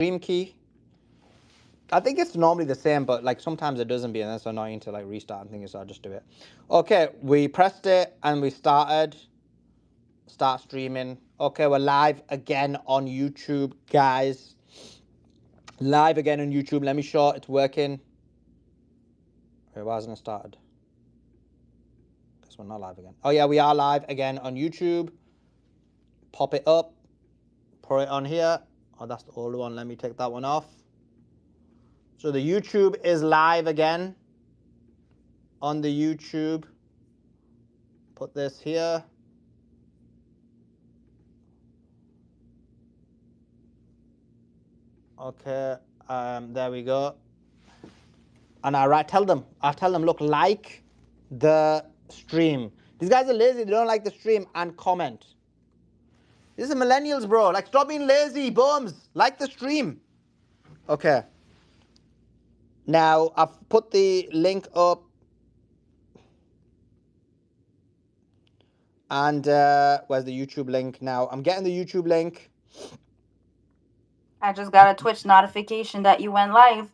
stream key. I think it's normally the same, but like sometimes it doesn't be, and that's annoying to like restart and things. So I'll just do it. Okay, we pressed it and we started. Start streaming. Okay, we're live again on YouTube, guys. Live again on YouTube. Let me show it's working. Wait, why hasn't it started? Guess we're not live again. Oh yeah, we are live again on YouTube. Pop it up. Put it on here. Oh, that's the old one. Let me take that one off. So the YouTube is live again on the YouTube. Put this here. Okay, there we go. And I tell them, look, like the stream. These guys are lazy. They don't like the stream and comment. This is millennials, bro. Like, stop being lazy, bums. Like the stream. Okay. Now, I've put the link up. And where's the YouTube link now? I'm getting the YouTube link. I just got a Twitch notification that you went live.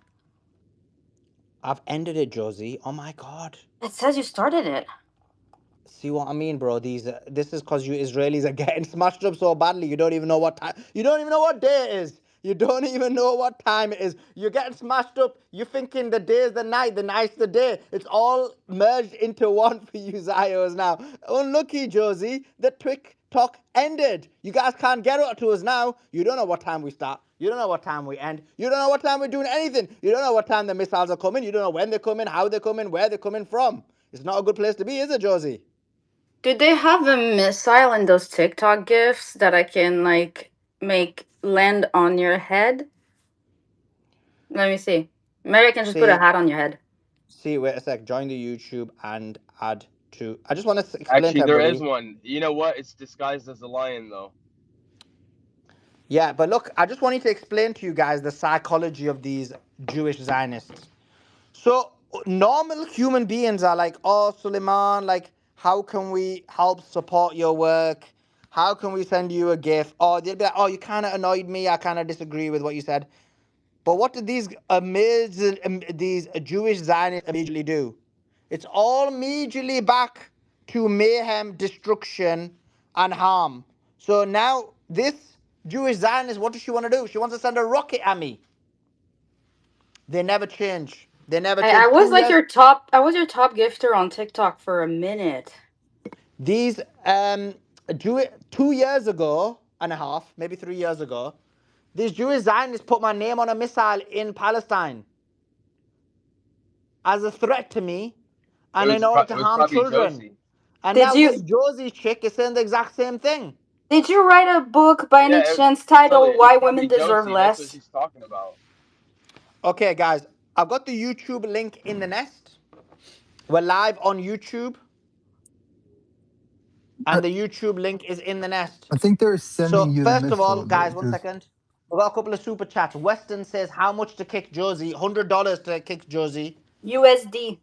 I've ended it, Josie. Oh my God. It says you started it. See what I mean, bro? This is because you Israelis are getting smashed up so badly. You don't even know what time. You don't even know what day it is. You don't even know what time it is. You're getting smashed up. You're thinking the day is the night's the day. It's all merged into one for you Zios now. Unlucky, Josie. The TikTok ended. You guys can't get up to us now. You don't know what time we start. You don't know what time we end. You don't know what time we're doing anything. You don't know what time the missiles are coming. You don't know when they're coming, how they're coming, where they're coming from. It's not a good place to be, is it, Josie? Did they have a missile in those TikTok gifs that I can like make land on your head? Let me see. Maybe I can just put a See, hat on your head. wait a sec. Join the YouTube and add to. I just want to explain Actually, to there is everybody. one. You know what? It's disguised as a lion, though. Yeah, but look, I just wanted to explain to you guys the psychology of these Jewish Zionists. So normal human beings are like, oh, Suleiman, like, how can we help support your work? How can we send you a gift? Or they'll be like, oh, you kind of annoyed me. I kind of disagree with what you said. But what did these amazing, these Jewish Zionists immediately do? It's all immediately back to mayhem, destruction, and harm. So now this Jewish Zionist, what does she want to do? She wants to send a rocket at me. They never change. They never I change. was like 2 years. your top. I was your top gifter on TikTok for a minute. These 2 years ago and a half, maybe 3 years ago, these Jewish Zionists put my name on a missile in Palestine as a threat to me and in order It to was harm probably children. Josie. And Did now you this Josie chick is saying the exact same thing. did you write a book by any Yeah, chance Sully, titled it was "Why Women probably Deserve Josie. That's what Less"? she's talking about. Okay, guys, I've got the YouTube link in the nest. We're live on YouTube, I, and the YouTube link is in the nest. I think they're sending So, you the first of all, missile, guys, but one just second. We've got a couple of super chats. Weston says, how much to kick Josie? $100 to kick Josie. USD.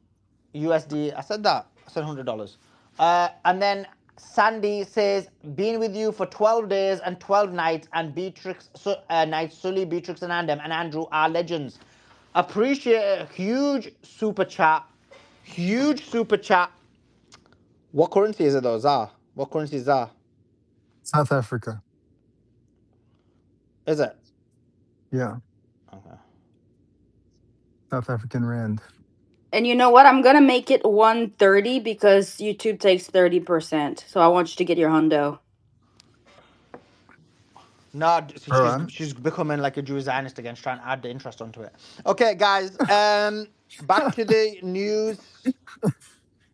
USD. I said that. I said $100. And then Sandy says, been with you for 12 days and 12 nights, and Beatrix nights, Sully, Beatrix, and Andrew are legends. Appreciate a huge super chat. Huge super chat. What currency is it though, ZAR? What currency is ZAR? South Africa. Is it? Yeah, Okay. South African rand. And you know what? I'm gonna make it 130 because YouTube takes 30%. So I want you to get your hundo. No, Bro, she's becoming like a Jewish Zionist again, trying to add the interest onto it. Okay, guys. Back to the news.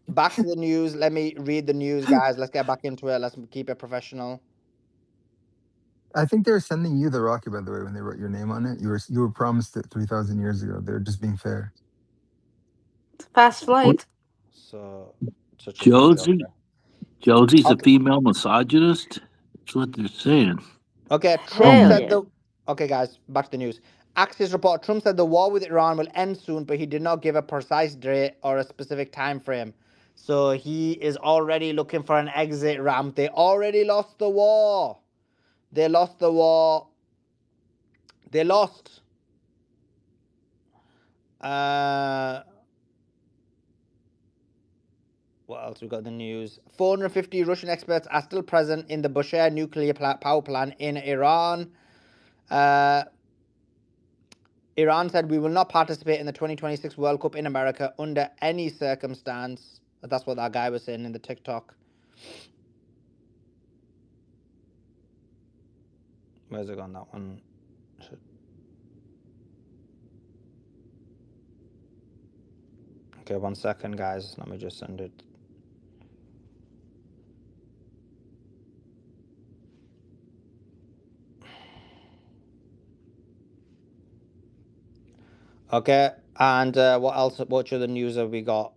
Back to the news. Let me read the news, guys. Let's get back into it. Let's keep it professional. I think they're sending you the rocket. By the way, when they wrote your name on it, you were promised it 3,000 years ago. They're just being fair. Fast What? flight. So, such a funny joke. Josie? Josie's a Okay. female misogynist? That's what they're saying. Okay. Trump Hell Um, said yeah. the. Okay, guys. Back to the news. Axios report. Trump said the war with Iran will end soon, but he did not give a precise date or a specific time frame. So he is already looking for an exit ramp. They already lost the war. They lost the war. They lost. What else we got in the news? 450 Russian experts are still present in the Bushehr nuclear power plant in Iran. Iran said we will not participate in the 2026 World Cup in America under any circumstance. That's what that guy was saying in the TikTok. Where's it gone, that one? Okay, 1 second, guys. Let me just send it. Okay, and what else? What other news have we got?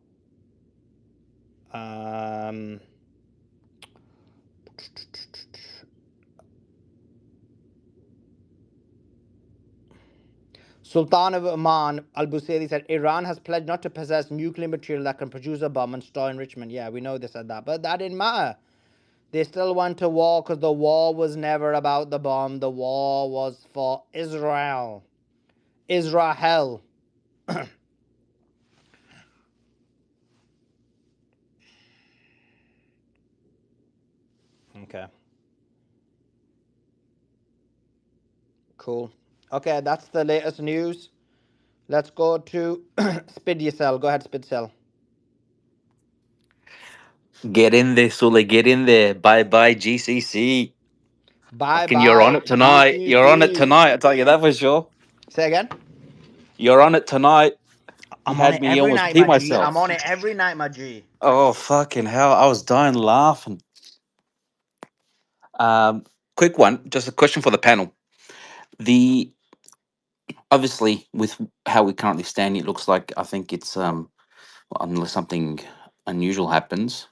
Sultan of Oman Al Busayri said Iran has pledged not to possess nuclear material that can produce a bomb and store enrichment. Yeah, we know they said that, but that didn't matter. They still went to war because the war was never about the bomb. The war was for Israel. Israel. Okay. Cool. Okay, that's the latest news. Let's go to Spid Go ahead, Spid. Get in there, Sully. Get in there. Bye bye, GCC. Bye Fucking, you're on bye, it tonight. You're on it GCC. tonight. I tell you that for sure. Say again? You're on it tonight. You I'm on had it me every almost night, pee my G. I'm myself. on it every night, my G. Oh fucking hell! I was dying laughing. Quick one. Just a question for the panel. The Obviously with how we currently stand, it looks like I think it's well, unless something unusual happens,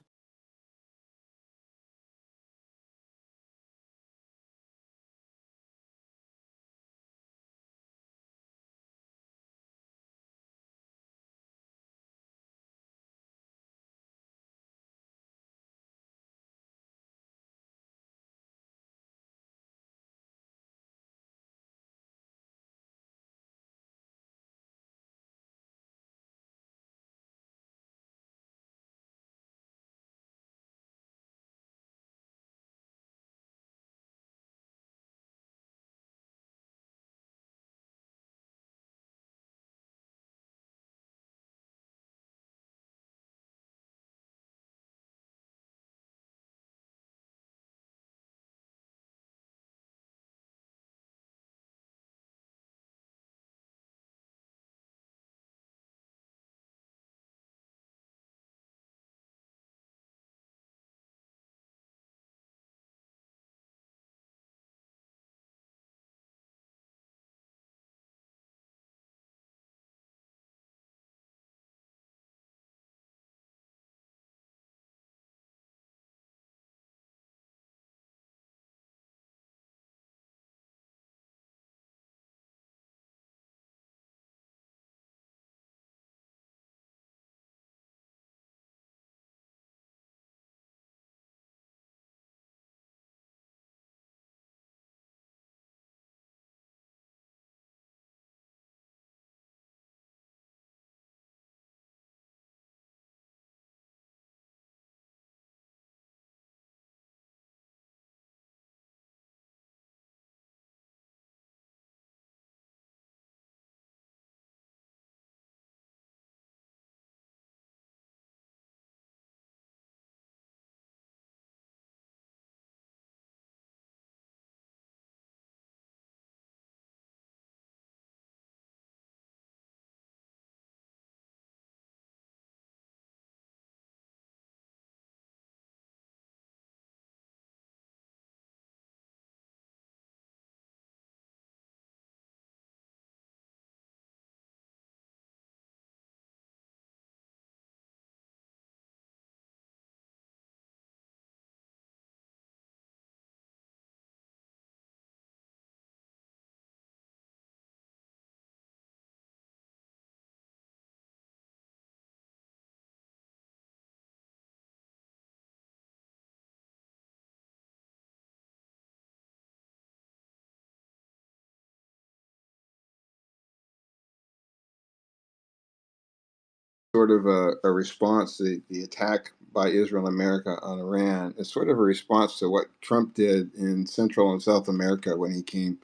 sort of a response, the attack by Israel and America on Iran is sort of a response to what Trump did in Central and South America when he came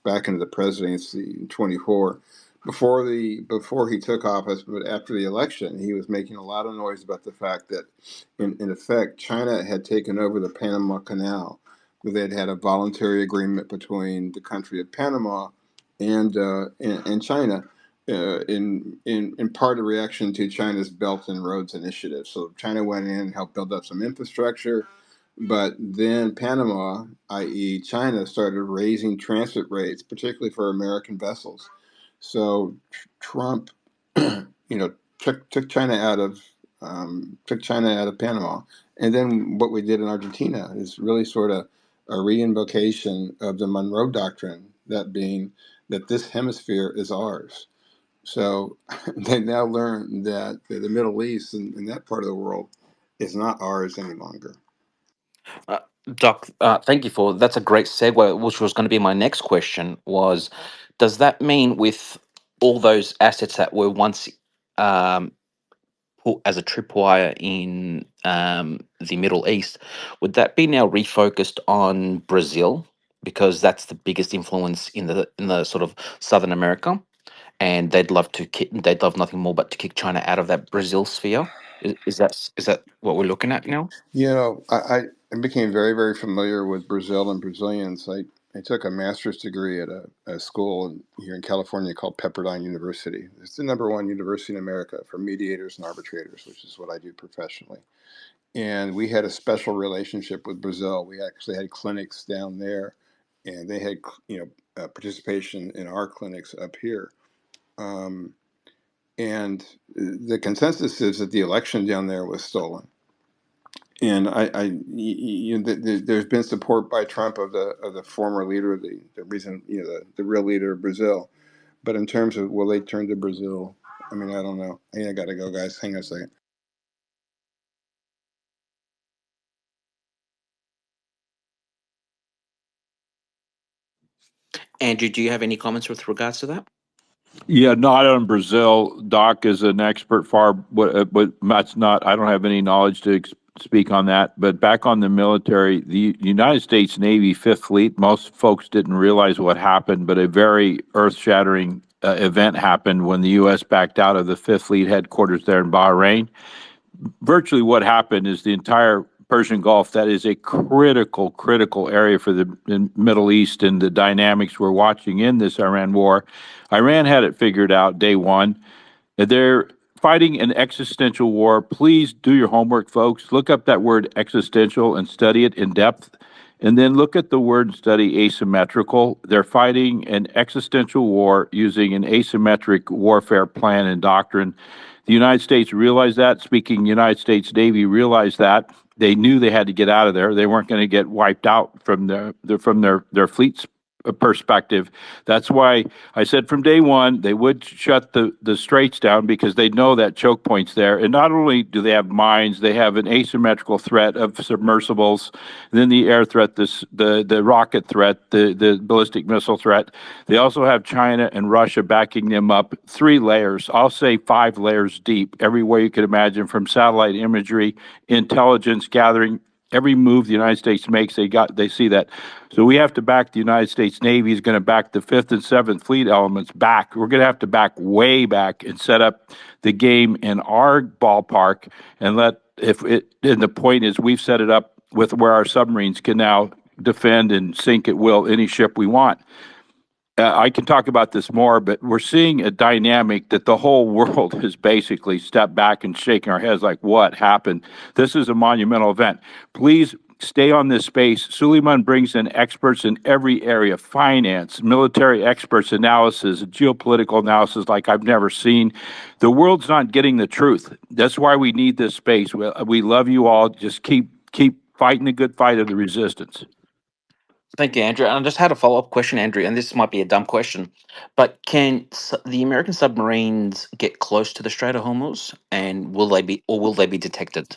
back into the presidency in 24. Before he took office, but after the election, he was making a lot of noise about the fact that, in effect, China had taken over the Panama Canal. They'd had a voluntary agreement between the country of Panama and China, in part a reaction to China's Belt and Roads Initiative. So China went in and helped build up some infrastructure, but then Panama, i.e., China, started raising transit rates, particularly for American vessels. So Trump, took China out of Panama, and then what we did in Argentina is really sort of a reinvocation of the Monroe Doctrine, that being that this hemisphere is ours. So they now learn that the Middle East and that part of the world is not ours any longer. Uh, Doc, thank you for that's a great segue, which was going to be my next question was, does that mean with all those assets that were once um, put as a tripwire in the Middle East, would that be now refocused on Brazil because that's the biggest influence in the sort of Southern America, and they'd love nothing more but to kick China out of that Brazil sphere? Is that what we're looking at now? I became very, very familiar with Brazil and Brazilians. I took a master's degree at a school here in California called Pepperdine University. It's the number one university in America for mediators and arbitrators, which is what I do professionally. And we had a special relationship with Brazil. We actually had clinics down there, and they had participation in our clinics up here. Um, and the consensus is that the election down there was stolen. And there's been support by Trump of the former leader, the reason, the real leader of Brazil. But in terms of will they turn to Brazil, I mean, I don't know. I got to go, guys. Hang on a second. Andrew, do you have any comments with regards to that? Yeah, not on Brazil. Doc is an expert far, but that's not. I don't have any knowledge to speak on that. But back on the military, the United States Navy Fifth Fleet. Most folks didn't realize what happened, but a very earth-shattering event happened when the U.S. backed out of the Fifth Fleet headquarters there in Bahrain. Virtually, what happened is the entire Persian Gulf, that is a critical area for the Middle East and the dynamics we're watching in this Iran war. Iran had it figured out day one. They're fighting an existential war. Please do your homework, folks. Look up that word existential and study it in depth. And then look at the word and study asymmetrical. They're fighting an existential war using an asymmetric warfare plan and doctrine. The United States realized that. Speaking United States Navy realized that. They knew they had to get out of there. They weren't going to get wiped out from their fleet's perspective. That's why I said from day one they would shut the straits down, because they know that choke point's there. And not only do they have mines, they have an asymmetrical threat of submersibles, then the air threat, the rocket threat, the ballistic missile threat. They also have China and Russia backing them up. 3 layers, I'll say 5 layers deep, every way you could imagine, from satellite imagery, intelligence gathering. Every move the United States makes, they see that. So we have to back the United States Navy is going to back the 5th and 7th Fleet elements back. We're going to have to back way back and set up the game in our ballpark, and and the point is we've set it up with where our submarines can now defend and sink at will any ship we want. I can talk about this more, but we're seeing a dynamic that the whole world has basically stepped back and shaking our heads like, what happened? This is a monumental event. Please stay on this space. Suleiman brings in experts in every area: finance, military experts, analysis, geopolitical analysis like I've never seen. The world's not getting the truth. That's why we need this space. We love you all. Just keep fighting the good fight of the resistance. Thank you, Andrew. And I just had a follow-up question, Andrew, and this might be a dumb question, but can the American submarines get close to the Strait of Hormuz, and will they be detected?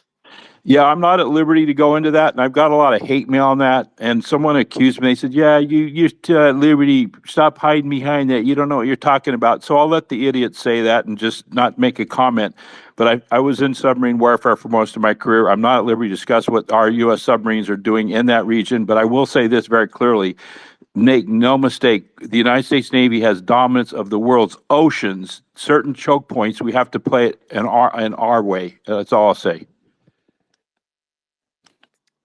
Yeah, I'm not at liberty to go into that, and I've got a lot of hate mail on that. And someone accused me. They said, "Yeah, you're at liberty. Stop hiding behind that. You don't know what you're talking about." So I'll let the idiot say that and just not make a comment. But I was in submarine warfare for most of my career. I'm not at liberty to discuss what our U.S. submarines are doing in that region. But I will say this very clearly: make no mistake, the United States Navy has dominance of the world's oceans. Certain choke points, we have to play it in our way. That's all I'll say.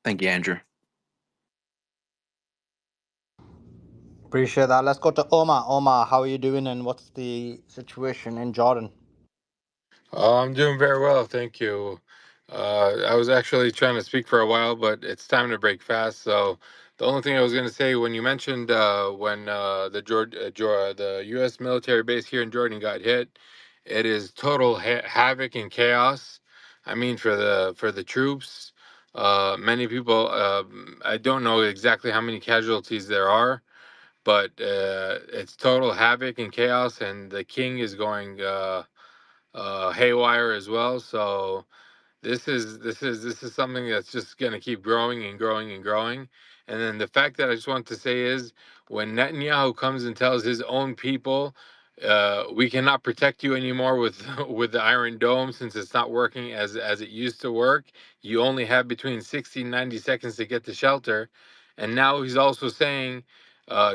Thank you, Andrew. Appreciate that. Let's go to Omar. Omar, how are you doing and what's the situation in Jordan? I'm doing very well, thank you. I was actually trying to speak for a while, but it's time to break fast. So the only thing I was going to say when you mentioned when the U.S. military base here in Jordan got hit, it is total havoc and chaos. I mean, for the troops, many people. I don't know exactly how many casualties there are, but it's total havoc and chaos, and the king is going. Haywire as well. So this is something that's just going to keep growing and growing and growing. And then the fact that I just want to say is when Netanyahu comes and tells his own people, we cannot protect you anymore with with the Iron Dome since it's not working as it used to work. You only have between 60 and 90 seconds to get to shelter. And now he's also saying,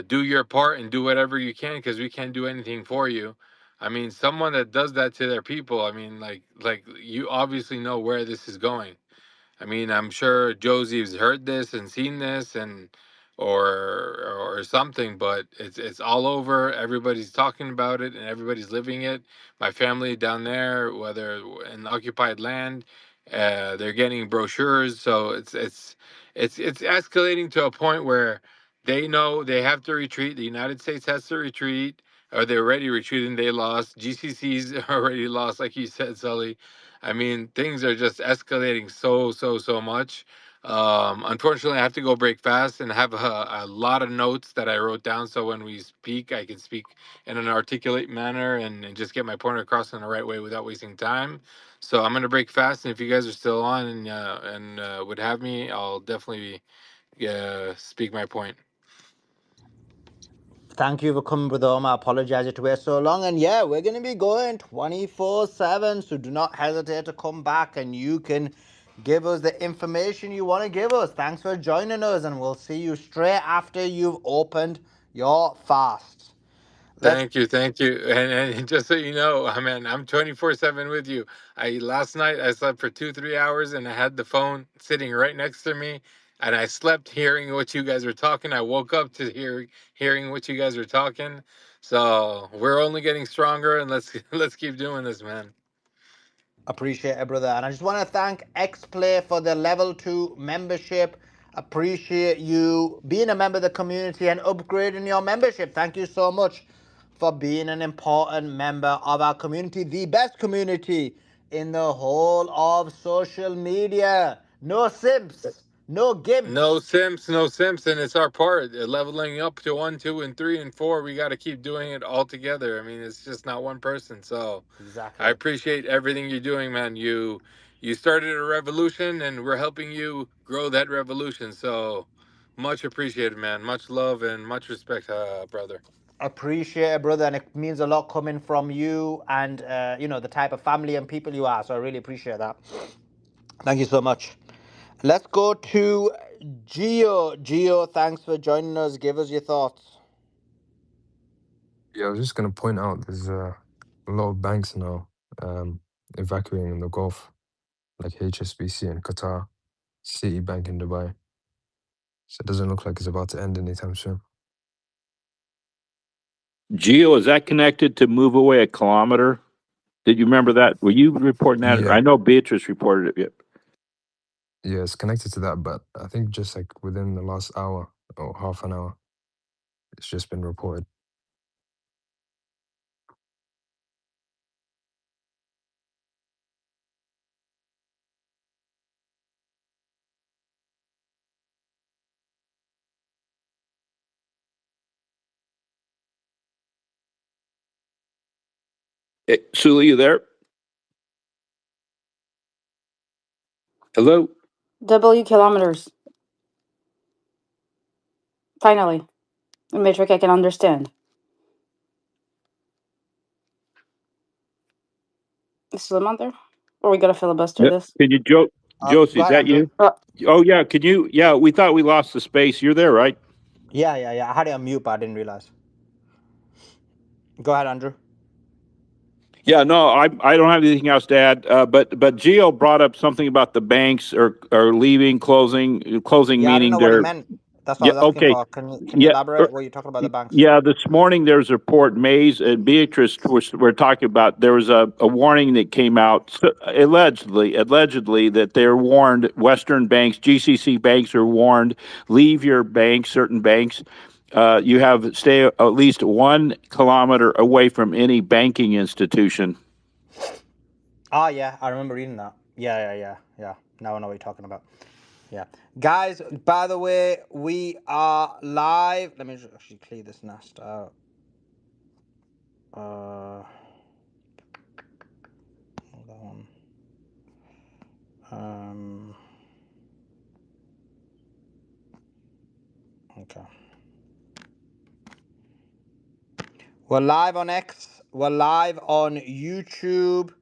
do your part and do whatever you can because we can't do anything for you. I mean, someone that does that to their people, I mean, like you obviously know where this is going. I mean, I'm sure Josie's heard this and seen this and or something, but it's all over. Everybody's talking about it and everybody's living it. My family down there, whether in occupied land, they're getting brochures. So it's escalating to a point where they know they have to retreat. The United States has to retreat, or they're already retreating. They lost. GCC's already lost, like you said, Sully. I mean, things are just escalating so much. Unfortunately, I have to go break fast and have a lot of notes that I wrote down. So when we speak, I can speak in an articulate manner and just get my point across in the right way without wasting time. So I'm going to break fast. And if you guys are still on and would have me, I'll definitely speak my point. Thank you for coming with Omar. I apologize it wait so long. And yeah, we're going to be going 24/7. So do not hesitate to come back and you can give us the information you want to give us. Thanks for joining us. And we'll see you straight after you've opened your fast. Let's Thank you. And just so you know, I mean, I'm 24/7 with you. I last night I slept for 2-3 hours and I had the phone sitting right next to me, and I slept hearing what you guys were talking. I woke up to hearing what you guys were talking. So we're only getting stronger, and let's let's keep doing this, man. appreciate it, brother. And I just want to thank XPlay for the level 2 membership. Appreciate you being a member of the community and upgrading your membership. Thank you so much for being an important member of our community, the best community in the whole of social media. No simps, no No gimps. Sims, no Simpson. It's our part. Leveling up to 1, 2, and 3 and 4. We got to keep doing it all together. I mean, it's just not one person. So I Exactly. appreciate everything you're doing, man. You started a revolution, and we're helping you grow that revolution. So much appreciated, man. Much love and much respect, brother. Appreciate it, brother, and it means a lot coming from you and the type of family and people you are. So I really appreciate that. Thank you so much. Let's go to Geo. Geo, thanks for joining us. Give us your thoughts. Yeah, I was just going to point out there's a lot of banks now evacuating in the Gulf, like HSBC in Qatar, Citibank in Dubai. So it doesn't look like it's about to end anytime soon. Geo, is that connected to move away a kilometer? Did you remember that? Were you reporting that? Yeah, I know Beatrice reported it. yeah, it's connected to that, but I think just like within the last hour or half an hour, it's just been reported. Suli, you there? Hello? W kilometers. Finally. A metric I can understand. Is Slim out there? Or we gotta filibuster Yeah. this? Can you, Go Josie, is ahead, that Andrew. you? Oh, yeah. Can you? Yeah, we thought we lost the space. You're there, right? Yeah. I had it on mute, but I didn't realize. Go ahead, Andrew. Yeah, no, I don't have anything else to add. But Gio brought up something about the banks are leaving, closing Yeah, I didn't meaning know what he they're. meant. That's what I Yeah, was asking okay. for. Can you Yeah. elaborate what you're talking about the banks? Yeah, this morning there's a report. Mays and Beatrice were talking about. There was a warning that came out allegedly that they're warned. Western banks, GCC banks, are warned. Leave your bank. Certain banks, you have stay at least 1 kilometer away from any banking institution. Ah, yeah, I remember reading that. Yeah. Now I know what you're talking about. Yeah. Guys, by the way, we are live. Let me just actually clear this nest out. Hold on. Okay. We're live on X. We're live on YouTube.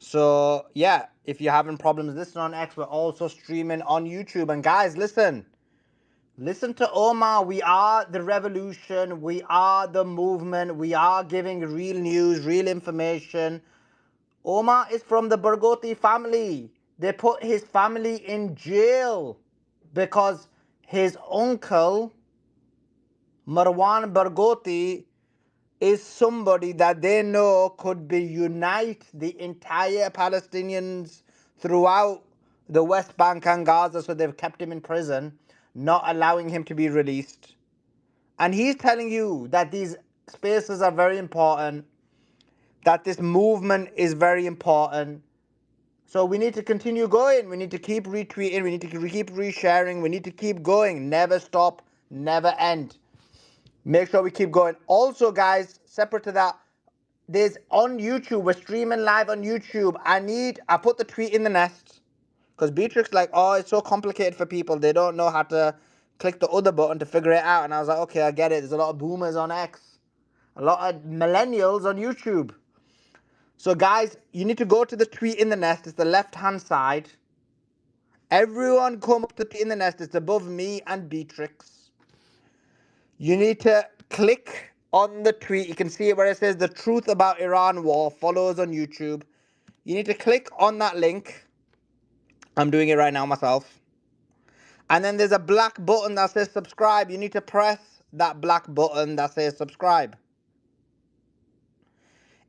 So, yeah, if you're having problems listening on X, we're also streaming on YouTube. And guys, listen. Listen to Omar. We are the revolution. We are the movement. We are giving real news, real information. Omar is from the Barghouti family. They put his family in jail because his uncle, Marwan Barghouti, is somebody that they know could be unite the entire Palestinians throughout the West Bank and Gaza, so they've kept him in prison, not allowing him to be released. And he's telling you that these spaces are very important, that this movement is very important. So we need to continue going. We need to keep retweeting. We need to keep resharing. We need to keep going. Never stop, never end. Make sure we keep going. Also, guys, separate to that, there's on YouTube, we're streaming live on YouTube. I put the tweet in the nest because Beatrix like, oh, it's so complicated for people. They don't know how to click the other button to figure it out. And I was like, okay, I get it. There's a lot of boomers on X, a lot of millennials on YouTube. So guys, you need to go to the tweet in the nest. It's the left-hand side. Everyone come up to the tweet in the nest. It's above me and Beatrix. You need to click on the tweet. You can see it where it says the truth about Iran war. Follow us on YouTube. You need to click on that link. I'm doing it right now myself. And then there's a black button that says subscribe. You need to press that black button that says subscribe.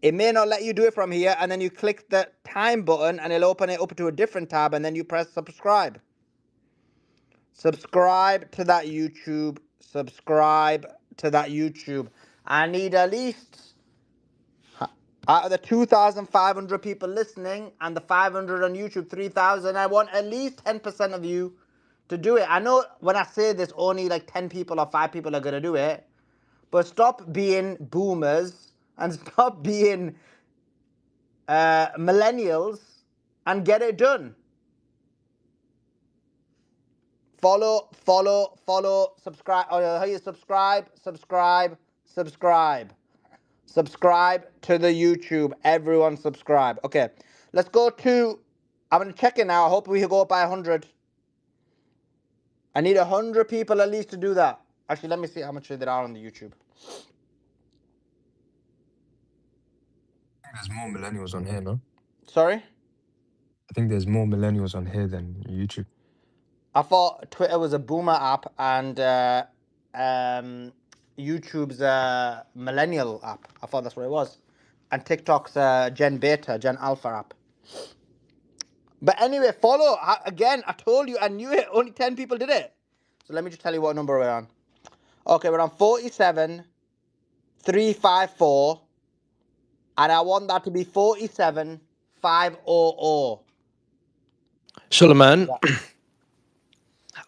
It may not let you do it from here, and then you click the time button and it'll open it up to a different tab, and then you press subscribe. Subscribe to that YouTube. Subscribe to that YouTube. I need at least, out of the 2,500 people listening and the 500 on YouTube, 3,000, I want at least 10% of you to do it. I know when I say this, only like 10 people or 5 people are going to do it. But stop being boomers and stop being millennials and get it done. Follow, subscribe. Oh, how you subscribe? Subscribe to the YouTube. Everyone subscribe. Okay, let's go to, I'm going to check it now. I hope we go up by 100. I need 100 people at least to do that. Actually, let me see how much there are on the YouTube. There's more millennials on here, no? Sorry? I think there's more millennials on here than YouTube. I thought Twitter was a boomer app and YouTube's a millennial app. I thought that's what it was. And TikTok's Gen Beta, Gen Alpha app. But anyway, follow. Again, I told you, I knew it. Only 10 people did it. So let me just tell you what number we're on. Okay, we're on 47,354. And I want that to be 47,500. Suleiman, Yeah.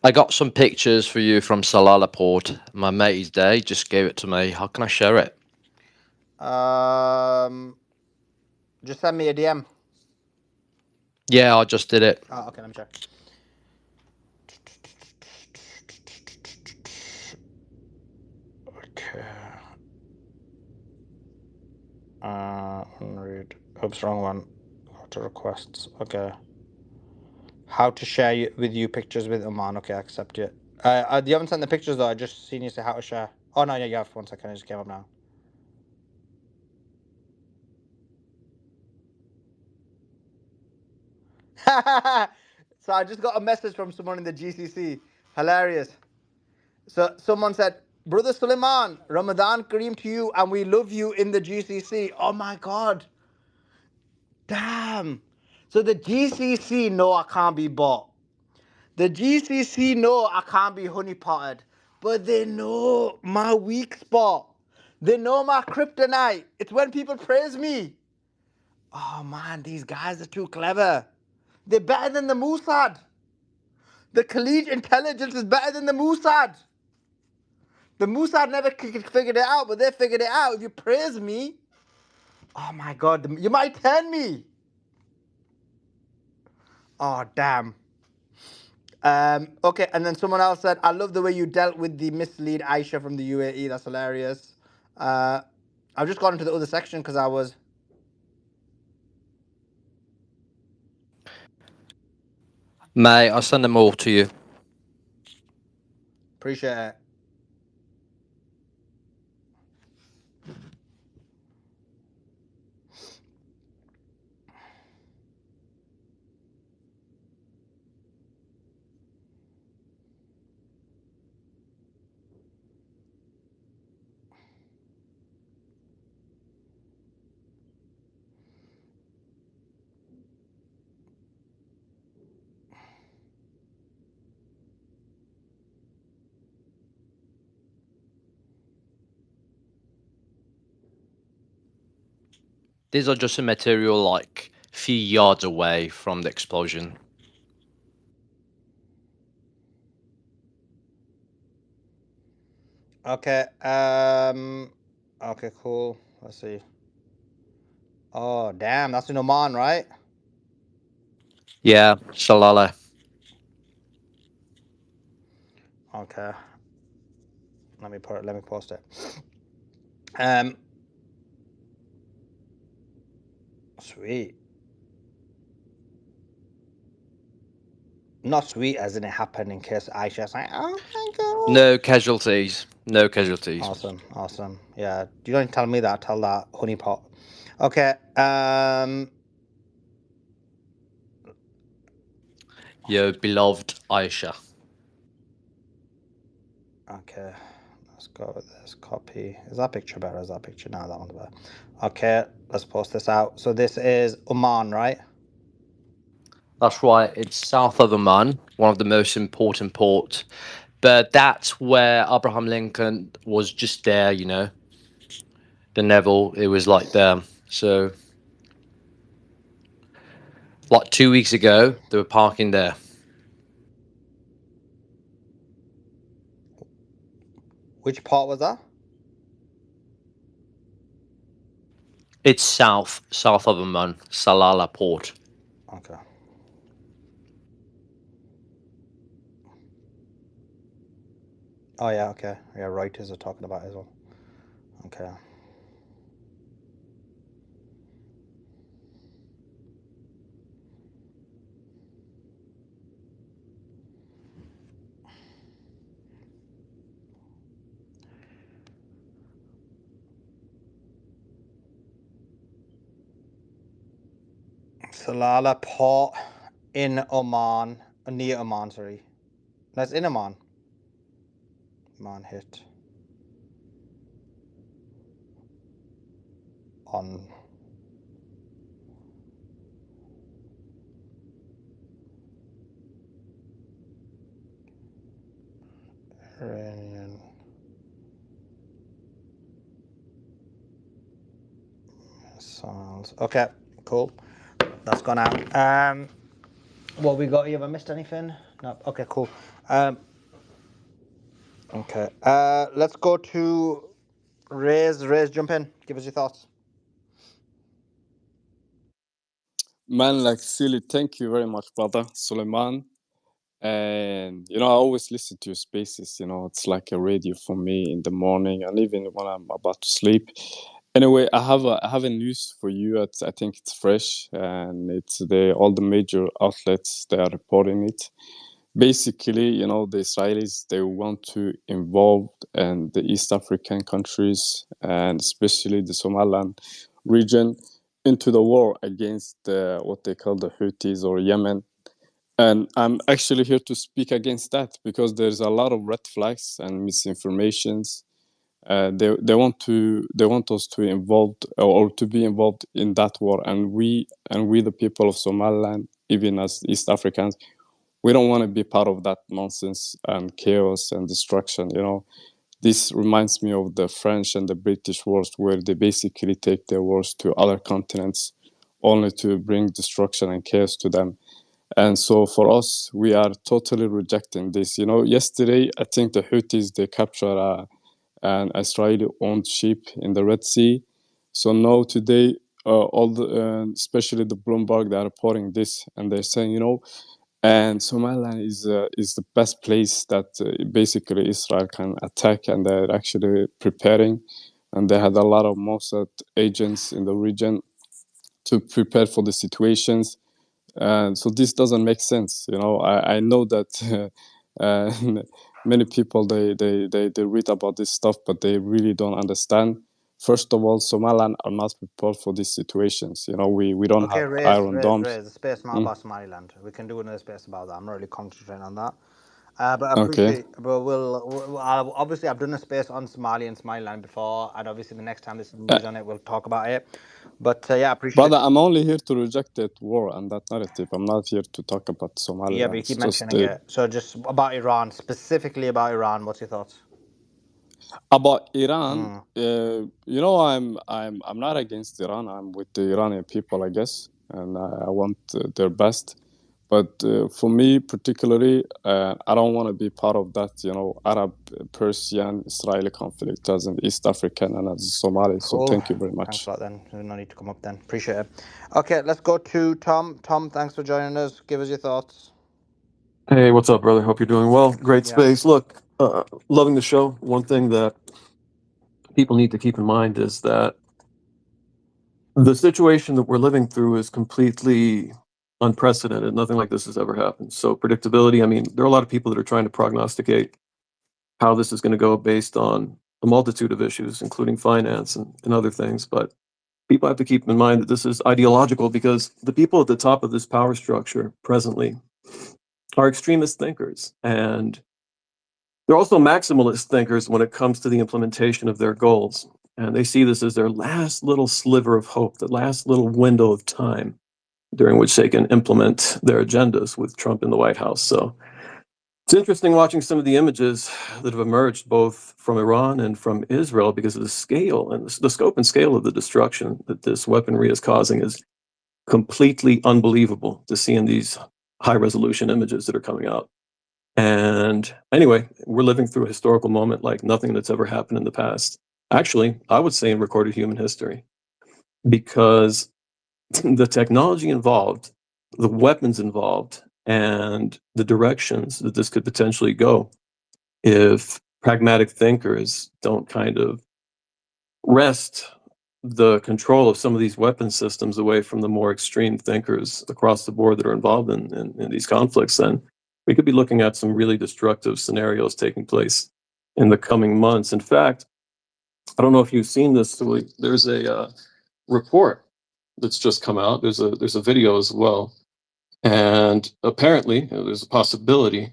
I got some pictures for you from Salalah Port. My mate's day just gave it to me. How can I share it? Just send me a DM. Yeah, I just did it. Oh, okay, let me check. Okay. Unread. Oops, wrong one. Go to requests. Okay. How to share with you pictures with Oman. Okay, I accept it. You haven't sent the pictures though. I just seen you say how to share. Oh no, yeah, you have. 1 second. It just came up now. So I just got a message from someone in the GCC. Hilarious. So someone said, Brother Suleiman, Ramadan Kareem to you, and we love you in the GCC. Oh my God. Damn. So the GCC know I can't be bought. The GCC know I can't be honeypotted. But they know my weak spot. They know my kryptonite. It's when people praise me. Oh man, these guys are too clever. They're better than the Mossad. The collegiate intelligence is better than the Mossad. The Mossad never figured it out, but they figured it out. If you praise me, oh my God, you might turn me. Oh, damn. Okay, and then someone else said, I love the way you dealt with the mislead Aisha from the UAE. That's hilarious. I've just gone into the other section because I was... Mate, I'll send them all to you. Appreciate it. These are just a material like few yards away from the explosion. Okay, okay, cool. Let's see. Oh, damn, that's in Oman, right? Yeah, Shalala. Okay. Let me post it. Sweet. Not sweet as in it happened in case Aisha's like, oh my God. No casualties. No casualties. Awesome. Yeah, you don't tell me that, tell that honeypot. Okay, Your beloved Aisha. okay, let's go with this, copy. Is that picture better? Is that picture? No, that one's better. Okay, let's post this out. So this is Oman, right? That's right. It's south of Oman, one of the most important ports. But that's where Abraham Lincoln was just there, you know. The Naval, it was like there. So, like 2 weeks ago, they were parking there. Which part was that? It's south of Oman, Salalah port. Okay. Oh yeah, okay. Yeah, Reuters are talking about it as well. Okay. Salalah port in Oman, near Oman, sorry. That's in Oman. Oman hit on Iranian missiles. Okay, cool. That's gone out. What we got? You have I missed anything? No. Okay, cool. Okay. Let's go to Ray's. Ray's, jump in. Give us your thoughts. Man, like silly, thank you very much, brother Suleiman. And I always listen to your spaces. It's like a radio for me in the morning and even when I'm about to sleep. Anyway, I have a news for you. I think it's fresh, and it's all the major outlets they are reporting it. Basically, the Israelis, they want to involve and the East African countries and especially the Somaliland region into the war against what they call the Houthis or Yemen. And I'm actually here to speak against that because there's a lot of red flags and misinformations. They want us to involved or to be involved in that war, and we the people of Somaliland, even as East Africans, we don't want to be part of that nonsense and chaos and destruction. This reminds me of the French and the British wars, where they basically take their wars to other continents only to bring destruction and chaos to them. And so for us, we are totally rejecting this. Yesterday, I think the Houthis, they captured an Israeli-owned ship in the Red Sea. So now today, especially the Bloomberg, they are reporting this, and they're saying, and Somaliland is the best place that basically Israel can attack, and they're actually preparing, and they had a lot of Mossad agents in the region to prepare for the situations. And so this doesn't make sense. I know that uh, many people they read about this stuff, but they really don't understand. First of all, Somaliland are not prepared for these situations. We don't Okay, have raise, iron raise, domes. raise. The space not Mm, about Somaliland. We can do another space about that. I'm not really concentrating on that. But I okay. appreciate. But obviously I've done a space on Somalia and Somaliland before, and obviously the next time there's some Uh, news on it, we'll talk about it. But yeah, I appreciate. Brother, I'm only here to reject that war and that narrative. I'm not here to talk about Yeah, but Somaliland. you It's keep just mentioning it. So just about Iran, specifically about Iran. What's your thoughts? about Iran. Mm. I'm not against Iran. I'm with the Iranian people, I guess, and I want their best. But for me, particularly, I don't want to be part of that, Arab, Persian, Israeli conflict as an East African and as a Somali. So Cool. thank you very Thanks much. a lot then. There's no need to come up then. Appreciate it. Okay, let's go to Tom. Tom, thanks for joining us. Give us your thoughts. Hey, what's up, brother? Hope you're doing well. Great Yeah. space. Look, loving the show. One thing that people need to keep in mind is that the situation that we're living through is completely unprecedented. Nothing like this has ever happened. So, predictability, I mean, there are a lot of people that are trying to prognosticate how this is going to go based on a multitude of issues, including finance and other things. But people have to keep in mind that this is ideological because the people at the top of this power structure presently are extremist thinkers. And they're also maximalist thinkers when it comes to the implementation of their goals. And they see this as their last little sliver of hope, the last little window of time during which they can implement their agendas with Trump in the White House. So it's interesting watching some of the images that have emerged both from Iran and from Israel because of the scale and the scope and scale of the destruction that this weaponry is causing is completely unbelievable to see in these high resolution images that are coming out. And anyway, we're living through a historical moment like nothing that's ever happened in the past. Actually, I would say in recorded human history, because the technology involved, the weapons involved, and the directions that this could potentially go if pragmatic thinkers don't kind of wrest the control of some of these weapon systems away from the more extreme thinkers across the board that are involved in these conflicts, then we could be looking at some really destructive scenarios taking place in the coming months. In fact, I don't know if you've seen this. There's a report that's just come out. There's a video as well, and apparently there's a possibility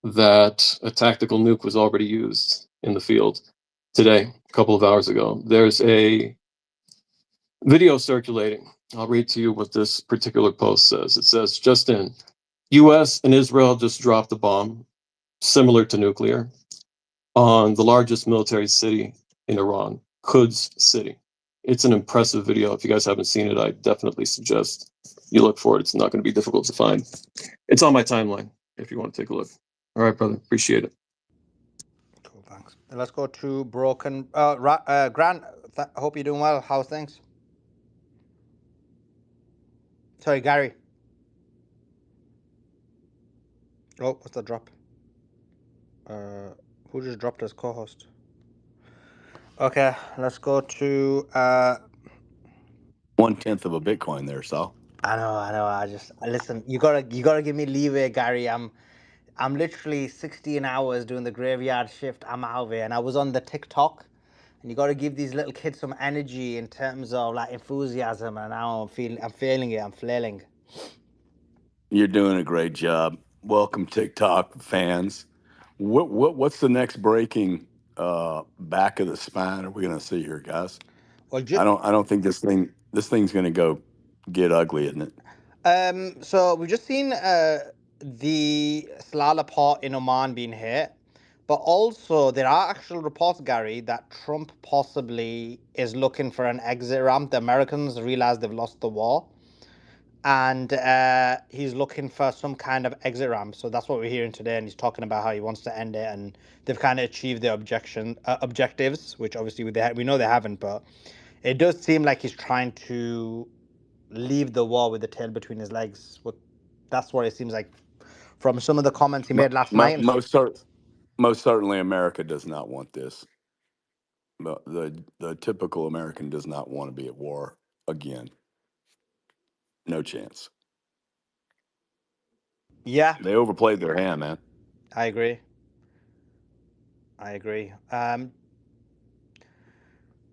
that a tactical nuke was already used in the field today, a couple of hours ago. There's a video circulating. I'll read to you what this particular post says. It says, just in, US and Israel just dropped a bomb, similar to nuclear, on the largest military city in Iran, Quds City. It's an impressive video. If you guys haven't seen it, I definitely suggest you look for it. It's not going to be difficult to find. It's on my timeline if you want to take a look. All right, brother. Appreciate it. Cool, thanks. Let's go to Broken. Grant, hope you're doing well. How's things? Sorry, Gary. Oh, what's the drop? Who just dropped as co-host? Okay, let's go to 1/10 of a Bitcoin there, Sal. I know. I just listen. You gotta give me leeway, Gary. I'm literally 16 hours doing the graveyard shift. I'm out of here, and I was on the TikTok. And you gotta give these little kids some energy in terms of like enthusiasm. And now I'm feeling it. I'm flailing. You're doing a great job. Welcome, TikTok fans. What's the next breaking back of the spine are we going to see here, guys? Well, I don't think this thing's going to go get ugly, isn't it? so we've just seen the Slala port in Oman being hit, but also there are actual reports, Gary, that Trump possibly is looking for an exit ramp. The Americans realize they've lost the war, and he's looking for some kind of exit ramp. So that's what we're hearing today, and he's talking about how he wants to end it, and they've kind of achieved their objectives, which obviously we know they haven't, but it does seem like he's trying to leave the war with the tail between his legs. That's what it seems like from some of the comments he made last night. Most certainly, America does not want this. The typical American does not want to be at war again. No chance. Yeah, They overplayed their hand, man. I agree.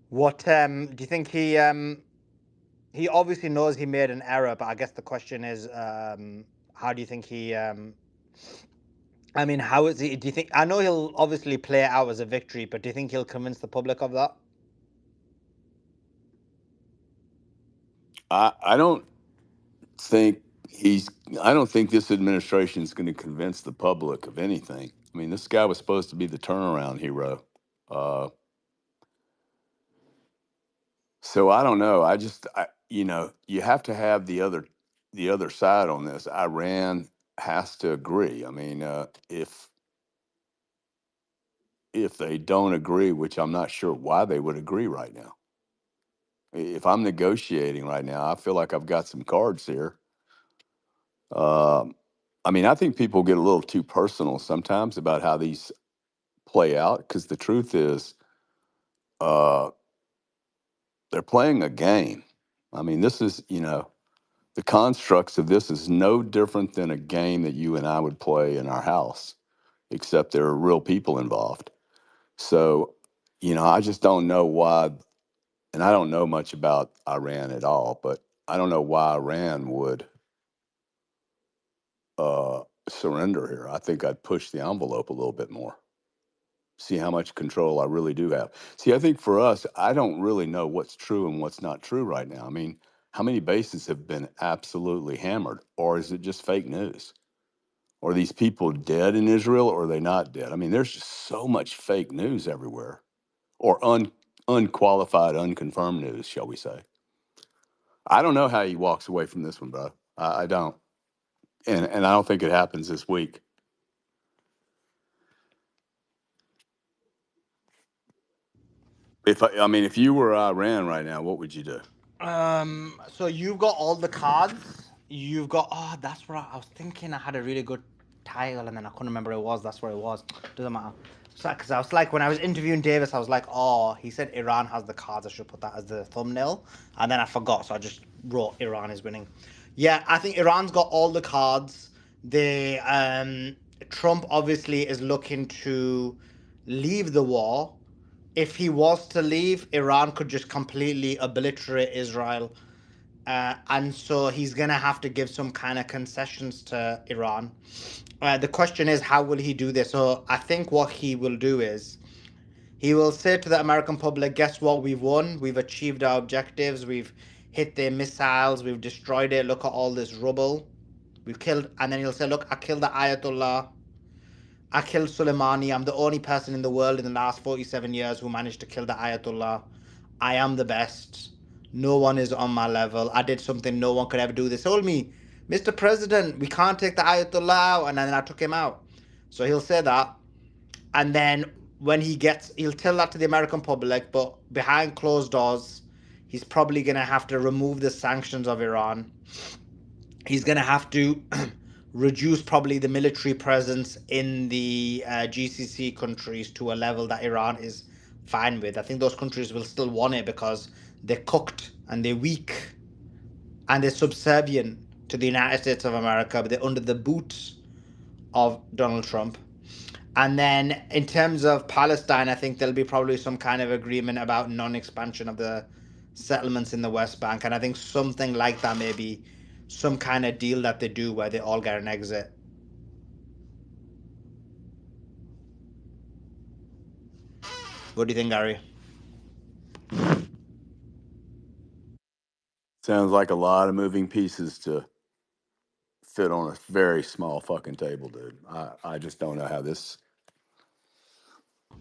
What do you think he obviously knows he made an error, but I guess the question is, how do you think he? I mean, how is he? Do you think? I know he'll obviously play it out as a victory, but do you think he'll convince the public of that? I don't think I don't think this administration is going to convince the public of anything. I mean, this guy was supposed to be the turnaround hero. Uh, so I don't know. You have to have the other side on this. Iran has to agree. I mean, if they don't agree, which I'm not sure why they would agree right now. If I'm negotiating right now, I feel like I've got some cards here. Um, I mean, I think people get a little too personal sometimes about how these play out because the truth is, uh, they're playing a game. I mean, this is, the constructs of this is no different than a game that you and I would play in our house, except there are real people involved. So, I just don't know why, and I don't know much about Iran at all, but I don't know why Iran would surrender here. I think I'd push the envelope a little bit more, see how much control I really do have. See, I think for us, I don't really know what's true and what's not true right now. I mean, how many bases have been absolutely hammered, or is it just fake news? Are these people dead in Israel, or are they not dead? I mean, there's just so much fake news everywhere, or unqualified, unconfirmed news, shall we say? I don't know how he walks away from this one, bro. I don't, and I don't think it happens this week. I mean, if you were Iran right now, what would you do? So you've got all the cards. You've got that's what I was thinking. I had a really good title, and then I couldn't remember what it was. That's what it was. Doesn't matter. So, because I was like, when I was interviewing Davis, I was like, oh, he said Iran has the cards. I should put that as the thumbnail, and then I forgot, so I just wrote Iran is winning. Yeah, I think Iran's got all the cards. Trump obviously is looking to leave the war. If he was to leave, Iran could just completely obliterate Israel. And so he's going to have to give some kind of concessions to Iran. The question is, how will he do this? So I think what he will do is he will say to the American public, guess what? We've won. We've achieved our objectives. We've hit their missiles. We've destroyed it. Look at all this rubble. We've killed. And then he'll say, look, I killed the Ayatollah. I killed Soleimani. I'm the only person in the world in the last 47 years who managed to kill the Ayatollah. I am the best. No one is on my level. I did something no one could ever do. They told me, Mr. President, we can't take the Ayatollah out. And then I took him out. So he'll say that. And then when he'll tell that to the American public, but behind closed doors, he's probably going to have to remove the sanctions of Iran. he's going to have to reduce probably the military presence in the GCC countries to a level that Iran is fine with. I think those countries will still want it because they're cooked and they're weak and they're subservient to the United States of America, but they're under the boot of Donald Trump. And then in terms of Palestine, I think there'll be probably some kind of agreement about non-expansion of the settlements in the West Bank. And I think something like that, maybe some kind of deal that they do where they all get an exit. What do you think, Gary? Sounds like a lot of moving pieces to fit on a very small fucking table, dude. I just don't know how this.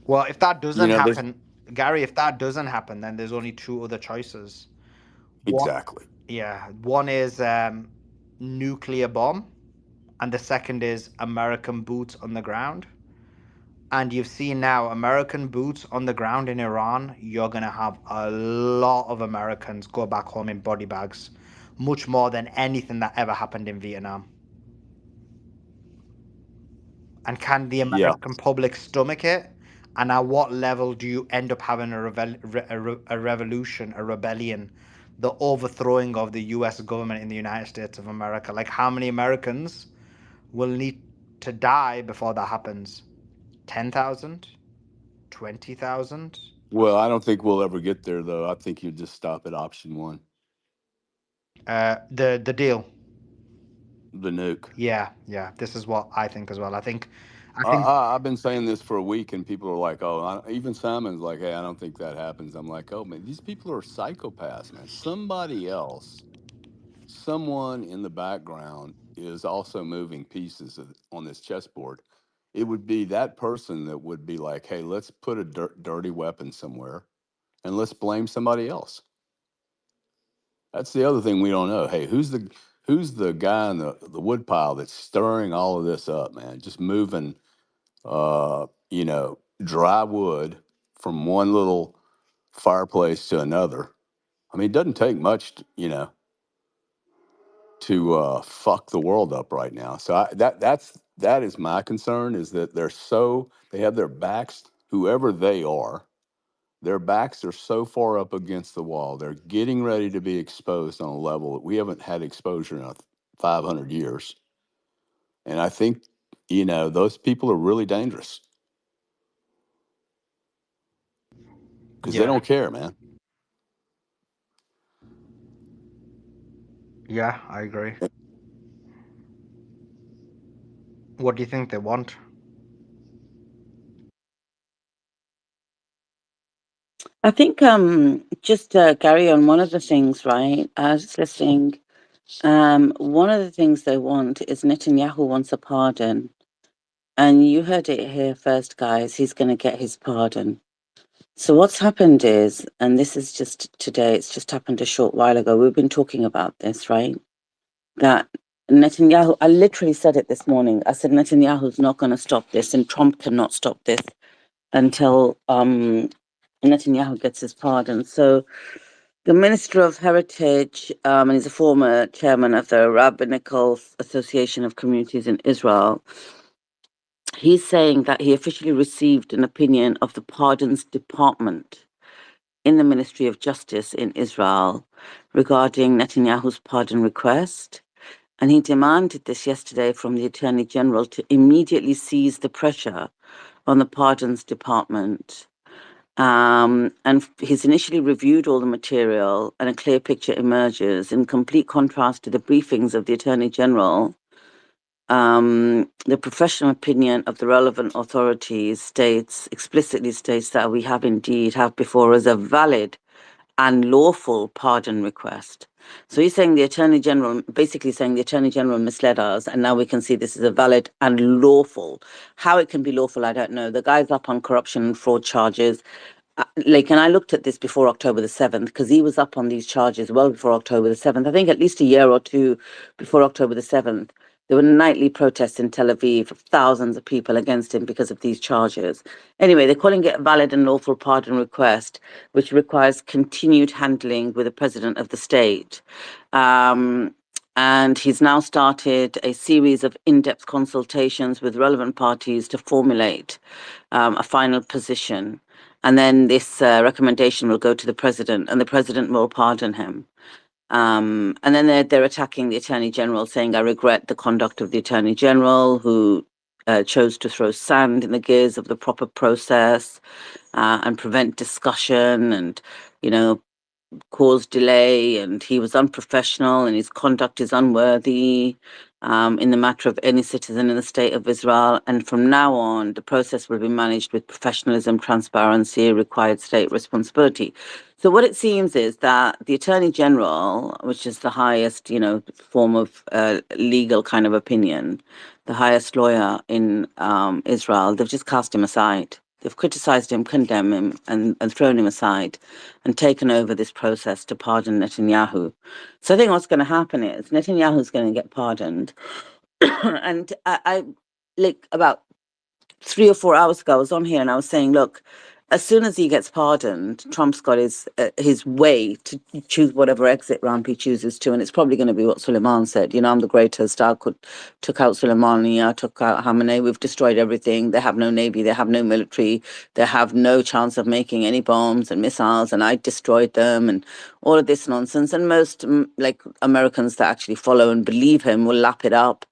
Well, if that You doesn't know, there's happen, Gary, if that doesn't happen, then there's only two other choices. One, exactly. yeah, one is nuclear bomb, and the second is American boots on the ground. And you've seen now American boots on the ground in Iran, you're going to have a lot of Americans go back home in body bags, much more than anything that ever happened in Vietnam. And can the Yeah. American public stomach it? And at what level do you end up having a revolution, a rebellion, the overthrowing of the US government in the United States of America? Like, how many Americans will need to die before that happens? 10,000? 20,000? Well, I don't think we'll ever get there, though. I think you just stop at option one, The deal. the nuke. Yeah, yeah. This is what I think as well. I think I've been saying this for a week, and people are like, "Oh," even Simon's like, "Hey, I don't think that happens." I'm like, "Oh man, these people are psychopaths, man. Somebody else, someone in the background is also moving pieces on this chessboard. It would be that person that would be like, "Hey, let's put a dirty weapon somewhere, and let's blame somebody else." That's the other thing we don't know. Hey, who's the guy in the wood pile that's stirring all of this up, man? Just moving dry wood from one little fireplace to another. I mean, it doesn't take much, to fuck the world up right now. So that is my concern, is that they have their backs, whoever they are, their backs are so far up against the wall. They're getting ready to be exposed on a level that we haven't had exposure in 500 years. And I think, those people are really dangerous because they yeah. don't care, man. Yeah, I agree. What do you think they want? I think just Gary, on one of the things, right? I was listening. One of the things they want is Netanyahu wants a pardon, and you heard it here first, guys. He's going to get his pardon. So what's happened is, and this is just today, it's just happened a short while ago. We've been talking about this, right? That Netanyahu, I literally said it this morning. I said Netanyahu's not going to stop this, and Trump cannot stop this until Netanyahu gets his pardon. So the Minister of Heritage, and he's a former chairman of the Rabbinical Association of Communities in Israel, he's saying that he officially received an opinion of the Pardons Department in the Ministry of Justice in Israel regarding Netanyahu's pardon request. And he demanded this yesterday from the Attorney General to immediately seize the pressure on the Pardons Department. And he's initially reviewed all the material, and a clear picture emerges in complete contrast to the briefings of the Attorney General. The professional opinion of the relevant authorities explicitly states that we have before us a valid and lawful pardon request. So he's saying basically saying the Attorney General misled us, and now we can see this is a valid and lawful. How it can be lawful, I don't know. The guy's up on corruption and fraud charges. And I looked at this before October the 7th, because he was up on these charges well before October the 7th. I think at least a year or two before October the 7th. There were nightly protests in Tel Aviv of thousands of people against him because of these charges. Anyway, they're calling it a valid and lawful pardon request, which requires continued handling with the president of the state. And And he's now started a series of in-depth consultations with relevant parties to formulate a final position. And then this recommendation will go to the president, and the president will pardon him. And then they're attacking the Attorney General, saying, I regret the conduct of the Attorney General, who chose to throw sand in the gears of the proper process and prevent discussion and, cause delay, and he was unprofessional and his conduct is unworthy in the matter of any citizen in the state of Israel. And from now on, the process will be managed with professionalism, transparency, required state responsibility. So what it seems is that the Attorney General, which is the highest, form of legal kind of opinion, the highest lawyer in Israel, they've just cast him aside. They've criticized him, condemned him, and thrown him aside and taken over this process to pardon Netanyahu. So I think what's going to happen is Netanyahu's going to get pardoned. And I like about 3 or 4 hours ago, I was on here and I was saying, look, as soon as he gets pardoned, Trump's got his way to choose whatever exit ramp he chooses to, and it's probably going to be what Suleiman said. I'm the greatest. I took out Soleimani, I took out Khamenei. We've destroyed everything. They have no navy. They have no military. They have no chance of making any bombs and missiles, and I destroyed them, and all of this nonsense. And most Americans that actually follow and believe him will lap it up.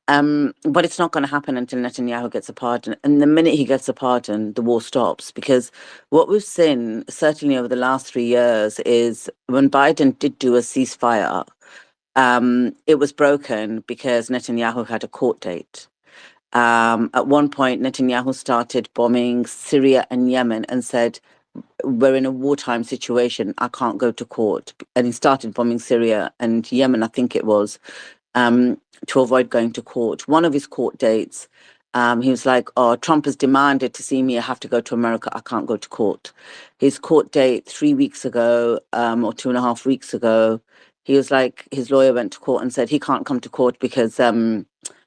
But it's not going to happen until Netanyahu gets a pardon. And the minute he gets a pardon, the war stops. Because what we've seen, certainly over the last 3 years, is when Biden did do a ceasefire, it was broken because Netanyahu had a court date. At one point, Netanyahu started bombing Syria and Yemen and said, we're in a wartime situation. I can't go to court. And he started bombing Syria and Yemen, I think it was, to avoid going to court. One of his court dates, he was like, oh, Trump has demanded to see me. I have to go to America. I can't go to court. His court date 3 weeks ago, or 2.5 weeks ago, he was like, his lawyer went to court and said he can't come to court because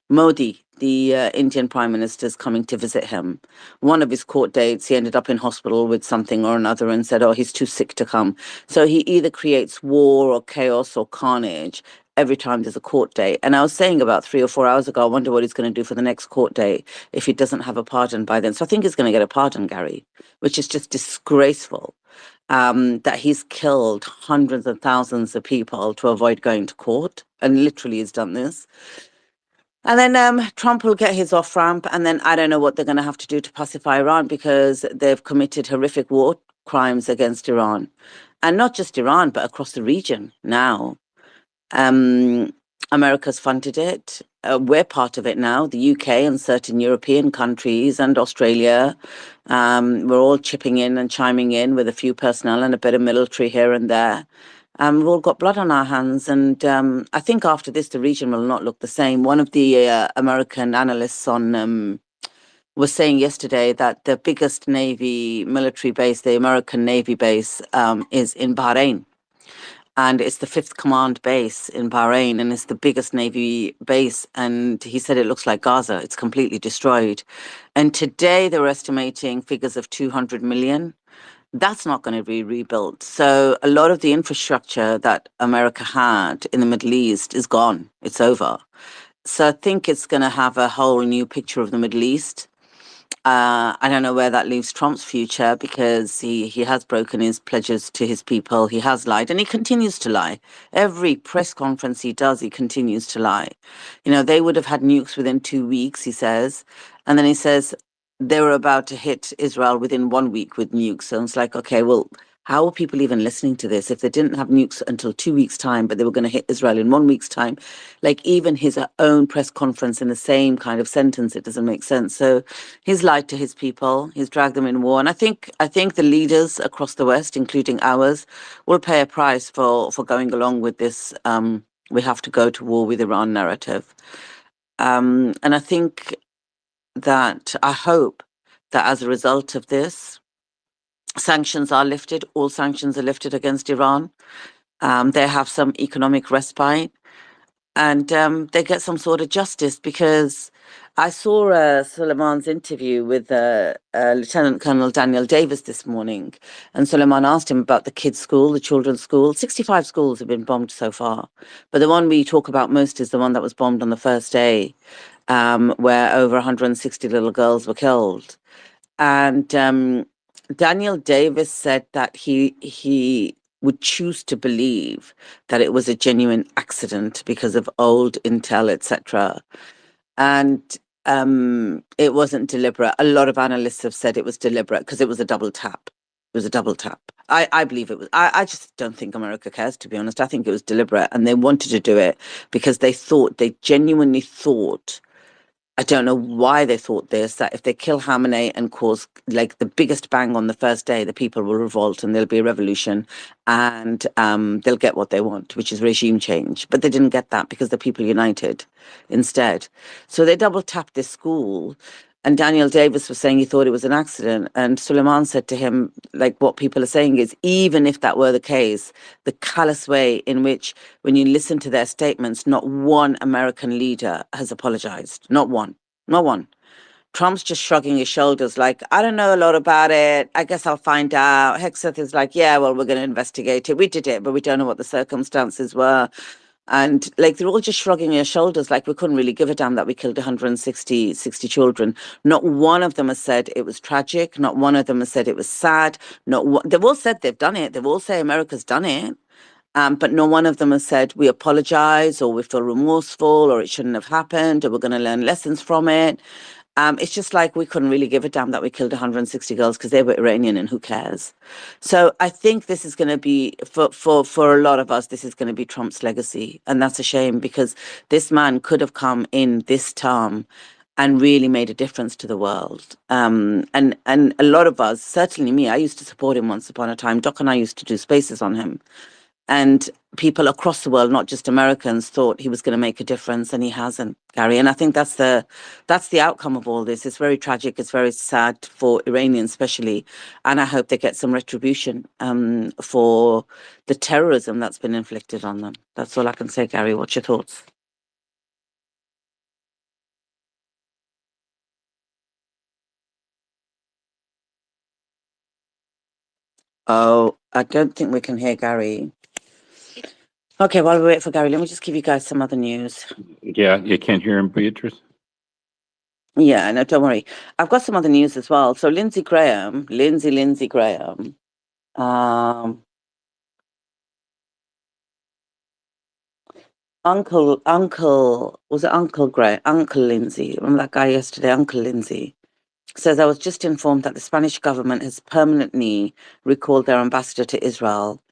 Modi, the Indian Prime Minister, is coming to visit him. One of his court dates, he ended up in hospital with something or another and said, oh, he's too sick to come. So he either creates war or chaos or carnage every time there's a court date. And I was saying about 3 or 4 hours ago, I wonder what he's going to do for the next court date if he doesn't have a pardon by then. So I think he's going to get a pardon, Gary, which is just disgraceful. That he's killed hundreds of thousands of people to avoid going to court, and literally has done this. And then Trump will get his off ramp, and then I don't know what they're going to have to do to pacify Iran, because they've committed horrific war crimes against Iran, and not just Iran, but across the region now. America's funded it. We're part of it now, the UK and certain European countries and Australia. We're all chipping in and chiming in with a few personnel and a bit of military here and there. We've all got blood on our hands. And I think after this, the region will not look the same. One of the American analysts on was saying yesterday that the biggest Navy military base, the American Navy base, is in Bahrain. And it's the 5th Command base in Bahrain, and it's the biggest Navy base. And he said it looks like Gaza. It's completely destroyed. And today they're estimating figures of 200 million. That's not going to be rebuilt. So a lot of the infrastructure that America had in the Middle East is gone. It's over. So I think it's going to have a whole new picture of the Middle East. I don't know where that leaves Trump's future, because he has broken his pledges to his people. He has lied, and he continues to lie. Every press conference he does, he continues to lie. They would have had nukes within 2 weeks, he says. And then he says they were about to hit Israel within 1 week with nukes. So it's like, okay, well, how are people even listening to this if they didn't have nukes until 2 weeks' time, but they were going to hit Israel in 1 week's time? Like, even his own press conference in the same kind of sentence, it doesn't make sense. So he's lied to his people. He's dragged them in war. And I think the leaders across the West, including ours, will pay a price for going along with this we have to go to war with Iran narrative. And I think that I hope that as a result of this, sanctions are lifted. All sanctions are lifted against Iran. They have some economic respite. and they get some sort of justice. Because I saw Suleiman's interview with Lieutenant Colonel Daniel Davis this morning, and Suleiman asked him about the kids' school, the children's school. 65 schools have been bombed so far, but the one we talk about most is the one that was bombed on the first day, where over 160 little girls were killed. And Daniel Davis said that he would choose to believe that it was a genuine accident because of old intel, etc. And it wasn't deliberate. A lot of analysts have said it was deliberate because it was a double tap. It was a double tap. I believe it was. I just don't think America cares, to be honest. I think it was deliberate, and they wanted to do it because they genuinely thought, I don't know why they thought this, that if they kill Khamenei and cause like the biggest bang on the first day, the people will revolt and there'll be a revolution, and they'll get what they want, which is regime change. But they didn't get that because the people united instead. So they double tapped this school. And Daniel Davis was saying he thought it was an accident. And Suleiman said to him, like, what people are saying is, even if that were the case, the callous way in which, when you listen to their statements, not one American leader has apologized. Not one. Not one. Trump's just shrugging his shoulders like, I don't know a lot about it. I guess I'll find out. Hexeth is like, yeah, well, we're going to investigate it. We did it, but we don't know what the circumstances were. And like, they're all just shrugging their shoulders like we couldn't really give a damn that we killed 160 children. Not one of them has said it was tragic. Not one of them has said it was sad. They've all said they've done it. They've all said America's done it. But no one of them has said we apologize or we feel remorseful or it shouldn't have happened or we're going to learn lessons from it. It's just like we couldn't really give a damn that we killed 160 girls because they were Iranian, and who cares? So I think this is going to be, for a lot of us, this is going to be Trump's legacy. And that's a shame, because this man could have come in this term and really made a difference to the world. And a lot of us, certainly me, I used to support him once upon a time. Doc and I used to do spaces on him. And people across the world, not just Americans, thought he was going to make a difference, and he hasn't, Gary. And I think that's the outcome of all this. It's very tragic. It's very sad for Iranians, especially. And I hope they get some retribution for the terrorism that's been inflicted on them. That's all I can say, Gary. What's your thoughts? Oh, I don't think we can hear Gary. Okay, while we wait for Gary, let me just give you guys some other news. Yeah, you can't hear him, Beatrice. Yeah, no, don't worry. I've got some other news as well. So Lindsey Graham, Lindsey Graham, was it Uncle Gray? Uncle Lindsey. Remember that guy yesterday, Uncle Lindsey? Says, I was just informed that the Spanish government has permanently recalled their ambassador to Israel.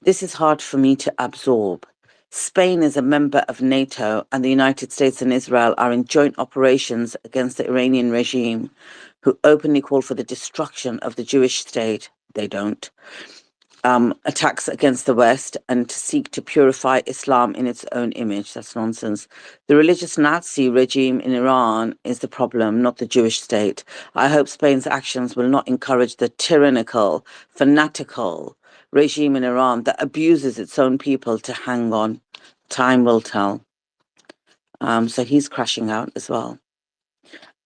This is hard for me to absorb. Spain is a member of NATO, and the United States and Israel are in joint operations against the Iranian regime, who openly call for the destruction of the Jewish state. They don't. Attacks against the West and to seek to purify Islam in its own image. That's nonsense. The religious Nazi regime in Iran is the problem, not the Jewish state. I hope Spain's actions will not encourage the tyrannical, fanatical regime in Iran that abuses its own people to hang on. Time will tell. So he's crashing out as well.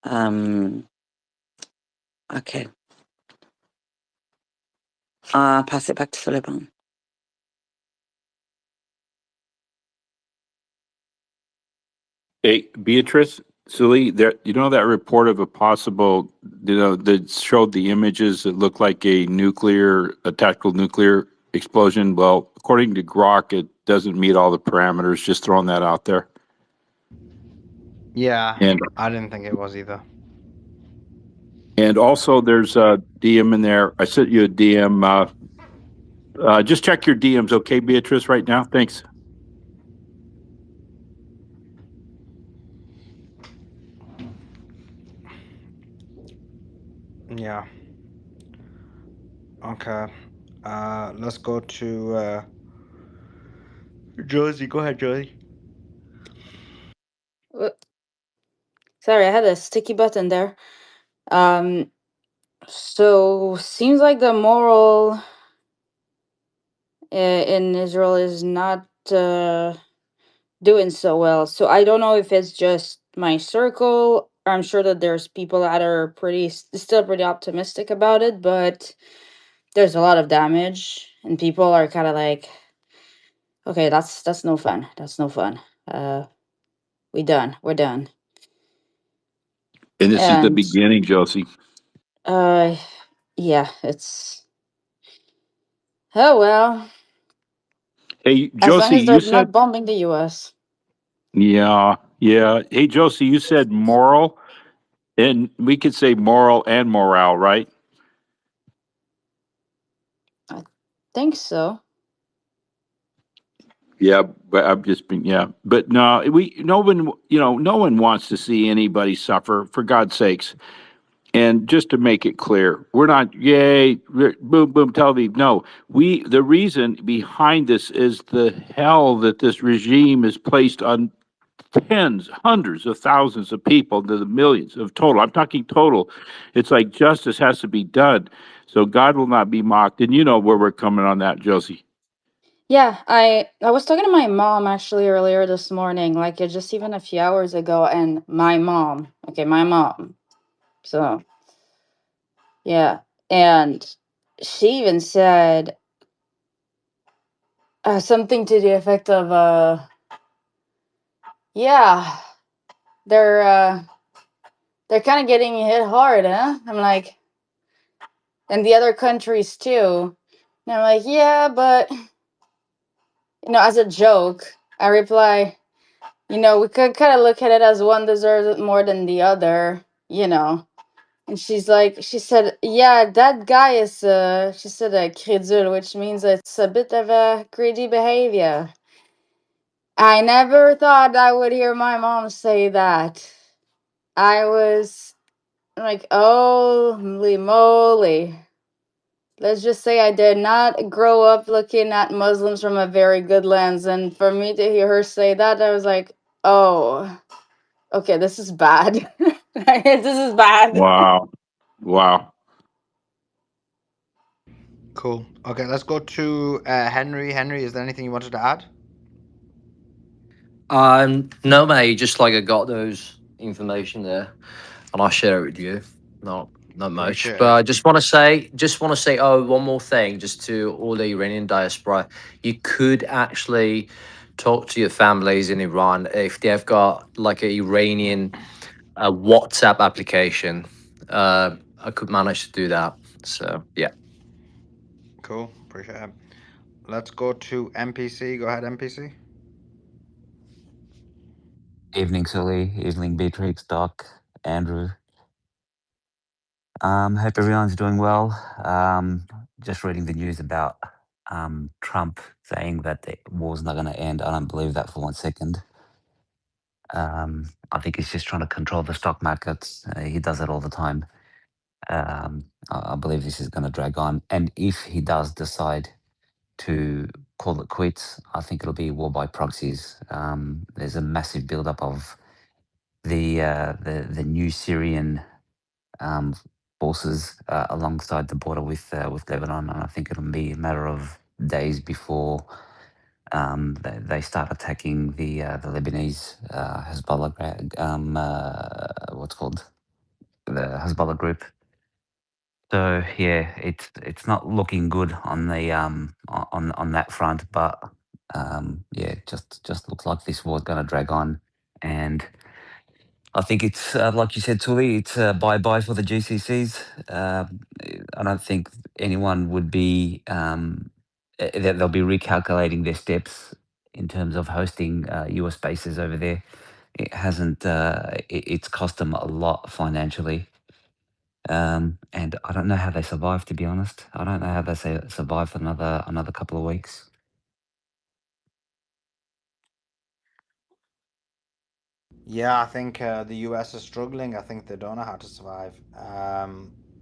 Okay. Pass it back to Suleiman. Hey, Beatrice, Sully, there, you know that report of a possible, that showed the images that looked like a tactical nuclear explosion? Well, according to Grok, it doesn't meet all the parameters. Just throwing that out there. Yeah, And I didn't think it was either. and also, there's a DM in there. I sent you a DM. Just check your DMs, okay, Beatrice, right now? Thanks. Yeah. Okay. Let's go to Josie. Go ahead, Josie. Sorry, I had a sticky button there. So seems like the moral in Israel is not doing so well. So I don't know if it's just my circle. I'm sure that there's people that are still pretty optimistic about it, but there's a lot of damage, and people are kind of like, okay, that's no fun. That's no fun. We done. We're done. And this is the And beginning, Josie. uh, yeah, it's oh well. Hey, As long Josie, as you they're said, not bombing the U.S. yeah, yeah. Hey, Josie, you said moral, and we could say moral and morale, right? I think so. Yeah, but I'm just being, yeah, but no, no one, no one wants to see anybody suffer, for God's sakes. And just to make it clear, we're not, yay, boom, boom, Tel Aviv. No, the reason behind this is the hell that this regime is placed on tens, hundreds of thousands of people, to the millions of total. I'm talking total. It's like justice has to be done. So God will not be mocked. And you know where we're coming on that, Josie. Yeah, I was talking to my mom actually earlier this morning, like just even a few hours ago, and my mom. So yeah, and she even said something to the effect of, yeah, they're uh, they're kind of getting hit hard, huh? I'm like, and the other countries too. And I'm like, yeah, but as a joke, I reply, we could kind of look at it as one deserves it more than the other. And she said, yeah, that guy is, she said, a crédule, which means it's a bit of a greedy behavior. I never thought I would hear my mom say that. I was like, holy moly. Let's just say I did not grow up looking at Muslims from a very good lens. And for me to hear her say that, I was like, oh, okay, this is bad. This is bad. Wow. Wow. Cool. Okay, let's go to Henry. Henry, is there anything you wanted to add? No, mate. Just like I got those information there, and I share it with you. Not much, Appreciate but it. I just want to say, oh, one more thing, just to all the Iranian diaspora. You could actually talk to your families in Iran if they've got like a Iranian WhatsApp application. I could manage to do that. So yeah. Cool. Appreciate it. Let's go to MPC. Go ahead, MPC. Evening, Sully. Evening, Beatrix, Doc, Andrew. Hope everyone's doing well. Just reading the news about Trump saying that the war's not going to end. I don't believe that for 1 second. I think he's just trying to control the stock markets. He does it all the time. I believe this is going to drag on. And if he does decide to call it quits, I think it'll be war by proxies. There's a massive buildup of the new Syrian forces alongside the border with Lebanon, and I think it'll be a matter of days before they start attacking the Lebanese Hezbollah, what's called the Hezbollah group. So yeah, it's not looking good on the on that front, but yeah, it just looks like this war's going to drag on, and I think it's like you said, Tuli. It's bye bye for the GCCs. I don't think anyone would be that they'll be recalculating their steps in terms of hosting US bases over there. It hasn't. It's cost them a lot financially, and I don't know how they survive. To be honest, I don't know how they survive for another couple of weeks. Yeah, I think the US is struggling. I think they don't know how to survive.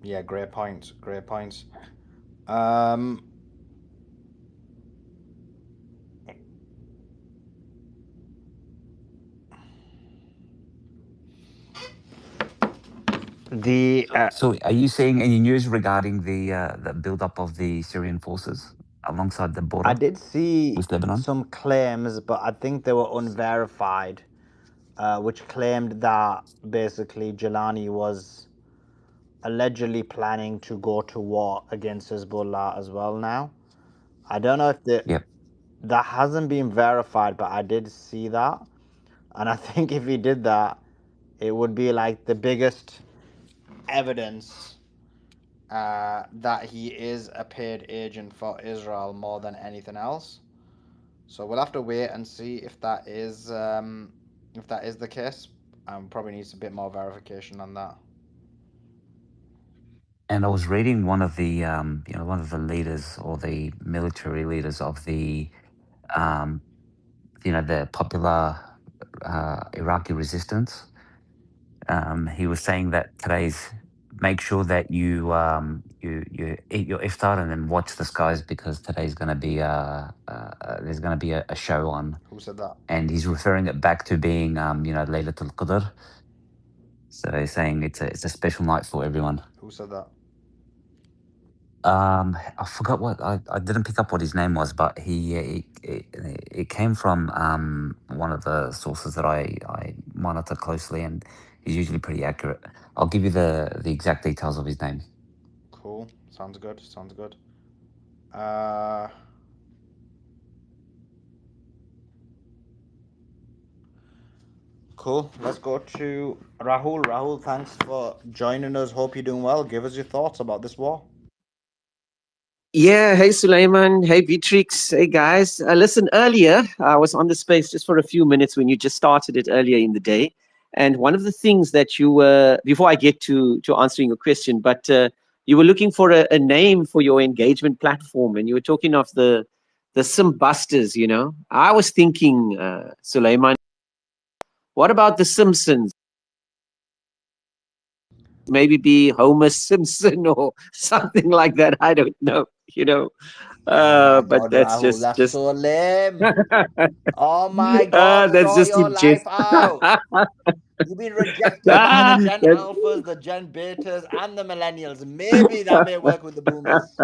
Yeah, great points. Great points. Um, the So, are you seeing any news regarding the buildup of the Syrian forces? alongside the I border did see with Lebanon. some claims, but I think they were unverified, which claimed that basically Jelani was allegedly planning to go to war against Hezbollah as well now. I don't know if Yep. that hasn't been verified, but I did see that. And I think if he did that, it would be like the biggest evidence that he is a paid agent for Israel more than anything else. So we'll have to wait and see if that is the case. Probably needs a bit more verification on that. And I was reading one of the one of the leaders or the military leaders of the um, the popular Iraqi resistance. He was saying that today's make sure that you eat your iftar and then watch the skies because today's going to be there's going to be a show on, Who said that? and he's referring it back to being Laylatul Qadr. So he's saying it's a special night for everyone. Who said that? I forgot what I didn't pick up what his name was, but it came from one of the sources that I monitor closely, and he's usually pretty accurate. I'll give you the exact details of his name. Cool. Sounds good. Sounds good. Cool. Let's go to Rahul. Rahul, thanks for joining us. Hope you're doing well. Give us your thoughts about this war. Yeah, hey Suleiman, hey Beatrix, hey guys. Listen, earlier I was on the space just for a few minutes when you just started it earlier in the day, and one of the things that you were before I get to answering your question, but you were looking for a name for your engagement platform, and you were talking of the Simbusters. You know, I was thinking, Suleiman, what about the Simpsons? Maybe be Homer Simpson or something like that. I don't know. You know. Oh my But God, Rahul, that's so lame. Oh my God, that's sort just your in jest. life out. You've been rejected by the Gen Alphas, the Gen Betas, and the Millennials. Maybe that may work with the Boomers.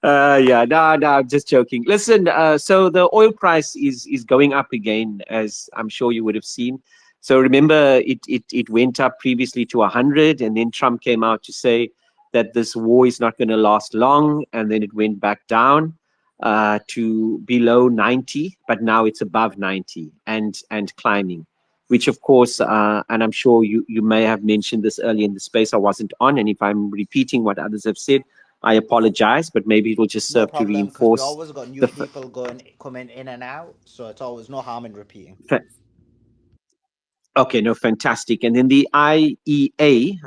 Yeah, no, I'm just joking. Listen, so the oil price is going up again, as I'm sure you would have seen. So remember, it went up previously to 100, and then Trump came out to say that this war is not going to last long, and then it went back down to below 90, but now it's above 90 and climbing. Which, of course, and I'm sure you may have mentioned this earlier in the space. I wasn't on, and if I'm repeating what others have said, I apologize, but maybe it will just No serve to problem, because we reinforce always got new the people coming in and out, so it's always no harm in repeating. okay, no, fantastic. And then the IEA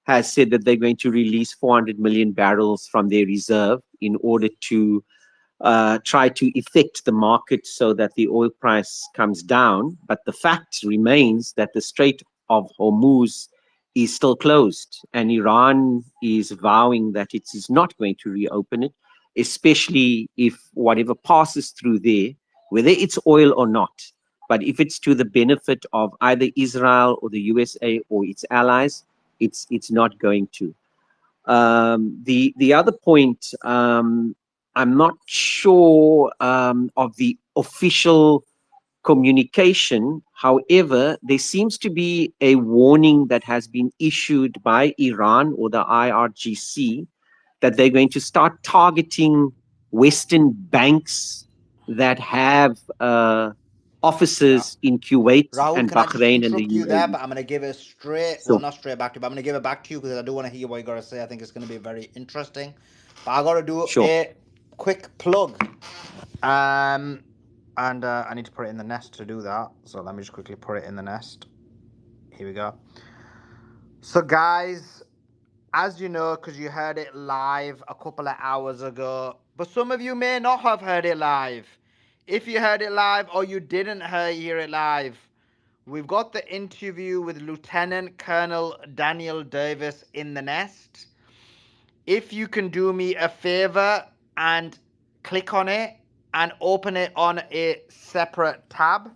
has said that they're going to release 400 million barrels from their reserve in order to try to effect the market so that the oil price comes down. But the fact remains that the Strait of Hormuz is still closed, and Iran is vowing that it is not going to reopen it, especially if whatever passes through there, whether it's oil or not, but if it's to the benefit of either Israel or the USA or its allies, it's not going to. The other point, I'm not sure of the official communication. However, there seems to be a warning that has been issued by Iran or the IRGC that they're going to start targeting Western banks that have offices in Kuwait Rahul, and can I just Bahrain and the interrupt you there? UAE. But I'm going to give it straight, well, So, not straight back to you, but I'm going to give it back to you because I do want to hear what you got to say. I think it's going to be very interesting. But I got to do sure. a quick plug. And I need to put it in the nest to do that. So let me just quickly put it in the nest. Here we go. So, guys, as you know, because you heard it live a couple of hours ago, but some of you may not have heard it live. If you heard it live or you didn't hear it live, we've got the interview with Lieutenant Colonel Daniel Davis in the nest. If you can do me a favor and click on it and open it on a separate tab,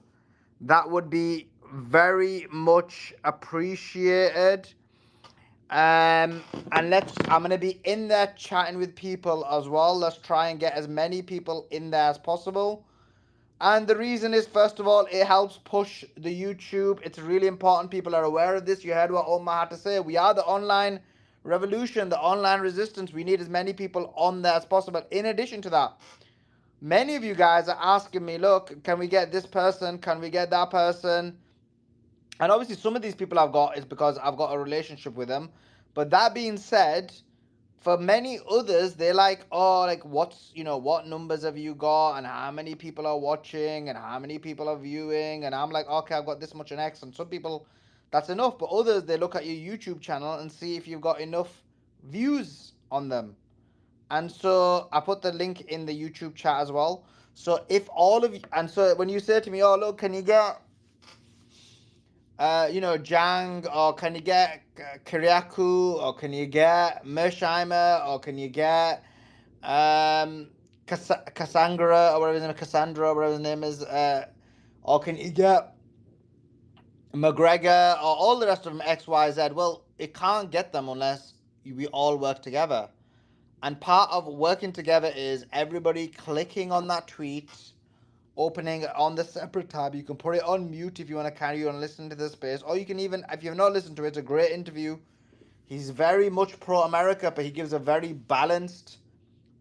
that would be very much appreciated. And I'm gonna be in there chatting with people as well. Let's try and get as many people in there as possible. And the reason is, first of all, it helps push the YouTube. It's really important people are aware of this. You heard what Omar had to say. We are the online revolution, the online resistance. We need as many people on there as possible. In addition to that, many of you guys are asking me, look, can we get this person? Can we get that person? And obviously, some of these people I've got is because I've got a relationship with them. But that being said, for many others, they're like, oh, like what's, what numbers have you got and how many people are watching and how many people are viewing? And I'm like, okay, I've got this much an X. And some people, that's enough. But others, they look at your YouTube channel and see if you've got enough views on them. And so I put the link in the YouTube chat as well. So if all of you, and so when you say to me, oh, look, can you get Jang, or can you get Kiriakou, or can you get Mersheimer, or can you get Cassandra, or whatever his name is, Cassandra, or whatever his name is, or can you get McGregor, or all the rest of them, X, Y, Z? Well, it can't get them unless we all work together. And part of working together is everybody clicking on that tweet, opening it on the separate tab. You can put it on mute if you want to carry on listening to the space, or you can even, if you've not listened to it, it's a great interview. He's very much pro-America, but he gives a very balanced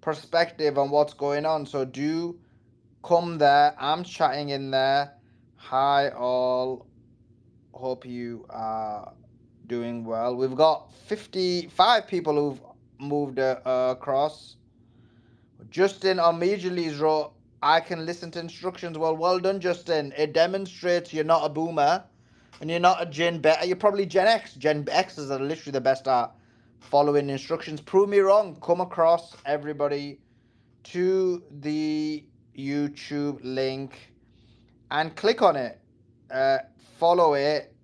perspective on what's going on. So do come there. I'm chatting in there. Hi all. Hope you are doing well. We've got 55 people who've moved across. Justin immediately wrote, I can listen to instructions. Well done, Justin. It demonstrates you're not a boomer and you're not a Gen Beta. You're probably Gen X. Gen Xers are literally the best at following instructions. Prove me wrong. Come across, everybody, to the YouTube link and click on it. Follow it.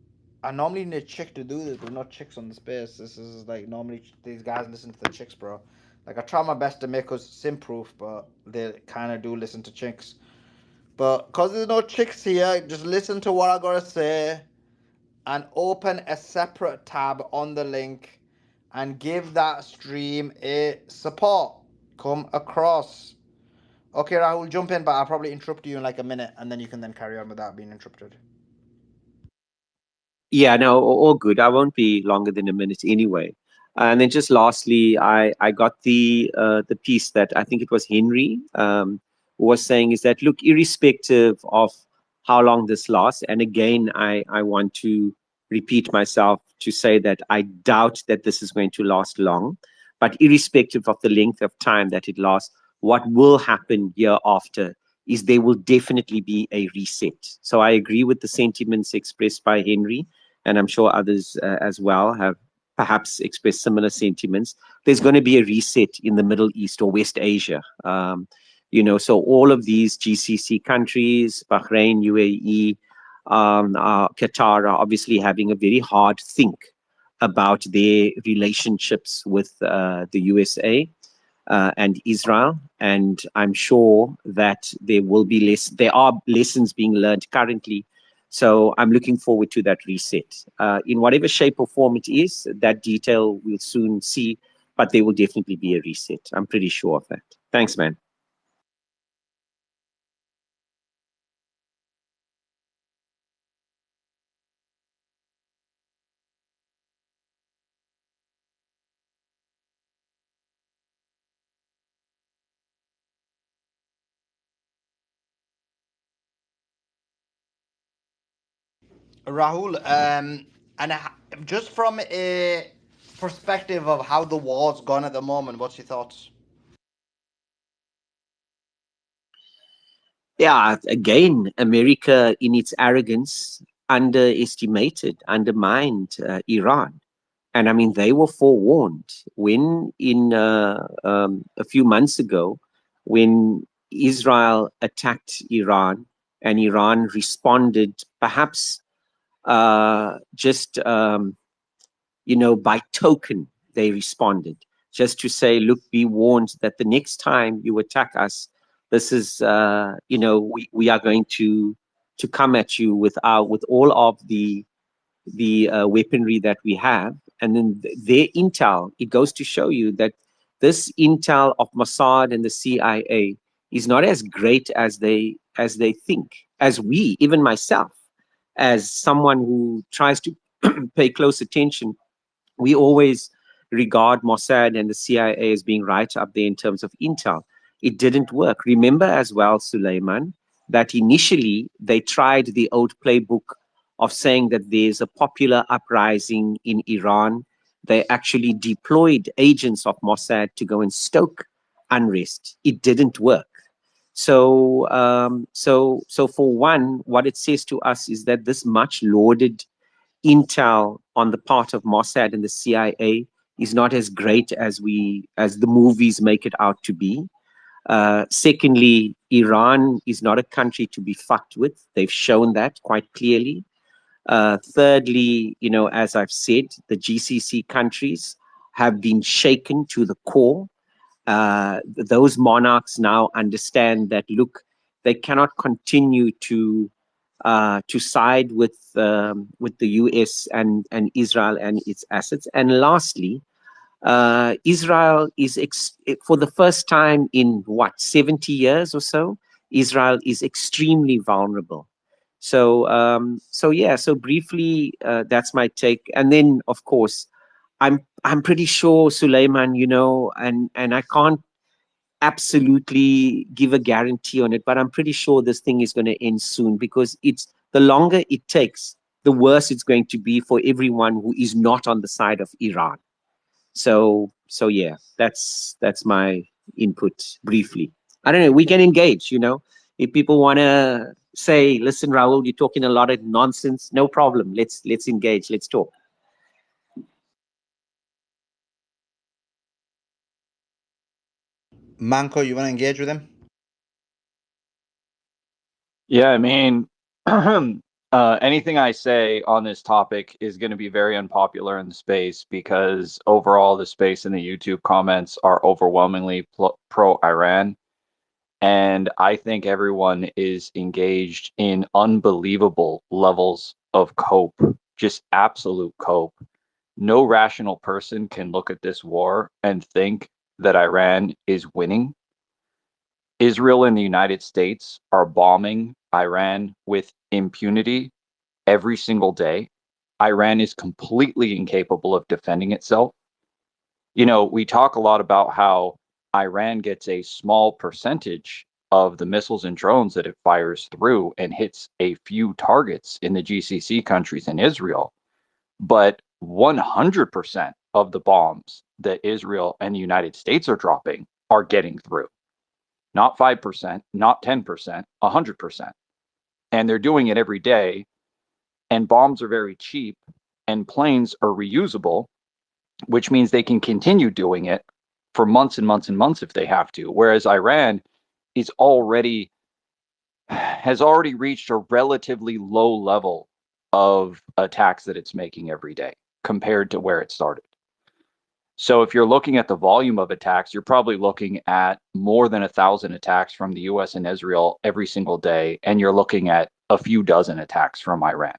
I normally need a chick to do this, but not chicks on the space. This is like normally these guys listen to the chicks, bro. Like I try my best to make us sim-proof, but they kind of do listen to chicks. But because there's no chicks here, just listen to what I gotta say and open a separate tab on the link and give that stream a support. Come across. Okay, Rahul, jump in, but I'll probably interrupt you in like a minute, and then you can then carry on without being interrupted. Yeah, no, all good. I won't be longer than a minute anyway. And then just lastly, I got the piece that I think it was Henry was saying, is that, look, irrespective of how long this lasts, and again, I want to repeat myself to say that I doubt that this is going to last long, but irrespective of the length of time that it lasts, what will happen year after is there will definitely be a reset. So I agree with the sentiments expressed by Henry, and I'm sure others as well have perhaps expressed similar sentiments. There's going to be a reset in the Middle East or West Asia. So all of these GCC countries, Bahrain, UAE, Qatar, are obviously having a very hard think about their relationships with the USA and Israel. And I'm sure that there are lessons being learned currently. So I'm looking forward to that reset. In whatever shape or form it is, that detail we'll soon see, but there will definitely be a reset. I'm pretty sure of that. Thanks, man. Rahul, just from a perspective of how the war's gone at the moment, what's your thoughts? Yeah, again, America, in its arrogance, undermined Iran. And I mean, they were forewarned when, a few months ago, when Israel attacked Iran and Iran responded, perhaps just by token, they responded just to say, look, be warned that the next time you attack us, this is, we are going to come at you with all of the weaponry that we have, and then their intel, it goes to show you that this intel of Mossad and the CIA is not as great as they think, as we, even myself, as someone who tries to pay close attention, we always regard Mossad and the CIA as being right up there in terms of intel. It didn't work. Remember as well, Suleiman, that initially they tried the old playbook of saying that there's a popular uprising in Iran. They actually deployed agents of Mossad to go and stoke unrest. It didn't work. So for one, what it says to us is that this much lauded intel on the part of Mossad and the CIA is not as great as the movies make it out to be. Secondly, Iran is not a country to be fucked with. They've shown that quite clearly. Thirdly, as I've said, the GCC countries have been shaken to the core. Those monarchs now understand that, look, they cannot continue to side with the US and Israel and its assets. And lastly, Israel is for the first time in 70 years or so, Israel is extremely vulnerable. So briefly, that's my take. And then, of course, I'm pretty sure, Suleiman, and I can't absolutely give a guarantee on it, but I'm pretty sure this thing is going to end soon, because it's the longer it takes, the worse it's going to be for everyone who is not on the side of Iran. So yeah, that's my input briefly. I don't know, we can engage, if people want to say, listen, Rahul, you're talking a lot of nonsense, no problem. Let's engage, let's talk. Manko, you want to engage with him? Yeah, I mean, anything I say on this topic is going to be very unpopular in the space, because overall the space in the YouTube comments are overwhelmingly pro-Iran. And I think everyone is engaged in unbelievable levels of cope, just absolute cope. No rational person can look at this war and think that Iran is winning. Israel and the United States are bombing Iran with impunity every single day. Iran is completely incapable of defending itself. We talk a lot about how Iran gets a small percentage of the missiles and drones that it fires through and hits a few targets in the GCC countries and Israel. But 100% of the bombs that Israel and the United States are dropping are getting through. Not 5%, not 10%, 100%. And they're doing it every day. And bombs are very cheap, and planes are reusable, which means they can continue doing it for months and months and months if they have to. Whereas Iran has already reached a relatively low level of attacks that it's making every day compared to where it started. So if you're looking at the volume of attacks, you're probably looking at more than 1,000 attacks from the US and Israel every single day, and you're looking at a few dozen attacks from Iran.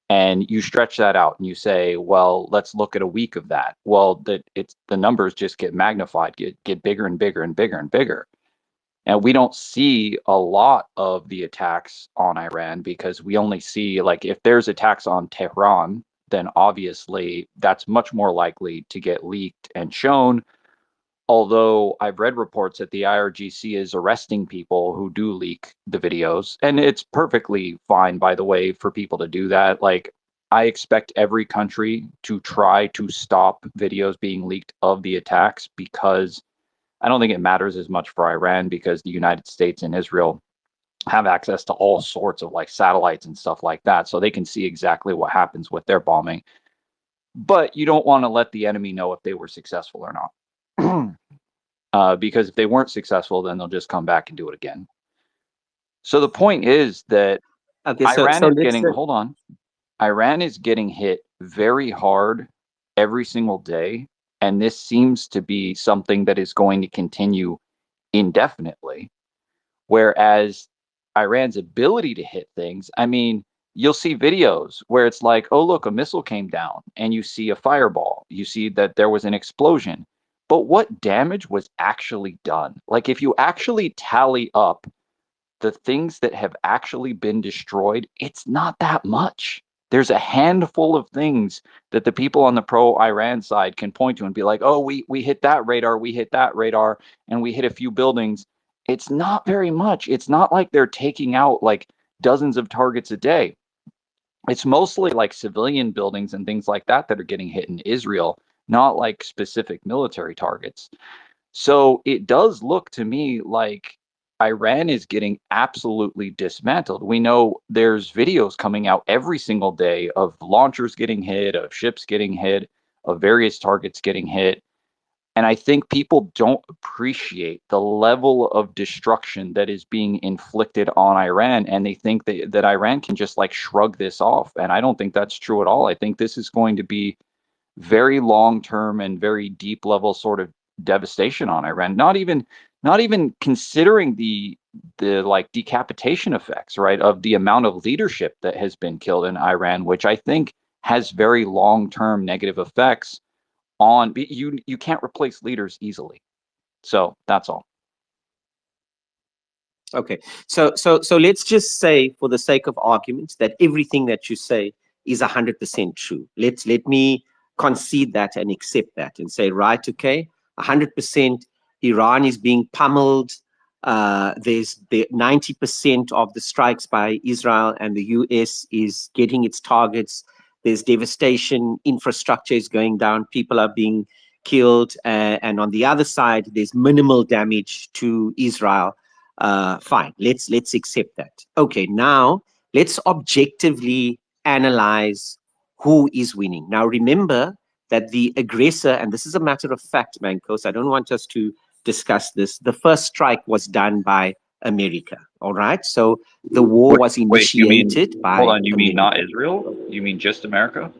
And you stretch that out and you say, well, let's look at a week of that. Well, the numbers just get magnified, get bigger and bigger and bigger and bigger. And we don't see a lot of the attacks on Iran, because we only see, like, if there's attacks on Tehran, then obviously that's much more likely to get leaked and shown. Although I've read reports that the IRGC is arresting people who do leak the videos, and it's perfectly fine, by the way, for people to do that. Like, I expect every country to try to stop videos being leaked of the attacks, because I don't think it matters as much for Iran, because the United States and Israel have access to all sorts of like satellites and stuff like that, so they can see exactly what happens with their bombing. But you don't want to let the enemy know if they were successful or not. Because if they weren't successful, then they'll just come back and do it again. So the point is that Okay, Iran so is let's getting, hold on, Iran is getting hit very hard every single day. And this seems to be something that is going to continue indefinitely. Whereas Iran's ability to hit things, I mean, you'll see videos where it's like, oh, look, a missile came down and you see a fireball. You see that there was an explosion. But what damage was actually done? Like, if you actually tally up the things that have actually been destroyed, it's not that much. There's a handful of things that the people on the pro-Iran side can point to and be like, oh, we hit that radar, we hit that radar, and we hit a few buildings. It's not very much. It's not like they're taking out like dozens of targets a day. It's mostly like civilian buildings and things like that that are getting hit in Israel, not like specific military targets. So it does look to me like Iran is getting absolutely dismantled. We know there's videos coming out every single day of launchers getting hit, of ships getting hit, of various targets getting hit. And I think people don't appreciate the level of destruction that is being inflicted on Iran. And they think that Iran can just like shrug this off. And I don't think that's true at all. I think this is going to be very long term and very deep level sort of devastation on Iran. Not even considering the like decapitation effects, right, of the amount of leadership that has been killed in Iran, which I think has very long term negative effects on you can't replace leaders easily. So that's all. Okay, so let's just say, for the sake of argument, that everything that you say is 100% true. Let me concede that and accept that and say, right, okay, 100% Iran is being pummeled. There's 90% of the strikes by Israel and the US is getting its targets. There's devastation, infrastructure is going down, people are being killed, and on the other side, there's minimal damage to Israel. Fine, let's accept that. Okay, now let's objectively analyze who is winning. Now remember that the aggressor, and this is a matter of fact, Mankos, I don't want us to discuss this, the first strike was done by America, all right? So the war was Wait, you mean, initiated by hold on, you mean not America. Israel? You mean just America?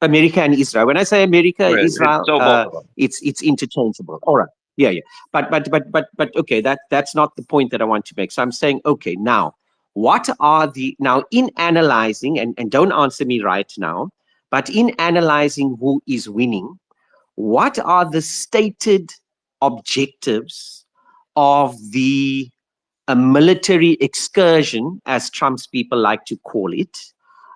America and Israel. When I say America, Okay, Israel, so both of them. it's interchangeable. All right. Yeah, yeah. But okay, that's not the point that I want to make. So I'm saying, okay, now what are the now in analyzing, and don't answer me right now, but in analyzing who is winning, what are the stated objectives of the a military excursion, as Trump's people like to call it,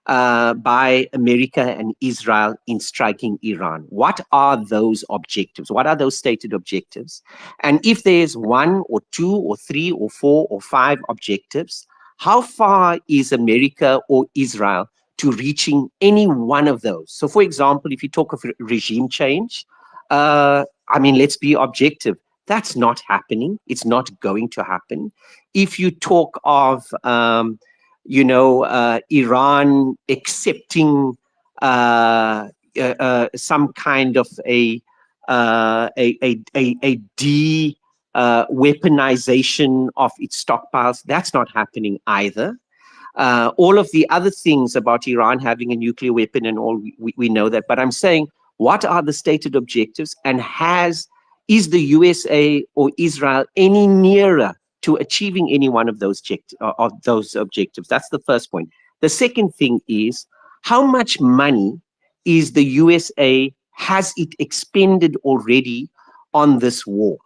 by America and Israel in striking Iran? What are those objectives? What are those stated objectives? And if there's one or two or three or four or five objectives, how far is America or Israel to reaching any one of those? So, for example, if you talk of regime change, I mean, let's be objective. That's not happening. It's not going to happen. If you talk of Iran accepting some kind of a weaponization of its stockpiles, that's not happening either. All of the other things about Iran having a nuclear weapon and all, we know that. But I'm saying, what are the stated objectives, and is the USA or Israel any nearer to achieving any one of those objectives? That's the first point. The second thing is, how much money is the USA, has it expended already on this war,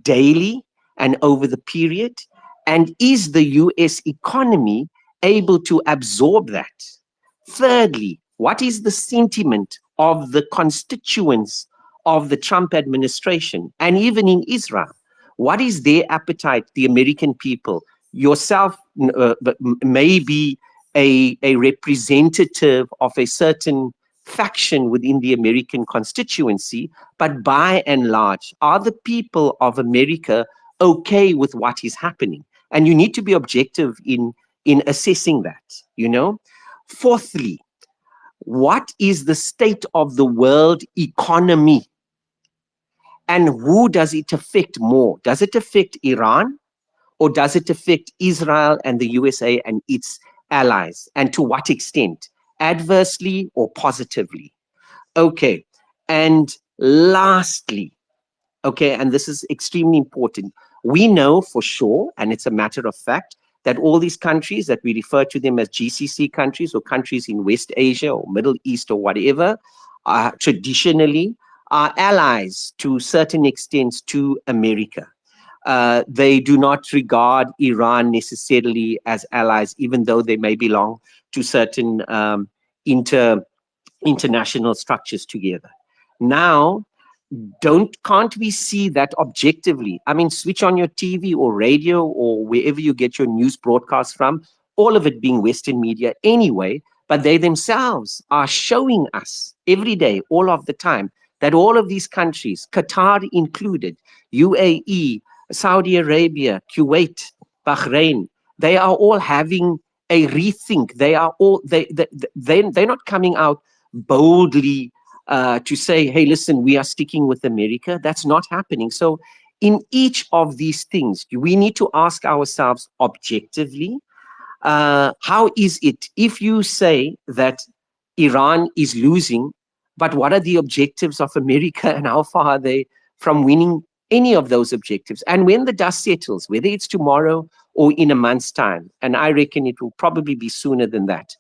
daily and over the period? And is the US economy able to absorb that? Thirdly, what is the sentiment of the constituents of the Trump administration, and even in Israel? What is their appetite, the American people? Yourself may be a representative of a certain faction within the American constituency, but by and large, are the people of America okay with what is happening? And you need to be objective in assessing that, you know? Fourthly, what is the state of the world economy? And who does it affect more? Does it affect Iran, or does it affect Israel and the USA and its allies? And to what extent? Adversely or positively? Okay. And lastly, okay, and this is extremely important, we know for sure, and it's a matter of fact, that all these countries that we refer to them as GCC countries or countries in West Asia or Middle East or whatever, are traditionally are allies to certain extents to America. They do not regard Iran necessarily as allies, even though they may belong to certain international structures together. Now, can't we see that objectively? I mean, switch on your TV or radio or wherever you get your news broadcasts from, all of it being Western media anyway, but they themselves are showing us every day, all of the time, that all of these countries, Qatar included, UAE, Saudi Arabia, Kuwait, Bahrain, they are all having a rethink. They are all, they're not coming out boldly to say, hey, listen, we are sticking with America. That's not happening. So in each of these things, we need to ask ourselves objectively, how is it if you say that Iran is losing, but what are the objectives of America and how far are they from winning any of those objectives? And when the dust settles, whether it's tomorrow or in a month's time, and I reckon it will probably be sooner than that,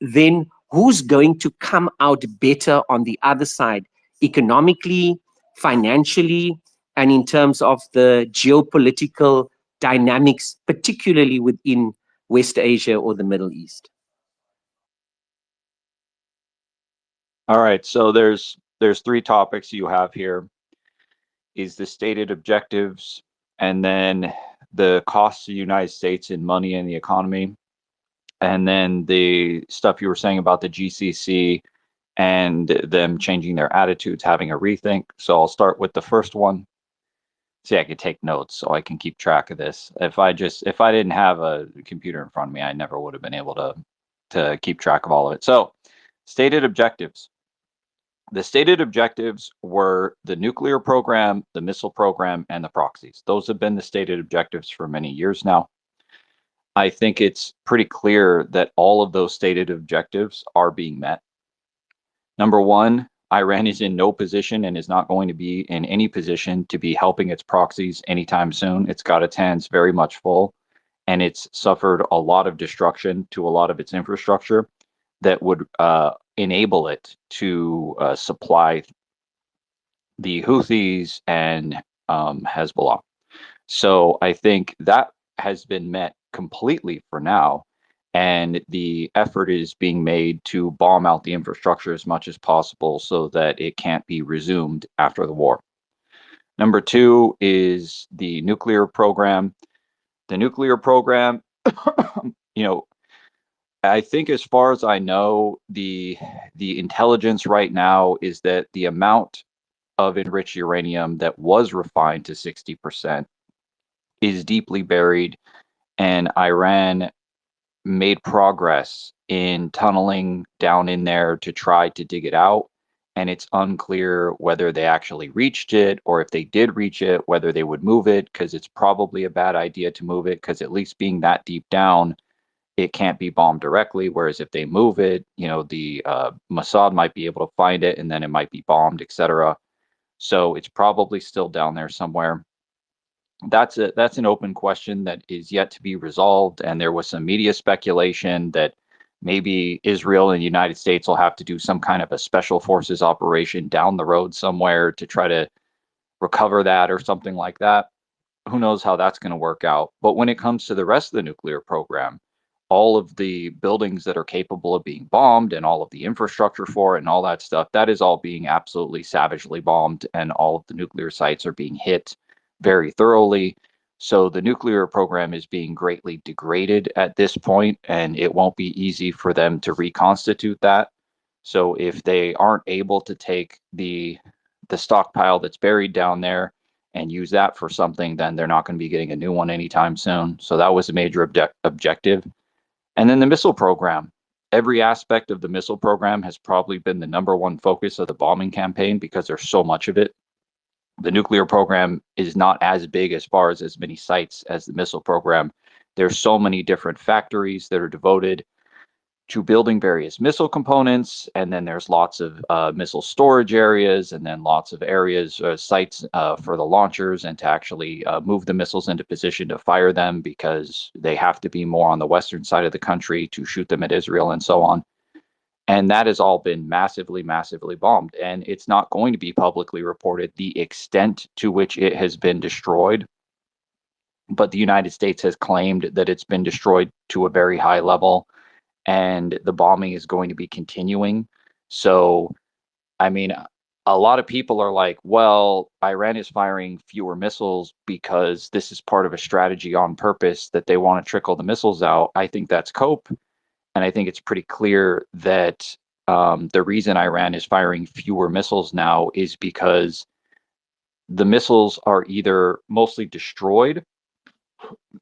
then who's going to come out better on the other side, economically, financially, and in terms of the geopolitical dynamics, particularly within West Asia or the Middle East? All right, so there's three topics you have here. Is the stated objectives, and then the costs of the United States in money and the economy, and then the stuff you were saying about the GCC and them changing their attitudes, having a rethink. So I'll start with the first one. See, I could take notes so I can keep track of this. If I didn't have a computer in front of me, I never would have been able to keep track of all of it. So, stated objectives. The stated objectives were the nuclear program, the missile program, and the proxies. Those have been the stated objectives for many years now. I think it's pretty clear that all of those stated objectives are being met. Number one, Iran is in no position and is not going to be in any position to be helping its proxies anytime soon. It's got its hands very much full, and it's suffered a lot of destruction to a lot of its infrastructure that would enable it to supply the Houthis and Hezbollah. So I think that has been met completely for now. And the effort is being made to bomb out the infrastructure as much as possible so that it can't be resumed after the war. Number two is the nuclear program. The nuclear program, you know, I think as far as I know, the intelligence right now is that the amount of enriched uranium that was refined to 60% is deeply buried, and Iran made progress in tunneling down in there to try to dig it out. And it's unclear whether they actually reached it, or if they did reach it, whether they would move it, because it's probably a bad idea to move it, because at least being that deep down, it can't be bombed directly. Whereas if they move it, you know, the Mossad might be able to find it and then it might be bombed, etc. So it's probably still down there somewhere. That's an open question that is yet to be resolved. And there was some media speculation that maybe Israel and the United States will have to do some kind of a special forces operation down the road somewhere to try to recover that or something like that. Who knows how that's going to work out. But when it comes to the rest of the nuclear program, all of the buildings that are capable of being bombed and all of the infrastructure for it and all that stuff, that is all being absolutely savagely bombed, and all of the nuclear sites are being hit very thoroughly. So the nuclear program is being greatly degraded at this point, and it won't be easy for them to reconstitute that. So if they aren't able to take the stockpile that's buried down there and use that for something, then they're not going to be getting a new one anytime soon. So that was a major objective. And then the missile program. Every aspect of the missile program has probably been the number one focus of the bombing campaign because there's so much of it. The nuclear program is not as big as far as many sites as the missile program. There's so many different factories that are devoted. to building various missile components, and then there's lots of missile storage areas, and then lots of areas, sites for the launchers, and to actually move the missiles into position to fire them, because they have to be more on the western side of the country to shoot them at Israel and so on. And that has all been massively, massively bombed. And it's not going to be publicly reported the extent to which it has been destroyed. But the United States has claimed that it's been destroyed to a very high level, and the bombing is going to be continuing. So, I mean, a lot of people are like, well, Iran is firing fewer missiles because this is part of a strategy on purpose that they want to trickle the missiles out. I think that's cope. And I think it's pretty clear that the reason Iran is firing fewer missiles now is because the missiles are either mostly destroyed,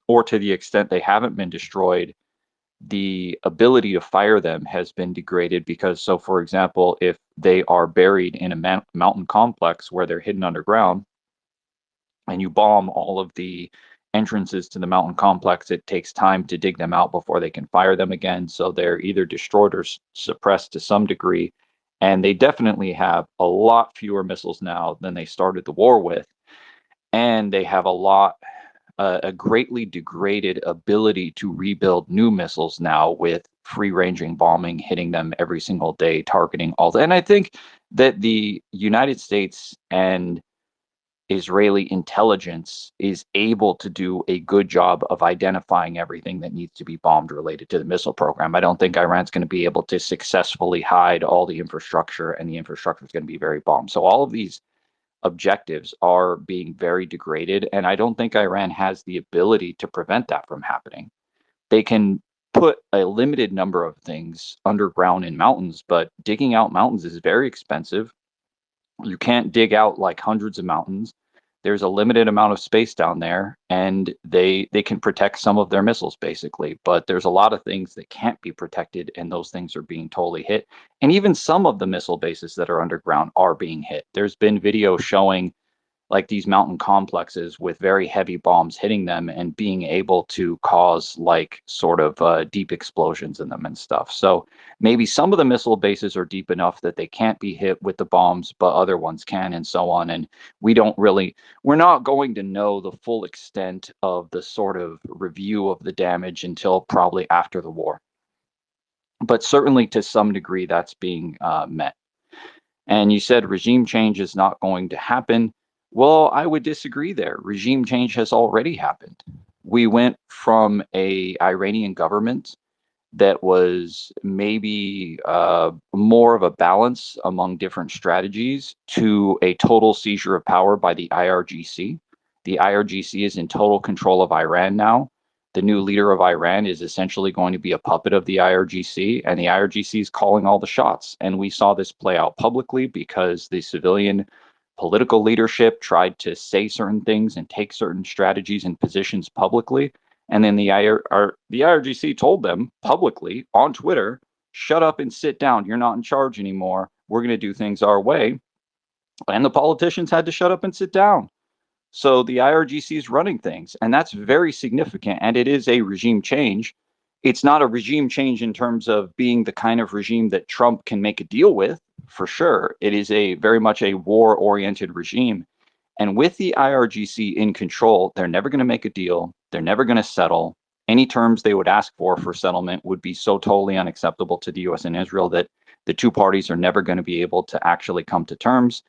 or to the extent they haven't been destroyed, the ability to fire them has been degraded. Because, so for example, if they are buried in a mountain complex where they're hidden underground, and you bomb all of the entrances to the mountain complex, it takes time to dig them out before they can fire them again. So they're either destroyed or suppressed to some degree. And they definitely have a lot fewer missiles now than they started the war with. And they have a greatly degraded ability to rebuild new missiles now, with free-ranging bombing hitting them every single day, targeting all. And I think that the United States and Israeli intelligence is able to do a good job of identifying everything that needs to be bombed related to the missile program. I don't think Iran's going to be able to successfully hide all the infrastructure, and the infrastructure is going to be very bombed. So all of these objectives are being very degraded, and I don't think Iran has the ability to prevent that from happening. They can put a limited number of things underground in mountains, but digging out mountains is very expensive. You can't dig out like hundreds of mountains. There's a limited amount of space down there, and they can protect some of their missiles basically, but there's a lot of things that can't be protected, and those things are being totally hit. And even some of the missile bases that are underground are being hit. There's been video showing like these mountain complexes with very heavy bombs hitting them and being able to cause like sort of deep explosions in them and stuff. So maybe some of the missile bases are deep enough that they can't be hit with the bombs, but other ones can, and so on. And we're not going to know the full extent of the sort of review of the damage until probably after the war. But certainly to some degree that's being met. And you said regime change is not going to happen. Well, I would disagree there. Regime change has already happened. We went from a Iranian government that was maybe more of a balance among different strategies to a total seizure of power by the IRGC. The IRGC is in total control of Iran now. The new leader of Iran is essentially going to be a puppet of the IRGC, and the IRGC is calling all the shots. And we saw this play out publicly because the civilian political leadership tried to say certain things and take certain strategies and positions publicly. And then the IRGC told them publicly on Twitter, shut up and sit down. You're not in charge anymore. We're going to do things our way. And the politicians had to shut up and sit down. So the IRGC is running things, and that's very significant. And it is a regime change. It's not a regime change in terms of being the kind of regime that Trump can make a deal with, for sure. It is a very much a war-oriented regime. And with the IRGC in control, they're never going to make a deal. They're never going to settle. Any terms they would ask for settlement would be so totally unacceptable to the US and Israel that the two parties are never going to be able to actually come to terms.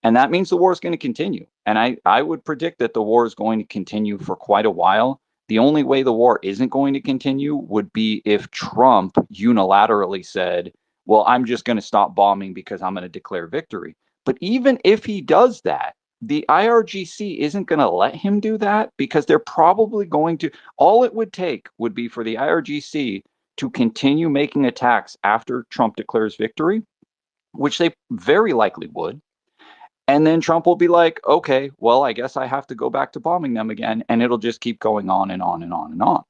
And that means the war is going to continue. And I would predict that the war is going to continue for quite a while. The only way the war isn't going to continue would be if Trump unilaterally said, well, I'm just going to stop bombing because I'm going to declare victory. But even if he does that, the IRGC isn't going to let him do that, because they're probably going to, all it would take would be for the IRGC to continue making attacks after Trump declares victory, which they very likely would. And then Trump will be like, okay, well, I guess I have to go back to bombing them again. And it'll just keep going on and on and on and on.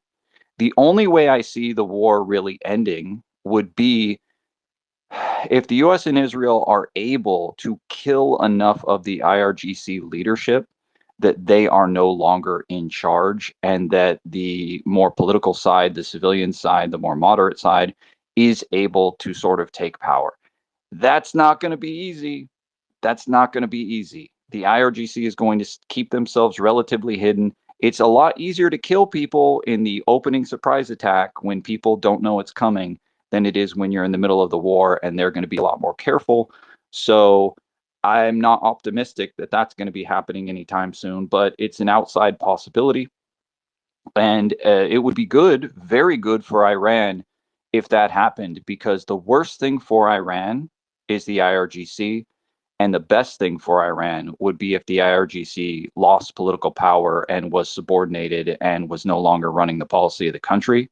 The only way I see the war really ending would be if the US and Israel are able to kill enough of the IRGC leadership that they are no longer in charge, and that the more political side, the civilian side, the more moderate side is able to sort of take power. That's not going to be easy. That's not going to be easy. The IRGC is going to keep themselves relatively hidden. It's a lot easier to kill people in the opening surprise attack when people don't know it's coming than it is when you're in the middle of the war, and they're going to be a lot more careful. So I'm not optimistic that that's going to be happening anytime soon, but it's an outside possibility. And it would be good, very good for Iran if that happened, because the worst thing for Iran is the IRGC. And the best thing for Iran would be if the IRGC lost political power and was subordinated and was no longer running the policy of the country.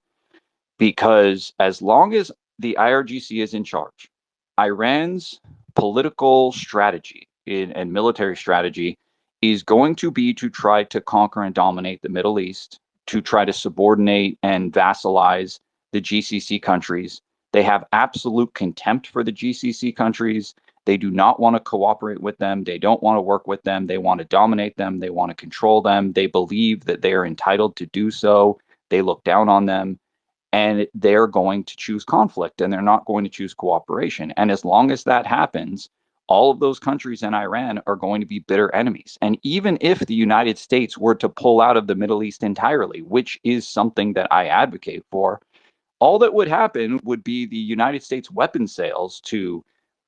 Because as long as the IRGC is in charge, Iran's political strategy and military strategy is going to be to try to conquer and dominate the Middle East, to try to subordinate and vassalize the GCC countries. They have absolute contempt for the GCC countries. They do not want to cooperate with them. They don't want to work with them. They want to dominate them. They want to control them. They believe that they are entitled to do so. They look down on them, and they're going to choose conflict, and they're not going to choose cooperation. And as long as that happens, all of those countries in Iran are going to be bitter enemies. And even if the United States were to pull out of the Middle East entirely, which is something that I advocate for, all that would happen would be the United States weapon sales to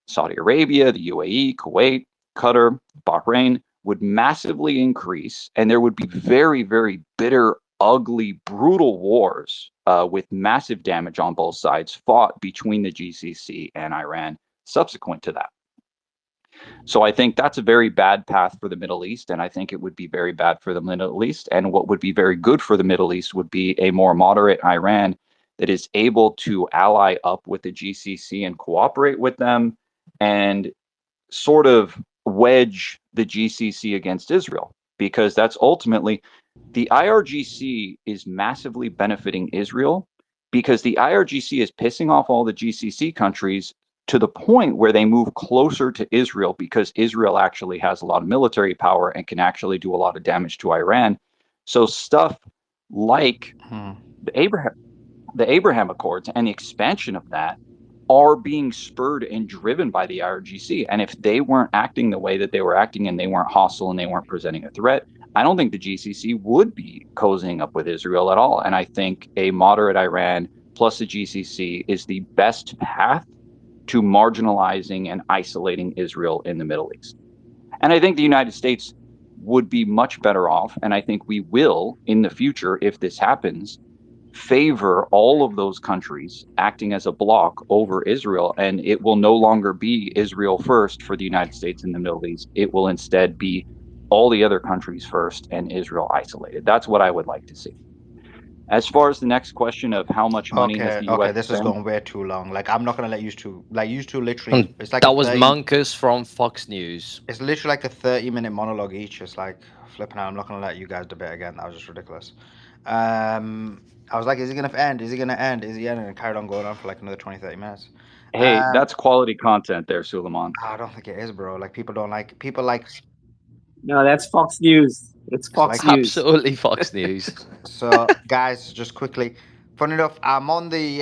Saudi Arabia, the UAE, Kuwait, Qatar, Bahrain would massively increase, and there would be very, very bitter, ugly, brutal wars with massive damage on both sides fought between the GCC and Iran subsequent to that. So I think that's a very bad path for the Middle East, and I think it would be very bad for the Middle East. And what would be very good for the Middle East would be a more moderate Iran that is able to ally up with the GCC and cooperate with them and sort of wedge the GCC against Israel, because that's ultimately the IRGC is massively benefiting Israel, because the IRGC is pissing off all the GCC countries to the point where they move closer to Israel, because Israel actually has a lot of military power and can actually do a lot of damage to Iran. So stuff like the Abraham Accords and the expansion of that are being spurred and driven by the IRGC. And if they weren't acting the way that they were acting, and they weren't hostile and they weren't presenting a threat, I don't think the GCC would be cozying up with Israel at all. And I think a moderate Iran plus the GCC is the best path to marginalizing and isolating Israel in the Middle East. And I think the United States would be much better off, and I think we will in the future, if this happens, favor all of those countries acting as a bloc over Israel. And it will no longer be Israel first for the United States in the Middle East. It will instead be all the other countries first and Israel isolated. That's what I would like to see. As far as the next question of how much money has Okay, the okay, US this is spent, going way too long. Like, I'm not gonna let you two literally, And it's like a that was 30, Monkus from Fox News. it's literally like a 30-minute monologue each. It's like flipping out. I'm not gonna let you guys debate again. That was just ridiculous. I was like, is he gonna end? Is he gonna end? Is he ending? And it carried on going on for like another 20, 30 minutes. hey, that's quality content there, Suleiman. I don't think it is, bro. Like, people don't like, people like, No, that's Fox News. It's it's Fox like, News. Absolutely Fox News. so, guys, just quickly. Funny enough, I'm on the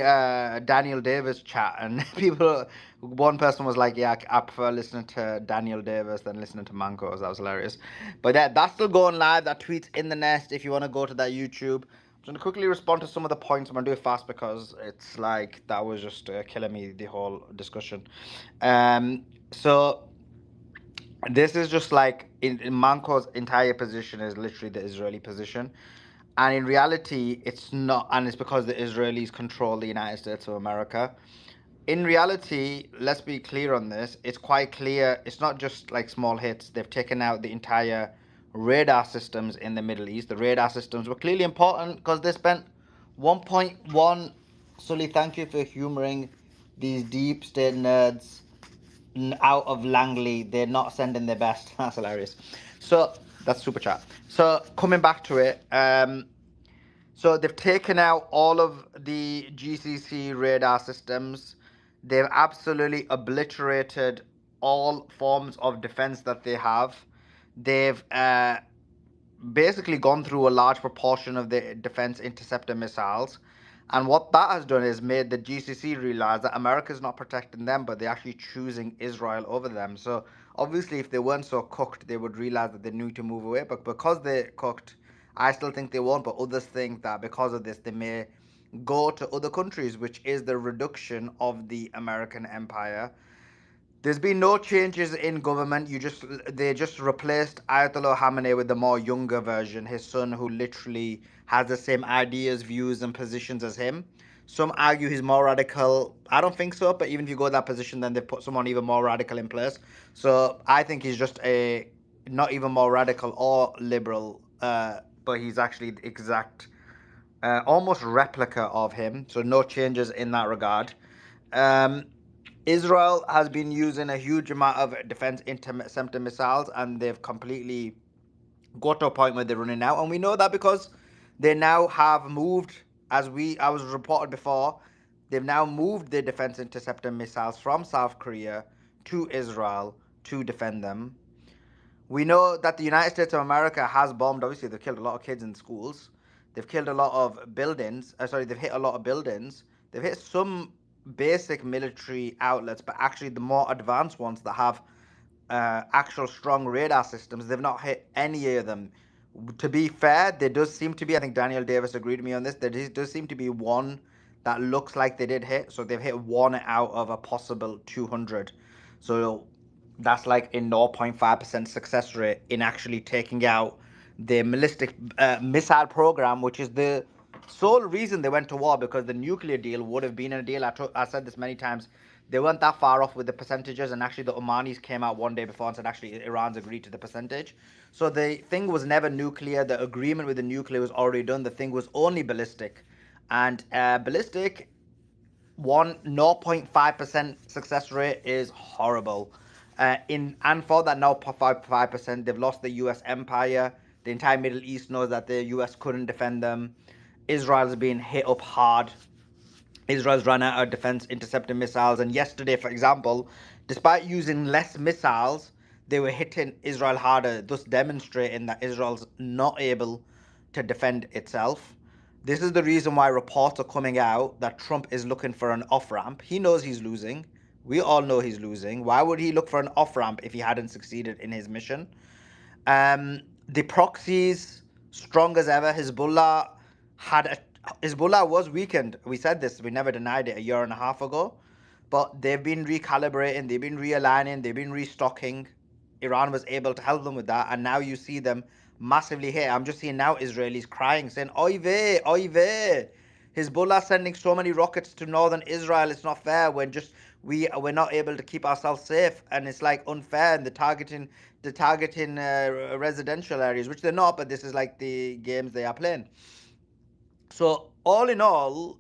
Daniel Davis chat, and people. One person was like, "Yeah, I prefer listening to Daniel Davis than listening to Mankos." That was hilarious. But that's still going live. That tweet's in the nest. If you want to go to that YouTube, I'm gonna quickly respond to some of the points. I'm gonna do it fast because it's like that was just killing me, the whole discussion. So this is just like in Manko's entire position is literally the Israeli position. And in reality, it's not, and it's because the Israelis control the United States of America. In reality, let's be clear on this. It's quite clear. It's not just like small hits. They've taken out the entire radar systems in the Middle East. The radar systems were clearly important because they spent 1.1. Sully, thank you for humoring these deep state nerds out of Langley. They're not sending their best. That's hilarious. So that's super chat. So coming back to it, so they've taken out all of the GCC radar systems. They've absolutely obliterated all forms of defense that they have. They've basically gone through a large proportion of the defense interceptor missiles. And what that has done is made the GCC realize that America is not protecting them, but they're actually choosing Israel over them. So obviously, if they weren't so cooked, they would realize that they need to move away. But because they're cooked, I still think they won't. But others think that because of this, they may go to other countries, which is the reduction of the American empire. There's been no changes in government. They just replaced Ayatollah Khamenei with the more younger version, his son, who literally has the same ideas, views, and positions as him. Some argue he's more radical. I don't think so, but even if you go that position, then they put someone even more radical in place. So I think he's just a not even more radical or liberal, but he's actually the exact, almost replica of him. So no changes in that regard. Um, Israel has been using a huge amount of defense interceptor missiles, and they've completely got to a point where they're running out. And we know that because they now have moved, I was reported before, they've now moved their defense interceptor missiles from South Korea to Israel to defend them. We know that the United States of America has bombed. Obviously, they've killed a lot of kids in schools. They've killed a lot of buildings. They've hit a lot of buildings. They've hit some basic military outlets, but actually the more advanced ones that have actual strong radar systems, they've not hit any of them. To be fair, there does seem to be, I think Daniel Davis agreed with me on this, there does seem to be one that looks like they did hit. So they've hit one out of a possible 200. So that's like a 0.5% success rate in actually taking out the ballistic missile program, which is the sole reason they went to war, because the nuclear deal would have been a deal. I said this many times. They weren't that far off with the percentages, and actually the Omanis came out one day before and said actually Iran's agreed to the percentage. So the thing was never nuclear. The agreement with the nuclear was already done. The thing was only ballistic, and ballistic 0.5% success rate is horrible. And for that 0.5%, they've lost the U.S. empire. The entire Middle East knows that the U.S. couldn't defend them. Israel's been hit up hard. Israel's run out of defense interceptor missiles, and yesterday, for example, despite using less missiles, they were hitting Israel harder, thus demonstrating that Israel's not able to defend itself. This is the reason why reports are coming out that Trump is looking for an off ramp. He knows he's losing. We all know he's losing. Why would he look for an off ramp if he hadn't succeeded in his mission? The proxies strong as ever. Hezbollah was weakened. We said this. We never denied it a year and a half ago. But they've been recalibrating. They've been realigning. They've been restocking. Iran was able to help them with that, and now you see them massively hit. I'm just seeing now Israelis crying, saying, "Oy vey, oy vey." Hezbollah sending so many rockets to northern Israel. It's not fair when just we're not able to keep ourselves safe, and it's like unfair. And the targeting residential areas, which they're not, but this is like the games they are playing. So all in all,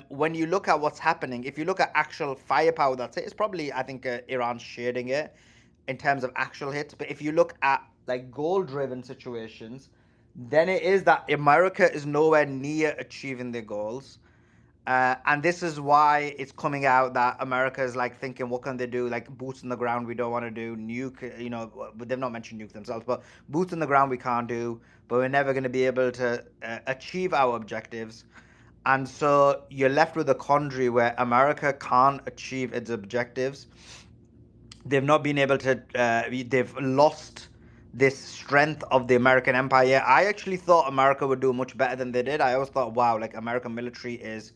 when you look at what's happening, if you look at actual firepower, that's it. It's probably, I think, Iran shading it in terms of actual hits. But if you look at like goal-driven situations, then it is that America is nowhere near achieving their goals. And this is why it's coming out that America is like thinking, what can they do? Like boots on the ground, we don't want to do nuke. But they've not mentioned nuke themselves. But boots on the ground, we can't do. But we're never going to be able to achieve our objectives. And so you're left with a quandary where America can't achieve its objectives. They've not been able to. They've lost this strength of the American empire. I actually thought America would do much better than they did. I always thought, wow, like American military is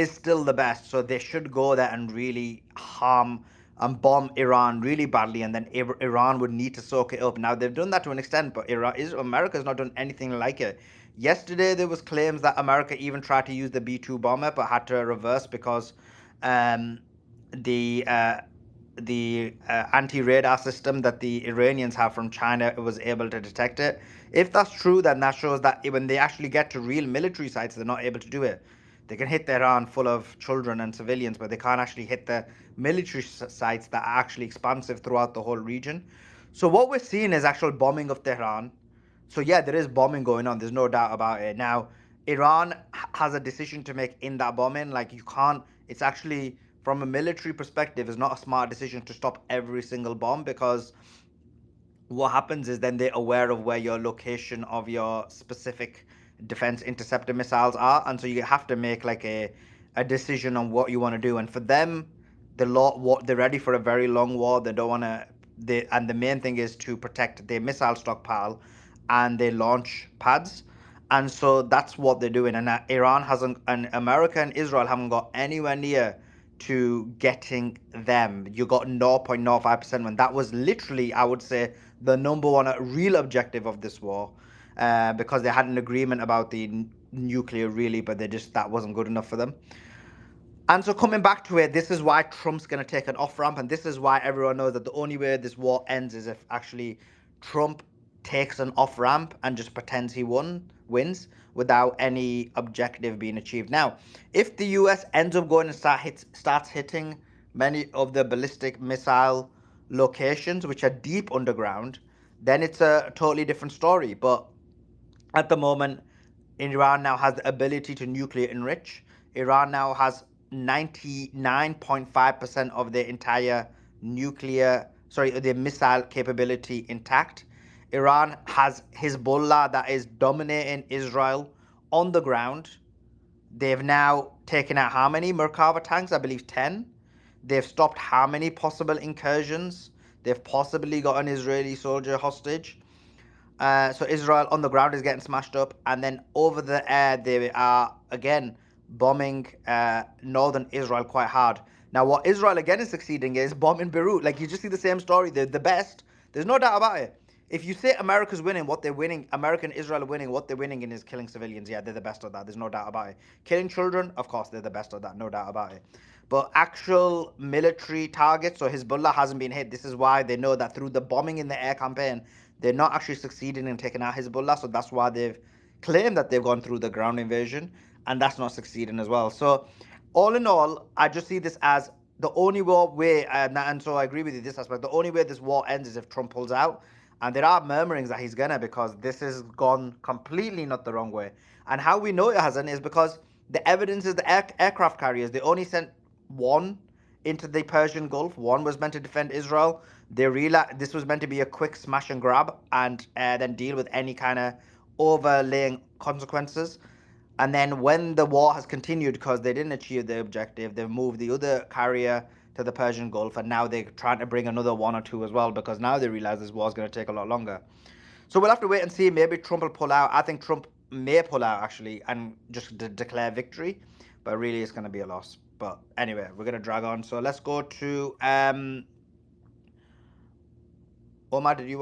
still the best. So they should go there and really harm and bomb Iran really badly, and then Iran would need to soak it up. Now they've done that to an extent, but America's not done anything like it. Yesterday there was claims that America even tried to use the B-2 bomber, but had to reverse because um, the anti-radar system that the Iranians have from China was able to detect it. If that's true, then that shows that when they actually get to real military sites, they're not able to do it. They can hit Tehran full of children and civilians, but they can't actually hit the military sites that are actually expansive throughout the whole region. So what we're seeing is actual bombing of Tehran. So yeah, there is bombing going on. There's no doubt about it. Now, Iran has a decision to make in that bombing. Like you can't. It's actually from a military perspective, it's not a smart decision to stop every single bomb, because what happens is then they're aware of where your location of your specific defense interceptor missiles are, and so you have to make like a decision on what you want to do. And for them, they're ready for a very long war. They don't want to. And the main thing is to protect their missile stockpile and their launch pads. And so that's what they're doing. And Iran hasn't, and America and Israel haven't got anywhere near to getting them. You got 0.05%, when that was literally, I would say, the number one real objective of this war, because they had an agreement about the nuclear, really, but that wasn't good enough for them. And so coming back to it, this is why Trump's going to take an off ramp, and this is why everyone knows that the only way this war ends is if actually Trump takes an off ramp and just pretends he wins without any objective being achieved. Now, if the US ends up going and starts hitting many of the ballistic missile locations, which are deep underground, then it's a totally different story. But at the moment, Iran now has the ability to nuclear enrich. Iran now has 99.5% of their entire their missile capability intact. Iran has Hizballah that is dominating Israel on the ground. They've now taken out how many Merkava tanks? I believe 10. They've stopped how many possible incursions? They've possibly got an Israeli soldier hostage. So Israel on the ground is getting smashed up, and then over the air they are again bombing northern Israel quite hard. Now, what Israel again is succeeding is bombing Beirut. Like, you just see the same story. They're the best. There's no doubt about it. If you say America's winning, what they're winning, America and Israel are winning, what they're winning in is killing civilians. Yeah, they're the best of that. There's no doubt about it. Killing children, of course, they're the best of that. No doubt about it. But actual military targets, so Hezbollah hasn't been hit. This is why they know that through the bombing in the air campaign, they're not actually succeeding in taking out Hezbollah. So that's why they've claimed that they've gone through the ground invasion, and that's not succeeding as well. So all in all, I just see this as the only way, and so I agree with you this aspect, the only way this war ends is if Trump pulls out. And there are murmurings that he's gonna, because this has gone completely not the wrong way. And how we know it hasn't is because the evidence is the aircraft carriers. They only sent one into the Persian Gulf. One was meant to defend Israel. They realized this was meant to be a quick smash and grab, and then deal with any kind of overlaying consequences. And then when the war has continued, because they didn't achieve their objective, they've moved the other carrier to the Persian Gulf, and now they're trying to bring another one or two as well, because now they realize this war is going to take a lot longer. So we'll have to wait and see. Maybe Trump will pull out. I think Trump may pull out, actually, and just declare victory, but really it's going to be a loss. But anyway, we're going to drag on. So let's go to Omar. Did you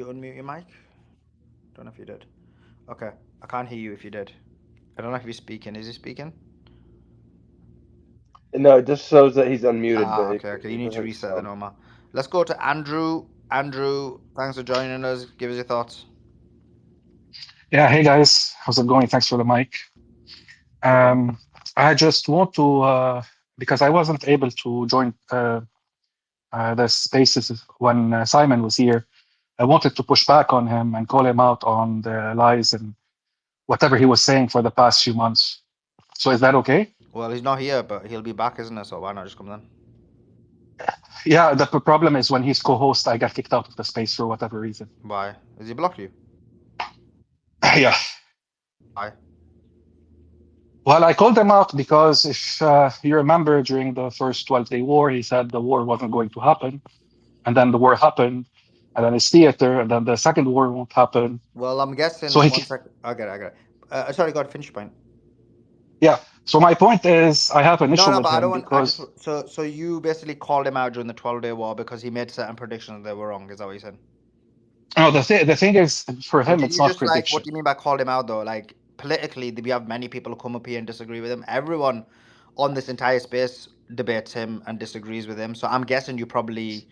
unmute your mic? Don't know if you did. Okay, I can't hear you if you did. I don't know if he's speaking. Is he speaking? No, it just shows that he's unmuted, but Okay. You need to doesn't reset sound. then, Omar. Let's go to Andrew. Andrew, thanks for joining us. Give us your thoughts. Yeah, hey guys, how's it going? Thanks for the mic. I just want to, because I wasn't able to join the spaces when Simon was here, I wanted to push back on him and call him out on the lies and whatever he was saying for the past few months. So is that okay? Well, he's not here, but he'll be back, isn't it? So why not just come then? Yeah, the problem is when he's co-host, I got kicked out of the space for whatever reason. Why? Has he blocked you? Yeah. Why? Well, I called him out because if you remember, during the first 12-day war, he said the war wasn't going to happen. And then the war happened, and then it's theater, and then the second war won't happen. Well, I'm guessing. So One second. I get it. Sorry, go ahead. Finish your point. yeah. So my point is, I have an issue No, with but I don't him want. I just because so you basically called him out during the 12-day war because he made certain predictions that were wrong. Is that what you said? no, the thing is, for But him, did it's you not just like? What prediction. do you mean by called him out though? Like politically, we have many people who come up here and disagree with him. Everyone on this entire space debates him and disagrees with him. So I'm guessing you probably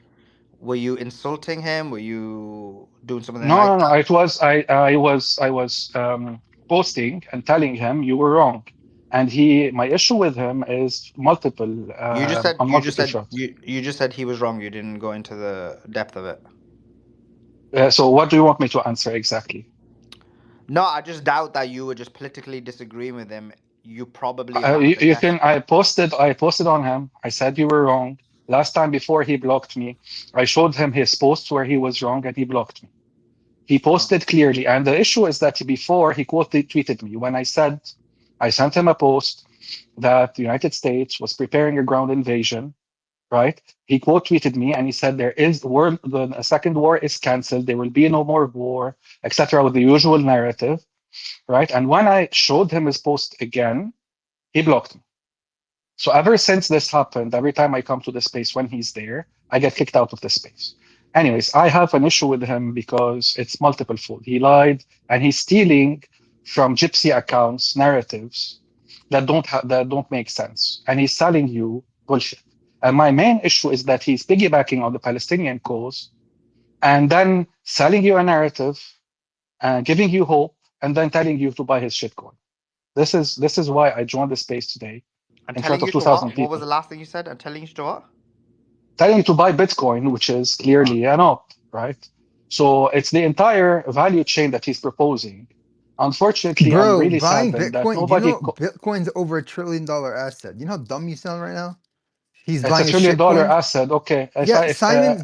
were you insulting him? Were you doing something like No. that? It was I was posting and telling him you were wrong, and my issue with him is multiple on multiple shots. You just said he was wrong. You didn't go into the depth of it. So what do you want me to answer exactly? No, I just doubt that you were just politically disagreeing with him. You probably have a You guess. can. I posted on him. I said you were wrong. Last time before he blocked me, I showed him his posts where he was wrong and he blocked me. He posted clearly, and the issue is that before he tweeted me when I said I sent him a post that the United States was preparing a ground invasion, right? He quote tweeted me and he said the second war is canceled, there will be no more war, etc., with the usual narrative, right? And when I showed him his post again, he blocked me. So ever since this happened, every time I come to the space when he's there, I get kicked out of the space. Anyways, I have an issue with him because it's multiple fold. He lied and he's stealing from gypsy accounts narratives that don't make sense, and he's selling you bullshit. And my main issue is that he's piggybacking on the Palestinian cause and then selling you a narrative and giving you hope and then telling you to buy his shitcoin. This is why I joined the space today And in telling front of you to 2,000 what? people. What was the last thing you said? And telling you to what? Telling you to buy Bitcoin, which is clearly an op, right? So it's the entire value chain that he's proposing. Unfortunately, I'm Bro, really buying saddened that Bitcoin, do you nobody. know Bitcoin's over $1 trillion asset? You know how dumb you sound right now? He's It's a buying a $1 trillion shit coin. asset. Okay, Yeah, Simon's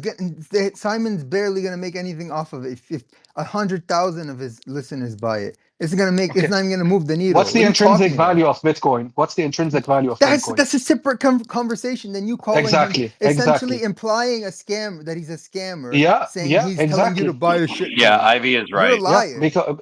barely gonna make anything off of it. If 100,000 of his listeners buy it, it's gonna make. It's okay. not even gonna move the What's needle. the What are you intrinsic talking about? value of Bitcoin? What's the intrinsic value of Bitcoin? That's a separate conversation than you calling him, Exactly, essentially exactly. implying a scam that he's a scammer, Yeah, saying yeah, he's telling you to exactly. buy a shit Yeah, coin. Ivy is You're a right. Yeah, liar. because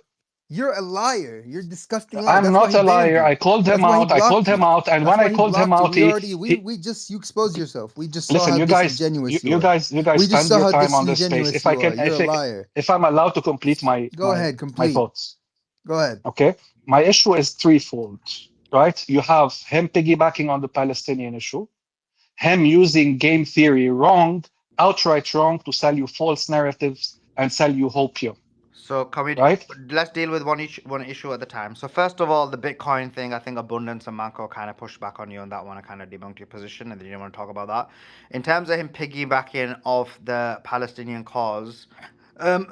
You're a liar. You're a disgusting liar. I'm That's why not he a banned liar. you. I called him That's why he out. I called blocked him you. out, and That's when I why he called him blocked you. out, We already we just you exposed yourself. We just saw listen. how You guys, disingenuous you you are. guys, you guys We just spend saw your how time on this space. disingenuous If I you can, are. You're a liar. if I'm allowed to complete Go ahead, my complete. thoughts, Go ahead. okay. My issue is threefold, right? You have him piggybacking on the Palestinian issue, him using game theory wrong, outright wrong, to sell you false narratives and sell you hopium, So can we right? let's deal with one issue at a time. So first of all, the Bitcoin thing, I think Abundance and Marco kind of pushed back on you on that one. I kind of debunked your position, and then you didn't want to talk about that. In terms of him piggybacking off the Palestinian cause, um,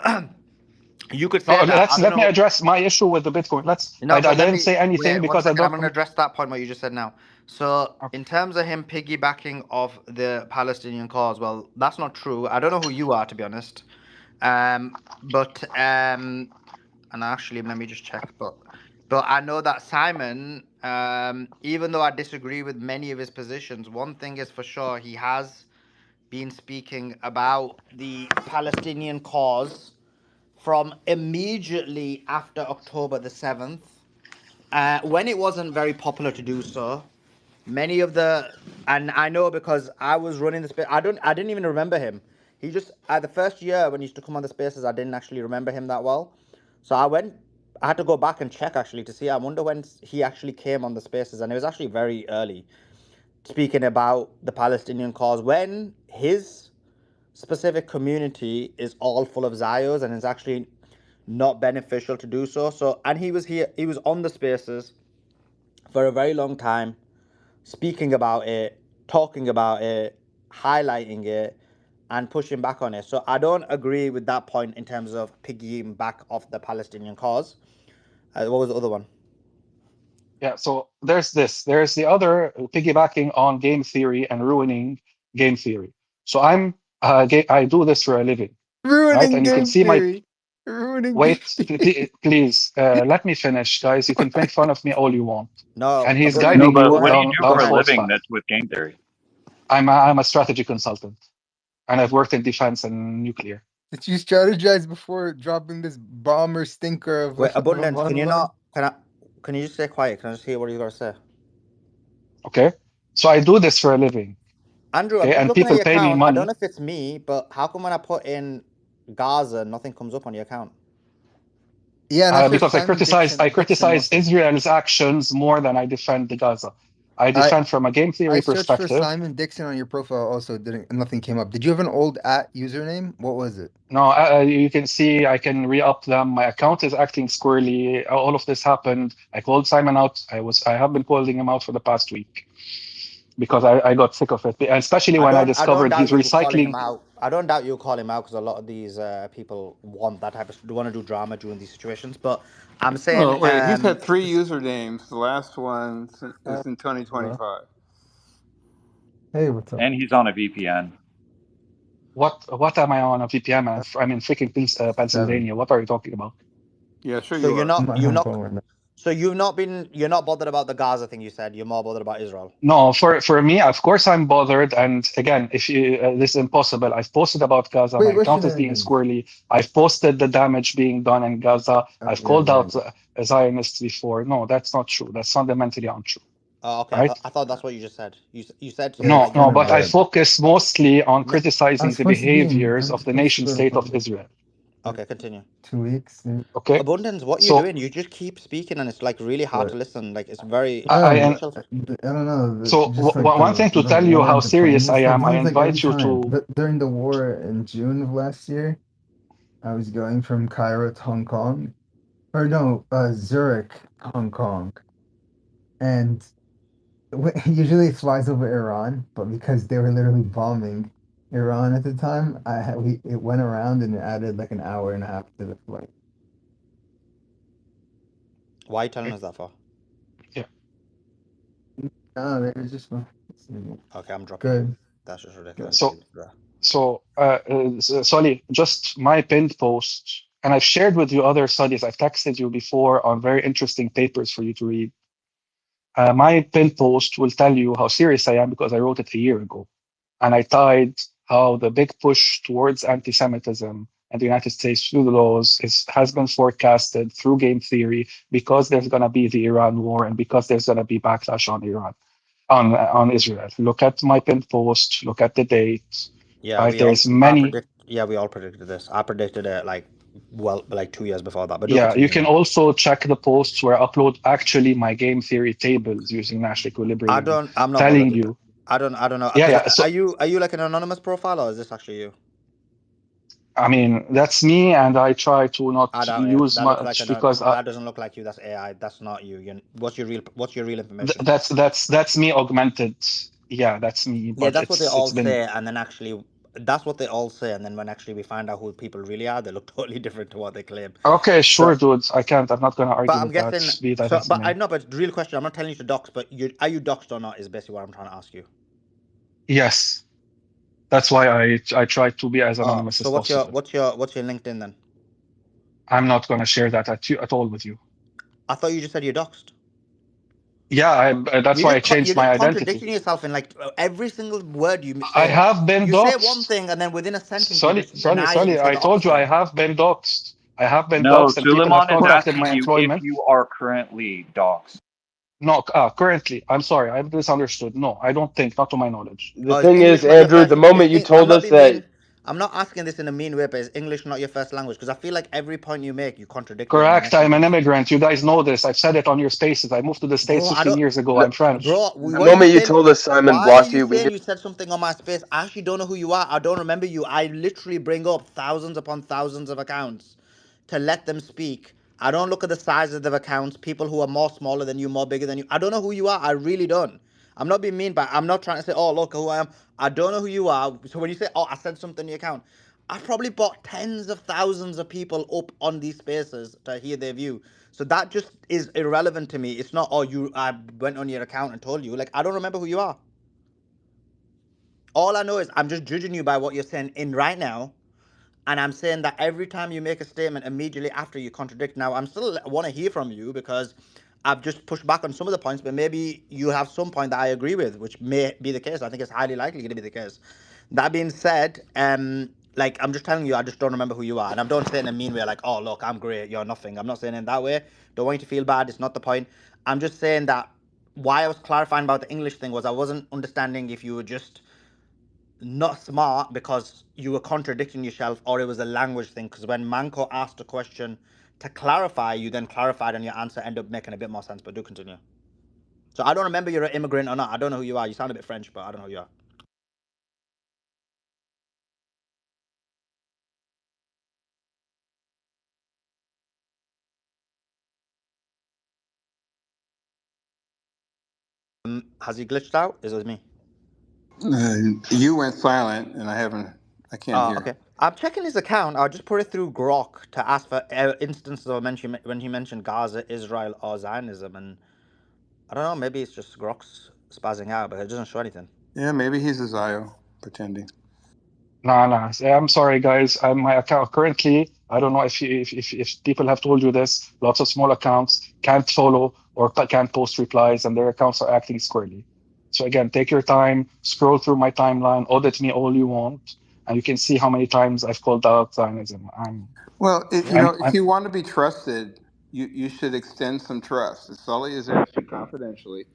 you could say that. I don't Let me know. address my issue with the Bitcoin. No, I but let didn't me say anything wait one because I second. I'm don't. going to address that point what you just said now. So, Okay. in terms of him piggybacking off the Palestinian cause, well, that's not true. I don't know who you are, to be honest. But and actually, let me just check. But I know that Simon, even though I disagree with many of his positions, one thing is for sure: he has been speaking about the Palestinian cause from immediately after October the 7th, when it wasn't very popular to do so. Many of the, and I know because I was running the space. I didn't even remember him. He just the first year when he used to come on the spaces, I didn't actually remember him that well. So I had to go back and check actually to see. I wonder when he actually came on the spaces, and it was actually very early, speaking about the Palestinian cause when his specific community is all full of Zios and it's actually not beneficial to do so. So, and he was on the spaces for a very long time, speaking about it, talking about it, highlighting it, and pushing back on it. So I don't agree with that point in terms of piggying back off the Palestinian cause. What was the other one? Yeah, so there's this. There's the other, piggybacking on game theory and ruining game theory. So I do this for a living, right? Ruining And you can game see my theory. Ruining game wait. theory. Please, let me finish, guys. You can make fun of me all you want. No, And he's Abundance, No, guiding but go you what ahead. do you do Go down for a ahead. false living path. that's with game theory? I'm a strategy consultant, and I've worked in defense and nuclear. Did you strategize before dropping this bomber stinker of Wait, of a Abundance, can you monologue? not, can you just stay quiet? Can I just hear what you got to say? Okay, so I do this for a living. Andrew, I'm Okay, just and looking at people your pay me account. I don't money know if it's me, but how come when I put in Gaza, nothing comes up on your account? Yeah, that's your because Simon Dixon. I Dixon criticize also. Israel's actions more than I defend the Gaza. I I defend from a game I theory searched for perspective. Simon Dixon on your profile. Also, didn't nothing came up. Did you have an old @ username? What was it? No, you can see I can re-up them. My account is acting squirrely. All of this happened. I called Simon out. I have been calling him out for the past week because I got sick of it, especially when I I don't discovered doubt he's you calling him recycling. out. I don't doubt you calling him out because a lot of these people want that type of want to do drama during these situations. But I'm saying, Oh, wait, he's had 3 usernames. The last one is in Hello. 2025. Hey, what's up? And he's on a VPN. What am I on a VPN? I'm in freaking Seven. Pennsylvania. What are you talking about? Yeah, sure So you are. I'm on Hong Kong right now. So you're not bothered about the Gaza thing. You said you're more bothered about Israel. No, for me, of course, I'm bothered. And again, if you this is impossible. I've posted about Gaza. Wait, My what account is being shenanigans? squirrely. I've posted the damage being done in Gaza. Oh I've yeah, called yeah. out Zionists before. No, that's not true. That's fundamentally untrue. Oh, okay. Right? I thought that's what you just said. You said Yeah, something No, like it's you're no. kind of But I bothered. red. focus mostly on No. I criticizing was the supposed to be behaviors I'm of the supposed to nation go to state of Hong Kong Israel. for Okay, continue. 2 weeks. Maybe. Okay. Abundance, what you So doing? You just keep speaking, and it's like really hard to What? listen. Like it's very. I No, What's your? I don't know. so Just like one thing to the tell you war, how the planes serious and I stuff. am, This I was like every invite you time. to. During the war in June of last year, I was going from Cairo to Hong Kong, or no, Zurich, Hong Kong, and usually it flies over Iran, but because they were literally bombing Iran at the time, it went around and it added like an hour and a half to the flight. Why are you telling us that for? Yeah. No, it was just Okay, I'm dropping you. good. That's just Good. ridiculous. So Solly, just my pinned post, and I've shared with you other studies. I've texted you before on very interesting papers for you to read. My pinned post will tell you how serious I am because I wrote it a year ago, and I tied how the big push towards anti-Semitism and the United States through the laws has been forecasted through game theory because there's going to be the Iran war and because there's going to be backlash on Iran, on Israel. Look at my pinned post. Look at the date. Yeah, Right, we all. there's many. We all predicted this. I predicted it like 2 years before that. But do Yeah, you continue. can also check the posts where I upload actually my game theory tables using Nash equilibrium, I'm not bothered telling to do. you. I don't know. Yeah, Because yeah. So are you like an anonymous profile or is this actually you? I mean, that's me, and I try to not I doubt it. use That looks like much an. because That doesn't look like you. That's AI. That's not you. What's your real information? that's me augmented. Yeah, that's me, Yeah, but that's what they it's all been say, and then actually, that's what they all say, and then when actually we find out who people really are, they look totally different to what they claim. okay. So, Sure, dude. I can't. I'm not gonna but argue I'm with that. guessing. Be that So, as it but I may. know. But the real question, I'm not telling you to dox, but are you doxed or not? Is basically what I'm trying to ask you. Yes, that's why I try to be as anonymous So as possible. what's your LinkedIn then? I'm not gonna share that at all with you. I thought you just said you're doxed. Yeah, that's why I You're changed my just identity. contradicting yourself in like every single word you I say. have been You say one doxxed. thing, and then within a sentence you Sorry, just sorry, deny it and sorry. say I the told you I opposite. have been doxxed. I have been No, doxxed, and people have Suleiman is contacted asking my you if employment. you are currently doxxed. No, currently, I'm sorry, I misunderstood. No, I don't think, not to my knowledge. The Is thing is, English not your Andrew, first? the moment you I'm told not us being that mean. I'm not asking this in a mean way, but is English not your first language? Because I feel like every point you make, you contradict it in the Correct, next I'm an sentence. immigrant. You guys know this. I've said it on your spaces. I moved to the States Bro, I 15 don't. years ago. the, I'm French. Bro, the what are you moment you saying? told us Simon Why are you Blossy, we knew. saying you said something on my space? I actually don't know who you are. I don't remember you. I literally bring up thousands upon thousands of accounts to let them speak. I don't look at the size of the accounts, people who are more smaller than you, more bigger than you. I don't know who you are. I really don't. I'm not being mean, but I'm not trying to say, oh, look who I am. I don't know who you are. So when you say, oh, I said something in your account, I've probably brought tens of thousands of people up on these spaces to hear their view. So that just is irrelevant to me. It's not, oh, I went on your account and told you. Like, I don't remember who you are. All I know is I'm just judging you by what you're saying in right now. And I'm saying that every time you make a statement, immediately after you contradict. Now, I'm still want to hear from you because I've just pushed back on some of the points, but maybe you have some point that I agree with, which may be the case. I think it's highly likely going to be the case. That being said, like I'm just telling you, I just don't remember who you are, and I don't say it in a mean way, like, oh look, I'm great, you're nothing. I'm not saying it in that way. Don't want you to feel bad. It's not the point. I'm just saying that why I was clarifying about the English thing was I wasn't understanding if you were just not smart because you were contradicting yourself or it was a language thing. Because when Manko asked a question to clarify, you then clarified and your answer ended up making a bit more sense. But do continue. So I don't remember you're an immigrant or not. I don't know who you are. You sound a bit French, but I don't know who you are. Has he glitched out? Is it me? You went silent, and I can't hear. Okay. I'm checking his account. I'll just put it through Grok to ask for instances of when he mentioned Gaza, Israel, or Zionism. And I don't know, maybe it's just Grok's spazzing out, but it doesn't show anything. Yeah, maybe he's a Zio pretending. Nah, nah. I'm sorry, guys. My account currently, I don't know if people have told you this. Lots of small accounts can't follow or can't post replies, and their accounts are acting squarely. So again, take your time, scroll through my timeline, audit me all you want, and you can see how many times I've called out Zionism. Well, Yeah. if you want to be trusted, you should extend some trust. Sully has asked you confidentially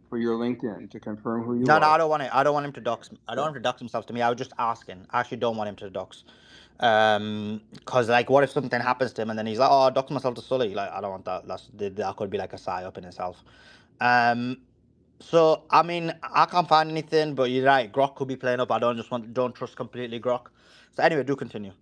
for your LinkedIn to confirm who you No, are. I don't want it. I don't want him to dox. I don't want him to dox himself to me. I was just asking. I actually don't want him to dox. Cause like, what if something happens to him and then he's like, "Oh, I dox myself to Sully." Like, I don't want that. That could be like a psy up in itself. Um, so I mean, I can't find anything, but you're right. Grok could be playing up. I don't trust completely Grok. So anyway, do continue.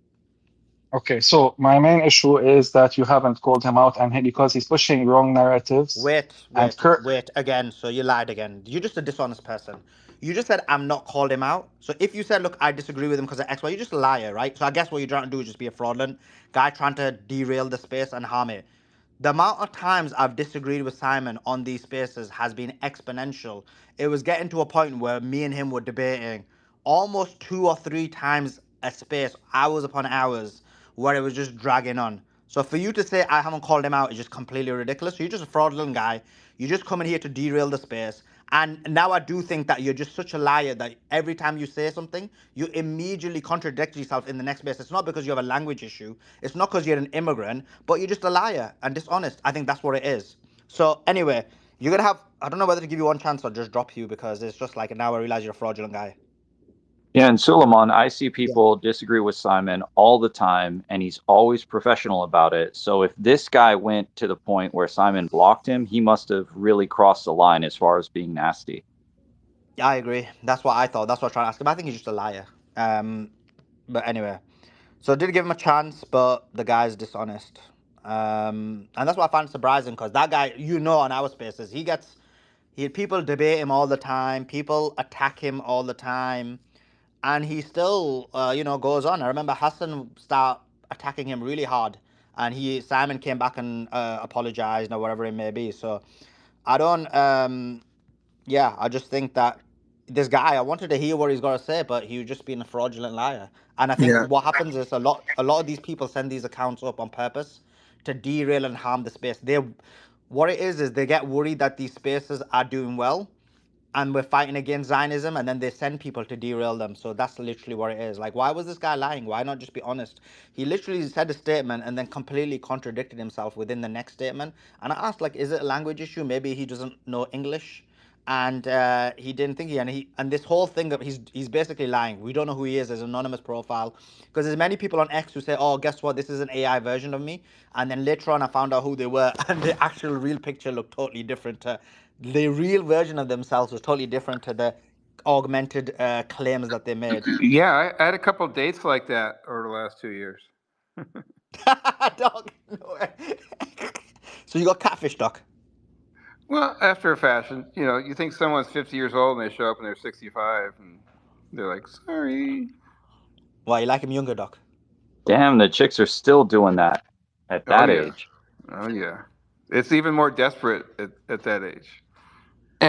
Okay, so my main issue is that you haven't called him out, and because he's pushing wrong narratives. Wait, And wait, wait again. So you lied again. You're just a dishonest person. You just said I'm not called him out. So if you said, look, I disagree with him because of X, Y, you're just a liar, right? So I guess what you're trying to do is just be a fraudulent guy trying to derail the space and harm it. The amount of times I've disagreed with Simon on these spaces has been exponential. It was getting to a point where me and him were debating almost 2 or 3 times a space, hours upon hours, where it was just dragging on. So for you to say I haven't called him out is just completely ridiculous. So you're just a fraudulent guy. You're just coming here to derail the space. And now I do think that you're just such a liar that every time you say something, you immediately contradict yourself in the next space. It's not because you have a language issue. It's not because you're an immigrant, but you're just a liar and dishonest. I think that's what it is. So anyway, you're gonna have. I don't know whether to give you one chance or just drop you because it's just like now I realize you're a fraudulent guy. Yeah, and Suleiman, I see Yeah. people disagree with Simon all the time, and he's always professional about it. So if this guy went to the point where Simon blocked him, he must have really crossed the line as far as being nasty. Yeah, I agree. That's what I thought. That's what I was trying to ask him. I think he's just a liar. But anyway, so I did give him a chance, but the guy's dishonest. And that's what I find surprising because that guy, on our spaces, people debate him all the time, people attack him all the time, and he still, goes on. I remember Hassan start attacking him really hard, and Simon came back and apologized or whatever it may be. So I don't. Yeah, I just think that this guy, I wanted to hear what he's got to say, but he was just being a fraudulent liar. And I think Yeah, what happens is a lot of these people send these accounts up on purpose to derail and harm the space. What it is they get worried that these spaces are doing well, and we're fighting against Zionism, and then they send people to derail them. So that's literally what it is. Like, why was this guy lying? Why not just be honest? He literally said a statement and then completely contradicted himself within the next statement. And I asked, like, is it a language issue? Maybe he doesn't know English, and he didn't think and this whole thing of he's basically lying. We don't know who he is. There's an anonymous profile because there's many people on X who say, oh, guess what? This is an AI version of me. And then later on, I found out who they were, and the actual real picture looked totally different. The real version of themselves was totally different to the augmented claims that they made. yeah. I had a couple of dates like that over the last 2 years. Dog, no way. So you got catfish, Doc. Well, after a fashion, you think someone's 50 years old and they show up and they're 65, and they're like, "Sorry." Why you like him younger, Doc? Damn, the chicks are still doing that at Oh that yeah, age. oh yeah. It's even more desperate at that age.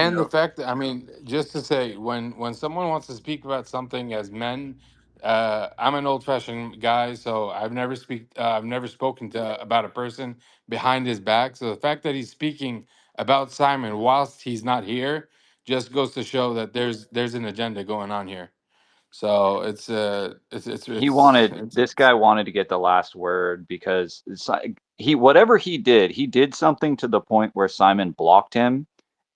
You And the know. fact that, I mean, just to say, when someone wants to speak about something as men, I'm an old fashioned guy, so I've never spoken to about a person behind his back. So the fact that he's speaking about Simon whilst he's not here just goes to show that there's an agenda going on here. So This guy wanted to get the last word because whatever he did something to the point where Simon blocked him,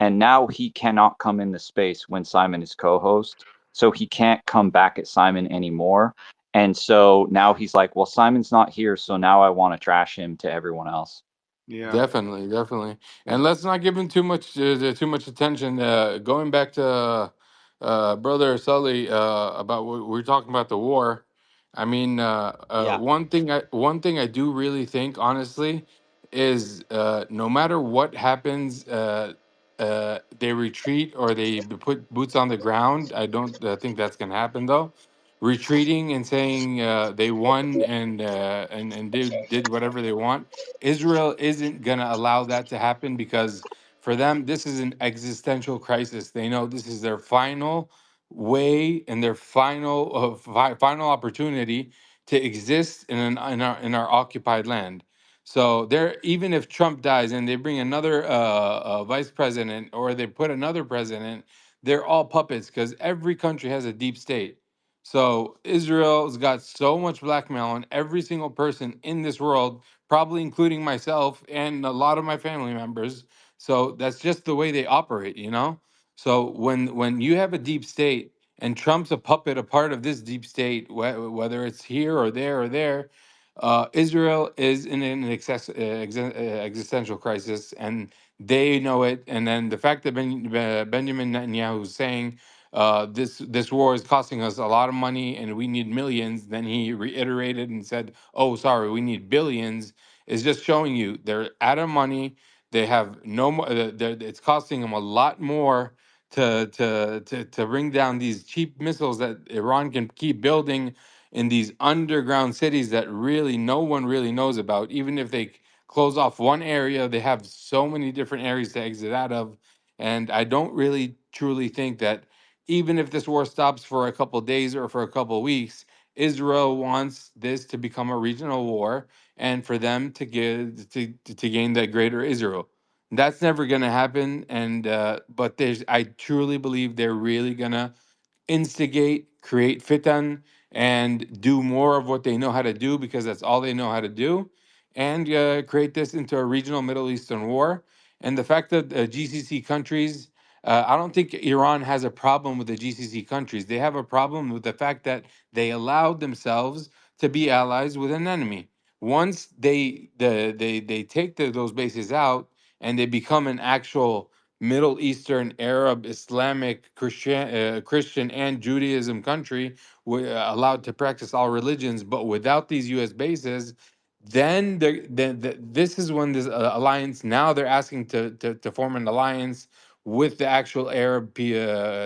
and now he cannot come in the space when Simon is co-host, so he can't come back at Simon anymore. And so now he's like, well, Simon's not here, so now I want to trash him to everyone else. Yeah. Definitely, definitely, and let's not give him too much attention. Going back to brother Sully about what we were talking about the war. I mean, Yeah. one thing I do really think, honestly, is no matter what happens, they retreat or they put boots on the ground. I don't think that's gonna happen though. Retreating and saying they won and did whatever they want. Israel isn't going to allow that to happen because for them, this is an existential crisis. They know this is their final way and their final opportunity to exist in our occupied land. So there, even if Trump dies and they bring another vice president or they put another president, they're all puppets because every country has a deep state. So Israel's got so much blackmail on every single person in this world, probably including myself and a lot of my family members. So that's just the way they operate, you know? So when you have a deep state and Trump's a puppet, a part of this deep state, whether it's here or there or there, Israel is in an existential crisis, and they know it. And then the fact that Benjamin Netanyahu is saying this war is costing us a lot of money and we need millions, then he reiterated and said, "Oh, sorry, we need billions," is just showing you they're out of money. They have no more. It's costing them a lot more to bring down these cheap missiles that Iran can keep building in these underground cities that really no one really knows about. Even if they close off one area, they have so many different areas to exit out of. And I don't really truly think that even if this war stops for a couple days or for a couple weeks, Israel wants this to become a regional war and for them to to gain that greater Israel. That's never going to happen. And but I truly believe they're really gonna instigate, create fitan, and do more of what they know how to do because that's all they know how to do, and create this into a regional Middle Eastern war. And the fact that GCC countries, I don't think Iran has a problem with the GCC countries. They have a problem with the fact that they allowed themselves to be allies with an enemy. Once they take those bases out and they become an actual Middle Eastern, Arab, Islamic, Christian, and Judaism country, allowed to practice all religions, but without these U.S. bases, then this is when this alliance. Now they're asking to form an alliance with the actual Arab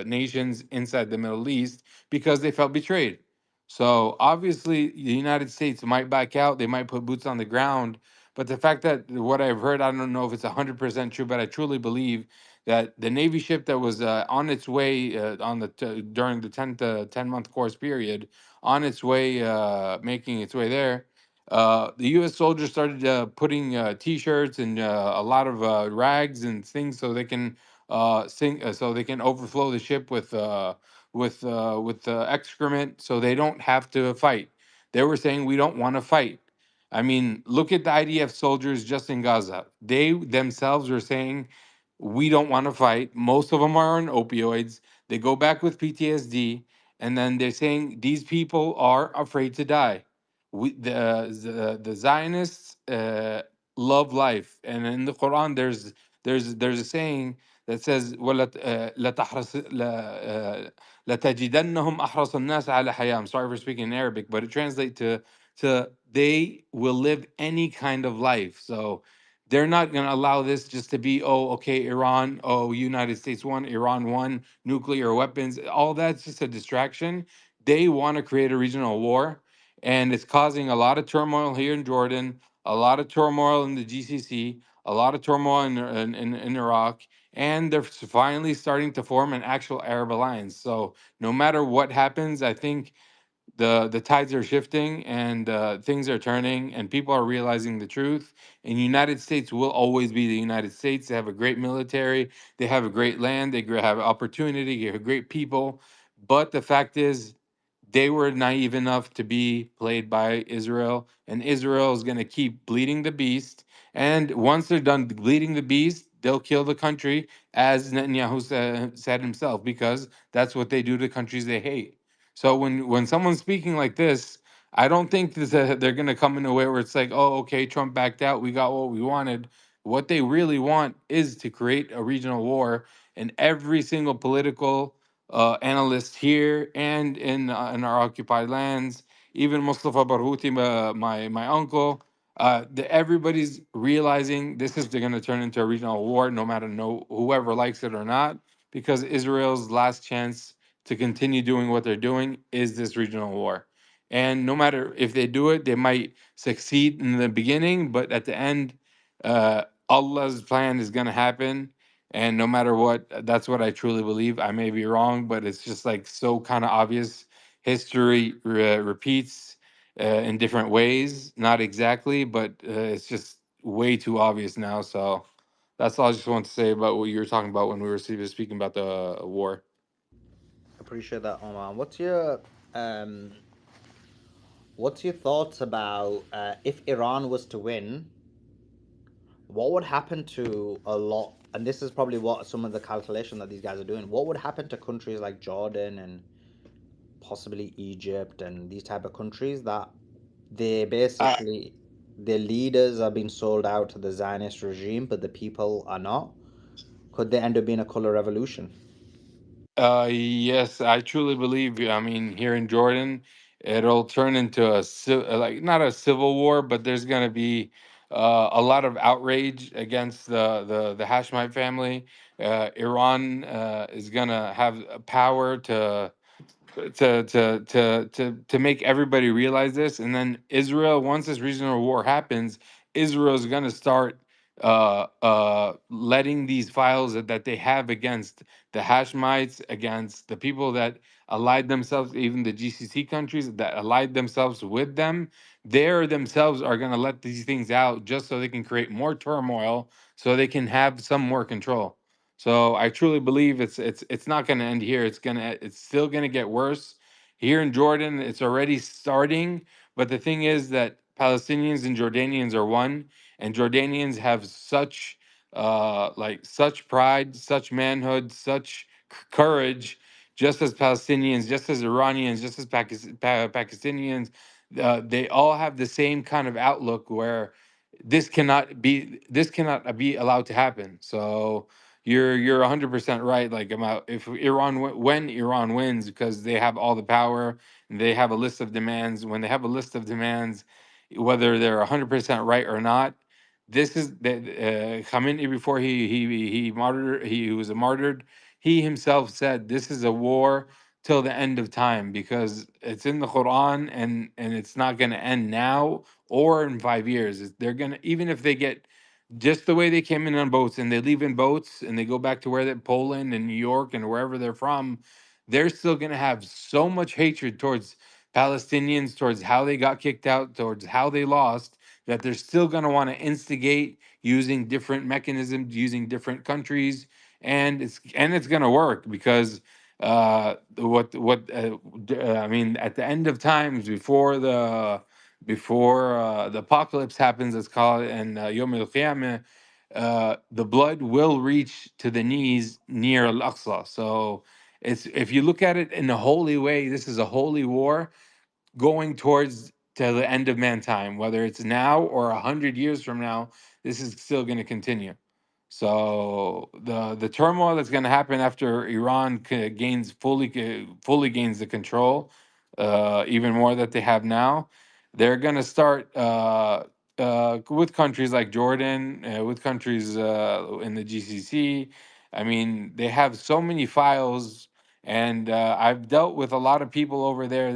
nations inside the Middle East because they felt betrayed. So obviously, the United States might back out. They might put boots on the ground. But the fact that what I've heard, I don't know if it's 100% true, but I truly believe that the Navy ship that was on its way during the 10-month course period, on its way, making its way there, the U.S. soldiers started putting T-shirts and a lot of rags and things so they can so they can overflow the ship with excrement, so they don't have to fight. They were saying we don't want to fight. I mean, look at the IDF soldiers just in Gaza. They themselves were saying we don't want to fight. Most of them are on opioids. They go back with PTSD, and then they're saying these people are afraid to die. The Zionists love life, and in the Quran there's a saying that says لَتَجِدَنَّهُمْ أَحْرَصَ النَّاسِ عَلَى حَيَاةٍ. I'm sorry for speaking in Arabic, but it translates to they will live any kind of life. So they're not going to allow this just to be, oh, okay, Iran, oh, United States won, Iran won, nuclear weapons. All that's just a distraction. They want to create a regional war, and it's causing a lot of turmoil here in Jordan, a lot of turmoil in the GCC, a lot of turmoil in Iraq, and they're finally starting to form an actual Arab alliance. So no matter what happens, I think the tides are shifting and things are turning and people are realizing the truth, and United States will always be the United States. They have a great military, they have a great land, they have opportunity, they have great people, but the fact is they were naive enough to be played by Israel, and Israel is going to keep bleeding the beast. And once they're done bleeding the beast, they'll kill the country, as Netanyahu said himself, because that's what they do to countries they hate. So when someone's speaking like this, I don't think that they're going to come in a way where it's like, oh, okay, Trump backed out, we got what we wanted. What they really want is to create a regional war, and every single political analyst here and in our occupied lands, even Mustafa Barghouti, my uncle, everybody's realizing this is going to turn into a regional war, no matter whoever likes it or not, because Israel's last chance to continue doing what they're doing is this regional war. And no matter if they do it, they might succeed in the beginning, but at the end, Allah's plan is going to happen. And no matter what, that's what I truly believe. I may be wrong, but it's just like so kind of obvious. History repeats in different ways, not exactly, but it's just way too obvious now. So that's all I just want to say about what you were talking about when we were speaking about the war. Appreciate that, Oman. Um, what's your thoughts about if Iran was to win? What would happen to a lot? And this is probably what some of the calculation that these guys are doing. What would happen to countries like Jordan and possibly Egypt and these type of countries that they basically their leaders are being sold out to the Zionist regime, but the people are not? Could they end up being a color revolution? Yes, I truly believe. I mean, here in Jordan, it'll turn into like not a civil war, but there's going to be a lot of outrage against the Hashemite family. Iran is going to have power to make everybody realize this, and then Israel, once this regional war happens, Israel is going to start letting these files that they have against the Hashemites, against the people that allied themselves, even the GCC countries that allied themselves with them, they themselves are going to let these things out just so they can create more turmoil, so they can have some more control. So I truly believe it's not going to end here. It's still going to get worse. Here in Jordan, it's already starting, but the thing is that Palestinians and Jordanians are one, and Jordanians have such such pride, such manhood, such courage, just as Palestinians, just as Iranians, just as Pakistanians. They all have the same kind of outlook where this cannot be allowed to happen. So you're 100% right. Like about if when Iran wins, because they have all the power and they have a list of demands. When they have a list of demands, whether they're 100% right or not, this is the Khamenei, before he was martyred. He himself said this is a war till the end of time, because it's in the Quran, and it's not going to end now or in 5 years. They're going to, even if they get just the way they came in on boats and they leave in boats and they go back to where they Poland and New York and wherever they're from, they're still going to have so much hatred towards Palestinians, towards how they got kicked out, towards how they lost, that they're still going to want to instigate using different mechanisms, using different countries, and it's going to work, because I mean, at the end of times, before the apocalypse happens, let's call it, and Yom El Qiyamah, the blood will reach to the knees near Al Aqsa. So it's, if you look at it in a holy way, this is a holy war going towards to the end of mankind. Whether it's now or 100 years from now, this is still going to continue. So the turmoil that's going to happen after Iran gains fully gains the control, even more that they have now, they're going to start with countries like Jordan, with countries in the GCC. I mean, they have so many files, and I've dealt with a lot of people over there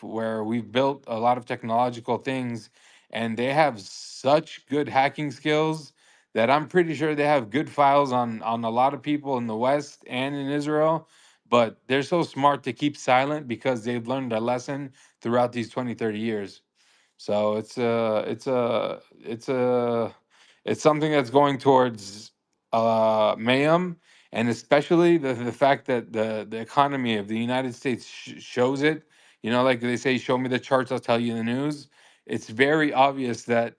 where we've built a lot of technological things, and they have such good hacking skills that I'm pretty sure they have good files on a lot of people in the West and in Israel, but they're so smart to keep silent because they've learned a lesson throughout these 20, 30 years. So it's something that's going towards mayhem, and especially the fact that the economy of the United States shows it. You know, like they say, show me the charts, I'll tell you the news. It's very obvious that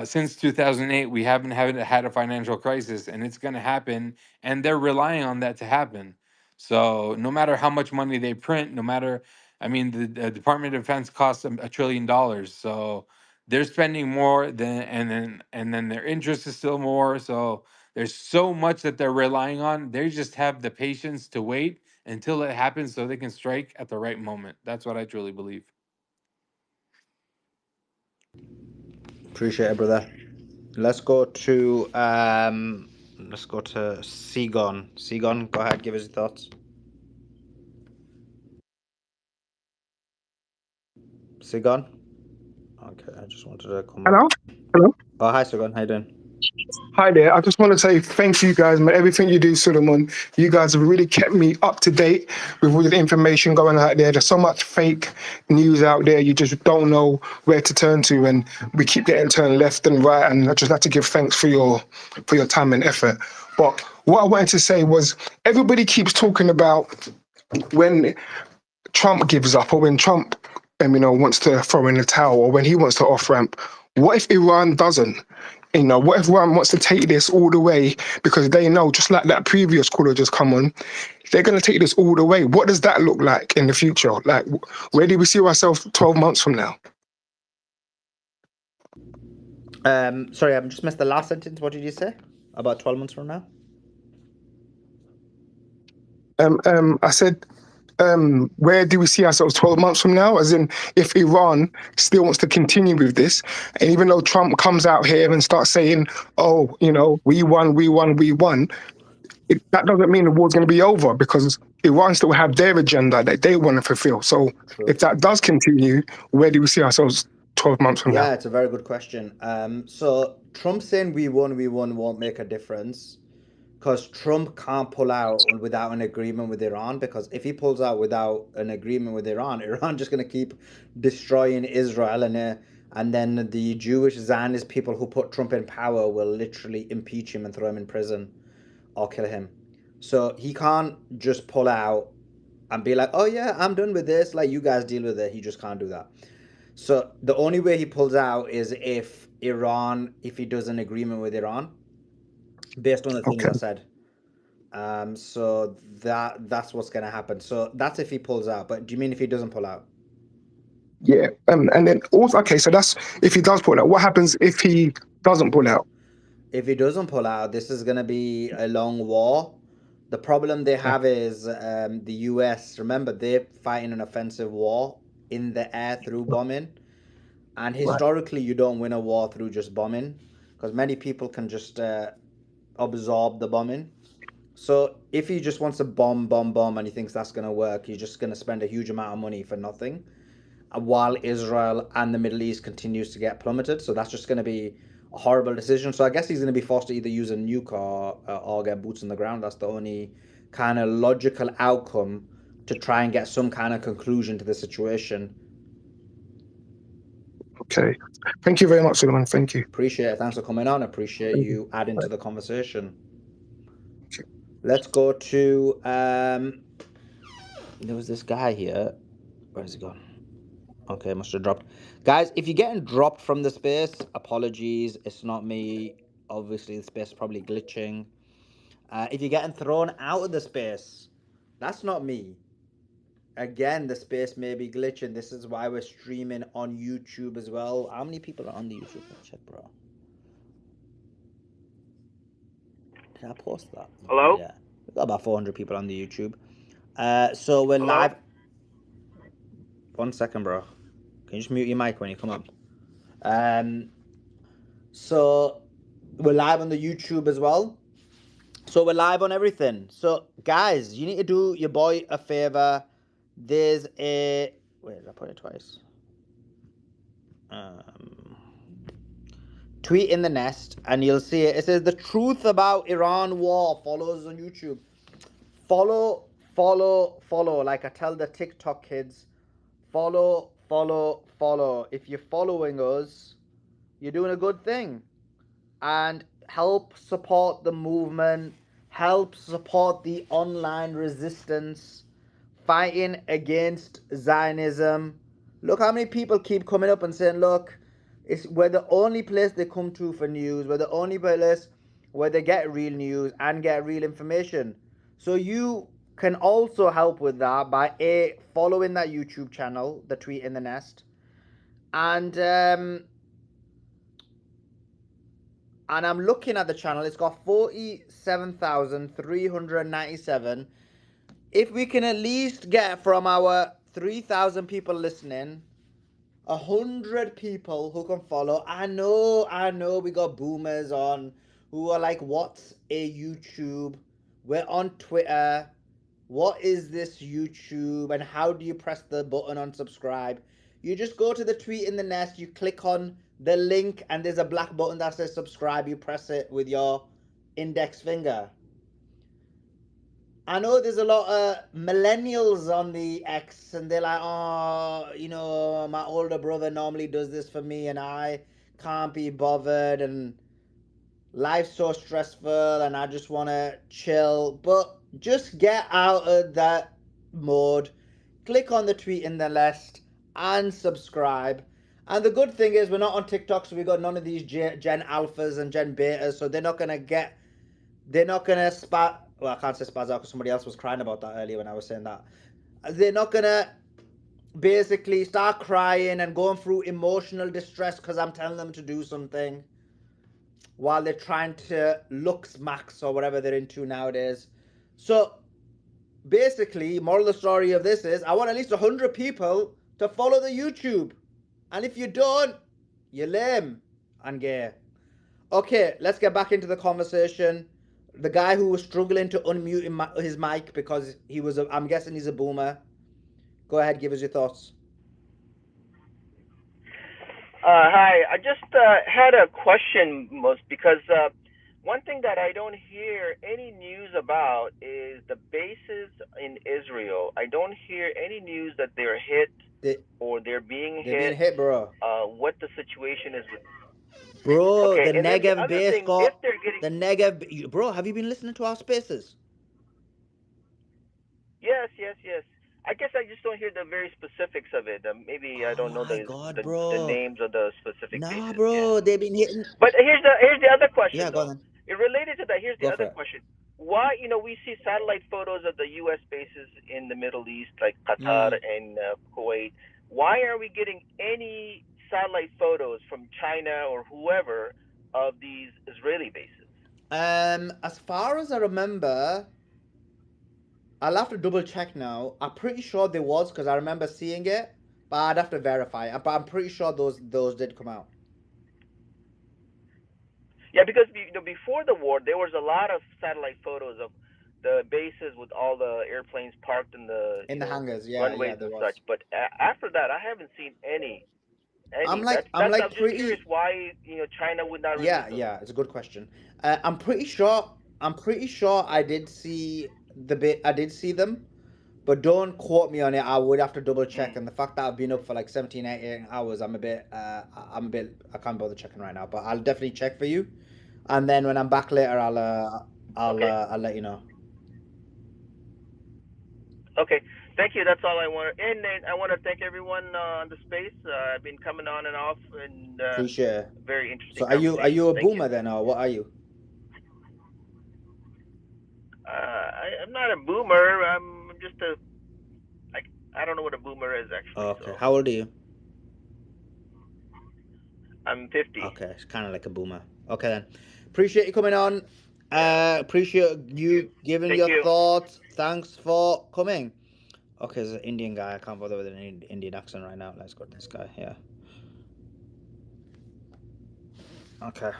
since 2008, we haven't had a financial crisis, and it's going to happen, and they're relying on that to happen. So no matter how much money they print, no matter, I mean, the Department of Defense costs them $1 trillion, so they're spending more than, and then their interest is still more. So there's so much that they're relying on. They just have the patience to wait until it happens, so they can strike at the right moment. That's what I truly believe. Appreciate it, brother. Let's go to Sigon. Sigon, go ahead, give us your thoughts. Sigon? Okay, I just wanted to come up. Hello? Hello? Oh, hi, Sigon. How you doing? Hi there. I just want to say thank you guys, man. Everything you do, Suleiman, you guys have really kept me up to date with all the information going out there. There's so much fake news out there. You just don't know where to turn to, and we keep getting turned left and right. And I just like to give thanks for your time and effort. But what I wanted to say was, everybody keeps talking about when Trump gives up, or when Trump, wants to throw in the towel, or when he wants to off ramp. What if Iran doesn't? What if Iran wants to take this all the way, because they know, just like that previous caller just come on, they're going to take this all the way. What does that look like in the future? Like, where do we see ourselves 12 months from now? Sorry, I just missed the last sentence. What did you say about 12 months from now? I said, where do we see ourselves 12 months from now? As in, if Iran still wants to continue with this, and even though Trump comes out here and starts saying, oh, we won, that doesn't mean the war's going to be over, because Iran still have their agenda that they want to fulfill. So if that does continue, where do we see ourselves 12 months from now? Yeah, it's a very good question. So Trump saying we won won't make a difference, because Trump can't pull out without an agreement with Iran. Because if he pulls out without an agreement with Iran, Iran just going to keep destroying Israel, and then the Jewish Zionist people who put Trump in power will literally impeach him and throw him in prison or kill him. So he can't just pull out and be like, oh yeah, I'm done with this, like you guys deal with it. He just can't do that. So the only way he pulls out is if he does an agreement with Iran, based on the things I said. So that's what's gonna happen. So that's if he pulls out. But do you mean if he doesn't pull out? Yeah, and then also, okay, so that's if he does pull out. What happens if he doesn't pull out? If he doesn't pull out, this is gonna be a long war. The problem they have is the US. Remember, they're fighting an offensive war in the air through bombing, and historically, you don't win a war through just bombing, because many people can just absorb the bombing. So if he just wants to bomb, and he thinks that's going to work, he's just going to spend a huge amount of money for nothing, while Israel and the Middle East continues to get plummeted. So that's just going to be a horrible decision. So I guess he's going to be forced to either use a nuke or get boots on the ground. That's the only kind of logical outcome to try and get some kind of conclusion to the situation. Okay. Thank you very much, Suleiman. Thank you. Appreciate it. Thanks for coming on. Appreciate you adding to the conversation. Let's go to there was this guy here. Where's he gone? Okay, must have dropped. Guys, if you're getting dropped from the space, apologies. It's not me. Obviously, the space is probably glitching. If you're getting thrown out of the space, that's not me. Again, the space may be glitching. This is why we're streaming on YouTube as well. How many people are on the YouTube? Check, bro. Did I post that? Hello? Yeah. We've got about 400 people on the YouTube. So we're Hello? live. 1 second, bro. Can you just mute your mic when you come up? So we're live on the YouTube as well. So we're live on everything. So guys, you need to do your boy a favor. There's a wait, did I put it twice? Tweet in the nest, and you'll see it. It says the truth about Iran war. Follows on YouTube. Follow. Like I tell the TikTok kids, follow. If you're following us, you're doing a good thing. And help support the movement, help support the online resistance, fighting against Zionism. Look how many people keep coming up and saying, look, we're the only place they come to for news. We're the only place where they get real news and get real information. So you can also help with that by following that YouTube channel, the Tweet in the Nest, and I'm looking at the channel. It's got 47,397. If we can at least get from our 3,000 people listening, 100 people who can follow. I know we got boomers on who are like, what's a YouTube? We're on Twitter. What is this YouTube? And how do you press the button on subscribe? You just go to the tweet in the nest, you click on the link, and there's a black button that says subscribe. You press it with your index finger. I know there's a lot of millennials on the X, and they're like, oh, you know, my older brother normally does this for me, and I can't be bothered, and life's so stressful, and I just want to chill. But just get out of that mode. Click on the tweet in the list and subscribe. And the good thing is we're not on TikTok, so we got none of these Gen Alphas and Gen Betas, so they're not gonna spaz. Well, I can't say spaz out because somebody else was crying about that earlier when I was saying that. They're not gonna basically start crying and going through emotional distress because I'm telling them to do something while they're trying to looks max or whatever they're into nowadays. So basically, moral of the story of this is I want at least 100 people to follow the YouTube. And if you don't, you're lame and gay. Okay, let's get back into the conversation. The guy who was struggling to unmute his mic because I'm guessing he's a boomer. Go ahead, give us your thoughts. Hi, I just had a question, most because one thing that I don't hear any news about is the bases in Israel. I don't hear any news that they're hit or they're being hit. Bro. What the situation is with. Bro, Okay, the and then the Negev other base thing, if got they're getting. the Negev. Bro, have you been listening to our spaces? Yes. I guess I just don't hear the very specifics of it. Maybe I Oh don't know my God, bro. the names of the specific Nah, bases. bro, Yeah. they've been hitting. But here's the other question Yeah, go on though. then. It related to that. Here's the Go for other it. question. Why, we see satellite photos of the U.S. bases in the Middle East, like Qatar and Kuwait. Why are we getting any satellite photos from China or whoever of these Israeli bases? As far as I remember, I'll have to double check now. I'm pretty sure there was because I remember seeing it, but I'd have to verify. But I'm pretty sure those did come out. Yeah, because before the war, there was a lot of satellite photos of the bases with all the airplanes parked in the In the hangars, yeah, runways there and was. such. But after that, I haven't seen any. I'm That's like I'm just curious pretty. why China would not release those. Yeah, it's a good question. I'm pretty sure I did see I did see them, but don't quote me on it. I would have to double check. And the fact that I've been up for like 17, 18 hours, I'm a bit I can't bother checking right now. But I'll definitely check for you. And then when I'm back later, I'll let you know. Okay, thank you. That's all I want. And I want to thank everyone on the space. I've been coming on and off, and Appreciate it. very interesting So are you conversation. a Thank you. boomer then, or what are you? I'm not a boomer. I'm just I don't know what a boomer is actually. Okay. So How old are you? I'm 50. Okay, it's kind of like a boomer. Okay then. Appreciate you coming on. Appreciate you giving Thank your you. thoughts. Thanks for coming. Okay, there's an Indian guy. I can't bother with an Indian accent right now. Let's go to this guy. Yeah. Okay.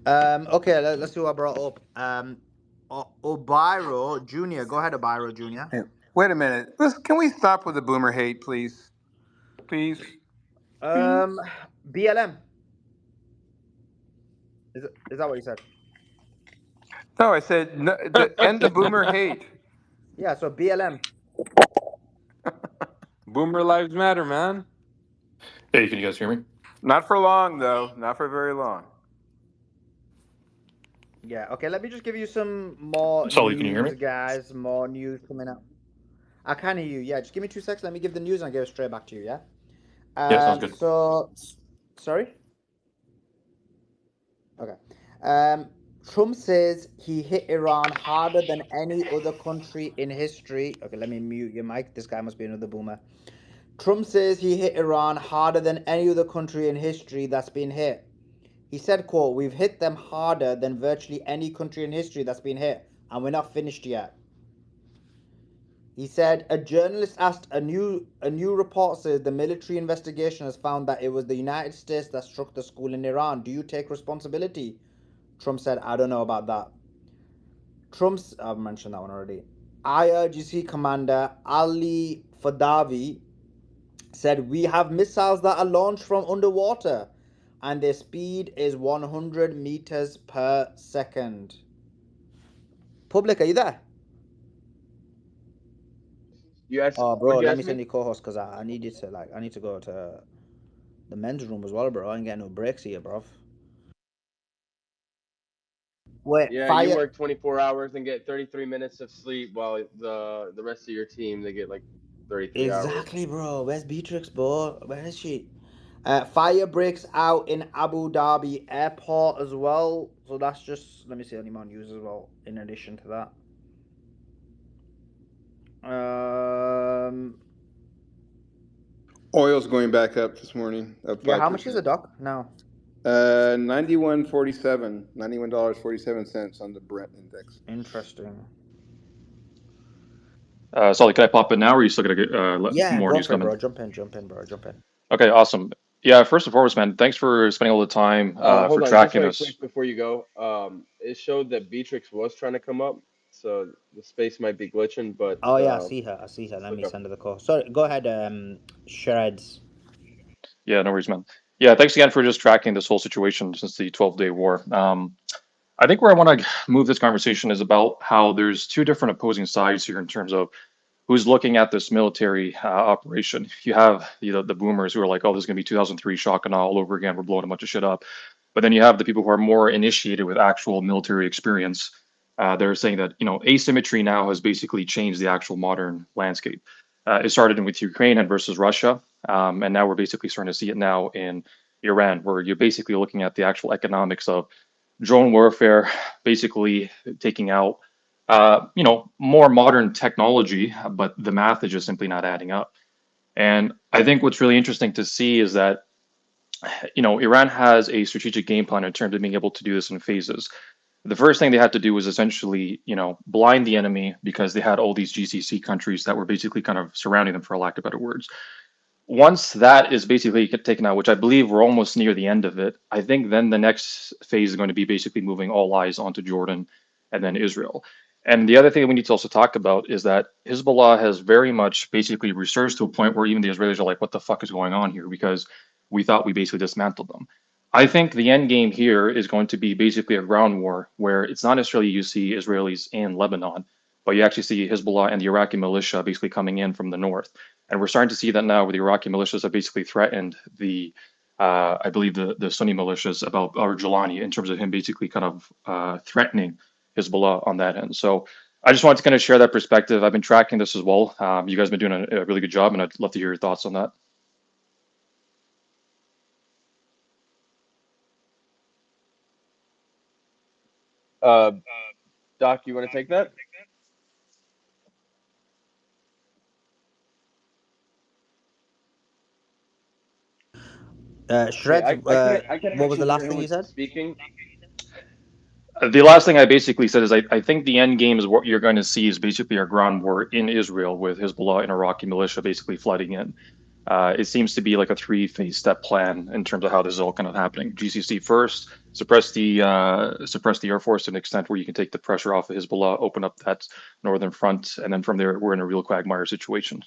Okay, let's see what I brought up. Obiro Jr. Go ahead, Obiro Jr. Hey, wait a minute. Can we stop with the boomer hate, please? Please. BLM. Is that what you said? No, I said no, end the boomer hate. Yeah, so BLM. Boomer lives matter, man. Hey, can you guys hear me? Not for long, though. Not for very long. Yeah, okay, let me just give you some more Sully, can you hear news, me? guys. More news coming up. I can hear you. Yeah, just give me 2 seconds. Let me give the news and I'll give it straight back to you, yeah? Yeah, sounds good. So, sorry? Okay. Trump says he hit Iran harder than any other country in history. Okay, let me mute your mic. This guy must be another boomer. Trump says he hit Iran harder than any other country in history that's been hit. He said, quote, "We've hit them harder than virtually any country in history that's been hit, and we're not finished yet." He said, a journalist asked, a new report says the military investigation has found that it was the United States that struck the school in Iran. Do you take responsibility? Trump said, I don't know about that. I've mentioned that one already. IRGC commander Ali Fadavi said, we have missiles that are launched from underwater and their speed is 100 meters per second. Public, are you there? You asked, Oh, what bro, did you let ask me me? send you co-host because I need you to I need to go to the men's room as well, bro. I ain't getting no breaks here, bro. Wait, Yeah, you fire. work 24 hours and get 33 minutes of sleep, while the rest of your team they get like 33 hours. Exactly, bro. Where's Beatrix, bro? Where is she? Fire breaks out in Abu Dhabi airport as well. So that's just, let me see any more news as well in addition to that. Oil's going back up this morning, up Yeah, how much is 5%. a doc now? 91.47, $91.47 on the Brent index. Interesting. Solly, can I pop in now, or are you still gonna get Yeah, more go news for it, coming? bro. Jump in, bro. Jump in. Okay, awesome. Yeah, first and foremost, man, thanks for spending all the time for Hold on, just tracking really this. quick before you go. It showed that Beatrix was trying to come up, so the space might be glitching, but Oh yeah, I see her. it's Let me okay. send her the call. Sorry, go ahead, Shreds. Yeah, no worries, man. Yeah, thanks again for just tracking this whole situation since the 12-day war. I think where I want to move this conversation is about how there's two different opposing sides here in terms of who's looking at this military operation. You have the boomers who are like, "Oh, this is gonna be 2003 shock and awe all over again. We're blowing a bunch of shit up." But then you have the people who are more initiated with actual military experience. They're saying that asymmetry now has basically changed the actual modern landscape. It started with Ukraine and versus Russia, and now we're basically starting to see it now in Iran, where you're basically looking at the actual economics of drone warfare, basically taking out more modern technology, but the math is just simply not adding up. And I think what's really interesting to see is that, Iran has a strategic game plan in terms of being able to do this in phases. The first thing they had to do was essentially, blind the enemy because they had all these GCC countries that were basically kind of surrounding them, for lack of better words. Once that is basically taken out, which I believe we're almost near the end of it, I think then the next phase is going to be basically moving all eyes onto Jordan and then Israel. And the other thing that we need to also talk about is that Hizballah has very much basically resurged to a point where even the Israelis are like, what the fuck is going on here? Because we thought we basically dismantled them. I think the end game here is going to be basically a ground war where it's not necessarily you see Israelis in Lebanon, but you actually see Hezbollah and the Iraqi militia basically coming in from the north. And we're starting to see that now where the Iraqi militias have basically threatened I believe the Sunni militias about Julani in terms of him basically kind of threatening Hezbollah on that end. So I just wanted to kind of share that perspective. I've been tracking this as well. You guys have been doing a really good job, and I'd love to hear your thoughts on that. Uh, Doc, you want to take that? Okay, Shreds. I can What was the actually hear last who thing you was said? speaking. The last thing I basically said is I think the end game is what you're going to see is basically a ground war in Israel with Hezbollah and Iraqi militia basically flooding in. It seems to be like a three-phase step plan in terms of how this is all kind of happening. GCC first, suppress the air force to an extent where you can take the pressure off of Hezbollah, open up that northern front, and then from there we're in a real quagmire situation.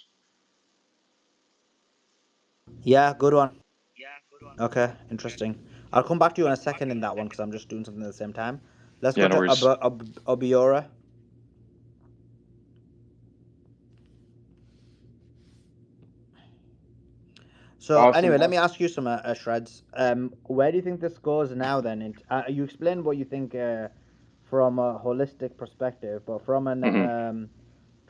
Yeah, good one. Okay, interesting. I'll come back to you in a second in that one because I'm just doing something at the same time. Let's go Yeah, no to worries. Obiora. So Awesome, anyway, let me awesome. ask you some Shreds. Where do you think this goes now? Then you explained what you think from a holistic perspective, but from an hmm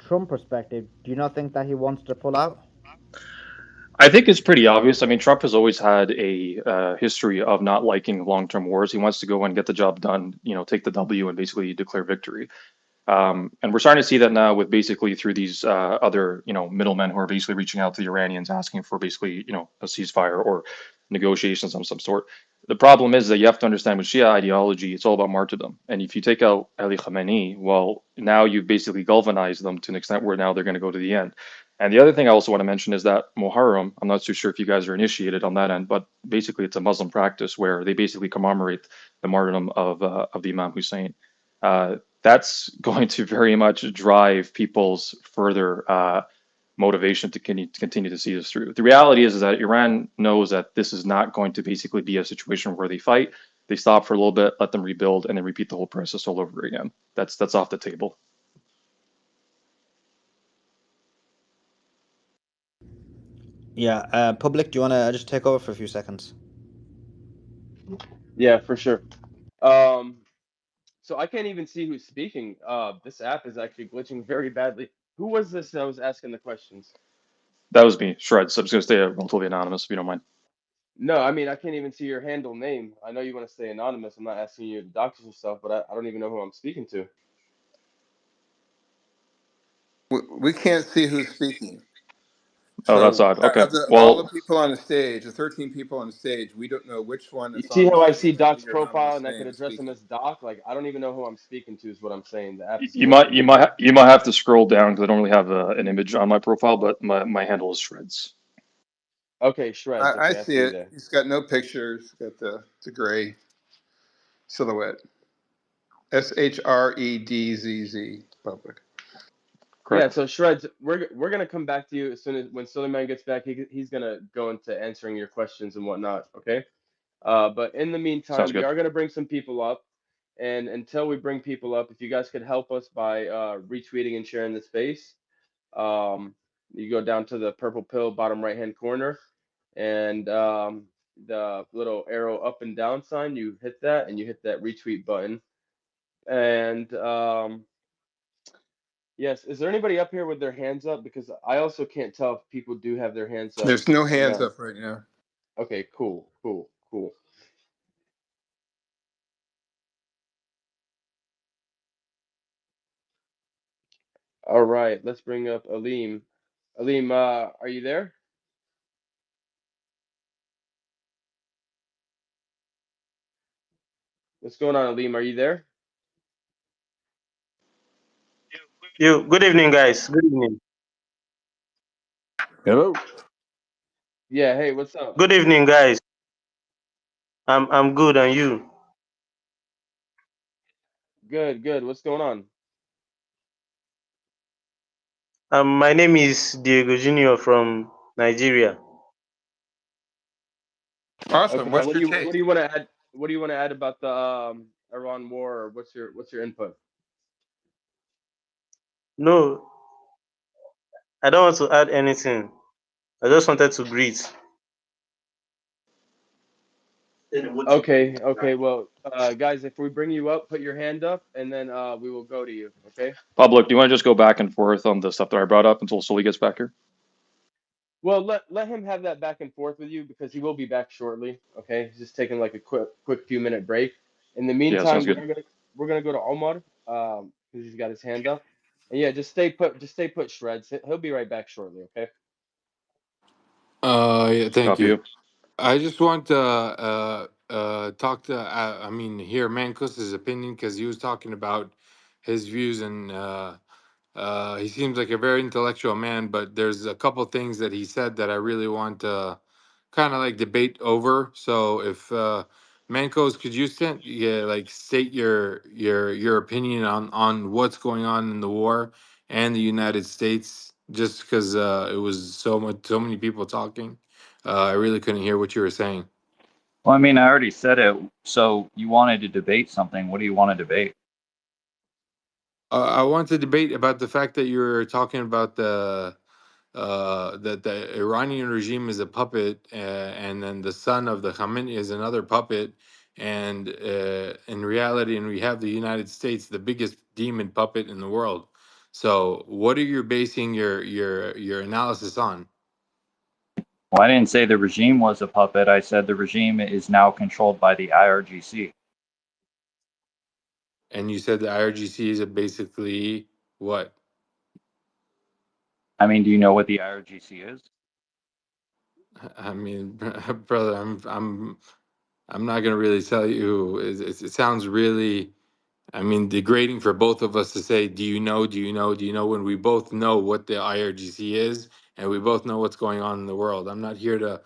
Trump perspective, do you not think that he wants to pull out? I think it's pretty obvious. I mean, Trump has always had a history of not liking long-term wars. He wants to go and get the job done, take the W and basically declare victory. And we're starting to see that now with basically through these other, middlemen who are basically reaching out to the Iranians asking for basically, a ceasefire or negotiations of some sort. The problem is that you have to understand with Shia ideology, it's all about martyrdom. And if you take out Ali Khamenei, well, now you've basically galvanized them to an extent where now they're going to go to the end. And the other thing I also want to mention is that Muharram, I'm not too sure if you guys are initiated on that end, but basically it's a Muslim practice where they basically commemorate the martyrdom of the Imam Hussein. That's going to very much drive people's further motivation to continue to see this through. The reality is that Iran knows that this is not going to basically be a situation where they fight, they stop for a little bit, let them rebuild, and then repeat the whole process all over again. That's off the table. Yeah, public. Do you want to just take over for a few seconds? Yeah, for sure. So I can't even see who's speaking. This app is actually glitching very badly. Who was this that was asking the questions? That was me, Shreds. I'm just going to stay relatively anonymous if you don't mind. No, I mean I can't even see your handle name. I know you want to stay anonymous. I'm not asking you to dox yourself, but I don't even know who I'm speaking to. We can't see who's speaking. Oh, that's So odd. Okay. of all the Well, people on the stage, the 13 people on the stage, we don't know which one You that's see on the how I stage see under Doc's your profile anonymous and I could name is address him speaking. as Doc? Like I don't even know who I'm speaking to is what I'm saying. The app is you might glitching. you might you might have to scroll down because I don't really have an image on my profile, but my handle is Shreds. Okay, Shreds. I Okay, I see see you it. there. He's got no pictures. Got the gray silhouette. SHREDZZ public. Yeah, Correct. so Shreds, we're gonna come back to you as soon as when Suleiman gets back. He's gonna go into answering your questions and whatnot. Okay. But in the Sounds meantime, we good. are gonna bring some people up, and until we bring people up, if you guys could help us by retweeting and sharing the space, um, you go down to the purple pill bottom right hand corner, and the little arrow up and down sign. You hit that, and you hit that retweet button, and yes. Is there anybody up here with their hands up? Because I also can't tell if people do have their hands up There's no or hands not. up right now. Okay, cool, cool, cool. All right, let's bring up Aleem. Aleem, are you there? What's going on, Aleem? Are you there? You good evening, guys. Good evening. Hello. Yeah, hey, what's up? Good evening, guys. I'm good, and you? Good, good. What's going on? My name is Diego Junior from Nigeria. Awesome. Okay, What's your what take? do you want to add? What do you want to add about the Iran war, or what's your input? No, I don't want to add anything. I just wanted to greet. Okay, okay. Well, guys, if we bring you up, put your hand up, and then we will go to you. Okay. Public, do you want to just go back and forth on the stuff that I brought up until Sully gets back here? Well, let him have that back and forth with you because he will be back shortly. Okay, he's just taking like a quick few-minute break. In the Yeah, sounds meantime, good. we're gonna go to Omar because he's got his hand up. And yeah, just stay put, Shreds. He'll be right back shortly. Okay. Yeah, thank Copy you. you. I just want to talk to, I mean, hear Mankus's opinion because he was talking about his views and he seems like a very intellectual man, but there's a couple things that he said that I really want to kind of like debate over. So if Mankos, could you state your opinion on what's going on in the war and the United States? Just because it was so many people talking, I really couldn't hear what you were saying. Well, I mean, I already said it. So you wanted to debate something. What do you want to debate? I want to debate about the fact that you're talking about that the Iranian regime is a puppet, and then the son of the Khamenei is another puppet, and in reality, and we have the United States, the biggest demon puppet in the world. So, what are you basing your analysis on? Well, I didn't say the regime was a puppet. I said the regime is now controlled by the IRGC. And you said the IRGC is basically what? I mean, do you know what the IRGC is? I mean, brother, I'm I'm not gonna really tell you. It sounds really, I mean, degrading for both of us to say, "Do you know? Do you know? Do you know?" When we both know what the IRGC is, and we both know what's going on in the world. I'm not here to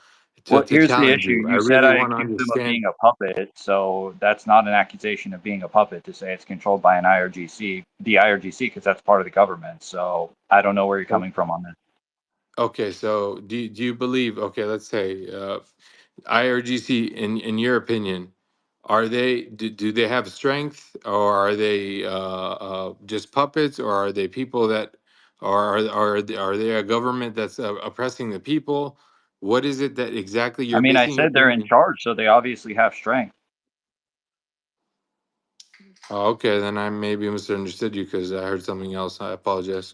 Well, here's the challenge issue. you. I You said really I want to accused him of understand. being a puppet, so that's not an accusation of being a puppet to say it's controlled by an IRGC, the IRGC, because that's part of the government. So I don't know where you're coming from on this. Okay, so do you believe? Okay, let's say IRGC, in your opinion, are they do they have strength, or are they just puppets, or are they people that are they a government that's oppressing the people? What is it that exactly I you're mean, I basing your said they're in opinion? charge, so they obviously have strength. Oh, okay, then I maybe misunderstood you because I heard something else. I apologize.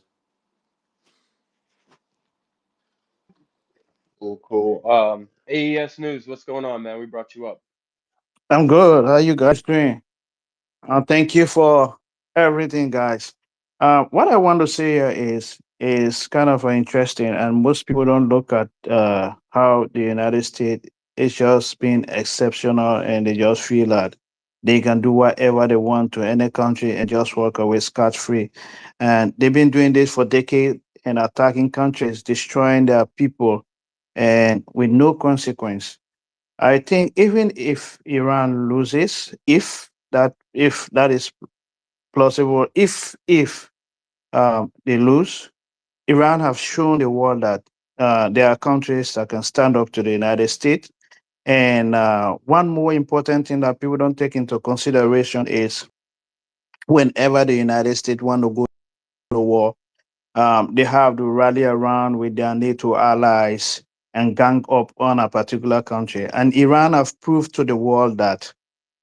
Cool, cool. AES News, what's going on, man? We brought you up. I'm good. How you guys doing? Thank you for everything, guys. What I want to say here is kind of interesting, and most people don't look at how the United States is just being exceptional, and they just feel that they can do whatever they want to any country and just walk away scot free. And they've been doing this for decades and attacking countries, destroying their people, and with no consequence. I think even if Iran loses, if that is plausible, if they lose, Iran have shown the world that there are countries that can stand up to the United States. And one more important thing that people don't take into consideration is whenever the United States want to go to war, they have to rally around with their NATO allies and gang up on a particular country. And Iran have proved to the world that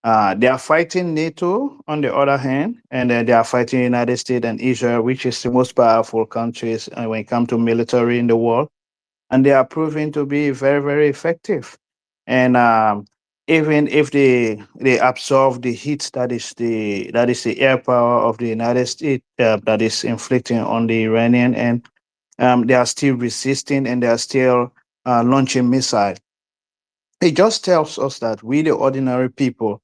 they are fighting NATO on the other hand, and then they are fighting United States and Israel, which is the most powerful countries when it comes to military in the world, and they are proving to be very, very effective. And even if they absorb the heat that is the air power of the United States that is inflicting on the Iranian, and they are still resisting and they are still launching missiles. It just tells us that we, the ordinary people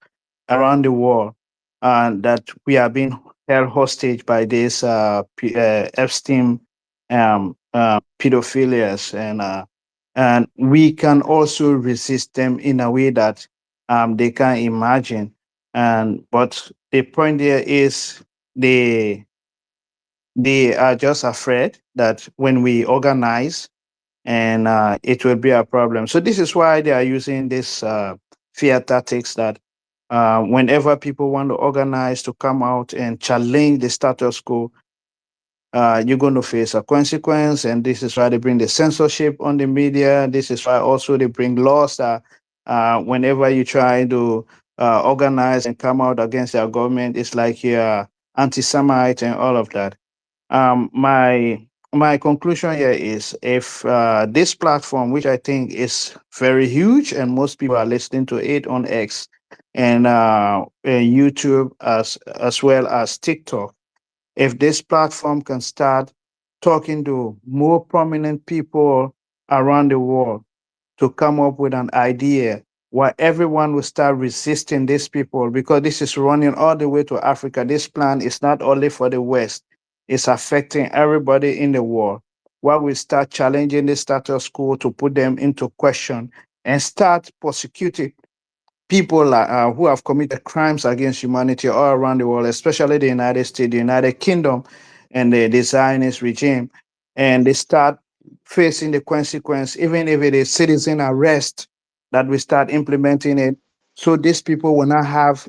around the world, that we are being held hostage by this Epstein pedophilias, and we can also resist them in a way that they can't imagine. And but the point there is they are just afraid that when we organize and it will be a problem. So this is why they are using this fear tactics that whenever people want to organize to come out and challenge the status quo, you're going to face a consequence. And this is why they bring the censorship on the media. This is why also they bring laws that whenever you try to organize and come out against their government, it's like you're anti-Semite and all of that. My conclusion here is if this platform, which I think is very huge, and most people are listening to it on X and YouTube as well as TikTok, if this platform can start talking to more prominent people around the world to come up with an idea where everyone will start resisting these people, because this is running all the way to Africa. This plan is not only for the West, it's affecting everybody in the world. Where we start challenging the status quo to put them into question and start prosecuting people who have committed crimes against humanity all around the world, especially the United States, the United Kingdom, and the Zionist regime. And they start facing the consequence, even if it is citizen arrest, that we start implementing it. So these people will not have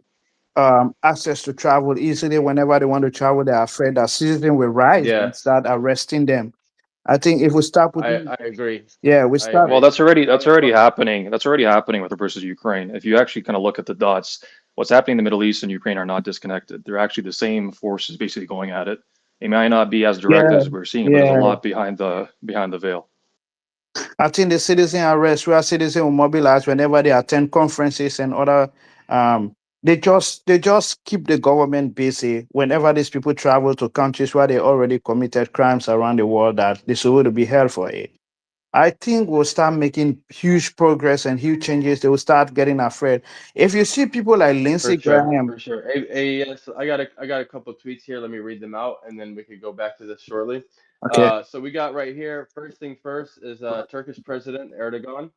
access to travel easily. Whenever they want to travel, they are afraid that citizens will rise Yeah, and start arresting them. I think if we start I putting, agree. yeah, we I start. Well, agree. that's already happening. That's already happening with versus Ukraine. If you actually kind of look at the dots, what's happening in the Middle East and Ukraine are not disconnected. They're actually the same forces basically going at it. It might not be as direct Yeah, as we're seeing, but there's a yeah. lot behind the veil. I think the citizen arrest where citizens will mobilize whenever they attend conferences and other they just keep the government busy whenever these people travel to countries where they already committed crimes around the world that they should be held for it. I think we'll start making huge progress and huge changes. They will start getting afraid. If you see people like For Lindsey sure, Graham, for sure. AES, I got a couple tweets here. Let me read them out, and then we could go back to this shortly. okay, So we got right here. First thing first is Turkish President Erdogan.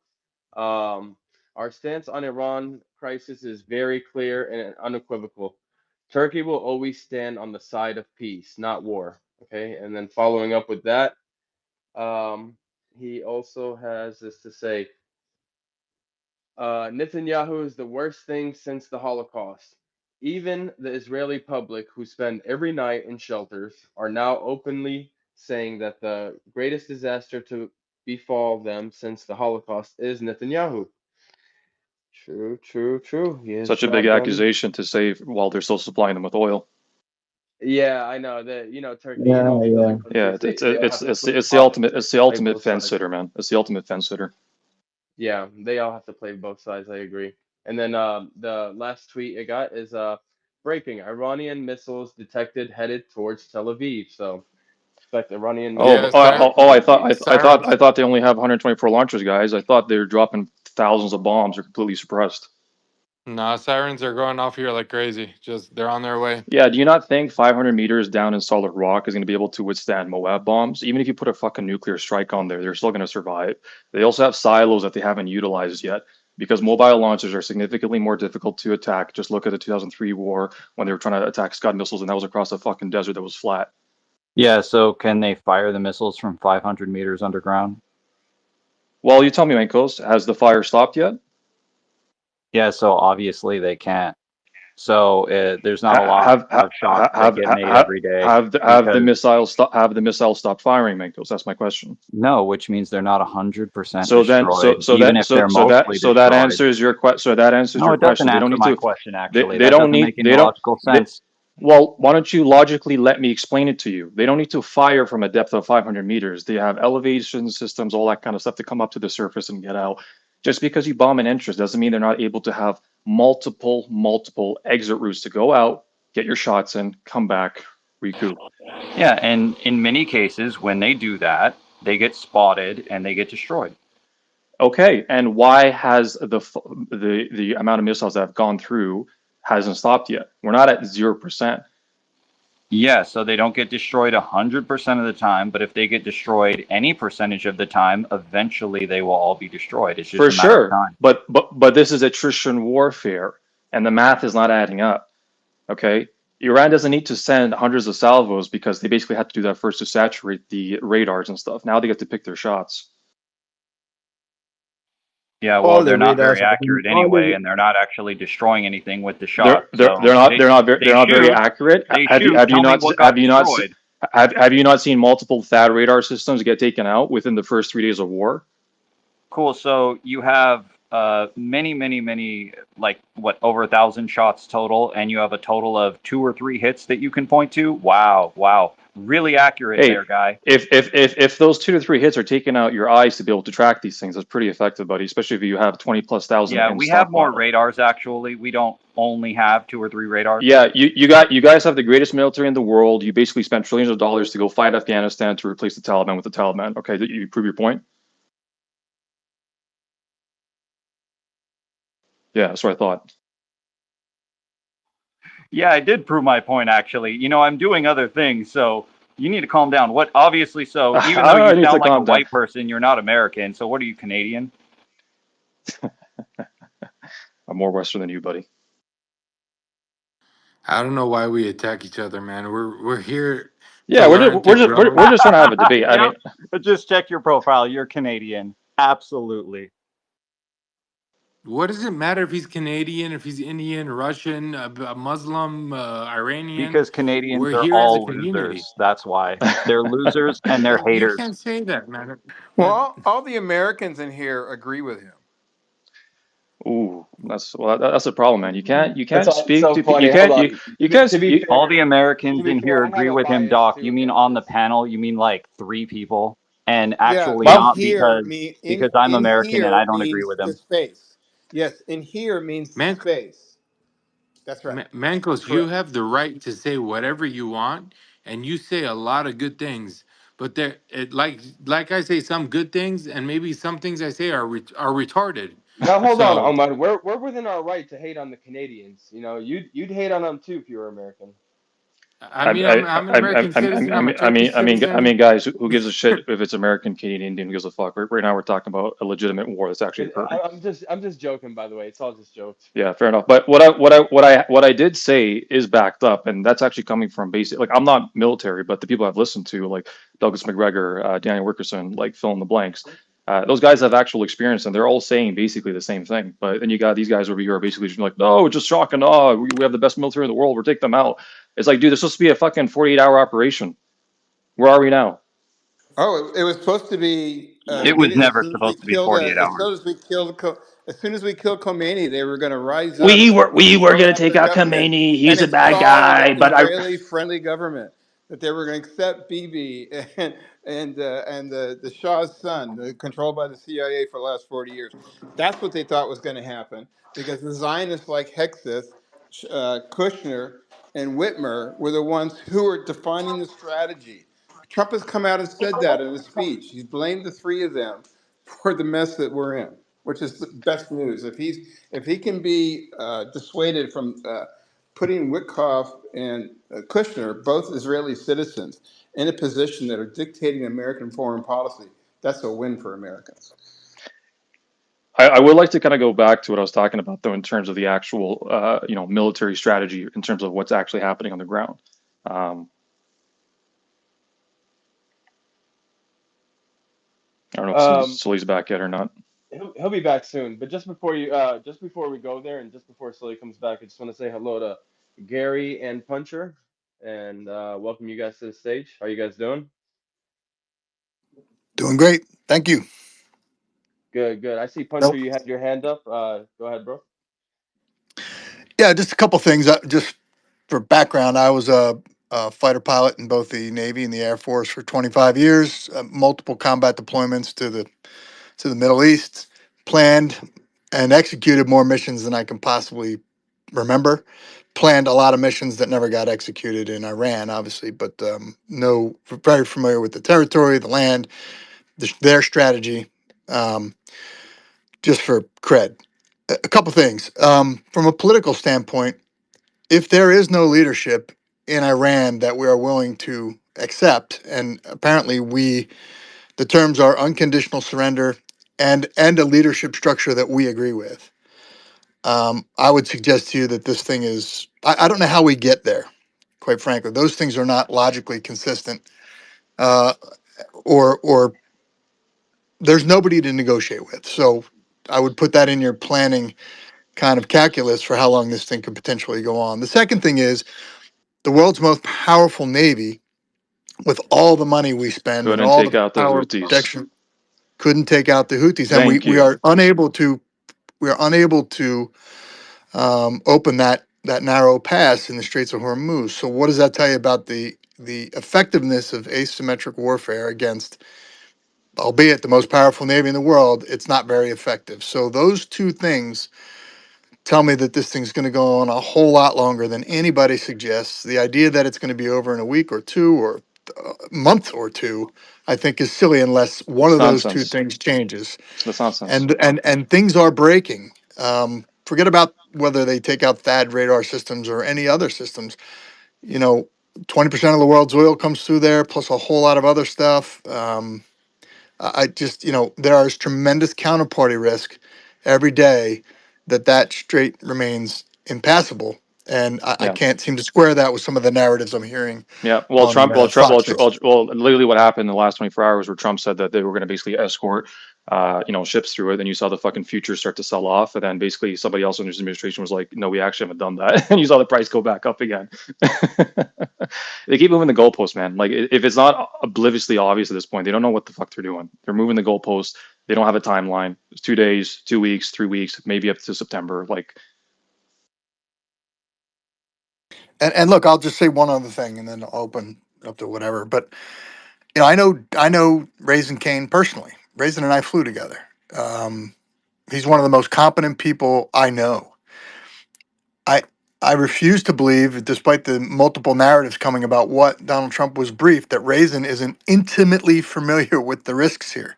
Um, our stance on Iran crisis is very clear and unequivocal. Turkey will always stand on the side of peace, not war. Okay, and then following up with that, he also has this to say. Netanyahu is the worst thing since the Holocaust. Even the Israeli public, who spend every night in shelters, are now openly saying that the greatest disaster to befall them since the Holocaust is Netanyahu. True, true, true. He has Such a big not done. accusation to say while they're still supplying them with oil. Yeah, I know that. Turkey and yeah, all these other yeah. Yeah, countries, they all have to it's the play ultimate both fence sides. sitter, man. It's the ultimate fence sitter. Yeah, they all have to play both sides. I agree. And then the last tweet I got is breaking Iranian missiles detected headed towards Tel Aviv. So expect Iranian Oh, missiles Yeah, to hit Tel Aviv. sirens. I thought they only have 124 launchers, guys. I thought they were dropping thousands of bombs. They're completely suppressed. Nah, sirens are going off here like crazy. Just they're on their way. Yeah, do you not think 500 meters down in solid rock is going to be able to withstand Moab bombs? Even if you put a fucking nuclear strike on there, they're still going to survive. They also have silos that they haven't utilized yet because mobile launchers are significantly more difficult to attack. Just look at the 2003 war when they were trying to attack Scud missiles, and that was across a fucking desert that was flat. Yeah, so can they fire the missiles from 500 meters underground? Well, you tell me, Mankos, has the fire stopped yet? Yeah, so obviously they can't. So there's not a Ha- lot Have of ha- shots that get made every day because have the missiles stopped firing, Mankos? That's my question. no, which means they're not 100% So then, destroyed, even if they're mostly that destroyed. answers your question. So that answers No, your it doesn't question. They don't answer need my to. question, actually. They That don't doesn't need. make any They don't. logical They, sense. well, why don't you logically let me explain it to you? They don't need to fire from a depth of 500 meters. They have elevation systems, all that kind of stuff to come up to the surface and get out. Just because you bomb an entrance doesn't mean they're not able to have multiple exit routes to go out, get your shots in, come back, recoup. Yeah, and in many cases, when they do that, they get spotted and they get destroyed. Okay, and why has the amount of missiles that have gone through hasn't stopped yet? We're not at 0%. Yeah, so they don't get destroyed 100% of the time, but if they get destroyed any percentage of the time, eventually they will all be destroyed. It's just For a matter of sure, time. but this is attrition warfare, and the math is not adding up. Okay, Iran doesn't need to send hundreds of salvos because they basically had to do that first to saturate the radars and stuff. Now they get to pick their shots. Yeah, well, All the they're not radars very have been, accurate anyway, and they're not actually destroying anything with the They're shot. they're So they're not they're not they they're not very shoot, accurate. they shoot. Have you Tell me not what got se- destroyed. have you not seen multiple THAAD radar systems get taken out within the first 3 days of war? Cool. So you have many, like what, over 1,000 shots total, and you have a total of 2 or 3 hits that you can point to. Wow, wow, really accurate Hey, there, guy. if those 2 to 3 hits are taking out your eyes to be able to track these things, that's pretty effective, buddy. Especially if you have 20 plus thousand Yeah, in we have more stockpile. radars actually. We don't only have 2 or 3 radars. Yeah, you guys have the greatest military in the world. You basically spent trillions of dollars to go fight Afghanistan to replace the Taliban with the Taliban. Okay, you prove your point. Yeah, that's what I thought. Yeah, I did prove my point actually. I'm doing other things, so you need to calm down. What obviously so even though I you need to sound like a calm down. white person, you're not American. So what are you, Canadian? I'm more Western than you, buddy. I don't know why we attack each other, man. We're here to Yeah, learn, to we're grow. just trying to have a debate. I mean, Yep. Just check your profile. You're Canadian. Absolutely. What does it matter if he's Canadian, if he's Indian, Russian, a Muslim, Iranian? Because Canadians We're are here as a all community. losers. That's why. They're losers and they're You haters. can't say that, man. Well, That- all the Americans in here agree with him. ooh, that's a problem, man. You That's can't why it's speak so to funny. you Hold can't on. you can't To be you, All fair, the to Americans be in here fair, I have agree a with him, bias Doc. too You mean against on the this. panel, you mean like 3 people. And Yeah, actually in well, not here because I'm in American and I here don't agree means with the him. space. Yes, in here means Man, space. That's right. Mankos, you Correct. have the right to say whatever you want, and you say a lot of good things. but like I say, some good things, and maybe some things I say are retarded. Now hold on, So Ahmad. We're within our right to hate on the Canadians. You know, you'd hate on them too if you were American. I mean, I'm an American citizen. I'm a Turkish citizen. Guys, who gives a shit if it's American, Canadian, Indian, who gives a fuck? Right now, we're talking about a legitimate war that's actually occurring. I'm just joking, by the way. It's all just jokes. Yeah, fair enough. But what I did say is backed up, and that's actually coming from basic. Like, I'm not military, but the people I've listened to, like Douglas McGregor, Daniel Wilkerson, like fill in the blanks. Those guys have actual experience, and they're all saying basically the same thing. But then you got these guys over here are basically just like, no, it's just shock and awe. We have the best military in the world. We're taking them out. It's like, dude, this is supposed to be a fucking 48-hour operation. Where are we now? Oh, it was supposed to be It was immediately as never soon as we supposed to be killed 48 hours. as soon as we killed Khomeini, they were going to rise up We were go gonna after take the out government, Khomeini. and He's a bad install guy, an but I Israeli-friendly government. That they were going to accept Bibi and the Shah's son, controlled by the CIA for the last 40 years. That's what they thought was going to happen because the Zionists like Hexeth, Kushner, and Whitmer were the ones who were defining the strategy. Trump has come out and said that in his speech. He's blamed the three of them for the mess that we're in, which is the best news. If he can be dissuaded from putting Witkoff and Kushner, both Israeli citizens, in a position that are dictating American foreign policy, that's a win for Americans. I would like to kind of go back to what I was talking about, though, in terms of the actual, military strategy, in terms of what's actually happening on the ground. Um, I don't know if Um, Sully's back yet or not. he'll be back soon. But just before we go there, and just before Sully comes back, I just want to say hello to Gary and Puncher, and welcome you guys to the stage. How you guys doing? Doing great. Thank you. Good, good. I see Puncher, Nope. you had your hand up. Go ahead, bro. Yeah, just a couple things. Just for background, I was a fighter pilot in both the Navy and the Air Force for 25 years, multiple combat deployments to the Middle East, planned and executed more missions than I can possibly remember. Planned a lot of missions that never got executed in Iran, obviously, but no, very familiar with the territory, the land, their strategy. Um, just for cred. A couple things. From a political standpoint, if there is no leadership in Iran that we are willing to accept, and apparently the terms are unconditional surrender and a leadership structure that we agree with, I would suggest to you that this thing is, I don't know how we get there, quite frankly. Those things are not logically consistent, uh, or there's nobody to negotiate with. So I would put that in your planning kind of calculus for how long this thing could potentially go on. The second thing is the world's most powerful navy, with all the money we spend and Couldn't all take the out the power Houthis. protection, couldn't take out the Houthis, and Thank we you. are unable to open that narrow pass in the Straits of Hormuz. So what does that tell you about the effectiveness of asymmetric warfare against, albeit the most powerful navy in the world? It's not very effective. So those two things tell me that this thing's going to go on a whole lot longer than anybody suggests. The idea that it's going to be over in a week or two or a month or two, I think, is silly unless one It's of those two nonsense. things changes. That's nonsense. And things are breaking. Forget about whether they take out THAAD radar systems or any other systems. You know, 20% of the world's oil comes through there, plus a whole lot of other stuff. I just, there is tremendous counterparty risk every day that strait remains impassable. And I Yeah. can't seem to square that with some of the narratives I'm hearing Yeah, on Fox 6. Literally what happened in the last 24 hours where Trump said that they were going to basically escort, ships through it. Then you saw the fucking futures start to sell off. And then basically somebody else in his administration was like, no, we actually haven't done that. And you saw the price go back up again. They keep moving the goalposts, man. Like, if it's not obliviously obvious at this point, they don't know what the fuck they're doing. They're moving the goalposts. They don't have a timeline. It's 2 days, 2 weeks, 3 weeks, maybe up to September. Like, And look, I'll just say one other thing and then I'll open up to whatever. But, I know Raisin Kane personally. Raisin and I flew together. He's one of the most competent people I know. I refuse to believe, despite the multiple narratives coming about what Donald Trump was briefed, that Raisin isn't intimately familiar with the risks here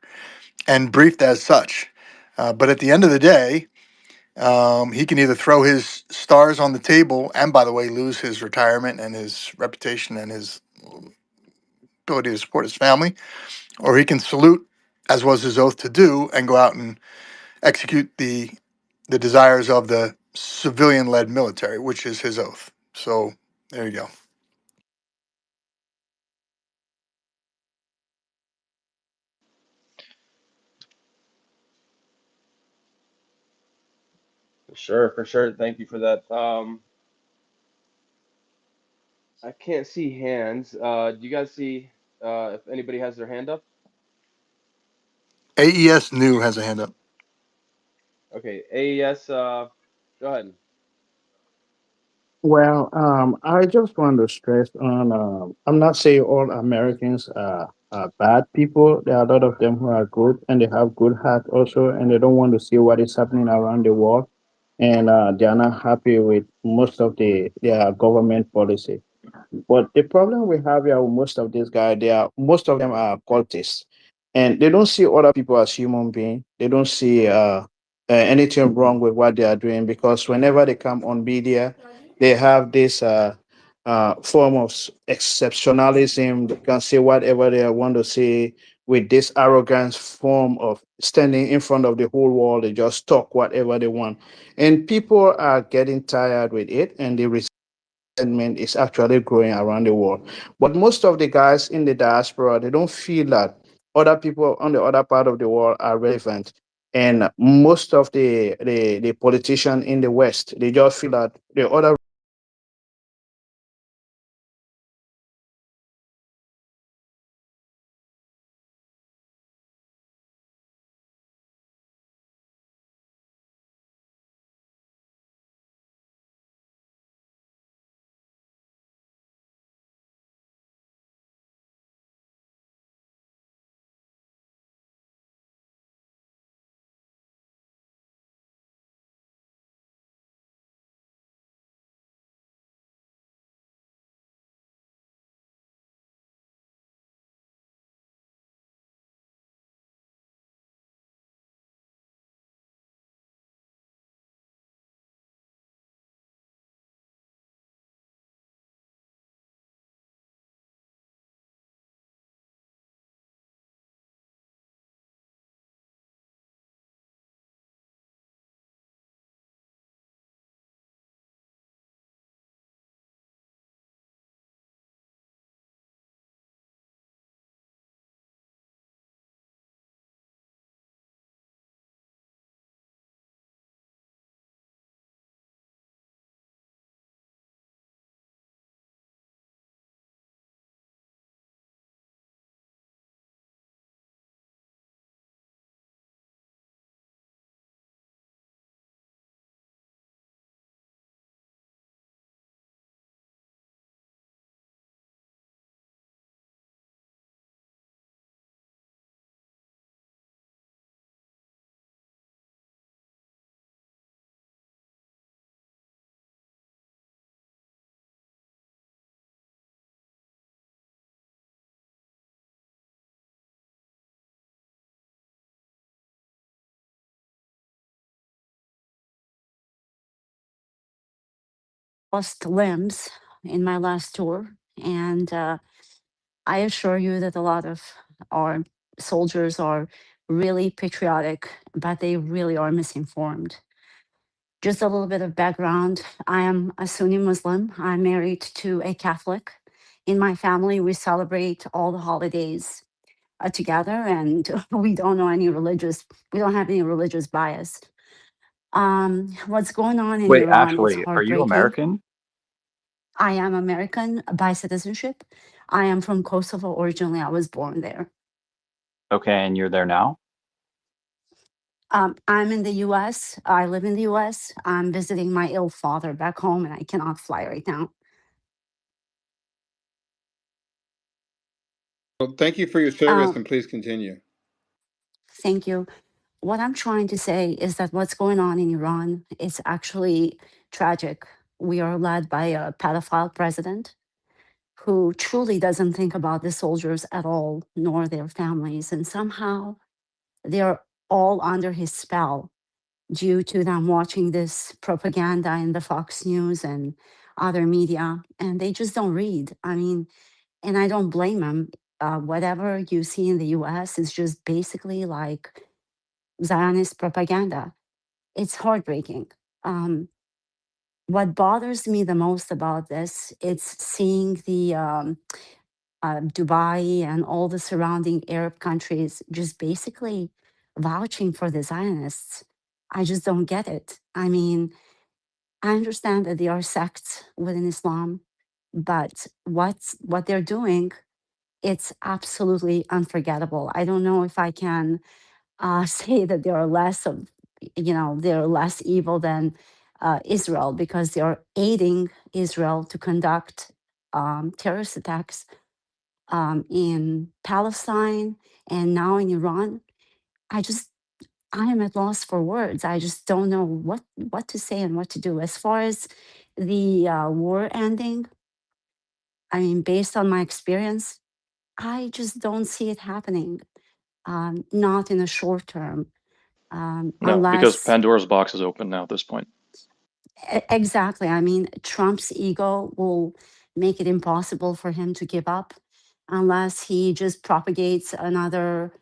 and briefed as such. But at the end of the day, he can either throw his stars on the table and, by the way, lose his retirement and his reputation and his ability to support his family, or he can salute, as was his oath to do, and go out and execute the desires of the civilian-led military, which is his oath. So there you go. For sure. Thank you for that. I can't see hands. Do you guys see if anybody has their hand up? AES New has a hand up. Okay, AES, go ahead. Well, I just want to stress on, I'm not saying all Americans are bad people. There are a lot of them who are good and they have good heart also, and they don't want to see what is happening around the world. And they are not happy with most of their government policy. But the problem we have here with most of these guys, most of them are cultists, and they don't see other people as human beings. They don't see anything wrong with what they are doing, because whenever they come on media, they have this form of exceptionalism. They can say whatever they want to say with this arrogant form of standing in front of the whole world. They just talk whatever they want, and people are getting tired with it, and they resentment is actually growing around the world. But most of the guys in the diaspora, they don't feel that other people on the other part of the world are relevant. And most of the politicians in the West, they just feel that the other lost limbs in my last tour. And I assure you that a lot of our soldiers are really patriotic, but they really are misinformed. Just a little bit of background. I am a Sunni Muslim. I'm married to a Catholic. In my family, we celebrate all the holidays together, and we don't have any religious bias. What's going on in Wait, Iran is Ashley, are you heartbreaking. American? I am American by citizenship. I am from Kosovo originally. I was born there. Okay, and you're there now? I'm in the US. I live in the US. I'm visiting my ill father back home and I cannot fly right now. Well, thank you for your service, Um, and please continue. thank you. What I'm trying to say is that what's going on in Iran is actually tragic. we are led by a pedophile president who truly doesn't think about the soldiers at all, nor their families. And somehow they're all under his spell due to them watching this propaganda in the Fox News and other media, and they just don't read. I mean, and I don't blame them. Whatever you see in the US is just basically like Zionist propaganda. It's heartbreaking. Um, what bothers me the most about this, it's seeing the Dubai and all the surrounding Arab countries just basically vouching for the Zionists. I just don't get it. I mean, I understand that there are sects within Islam, but what they're doing, it's absolutely unforgettable. I don't know if I can say that they are less of, they're less evil than Israel because they are aiding Israel to conduct terrorist attacks in Palestine and now in Iran. I am at loss for words. I just don't know what to say and what to do. As far as the war ending, I mean, based on my experience, I just don't see it happening. Not in the short term, No, because unless Pandora's box is open now at this point. exactly. I mean, Trump's ego will make it impossible for him to give up unless he just propagates another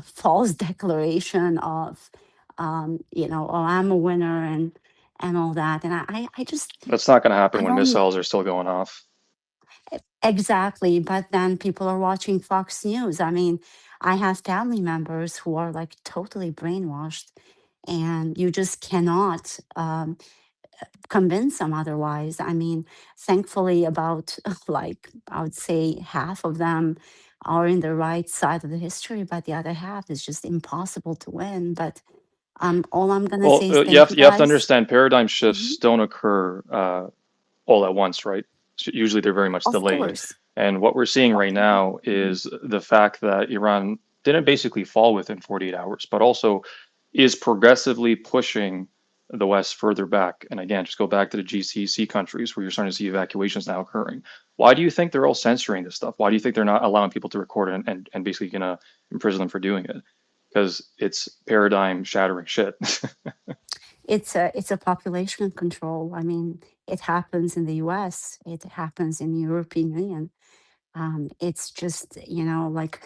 false declaration of, oh, I'm a winner and all that. And I just, That's not going to I happen when don't missiles are still going off. exactly. But then people are watching Fox News. I mean, I have family members who are like totally brainwashed, and you just cannot. Convince them otherwise. I mean, thankfully, about like I would say half of them are in the right side of the history, but the other half is just impossible to win. But all I'm gonna Well, say is you thank have you you have to guys. understand paradigm shifts Mhm. don't occur all at once, right? So usually they're very much Of delayed. course. And what we're seeing right now is the fact that Iran didn't basically fall within 48 hours, but also is progressively pushing the West further back. And again, just go back to the GCC countries where you're starting to see evacuations now occurring. Why do you think they're all censoring this stuff? Why do you think they're not allowing people to record it and basically going to imprison them for doing it? Because it's paradigm shattering shit. It's a population control. I mean, it happens in the U.S. It happens in the European Union. It's just like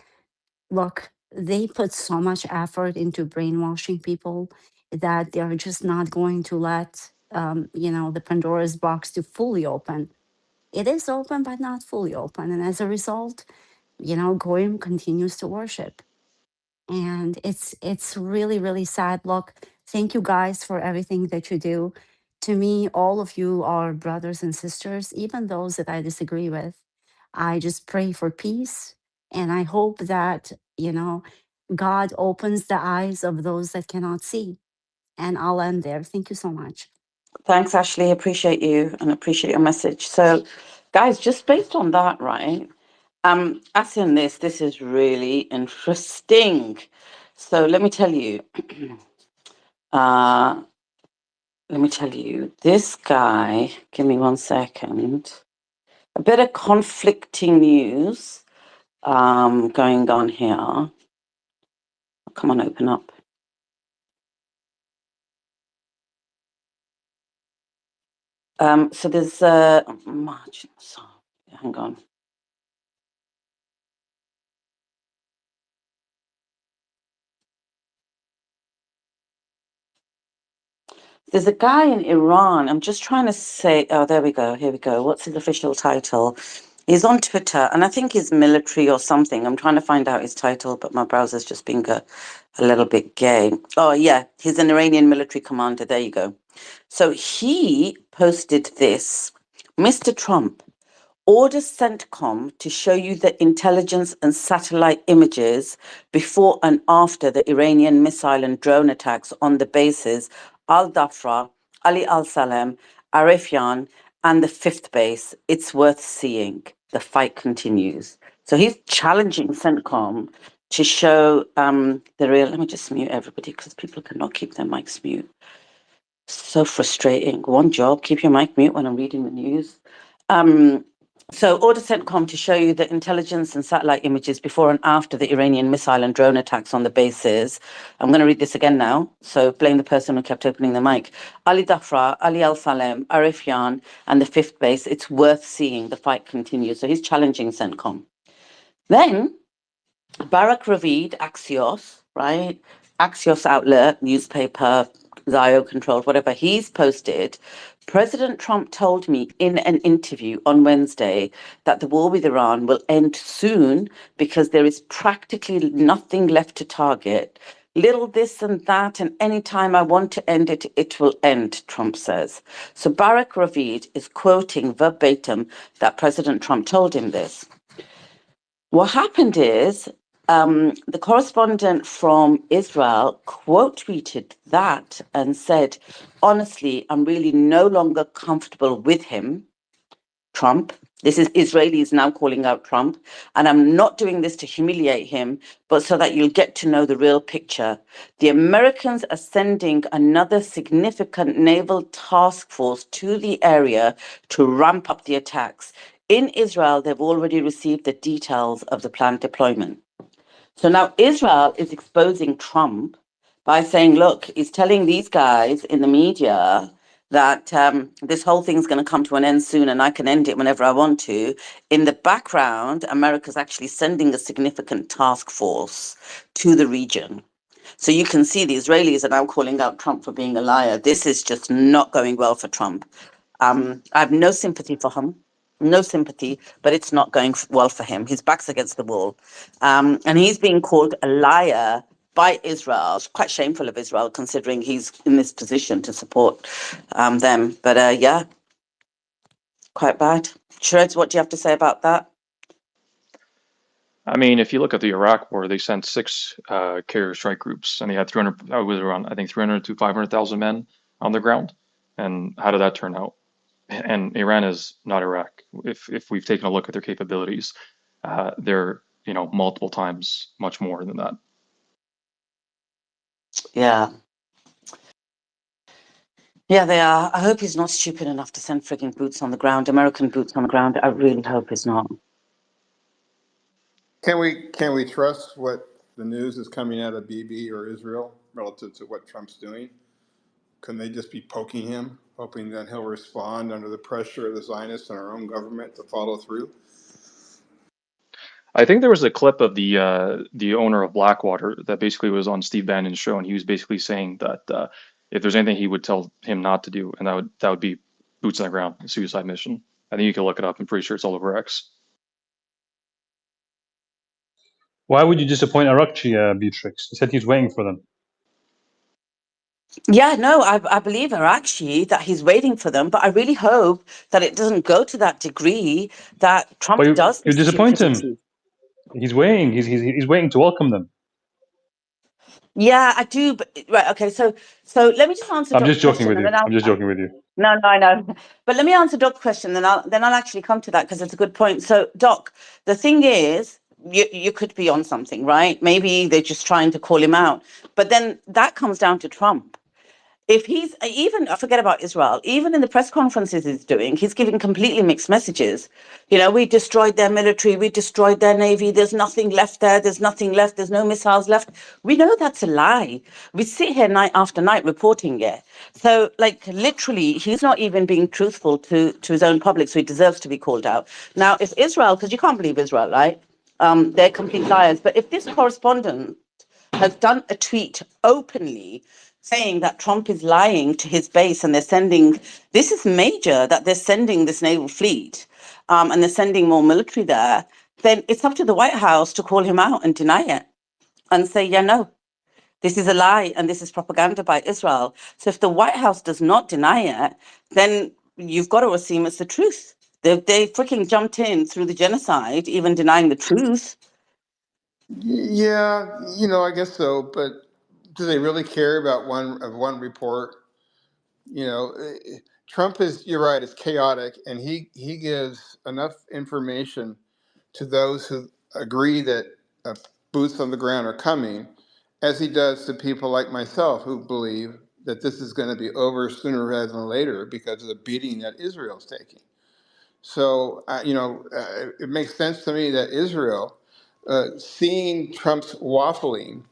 look, they put so much effort into brainwashing people that they're just not going to let the Pandora's box to fully open. It is open, but not fully open, and as a result, Goyim continues to worship, and it's really really sad. Look, thank you guys for everything that you do. To me, all of you are brothers and sisters, even those that I disagree with. I just pray for peace, and I hope that God opens the eyes of those that cannot see. And I'll end there. Thank you so much. Thanks, Ashley. Appreciate you and appreciate your message. So, guys, just based on that, right? As in this is really interesting. So let me tell you, uh, this guy, give me 1 second. A bit of conflicting news going on here. Come on, open up. So there's margin. Hang on. There's a guy in Iran. I'm just trying to say. Oh, there we go. Here we go. What's his official title? He's on Twitter, and I think he's military or something. I'm trying to find out his title, but my browser's just being a little bit gay. Oh, yeah. He's an Iranian military commander. There you go. So he posted this. Mr. Trump, order CENTCOM to show you the intelligence and satellite images before and after the Iranian missile and drone attacks on the bases Al Dafra, Ali Al Salem, Arifjan, and the fifth base. It's worth seeing. The fight continues. So he's challenging CENTCOM to show the real. Let me just mute everybody because people cannot keep their mics mute. So frustrating. One job, keep your mic mute when I'm reading the news. So order CENTCOM to show you the intelligence and satellite images before and after the Iranian missile and drone attacks on the bases. I'm going to read this again now. So blame the person who kept opening the mic. Ali Dafra, Ali Al Salem, Arifjan, and the fifth base. It's worth seeing. The fight continues. So he's challenging CENTCOM. Then Barak Ravid, Axios, right? Axios outlet, newspaper, Zio controlled, whatever, he's posted. President Trump told me in an interview on Wednesday that the war with Iran will end soon because there is practically nothing left to target. Little this and that, and anytime I want to end it, it will end, Trump says. So Barak Ravid is quoting verbatim that President Trump told him this. What happened is the correspondent from Israel quote tweeted that and said, honestly, I'm really no longer comfortable with him, Trump. This is Israelis now calling out Trump. And I'm not doing this to humiliate him, but so that you'll get to know the real picture. The Americans are sending another significant naval task force to the area to ramp up the attacks. In Israel, they've already received the details of the planned deployment. So now Israel is exposing Trump by saying, look, he's telling these guys in the media that this whole thing's going to come to an end soon and I can end it whenever I want to. In the background, America's actually sending a significant task force to the region. So you can see the Israelis are now calling out Trump for being a liar. This is just not going well for Trump. I have no sympathy for him, no sympathy, but it's not going well for him. His back's against the wall. And he's being called a liar by Israel. It's quite shameful of Israel considering he's in this position to support them. But yeah, quite bad. Shreds, what do you have to say about that? I mean, if you look at the Iraq War, they sent 6 carrier strike groups, and they had 300. Was around, I think, 300 to 500,000 men on the ground. And how did that turn out? And Iran is not Iraq. If we've taken a look at their capabilities, they're multiple times much more than that. Yeah. Yeah, they are. I hope he's not stupid enough to send frigging boots on the ground, American boots on the ground. I really hope he's not. Can we trust what the news is coming out of Bibi or Israel relative to what Trump's doing? Can they just be poking him, hoping that he'll respond under the pressure of the Zionists and our own government to follow through? I think there was a clip of the owner of Blackwater that basically was on Steve Bannon's show, and he was basically saying that if there's anything he would tell him not to do, and that would be boots on the ground, a suicide mission. I think you can look it up. I'm pretty sure it's all over X. Why would you disappoint Arakchi, Beatrix? He said he's waiting for them. Yeah, no, I believe her actually that he's waiting for them, but I really hope that it doesn't go to that degree that Trump But does you this disappoint him. stupidity. He's waiting. He's waiting to welcome them. Yeah, I do. But right, okay. So let me just answer I'm Doc's just joking question, with and you. then I'll. I'm just joking with you. No, I know. But let me answer Doc's question, then I'll actually come to that because it's a good point. So, Doc, the thing is, you could be on something, right? Maybe they're just trying to call him out, but then that comes down to Trump. If he's even forget about Israel, even in the press conferences he's giving completely mixed messages. We destroyed their military, we destroyed their navy, there's nothing left there's nothing left, there's no missiles left. We know that's a lie. We sit here night after night reporting it. So like literally he's not even being truthful to his own public, so he deserves to be called out. Now if Israel, because you can't believe Israel, right? They're complete liars. But if this correspondent has done a tweet openly saying that Trump is lying to his base and this is major that they're sending this naval fleet and they're sending more military there, then it's up to the White House to call him out and deny it and say, yeah, no, this is a lie and this is propaganda by Israel. So if the White House does not deny it, then you've got to assume it's the truth. They freaking jumped in through the genocide, even denying the truth. Yeah, I guess so. But do they really care about one report? Trump is. You're right. It's chaotic, and he gives enough information to those who agree that boots on the ground are coming, as he does to people like myself who believe that this is going to be over sooner rather than later because of the beating that Israel's taking. So, it makes sense to me that Israel, seeing Trump's waffling,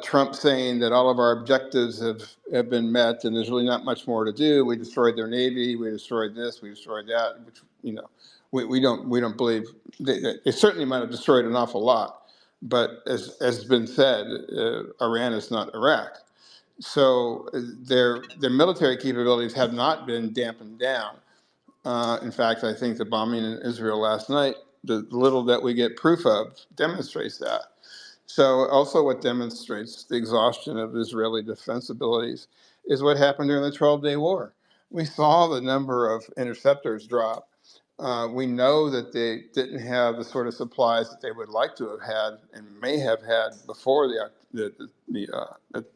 Trump saying that all of our objectives have been met and there's really not much more to do. We destroyed their navy, we destroyed this, we destroyed that, which, we don't believe. They certainly might have destroyed an awful lot, but as has been said, Iran is not Iraq. So their military capabilities have not been dampened down. In fact, I think the bombing in Israel last night, the little that we get proof of, demonstrates that. So also what demonstrates the exhaustion of Israeli defense abilities is what happened during the 12-day war. We saw the number of interceptors drop. We know that they didn't have the sort of supplies that they would like to have had and may have had before the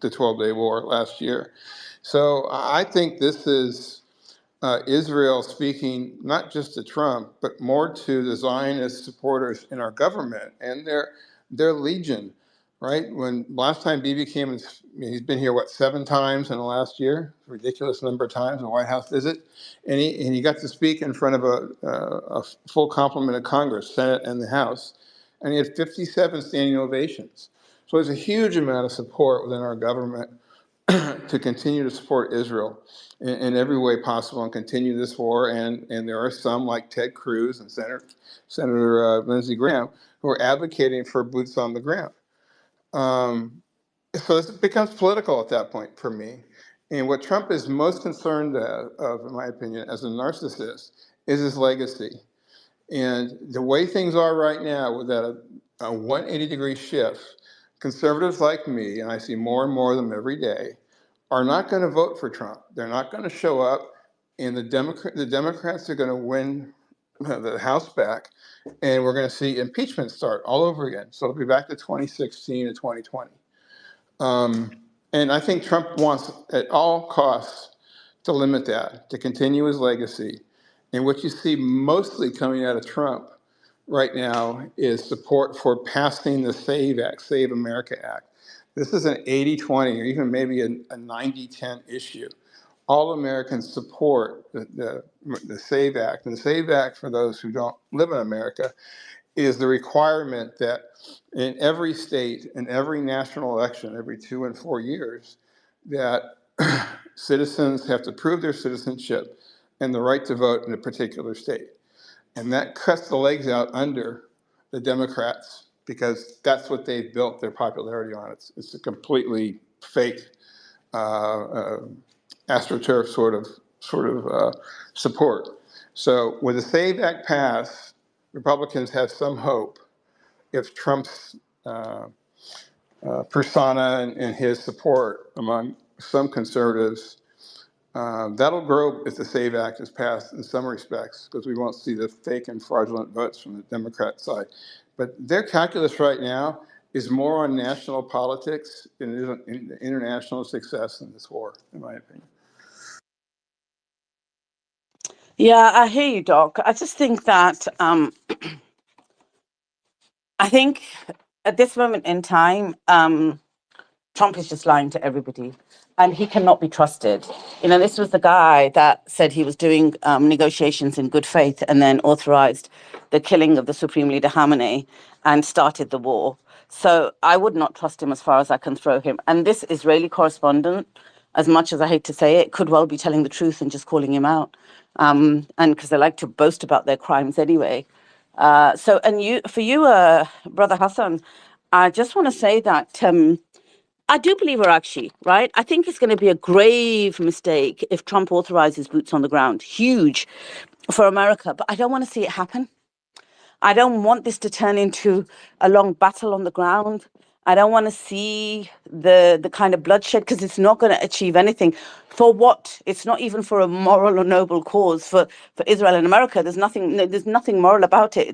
12-day war last year. So I think this is Israel speaking not just to Trump, but more to the Zionist supporters in our government and their legion, right? When last time Bibi came, he's been here, 7 times in the last year? Ridiculous number of times, a White House visit. And he got to speak in front of a full complement of Congress, Senate and the House. And he had 57 standing ovations. So there's a huge amount of support within our government to continue to support Israel in every way possible and continue this war. And there are some like Ted Cruz and Senator Lindsey Graham who are advocating for boots on the ground. So it becomes political at that point for me. And what Trump is most concerned of, in my opinion, as a narcissist, is his legacy. And the way things are right now, with a 180-degree shift, conservatives like me, and I see more and more of them every day, are not going to vote for Trump. They're not going to show up, and the Democrats are going to win the House back, and we're going to see impeachment start all over again. So it'll be back to 2016 and 2020. And I think Trump wants at all costs to limit that, to continue his legacy. And what you see mostly coming out of Trump right now is support for passing the SAVE Act, Save America Act. This is an 80-20 or even maybe a 90-10 issue. All Americans support the SAVE Act. And the SAVE Act, for those who don't live in America, is the requirement that in every state, in every national election, every 2 and 4 years, that citizens have to prove their citizenship and the right to vote in a particular state. And that cuts the legs out under the Democrats because that's what they've built their popularity on. It's a completely fake astroturf sort of support. So with the SAVE Act passed, Republicans have some hope if Trump's persona and his support among some conservatives, that'll grow if the SAVE Act is passed in some respects, because we won't see the fake and fraudulent votes from the Democrat side. But their calculus right now is more on national politics than it is on international success in this war, in my opinion. Yeah, I hear you, Doc. I just think that I think at this moment in time, Trump is just lying to everybody, and he cannot be trusted. This was the guy that said he was doing negotiations in good faith and then authorized the killing of the Supreme Leader Khamenei and started the war. So I would not trust him as far as I can throw him. And this Israeli correspondent, as much as I hate to say it, could well be telling the truth and just calling him out. And because they like to boast about their crimes anyway. For you, Brother Hassan, I just want to say that I do believe Arakshi, right? I think it's going to be a grave mistake if Trump authorizes boots on the ground. Huge for America, but I don't want to see it happen. I don't want this to turn into a long battle on the ground. I don't want to see the kind of bloodshed because it's not going to achieve anything. For what? It's not even for a moral or noble cause. For Israel and America, there's nothing moral about it.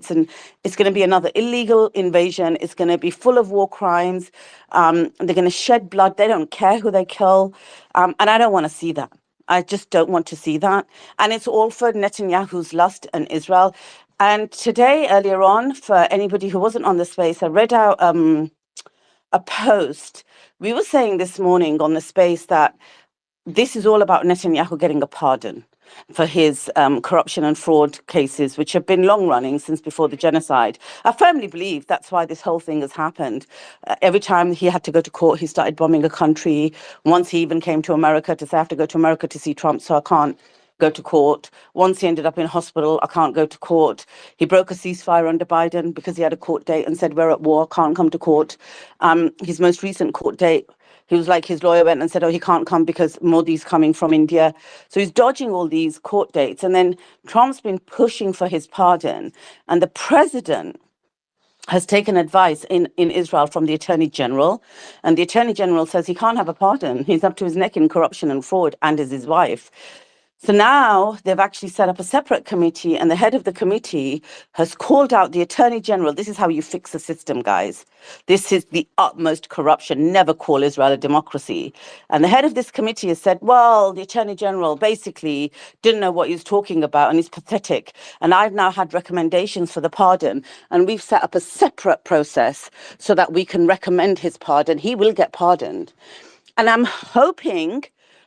It's going to be another illegal invasion. It's going to be full of war crimes. They're going to shed blood. They don't care who they kill, and I don't want to see that. I just don't want to see that. And it's all for Netanyahu's lust and Israel. And today, earlier on, for anybody who wasn't on the space, I read out a post. We were saying this morning on the space that this is all about Netanyahu getting a pardon for his corruption and fraud cases, which have been long running since before the genocide. I firmly believe that's why this whole thing has happened. Every time he had to go to court, he started bombing a country. Once he even came to America to say, I have to go to America to see Trump, so I can't go to court. Once he ended up in hospital, I can't go to court. He broke a ceasefire under Biden because he had a court date and said, we're at war, can't come to court. His most recent court date, he was like, his lawyer went and said, oh, he can't come because Modi's coming from India. So he's dodging all these court dates. And then Trump's been pushing for his pardon. And the president has taken advice in Israel from the Attorney General. And the Attorney General says he can't have a pardon. He's up to his neck in corruption and fraud, and is his wife. So now they've actually set up a separate committee, and the head of the committee has called out the Attorney General. This is how you fix a system, guys. This is the utmost corruption. Never call Israel a democracy. And the head of this committee has said, well, the Attorney General basically didn't know what he was talking about, and he's pathetic. And I've now had recommendations for the pardon, and we've set up a separate process so that we can recommend his pardon. He will get pardoned. And I'm hoping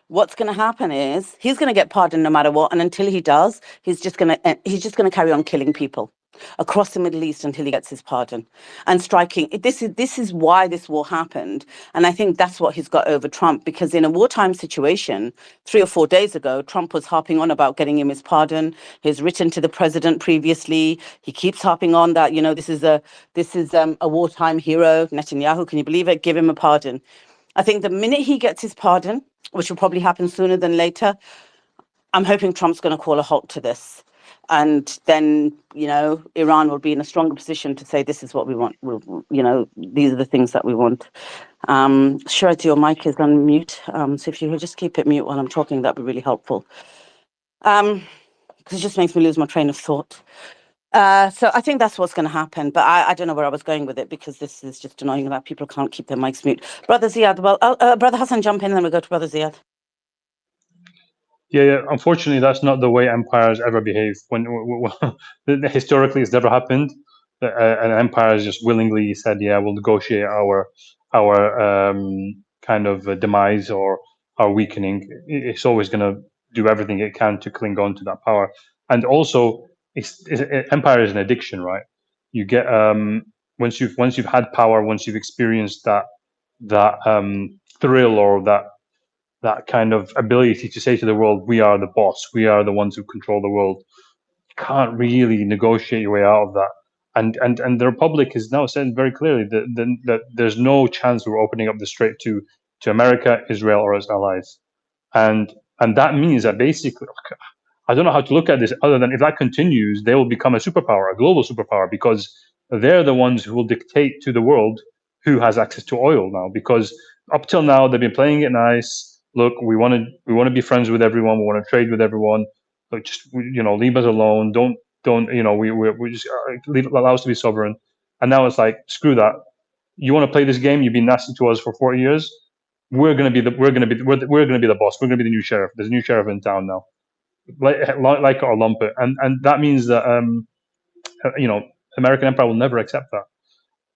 what's going to happen is he's going to get pardoned no matter what, and until he does, he's just going to carry on killing people across the Middle East until he gets his pardon and striking. This is why this war happened, and I think that's what he's got over Trump, because in a wartime situation 3 or 4 days ago, Trump was harping on about getting him his pardon. He's written to the president previously. He keeps harping on that, this is a wartime hero, Netanyahu. Can you believe it? Give him a pardon. I think the minute he gets his pardon, which will probably happen sooner than later, I'm hoping Trump's going to call a halt to this. And then, Iran will be in a stronger position to say, this is what we want. These are the things that we want. Sharity, your mic is on mute. So if you could just keep it mute while I'm talking, that'd be really helpful. Because it just makes me lose my train of thought. So I think that's what's going to happen, but I don't know where I was going with it, because this is just annoying that people can't keep their mics mute. Brother Ziad, Brother Hassan, jump in, and then we go to Brother Ziad. Yeah. Unfortunately, that's not the way empires ever behave. Historically, it's never happened. An empire has just willingly said, "Yeah, we'll negotiate our kind of demise or our weakening." It's always going to do everything it can to cling on to that power. And also, empire is an addiction, right? You get once you've had power, once you've experienced that thrill or that kind of ability to say to the world, we are the boss, we are the ones who control the world. You can't really negotiate your way out of that. And the Republic has now said very clearly that there's no chance we're opening up the strait to America, Israel, or its allies. And that means that basically, I don't know how to look at this other than if that continues, they will become a superpower, a global superpower, because they're the ones who will dictate to the world who has access to oil now. Because up till now, they've been playing it nice. Look, we want to be friends with everyone. We want to trade with everyone. But just leave us alone. Don't we just allow us to be sovereign. And now it's like, screw that. You want to play this game? You've been nasty to us for 40 years. We're gonna be the boss. We're gonna be the new sheriff. There's a new sheriff in town now, like it or lump it, and that means that American empire will never accept that,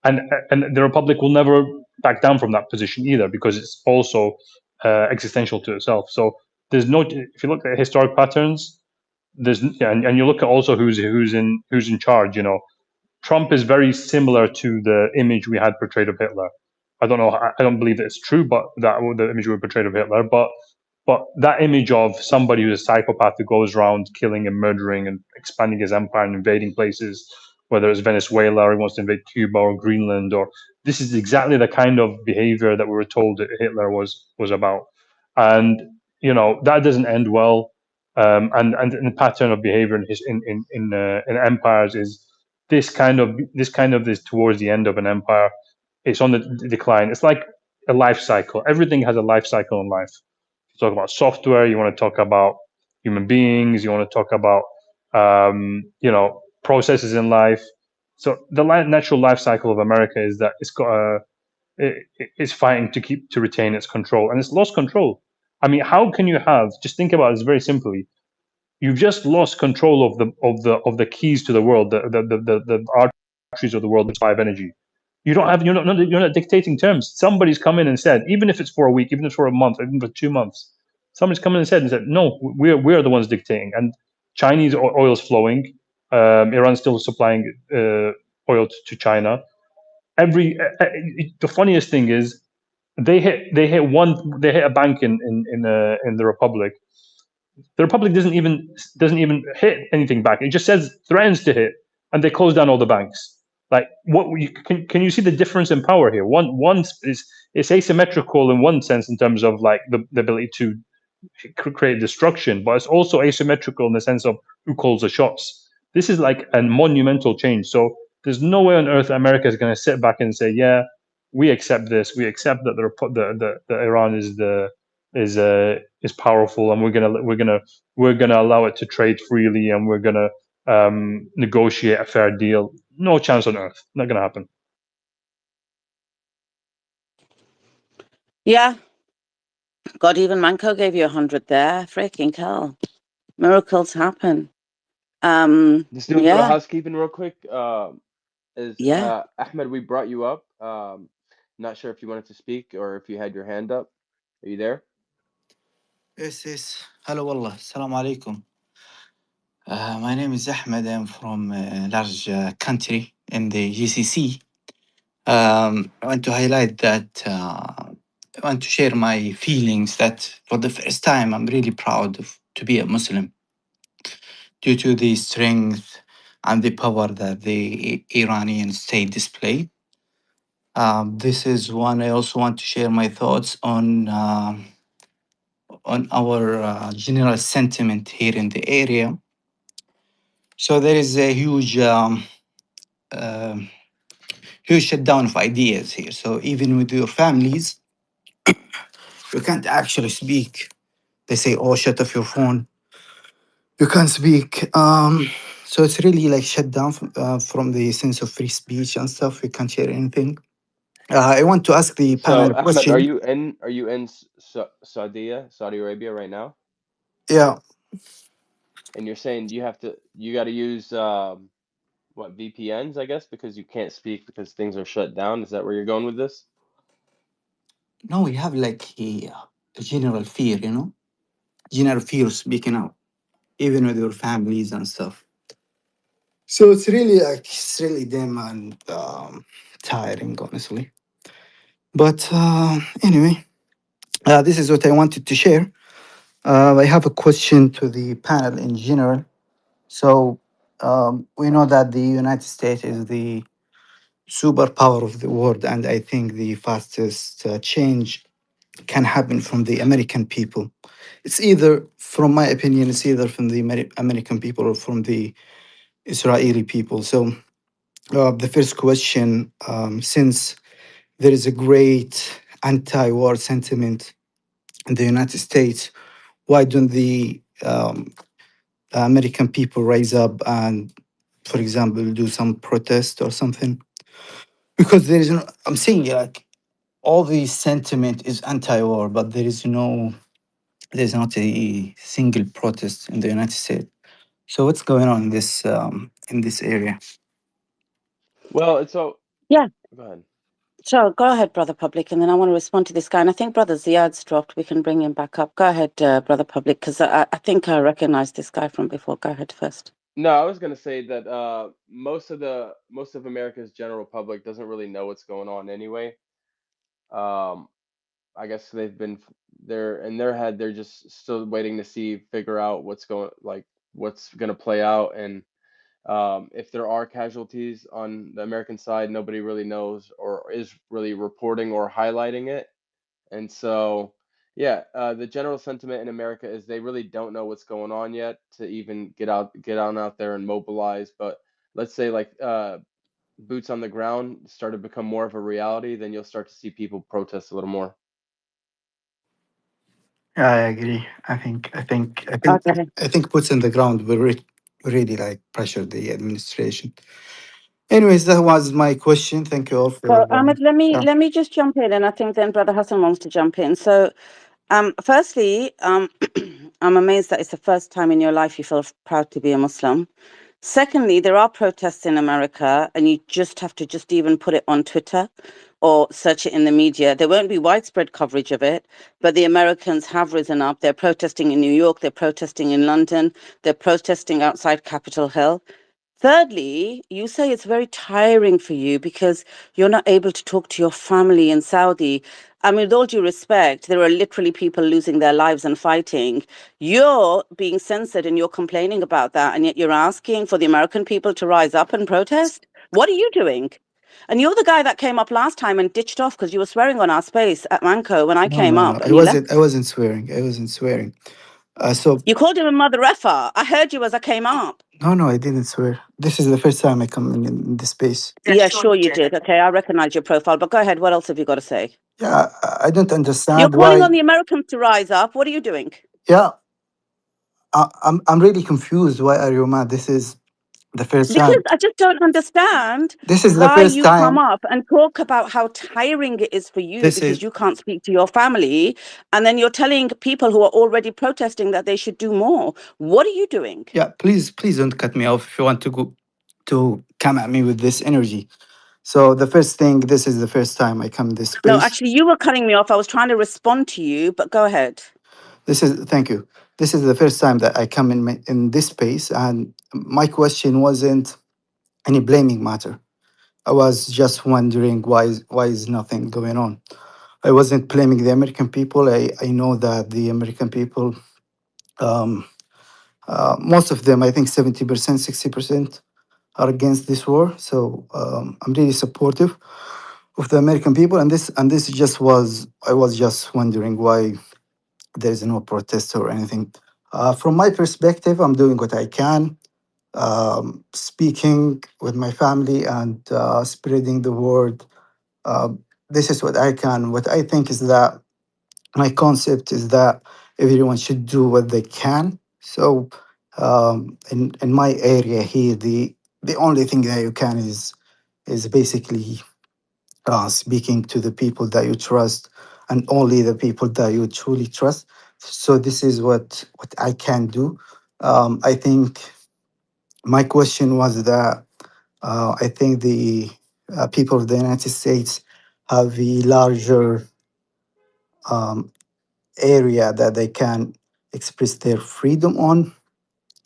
and the Republic will never back down from that position either, because it's also existential to itself. So there's no, if you look at historic patterns, and you look at also who's in charge. Trump is very similar to the image we had portrayed of Hitler. I don't know. I don't believe that it's true, but that the image we portrayed of Hitler. But that image of somebody who's a psychopath who goes around killing and murdering and expanding his empire and invading places, whether it's Venezuela or he wants to invade Cuba or Greenland, or this is exactly the kind of behavior that we were told that Hitler was about. And that doesn't end well. And the pattern of behavior in empires is this kind of this towards the end of an empire. It's on the decline. It's like a life cycle. Everything has a life cycle in life. You talk about software. You want to talk about human beings. You want to talk about processes in life. So the natural life cycle of America is that it's fighting to retain its control, and it's lost control. I mean, how can you just think about this very simply? You've just lost control of the keys to the world, the arteries of the world, the supply of energy. You're not dictating terms. Somebody's come in and said, even if it's for a week, even if it's for a month, even for 2 months, Someone's come in and said, no, we're the ones dictating, and Chinese oil is flowing. Iran's still supplying oil to China. The funniest thing is they hit a bank in the Republic. The Republic doesn't even hit anything back. It just says threatens to hit, and they close down all the banks. Like, what can you see the difference in power here? One is it's asymmetrical in one sense in terms of like the ability to create destruction, but it's also asymmetrical in the sense of who calls the shots. This is like a monumental change. So there's no way on earth America is going to sit back and say, yeah, we accept this. We accept that the Iran is powerful, and we're gonna allow it to trade freely, and we're gonna negotiate a fair deal. No chance on earth. Not gonna happen. Yeah. God, even Manco gave you 100 there. Freaking hell. Miracles happen. Just doing a little Yeah. housekeeping real quick. Yeah. Ahmed, we brought you up. Not sure if you wanted to speak or if you had your hand up. Are you there? Yes. Hello, wallah. Assalamu alaikum. My name is Ahmed. I'm from a large country in the GCC. I want to highlight that I want to share my feelings that for the first time I'm really proud to be a Muslim due to the strength and the power that the Iranian state display. This is one I also want to share my thoughts on our general sentiment here in the area. So there is a huge shutdown of ideas here. So even with your families, you can't actually speak. They say, "Oh, shut off your phone." You can't speak. So it's really like shut down from the sense of free speech and stuff. We can't share anything. I want to ask the panel So a Ahmed, question. are you in Saudi Arabia right now? Yeah, And you're saying you got to use what, VPNs, I guess, because you can't speak because things are shut down. Is that where you're going with this? no, we have like a general fear, general fear of speaking out, even with your families and stuff. So it's really damn and tiring, honestly. But anyway, this is what I wanted to share. I have a question to the panel in general. So we know that the United States is the superpower of the world, and I think the fastest change can happen from the American people. It's either, from my opinion, it's either from the American people or from the Israeli people. So the first question, since there is a great anti-war sentiment in the United States, why don't the American people rise up and, for example, do some protest or something? Because there is no, I'm saying like all the sentiment is anti-war, but there's not a single protest in the United States. So what's going on in this area? Well, it's so Yeah. go ahead. So go ahead, Brother Public, and then I want to respond to this guy. And I think Brother Ziad's dropped. We can bring him back up. Go ahead, Brother Public, because I think I recognize this guy from before. Go ahead first. No, I was gonna say that most of America's general public doesn't really know what's going on anyway. Um, I guess they're in their head, they're just still waiting to figure out what's gonna play out, and if there are casualties on the American side, nobody really knows or is really reporting or highlighting it. And so, yeah, the general sentiment in America is they really don't know what's going on yet to even get out there and mobilize. But let's say like boots on the ground start to become more of a reality, then you'll start to see people protest a little more. Yeah, I agree. Okay. I think puts in the ground will really like pressure the administration. Anyways, that was my question. Thank you all for. So Ahmed, let me Yeah. let me just jump in, and I think then Brother Hassan wants to jump in. So, firstly, I'm amazed that it's the first time in your life you feel proud to be a Muslim. Secondly, there are protests in America, and you just have to just even put it on Twitter or search it in the media. There won't be widespread coverage of it, but the Americans have risen up. They're protesting in New York, they're protesting in London, they're protesting outside Capitol Hill. Thirdly, you say it's very tiring for you because you're not able to talk to your family in Saudi. I mean, with all due respect, there are literally people losing their lives and fighting. You're being censored and you're complaining about that, and yet you're asking for the American people to rise up and protest? What are you doing? And you're the guy that came up last time and ditched off because you were swearing on our space at Manco when I No, came no, no. up and you left. I wasn't swearing. I wasn't swearing. So You called him a mother effer. I heard you as I came up. no, I didn't swear. This is the first time I come in this space. Yeah, sure you did. Okay, I recognize your profile, but go ahead. What else have you got to say? Yeah, I don't You're understand calling on why. the Americans to rise up. What are you doing? Yeah, I'm really confused. Why are you mad? This is the first Because time. I just don't understand This is the why first you come time. up and talk about how tiring it is for you This is because you can't speak to your family. And then you're telling people who are already protesting that they should do more. What are you doing? yeah. Please don't cut me off if you want to go to come at me with this energy. So the first thing, this is the first time I come this No, space. actually, you were cutting me off. I was trying to respond to you, but go ahead. Thank you. This is the first time that I come in this space, and my question wasn't any blaming matter. I was just wondering why is nothing going on. I wasn't blaming the American people. I know that the American people, um, most of them, I think 70%, 60% are against this war. So I'm really supportive of the American people, and this just was I was just wondering why there is no protest or anything. From my perspective, I'm doing what I can, speaking with my family and spreading the word. Uh, this is what I can. What I think is that my concept is that everyone should do what they can. So in my area here, the only thing that you can is basically speaking to the people that you trust and only the people that you truly trust. So this is what I can do. I think my question was that I think the people of the United States have a larger um, area that they can express their freedom on,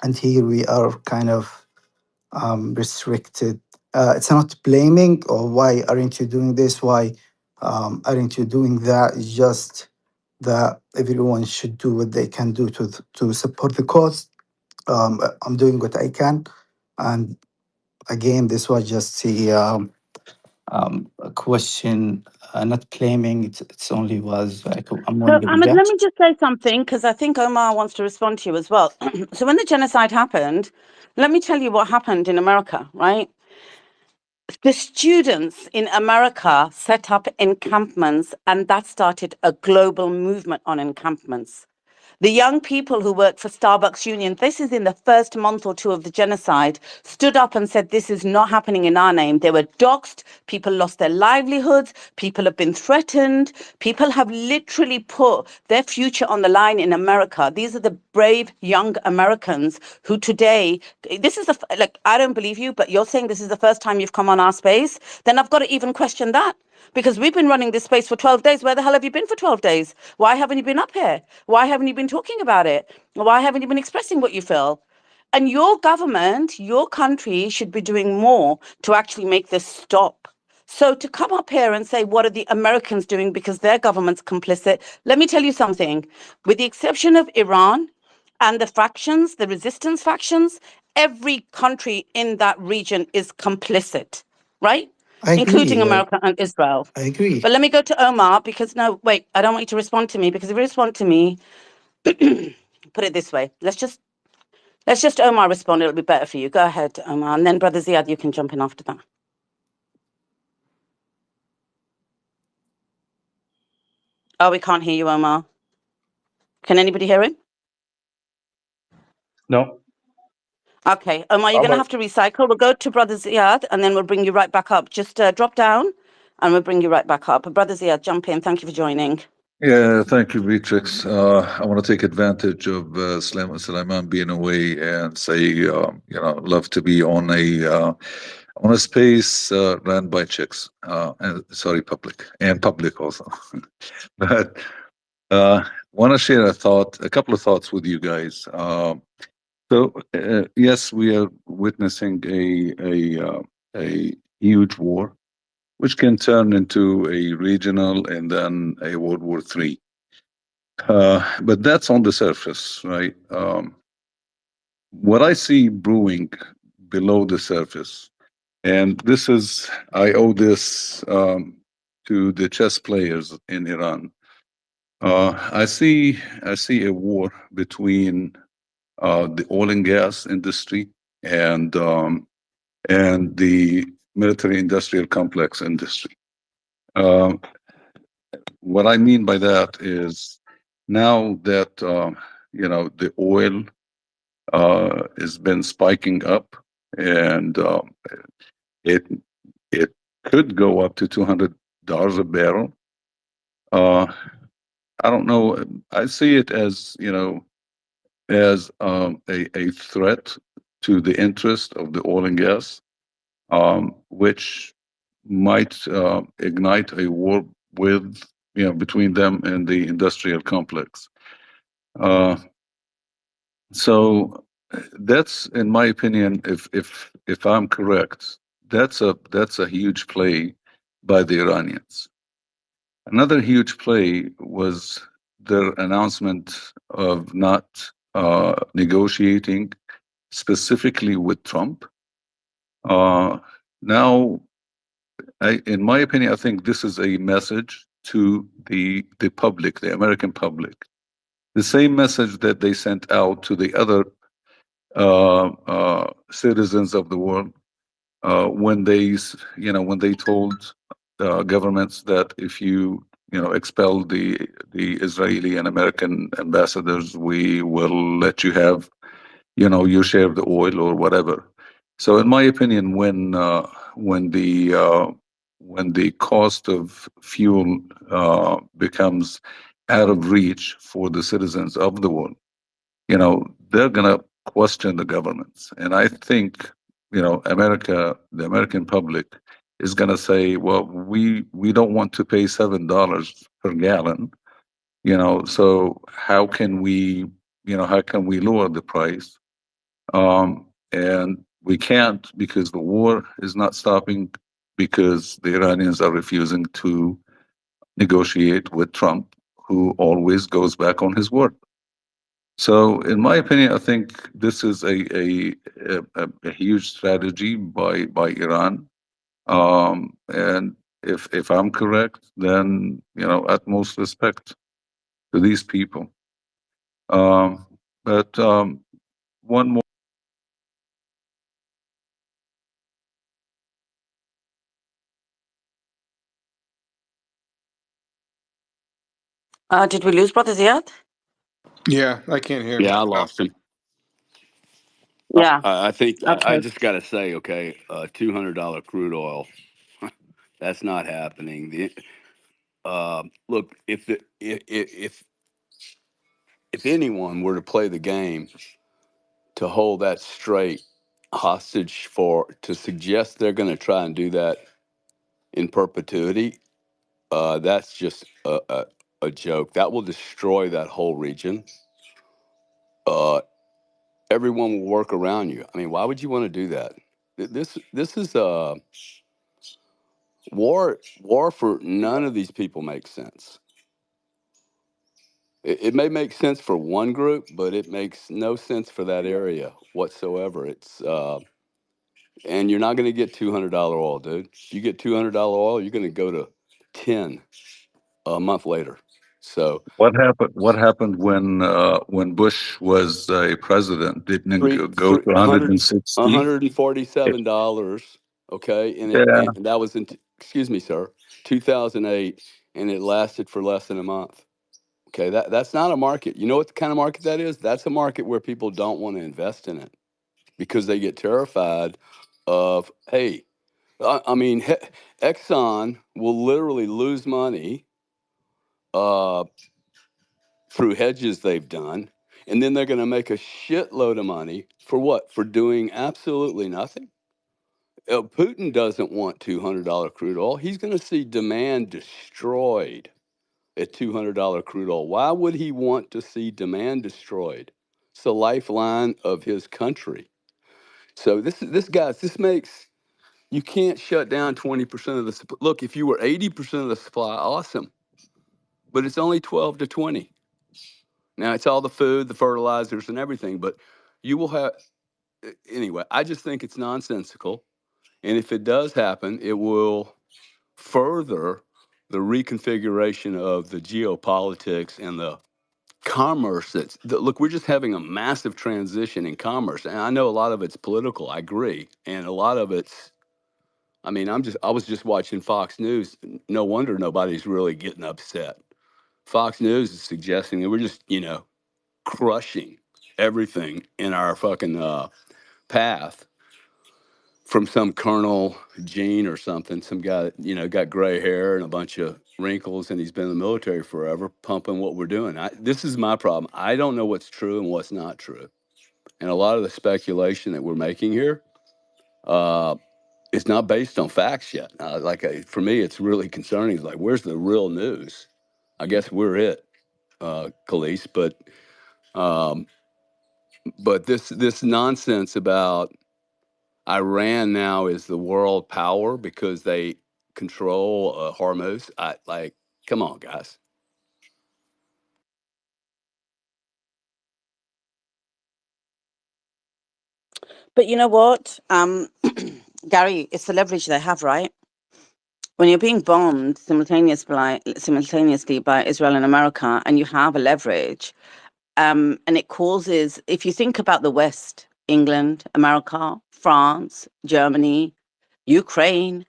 and here we are kind of restricted. It's not blaming or why aren't you doing this? Why aren't you doing that? It's just that everyone should do what they can do to support the cause. I'm doing what I can, and again, this was just a question, not claiming. It's only was like I'm So, wondering Ahmed, that. let me just say something because I think Omar wants to respond to you as well. So, when the genocide happened, let me tell you what happened in America, right? The students in America set up encampments, and that started a global movement on encampments. The young people who worked for Starbucks Union, this is in the first month or two of the genocide, stood up and said, this is not happening in our name. They were doxxed. People lost their livelihoods. People have been threatened. People have literally put their future on the line in America. These are the brave young Americans who today, this is like, I don't believe you, but you're saying this is the first time you've come on our space. Then I've got to even question that. Because we've been running this space for 12 days. Where the hell have you been for 12 days? Why haven't you been up here? Why haven't you been talking about it? Why haven't you been expressing what you feel? And your government, your country should be doing more to actually make this stop. So to come up here and say, what are the Americans doing because their government's complicit? Let me tell you something. With the exception of Iran and the factions, the resistance factions, every country in that region is complicit, right? I Including agree. America and Israel. I agree. But let me go to Omar because no, wait, I don't want you to respond to me because if you respond to me, put it this way. Let's just Omar respond. It'll be better for you. Go ahead, Omar, and then Brother Ziad, you can jump in after that. Oh, we can't hear you, Omar. Can anybody hear him? No. Okay, Omar, you're How going to about have to recycle. We'll go to Brother Ziad, and then we'll bring you right back up. Just drop down, and we'll bring you right back up. Brother Ziad, jump in. Thank you for joining. Yeah, thank you, Beatrix. I want to take advantage of Sulaiman being away and say, love to be on a space ran by chicks. And sorry, public also. But want to share a couple of thoughts with you guys. Yes, we are witnessing a huge war, which can turn into a regional and then a World War III. But that's on the surface, right? What I see brewing below the surface, and I owe this to the chess players in Iran. I see a war between the oil and gas industry and um, and the military industrial complex industry. Uh, what I mean by that is now that the oil has been spiking up, and it it could go up to $200 a barrel. Uh, I don't know. I see it as a threat to the interest of the oil and gas, which might ignite a war with between them and the industrial complex. Uh, so that's, in my opinion, if I'm correct, that's a huge play by the Iranians. Another huge play was their announcement of not negotiating specifically with Trump. Now, in my opinion, I think this is a message to the public, the American public, the same message that they sent out to the other citizens of the world when they told governments that if you expel the Israeli and American ambassadors, we will let you have your share of the oil or whatever. So, in my opinion, when the when the cost of fuel becomes out of reach for the citizens of the world, they're gonna question the governments, and I think the American public is gonna say, well, we don't want to pay $7 per gallon, so how can we lower the price? And we can't, because the war is not stopping, because the Iranians are refusing to negotiate with Trump, who always goes back on his word. So, in my opinion, I think this is a huge strategy by Iran. And if I'm correct, then utmost respect to these people. But one more. Did we lose Brother Ziad? Yeah, I can't hear. Yeah, I lost him. Yeah. I think I Okay. just got to say, okay, $200 crude oil, that's not happening. Look, if anyone were to play the game to hold that straight hostage to suggest they're going to try and do that in perpetuity, that's just a joke. That will destroy that whole region. Everyone will work around you. I mean, why would you want to do that? This is war for none of these people makes sense. It may make sense for one group, but it makes no sense for that area whatsoever. And you're not going to get $200 oil, dude. If you get $200 oil, you're going to go to 10 a month later. So What happened when Bush was a president? Didn't it three go three to 160? $147. Okay, Yeah. and that was excuse me, sir, 2008, and it lasted for less than a month. Okay, that's not a market. You know what the kind of market that is? That's a market where people don't want to invest in it because they get terrified of, hey, I mean, Exxon will literally lose money through hedges they've done. And then they're going to make a shitload of money for what? For doing absolutely nothing. Putin doesn't want $200 crude oil. He's going to see demand destroyed at $200 crude oil. Why would he want to see demand destroyed? It's the lifeline of his country. So this makes, you can't shut down 20% of the supply. Look, if you were 80% of the supply, awesome. But it's only 12 to 20. Now it's all the food, the fertilizers and everything, but you will have, anyway, I just think it's nonsensical. And if it does happen, it will further the reconfiguration of the geopolitics and the commerce. Look, we're just having a massive transition in commerce. And I know a lot of it's political, I agree. And a lot of it's, I mean, I was just watching Fox News. No wonder nobody's really getting upset. Fox News is suggesting that we're just, crushing everything in our fucking path from some Colonel Gene or something, some guy that, got gray hair and a bunch of wrinkles and he's been in the military forever pumping what we're doing. This is my problem. I don't know what's true and what's not true. And a lot of the speculation that we're making here is not based on facts yet. For me, it's really concerning. It's like, where's the real news? I guess we're it, Khalees, but this nonsense about Iran now is the world power because they control Hormuz. Come on, guys. But you know what, Gary, it's the leverage they have, right? When you're being bombed simultaneously by Israel and America, and you have a leverage, and it causes, if you think about the West, England, America, France, Germany, Ukraine,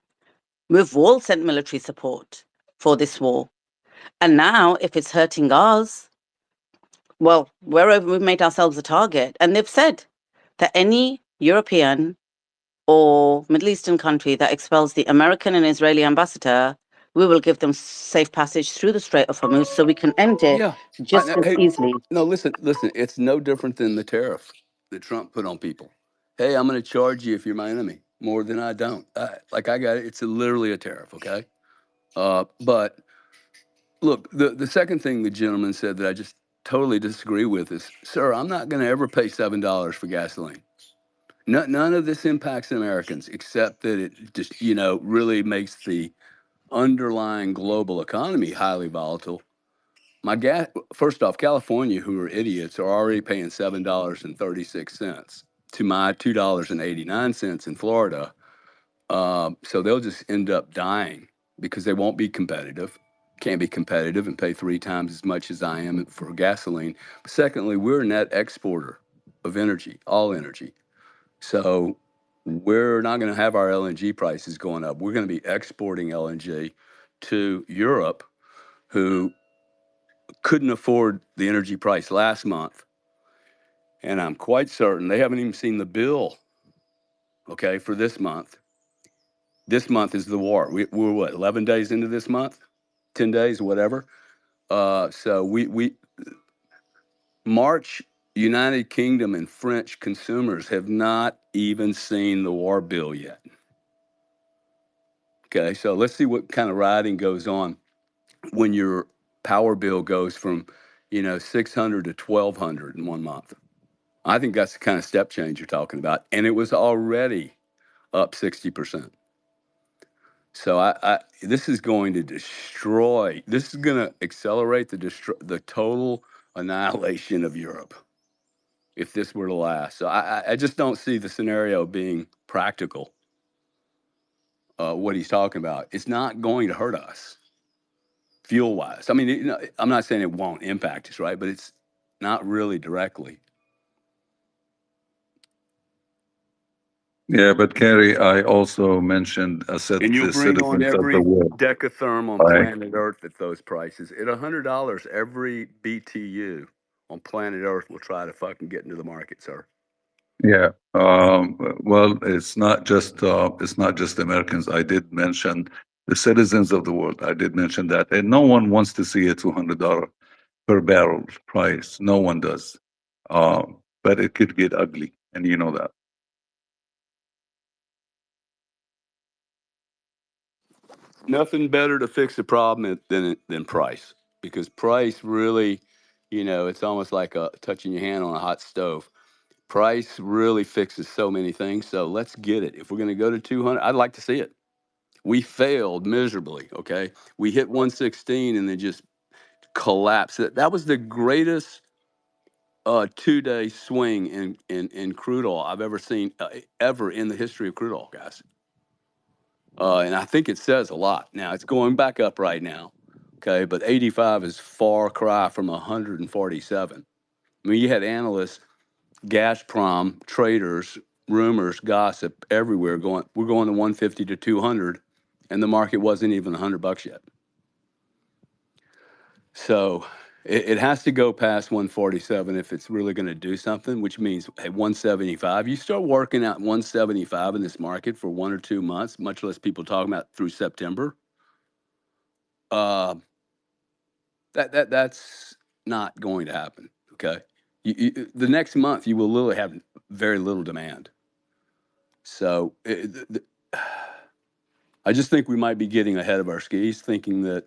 we've all sent military support for this war. And now, if it's hurting us, well, we've made ourselves a target. And they've said that any European or Middle Eastern country that expels the American and Israeli ambassador, we will give them safe passage through the Strait of Hormuz so we can end it Yeah. just as Hey, easily. no, listen. It's no different than the tariff that Trump put on people. Hey, I'm going to charge you if you're my enemy more than I don't. I got it. It's literally a tariff. Okay. But look, the second thing the gentleman said that I just totally disagree with is, sir, I'm not going to ever pay $7 for gasoline. None of this impacts Americans except that it just, really makes the underlying global economy highly volatile. First off, California, who are idiots, are already paying $7.36 to my $2.89 in Florida. So they'll just end up dying because they won't be competitive. Can't be competitive and pay 3 times as much as I am for gasoline. Secondly, we're a net exporter of energy, all energy. So we're not going to have our LNG prices going up. We're going to be exporting LNG to Europe, who couldn't afford the energy price last month. And I'm quite certain they haven't even seen the bill, okay, for this month. This month is the war. We're what, 11 days into this month? 10 days, whatever. So we March, United Kingdom and French consumers have not even seen the war bill yet. Okay, so let's see what kind of riding goes on when your power bill goes from, 600 to 1,200 in 1 month. I think that's the kind of step change you're talking about, and it was already up 60%. So this is going to destroy. This is going to accelerate the total annihilation of Europe if this were to last. So I just don't see the scenario being practical. What he's talking about, it's not going to hurt us fuel wise. I mean, I'm not saying it won't impact us, right? But it's not really directly. Yeah, but Kerry, I also mentioned, I said And you'll the bring on citizens of the every world, decatherm on right? planet Earth at those prices. At $100, every BTU on planet Earth will try to fucking get into the market, sir. Yeah. Well, it's not just Americans. I did mention the citizens of the world. I did mention that. And no one wants to see a $200 per barrel price. No one does. But it could get ugly, and you know that. Nothing better to fix a problem than price, because price really, it's almost like touching your hand on a hot stove. Price really fixes so many things. So let's get it. If we're going to go to 200, I'd like to see it. We failed miserably. Okay, we hit 116 and then just collapsed. That was the greatest 2-day swing in crude oil I've ever seen, ever in the history of crude oil, guys. And I think it says a lot. Now it's going back up right now, okay, but 85 is far cry from 147. I mean, you had analysts, Gazprom, traders, rumors, gossip everywhere going, we're going to 150 to 200, and the market wasn't even $100 yet. So it has to go past 147 if it's really going to do something, which means at 175, you start working out 175 in this market for 1 or 2 months, much less people talking about through September. Uh, that's not going to happen. Okay, the next month you will literally have very little demand. So I just think we might be getting ahead of our skis, thinking that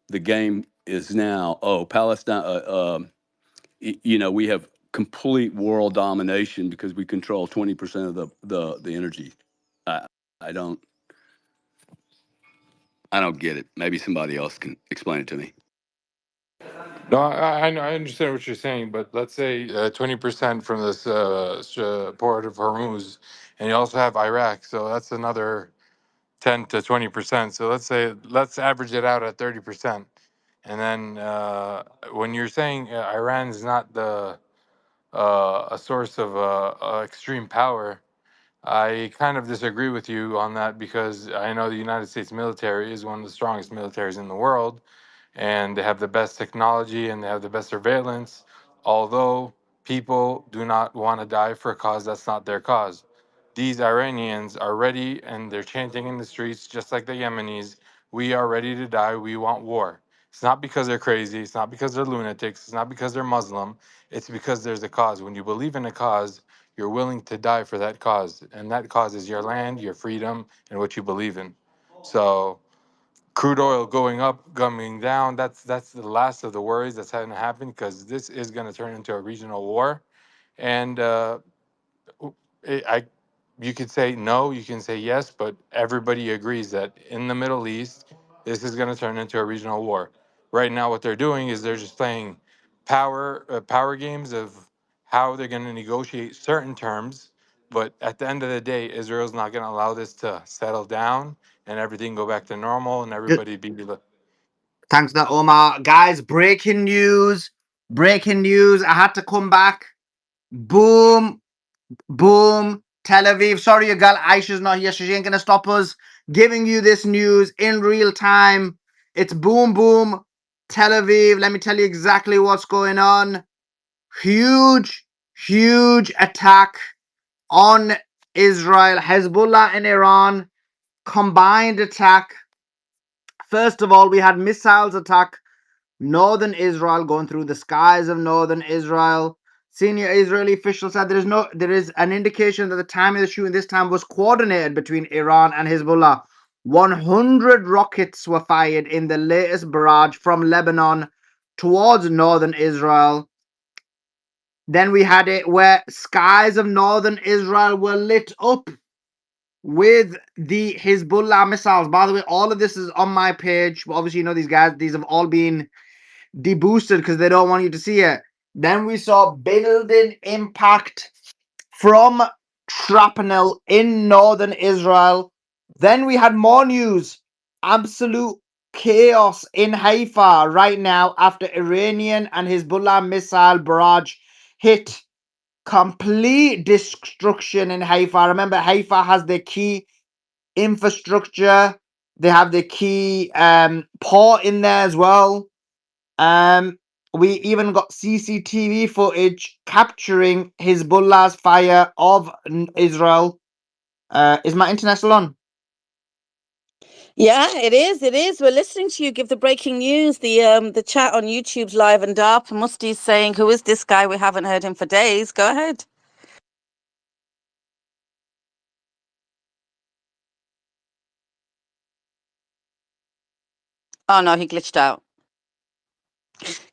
the game is now, Palestine. We have complete world domination because we control 20% of the energy. I don't get it. Maybe somebody else can explain it to me. No, I understand what you're saying, but let's say 20% from this port of Hormuz, and you also have Iraq, so that's another 10 to 20%. So let's average it out at 30%. And then when you're saying Iran is not a source of extreme power, I kind of disagree with you on that, because I know the United States military is one of the strongest militaries in the world, and they have the best technology and they have the best surveillance. Although people do not want to die for a cause that's not their cause. These Iranians are ready and they're chanting in the streets, just like the Yemenis, we are ready to die, we want war. It's not because they're crazy, it's not because they're lunatics, it's not because they're Muslim, it's because there's a cause. When you believe in a cause, you're willing to die for that cause. And that cause is your land, your freedom, and what you believe in. So crude oil going up, coming down, that's the last of the worries that's going to happen, because this is going to turn into a regional war. And I you could say no, you can say yes, but everybody agrees that in the Middle East, this is going to turn into a regional war. Right now, what they're doing is they're just playing power games of how they're going to negotiate certain terms. But at the end of the day, Israel's not going to allow this to settle down and everything go back to normal and Good. everybody be. Thanks, that Omar. Guys, breaking news. Breaking news. I had to come back. Boom. Boom. Tel Aviv. Sorry, your girl Aisha's not here. She ain't gonna stop us giving you this news in real time. It's boom, boom. Tel Aviv. Let me tell you exactly what's going on. Huge, huge attack on Israel. Hezbollah and Iran. Combined attack. First of all, we had missiles attack northern Israel, going through the skies of northern Israel. Senior Israeli officials said there is an indication that the time of the shooting this time was coordinated between Iran and Hezbollah. 100 rockets were fired in the latest barrage from Lebanon towards northern Israel. Then we had it where skies of northern Israel were lit up with the Hezbollah missiles. By the way, all of this is on my page. Obviously, you know these have all been deboosted because they don't want you to see it. Then we saw building impact from shrapnel in northern Israel. Then we had more news. Absolute chaos in Haifa right now after Iranian and Hezbollah missile barrage hit. Complete destruction in Haifa. Remember, Haifa has the key infrastructure. They have the key port in there as well. We even got CCTV footage capturing Hezbollah's fire of Israel. Is my internet still on? Yeah, it is. It is. We're listening to you give the breaking news. The chat on YouTube's livened up. Musti's saying, "Who is this guy? We haven't heard him for days." Go ahead. Oh no, he glitched out.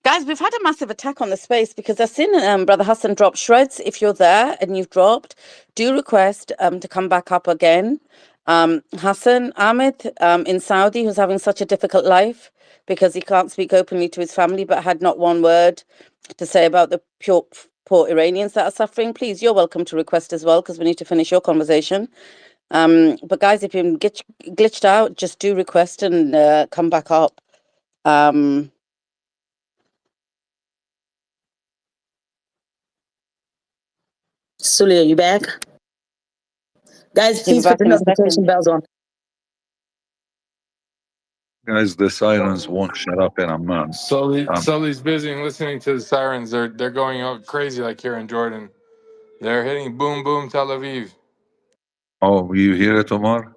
Guys, we've had a massive attack on the space because I've seen Brother Hassan drop shreds. If you're there and you've dropped, do request to come back up again. Hassan Ahmed in Saudi, who's having such a difficult life because he can't speak openly to his family, but had not one word to say about the poor Iranians that are suffering. Please, you're welcome to request as well because we need to finish your conversation. But guys, if you get glitched out, just do request and come back up. Sully, are you back? Guys, He'll be please put back the in a notification second. bells on. Guys, the sirens won't shut up in Amman. Sully's busy and listening to the sirens. They're going out crazy like here in Jordan. They're hitting boom boom Tel Aviv. Oh, you hear it, Omar?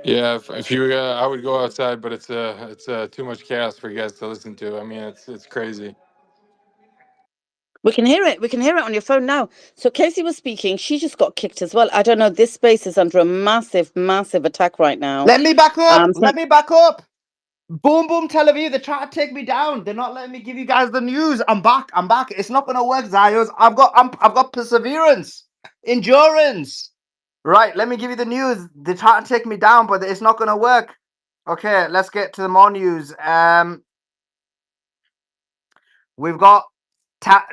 Yeah, if you, I would go outside, but it's too much chaos for you guys to listen to. I mean, it's crazy. We can hear it. We can hear it on your phone now. So Casey was speaking. She just got kicked as well. I don't know. This space is under a massive, massive attack right now. Let me back up. So Let me back up. Boom, boom, Tel Aviv. They're trying to take me down. They're not letting me give you guys the news. I'm back. I'm back. It's not gonna work, Zios. I've got perseverance, endurance. Right. Let me give you the news. They're trying to take me down, but it's not gonna work. Okay. Let's get to the more news. We've got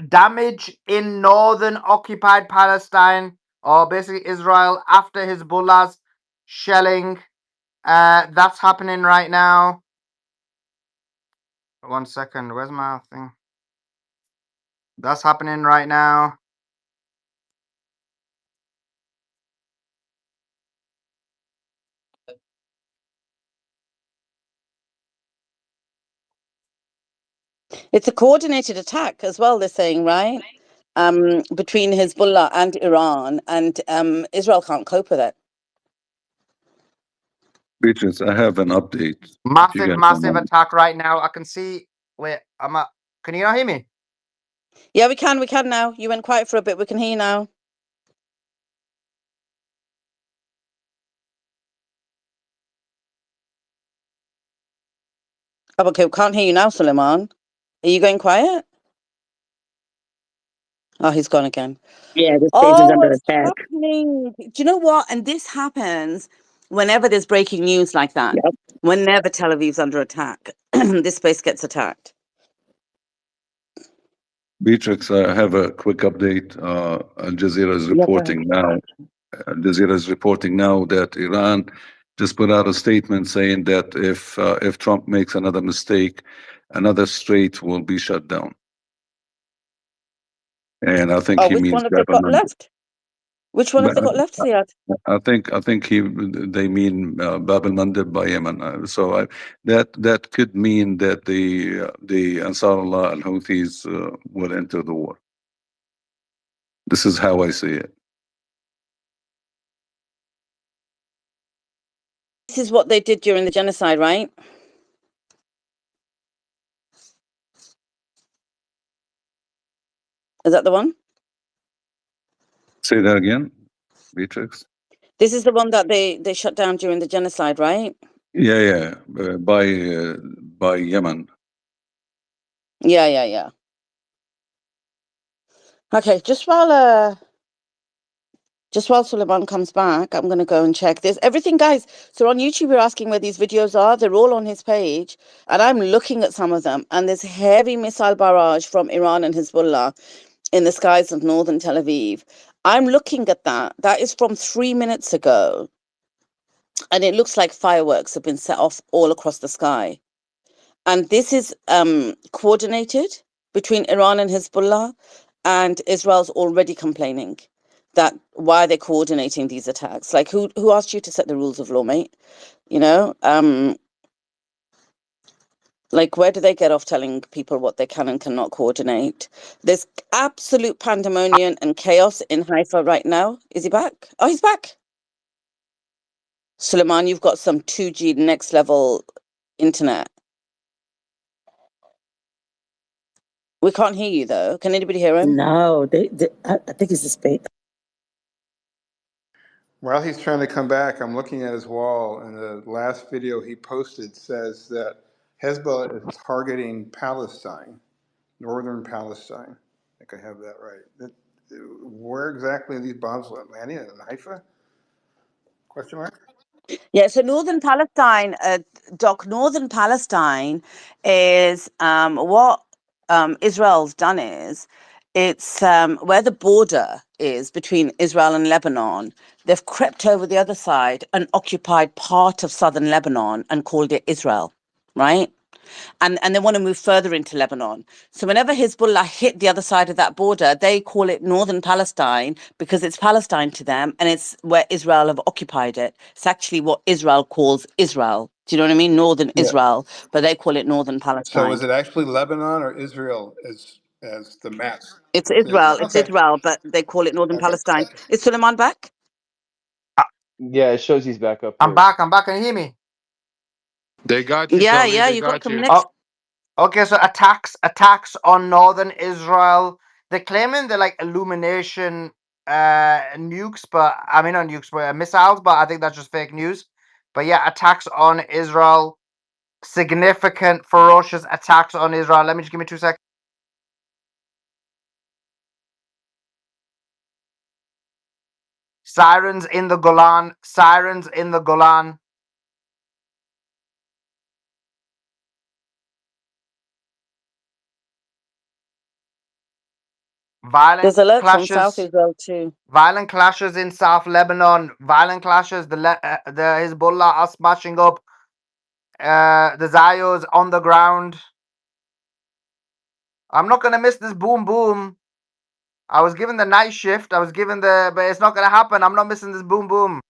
damage in northern occupied Palestine, or basically Israel, after Hizbollah's shelling. That's happening right now. 1 second. Where's my thing? That's happening right now. it's a coordinated attack as well, they're saying, right? Between Hezbollah and Iran, and Israel can't cope with it. Beatrice, I have an update. If you Massive, guys don't massive mind. attack right now. I can see. Wait, I'm at. Can you not hear me? Yeah, we can now. You went quiet for a bit. We can hear you now. Oh, okay, we can't hear you now, Suleiman. Are you going quiet? Oh, he's gone again. Yeah, this page is Oh, under it's attack. happening. Do you know what? And this happens whenever there's breaking news like that. Yep. Whenever Tel Aviv's under attack, this space gets attacked. Beatrix, I have a quick update. Al Jazeera is reporting now. Al Jazeera is reporting now that Iran just put out a statement saying that if Trump makes another mistake, another strait will be shut down. And I think Oh, he which means one have they got Lebanon. left? Which one have they got left, Ziad? I think they mean Bab al-Mandeb by Yemen. That could mean that the Ansarullah al-Houthis will enter the war. This is how I see it. This is what they did during the genocide, right? Is that the one? Say that again, Beatrix. This is the one that they shut down during the genocide, right? Yeah, by Yemen. Yeah. Okay, just while Suleiman comes back, I'm going to go and check this. Everything, guys. So on YouTube, we're asking where these videos are. They're all on his page. And I'm looking at some of them. And there's heavy missile barrage from Iran and Hezbollah in the skies of northern Tel Aviv. I'm looking at that. That is from 3 minutes ago. And it looks like fireworks have been set off all across the sky. And this is coordinated between Iran and Hezbollah. And Israel's already complaining that why they're coordinating these attacks. Like, who asked you to set the rules of law, mate? You know, like, where do they get off telling people what they can and cannot coordinate? There's absolute pandemonium and chaos in Haifa right now. Is he back? Oh, he's back. Suleiman, you've got some 2G next level internet. We can't hear you though. Can anybody hear him? No, I think it's the space. While he's trying to come back, I'm looking at his wall, and the last video he posted says that Hezbollah is targeting Palestine, northern Palestine. I think I have that right. Where exactly are these bombs landing? In Haifa? Question mark? Yeah, so northern Palestine, Doc, northern Palestine is what Israel's done is it's where the border is between Israel and Lebanon. They've crept over the other side and occupied part of southern Lebanon and called it Israel, right? And they want to move further into Lebanon. So whenever Hezbollah hit the other side of that border, they call it northern Palestine because it's Palestine to them and it's where Israel have occupied it. It's actually what Israel calls Israel. Do you know what I mean? Northern Yeah. Israel, but they call it northern So Palestine. is it actually Lebanon or Israel as the map? It's It's Israel. Israel. It's Okay. Israel, but they call it northern Okay. Palestine. Is Suleiman back? Yeah, it shows he's back up I'm here. back. I'm back. Can you hear me? They got you, Yeah, Sully. yeah, They you got got some you. next. Oh, okay. So attacks on northern Israel. They're claiming they're like illumination nukes, but I mean not nukes, but missiles. But I think that's just fake news. But yeah, attacks on Israel. Significant, ferocious attacks on Israel. Let me just give me 2 seconds. Sirens in the Golan. Sirens in the Golan. There's Violent alerts on South clashes. Israel too. Violent clashes in South Lebanon. Violent clashes. The Hezbollah are smashing up the Zayos on the ground. I'm not gonna miss this boom boom. I was given the night shift. I was given but it's not gonna happen. I'm not missing this boom boom.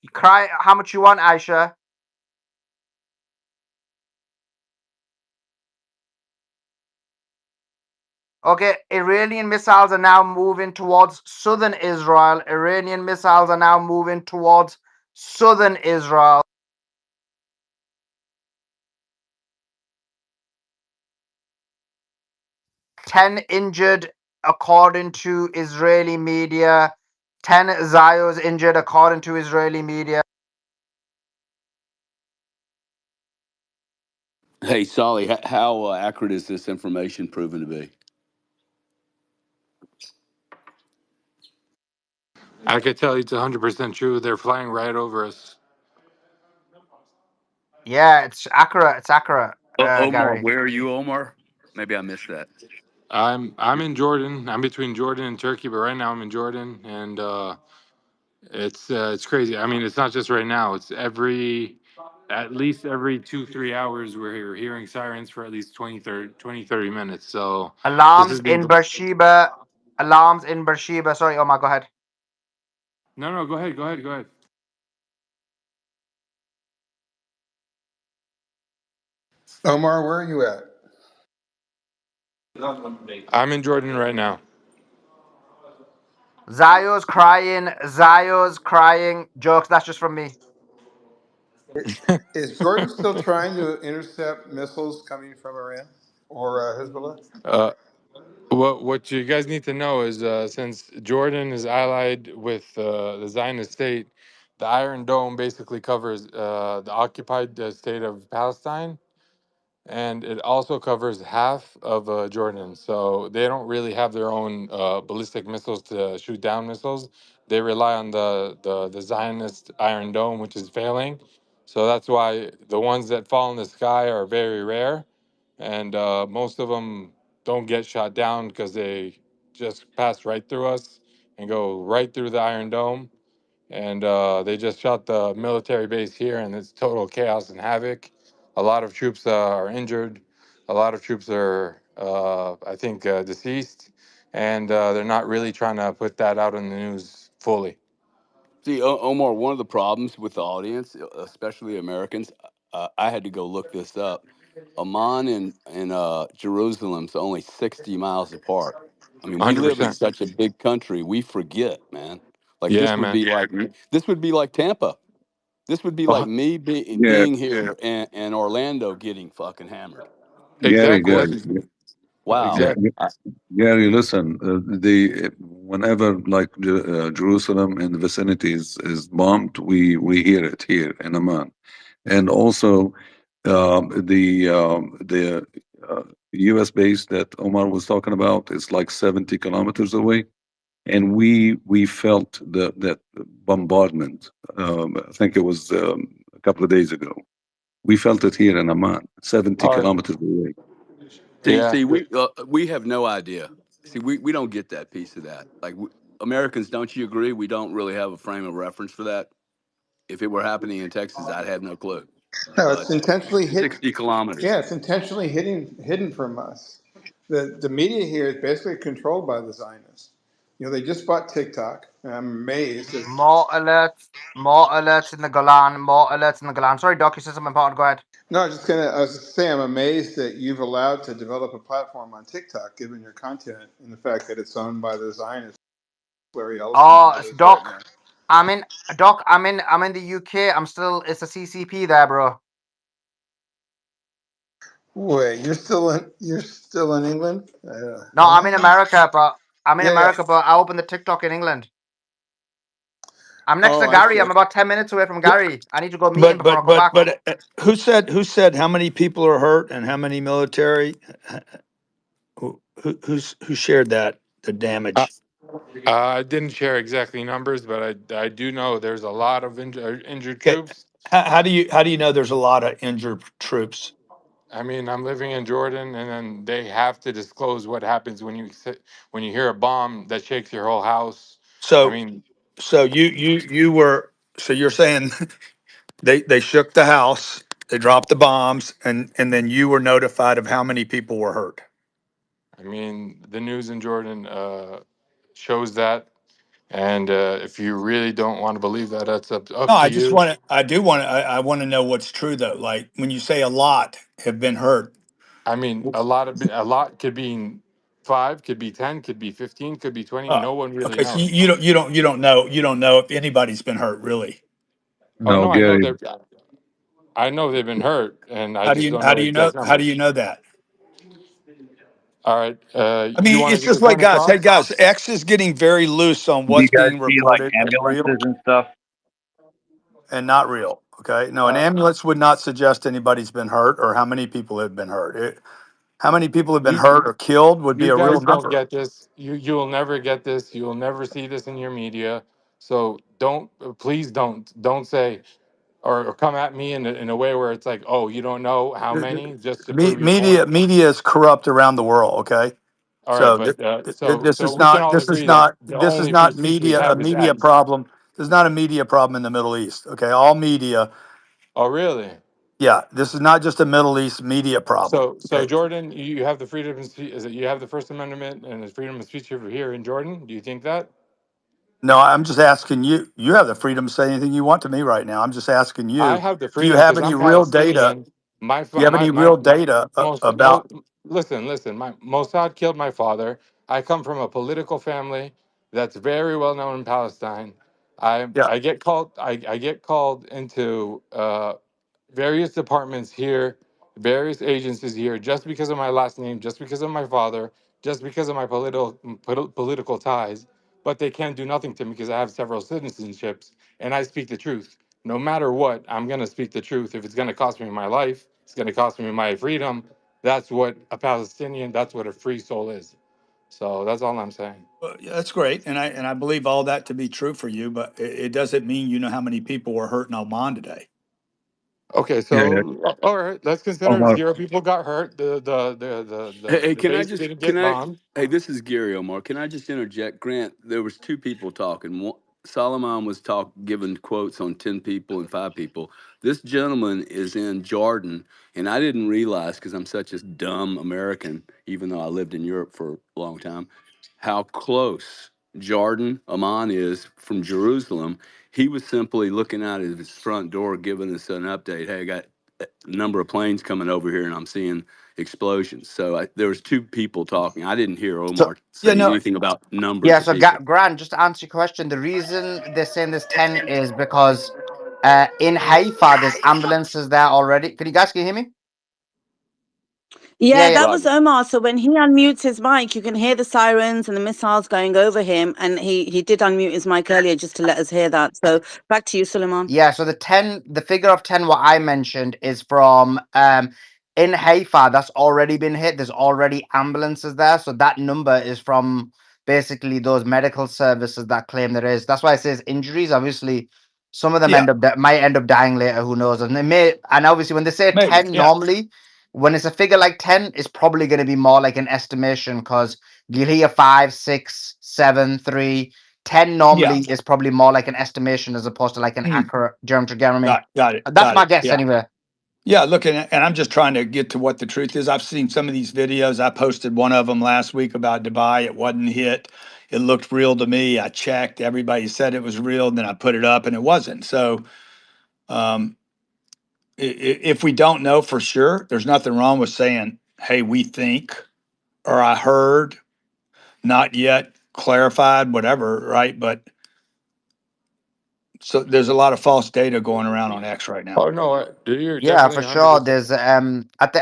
You cry how much you want, Aisha. Okay, Iranian missiles are now moving towards southern Israel. Iranian missiles are now moving towards southern Israel. 10 injured, according to Israeli media. 10 Zayos injured, according to Israeli media. Hey, Solly, how accurate is this information proven to be? I could tell you it's 100% true. They're flying right over us. Yeah, it's accurate. It's accurate, Omar, Gary. where are you, Omar? Maybe I missed that. I'm in Jordan. I'm between Jordan and Turkey, but right now I'm in Jordan, and it's crazy. I mean, it's not just right now. It's at least every 2 3 hours we're hearing sirens for at least 20 30 minutes. So this Alarms has been in Beersheba. Alarms in Beersheba. Sorry, Omar, go ahead. no, go ahead, go ahead. Omar, where are you at? I'm in Jordan right now. Zayos crying. Zayos crying. Jokes, that's just from me. Is Jordan still trying to intercept missiles coming from Iran or Hezbollah? Uh, what you guys need to know is since Jordan is allied with the Zionist state, the Iron Dome basically covers the occupied state of Palestine, and it also covers half of Jordan. So they don't really have their own ballistic missiles to shoot down missiles. They rely on the Zionist Iron Dome, which is failing. So that's why the ones that fall in the sky are very rare, and most of them don't get shot down because they just pass right through us and go right through the Iron Dome. And they just shot the military base here, and it's total chaos and havoc. A lot of troops are injured. A lot of troops are, I think, deceased, and they're not really trying to put that out in the news fully. See, Omar, one of the problems with the audience, especially Americans, I had to go look this up. Amman and Jerusalem's only 60 miles apart. I mean, we live in 100%. such a big country, we forget, man. Like Yeah, man. this would be like Tampa. This would be like Uh, me yeah, being here and Orlando getting fucking hammered. Gary, Exactly. Or That's Gary, wow. exactly. Gary, listen. Whenever like Jerusalem and the vicinity is bombed, we hear it here in Amman, and also the U.S. base that Omar was talking about is like 70 kilometers away, and we felt that bombardment. I think it was a couple of days ago. We felt it here in Amman, 70 All right. kilometers away. Yeah. See, we have no idea. See, we don't get that piece of that. Like Americans, don't you agree? We don't really have a frame of reference for that. If it were happening in Texas, I'd have no clue. No, But it's intentionally hidden. 60 Yeah, kilometers. it's intentionally hidden from us. The media here is basically controlled by the Zionists. You know, they just bought TikTok, and I'm amazed. More alerts. More alerts in the Golan. More alerts in the Golan. Sorry, Doc, you said something important. Go ahead. No, I was just saying, I'm amazed that you've allowed to develop a platform on TikTok, given your content and the fact that it's owned by the Zionists. Larry Ellison, Oh, who it it's is right Doc. now. Doc. I'm in the UK. I'm still. It's a CCP there, bro. Wait, you're still in England? No, I'm in What? America, but Yeah, yeah. I opened the TikTok in England. I'm next Oh, to I Gary. see. I'm about 10 minutes away from Yeah, Gary. I need to go meet him before I come back. but who said how many people are hurt and how many military? Who shared that the Uh, damage? I didn't share exactly numbers, but I do know there's a lot of injured Okay, troops. how do you know there's a lot of injured troops? I mean, I'm living in Jordan, and then they have to disclose what happens when when you hear a bomb that shakes your whole house. I So mean, so you were so you're saying they shook the house, they dropped the bombs, and then you were notified of how many people were hurt. the news in Jordan shows that, and if you really don't want to believe that, that's No, up to I just you. want to. I do want to. I want to know what's true though. Like when you say a lot have been hurt. A lot could be five, could be 10, could be 15, could be 20. Uh, No one really okay, so knows. you don't know if anybody's been hurt really. Oh No, no, I know Gary. they're. I know they've been hurt, and I How do just you don't how know do the you know exact how do you numbers. know that? All right, I you mean, want to it's get just your like point guys. Hey across? guys, X is getting very loose on Do you what's guys being see like reported as real ambulances and stuff? and not real. Okay, no, an Uh, ambulance would not suggest anybody's been hurt or how many people have been hurt. How many people have been you hurt or killed would be you a real guys don't number. get this. You will never get this. You will never see this in your media. So don't, please don't say or come at me in a way where it's like, oh, you don't know how many, just to prove your point. Media is corrupt around the world. Okay, All right, so but this so is we can not all this is agree that not the this is only free not speech we media a have is media X. problem. This is not a media problem in the Middle East. Okay, all media. Oh, really? Yeah, this is not just a Middle East media problem. So Okay, Jordan, you have the freedom of speech. Is it you have the First Amendment and the freedom of speech over here in Jordan? Do you think that? no, I'm just asking you. You have the freedom to say anything you want to me right now. I'm just asking I you. have the Do you freedom have because any I'm real data? Palestinian. My Do you fa- have any real my data most about? listen. My Mossad killed my father. I come from a political family that's very well known in Palestine. Yeah, I get called into various departments here, various agencies here, just because of my last name, just because of my father, just because of my political ties. But they can't do nothing to me because I have several citizenships and I speak the truth. No matter what, I'm going to speak the truth. If it's going to cost me my life, it's going to cost me my freedom. That's what a Palestinian, that's what a free soul is. So that's all I'm saying. yeah, that's great, and I believe all that to be true for you. But it doesn't mean you know how many people were hurt in Oman today. Okay, Yeah, yeah. so all right, let's consider Omar. 0 people got hurt. Hey, The can I base just didn't can get I? bombed. Hey, this is Gary Omar. Can I just interject? Grant, there was two people talking. Solomon was giving quotes on 10 people and 5 people. This gentleman is in Jordan, and I didn't realize because I'm such a dumb American, even though I lived in Europe for a long time, how close Jordan Amman is from Jerusalem. He was simply looking out of his front door, giving us an update. Hey, I got a number of planes coming over here, and I'm seeing explosions. So there was two people talking. I didn't hear So Omar Yeah, say no, anything about numbers yeah, of so people. Grant, just to answer your question, the reason they're saying there's 10 is because In Haifa, there's ambulances there already. Can you hear me? Yeah, Yeah, yeah. that was Omar. So when he unmutes his mic, you can hear the sirens and the missiles going over him. And he did unmute his mic earlier just to let us hear that. So back to you, Suleiman. Yeah, so the figure of 10 what I mentioned is from in Haifa that's already been hit. There's already ambulances there. So that number is from basically those medical services that claim there is. That's why it says injuries. Obviously, some of them Yeah, might end up dying later, who knows? And they may, and obviously when they say maybe. 10 Yeah, normally, when it's a figure like 10, it's probably going to be more like an estimation because you'll hear 5, 6, 7, 3. 10 yeah. normally is probably more like an estimation as opposed to like an Mm, accurate geometry. You know what I mean? got it. That's Got my it. guess Yeah. anyway. Yeah, look, and I'm just trying to get to what the truth is. I've seen some of these videos. I posted one of them last week about Dubai. It wasn't hit. It looked real to me. I checked. Everybody said it was real. And then I put it up, and it wasn't. So, um, if we don't know for sure, there's nothing wrong with saying, "Hey, we think," or "I heard," not yet clarified, whatever, right? But so there's a lot of false data going around on X right now. Oh no, you're Yeah, definitely for 100. sure. There's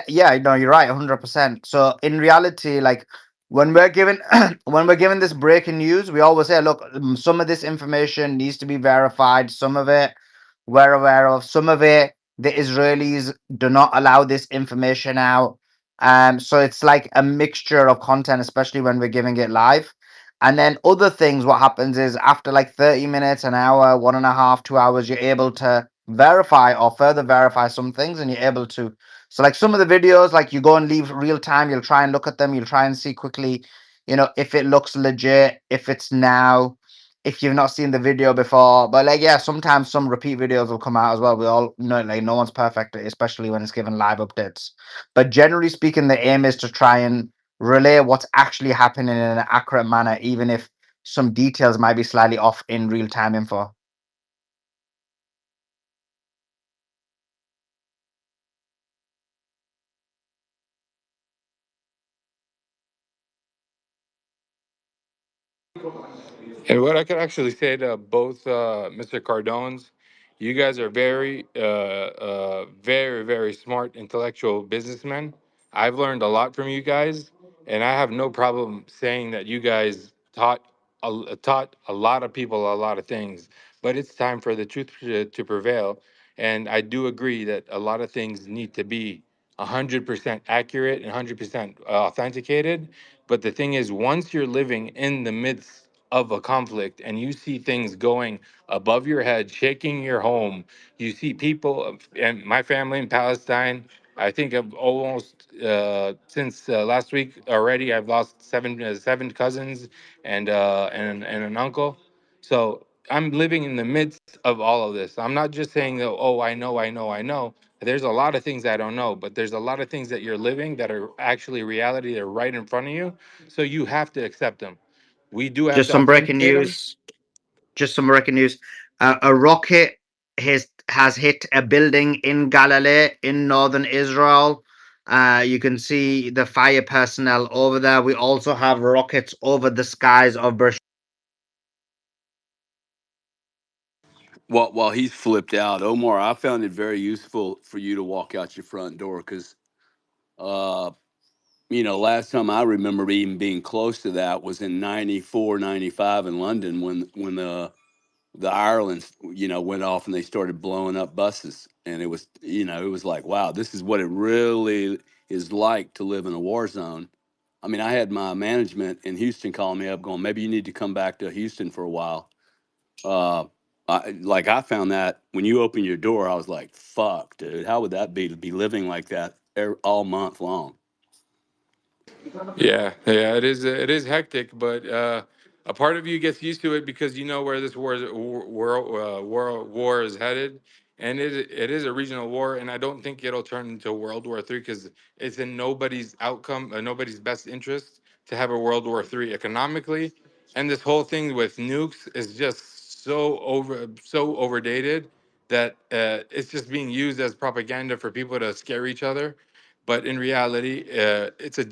yeah, no, you're right, 100%. So in reality, like when we're given when we're given this breaking news, we always say, look, some of this information needs to be verified. Some of it we're aware of. Some of it the Israelis do not allow this information out. So it's like a mixture of content, especially when we're giving it live. And then other things, what happens is after like 30 minutes, an hour, 1.5, 2 hours, you're able to verify or further verify some things and you're able to. So like some of the videos, like you go and leave real time, you'll try and look at them, you'll try and see quickly, if it looks legit, if it's now, if you've not seen the video before. But like, yeah, sometimes some repeat videos will come out as well. We all know, like, no one's perfect, especially when it's given live updates. But generally speaking, the aim is to try and relay what's actually happening in an accurate manner, even if some details might be slightly off in real time info. And what I could actually say to both Mr. Cardones, you guys are very, very smart, intellectual businessmen. I've learned a lot from you guys, and I have no problem saying that you guys taught a lot of people a lot of things. But it's time for the truth to prevail, and I do agree that a lot of things need to be 100% accurate and 100% authenticated. But the thing is, once you're living in the midst of a conflict and you see things going above your head, shaking your home, you see people, and my family in Palestine, I think I've almost, since last week already, I've lost seven cousins and an uncle. So I'm living in the midst of all of this. I'm not just saying that, oh, I know. There's a lot of things I don't know, but there's a lot of things that you're living that are actually reality. They're right in front of you. So you have to accept them. We do have Just to some breaking authenticate them. news. Just some breaking news. A rocket has hit a building in Galilee in northern Israel. You can see the fire personnel over there. We also have rockets over the skies of Beersheba. While he's flipped out, Omar, I found it very useful for you to walk out your front door because, uh, last time I remember even being close to that was in 94, 95 in London when the Ireland, went off and they started blowing up buses. And it was like, wow, this is what it really is like to live in a war zone. I mean, I had my management in Houston calling me up going, maybe you need to come back to Houston for a while. Uh, I found that when you open your door, I was like, fuck, dude, how would that be to be living like that all month long? Yeah, it is hectic, but a part of you gets used to it because you know where this war is headed, and it is a regional war, and I don't think it'll turn into World War III because it's in nobody's outcome, nobody's best interest to have a World War III economically, and this whole thing with nukes is just so overdated that it's just being used as propaganda for people to scare each other, but in reality, it's a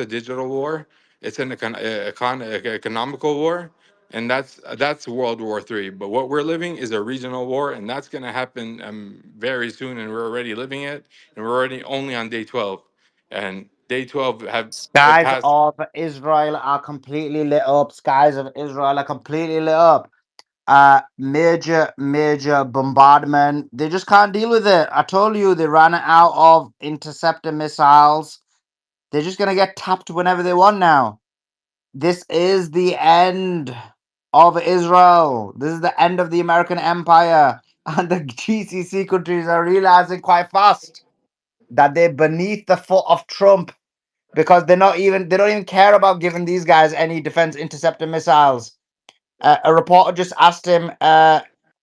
digital war. It's an economical war, and that's World War III. But what we're living is a regional war, and that's going to happen very soon, and we're already living it, and we're already only on day 12, and day 12 have Skies passed. of Israel are completely lit up. Skies of Israel are completely lit up. Major bombardment. They just can't deal with it. I told you they ran out of interceptor missiles. They're just gonna get tapped whenever they want now. This is the end of Israel. This is the end of the American Empire. And the GCC countries are realizing quite fast that they're beneath the foot of Trump because they don't even care about giving these guys any defense interceptor missiles. A reporter just asked him,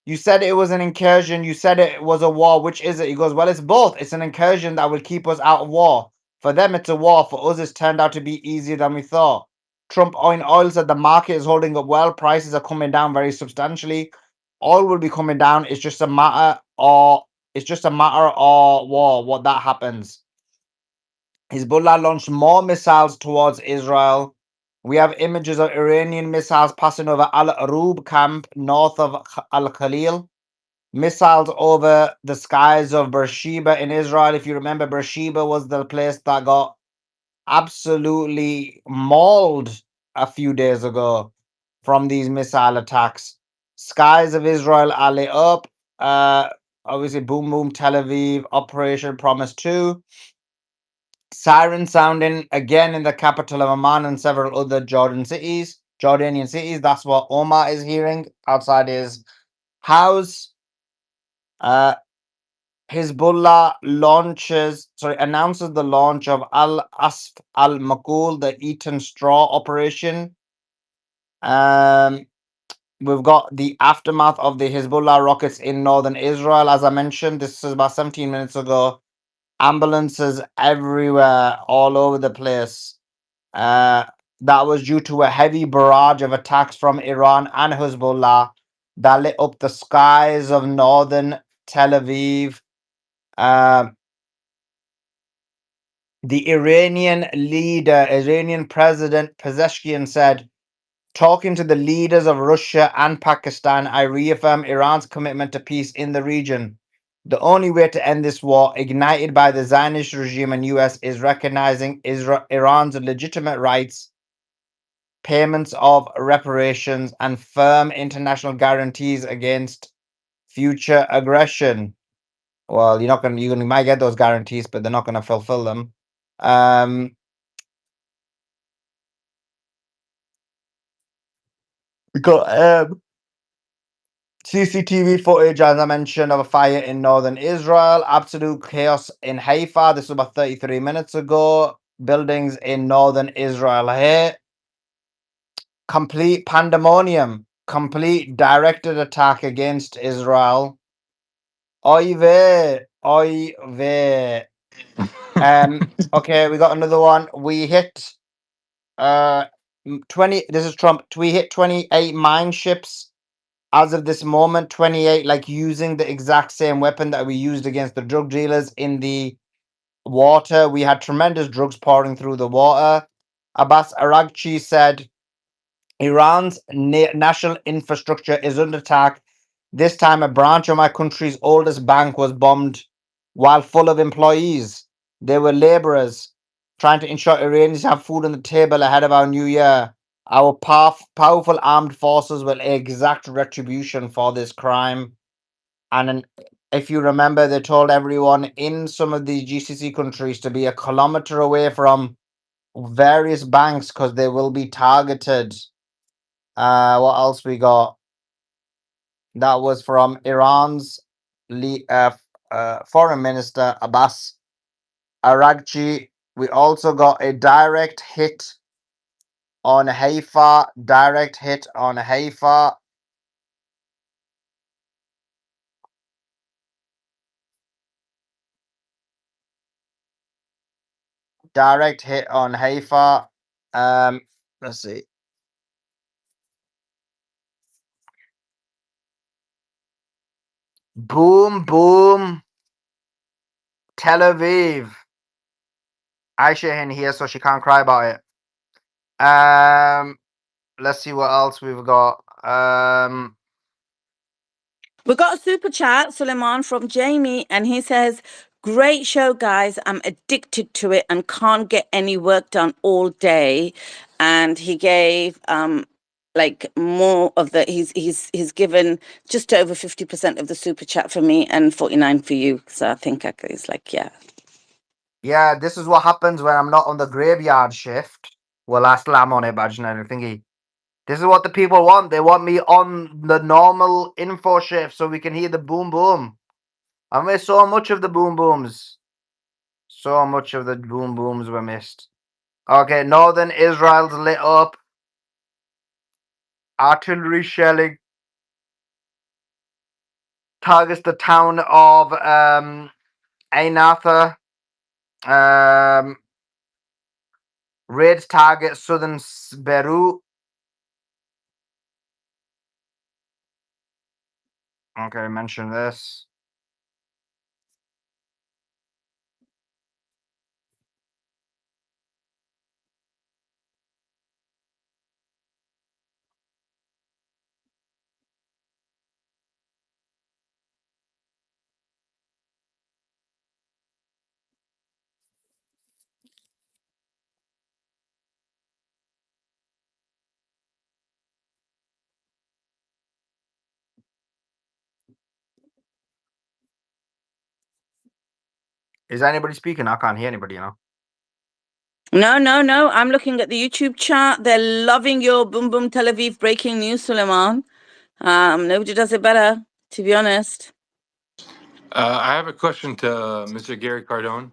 you said it was an incursion, you said it was a war, which is it? He goes, well, it's both. It's an incursion that will keep us out of war. For them, it's a war. For us, it's turned out to be easier than we thought. Trump oil said the market is holding up well. Prices are coming down very substantially. Oil will be coming down. It's just a matter or war, what that happens. Hezbollah launched more missiles towards Israel. We have images of Iranian missiles passing over Al Arub camp north of Al Khalil. Missiles over the skies of Beersheba in Israel. If you remember, Beersheba was the place that got absolutely mauled a few days ago from these missile attacks. Skies of Israel are lit up. Obviously, boom, boom, Tel Aviv, Operation Promise 2. Siren sounding again in the capital of Oman and several other Jordanian cities. That's what Omar is hearing outside his house. Hezbollah announces the launch of Al Asf Al Makul, the Eaton Straw operation. We've got the aftermath of the Hezbollah rockets in northern Israel. As I mentioned, this is about 17 minutes ago. Ambulances everywhere, all over the place. That was due to a heavy barrage of attacks from Iran and Hezbollah that lit up the skies of northern Tel Aviv. Uh, the Iranian President Pezeshkian said, talking to the leaders of Russia and Pakistan, I reaffirm Iran's commitment to peace in the region. The only way to end this war, ignited by the Zionist regime and US, is recognizing Iran's legitimate rights, payments of reparations, and firm international guarantees against future aggression. Well, you might get those guarantees, but they're not gonna fulfill them. We got CCTV footage, as I mentioned, of a fire in northern Israel. Absolute chaos in Haifa. This was about 33 minutes ago. Buildings in northern Israel here. Complete pandemonium. Complete directed attack against Israel. Oy vey. Oy vey. Okay, we got another one. We hit 20. This is Trump. We hit 28 mine ships as of this moment. 28, like using the exact same weapon that we used against the drug dealers in the water. We had tremendous drugs pouring through the water. Abbas Araghchi said Iran's national infrastructure is under attack. This time, a branch of my country's oldest bank was bombed while full of employees. They were laborers trying to ensure Iranians have food on the table ahead of our new year. Our powerful armed forces will exact retribution for this crime. If you remember, they told everyone in some of the GCC countries to be a kilometer away from various banks because they will be targeted. What else we got? That was from Iran's foreign minister Abbas Araghchi. We also got a direct hit on Haifa. Direct hit on Haifa. Direct hit on Haifa. Let's see. Boom, boom. Tel Aviv. Aisha in here, so she can't cry about it. let's see what else we've got. We got a super chat, Suleiman, from Jamie, and he says, "Great show, guys. I'm addicted to it and can't get any work done all day." And he gave like more of the he's given just over 50% of the super chat for me and 49 for you. So I think it's like, yeah. Yeah, this is what happens when I'm not on the graveyard shift. Well, I slam on it, imaginary thingy. This is what the people want. They want me on the normal info shift so we can hear the boom boom. I missed so much of the boom booms. So much of the boom booms were missed. Okay, northern Israel's lit up. Artillery shelling targets the town of Einatha. Raids target southern Beirut. Okay, mention this. Is anybody speaking? I can't hear anybody, you know. No. I'm looking at the YouTube chat. They're loving your Boom Boom Tel Aviv breaking news, Suleiman. Nobody does it better, to be honest. I have a question to Mr. Gary Cardone.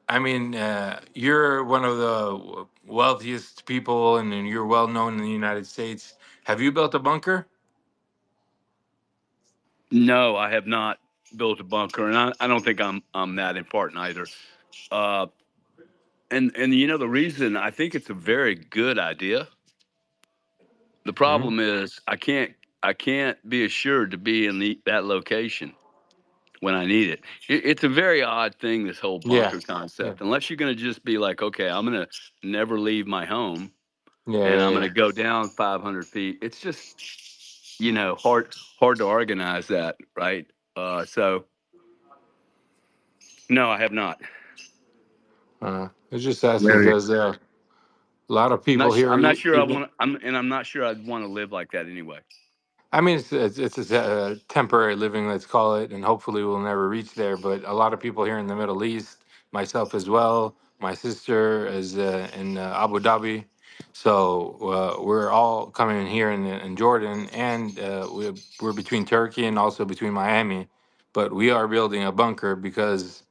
I mean, you're one of the wealthiest people, and you're well known in the United States. Have you built a bunker? No, I have not built a bunker, and I don't think I'm that important either. Uh, and you know the reason I think it's a very good idea. The Hmm. problem is I can't be assured to be in that location when I need it. It's a very odd thing, this whole Yeah. bunker Yeah. concept. Unless you're going to just be like, okay, I'm going to never leave my home, Yeah. and Yeah. I'm going Yeah. to go down 500 feet. It's just hard to organize that, right? So no, I have not. I was just asking Very. because a lot of people here, I'm not sure I even want. I'm not sure I'd want to live like that anyway. I mean, it's a temporary living, let's call it, and hopefully we'll never reach there. But a lot of people here in the Middle East, myself as well, my sister is in Abu Dhabi, so we're all coming here in Jordan, and we're between Turkey and also between Miami. But we are building a bunker because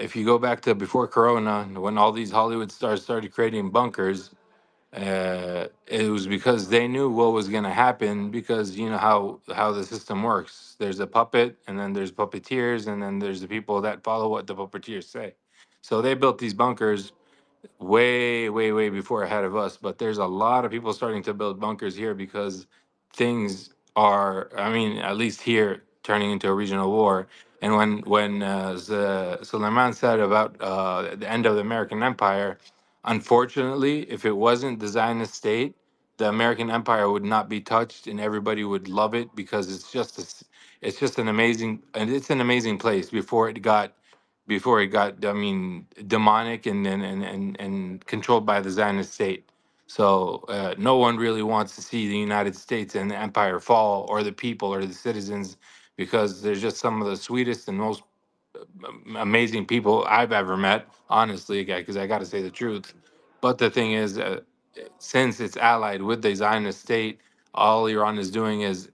if you go back to before Corona, when all these Hollywood stars started creating bunkers, it was because they knew what was going to happen because you know how the system works. There's a puppet, and then there's puppeteers, and then there's the people that follow what the puppeteers say. So they built these bunkers way before ahead of us. But there's a lot of people starting to build bunkers here because things are, I mean, at least here, turning into a regional war. And when Suleiman said about the end of the American Empire, unfortunately, if it wasn't the Zionist state, the American Empire would not be touched, and everybody would love it because it's just an amazing, and it's an amazing place before it got, I mean, demonic and controlled by the Zionist state. So no one really wants to see the United States and the empire fall, or the people or the citizens, because they're just some of the sweetest and most amazing people I've ever met, honestly, because I got to say the truth. But the thing is, since it's allied with the Zionist state, all Iran is doing is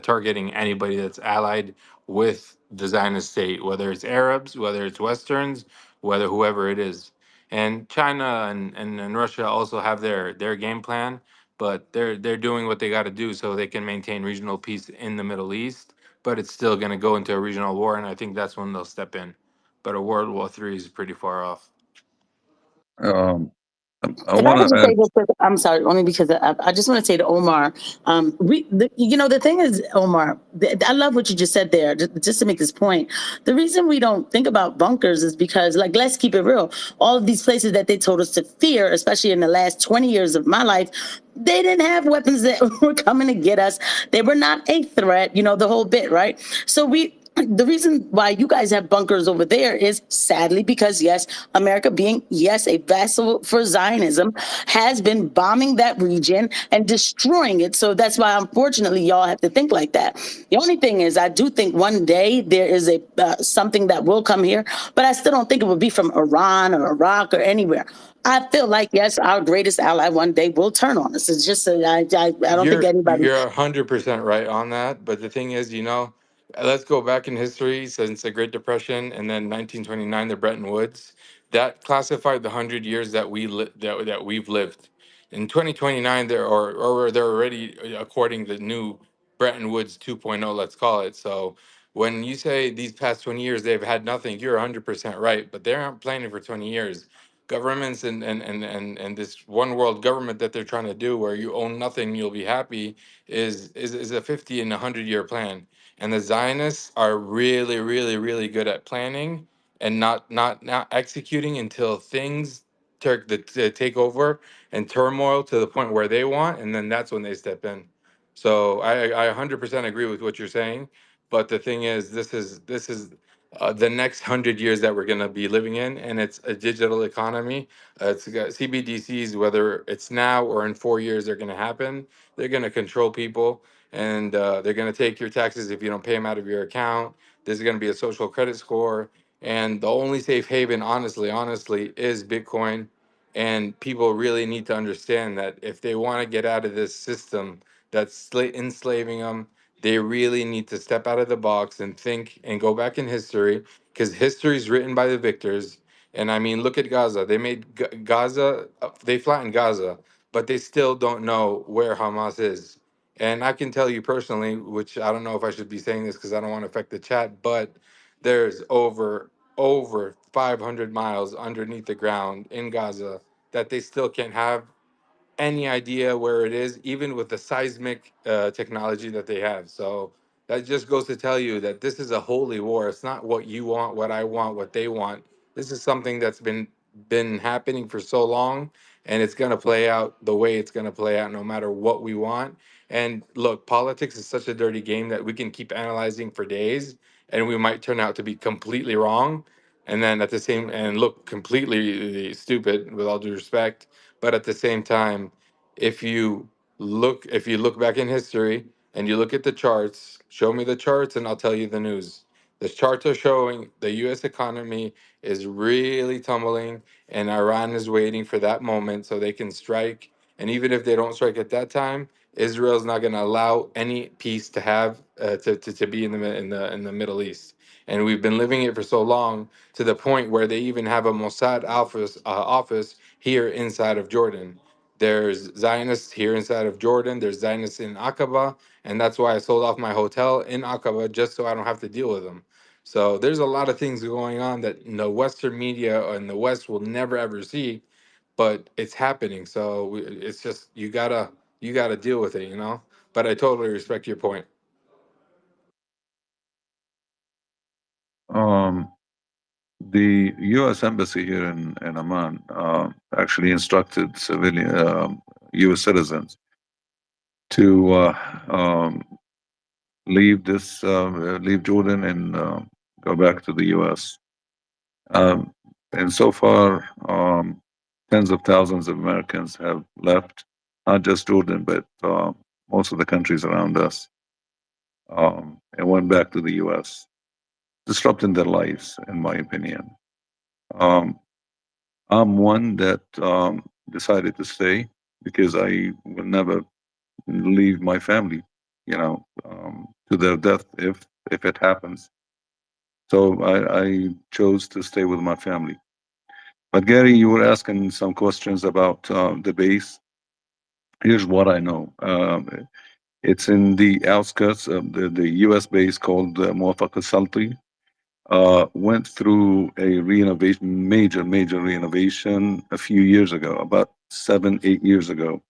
targeting anybody that's allied with the Zionist state, whether it's Arabs, whether it's Westerns, whether whoever it is. And China and Russia also have their game plan, but they're doing what they got to do so they can maintain regional peace in the Middle East. But it's still going to go into a regional war, and I think that's when they'll step in. But a World War III is pretty far off. Um, I If I want could to just add. say this, I'm sorry, only because I just want to say to Omar, the thing is, Omar, I love what you just said there, just to make this point. The reason we don't think about bunkers is because, like, let's keep it real. All of these places that they told us to fear, especially in the last 20 years of my life, they didn't have weapons that were coming to get us. They were not a threat, the whole bit, right? So the reason why you guys have bunkers over there is sadly because, yes, America, being, yes, a vassal for Zionism, has been bombing that region and destroying it. So that's why, unfortunately, y'all have to think like that. The only thing is, I do think one day there is a something that will come here, but I still don't think it would be from Iran or Iraq or anywhere. I feel like, yes, our greatest ally one day will turn on us. It's just, I don't think anybody. You're 100% right on that. But the thing is, let's go back in history since the Great Depression and then 1929, the Bretton Woods. That classified the 100 years that that we've lived. In 2029, or they're already according to the new Bretton Woods 2.0, let's call it. So when you say these past 20 years they've had nothing, you're 100% right. But they aren't planning for 20 years. Governments and this one world government that they're trying to do where you own nothing, you'll be happy, is a 50 and 100 year plan. And the Zionists are really, really, really good at planning and not executing until things take over and turmoil to the point where they want, and then that's when they step in. So I 100% agree with what you're saying, but the thing is, this is the next 100 years that we're going to be living in, and it's a digital economy. It's got CBDCs, whether it's now or in 4 years, they're going to happen. They're going to control people, and they're going to take your taxes if you don't pay them out of your account. There's going to be a social credit score, and the only safe haven, honestly, is Bitcoin. And people really need to understand that if they want to get out of this system that's enslaving them, they really need to step out of the box and think and go back in history, because history is written by the victors. And I mean, look at Gaza. They made Gaza, they flattened Gaza, but they still don't know where Hamas is. And I can tell you personally, which I don't know if I should be saying this because I don't want to affect the chat, but there's over 500 miles underneath the ground in Gaza that they still can't have any idea where it is, even with the seismic technology that they have. So that just goes to tell you that this is a holy war. It's not what you want, what I want, what they want. This is something that's been happening for so long, and it's going to play out the way it's going to play out no matter what we want. And look, politics is such a dirty game that we can keep analyzing for days, and we might turn out to be completely wrong, and then at the same and look completely stupid, with all due respect. But at the same time, if you look back in history and you look at the charts, show me the charts and I'll tell you the news. The charts are showing the US economy is really tumbling, and Iran is waiting for that moment so they can strike. And even if they don't strike at that time, Israel's not going to allow any peace to have to be in the Middle East. And we've been living it for so long, to the point where they even have a Mossad office here inside of Jordan. There's Zionists here inside of Jordan. There's Zionists in Aqaba, and that's why I sold off my hotel in Aqaba, just so I don't have to deal with them. So there's a lot of things going on that the Western media and the West will never ever see, but it's happening. So it's just you gotta deal with it. But I totally respect your point. Um, the U.S. embassy here in Amman actually instructed civilian U.S. citizens to leave Jordan and go back to the U.S. Um, and so far, tens of thousands of Americans have left, not just Jordan, but most of the countries around us, and went back to the U.S., disrupting their lives, in my opinion. Um, I'm one that decided to stay because I will never leave my family, to their death if it happens. So I chose to stay with my family. But Gary, you were asking some questions about the base. Here's what I know. It's in the outskirts of the U.S. base called Muwafaq al-Salti. went through a renovation, major renovation a few years ago, about 7, 8 years ago.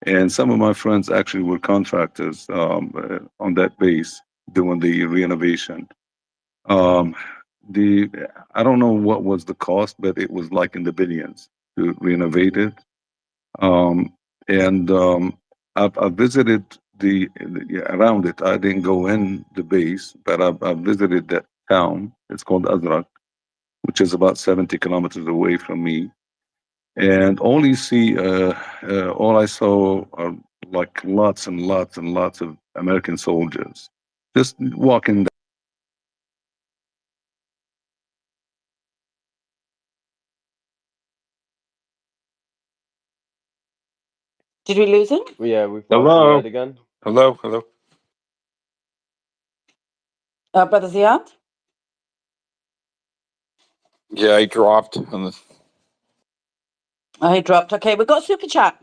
And some of my friends actually were contractors on that base doing the renovation. Um, the I don't know what was the cost, but it was like in the billions to renovate it. Um, and I visited yeah, around it. I didn't go in the base, but I visited that town. It's called Azrak, which is about 70 kilometers away from me. And all I saw are like lots and lots and lots of American soldiers just walking. Did we lose him? Yeah, we've lost you Hello, yet again. hello. Brother Ziad? Yeah, I dropped on the. Oh, he dropped. Okay, we've got super chat.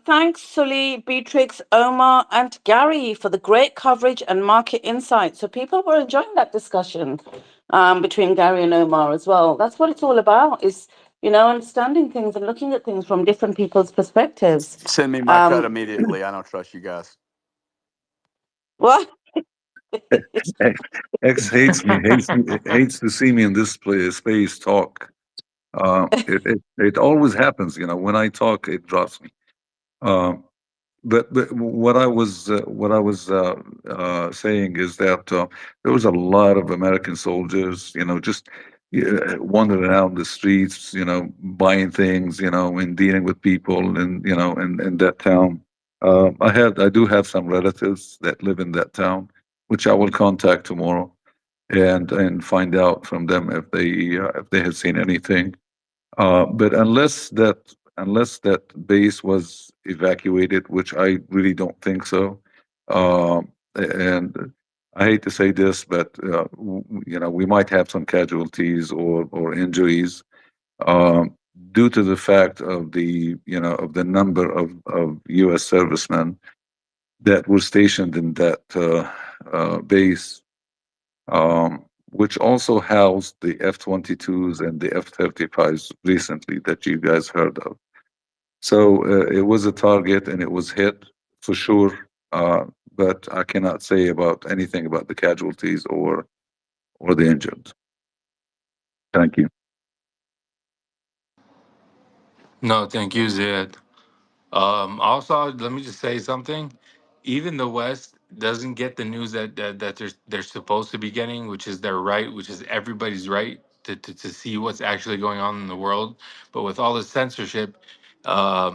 Thanks, Sully, Beatrix, Omar, and Gary for the great coverage and market insight. So people were enjoying that discussion between Gary and Omar as well. That's what it's all about, is, understanding things and looking at things from different people's perspectives. Send me my cut immediately. I don't trust you guys. What? X hates to see me in this space talk. It always happens, when I talk, it drops me. Um, but what I was saying is that there was a lot of American soldiers, just wandering around the streets, buying things, and dealing with people, and in that town. I do have some relatives that live in that town, which I will contact tomorrow and find out from them if they have seen anything. But unless that base was evacuated, which I really don't think so, and I hate to say this, but we might have some casualties or injuries um, due to the fact of the number of U.S. servicemen that were stationed in that base, which also housed the F-22s and the F-35s recently that you guys heard of. So it was a target and it was hit for sure, but I cannot say about anything about the casualties or the injured. Thank you. No, thank you, Zed. Also, let me just say something. Even the West doesn't get the news that they're supposed to be getting, which is their right, which is everybody's right to see what's actually going on in the world. But with all the censorship,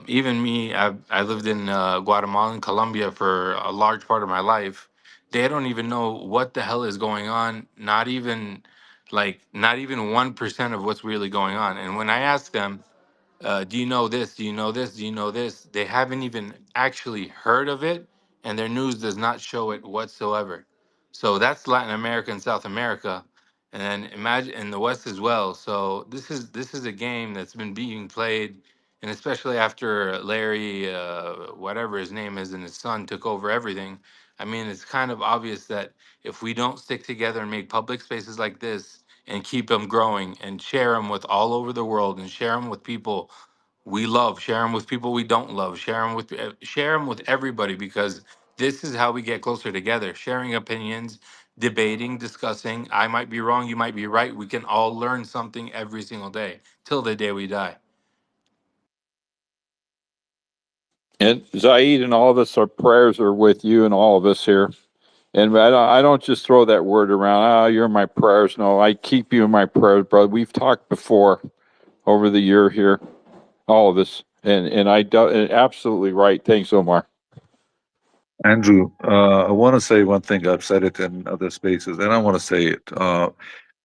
even me, I lived in Guatemala and Colombia for a large part of my life. They don't even know what the hell is going on. Not even 1% of what's really going on. And when I ask them, do you know this? Do you know this? Do you know this? They haven't even actually heard of it, and their news does not show it whatsoever. So that's Latin America and South America, and then imagine in the West as well. So this is a game that's been being played, and especially after Larry, whatever his name is, and his son took over everything. I mean, it's kind of obvious that if we don't stick together and make public spaces like this and keep them growing and share them with all over the world and share them with people we love, share them with people we don't love, share them with everybody, because this is how we get closer together, sharing opinions, debating, discussing. I might be wrong, you might be right. We can all learn something every single day till the day we die. And Zaid and all of us, our prayers are with you and all of us here. And I don't just throw that word around. Ah, you're in my prayers. No, I keep you in my prayers, brother. We've talked before over the year here, all of us. And absolutely right. Thanks, Omar. Andrew, I want to say one thing. I've said it in other spaces, and I want to say it.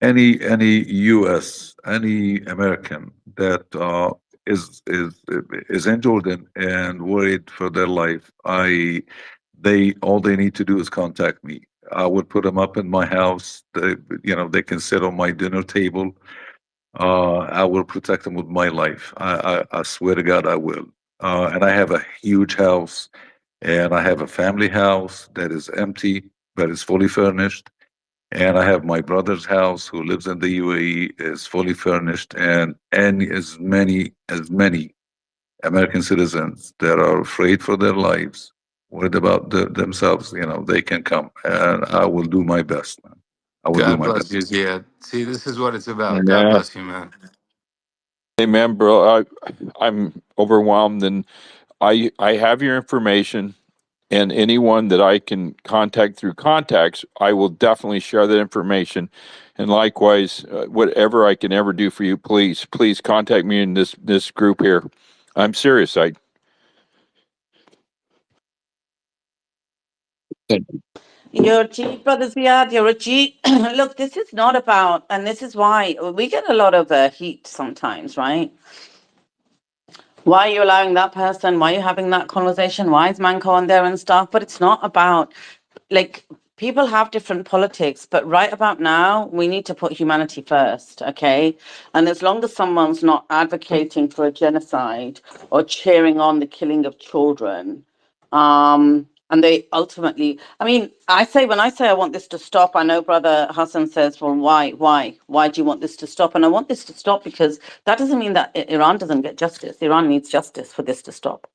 Any U.S., any American that is injured and worried for their life, they all they need to do is contact me. I would put them up in my house. They can sit on my dinner table. I will protect them with my life. I swear to God, I will. And I have a huge house, and I have a family house that is empty, but is fully furnished. And I have my brother's house who lives in the UAE, is fully furnished, and as many American citizens that are afraid for their lives, worried about themselves, they can come, and I will do my best, man. I will do God my best. bless you, Ziad. See, this is what it's about. God Man, bless you, man. hey man, bro, I'm overwhelmed, and I have your information, and anyone that I can contact through contacts, I will definitely share that information. And likewise, whatever I can ever do for you, please contact me in this group here. I'm serious. You're a G, Brother Ziad, you're a G. Look, this is not about, and this is why we get a lot of heat sometimes, right? Why are you allowing that person? Why are you having that conversation? Why is Manco on there and stuff? But it's not about, like, people have different politics, but right about now, we need to put humanity first, okay? And as long as someone's not advocating for a genocide or cheering on the killing of children, and they ultimately, I mean, when I say I want this to stop, I know Brother Hassan says, well, why do you want this to stop? And I want this to stop because that doesn't mean that Iran doesn't get justice. Iran needs justice for this to stop.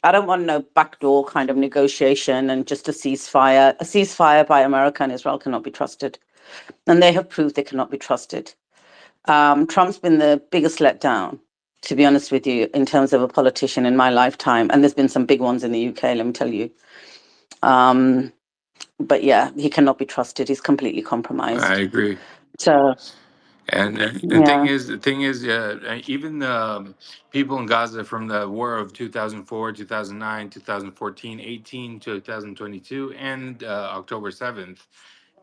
I don't want no backdoor kind of negotiation and just a ceasefire. A ceasefire by America and Israel cannot be trusted. And they have proved they cannot be trusted. Trump's been the biggest letdown, to be honest with you, in terms of a politician in my lifetime. And there's been some big ones in the UK, let me tell you. But yeah, he cannot be trusted. He's completely I compromised. agree. So, And yeah. the thing is, even the people in Gaza from the war of 2004, 2009, 2014, 18, 2022, and October 7th,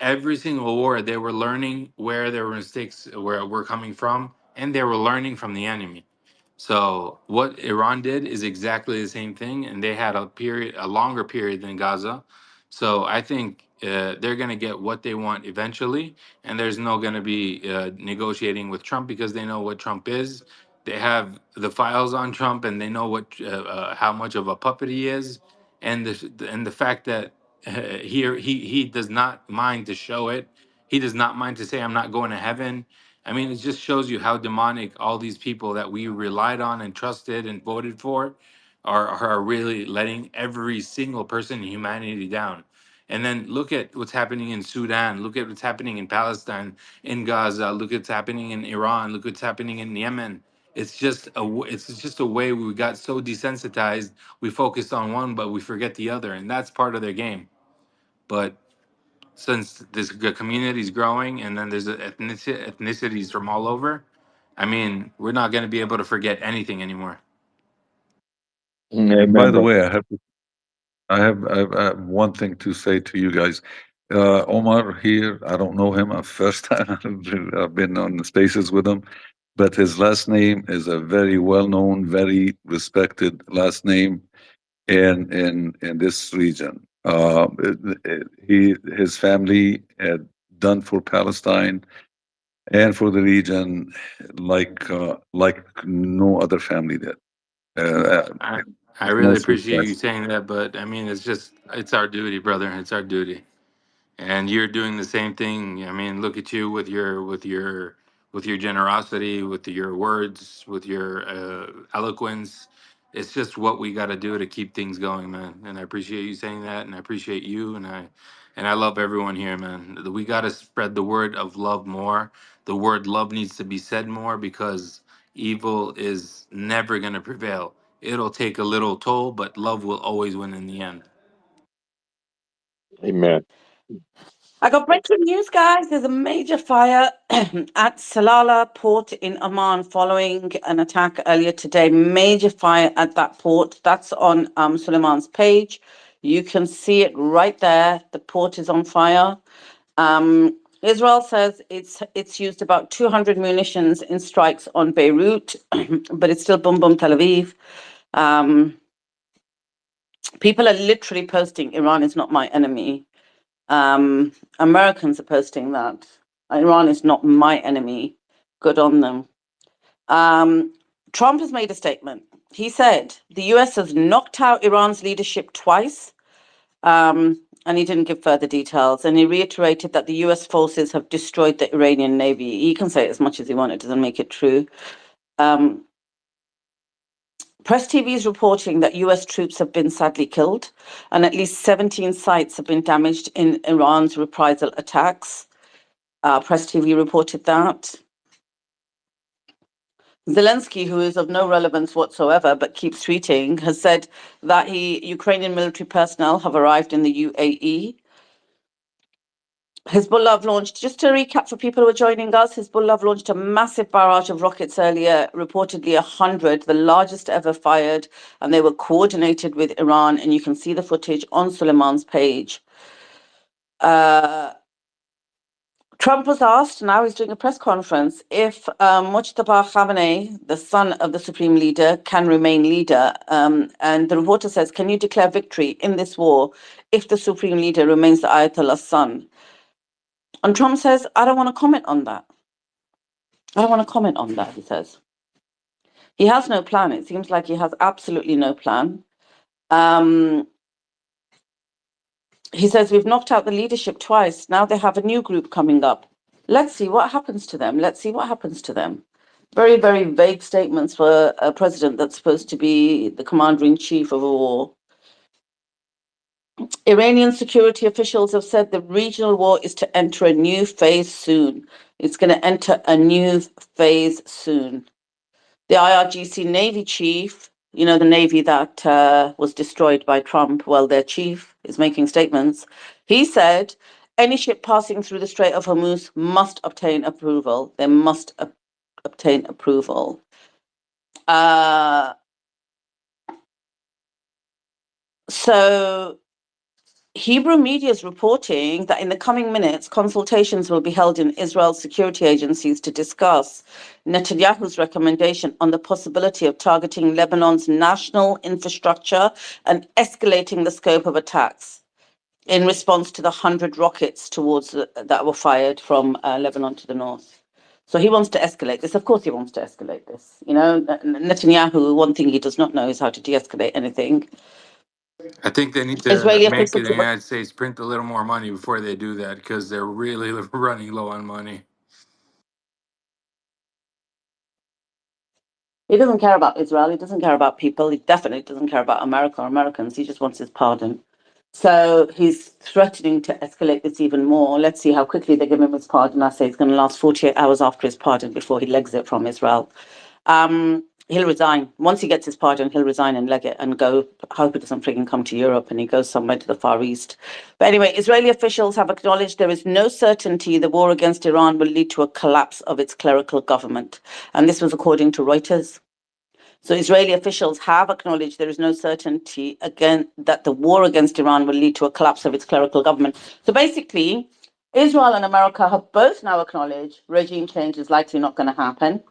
every single war, they were learning where their mistakes were coming from, and they were learning from the enemy. So what Iran did is exactly the same thing, and they had a longer period than Gaza. So I think they're going to get what they want eventually, and there's no going to be negotiating with Trump because they know what Trump is. They have the files on Trump, and they know what how much of a puppet he is, and the fact that he does not mind to show it. He does not mind to say, "I'm not going to heaven." I mean, it just shows you how demonic all these people that we relied on and trusted and voted for are really letting every single person in humanity down. And then look at what's happening in Sudan. Look at what's happening in Palestine, in Gaza. Look at what's happening in Iran. Look what's happening in Yemen. It's just a way we got so desensitized. We focus on one, but we forget the other, and that's part of their game. But since this community is growing and then there's ethnicities from all over, I mean, we're not going to be able to forget anything anymore. By Amen, the bro. way, I have one thing to say to you guys. Omar here, I don't know him. First time I've been on the spaces with him, but his last name is a very well-known, very respected last name in this region. His family had done for Palestine and for the region like no other family did. I, I No really appreciate you surprise. saying that, but I mean, it's our duty, brother. It's our duty. And you're doing the same thing. I mean, look at you with your generosity, with your words, with your eloquence. It's just what we got to do to keep things going, man. And I appreciate you saying that, and I appreciate you, and I love everyone here, man. We got to spread the word of love more. The word love needs to be said more because evil is never going to prevail. It'll take a little toll, but love will always win in the end. Amen. I got breaking news, guys. There's a major fire at Salalah port in Oman following an attack earlier today. Major fire at that port. That's on Suleiman's page. You can see it right there. The port is on fire. Israel says it's used about 200 munitions in strikes on Beirut, but it's still boom boom Tel Aviv. People are literally posting Iran is not my enemy. Americans are posting that Iran is not my enemy. Good on them. Trump has made a statement. He said the US has knocked out Iran's leadership twice. and he didn't give further details. And he reiterated that the US forces have destroyed the Iranian Navy. He can say as much as he wants, it doesn't make it true. Press TV is reporting that US troops have been sadly killed, and at least 17 sites have been damaged in Iran's reprisal attacks. Press TV reported that. Zelensky, who is of no relevance whatsoever but keeps tweeting, has said that Ukrainian military personnel have arrived in the UAE. Hizballah have launched, just to recap for people who are joining us, Hizballah have launched a massive barrage of rockets earlier, reportedly 100, the largest ever fired, and they were coordinated with Iran, and you can see the footage on Suleiman's page. Trump was asked, now he's doing a press conference, if Mujtaba Khamenei, the son of the supreme leader, can remain leader. And the reporter says, can you declare victory in this war if the supreme leader remains the Ayatollah's son? And Trump says, I don't want to comment on that. I don't want to comment on that, he says. He has no plan. It seems like he has absolutely no plan. He says, we've knocked out the leadership twice. Now they have a new group coming up. Let's see what happens to them. Let's see what happens to them. Very, very vague statements for a president that's supposed to be the commander-in-chief of a war. Iranian security officials have said the regional war is to enter a new phase soon. It's going to enter a new phase soon. The IRGC Navy chief, you know, the Navy that was destroyed by Trump, well, their chief is making statements. He said, any ship passing through the Strait of Hormuz must obtain approval. They must obtain approval. So Hebrew media is reporting that in the coming minutes, consultations will be held in Israel's security agencies to discuss Netanyahu's recommendation on the possibility of targeting Lebanon's national infrastructure and escalating the scope of attacks in response to the 100 rockets that were fired from Lebanon to the north. So he wants to escalate this. Of course he wants to escalate this. You know, Netanyahu, one thing he does not know is how to de-escalate anything. I think they need to Israeli make the officials. United States print a little more money before they do that because they're really running low on money. He doesn't care about Israel. He doesn't care about people. He definitely doesn't care about America or Americans. He just wants his pardon. So he's threatening to escalate this even more. Let's see how quickly they give him his pardon. I say it's going to last 48 hours after his pardon before he legs it from Israel. He'll resign. Once he gets his pardon, he'll resign and leg it and go. Hope it doesn't freaking come to Europe and he goes somewhere to the Far East. But anyway, Israeli officials have acknowledged there is no certainty the war against Iran will lead to a collapse of its clerical government. And this was according to Reuters. So Israeli officials have acknowledged there is no certainty again that the war against Iran will lead to a collapse of its clerical government. So basically, Israel and America have both now acknowledged regime change is likely not going to happen.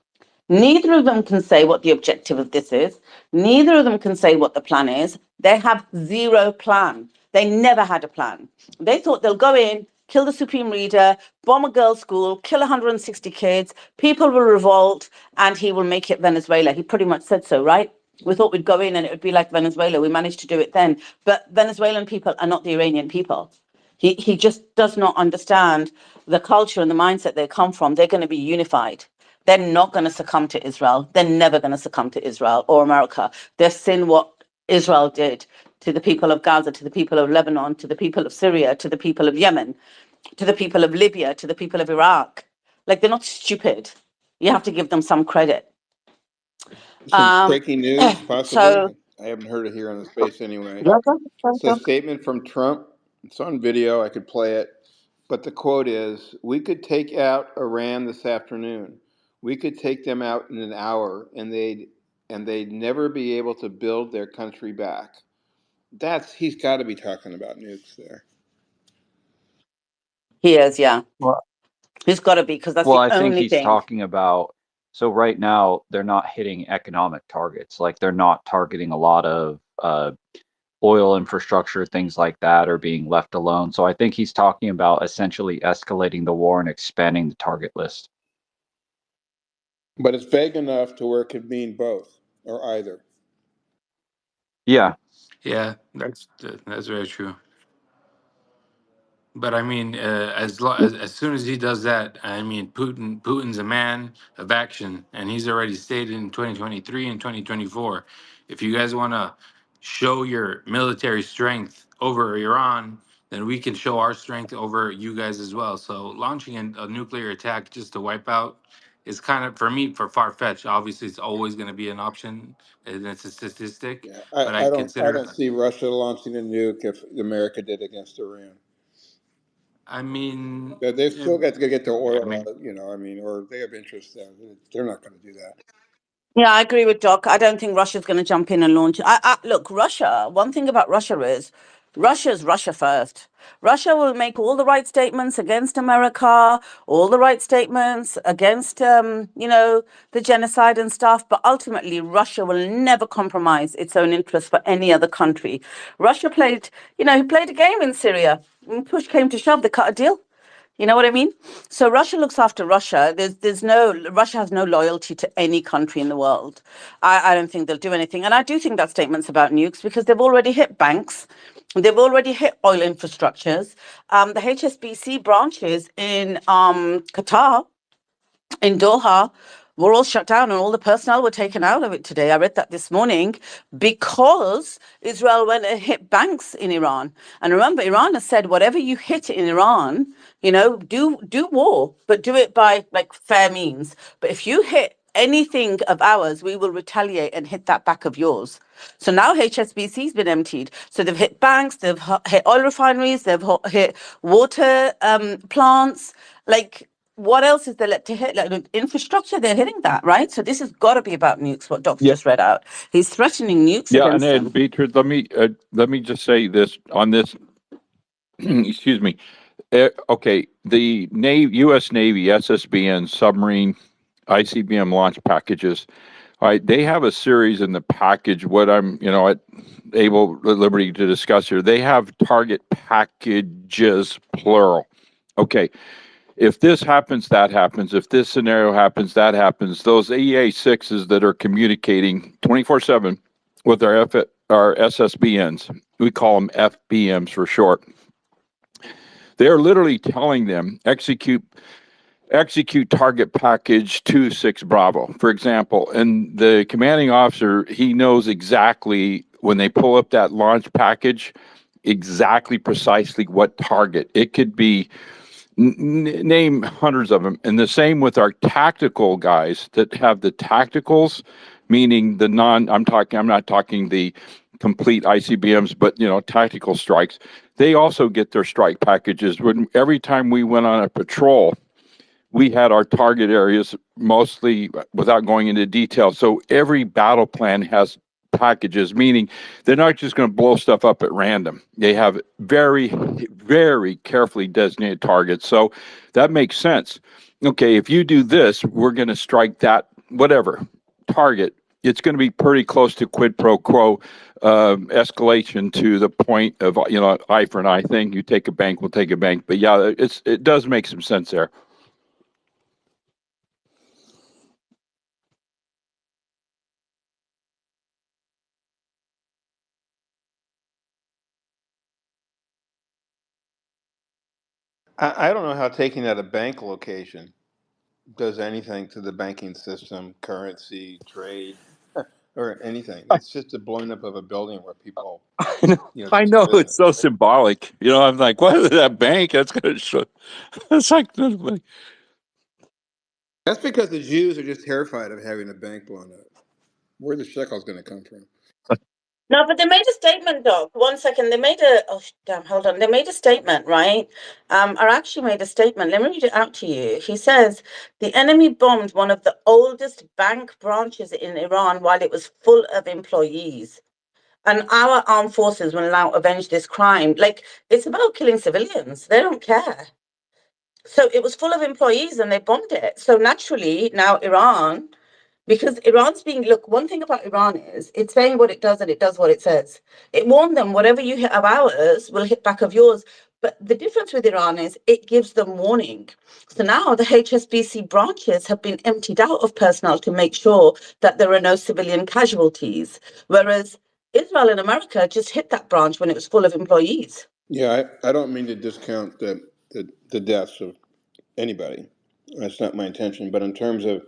Neither of them can say what the objective of this is. Neither of them can say what the plan is. They have zero plan. They never had a plan. They thought they'll go in, kill the supreme leader, bomb a girls' school, kill 160 kids, people will revolt, and he will make it Venezuela. He pretty much said so, right? We thought we'd go in and it would be like Venezuela. We managed to do it then. But Venezuelan people are not the Iranian people. He just does not understand the culture and the mindset they come from. They're going to be unified. They're not going to succumb to Israel. They're never going to succumb to Israel or America. They've seen what Israel did to the people of Gaza, to the people of Lebanon, to the people of Syria, to the people of Yemen, to the people of Libya, to the people of Iraq. Like, they're not stupid. You have to give them some credit. Some breaking news, possibly. So, I haven't heard it here on the space anyway. yeah, It's a statement from Trump. It's on video. I could play it. But the quote is, we could take out Iran this afternoon. We could take them out in an hour, and they'd never be able to build their country back. He's got to be talking about nukes there. he is, yeah. Well, He's got to be, because that's well, the I think only he's thing. talking about. So right now they're not hitting economic targets. Like they're not targeting a lot of oil infrastructure, things like that are being left alone. So I think he's talking about essentially escalating the war and expanding the target list. But it's vague enough to where it could mean both or either. Yeah. Yeah, that's very true. But I mean, as soon as he does that, I mean, Putin's a man of action, and he's already stated in 2023 and 2024, if you guys want to show your military strength over Iran, then we can show our strength over you guys as well. So launching a nuclear attack just to wipe out is kind of, for me, for far fetched. Obviously, it's always going to be an option, and it's a statistic. Yeah, But I I don't I consider, don't see Russia launching a nuke if America did against Iran. I mean, They've still got to get their yeah, I oil mean. out, or they have interest there. They're not going to do that. Yeah, I agree with Doc. I don't think Russia's going to jump in and launch. Look, Russia. One thing about Russia is, Russia's Russia first. Russia will make all the right statements against America, all the right statements against, the genocide and stuff. But ultimately, Russia will never compromise its own interests for any other country. Russia played, he played a game in Syria. When push came to shove, they cut a deal. You know what I mean? So Russia looks after Russia. Russia has no loyalty to any country in the world. I don't think they'll do anything. And I do think that statement's about nukes because they've already hit banks. They've already hit oil infrastructures. The HSBC branches in Qatar, in Doha, were all shut down and all the personnel were taken out of it today. I read that this morning because Israel went and hit banks in Iran. And remember, Iran has said whatever you hit in Iran, do war, but do it by like fair means. But if you hit anything of ours, we will retaliate and hit that back of yours. So now HSBC's been emptied. So they've hit banks, they've hit oil refineries, they've hit water plants. Like, what else is there left to hit? Like infrastructure, they're hitting that, right? So this has got to be about nukes. What Doc's Yeah, just read out, he's threatening nukes yeah, and against then them. Beatrice, let me just say this on this. Excuse me. Okay, the U.S. Navy SSBN submarine ICBM launch packages. All right, they have a series in the package. What I'm, able at liberty to discuss here. They have target packages plural. Okay, if this happens, that happens. If this scenario happens, that happens. Those EA6s that are communicating 24/7 with our SSBNs, we call them FBMs for short. They're literally telling them execute target package 26 Bravo, for example. And the commanding officer, he knows exactly when they pull up that launch package, exactly precisely what target. It could be name hundreds of them. And the same with our tactical guys that have the tacticals, meaning I'm not talking the complete ICBMs, but tactical strikes. They also get their strike packages. Every time we went on a patrol, we had our target areas mostly without going into detail. So every battle plan has packages, meaning they're not just going to blow stuff up at random. They have very, very carefully designated targets. So that makes sense. Okay, if you do this, we're going to strike that, whatever, target. It's going to be pretty close to quid pro quo escalation to the point of, eye for an eye thing. You take a bank, we'll take a bank. But yeah, it does make some sense there. I don't know how taking out a bank location does anything to the banking system, currency, trade, or anything. It's just a blowing up of a building where people, I do know it's so business. symbolic. I'm like, what is that bank? That's gonna show. It's like, That's because the Jews are just terrified of having a bank blown up. Where the shekel's going to come from? No, but they made a statement, Doc. 1 second. Hold on. They made a statement, right? I actually made a statement. Let me read it out to you. He says the enemy bombed one of the oldest bank branches in Iran while it was full of employees. And our armed forces will now avenge this crime. Like, it's about killing civilians. They don't care. So it was full of employees and they bombed it. So naturally, now Iran, because Iran's look, one thing about Iran is it's saying what it does and it does what it says. It warned them, whatever you hit of ours will hit back of yours. But the difference with Iran is it gives them warning. So now the HSBC branches have been emptied out of personnel to make sure that there are no civilian casualties. Whereas Israel and America just hit that branch when it was full of employees. Yeah, I don't mean to discount the deaths of anybody. That's not my intention. But in terms of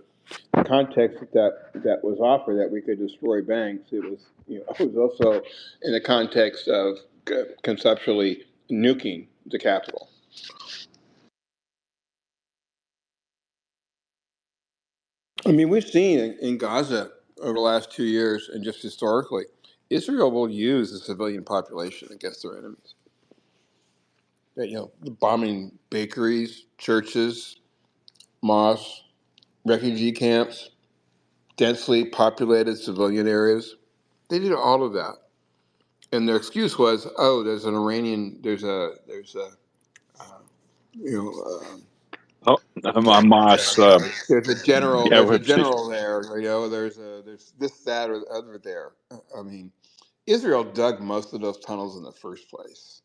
context that was offered, that we could destroy banks, it was, it was also in the context of conceptually nuking the capital. I mean, we've seen in Gaza over the last 2 years, and just historically, Israel will use the civilian population against their enemies. Bombing bakeries, churches, mosques, refugee camps, densely populated civilian areas. They did all of that, and their excuse was, "Oh, there's an Iranian, you know, Oh, Hamas. Yeah, there's a what's it? general there. There's this, that, or the other there." I mean, Israel dug most of those tunnels in the first place.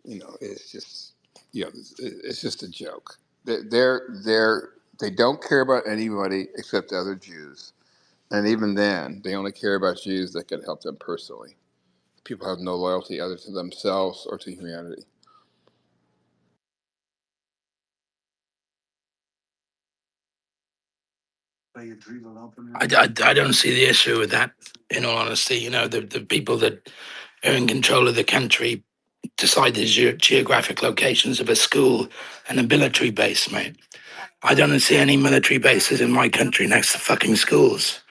It's just, it's just a joke. They don't care about anybody except other Jews, and even then, they only care about Jews that can help them personally. People have no loyalty other to themselves or to humanity. I don't see the issue with that, in all honesty. The people that are in control of the country decide the geographic locations of a school and a military base, mate. I don't see any military bases in my country next to fucking schools.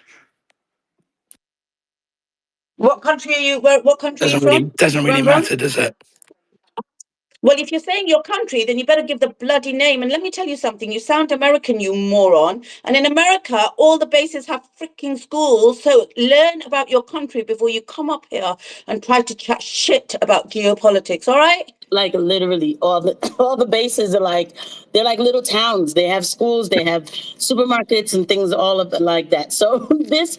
What country are you? What country are you from? Doesn't really Ron Ron? matter, does it? Well, if you're saying your country, then you better give the bloody name. And let me tell you something. You sound American, you moron. And in America, all the bases have freaking schools. So learn about your country before you come up here and try to chat shit about geopolitics. All right? Like literally, all the bases are they're like little towns. They have schools, they have supermarkets and things, all of it like that. So this,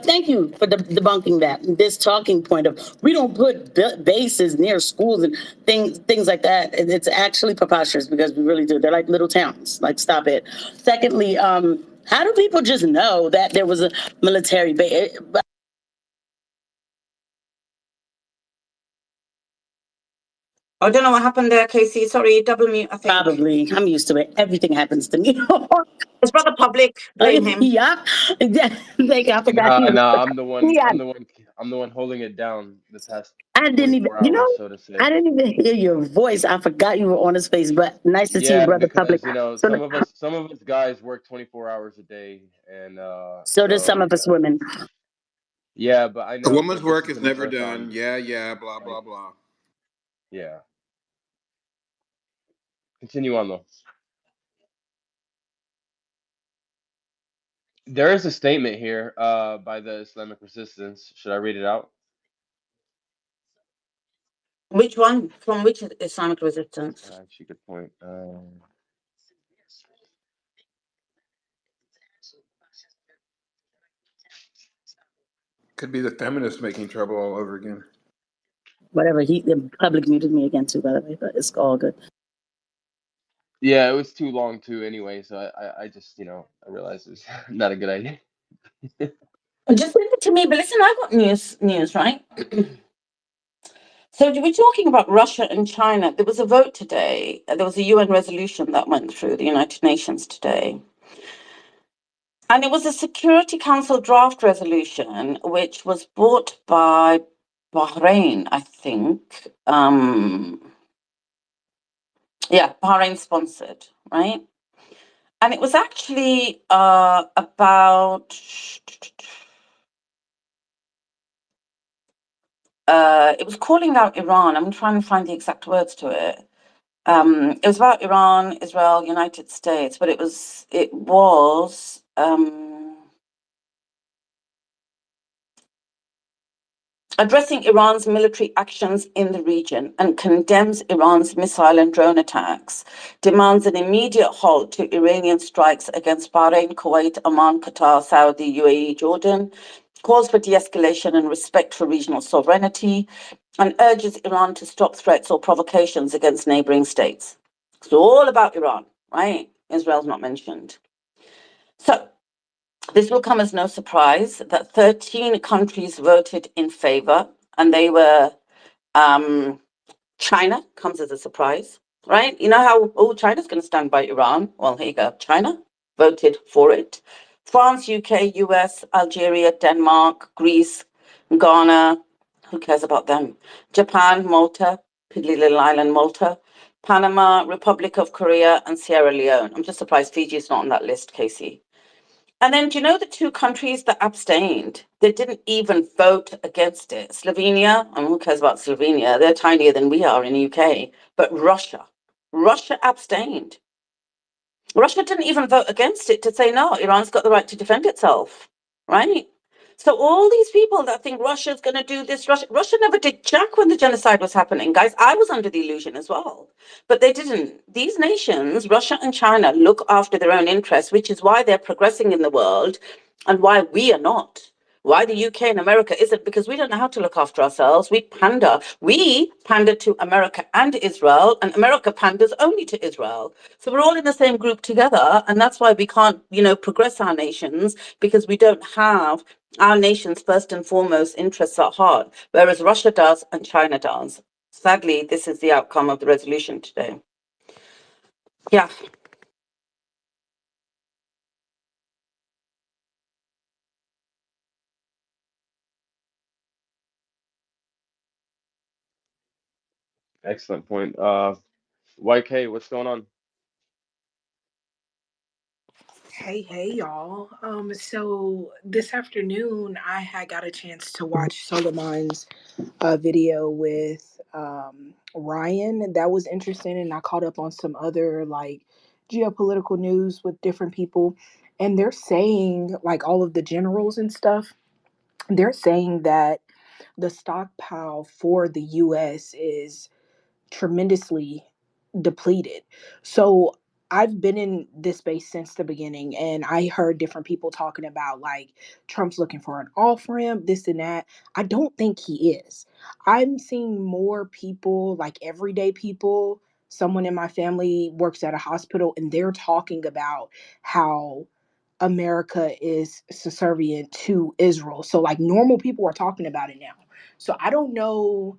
thank you for debunking that. This talking point of we don't put bases near schools and things like that. It's actually preposterous because we really do. They're like little towns. Like, stop it. Secondly, how do people just know that there was a military base? I don't know what happened there, Casey. Sorry, double mute, I think. Probably. I'm used to it. Everything happens to me. It's brother public. Blame him. Yeah. Thank you. I forgot Nah, you. nah, I'm the one. Yeah. I'm the one holding it down the past I didn't even, 24 hours, so to say. I didn't even hear your voice. I forgot you were on his face, but nice to see you, Yeah, brother public. because So, some of us guys work 24 hours a day, and so does some of us women. yeah, but I A know, woman's but this work is is a never marathon. done. Yeah, blah, Like, blah, blah. yeah. Continue on though. There is a statement here by the Islamic Resistance. Should I read it out? Which one? From which Islamic resistance? Actually, good point. Could be the feminists making trouble all over again. Whatever. The public muted me again too, by the way, but it's all good. Yeah, it was too long too. Anyway, so I just I realized it's not a good idea. Just send it to me. But listen, I got news, right? So we're talking about Russia and China. There was a vote today. There was a UN resolution that went through the United Nations today. And it was a Security Council draft resolution, which was brought by Bahrain, I think. Yeah, Bahrain sponsored, right? And it was actually about it was calling out Iran. I'm trying to find the exact words to it. It was about Iran, Israel, United States, but it was addressing Iran's military actions in the region and condemns Iran's missile and drone attacks, demands an immediate halt to Iranian strikes against Bahrain, Kuwait, Oman, Qatar, Saudi, UAE, Jordan, calls for de-escalation and respect for regional sovereignty, and urges Iran to stop threats or provocations against neighboring states. It's all about Iran, right? Israel's not mentioned. So this will come as no surprise that 13 countries voted in favor, and they were China comes as a surprise, right? You know how, oh, China's going to stand by Iran. Well, here you go. China voted for it. France, UK, US, Algeria, Denmark, Greece, Ghana. Who cares about them? Japan, Malta, piddly little island Malta, Panama, Republic of Korea, and Sierra Leone. I'm just surprised Fiji is not on that list, Casey. And then, do you know the two countries that abstained? They didn't even vote against it. Slovenia, and who cares about Slovenia? They're tinier than we are in the UK. But Russia. Russia abstained. Russia didn't even vote against it to say, no, Iran's got the right to defend itself, right? So all these people that think Russia's going to do this, Russia never did jack when the genocide was happening. Guys, I was under the illusion as well. But they didn't. These nations, Russia and China, look after their own interests, which is why they're progressing in the world and why we are not. Why the UK and America isn't, because we don't know how to look after ourselves. We pander. We pander to America and Israel, and America panders only to Israel. So we're all in the same group together, and that's why we can't, progress our nations, because we don't have our nation's first and foremost interests at heart, whereas Russia does and China does. Sadly, this is the outcome of the resolution today. Yeah. Excellent point. YK, what's going on? Hey, y'all. So this afternoon, I had got a chance to watch Solomon's video with Ryan. That was interesting, and I caught up on some other like geopolitical news with different people, and they're saying like all of the generals and stuff. They're saying that the stockpile for the U.S. is tremendously depleted. So I've been in this space since the beginning, and I heard different people talking about like Trump's looking for an off ramp, this and that. I don't think he is. I'm seeing more people, like everyday people. Someone in my family works at a hospital, and they're talking about how America is subservient to Israel. So, like, normal people are talking about it now. So, I don't know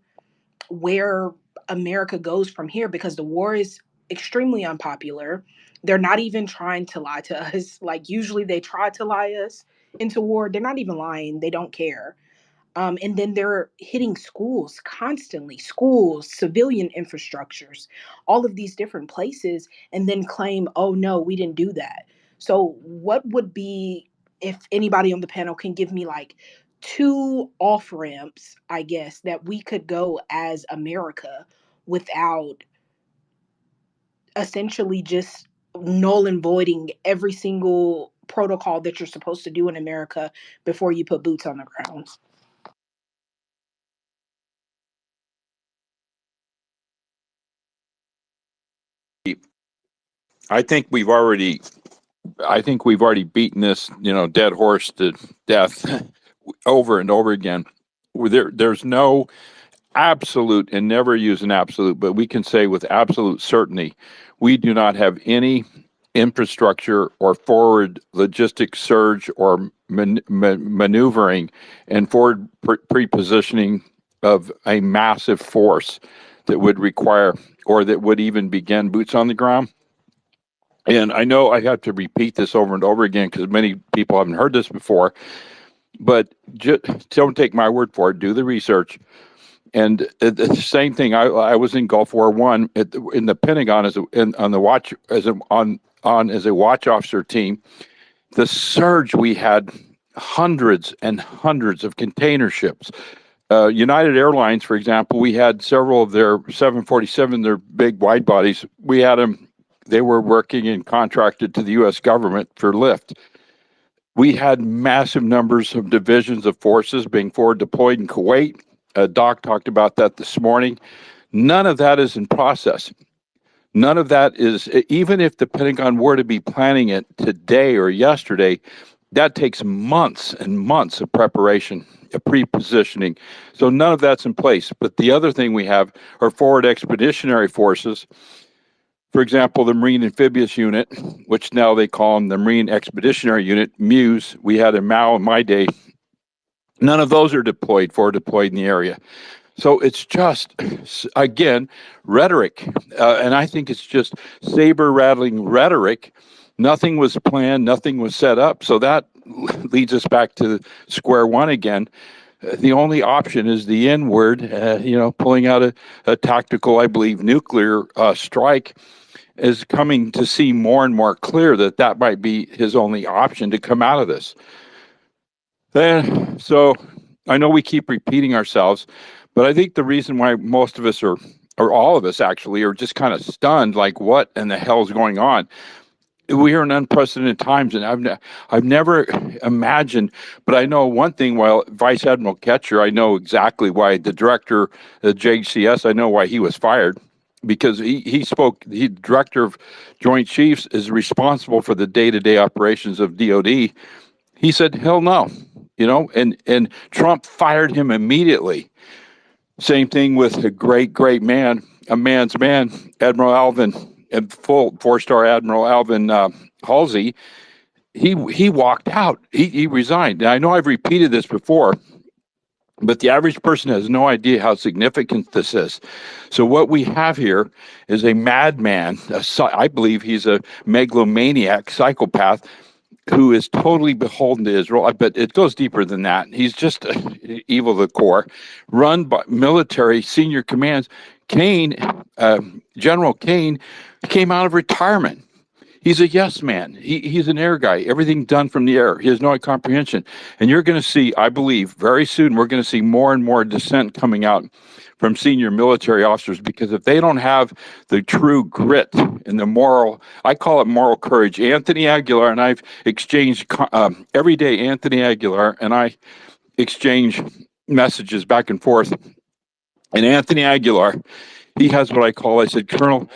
where America goes from here because the war is extremely unpopular. They're not even trying to lie to us. Like usually they try to lie us into war. They're not even lying. They don't care. And then they're hitting schools constantly, schools, civilian infrastructures, all of these different places, and then claim, oh no, we didn't do that. So, what would be, if anybody on the panel can give me like two off ramps, I guess, that we could go as America without essentially just null and voiding every single protocol that you're supposed to do in America before you put boots on the ground? I think we've already beaten this, dead horse to death over and over again. There's no absolute, and never use an absolute, but we can say with absolute certainty, we do not have any infrastructure or forward logistic surge or maneuvering and forward pre-positioning of a massive force that would require or that would even begin boots on the ground. And I know I have to repeat this over and over again because many people haven't heard this before, but just don't take my word for it. Do the research. And the same thing. I was in Gulf War I in the Pentagon on the watch as a watch officer team. The surge, we had hundreds and hundreds of container ships. United Airlines, for example, we had several of their 747, their big wide bodies. We had them. They were working and contracted to the U.S. government for lift. We had massive numbers of divisions of forces being forward deployed in Kuwait. Doc talked about that this morning. None of that is in process. None of that is, even if the Pentagon were to be planning it today or yesterday, that takes months and months of preparation, pre-positioning. So none of that's in place. But the other thing we have are forward expeditionary forces. For example, the Marine Amphibious Unit, which now they call them the Marine Expeditionary Unit, MEWS, we had in Mao in my day. None of those are deployed in the area. So it's just, again, rhetoric. And I think it's just saber rattling rhetoric. Nothing was planned, nothing was set up. So that leads us back to square one again. The only option is the N word, pulling out a tactical, I believe, nuclear strike is coming to see more and more clear that that might be his only option to come out of this. So I know we keep repeating ourselves, but I think the reason why most of us or all of us actually are just kind of stunned, like what in the hell is going on? We are in unprecedented times, and I've never imagined. But I know one thing. While Vice Admiral Ketcher, I know exactly why the director, the JCS, I know why he was fired, because he spoke. The director of Joint Chiefs is responsible for the day-to-day operations of DoD. He said, "Hell no," and Trump fired him immediately. Same thing with a great man, a man's man, Admiral Alvin, and full four-star Admiral Alvin Halsey. He walked out. He resigned. Now, I know I've repeated this before, but the average person has no idea how significant this is. So what we have here is a madman. I believe he's a megalomaniac, psychopath, who is totally beholden to Israel. But it goes deeper than that. He's just evil to the core, run by military senior commands. General Kane, came out of retirement. He's a yes man. He's an air guy. Everything done from the air. He has no comprehension. And you're going to see, I believe, very soon, we're going to see more and more dissent coming out from senior military officers, because if they don't have the true grit and the moral, I call it moral courage. Anthony Aguilar and I've exchanged every day. Anthony Aguilar and I exchange messages back and forth. And Anthony Aguilar, he has what I call, I said, Colonel,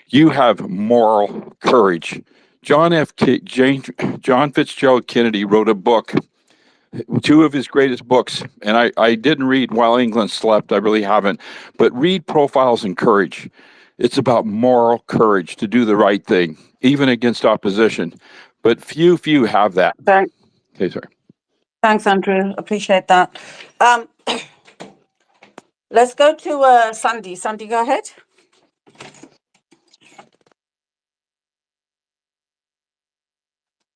you have moral courage. John Fitzgerald Kennedy wrote a book, two of his greatest books, and I didn't read While England Slept. I really haven't. But read Profiles in Courage. It's about moral courage to do the right thing, even against opposition. But few have that. Thanks. Okay, sorry. Thanks, Andrew. Appreciate that. Let's go to Sandy. Sandy, go ahead.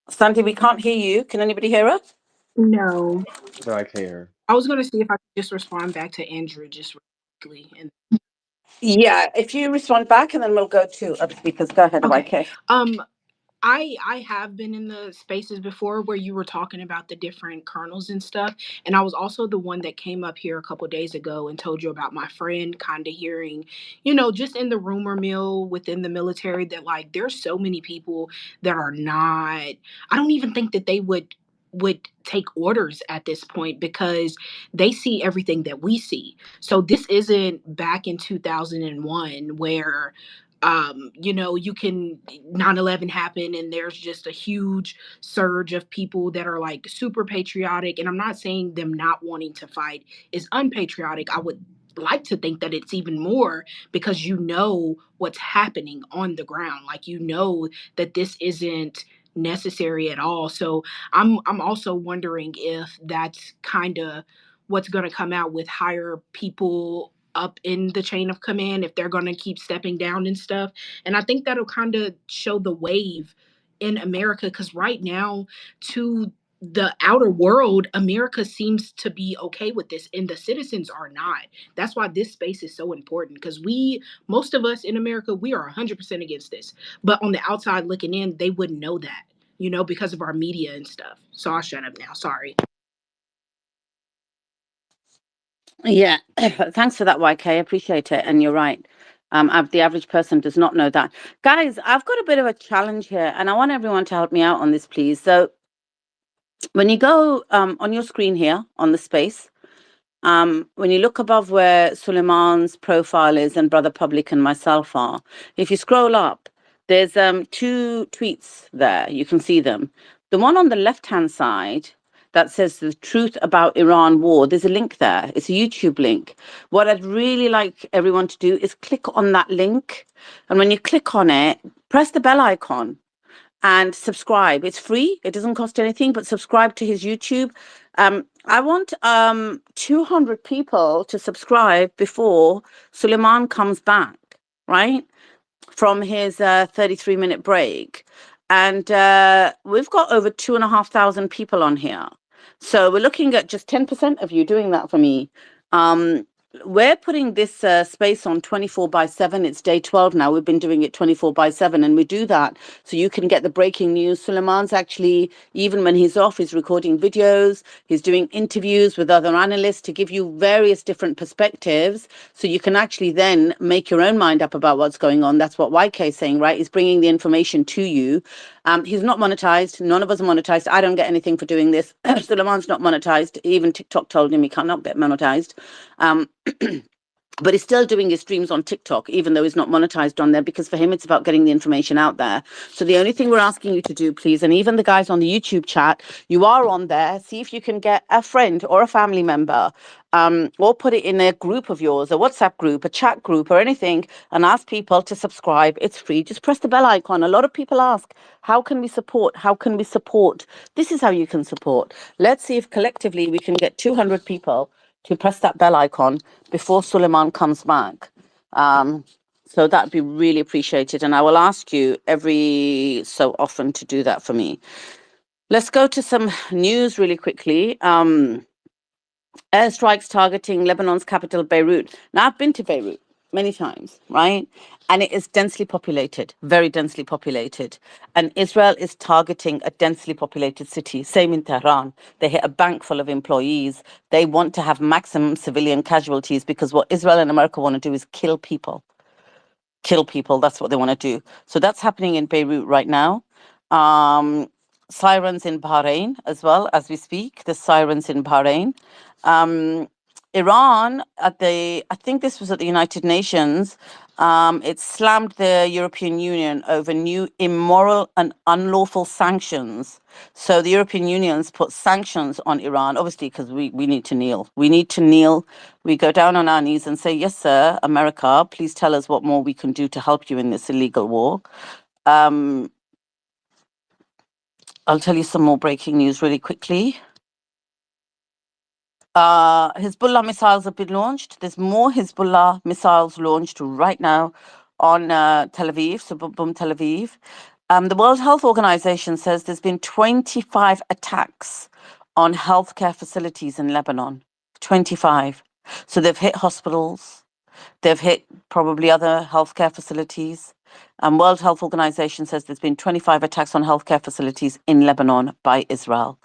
Sandy, we can't hear you. Can anybody hear us? No. No, I can't hear. I was going to see if I could just respond back to Andrew just quickly. And Yeah, if you respond back, and then we'll go to other speakers. Go ahead, okay. YK. I have been in the spaces before where you were talking about the different kernels and stuff, and I was also the one that came up here a couple days ago and told you about my friend kind of hearing, just in the rumor mill within the military, that like there's so many people that are not. I don't even think that they would take orders at this point because they see everything that we see. So this isn't back in 2001 where you can 9/11 happen and there's just a huge surge of people that are like super patriotic. And I'm not saying them not wanting to fight is unpatriotic. I would like to think that it's even more because what's happening on the ground. Like that this isn't necessary at all. So I'm also wondering if that's kind of what's going to come out with higher people up in the chain of command, if they're going to keep stepping down and stuff. And I think that'll kind of show the wave in America, because right now, to the outer world, America seems to be okay with this and the citizens are not. That's why this space is so important, because most of us in America, we are 100% against this, but on the outside looking in, they wouldn't know that, because of our media and stuff. So I'll shut up now, sorry. Yeah, thanks for that, YK. Appreciate it. And you're right. The average person does not know that. Guys, I've got a bit of a challenge here, and I want everyone to help me out on this, please. So when you go on your screen here on the space, when you look above where Suleiman's profile is and Brother Public and myself are, if you scroll up, there's two tweets there. You can see them. The one on the left-hand side that says the truth about Iran war, there's a link there. It's a YouTube link. What I'd really like everyone to do is click on that link. And when you click on it, press the bell icon. and subscribe. It's free. It doesn't cost anything, but subscribe to his YouTube. I want 200 people to subscribe before Suleiman comes back, right? From his 33-minute break. And we've got over 2,500 people on here. So we're looking at just 10% of you doing that for me. We're putting this space on 24/7. It's day 12 now. We've been doing it 24/7, and we do that so you can get the breaking news. Suleiman's actually, even when he's off, he's recording videos. He's doing interviews with other analysts to give you various different perspectives, so you can actually then make your own mind up about what's going on. That's what YK is saying, right? He's bringing the information to you. He's not monetized. None of us are monetized. I don't get anything for doing this. Suleiman's not monetized. Even TikTok told him he cannot get monetized. But he's still doing his streams on TikTok, even though he's not monetized on there, because for him, it's about getting the information out there. So the only thing we're asking you to do, please, and even the guys on the YouTube chat, you are on there. See if you can get a friend or a family member, or put it in a group of yours, a WhatsApp group, a chat group, or anything, and ask people to subscribe. It's free. Just press the bell icon. A lot of people ask, how can we support? How can we support? This is how you can support. Let's see if collectively we can get 200 people to press that bell icon before Suleiman comes back. So that'd be really appreciated. And I will ask you every so often to do that for me. Let's go to some news really quickly. Airstrikes targeting Lebanon's capital, Beirut. Now, I've been to Beirut many times, right? And it is densely populated, very densely populated. And Israel is targeting a densely populated city. Same in Tehran. They hit a bank full of employees. They want to have maximum civilian casualties because what Israel and America want to do is kill people. Kill people. That's what they want to do. So that's happening in Beirut right now. Sirens in Bahrain as well as we speak. The sirens in Bahrain. Iran I think this was at the United Nations. It slammed the European Union over new immoral and unlawful sanctions. So the European Union's put sanctions on Iran, obviously because we need to kneel. We need to kneel. We go down on our knees and say, yes, sir, America, please tell us what more we can do to help you in this illegal war. I'll tell you some more breaking news really quickly. Hizballah missiles have been launched. There's more Hizballah missiles launched right now on Tel Aviv, suburban Tel Aviv. The World Health Organization says there's been 25 attacks on healthcare facilities in Lebanon. 25. So they've hit hospitals. They've hit probably other healthcare facilities. World Health Organization says there's been 25 attacks on healthcare facilities in Lebanon by Israel.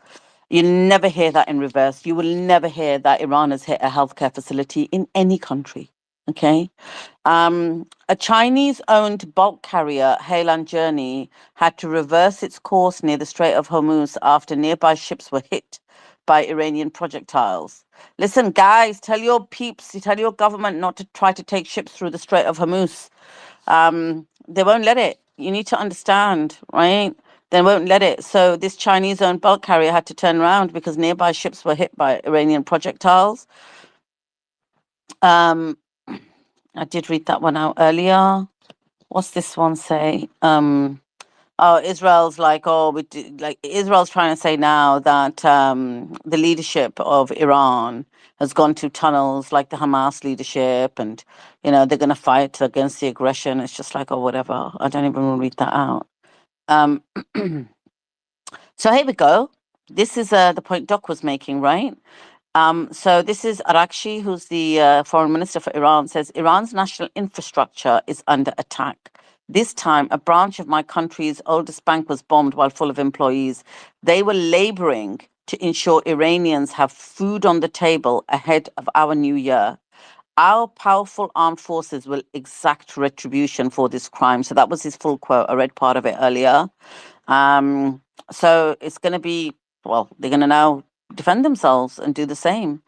You never hear that in reverse. You will never hear that Iran has hit a healthcare facility in any country. Okay. A Chinese-owned bulk carrier, Hailan Journey, had to reverse its course near the Strait of Hormuz after nearby ships were hit by Iranian projectiles. Listen, guys, tell your peeps, tell your government not to try to take ships through the Strait of Hormuz. They won't let it. You need to understand, right? They won't let it. So this Chinese-owned bulk carrier had to turn around because nearby ships were hit by Iranian projectiles. I did read that one out earlier. What's this one say? Israel's like, Israel's trying to say now that the leadership of Iran has gone to tunnels like the Hamas leadership, and they're going to fight against the aggression. It's just like, whatever. I don't even want to read that out. So here we go. This is the point Doc was making, right? So this is Arakshi, who's the foreign minister for Iran, says Iran's national infrastructure is under attack. This time, a branch of my country's oldest bank was bombed while full of employees. They were laboring to ensure Iranians have food on the table ahead of our new year. Our powerful armed forces will exact retribution for this crime. So that was his full quote. I read part of it earlier. So it's going to be, they're going to now defend themselves and do the same.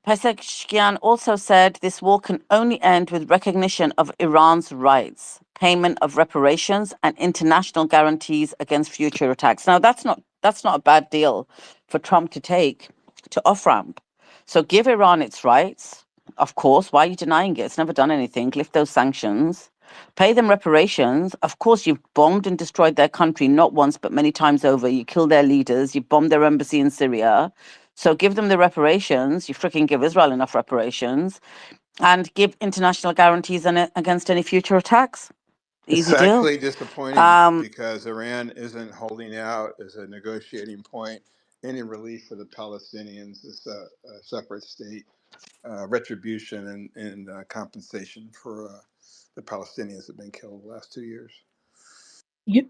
Pezeshkian also said this war can only end with recognition of Iran's rights, payment of reparations, and international guarantees against future attacks. Now, that's not a bad deal for Trump to take to off-ramp. So give Iran its rights, of course. Why are you denying it? It's never done anything. Lift those sanctions. Pay them reparations. Of course, you've bombed and destroyed their country, not once, but many times over. You killed their leaders. You bombed their embassy in Syria. So give them the reparations. You freaking give Israel enough reparations and give international guarantees against any future attacks. It's Easy deal. actually disappointing Um, because Iran isn't holding out as a negotiating point any relief for the Palestinians as a separate state, retribution and compensation for the Palestinians that have been killed the last 2 years. You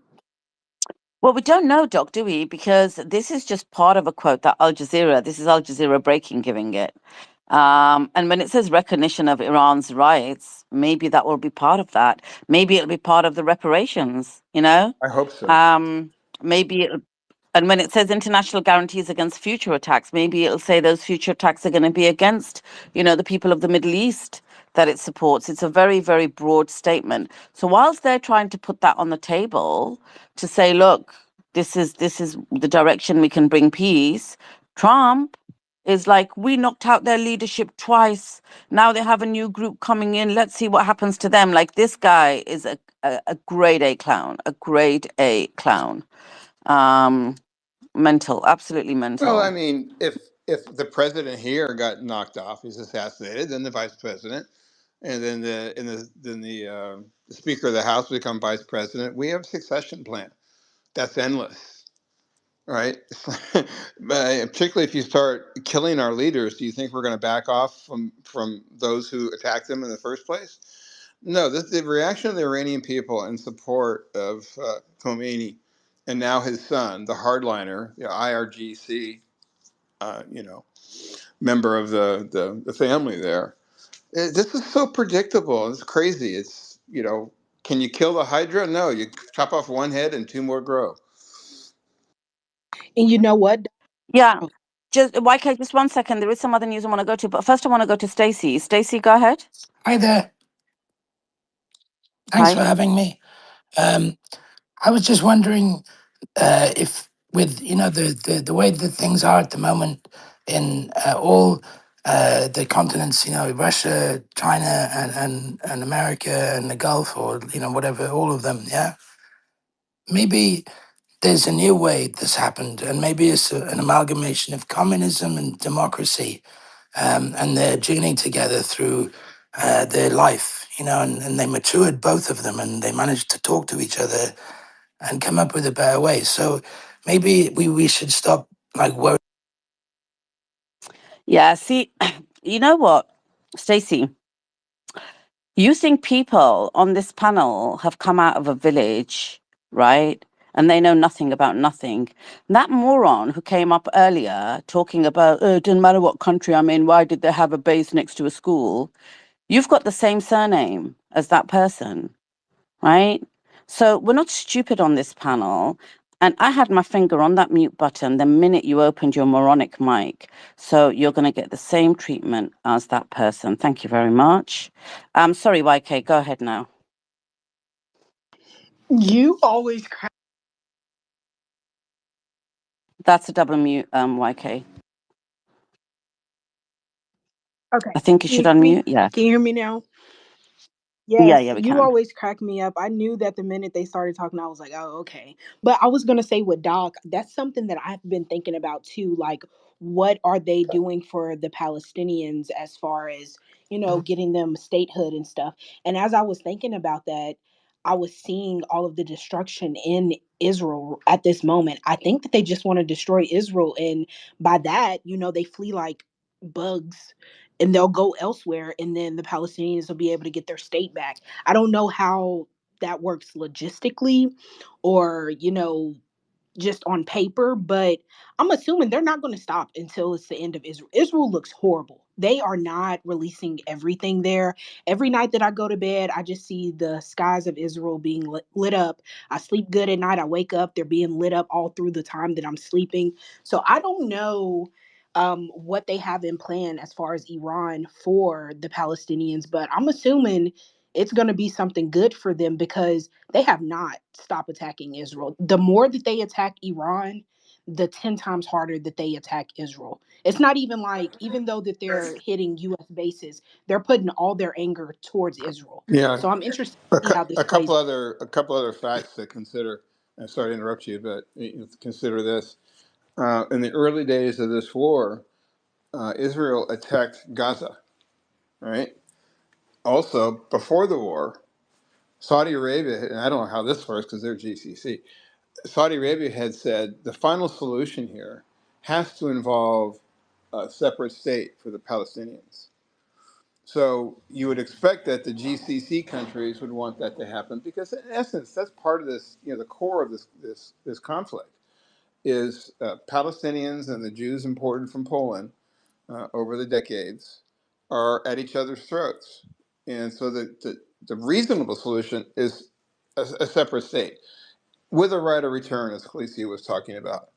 Well, we don't know, Doc, do we? Because this is just part of a quote that this is Al Jazeera Breaking giving it. And when it says recognition of Iran's rights, maybe that will be part of that. Maybe it'll be part of the reparations, you know? I hope so. Um, maybe it'll, and when it says international guarantees against future attacks, maybe it'll say those future attacks are going to be against, the people of the Middle East that it supports. It's a very, very broad statement. So whilst they're trying to put that on the table to say, look, this is the direction we can bring peace, Trump is like, we knocked out their leadership twice. Now they have a new group coming in. Let's see what happens to them. Like, this guy is a grade A clown, a grade A clown. Mental, absolutely Well, I mental. mean, if the president here got knocked off, he's assassinated, then the vice president, and then the Speaker of the House become vice president. We have a succession plan that's endless, right? But particularly if you start killing our leaders, do you think we're going to back off from those who attacked them in the first place? No, the reaction of the Iranian people in support of Khomeini and now his son, the hardliner, the IRGC, you know, member of the family there. This is so predictable. It's crazy. Can you kill the Hydra? No, you chop off one head and two more grow. and you know what? Yeah. Just YK, just 1 second. There is some other news I want to go to, but first I want to go to Stacey. Stacey, go ahead. Hi there. Thanks for Hi. having me. I was just wondering if, with the way that things are at the moment in all the continents, Russia, China, and America, and the Gulf, or whatever, all of them, yeah. Maybe there's a new way that's happened, and maybe it's an amalgamation of communism and democracy, and they're journeying together through their life, and they matured, both of them, and they managed to talk to each other and come up with a better way. So maybe we should stop like worrying. Yeah, see, you know what, Stacey? You think people on this panel have come out of a village, right? And they know nothing about nothing. That moron who came up earlier talking about, it doesn't matter what country I'm in, why did they have a base next to a school? You've got the same surname as that person, right? So we're not stupid on this panel. And I had my finger on that mute button the minute you opened your moronic mic. So you're going to get the same treatment as that person. Thank you very much. Sorry, YK, go ahead now. You always crack. That's a double mute, YK. Okay. I think you Can you should hear me? unmute. Yeah. Can you hear me now? Yeah, Yes, yeah, we you can. always crack me up. I knew that the minute they started talking, I was like, oh, okay. But I was going to say with Doc, that's something that I've been thinking about too. Like, what are they doing for the Palestinians as far as, getting them statehood and stuff? And as I was thinking about that, I was seeing all of the destruction in Israel at this moment. I think that they just want to destroy Israel. And by that, they flee like bugs and they'll go elsewhere, and then the Palestinians will be able to get their state back. I don't know how that works logistically or, just on paper, but I'm assuming they're not going to stop until it's the end of Israel. Israel looks horrible. They are not releasing everything there. Every night that I go to bed, I just see the skies of Israel being lit up. I sleep good at night. I wake up, they're being lit up all through the time that I'm sleeping. So I don't know what they have in plan as far as Iran for the Palestinians, but I'm assuming it's going to be something good for them because they have not stopped attacking Israel. The more that they attack Iran, the 10 times harder that they attack Israel. It's not even like, even though that they're hitting US bases, they're putting all their anger towards Israel. Yeah, So I'm interested to see how this plays. a couple other facts to consider. I'm sorry to interrupt you, but consider this. In the early days of this war, Israel attacked Gaza, right? Also, before the war, Saudi Arabia, and I don't know how this works because they're GCC, Saudi Arabia had said the final solution here has to involve a separate state for the Palestinians. So you would expect that the GCC countries would want that to happen because, in essence, that's part of this. The core of this conflict is Palestinians and the Jews imported from Poland over the decades are at each other's throats, and so the reasonable solution is a separate state with a right of return, as Khaleesi was talking about,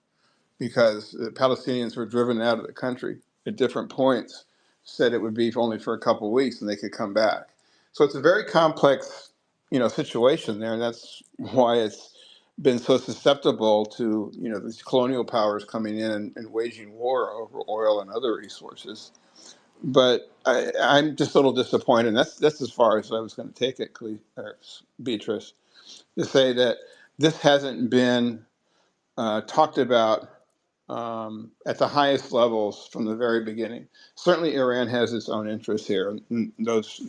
because the Palestinians were driven out of the country at different points, said it would be only for a couple of weeks and they could come back. So it's a very complex, situation there, and that's why it's been so susceptible to, these colonial powers coming in and waging war over oil and other resources. But I'm just a little disappointed. And that's as far as I was going to take it, Beatrice, to say that this hasn't been talked about at the highest levels from the very beginning. Certainly, Iran has its own interests here. And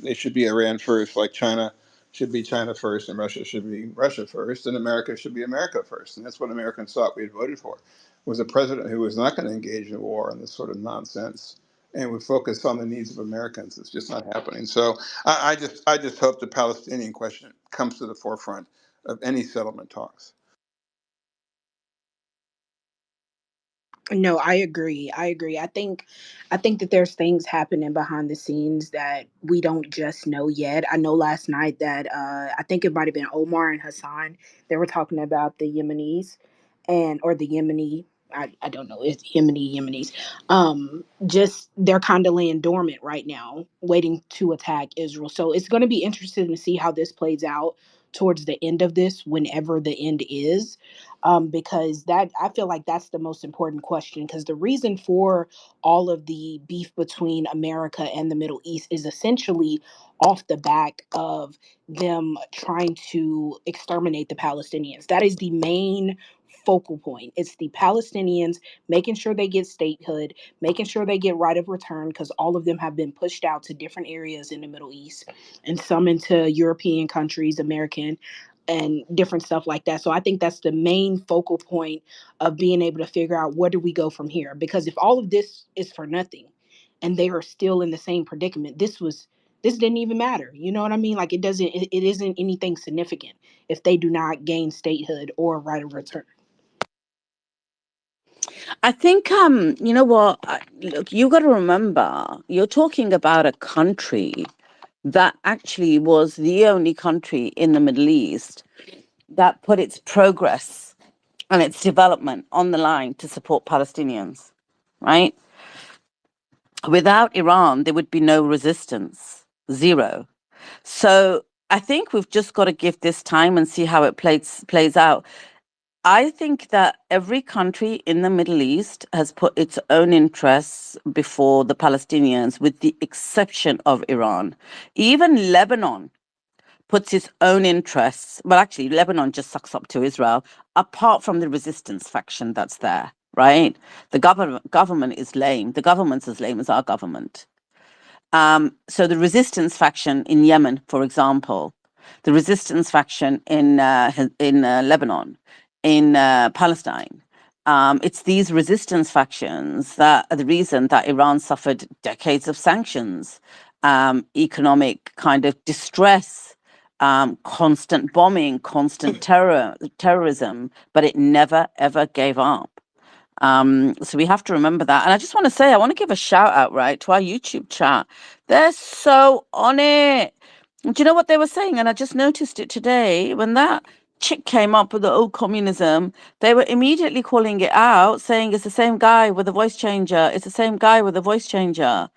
they should be Iran first, like China should be China first, and Russia should be Russia first, and America should be America first. And that's what Americans thought we had voted for, was a president who was not going to engage in war and this sort of nonsense, and would focus on the needs of Americans. It's just not happening. So I just hope the Palestinian question comes to the forefront of any settlement talks. No, I agree. I agree. I think that there's things happening behind the scenes that we don't just know yet. I know last night that I think it might have been Omar and Hassan. They were talking about the Yemenis and or the Yemeni. I don't know. It's Yemenis. Just they're kind of laying dormant right now, waiting to attack Israel. So it's going to be interesting to see how this plays out towards the end of this, whenever the end is, because that I feel like that's the most important question. Because the reason for all of the beef between America and the Middle East is essentially off the back of them trying to exterminate the Palestinians. That is the main focal point. It's the Palestinians making sure they get statehood, making sure they get right of return, because all of them have been pushed out to different areas in the Middle East and some into European countries, American, and different stuff like that. So I think that's the main focal point of being able to figure out where do we go from here. Because if all of this is for nothing and they are still in the same predicament, this didn't even matter. You know what I mean? Like it isn't anything significant if they do not gain statehood or right of return. I think you know what? Look, you got to remember, you're talking about a country that actually was the only country in the Middle East that put its progress and its development on the line to support Palestinians, right? Without Iran, there would be no resistance, zero. So I think we've just got to give this time and see how it plays out. I think that every country in the Middle East has put its own interests before the Palestinians, with the exception of Iran. Even Lebanon puts its own interests. Well, actually, Lebanon just sucks up to Israel, apart from the resistance faction that's there, right? The government is lame. The government's as lame as our government. So the resistance faction in Yemen, for example, the resistance faction in Lebanon, in Palestine. It's these resistance factions that are the reason that Iran suffered decades of sanctions, economic kind of distress, constant bombing, constant terrorism, but it never ever gave up. So we have to remember that. And I just want to say, I want to give a shout out, right, to our YouTube chat. They're so on it. Do you know what they were saying? And I just noticed it today when that chick came up with the old communism, they were immediately calling it out, saying it's the same guy with a voice changer. It's the same guy with a voice changer.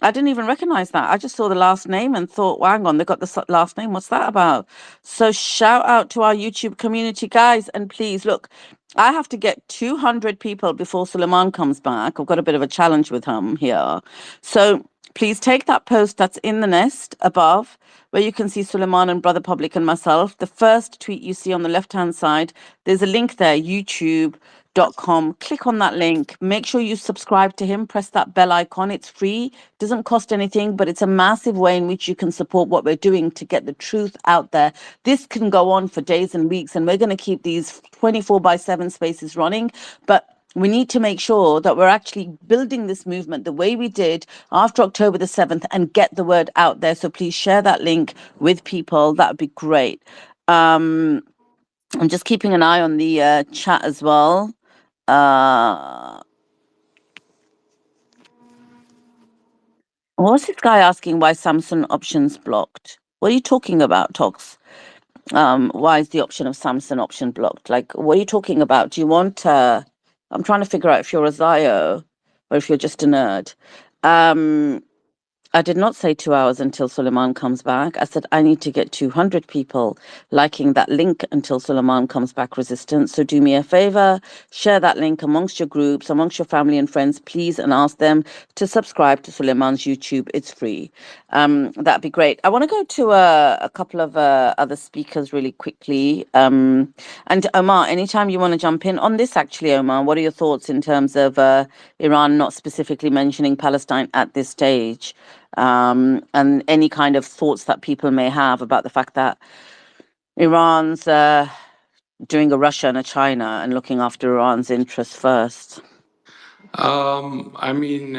I didn't even recognize that. I just saw the last name and thought, well, hang on, they got the last name. What's that about? So shout out to our YouTube community, guys. And please look, I have to get 200 people before Suleiman comes back. I've got a bit of a challenge with him here. So please take that post that's in the nest above, where you can see Suleiman and Brother Public and myself. The first tweet you see on the left-hand side, there's a link there, youtube.com. Click on that link. Make sure you subscribe to him. Press that bell icon. It's free. Doesn't cost anything, but it's a massive way in which you can support what we're doing to get the truth out there. This can go on for days and weeks, and we're going to keep these 24/7 spaces running. But we need to make sure that we're actually building this movement the way we did after October the 7th and get the word out there. So please share that link with people. That would be great. I'm just keeping an eye on the chat as well. What's this guy asking why Samsung options blocked? What are you talking about, Tox? Why is the option of Samsung option blocked? Like, what are you talking about? Do you want I'm trying to figure out if you're a Zio or if you're just a nerd. I did not say 2 hours until Suleiman comes back. I said I need to get 200 people liking that link until Suleiman comes back, Resistance. So do me a favor, share that link amongst your groups, amongst your family and friends, please, and ask them to subscribe to Suleiman's YouTube. It's free. That'd be great. I want to go to a couple of other speakers really quickly. And Omar, anytime you want to jump in on this, actually, Omar, what are your thoughts in terms of Iran not specifically mentioning Palestine at this stage? And any kind of thoughts that people may have about the fact that Iran's doing a Russia and a China and looking after Iran's interests first. I mean,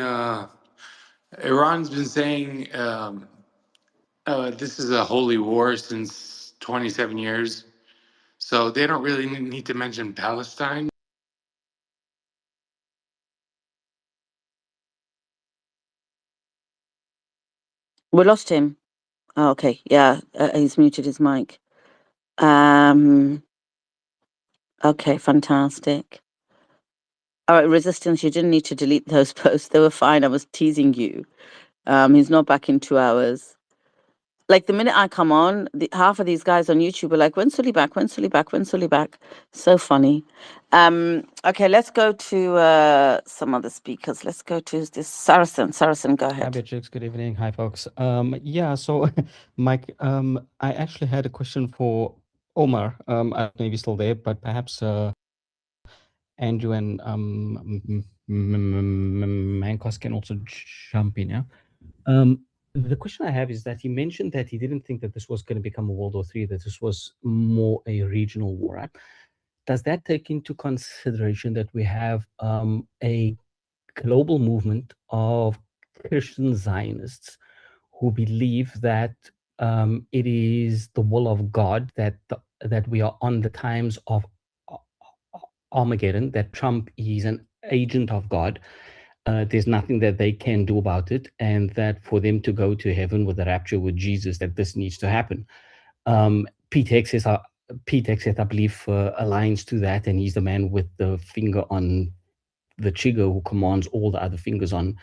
Iran's been saying this is a holy war since 27 years, so they don't really need to mention Palestine. We lost him. Oh, okay, yeah, he's muted his mic. Okay, fantastic. All right, Resistance, you didn't need to delete those posts. They were fine. I was teasing you. He's not back in 2 hours. Like the minute I come on, half of these guys on YouTube are like, "When's Sully back? When's Sully back? When's Sully back?" So funny. Okay, let's go to some other speakers. Let's go to this Saracen. Saracen, go Hi, ahead. Beatrix. Good evening. Hi, folks. Yeah, so Mike, I actually had a question for Omar. I don't know if he's still there, but perhaps Andrew and Mankos can also jump in. Yeah. The question I have is that he mentioned that he didn't think that this was going to become a World War III, that this was more a regional war. Right? Does that take into consideration that we have a global movement of Christian Zionists who believe that it is the will of God that we are on the times of Armageddon, that Trump is an agent of God. There's nothing that they can do about it, and that for them to go to heaven with the rapture with Jesus, that this needs to happen. Pete Hegseth, I believe, aligns to that, and he's the man with the finger on the trigger who commands all the other fingers on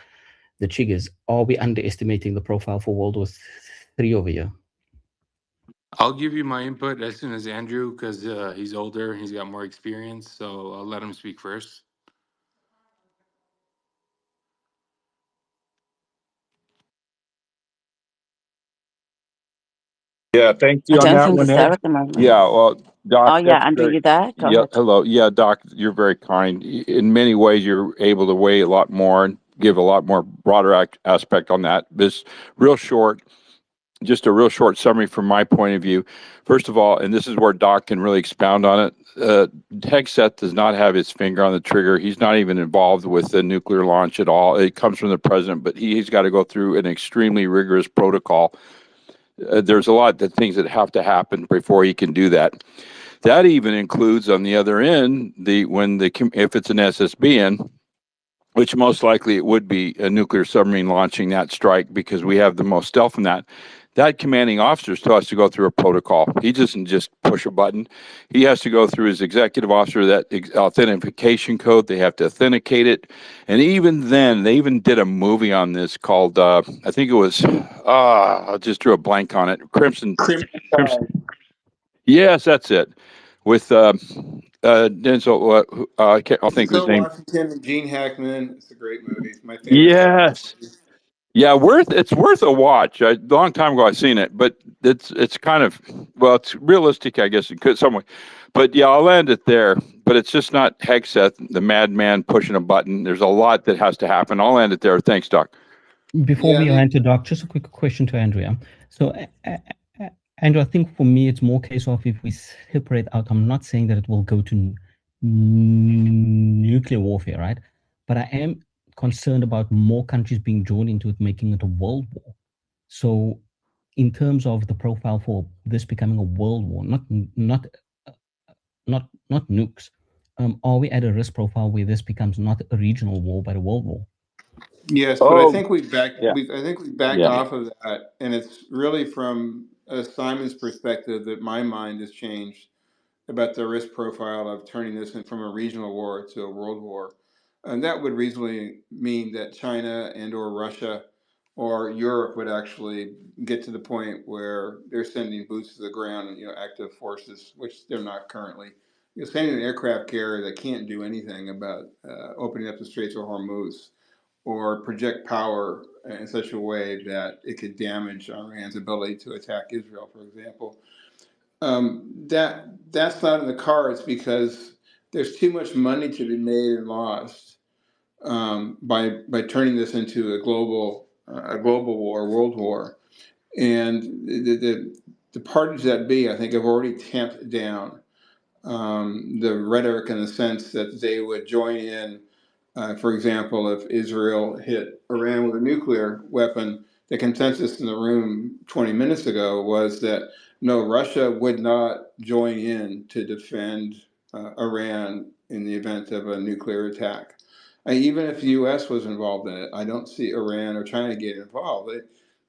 the triggers. Are we underestimating the profile for World War III over here? I'll give you my input as soon as Andrew, because he's older, he's got more experience, so I'll let him speak first. Yeah, thank I you on don't that think one, he's there Ed. at the moment. Yeah, well, Doc, Oh yeah, that's Andrew, great. you there? Go Yeah, ahead. hello. Yeah, Doc, you're very kind. In many ways, you're able to weigh a lot more and give a lot more broader aspect on that. This real short, just a real short summary from my point of view. First of all, and this is where Doc can really expound on it, Hegseth does not have his finger on the trigger. He's not even involved with the nuclear launch at all. It comes from the president, but he's got to go through an extremely rigorous protocol. There's a lot of things that have to happen before he can do that. That even includes on the other end, if it's an SSBN, which most likely it would be a nuclear submarine launching that strike because we have the most stealth in that. that commanding officer still has to go through a protocol. He doesn't just push a button. He has to go through his executive officer, that authentication code. They have to authenticate it. And even then, they even did a movie on this called, I think it was, I just drew a blank on it. Crimson. Yes, that's it. With Denzel, I'll think of his Denzel name. Washington and Gene Hackman. It's a great movie. It's my favorite sci-fi Yes. movie. Yeah, it's worth a watch. A long time ago I seen it, but it's kind of, well, it's realistic, I guess it could some way. But yeah, I'll end it there. But it's just not Hegseth, the madman pushing a button. There's a lot that has to happen. I'll end it there. Thanks, Doc. Before Yeah, we enter Doc, just a quick question to Andrea. So, Andrew, I think for me, it's more case of if we separate out. I'm not saying that it will go to nuclear warfare, right? But I am concerned about more countries being drawn into it, making it a world war. So, in terms of the profile for this becoming a world war, not nukes, are we at a risk profile where this becomes not a regional war but a world war? yes, but I Oh, think we've backed. yeah, I think we backed yeah. off of that, and it's really from Simon's perspective that my mind has changed about the risk profile of turning this in from a regional war to a world war. And that would reasonably mean that China and or Russia or Europe would actually get to the point where they're sending boots to the ground and active forces, which they're not currently. Sending an aircraft carrier that can't do anything about opening up the Straits of Hormuz or project power in such a way that it could damage Iran's ability to attack Israel, for example. That's not in the cards because there's too much money to be made and lost by turning this into a global war, world war, and the parties that be, I think, have already tamped down the rhetoric in the sense that they would join in. For example, if Israel hit Iran with a nuclear weapon, the consensus in the room 20 minutes ago was that no, Russia would not join in to defend Iran in the event of a nuclear attack. Even if the U.S. was involved in it, I don't see Iran or China get involved.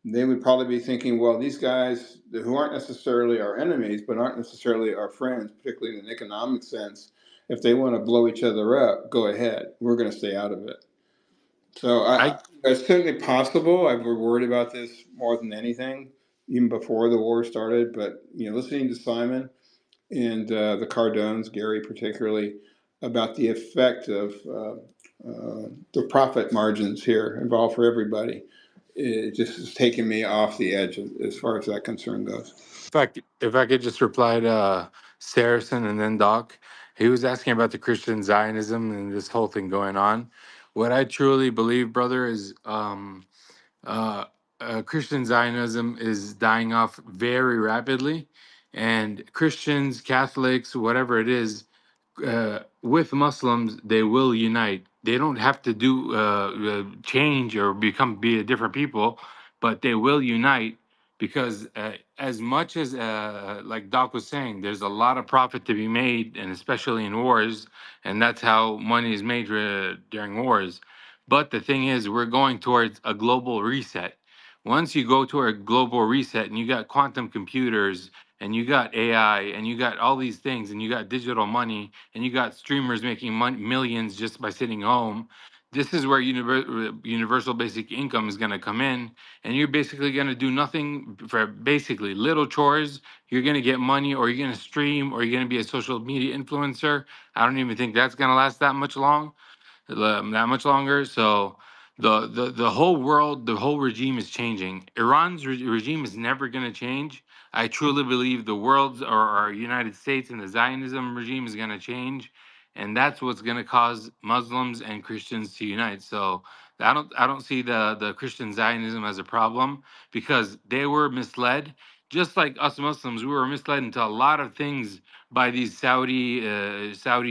They would probably be thinking, well, these guys who aren't necessarily our enemies, but aren't necessarily our friends, particularly in an economic sense, if they want to blow each other up, go ahead. We're going to stay out of it. So I it's certainly possible. I've been worried about this more than anything, even before the war started. But listening to Simon and the Cardones, Gary particularly, about the effect of the profit margins here involved for everybody, it just has taken me off the edge as far as that concern goes. if I could just reply to Saracen and then Doc, he was asking about the Christian Zionism and this whole thing going on. What I truly believe, brother, is uh, Christian Zionism is dying off very rapidly, and Christians, Catholics, whatever it is, with Muslims, they will unite. They don't have to do change or be a different people, but they will unite because as much as like Doc was saying, there's a lot of profit to be made, and especially in wars, and that's how money is made during wars. But the thing is, we're going towards a global reset. Once you go to a global reset, and you got quantum computers, and you got AI, and you got all these things, and you got digital money, and you got streamers making millions just by sitting home. This is where universal basic income is going to come in, and you're basically going to do nothing for basically little chores. You're going to get money, or you're going to stream, or you're going to be a social media influencer. I don't even think that's going to last that much longer. So the whole world, the whole regime is changing. Iran's regime is never going to change. I truly believe the world's or our United States and the Zionism regime is going to change, and that's what's going to cause Muslims and Christians to unite. So I don't see the Christian Zionism as a problem because they were misled. Just like us Muslims, we were misled into a lot of things by these Saudi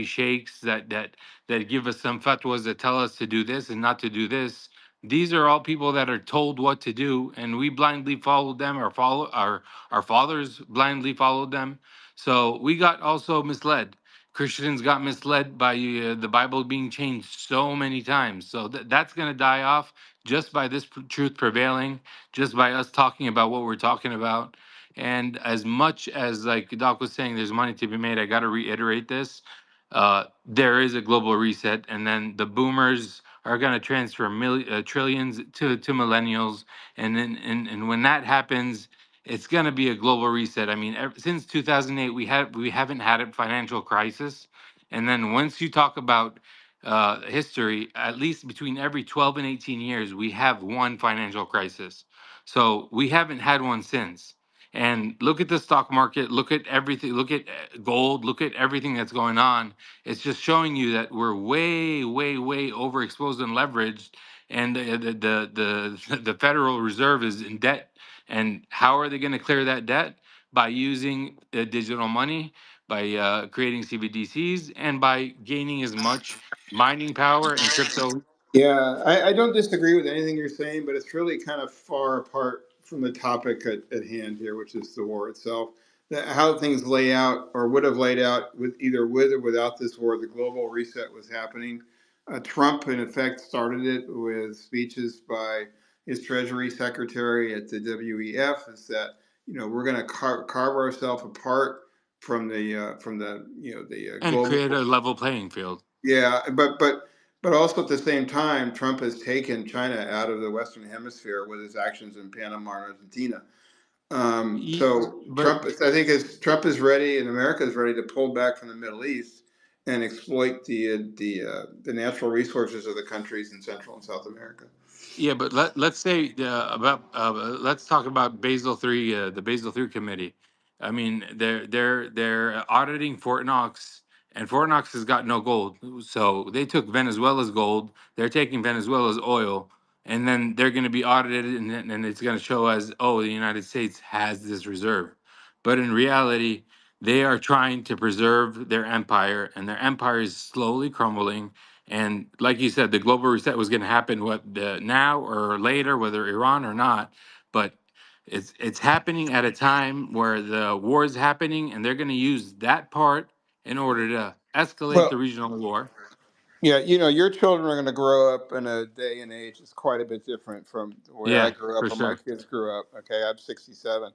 sheikhs that give us some fatwas that tell us to do this and not to do this. These are all people that are told what to do, and we blindly followed them, or follow our fathers blindly followed them. So we got also misled. Christians got misled by the Bible being changed so many times. So that's going to die off just by this truth prevailing, just by us talking about what we're talking about. And as much as, like Doc was saying, there's money to be made, I got to reiterate this. There is a global reset, and then the boomers are going to transfer trillions to millennials, and then and when that happens, it's going to be a global reset. I mean, since 2008, we haven't had a financial crisis, and then once you talk about history, at least between every 12 and 18 years, we have one financial crisis. So we haven't had one since. And look at the stock market, look at everything, look at gold, look at everything that's going on. It's just showing you that we're way, way, way overexposed and leveraged. And the Federal Reserve is in debt. And how are they going to clear that debt? By using digital money, by creating CBDCs, and by gaining as much mining power and crypto. Yeah, I don't disagree with anything you're saying, but it's really kind of far apart from the topic at hand here, which is the war itself. How things lay out or would have laid out with either with or without this war, the global reset was happening. Trump, in effect, started it with speeches by his Treasury Secretary at the WEF. Is that we're going to carve ourselves apart from the And global. create a level playing field. Yeah, but also at the same time, Trump has taken China out of the Western Hemisphere with his actions in Panama and Argentina. So But Trump is ready, and America is ready to pull back from the Middle East and exploit the natural resources of the countries in Central and South America. yeah, but let's say about let's talk about Basel three, the Basel three committee. I mean, they're auditing Fort Knox, and Fort Knox has got no gold. So they took Venezuela's gold. They're taking Venezuela's oil, and then they're going to be audited, and it's going to show as, oh, the United States has this reserve. But in reality, they are trying to preserve their empire, and their empire is slowly crumbling. And like you said, the global reset was going to happen now or later, whether Iran or not. But it's happening at a time where the war is happening, and they're going to use that part in order to escalate the Well, regional war. yeah, your children are going to grow up in a day and age that's quite a bit different from the way I Yeah, grew for up or my sure. kids grew up. Okay, I'm 67.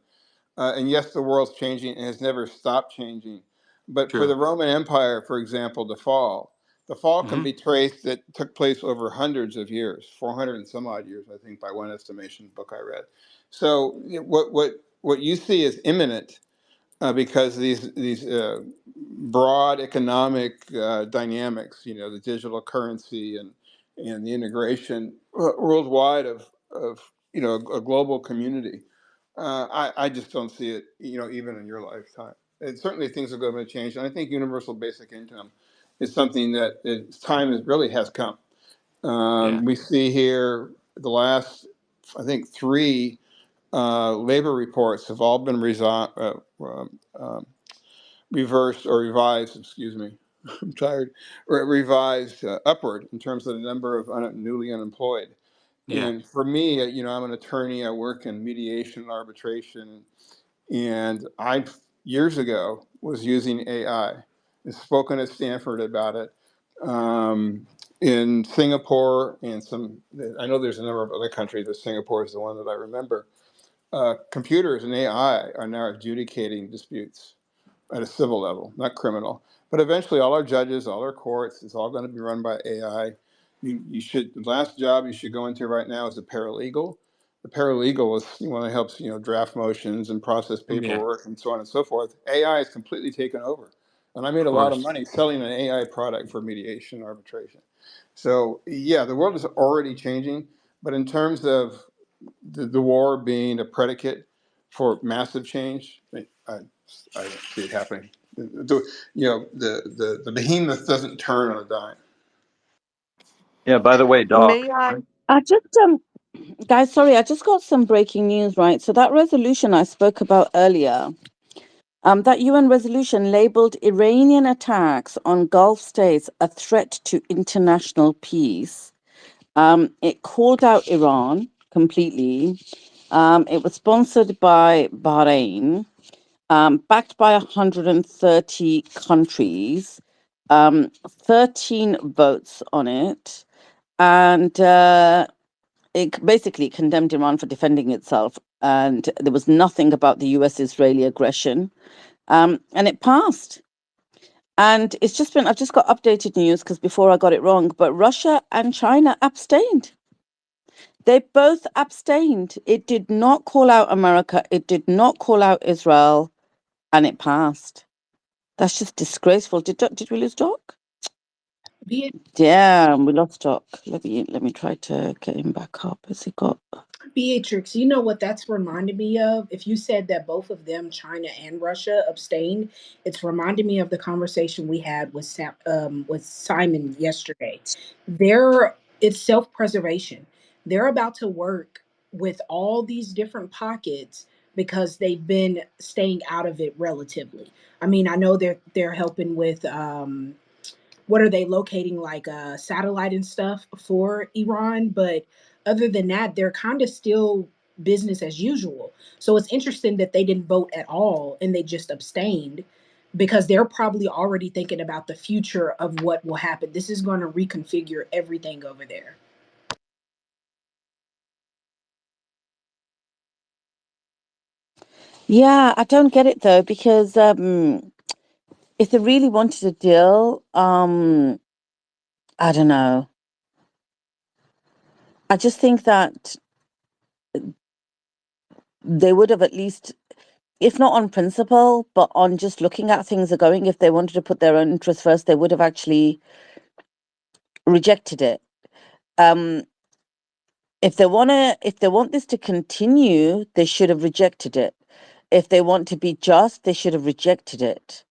And yes, the world's changing and has never stopped changing. But for True. the Roman Empire, for example, the fall can Hmm. be traced that took place over hundreds of years, 400 and some odd years, I think, by one estimation book I read. So what you see is imminent because these broad economic dynamics, the digital currency and the integration worldwide of a global community. I just don't see it, even in your lifetime. And certainly things are going to change, and I think universal basic income is something that its time really has come. Yeah. We see here the last, I think, three labor reports have all been reversed or revised. Excuse me, I'm tired. Revised upward in terms of the number of newly unemployed. Yeah. And for me, I'm an attorney. I work in mediation and arbitration, and I years ago was using AI. I've spoken at Stanford about it. In Singapore and I know there's a number of other countries, but Singapore is the one that I remember. Computers and AI are now adjudicating disputes at a civil level, not criminal. But eventually, all our judges, all our courts, it's all going to be run by AI. The last job you should go into right now is a paralegal. The paralegal is one that helps draft motions and process Yeah. paperwork and so on and so forth. AI has completely taken over, and I made Of a lot of course. money selling an AI product for mediation and arbitration. So yeah, the world is already changing, but in terms of the war being a predicate for massive change, I don't see it happening. The behemoth doesn't turn on a dime. Yeah, by the way, Doc, May I just guys, sorry, I just got some breaking news, right? So that resolution I spoke about earlier, that UN resolution labeled Iranian attacks on Gulf states a threat to international peace. It called out Iran completely. It was sponsored by Bahrain, backed by 130 countries, 13 votes on it. And it basically condemned Iran for defending itself, and there was nothing about the US-Israeli aggression, and it passed. And it's just been, I've just got updated news because before I got it wrong, but Russia and China abstained. They both abstained. It did not call out America. It did not call out Israel, and it passed. That's just disgraceful. Did we lose Doc? Yeah, we lost Doc. Let me try to get him back up. Has he got? Beatrix, you know what that's reminded me of? If you said that both of them, China and Russia, abstained, it's reminded me of the conversation we had with Simon yesterday. It's self-preservation. They're about to work with all these different pockets because they've been staying out of it relatively. I mean, I know they're helping with what are they locating, like satellite and stuff for Iran, but other than that, they're kind of still business as usual. So it's interesting that they didn't vote at all and they just abstained because they're probably already thinking about the future of what will happen. This is going to reconfigure everything over there. Yeah, I don't get it though, because if they really wanted a deal, I don't know. I just think that they would have at least, if not on principle, but on just looking at things are going, if they wanted to put their own interests first, they would have actually rejected it. If they want this to continue, they should have rejected it. If they want to be just, they should have rejected it.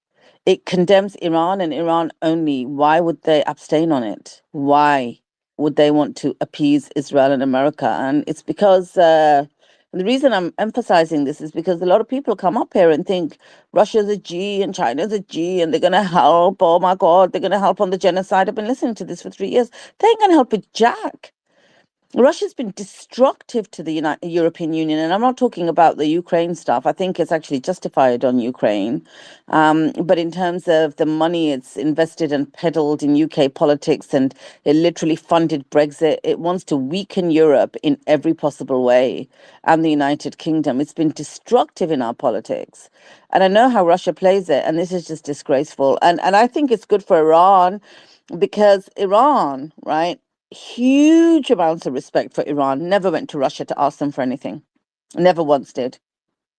It condemns Iran and Iran only. Why would they abstain on it? Why would they want to appease Israel and America? And it's because the reason I'm emphasizing this is because a lot of people come up here and think Russia's a G and China's a G and they're going to help. Oh my God, they're going to help on the genocide. I've been listening to this for 3 years. They ain't going to help with jack. Russia's been destructive to the European Union, and I'm not talking about the Ukraine stuff. I think it's actually justified on Ukraine. But in terms of the money it's invested and peddled in UK politics, and it literally funded Brexit, it wants to weaken Europe in every possible way, and the United Kingdom. It's been destructive in our politics. And I know how Russia plays it, and this is just disgraceful. And I think it's good for Iran because Iran, right? Huge amounts of respect for Iran. Never went to Russia to ask them for anything. Never once did.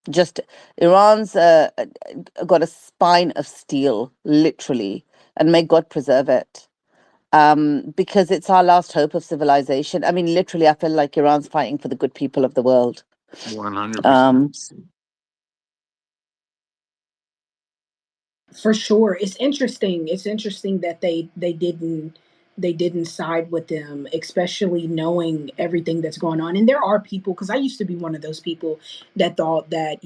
Just Iran's got a spine of steel, literally, and may God preserve it. Because it's our last hope of civilization. I mean, literally, I feel like Iran's fighting for the good people of the world. 100%. For sure. It's interesting. It's interesting that they didn't side with them, especially knowing everything that's going on. And there are people, because I used to be one of those people that thought that,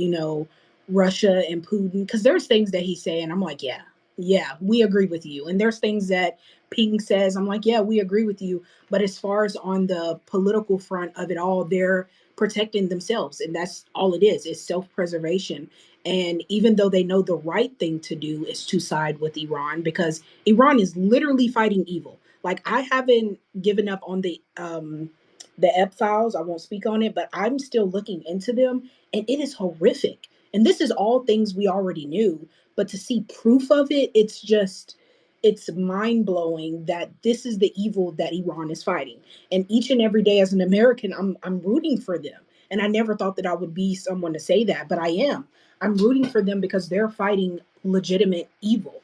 Russia and Putin, because there's things that he's saying, I'm like, yeah, we agree with you. And there's things that Ping says, I'm like, yeah, we agree with you. But as far as on the political front of it all, they're protecting themselves. And that's all it is. It's self-preservation. And even though they know the right thing to do is to side with Iran, because Iran is literally fighting evil. Like, I haven't given up on the EP files. I won't speak on it, but I'm still looking into them, and it is horrific. And this is all things we already knew, but to see proof of it, it's mind blowing that this is the evil that Iran is fighting. And each and every day as an American, I'm rooting for them. And I never thought that I would be someone to say that, but I am. I'm rooting for them because they're fighting legitimate evil.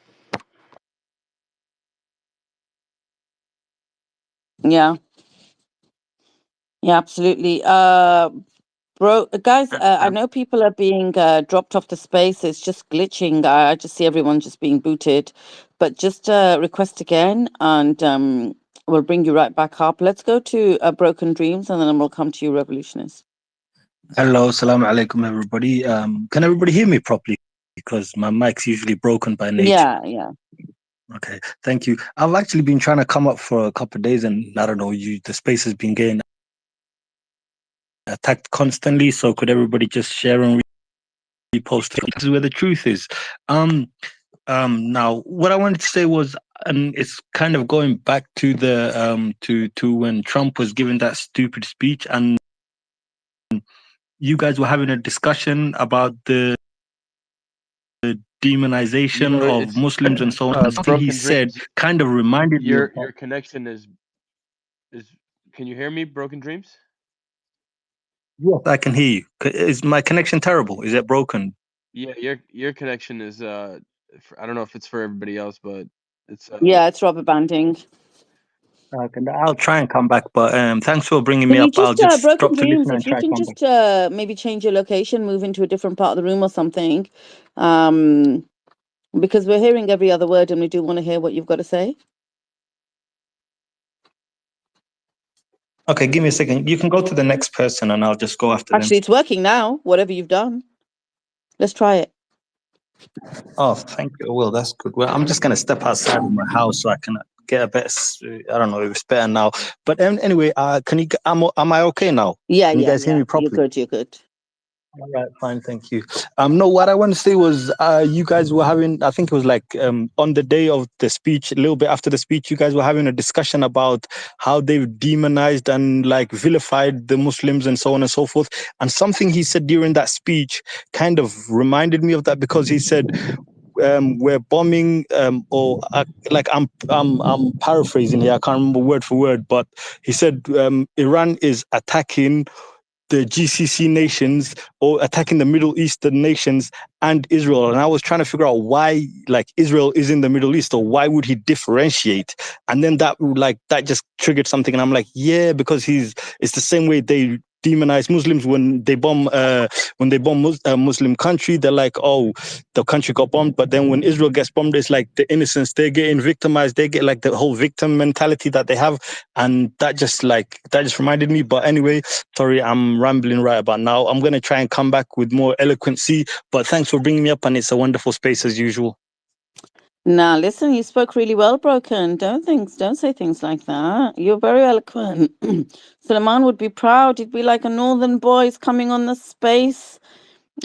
Yeah, yeah, absolutely. Bro, guys, I know people are being dropped off the space. It's just glitching. I just see everyone just being booted. But just request again, and we'll bring you right back up. Let's go to Broken Dreams, and then we'll come to you, Revolutionists. Hello, salam alaikum, everybody. Can everybody hear me properly? Because my mic's usually broken by nature. Yeah. Okay, thank you. I've actually been trying to come up for a couple of days, and I don't know, the space has been getting attacked constantly. So could everybody just share and repost? This is where the truth is. Now what I wanted to say was, and it's kind of going back to the to when Trump was giving that stupid speech, and you guys were having a discussion about the demonization of It's Muslims and so on. And something he Broken said Dreams. kind of reminded me of Your connection is. Can you hear me, Broken Dreams? Yes, I can hear you. Is my connection terrible? Is it broken? Yeah, your connection is I don't know if it's for everybody else, but it's Yeah, it's rubber banding. Okay, I'll try and come back, but thanks for bringing me Can you up. I'll just just Broken drop to Dreams? listen If and you try can come back. just maybe change your location, move into a different part of the room or something, because we're hearing every other word, and we do want to hear what you've got to say. Okay, give me a second. You can go to the next person, and I'll just go after them. Actually, it's working now. Whatever you've done, let's try it. Oh, thank you. Well, that's good. Well, I'm just gonna step outside of my house so I can get a better. I don't know if it's better now. But anyway, can you? Am I okay now? Yeah, Can you yeah, guys hear yeah. me properly? You're good. You're good. All right, fine, thank you. No, what I want to say was, you guys were having, I think it was like on the day of the speech, a little bit after the speech, you guys were having a discussion about how they've demonized and like vilified the Muslims and so on and so forth. And something he said during that speech kind of reminded me of that, because he said, we're bombing, like I'm paraphrasing here, I can't remember word for word, but he said Iran is attacking the GCC nations or attacking the Middle Eastern nations and Israel. And I was trying to figure out why, like, Israel is in the Middle East, or why would he differentiate? And then that just triggered something. And I'm like, yeah, because it's the same way they demonize Muslims when they bomb a Muslim country. They're like, oh, the country got bombed. But then when Israel gets bombed, it's like the innocents, they're getting victimized. They get like the whole victim mentality that they have. And that just reminded me. But anyway, sorry, I'm rambling right about now. I'm going to try and come back with more eloquency. But thanks for bringing me up, and it's a wonderful space as usual. Now, listen, you spoke really well, Broken. Don't say things like that. You're very eloquent. Suleiman would be proud. He'd be like a northern boy is coming on the space.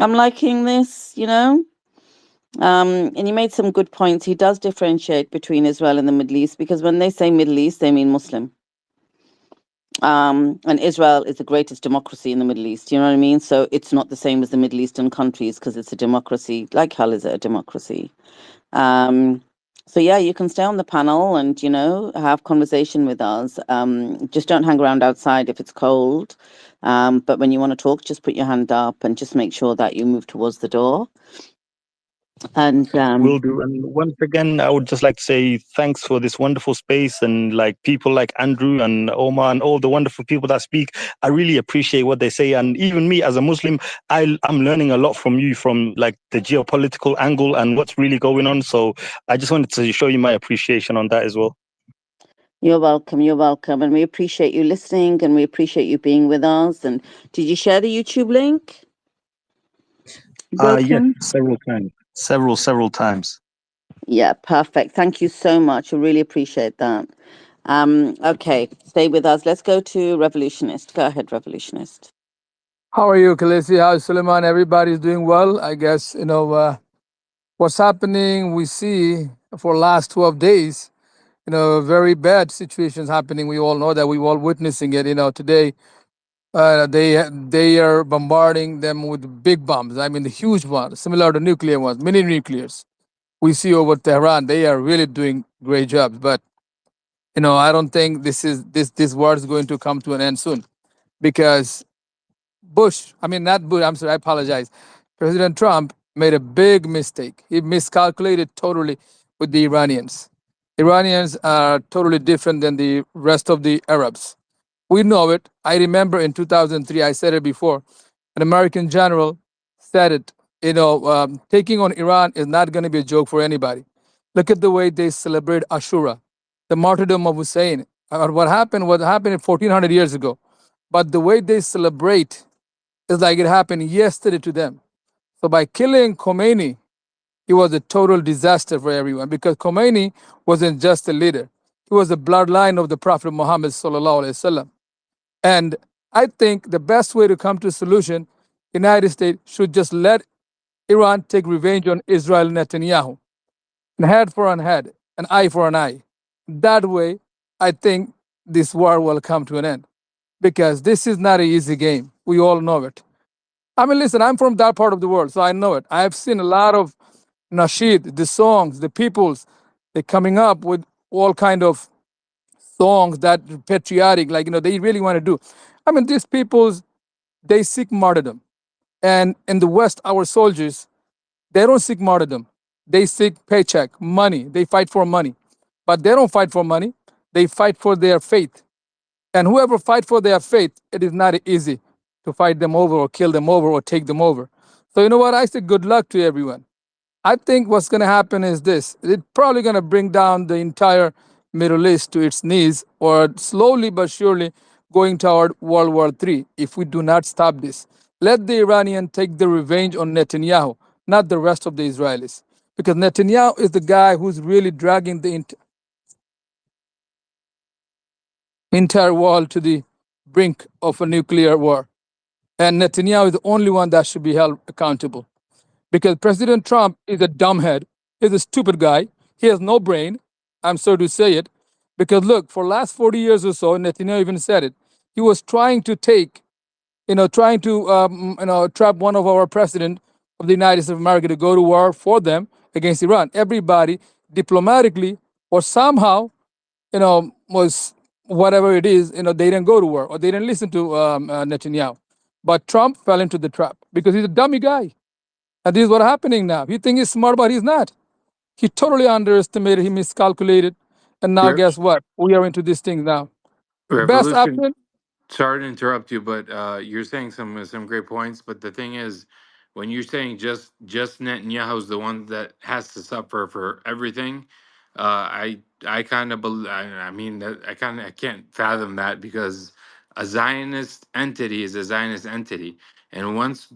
I'm liking this, and you made some good points. He does differentiate between Israel and the Middle East, because when they say Middle East, they mean Muslim. And Israel is the greatest democracy in the Middle East. You know what I mean? So it's not the same as the Middle Eastern countries, because it's a democracy. Like hell is it a democracy? So yeah, you can stay on the panel and, have conversation with us. Just don't hang around outside if it's cold. But when you want to talk, just put your hand up and just make sure that you move towards the door. And will do. And once again, I would just like to say thanks for this wonderful space, and like people like Andrew and Omar and all the wonderful people that speak. I really appreciate what they say. And even me as a Muslim, I'm learning a lot from you, from like the geopolitical angle and what's really going on. So I just wanted to show you my appreciation on that as well. You're welcome. You're welcome. And we appreciate you listening, and we appreciate you being with us. And did you share the YouTube link? Yes, several times. Several times. Yeah, perfect. Thank you so much. I really appreciate that. Okay, stay with us. Let's go to Revolutionist. Go ahead, Revolutionist. How are you, Khaleesi? How's Suleiman? Everybody's doing well. I guess, what's happening, we see for last 12 days, very bad situations happening. We all know that. We all witnessing it. Today, they are bombarding them with big bombs. I mean, the huge ones, similar to nuclear ones, mini nuclears. We see over Tehran, they are really doing great jobs. But, I don't think this war is going to come to an end soon, because not Bush, I'm sorry, I apologize. President Trump made a big mistake. He miscalculated totally with the Iranians. Iranians are totally different than the rest of the Arabs. We know it. I remember in 2003, I said it before, an American general said it, taking on Iran is not going to be a joke for anybody. Look at the way they celebrate Ashura, the martyrdom of Hussein. What happened 1,400 years ago. But the way they celebrate, it's like it happened yesterday to them. So by killing Khomeini, it was a total disaster for everyone, because Khomeini wasn't just a leader. He was the bloodline of the Prophet Muhammad sallallahu alaihi wasallam. And I think the best way to come to a solution, United States should just let Iran take revenge on Israel and Netanyahu, and head for head. an eye for an eye. That way, I think this war will come to an end because this is not an easy game. We all know it. I mean, listen, I'm from that part of the world, so I know it. I've seen a lot of nasheed, the songs, the peoples, they're coming up with all kind of songs that patriotic, like, they really want to do. I mean, these peoples, they seek martyrdom. And in the West, our soldiers, they don't seek martyrdom. They seek paycheck, money. They fight for money. But they don't fight for money. They fight for their faith. And whoever fight for their faith, it is not easy to fight them over or kill them over or take them over. So you know what? I say good luck to everyone. I think what's going to happen is this. It's probably going to bring down the entire Middle East to its knees, or slowly but surely going toward World War III if we do not stop this. Let the Iranian take the revenge on Netanyahu, not the rest of the Israelis. Because Netanyahu is the guy who's really dragging the entire world to the brink of a nuclear war. And Netanyahu is the only one that should be held accountable. Because President Trump is a dumbhead. He's a stupid guy. He has no brain. I'm sorry to say it. Because look, for last 40 years or so, Netanyahu even said it. He was trying to trap one of our president of the United States of America to go to war for them against Iran. Everybody diplomatically or somehow, was whatever it is, they didn't go to war or they didn't listen to Netanyahu. But Trump fell into the trap because he's a dummy guy. And this is what's happening now. You think he's smart, but he's not. He totally underestimated, he miscalculated. And now Re- guess what? We are into these things now. The best Revolution. option, Sorry to interrupt you, but you're saying some great points. But the thing is, when you're saying just Netanyahu's the one that has to suffer for everything, I kind of believe. I mean, I can't fathom that because a Zionist entity is a Zionist entity, and once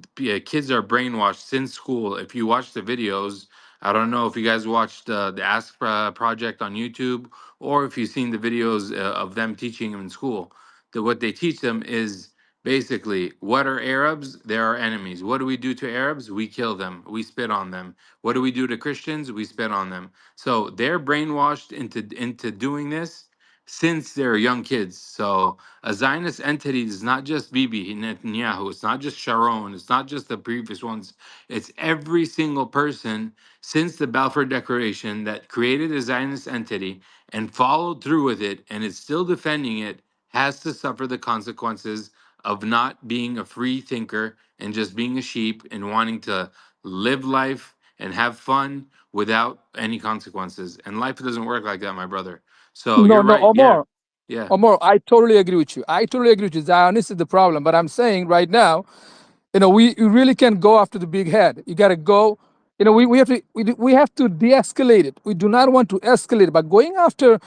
kids are brainwashed since school, if you watch the videos, I don't know if you guys watched the Ask Project on YouTube or if you've seen the videos of them teaching them in school that what they teach them is basically what are Arabs? They're our enemies. What do we do to Arabs? We kill them. We spit on them. What do we do to Christians? We spit on them. So they're brainwashed into doing this since they're young kids. So a Zionist entity is not just Bibi Netanyahu. It's not just Sharon. It's not just the previous ones. It's every single person since the Balfour Declaration that created a Zionist entity and followed through with it and is still defending it has to suffer the consequences of not being a free thinker and just being a sheep and wanting to live life and have fun without any consequences. And life doesn't work like that, my brother. So no, you're no, right. Yeah. Omar. Yeah. Omar, I totally agree with you. I totally agree with you. Zionist is the problem. But I'm saying right now, we really can't go after the big head. You got to go. We have to de-escalate it. We do not want to escalate it. But going after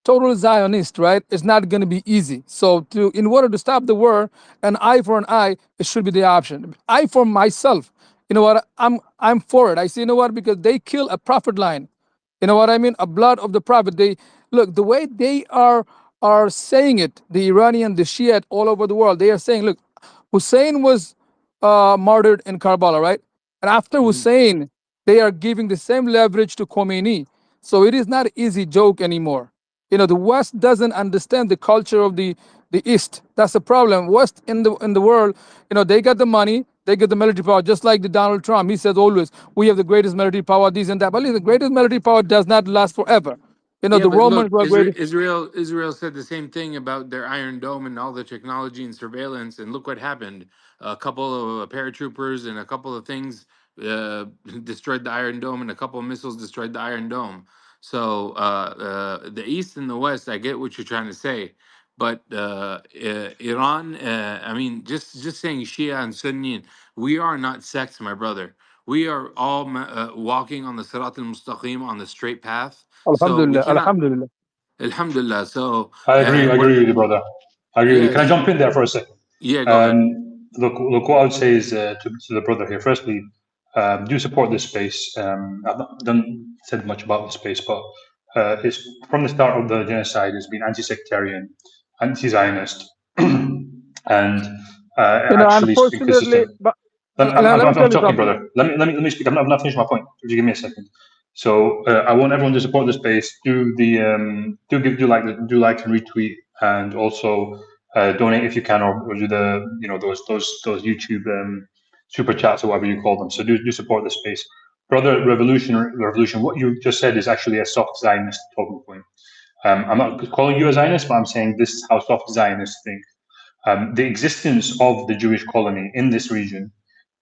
total Zionist, right, it's not going to be easy. So in order to stop the war, an eye for an eye, it should be the option. I for myself, you know what? I'm for it. I say, you know what? Because they kill a prophet line. You know what I mean? A blood of the prophet. They look the way they are saying it. The Iranian, the Shiite, all over the world. They are saying, look, Hussein was martyred in Karbala, right? And after Mhm. Hussein, they are giving the same leverage to Khomeini. So it is not an easy joke anymore. The West doesn't understand the culture of the East. That's the problem. West in the world, they got the money, they get the military power, just like the Donald Trump. He says always, we have the greatest military power, this and that. But listen, the greatest military power does not last forever. Yeah, The but Romans look, were great. Israel said the same thing about their Iron Dome and all the technology and surveillance, and look what happened. A couple of paratroopers and a couple of things uh, destroyed the Iron Dome, and a couple of missiles destroyed the Iron Dome. So the East and the West, I get what you're trying to say, but Iran, I mean, just saying Shia and Sunni, we are not sects, my brother. We are all walking on the Sirat al-Mustaqim, on the straight path. So we Alhamdulillah, cannot, Alhamdulillah. Alhamdulillah. So I what? agree with you, brother. I agree with you. Can I Yes, jump in there for a second? yeah. Go ahead. Look, what I would say is to the brother here. Firstly, do support this space. I've not done said much about the space, but it's from the start of the genocide. It's been anti-sectarian, anti-Zionist, and actually speak Unfortunately, consistent. but I'm let me tell you talking, something. brother. Let me speak. I'm not finished my point. Could you give me a second? So I want everyone to support the space. Do like and retweet, and also donate if you can, or do the those YouTube super chats or whatever you call them. So do support the space. Brother, revolution. What you just said is actually a soft Zionist talking point. I'm not calling you a Zionist, but I'm saying this is how soft Zionists think. The existence of the Jewish colony in this region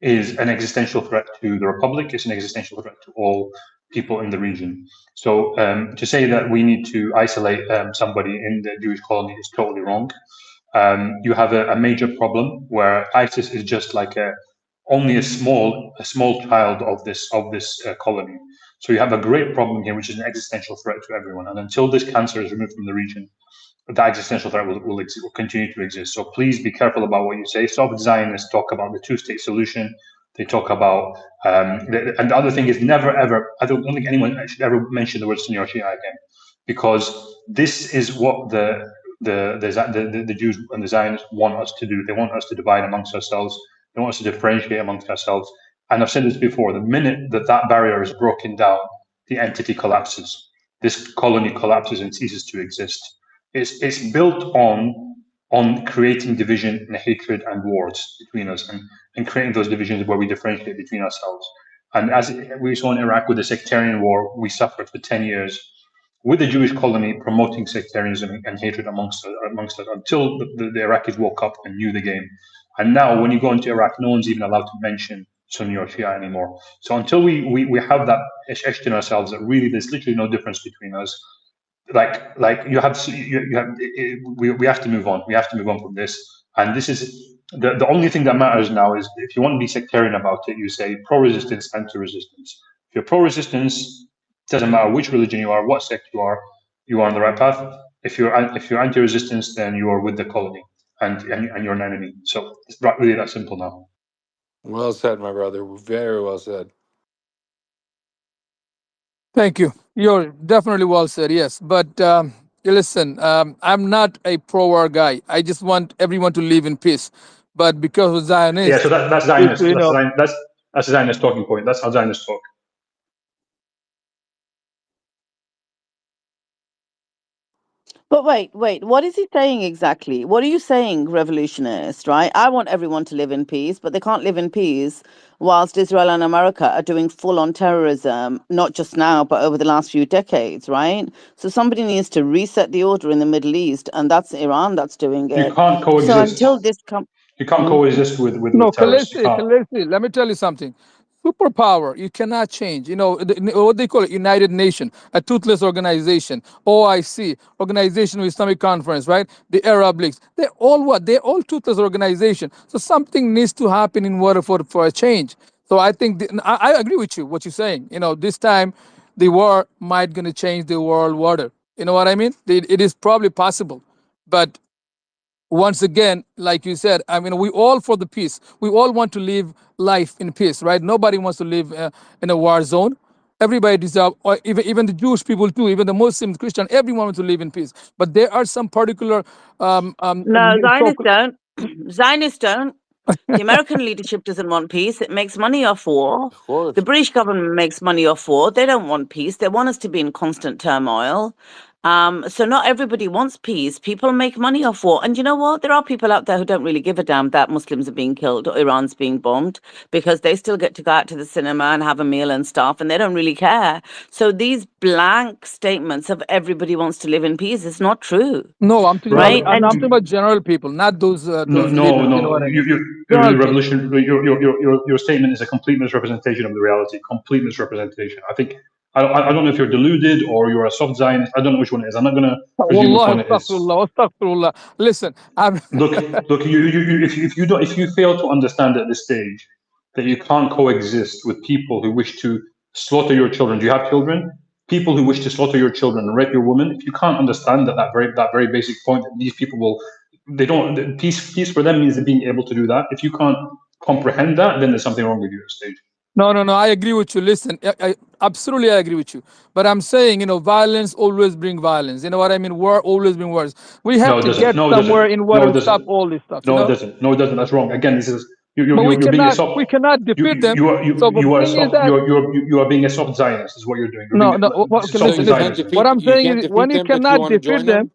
is an existential threat to the Republic. It's an existential threat to all people in the region. So to say that we need to isolate somebody in the Jewish colony is totally wrong. You have a major problem where ISIS is just like only a small child of this colony. So you have a great problem here, which is an existential threat to everyone. And until this cancer is removed from the region, the existential threat will continue to exist. So please be careful about what you say. Soft Zionists talk about the two-state solution. They talk about, and the other thing is never ever. I don't think anyone should ever mention the word Sunni or Shia again, because this is what the Jews and the Zionists want us to do. They want us to divide amongst ourselves. They want us to differentiate amongst ourselves. And I've said this before: the minute that barrier is broken down, the entity collapses. This colony collapses and ceases to exist. It's built on creating division and hatred and wars between us, and creating those divisions where we differentiate between ourselves. And as we saw in Iraq with the sectarian war, we suffered for 10 years with the Jewish colony promoting sectarianism and hatred amongst us until the Iraqis woke up and knew the game. And now when you go into Iraq, no one's even allowed to mention Sunni or Shia anymore. So until we have that etched in ourselves that really there's literally no difference between us, we have to move on. We have to move on from this. And this is the only thing that matters now is if you want to be sectarian about it, you say pro-resistance, anti-resistance. If you're pro-resistance, it doesn't matter which religion you are, what sect you are on the right path. If you're anti-resistance, then you are with the colony and you're an enemy. So it's really that simple now. Well said, my brother. Very well said. Thank you. You're definitely well said. Yes, but listen, I'm not a pro-war guy. I just want everyone to live in peace. But because of Zionists, yeah, so that's Zionist. That's a Zionist talking point. That's how Zionists talk. But wait, what is he saying exactly? What are you saying, revolutionist, right? I want everyone to live in peace, but they can't live in peace whilst Israel and America are doing full-on terrorism, not just now, but over the last few decades, right? So somebody needs to reset the order in the Middle East, and that's Iran that's doing it. You can't coexist. So until this comes... You can't coexist with No, terrorists. Khaleesi, let me tell you something. Superpower, you cannot change. You know, what they call it, United Nations, a toothless organization, OIC, Organization of Islamic Conference, right? The Arab Leagues, they're all what? They're all toothless organization. So something needs to happen in order for a change. So I think, I agree with you, what you're saying. You know, this time the war might gonna change the world order. You know what I mean? It is probably possible. But once again, like you said, I mean, we all for the peace. We all want to live life in peace, right? Nobody wants to live in a war zone. Everybody deserves, or even the Jewish people too, even the Muslims, Christian, everyone wants to live in peace. But there are some particular... No, Zionists don't. Zionists don't. The American leadership doesn't want peace. It makes money off war. Of course. The British government makes money off war. They don't want peace. They want us to be in constant turmoil. So not everybody wants peace. People make money off war. And you know what? There are people out there who don't really give a damn that Muslims are being killed or Iran's being bombed, because they still get to go out to the cinema and have a meal and stuff, and they don't really care. So these blank statements of everybody wants to live in peace is not true. No, I'm talking, right? I'm talking about general people, not those. No. You know what I mean? Revolution. Your statement is a complete misrepresentation of the reality. Complete misrepresentation. I think I don't know if you're deluded or you're a soft Zionist. I don't know which one it is. I'm not going to presume which one it is. Astaghfirullah. Listen, look. If you fail to understand at this stage that you can't coexist with people who wish to slaughter your children. Do you have children? People who wish to slaughter your children and rape your women. If you can't understand that very basic point, that these people will, they don't, peace for them means being able to do that. If you can't comprehend that, then there's something wrong with you at this stage. No, I agree with you. Listen, I absolutely agree with you. But I'm saying, violence always brings violence. You know what I mean? War always brings wars. We have to get somewhere in order to stop all this stuff. No, it doesn't. No, it doesn't. That's wrong. Again, this is but we you're being a cannot soft. we cannot defeat them. So, but You the are thing is soft. that You are being a soft Zionist. Is what you're doing. You're no, being no. Okay, So soft listen, listen. Zionism. What I'm you saying can't is, when defeat you them, but you cannot want to defeat join them, them.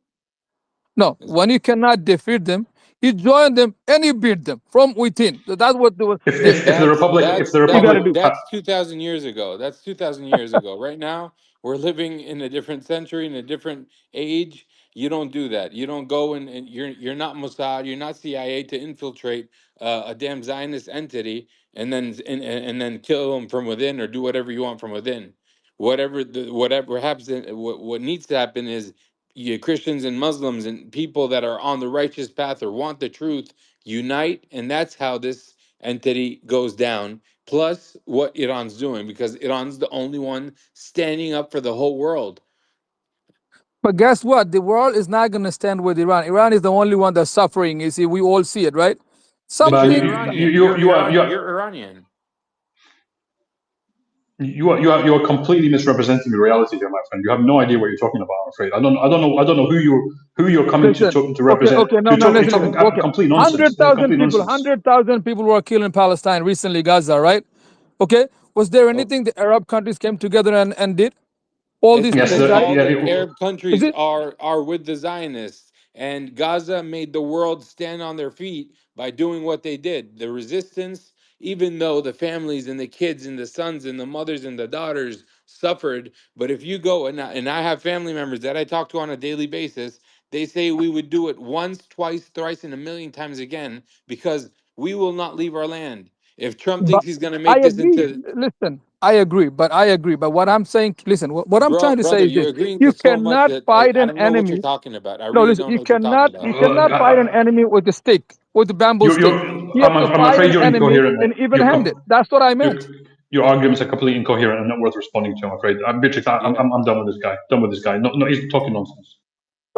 no, when you cannot defeat them, you join them and you beat them from within. So that's what If the Republic, you got to do. That's 2,000 years ago. That's 2,000 years ago. Right now, we're living in a different century, in a different age. You don't do that. You don't go and you're not Mossad, you're not CIA to infiltrate a damn Zionist entity and then kill them from within or do whatever you want from within. Whatever happens, what needs to happen is Christians and Muslims and people that are on the righteous path or want the truth unite, and that's how this entity goes down. Plus, what Iran's doing, because Iran's the only one standing up for the whole world. But guess what? The world is not going to stand with Iran. Iran is the only one that's suffering. You see, we all see it, right? But you're Something. Iranian. You're Iranian. You are completely misrepresenting the reality here, my friend. You have no idea what you're talking about. I'm afraid. I don't know who you're coming Listen. to Okay, represent. okay, no, You're no, talking, you're listen, talking listen. Okay, complete nonsense. Complete nonsense. 100,000 people were killed in Palestine recently, Gaza, right? Okay, was there anything the Arab countries came together and did? All It's these Yes, people because died. all the yeah. Arab Is countries it? are with the Zionists, and Gaza made the world stand on their feet by doing what they did. The resistance, even though the families and the kids and the sons and the mothers and the daughters suffered, but if you go and I have family members that I talk to on a daily basis, they say we would do it once, twice, thrice, and a million times again because we will not leave our land. If Trump But thinks he's going to I make this agree. into Listen, I agree. But what I'm saying, listen, what I'm trying to Brother, say is you're this: agreeing to you so much cannot that fight I an don't know what you're enemy. talking about. I No, really listen, don't know what you're talking you about. cannot fight an enemy with a stick, with a bamboo stick. You have to I'm fight afraid an you're enemy incoherent, in mate. even-handed. That's what I meant. Your arguments are completely incoherent and not worth responding to. I'm afraid. Yeah, I'm done with this guy. Done with this guy. No, he's talking nonsense.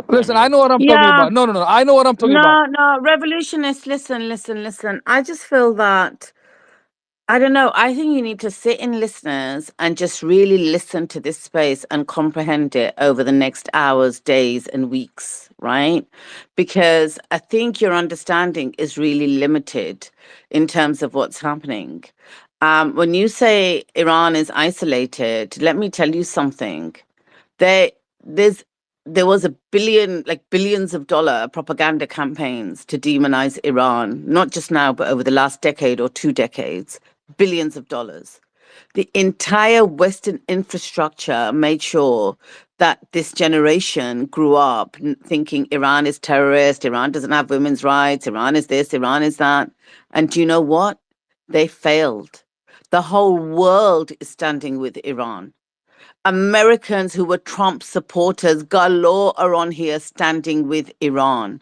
I Listen, I mean, know what I'm talking Yeah, about. No, no, no. I know what I'm talking about. no, no, revolutionists, listen. I just feel that, I don't know, I think you need to sit in listeners and just really listen to this space and comprehend it over the next hours, days, and weeks, right? Because I think your understanding is really limited in terms of what's happening. When you say Iran is isolated, let me tell you something. There, there's there was a billions of dollar propaganda campaigns to demonize Iran, not just now, but over the last decade or 2 decades, billions of dollars. The entire Western infrastructure made sure that this generation grew up thinking Iran is terrorist, Iran doesn't have women's rights, Iran is this, Iran is that. And do you know what? They failed. The whole world is standing with Iran. Americans who were Trump supporters galore are on here standing with Iran.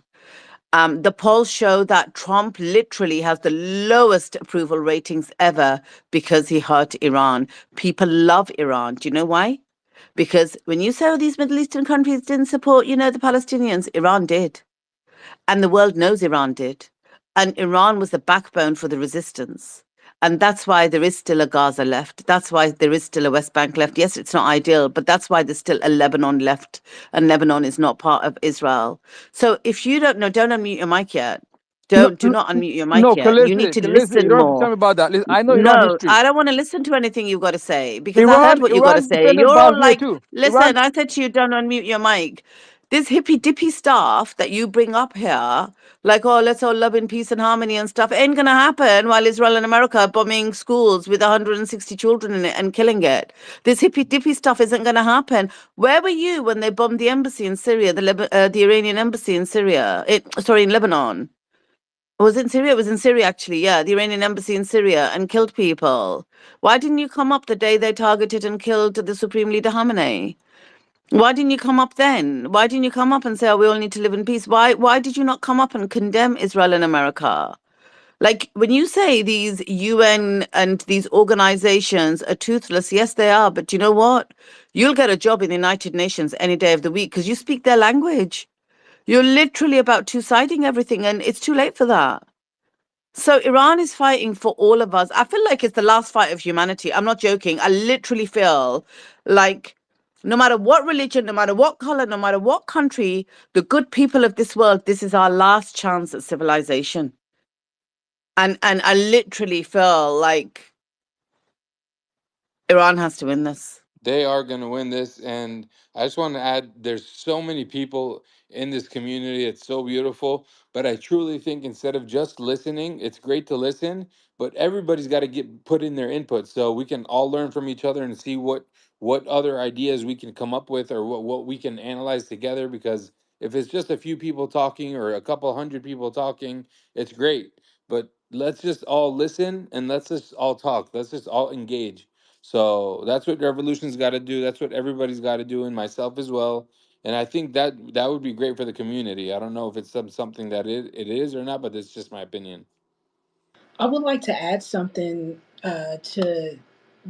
The polls show that Trump literally has the lowest approval ratings ever because he hurt Iran. People love Iran. Do you know why? Because when you say, oh, these Middle Eastern countries didn't support, the Palestinians, Iran did. And the world knows Iran did. And Iran was the backbone for the resistance. And that's why there is still a Gaza left. That's why there is still a West Bank left. Yes, it's not ideal, but that's why there's still a Lebanon left. And Lebanon is not part of Israel. So if you don't know, don't unmute your mic yet. No, Do not unmute your no, mic yet. You need Kalesi, to you listen don't have to tell more. me about that. Listen, I know Iran No, history. I don't want to listen to anything you've got to say because I heard what you got to Iran say. defended You're all Bosnia like, too. Iran, listen, I said to you, don't unmute your mic. This hippy dippy stuff that you bring up here, like, oh, let's all love in peace and harmony and stuff, ain't going to happen while Israel and America are bombing schools with 160 children in it and killing it. This hippy dippy stuff isn't going to happen. Where were you when they bombed the embassy in Syria, the Iranian embassy in Syria? In Lebanon? Was it in Syria? It was in Syria, actually. Yeah, the Iranian embassy in Syria and killed people. Why didn't you come up the day they targeted and killed the Supreme Leader Khamenei? Why didn't you come up then? Why didn't you come up and say, oh, we all need to live in peace? Why did you not come up and condemn Israel and America? Like, when you say these UN and these organizations are toothless, yes, they are. But you know what? You'll get a job in the United Nations any day of the week because you speak their language. You're literally about two-siding everything, and it's too late for that. So Iran is fighting for all of us. I feel like it's the last fight of humanity. I'm not joking. I literally feel like no matter what religion, no matter what color, no matter what country, the good people of this world, this is our last chance at civilization. And I literally feel like Iran has to win this. They are going to win this. And I just want to add, there's so many people in this community. It's so beautiful. But I truly think instead of just listening, it's great to listen, but everybody's got to get put in their input so we can all learn from each other and see what other ideas we can come up with or what we can analyze together. Because if it's just a few people talking or a couple hundred people talking, it's great. But let's just all listen and let's just all talk. Let's just all engage. So that's what Revolution's got to do. That's what everybody's got to do, and myself as well. And I think that that would be great for the community. I don't know if it's something that it is or not, but it's just my opinion. I would like to add something to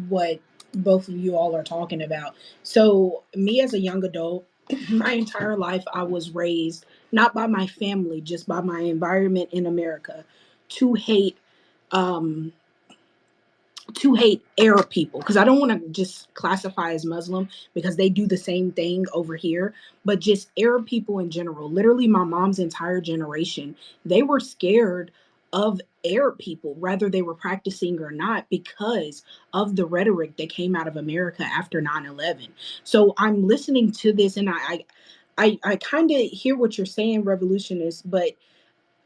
what both of you all are talking about. So, me as a young adult, my entire life I was raised not by my family, just by my environment in America to hate um, Arab people, because I don't want to just classify as Muslim because they do the same thing over here, but just Arab people in general. Literally, my mom's entire generation, they were scared of Arab people, whether they were practicing or not, because of the rhetoric that came out of America after 9/11. So I'm listening to this and I kind of hear what you're saying, revolutionist, but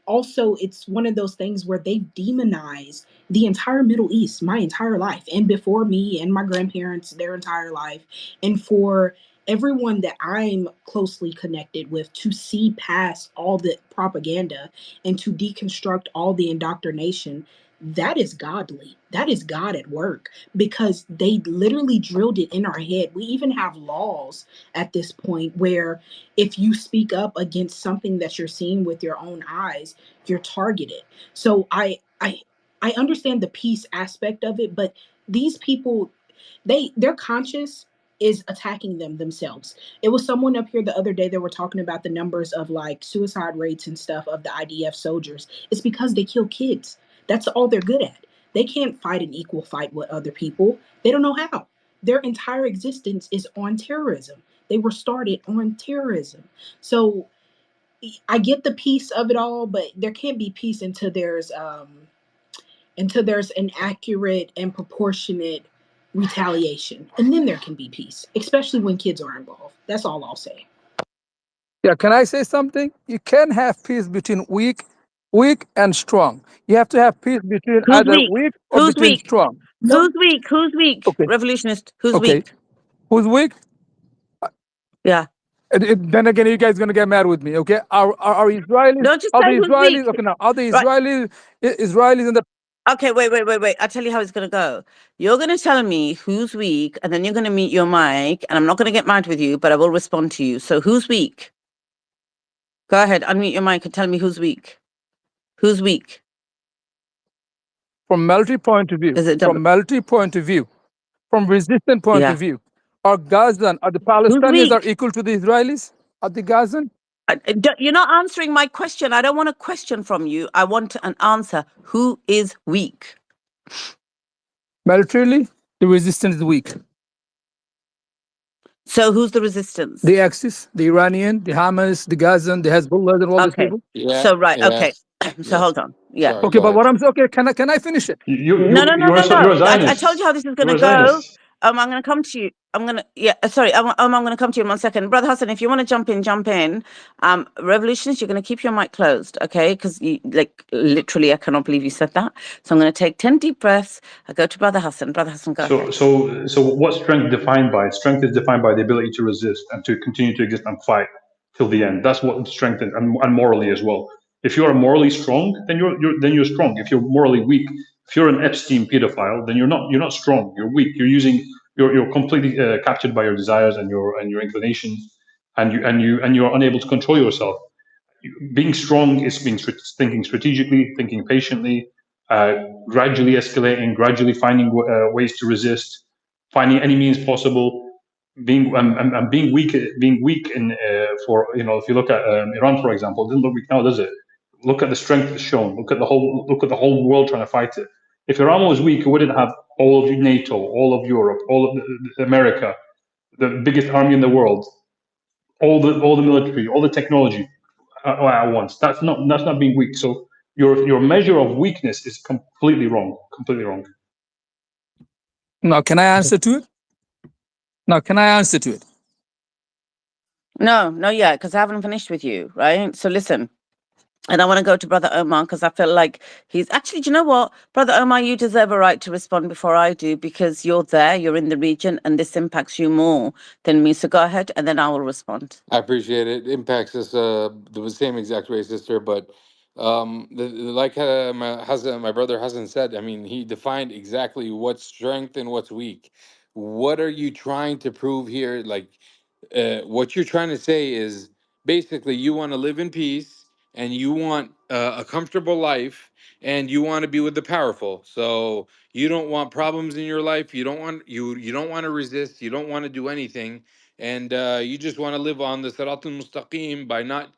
also it's one of those things where they've demonized the entire Middle East my entire life, and before me and my grandparents their entire life, and for everyone that I'm closely connected with to see past all the propaganda and to deconstruct all the indoctrination. That is godly. That is God at work, because they literally drilled it in our head. We even have laws at this point where if you speak up against something that you're seeing with your own eyes, you're targeted. So I understand the peace aspect of it, but these people, their conscience is attacking them themselves. It was someone up here the other day that were talking about the numbers of like suicide rates and stuff of the IDF soldiers. It's because they kill kids. That's all they're good at. They can't fight an equal fight with other people. They don't know how. Their entire existence is on terrorism. They were started on terrorism. So I get the piece of it all, but there can't be peace until there's an accurate and proportionate retaliation, and then there can be peace, especially when kids are involved. That's all I'll say. Yeah, can I say something? You can have peace between weak and strong. You have to have peace between Who's either weak? weak or Who's between weak? strong. No, Who's weak? Who's weak? Okay, Revolutionist. Who's okay. weak? Who's weak? Yeah. Then again, you guys gonna get mad with me, okay? Are Israelis? Don't just Are say the who's Israelis? weak. Okay, now are the Right. Israelis in the Okay, wait. I'll tell you how it's gonna go. You're gonna tell me who's weak, and then you're gonna mute your mic, and I'm not gonna get mad with you, but I will respond to you. So who's weak? Go ahead, unmute your mic and tell me who's weak. Who's weak? from military point of view? Is it From military point of view, from resistance point yeah? of view, are Gazan, are the Who's Palestinians are weak? equal to the Israelis? Are the Gazan? You're not answering my question. I don't want a question from you. I want an answer. Who is weak? Militarily, the resistance is weak. So who's the resistance? The Axis, the Iranian, the Hamas, the Gazan, the Hezbollah, and all these Okay. people. Yeah. So right. Yeah. Okay. So Yeah. hold on. Yeah. Sorry. Okay, Go but ahead. what I'm saying, okay, can I finish it? No. You're a I told Zionist. you how this is going You're to a go. Zionist. I'm going to come to you. I'm going to, sorry. I'm going to come to you in 1 second. Brother Hassan, if you want to jump in. Revolutionists, you're going to keep your mic closed, okay? Because literally, I cannot believe you said that. So I'm going to take 10 deep breaths. I go to Brother Hassan. Brother Hassan, go ahead. So what's strength defined by? Strength is defined by the ability to resist and to continue to exist and fight till the end. That's what strength is, and morally as well. If you are morally strong, then you're strong. If you're morally weak, if you're an Epstein pedophile, then you're not strong. You're weak. You're completely captured by your desires and your inclinations, and you're unable to control yourself. Being strong is thinking strategically, thinking patiently, gradually escalating, gradually finding ways to resist, finding any means possible. Being being weak in for if you look at Iran, for example, it doesn't look weak now, does it? Look at the strength it's shown. Look at the whole world trying to fight it. If Iran was weak, it wouldn't have all of NATO, all of Europe, all of America, the biggest army in the world, all the military, all the technology at once. That's not being weak. So your measure of weakness is completely wrong. Completely wrong. Now, can I answer to it? Now, can I answer to it? No, not yet, because I haven't finished with you, right? So listen, and I want to go to Brother Omar because I feel like he's actually, do you know what? Brother Omar, you deserve a right to respond before I do because you're there, you're in the region, and this impacts you more than me. So go ahead, and then I will respond. I appreciate it. It impacts us the same exact way, sister. But like my brother Hassan said, I mean, he defined exactly what's strength and what's weak. What are you trying to prove here? Like, what you're trying to say is basically you want to live in peace and you want a comfortable life and you want to be with the powerful. So you don't want problems in your life. You don't want to resist. You don't want to do anything, and you just want to live on the Sirat al-Mustaqim by not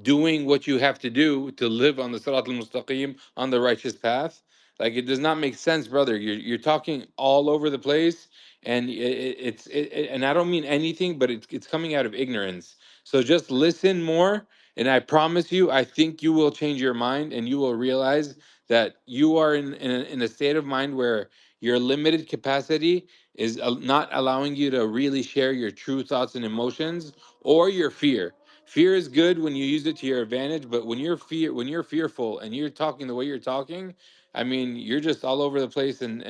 doing what you have to do to live on the Sirat al-Mustaqim on the righteous path. Like, it does not make sense, brother. You're talking all over the place, and and I don't mean anything, but it's coming out of ignorance. So just listen more, and I promise you, I think you will change your mind, and you will realize that you are in a state of mind where your limited capacity is not allowing you to really share your true thoughts and emotions or your fear. Fear is good when you use it to your advantage, but when you're fearful and you're talking the way you're talking, I mean, you're just all over the place, and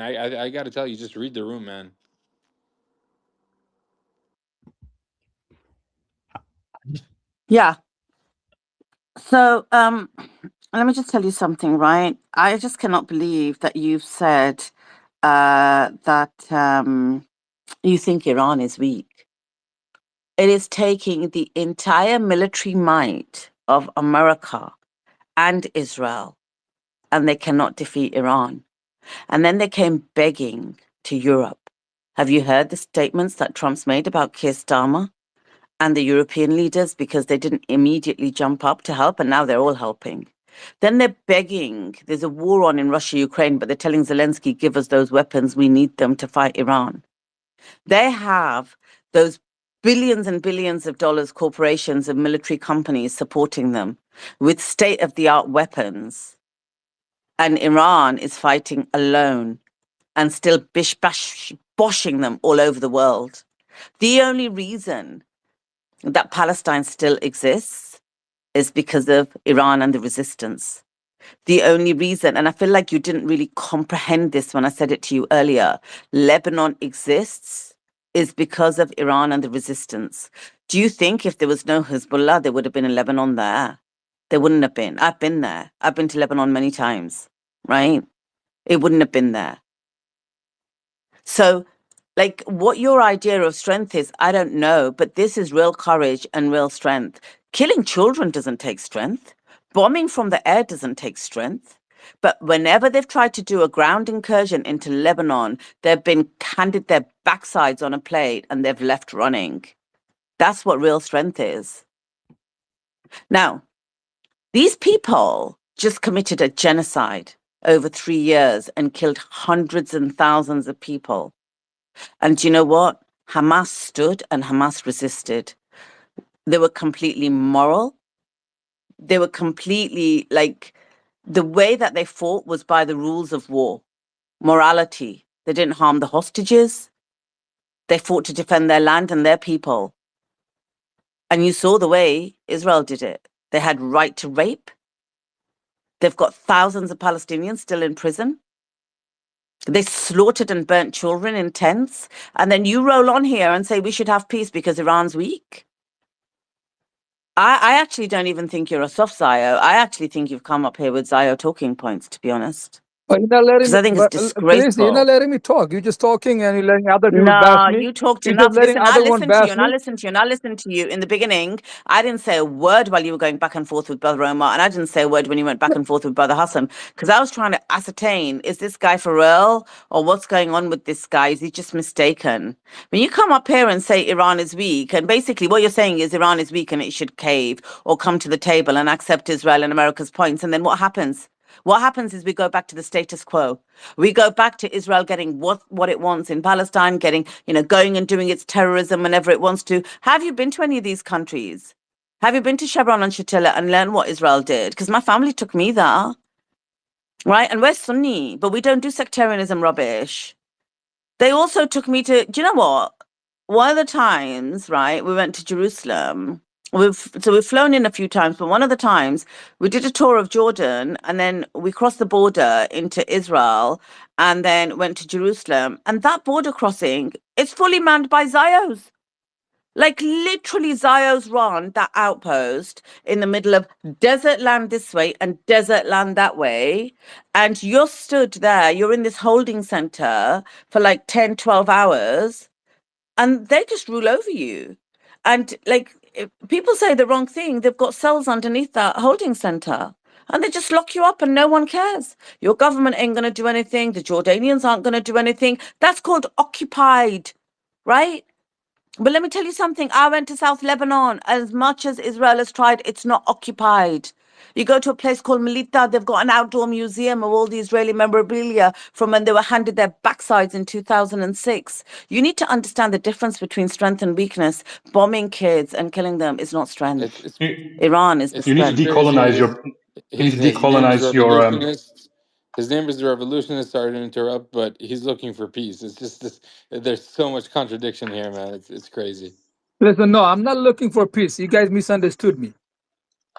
I got to tell you, just read the room, man. Yeah. So let me just tell you something, right? I just cannot believe that you've said that you think Iran is weak. It is taking the entire military might of America and Israel, and they cannot defeat Iran. And then they came begging to Europe. Have you heard the statements that Trump's made about Keir Starmer and the European leaders because they didn't immediately jump up to help, and now they're all helping? Then they're begging. There's a war on in Russia, Ukraine, but they're telling Zelensky, give us those weapons. We need them to fight Iran. They have those billions and billions of dollars corporations and military companies supporting them with state-of-the-art weapons. And Iran is fighting alone and still bish-bash-boshing them all over the world. The only reason that Palestine still exists is because of Iran and the resistance. The only reason, and I feel like you didn't really comprehend this when I said it to you earlier, Lebanon exists is because of Iran and the resistance. Do you think if there was no Hizballah, there would have been a Lebanon there? There wouldn't have been. I've been there. I've been to Lebanon many times, right? It wouldn't have been there. So, like, what your idea of strength is, I don't know, but this is real courage and real strength. Killing children doesn't take strength. Bombing from the air doesn't take strength. But whenever they've tried to do a ground incursion into Lebanon, they've been handed their backsides on a plate and they've left running. That's what real strength is. Now, these people just committed a genocide over 3 years and killed hundreds and thousands of people. And do you know what? Hamas stood and Hamas resisted. They were completely moral. They were completely like, the way that they fought was by the rules of war, morality. They didn't harm the hostages. They fought to defend their land and their people. And you saw the way Israel did it. They had right to rape. They've got thousands of Palestinians still in prison. They slaughtered and burnt children in tents. And then you roll on here and say we should have peace because Iran's weak. I actually don't even think you're a soft Zio. I actually think you've come up here with Zio talking points, to be honest. But you're not letting Because me, I think it's but please, you're not disgraceful. letting me talk. You're just talking and you're letting other people bash No, me. you talked You're just enough. letting Listen, I other one listened to you bash and I me. listened to you and I listened to you in the beginning. I didn't say a word while you were going back and forth with Brother Omar, and I didn't say a word when you went back and forth with Brother Hassan, because I was trying to ascertain, is this guy for real or what's going on with this guy? Is he just mistaken? When you come up here and say Iran is weak, and basically what you're saying is Iran is weak and it should cave or come to the table and accept Israel and America's points, and then what happens? What happens is we go back to the status quo. We go back to Israel getting what it wants in Palestine, getting, going and doing its terrorism whenever it wants to. Have you been to any of these countries? Have you been to Chevron and Shatila and learned what Israel did? Because my family took me there, right? And we're Sunni, but we don't do sectarianism rubbish. They also took me to, do you know what? One of the times, right, we went to Jerusalem. We've flown in a few times, but one of the times we did a tour of Jordan and then we crossed the border into Israel and then went to Jerusalem. And that border crossing is fully manned by Zios. Like literally Zios run that outpost in the middle of desert land this way and desert land that way. And you're stood there, you're in this holding center for like 10, 12 hours, and they just rule over you. And like if people say the wrong thing, they've got cells underneath that holding center. And they just lock you up and no one cares. Your government ain't going to do anything. The Jordanians aren't going to do anything. That's called occupied, right? But let me tell you something. I went to South Lebanon. As much as Israel has tried, it's not occupied. You go to a place called Melita, they've got an outdoor museum of all the Israeli memorabilia from when they were handed their backsides in 2006. You need to understand the difference between strength and weakness. Bombing kids and killing them is not strength. It's Iran is the it's You need to strength. conspiracy. decolonize your. You need to His name is decolonize your. revolutionist. His name is the revolutionist. Sorry to interrupt, but he's looking for peace. It's just this. There's so much contradiction here, man. It's crazy. Listen, no, I'm not looking for peace. You guys misunderstood me.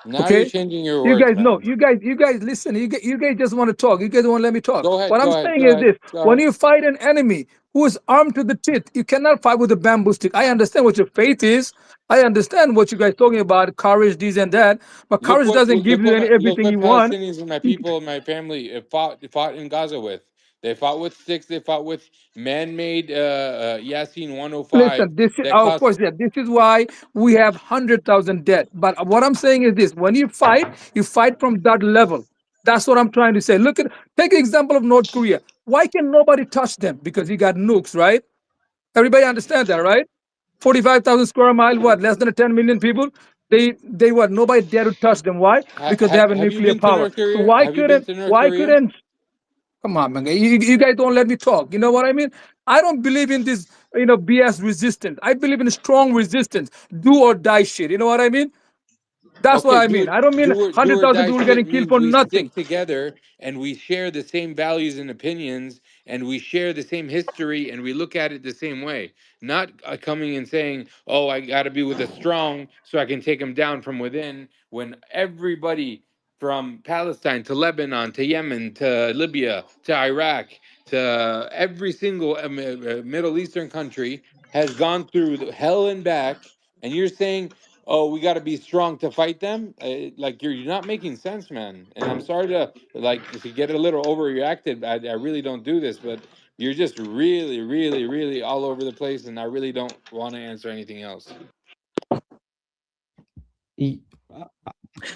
Now you're Okay? changing your You words, guys know. man. You guys listen. You guys just want to talk. You guys won't let me talk. Go ahead. What Go I'm ahead. saying Go is ahead. this: Go when ahead. you fight an enemy who is armed to the teeth, you cannot fight with a bamboo stick. I understand what your faith is. I understand what you guys talking about, courage, this and that. But courage doesn't give you Look everything what you want. Palestinians and my people and my family fought in Gaza with. They fought with sticks. They fought with man-made Yasin 105 Listen, this is that of cost. course, yeah. This is why we have 100,000 dead. But what I'm saying is this: when you fight from that level. That's what I'm trying to say. Take the example of North Korea. Why can nobody touch them? Because he got nukes, right? Everybody understand that, right? 45,000 square mile, what? Less than 10 million people. They what? Nobody dare to touch them. Why? Because they have a Have you nuclear been to power. North So Korea? why Have you been couldn't? to North Why Korea? couldn't? Come on, man. You guys don't let me talk. You know what I mean? I don't believe in this, BS resistance. I believe in strong resistance, do or die shit. You know what I mean? That's what Okay, I mean. I don't mean do or 100,000 die people shit getting killed means for we nothing. stick together and we share the same values and opinions and we share the same history and we look at it the same way. Not coming and saying, "Oh, I got to be with the strong so I can take them down from within." When everybody from Palestine to Lebanon to Yemen to Libya to Iraq to every single Middle Eastern country has gone through the hell and back, and you're saying, oh, we got to be strong to fight them. Like you're not making sense, man. And I'm sorry to to get a little overreacted. I really don't do this, but you're just really, really, really all over the place, and I really don't want to answer anything else. He-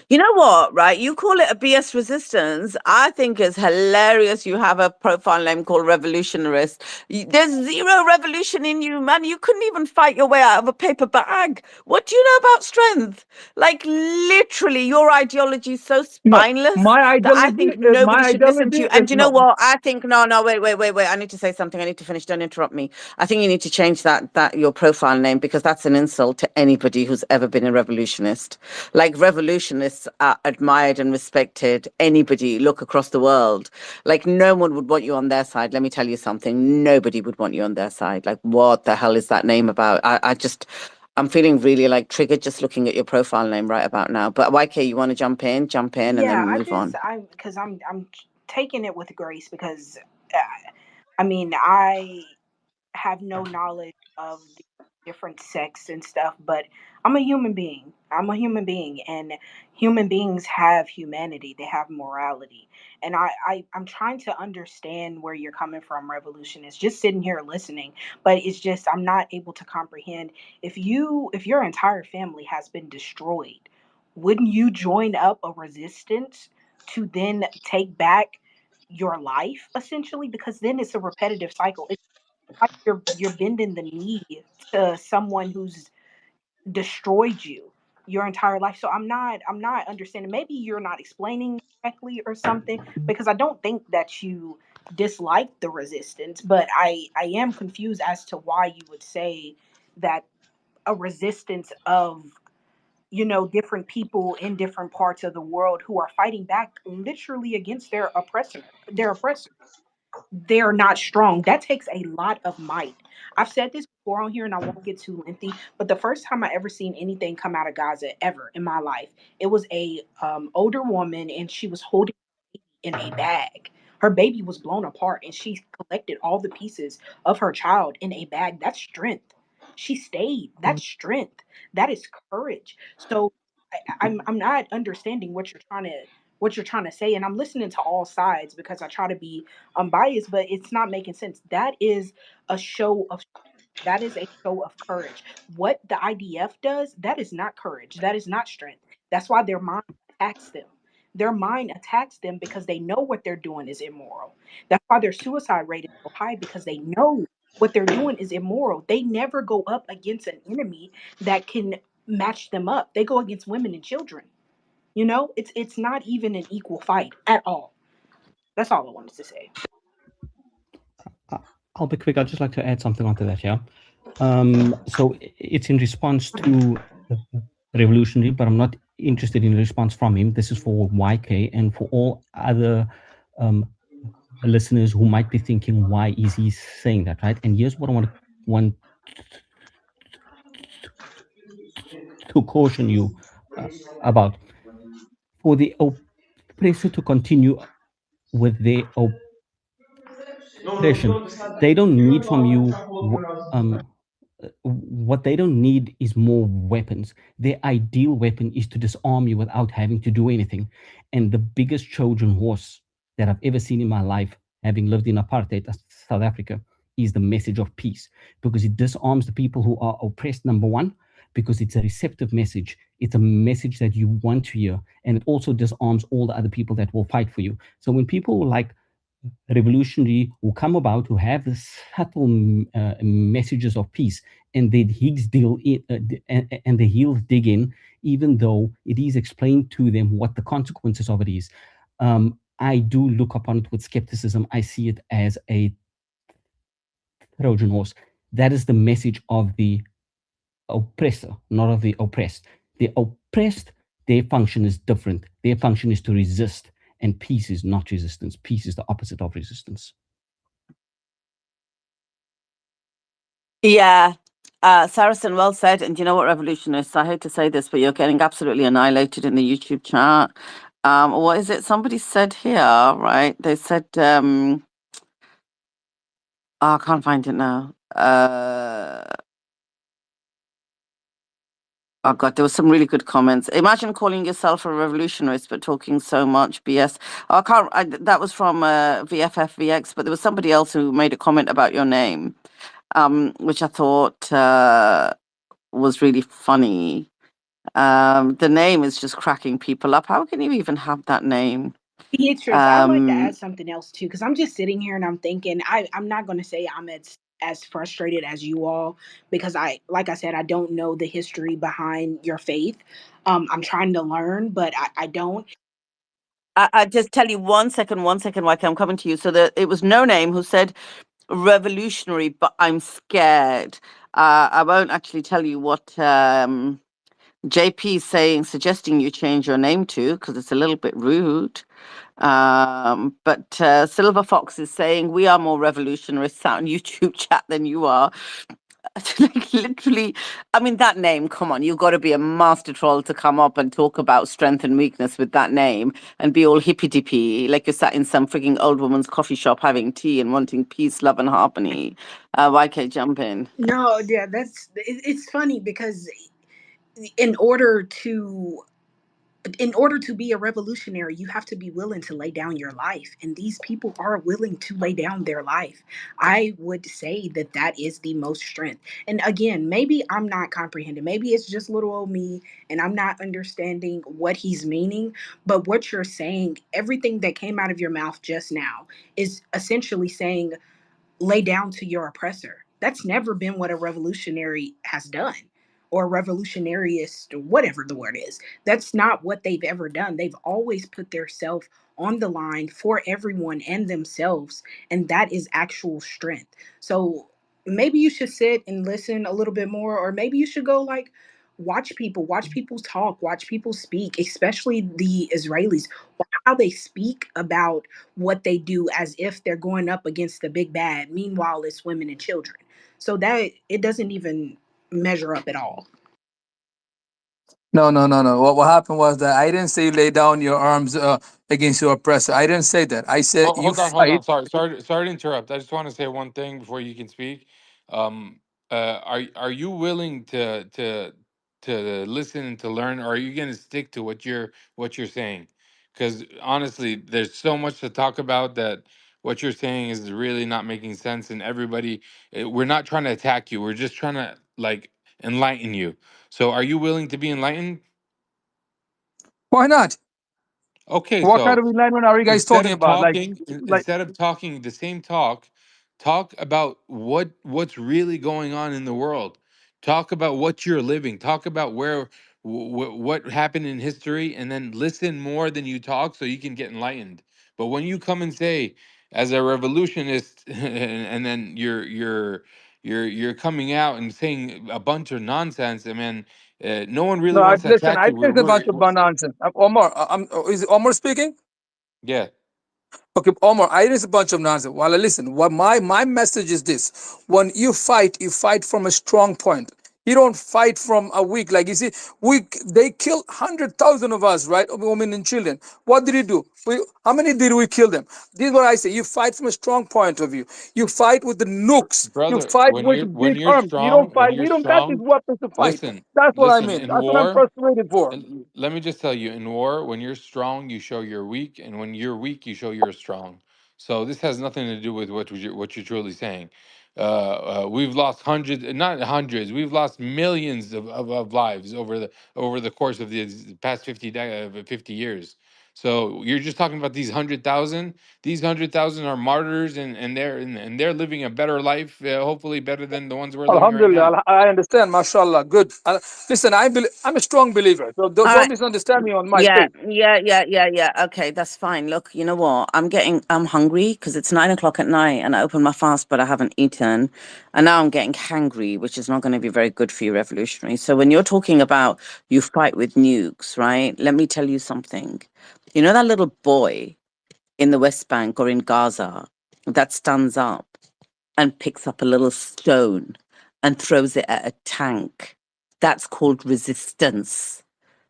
You know what, right? You call it a BS resistance. I think it's hilarious you have a profile name called revolutionarist. There's zero revolution in you, man. You couldn't even fight your way out of a paper bag. What do you know about strength? Like, literally, your ideology is so No, spineless that I think nobody my should listen ideology to you. is And you know no. what? I think, no, wait. I need to say something. I need to finish. Don't interrupt me. I think you need to change that your profile name because that's an insult to anybody who's ever been a revolutionist. Like revolutionists are admired and respected. Anybody look across the world. Like no one would want you on their side. Let me tell you something. Nobody would want you on their side. Like what the hell is that name about? I'm feeling really like triggered just looking at your profile name right about now. But YK, you want to jump in, and then Yeah, we move on. I'm taking it with grace because I mean, I have no knowledge of the different sects and stuff, but I'm a human being. I'm a human being, and human beings have humanity. They have morality, and I'm trying to understand where you're coming from, revolutionist. Just sitting here listening, but it's just I'm not able to comprehend if your entire family has been destroyed, wouldn't you join up a resistance to then take back your life essentially? Because then it's a repetitive cycle. Like you're bending the knee to someone who's destroyed you your entire life. So I'm not understanding. Maybe you're not explaining correctly or something because I don't think that you dislike the resistance, but I am confused as to why you would say that a resistance of different people in different parts of the world who are fighting back literally against their oppressor. They're not strong. That takes a lot of might. I've said this before on here and I won't get too lengthy, but the first time I ever seen anything come out of Gaza ever in my life, it was a older woman and she was holding in a bag. Her baby was blown apart and she collected all the pieces of her child in a bag. That's strength. She stayed. That's strength. That is courage. So I'm not understanding what you're trying to say, and I'm listening to all sides because I try to be unbiased, but it's not making sense. That is a show of that is a show of courage. What the IDF does, that is not courage. That is not strength. That's why their mind attacks them. Their mind attacks them because they know what they're doing is immoral. That's why their suicide rate is so high because they know what they're doing is immoral. They never go up against an enemy that can match them up. They go against women and children. It's not even an equal fight at all. That's all I wanted to say. I- I'll be quick. I'd just like to add something onto that, yeah. So it's in response to revolutionary, but I'm not interested in a response from him. This is for YK and for all other listeners who might be thinking, why is he saying that, right? And here's what I want to caution you about. For the oppressor to continue with their oppression, they don't need from you what they don't need is more weapons. Their ideal weapon is to disarm you without having to do anything. And the biggest Trojan horse that I've ever seen in my life, having lived in apartheid South Africa, is the message of peace, because it disarms the people who are oppressed, number one, because it's a receptive message. It's a message that you want to hear. And it also disarms all the other people that will fight for you. So when people like revolutionary who come about who have the subtle messages of peace, and the Higgs deal in, and the heels dig in, even though it is explained to them what the consequences of it is. I do look upon it with skepticism. I see it as a Trojan horse. That is the message of the oppressor, not of the oppressed. The oppressed, their function is different. Their function is to resist, and peace is not resistance. Peace is the opposite of resistance. Yeah. Saracen, well said. And you know what, revolutionists? I hate to say this, but you're getting absolutely annihilated in the YouTube chat. What is it? Somebody said here, right? They said, I can't find it now. Oh God, there were some really good comments. Imagine calling yourself a revolutionist but talking so much BS. Oh, that was from VFFVX, but there was somebody else who made a comment about your name, which I thought was really funny. The name is just cracking people up. How can you even have that name? Beatrice, I'd like to add something else too, because I'm just sitting here and I'm thinking, I'm not going to say I'm as frustrated as you all, because like I said, I don't know the history behind your faith. I'm trying to learn, but I don't. I just tell you 1 second, Mike, I'm coming to you. So it was No Name who said revolutionary, but I'm scared. I won't actually tell you what JP is saying, suggesting you change your name to, because it's a little bit rude. But Silver Fox is saying we are more revolutionists out on YouTube chat than you are. Like literally, I mean, that name, come on, you've got to be a master troll to come up and talk about strength and weakness with that name and be all hippy dippy, like you're sat in some freaking old woman's coffee shop having tea and wanting peace, love, and harmony. YK, jump in. No, yeah, it's funny because in order to be a revolutionary, you have to be willing to lay down your life. And these people are willing to lay down their life. I would say that is the most strength. And again, maybe I'm not comprehending. Maybe it's just little old me and I'm not understanding what he's meaning. But what you're saying, everything that came out of your mouth just now, is essentially saying, lay down to your oppressor. That's never been what a revolutionary has done, or a revolutionaryist, or whatever the word is. That's not what they've ever done. They've always put their self on the line for everyone and themselves, and that is actual strength. So maybe you should sit and listen a little bit more, or maybe you should go like watch people talk, watch people speak, especially the Israelis. Watch how they speak about what they do as if they're going up against the big bad. Meanwhile, it's women and children. So that it doesn't even measure up at all. No, no, no, no. What happened was that I didn't say lay down your arms against your oppressor. I didn't say that. I said you Hold on, hold fight. on. Sorry to interrupt. I just want to say one thing before you can speak. Um, are you willing to listen and to learn, or are you going to stick to what you're saying? Because honestly, there's so much to talk about that what you're saying is really not making sense. And everybody, we're not trying to attack you. We're just trying to like enlighten you. So, are you willing to be enlightened? Why not? Okay, What kind so of enlightenment are you guys talking about? Like, instead of talking the same talk about what's really going on in the world. Talk about what you're living. Talk about what happened in history, and then listen more than you talk, so you can get enlightened. But when you come and say, as a revolutionist, and then you're coming out and saying a bunch of nonsense, I mean, no one really no, wants to listen. attack I you. think it's a bunch of nonsense. Omar, is it Omar speaking? Yeah. Okay, Omar, I it's a bunch of nonsense. Well, listen, what my message is this: when you fight from a strong point. You don't fight from a weak. Like you see, they killed 100,000 of us, right? Of women and children. What did he do? How many did we kill them? This is what I say. You fight from a strong point of view. You fight with the nukes. You Brother, fight with when big you're arms. You don't strong, when fight. you're We don't got these strong, weapons to fight. listen, That's what I listen, mean. in That's what I'm war, frustrated for. and let me just tell you, in war, when you're strong, you show you're weak, and when you're weak, you show you're strong. So this has nothing to do with what you're truly saying. We've lost hundreds, not hundreds, we've lost millions of lives over the course of the past 50 years. So you're just talking about these 100,000. These 100,000 are martyrs, and they're living a better life, hopefully better than the ones we're living right now. Alhamdulillah, I understand. MashaAllah, good. Listen, I'm a strong believer. So All don't right. misunderstand me on my Yeah, faith. yeah. Okay, that's fine. Look, you know what? I'm hungry because it's 9 o'clock at night and I opened my fast, but I haven't eaten. And now I'm getting hangry, which is not going to be very good for you, revolutionary. So when you're talking about you fight with nukes, right? Let me tell you something. You know that little boy in the West Bank or in Gaza that stands up and picks up a little stone and throws it at a tank? That's called resistance.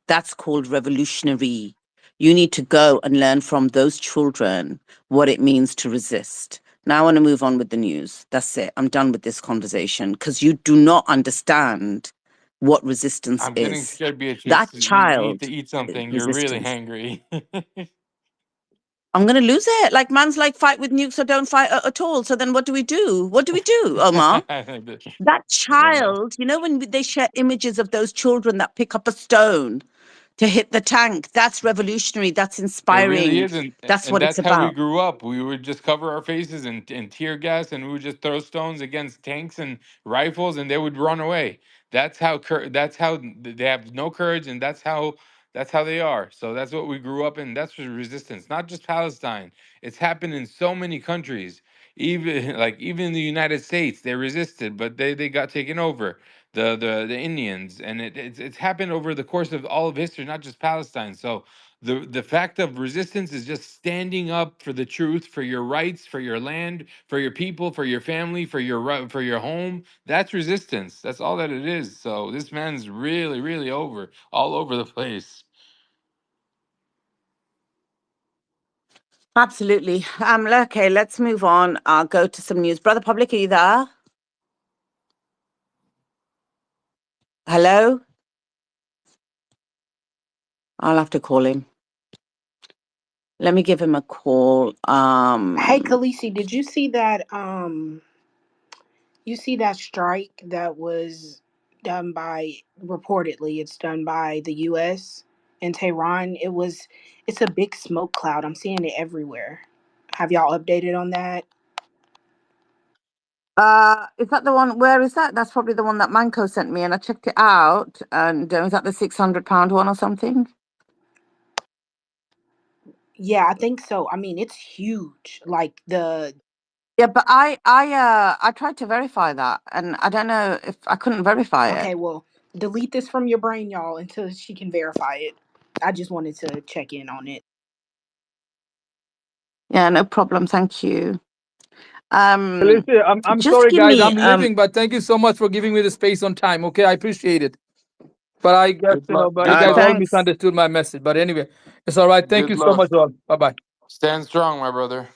That's called revolutionary. You need to go and learn from those children what it means to resist. Now I want to move on with the news. That's it. I'm done with this conversation because you do not understand what resistance I'm getting is. scared, Beatrice. That You need to child eat is something. You're really resistance. hangry. I'm going to lose it. Like, man's like, fight with nukes or don't fight at all. So then what do we do? What do we do, Omar? That Yeah, child, you know, when they share images of those children that pick up a stone to hit the tank, that's revolutionary. That's it really inspiring. is, That's and what it's that's how we about. grew up. We would just cover our faces in tear gas, and we would just throw stones against tanks and rifles, and they would run away. That's how they have no courage, and that's how they are. So that's what we grew up in. That's resistance, not just Palestine. It's happened in so many countries. Even even in the United States, they resisted, but they got taken over. The Indians, and it's happened over the course of all of history, not just Palestine. So the fact of resistance is just standing up for the truth, for your rights, for your land, for your people, for your family, for your home. That's resistance. That's all that it is. So this man's really all over the place. Absolutely. Okay, let's move on. I'll go to some news. Brother Public, are you there? Hello? I'll have to call him. Let me give him a call. Hey, Khaleesi, did you see that? You see that strike that was done by, reportedly, it's done by the U.S. in Tehran. It's a big smoke cloud. I'm seeing it everywhere. Have y'all updated on that? Is that the one? Where is that? That's probably the one that Manco sent me, and I checked it out. And is that the £600 one or something? Yeah, I think so. I mean, it's huge. Like the Yeah, but I tried to verify that, and I don't know if I couldn't verify it. Okay, well, delete this from your brain, y'all, until she can verify it. I just wanted to check in on it. Yeah, no problem. Thank you. Alicia, I'm Just sorry, give guys. me I'm leaving, but thank you so much for giving me the space on time. Okay, I appreciate it. But I guess Good luck. but you Good All right, guys luck. all thanks. misunderstood my message. But anyway, it's all right. Thank Good you so luck. much, all. Bye bye. Stand strong, my brother.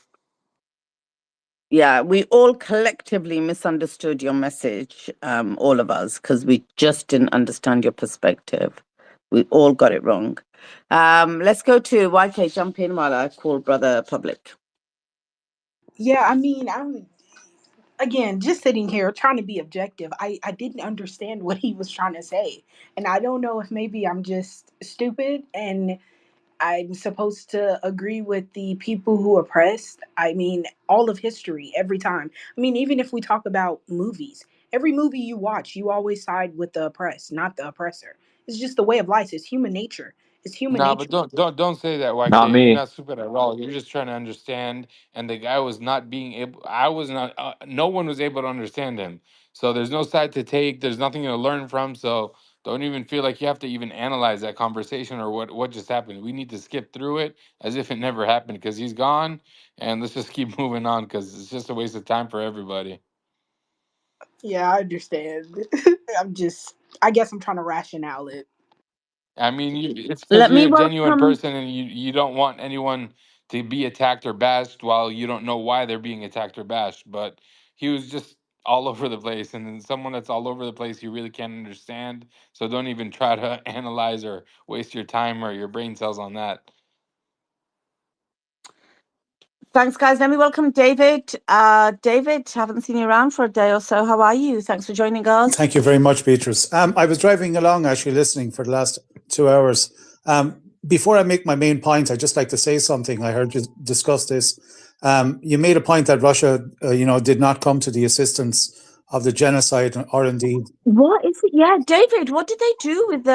Yeah, we all collectively misunderstood your message, all of us, because we just didn't understand your perspective. We all got it wrong. Let's go to YK. Jump in while I call Brother Public. Yeah, I mean, I'm again just sitting here trying to be objective. I didn't understand what he was trying to say, and I don't know if maybe I'm just stupid and I'm supposed to agree with the people who oppressed. I mean, all of history, every time. I mean, even if we talk about movies, every movie you watch, you always side with the oppressed, not the oppressor. It's just the way of life. It's human nature. It's human Nah, but nature. don't say that, Not YK. You're me. not stupid at all. You're just trying to understand, and the guy was not being able. I was not. No one was able to understand him. So there's no side to take. There's nothing to learn from. So don't even feel like you have to even analyze that conversation or what just happened. We need to skip through it as if it never happened because he's gone, and let's just keep moving on because it's just a waste of time for everybody. Yeah, I understand. I guess I'm trying to rationale it. I mean, it's because Let you're me a genuine welcome. person and you don't want anyone to be attacked or bashed while you don't know why they're being attacked or bashed. But he was just all over the place. And then someone that's all over the place, you really can't understand. So don't even try to analyze or waste your time or your brain cells on that. Thanks, guys. Let me welcome David. David, haven't seen you around for a day or so. How are you? Thanks for joining us. Thank you very much, Beatrice. I was driving along, actually listening for the last 2 hours. Before I make my main point, I'd just like to say something. I heard you discuss this. You made a point that Russia, did not come to the assistance of the genocide, or indeed. What is it? Yeah, David, what did they do with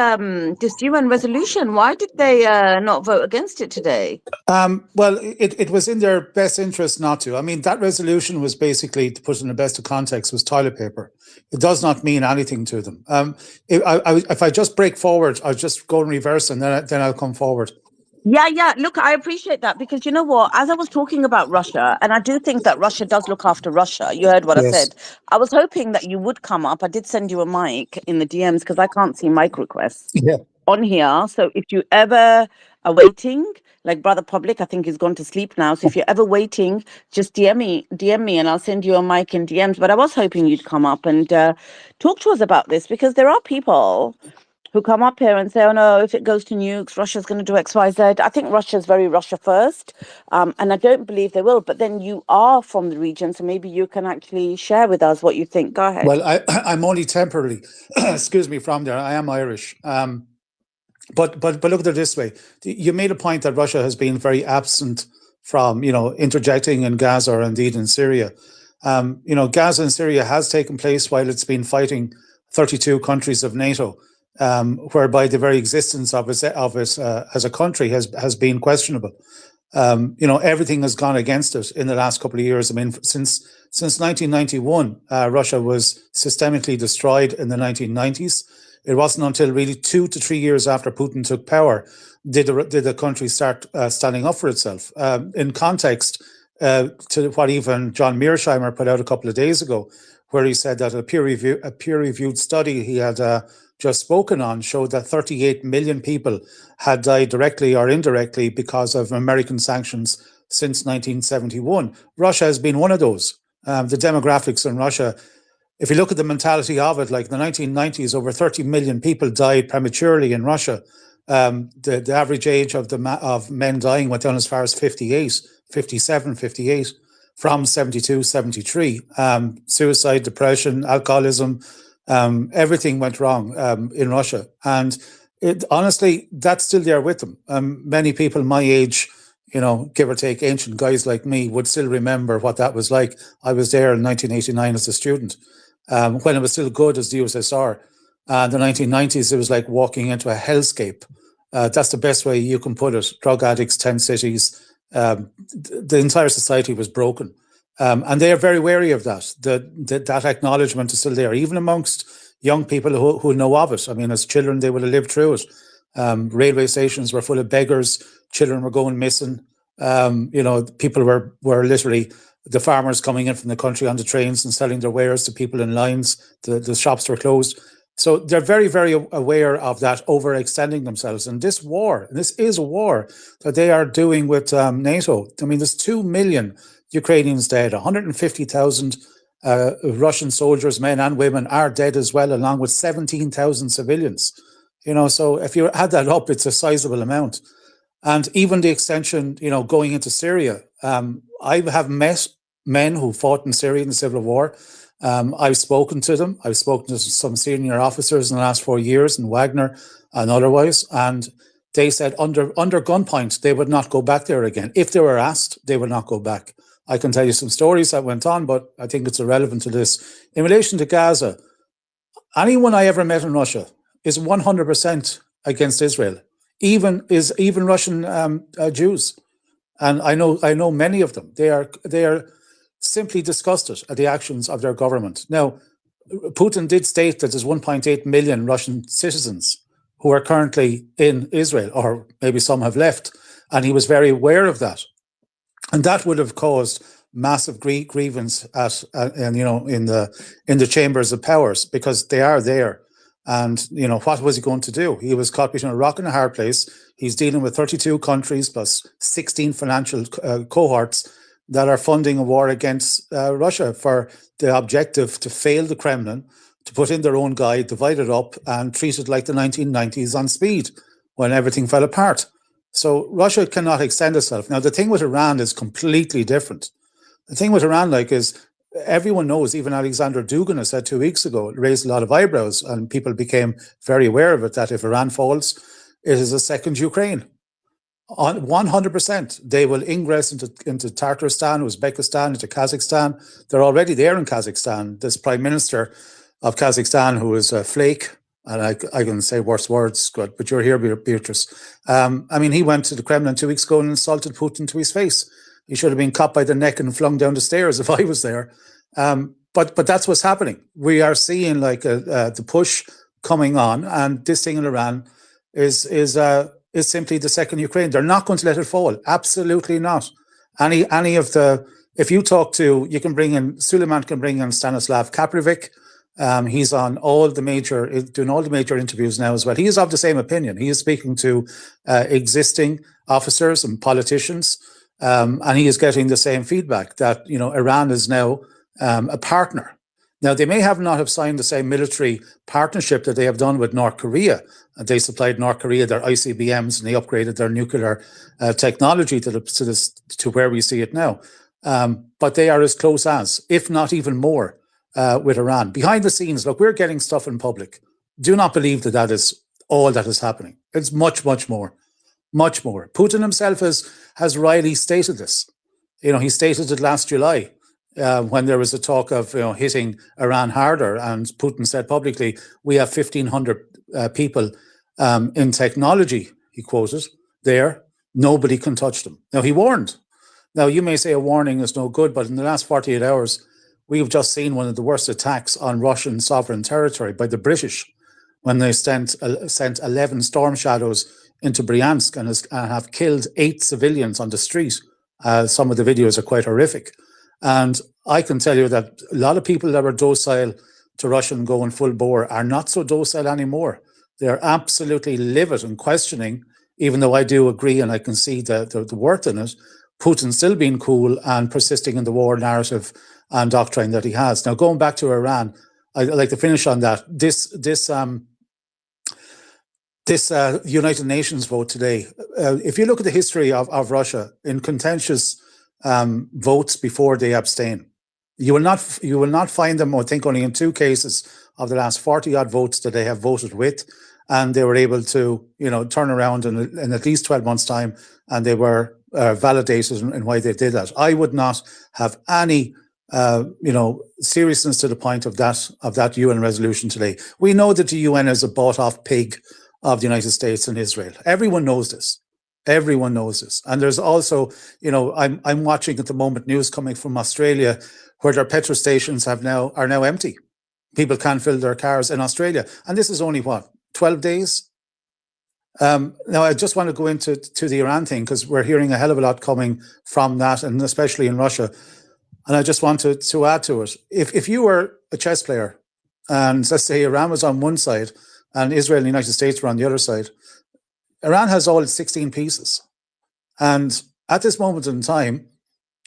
this UN resolution? Why did they not vote against it today? Well, it was in their best interest not to. I mean, that resolution was basically, to put it in the best of context, was toilet paper. It does not mean anything to them. If I just break forward, I'll just go in reverse and then I'll come forward. Yeah. Look, I appreciate that because you know what? As I was talking about Russia, and I do think that Russia does look after Russia. You heard what I Yes. said. I was hoping that you would come up. I did send you a mic in the DMs because I can't see mic requests on here. So if you ever are waiting, like Brother Public, I think he's gone to sleep now. So if you're ever waiting, just DM me and I'll send you a mic in DMs. But I was hoping you'd come up and talk to us about this because there are people who come up here and say, oh no, if it goes to nukes, Russia's going to do X, Y, Z. I think Russia's very Russia first. And I don't believe they will. But then you are from the region, so maybe you can actually share with us what you think. Go ahead. Well, I'm only temporarily, excuse me, from there. I am Irish. But look at it this way. You made a point that Russia has been very absent from, interjecting in Gaza or indeed in Syria. Gaza and Syria has taken place while it's been fighting 32 countries of NATO, whereby the very existence of it as a country has been questionable. Everything has gone against it in the last couple of years. I mean, since 1991, Russia was systemically destroyed in the 1990s. It wasn't until really 2 to 3 years after Putin took power did the country start standing up for itself. In context to what even John Mearsheimer put out a couple of days ago, where he said that a peer-reviewed study he had just spoken on showed that 38 million people had died directly or indirectly because of American sanctions since 1971. Russia has been one of those. The demographics in Russia, if you look at the mentality of it, like in the 1990s, over 30 million people died prematurely in Russia. The average age of men dying went down as far as 58, 57, 58, from 72, 73. Suicide, depression, alcoholism, everything went wrong in Russia. And honestly, that's still there with them. Many people my age, give or take, ancient guys like me would still remember what that was like. I was there in 1989 as a student. When it was still good as the USSR. The 1990s, it was like walking into a hellscape. That's the best way you can put it. Drug addicts, 10 cities. The entire society was broken. And they are very wary of that. That acknowledgement is still there, even amongst, young people who know of it. I mean, as children, they would have lived through it. Railway stations were full of beggars. Children were going missing. People were literally, the farmers coming in from the country on the trains and selling their wares to people in lines. The shops were closed. So they're very, very aware of that overextending themselves. And this war, and this is a war that they are doing with NATO. I mean, there's 2 million Ukrainians dead, 150,000 Russian soldiers, men and women, are dead as well, along with 17,000 civilians. So if you add that up, it's a sizable amount. And even the extension, going into Syria. I have met men who fought in Syria in the civil war. I've spoken to them. I've spoken to some senior officers in the last 4 years in Wagner and otherwise. And they said under gunpoint, they would not go back there again. If they were asked, they would not go back. I can tell you some stories that went on, but I think it's irrelevant to this. In relation to Gaza, anyone I ever met in Russia is 100% against Israel. Even Russian Jews, and I know many of them. They are simply disgusted at the actions of their government. Now, Putin did state that there's 1.8 million Russian citizens who are currently in Israel, or maybe some have left, and he was very aware of that, and that would have caused massive grievance in the chambers of powers, because they are there. And, what was he going to do? He was caught between a rock and a hard place. He's dealing with 32 countries plus 16 financial cohorts that are funding a war against Russia for the objective to fail the Kremlin, to put in their own guide, divide it up, and treat it like the 1990s on speed when everything fell apart. So Russia cannot extend itself. Now, the thing with Iran is completely different. The thing with Iran, is everyone knows, even Alexander Dugin has said 2 weeks ago, it raised a lot of eyebrows, and people became very aware of it, that if Iran falls, it is a second Ukraine. On 100%, they will ingress into Tartaristan, Uzbekistan, into Kazakhstan. They're already there in Kazakhstan. This Prime Minister of Kazakhstan, who is a flake, and I can say worse words, good, but you're here, Beatrice. He went to the Kremlin 2 weeks ago and insulted Putin to his face. He should have been caught by the neck and flung down the stairs if I was there. But that's what's happening. We are seeing the push coming on, and this thing in Iran is simply the second Ukraine. They're not going to let it fall. Absolutely not. Any of the, if you talk to, you can bring in, Suleiman can bring in Stanislav Kaprovic. He's on doing all the major interviews now as well. He is of the same opinion. He is speaking to existing officers and politicians. And he is getting the same feedback that, Iran is now a partner. Now, they may not have signed the same military partnership that they have done with North Korea. They supplied North Korea their ICBMs, and they upgraded their nuclear technology to where we see it now. But they are as close as, if not even more, with Iran. Behind the scenes, look, we're getting stuff in public. Do not believe that is all that is happening. It's much, much more. Much more. Putin himself has rightly stated this. He stated it last July when there was a talk of hitting Iran harder, and Putin said publicly, "We have 1,500 people in technology." He quoted there. Nobody can touch them. Now, he warned. Now, you may say a warning is no good, but in the last 48 hours, we've just seen one of the worst attacks on Russian sovereign territory by the British, when they sent 11 Storm Shadows into Bryansk and have killed 8 civilians on the street. Some of the videos are quite horrific. And I can tell you that a lot of people that were docile to Russian going full bore are not so docile anymore. They're absolutely livid and questioning, even though I do agree and I can see the worth in it, Putin still being cool and persisting in the war narrative and doctrine that he has. Now, going back to Iran, I'd like to finish on that. This United Nations vote today, if you look at the history of Russia in contentious votes before they abstain, you will not find them, I think, only in 2 cases of the last 40-odd votes that they have voted with, and they were able to, turn around in at least 12 months' time, and they were validated in why they did that. I would not have any seriousness to the point of that UN resolution today. We know that the UN is a bought-off pig of the United States and Israel. Everyone knows this. Everyone knows this. And there's also, I'm watching at the moment news coming from Australia where their petrol stations are now empty. People can't fill their cars in Australia. And this is only, what, 12 days? Now, I just want to go into the Iran thing, because we're hearing a hell of a lot coming from that, and especially in Russia. And I just want to add to it. If you were a chess player, and let's say Iran was on one side and Israel and the United States were on the other side, Iran has all 16 pieces. And at this moment in time,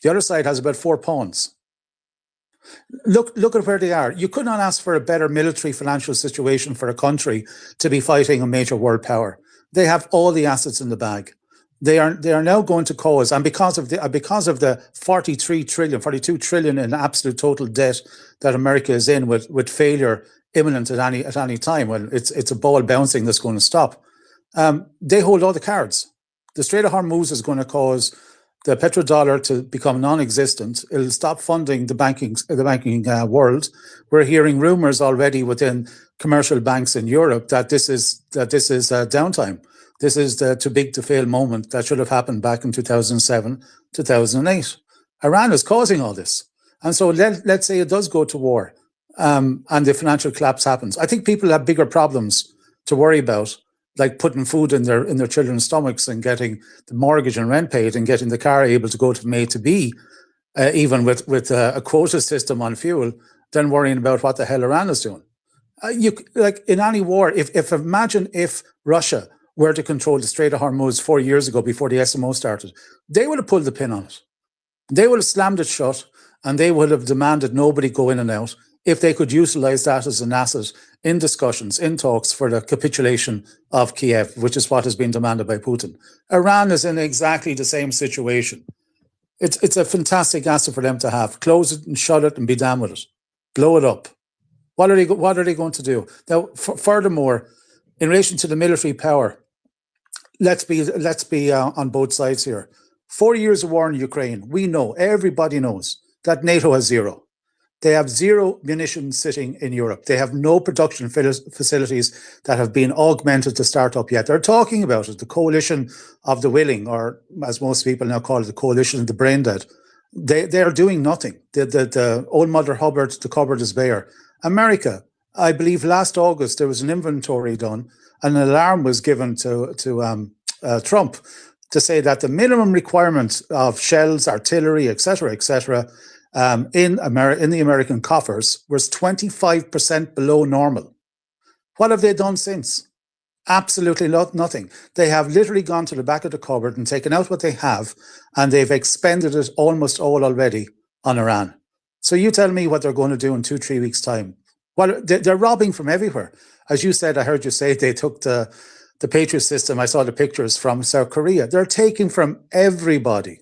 the other side has about 4 pawns. Look at where they are. You could not ask for a better military financial situation for a country to be fighting a major world power. They have all the assets in the bag. They are now going to cause, and because of the 42 trillion in absolute total debt that America is in, with failure imminent at any time, well, it's a ball bouncing that's going to stop. They hold all the cards. The Strait of Hormuz is going to cause the petrodollar to become non-existent. It'll stop funding the banking world. We're hearing rumors already within commercial banks in Europe that this is downtime. This is the too big to fail moment that should have happened back in 2007, 2008. Iran is causing all this. And so let's say it does go to war, and the financial collapse happens. I think people have bigger problems to worry about, like putting food in their children's stomachs and getting the mortgage and rent paid and getting the car able to go from A to B, even with a quota system on fuel, than worrying about what the hell Iran is doing. Like in any war, imagine if Russia were to control the Strait of Hormuz 4 years ago, before the SMO started, they would have pulled the pin on it. They would have slammed it shut, and they would have demanded nobody go in and out if they could utilize that as an asset in discussions, in talks for the capitulation of Kiev, which is what has been demanded by Putin. Iran is in exactly the same situation. It's a fantastic asset for them to have. Close it and shut it and be done with it. Blow it up. What are they going to do? Now, furthermore, in relation to the military power, let's be on both sides here. 4 years of war in Ukraine, we know, everybody knows, that NATO has zero. They have zero munitions sitting in Europe. They have no production facilities that have been augmented to start up yet. They're talking about it, the coalition of the willing, or as most people now call it, the coalition of the brain dead. They are doing nothing. The old Mother Hubbard, the cupboard is bare. America, I believe last August there was an inventory done, and an alarm was given to Trump to say that the minimum requirement of shells, artillery, etc., in the American coffers was 25% below normal. What have they done since? Absolutely nothing. They have literally gone to the back of the cupboard and taken out what they have, and they've expended it almost all already on Iran. So you tell me what they're going to do in 2-3 weeks' time. Well, they're robbing from everywhere. As you said, I heard you say they took the Patriot system. I saw the pictures from South Korea. They're taking from everybody.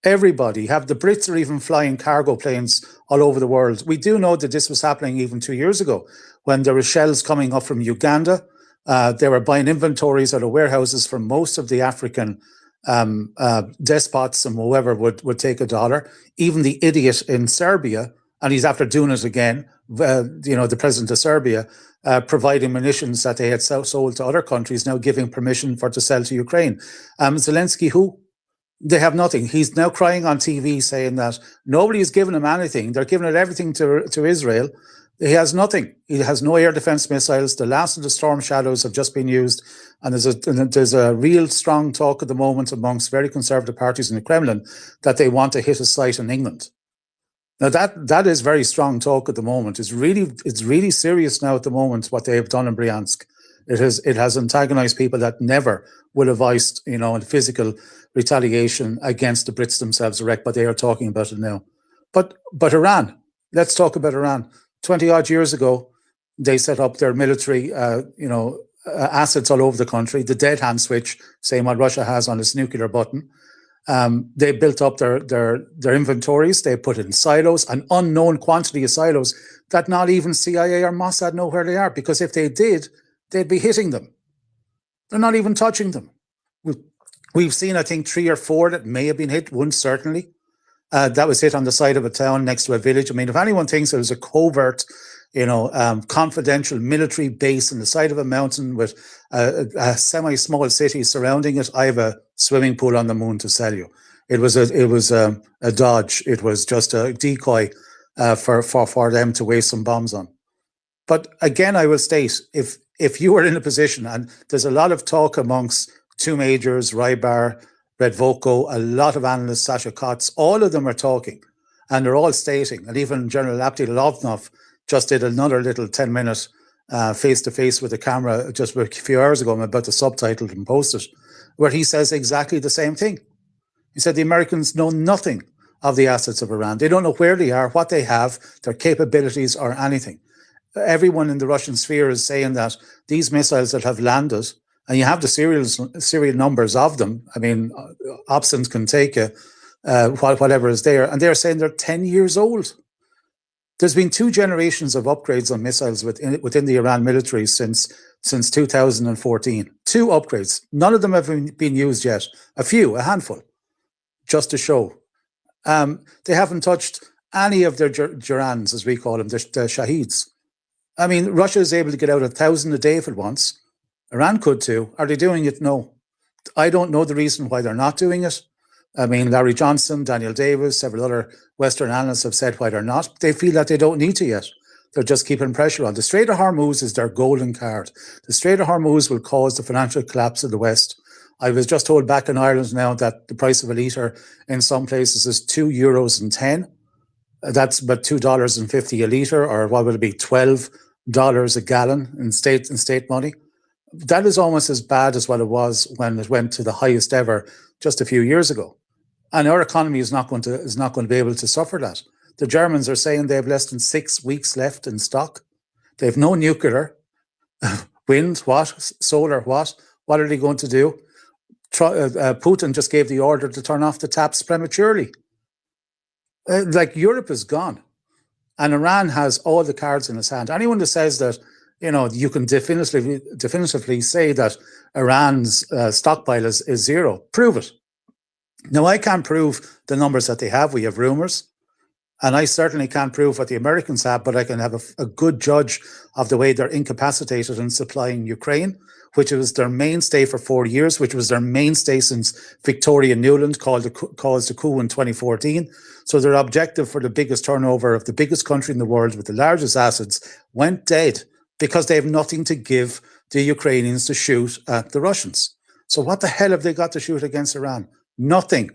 Everybody. The Brits are even flying cargo planes all over the world. We do know that this was happening even 2 years ago, when there were shells coming up from Uganda. They were buying inventories out of warehouses from most of the African despots, and whoever would take $1. Even the idiot in Serbia, and he's after doing it again, the president of Serbia, providing munitions that they had sold to other countries, now giving permission to sell to Ukraine. Zelensky, who? They have nothing. He's now crying on TV saying that nobody is giving him anything. They're giving everything to Israel. He has nothing. He has no air defense missiles. The last of the Storm Shadows have just been used. And there's a real strong talk at the moment amongst very conservative parties in the Kremlin that they want to hit a site in England. Now that is very strong talk at the moment. It's really serious now at the moment what they have done in Bryansk. It has antagonized people that never would have voiced, in physical retaliation against the Brits themselves direct, but they are talking about it now. But Iran, let's talk about Iran. 20 odd years ago, they set up their military, assets all over the country. The dead hand switch, same what Russia has on its nuclear button. They built up their inventories. They put in silos, an unknown quantity of silos that not even CIA or Mossad know where they are, because if they did, they'd be hitting them. They're not even touching them. We've seen, I think, 3 or 4 that may have been hit. One certainly that was hit on the side of a town next to a village. I mean, if anyone thinks it was a covert, confidential military base on the side of a mountain with a semi-small city surrounding it, I have a swimming pool on the moon to sell you. It was a dodge. It was just a decoy for them to waste some bombs on. But again, I will state, if you were in a position, and there's a lot of talk amongst two majors, Rybar, Redvoco, a lot of analysts, Sasha Kotz, all of them are talking, and they're all stating, and even General Abdilovnov just did another little 10-minute face-to-face with the camera just a few hours ago. I'm about to subtitle and post it, where he says exactly the same thing. He said the Americans know nothing of the assets of Iran. They don't know where they are, what they have, their capabilities, or anything. Everyone in the Russian sphere is saying that these missiles that have landed, and you have the serial numbers of them. I mean, Opsons can take it, whatever is there, and they're saying they're 10 years old. There's been 2 generations of upgrades on missiles within the Iran military since 2014. 2 upgrades. None of them have been used yet. A handful, just to show. They haven't touched any of their Durans, as we call them, the Shaheeds. I mean, Russia is able to get out 1,000 a day if it wants. Iran could too. Are they doing it? No. I don't know the reason why they're not doing it. I mean, Larry Johnson, Daniel Davis, several other Western analysts have said why they're not. They feel that they don't need to yet. They're just keeping pressure on. The Strait of Hormuz is their golden card. The Strait of Hormuz will cause the financial collapse of the West. I was just told back in Ireland now that the price of a litre in some places is €2.10. That's about $2.50 a litre, or what would it be, $12 a gallon in state money. That is almost as bad as what it was when it went to the highest ever just a few years ago. And our economy is not going to be able to suffer that. The Germans are saying they have less than 6 weeks left in stock. They have no nuclear. Wind, what? Solar, what? What are they going to do? Putin just gave the order to turn off the taps prematurely. Like, Europe is gone. And Iran has all the cards in its hand. Anyone that says that, you know, you can definitively say that Iran's stockpile is zero, prove it. Now, I can't prove the numbers that they have. We have rumors. And I certainly can't prove what the Americans have, but I can have a good judge of the way they're incapacitated in supplying Ukraine, which was their mainstay for 4 years, which was their mainstay since Victoria Nuland caused the coup in 2014. So their objective for the biggest turnover of the biggest country in the world with the largest assets went dead because they have nothing to give the Ukrainians to shoot at the Russians. So what the hell have they got to shoot against Iran? Nothing.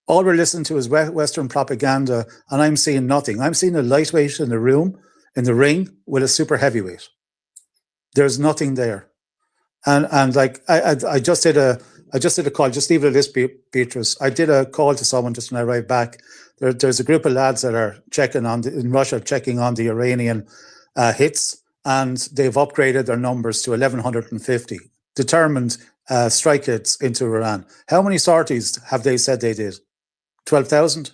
All we're listening to is Western propaganda, and I'm seeing nothing. I'm seeing a lightweight in the room, in the ring, with a super heavyweight. There's nothing there. And like, I just did a call. Just leave it at this, Beatrice. I did a call to someone just when I arrived back. There's a group of lads that are in Russia, checking on the Iranian hits, and they've upgraded their numbers to 1,150 determined strike hits into Iran. How many sorties have they said they did? 12,000?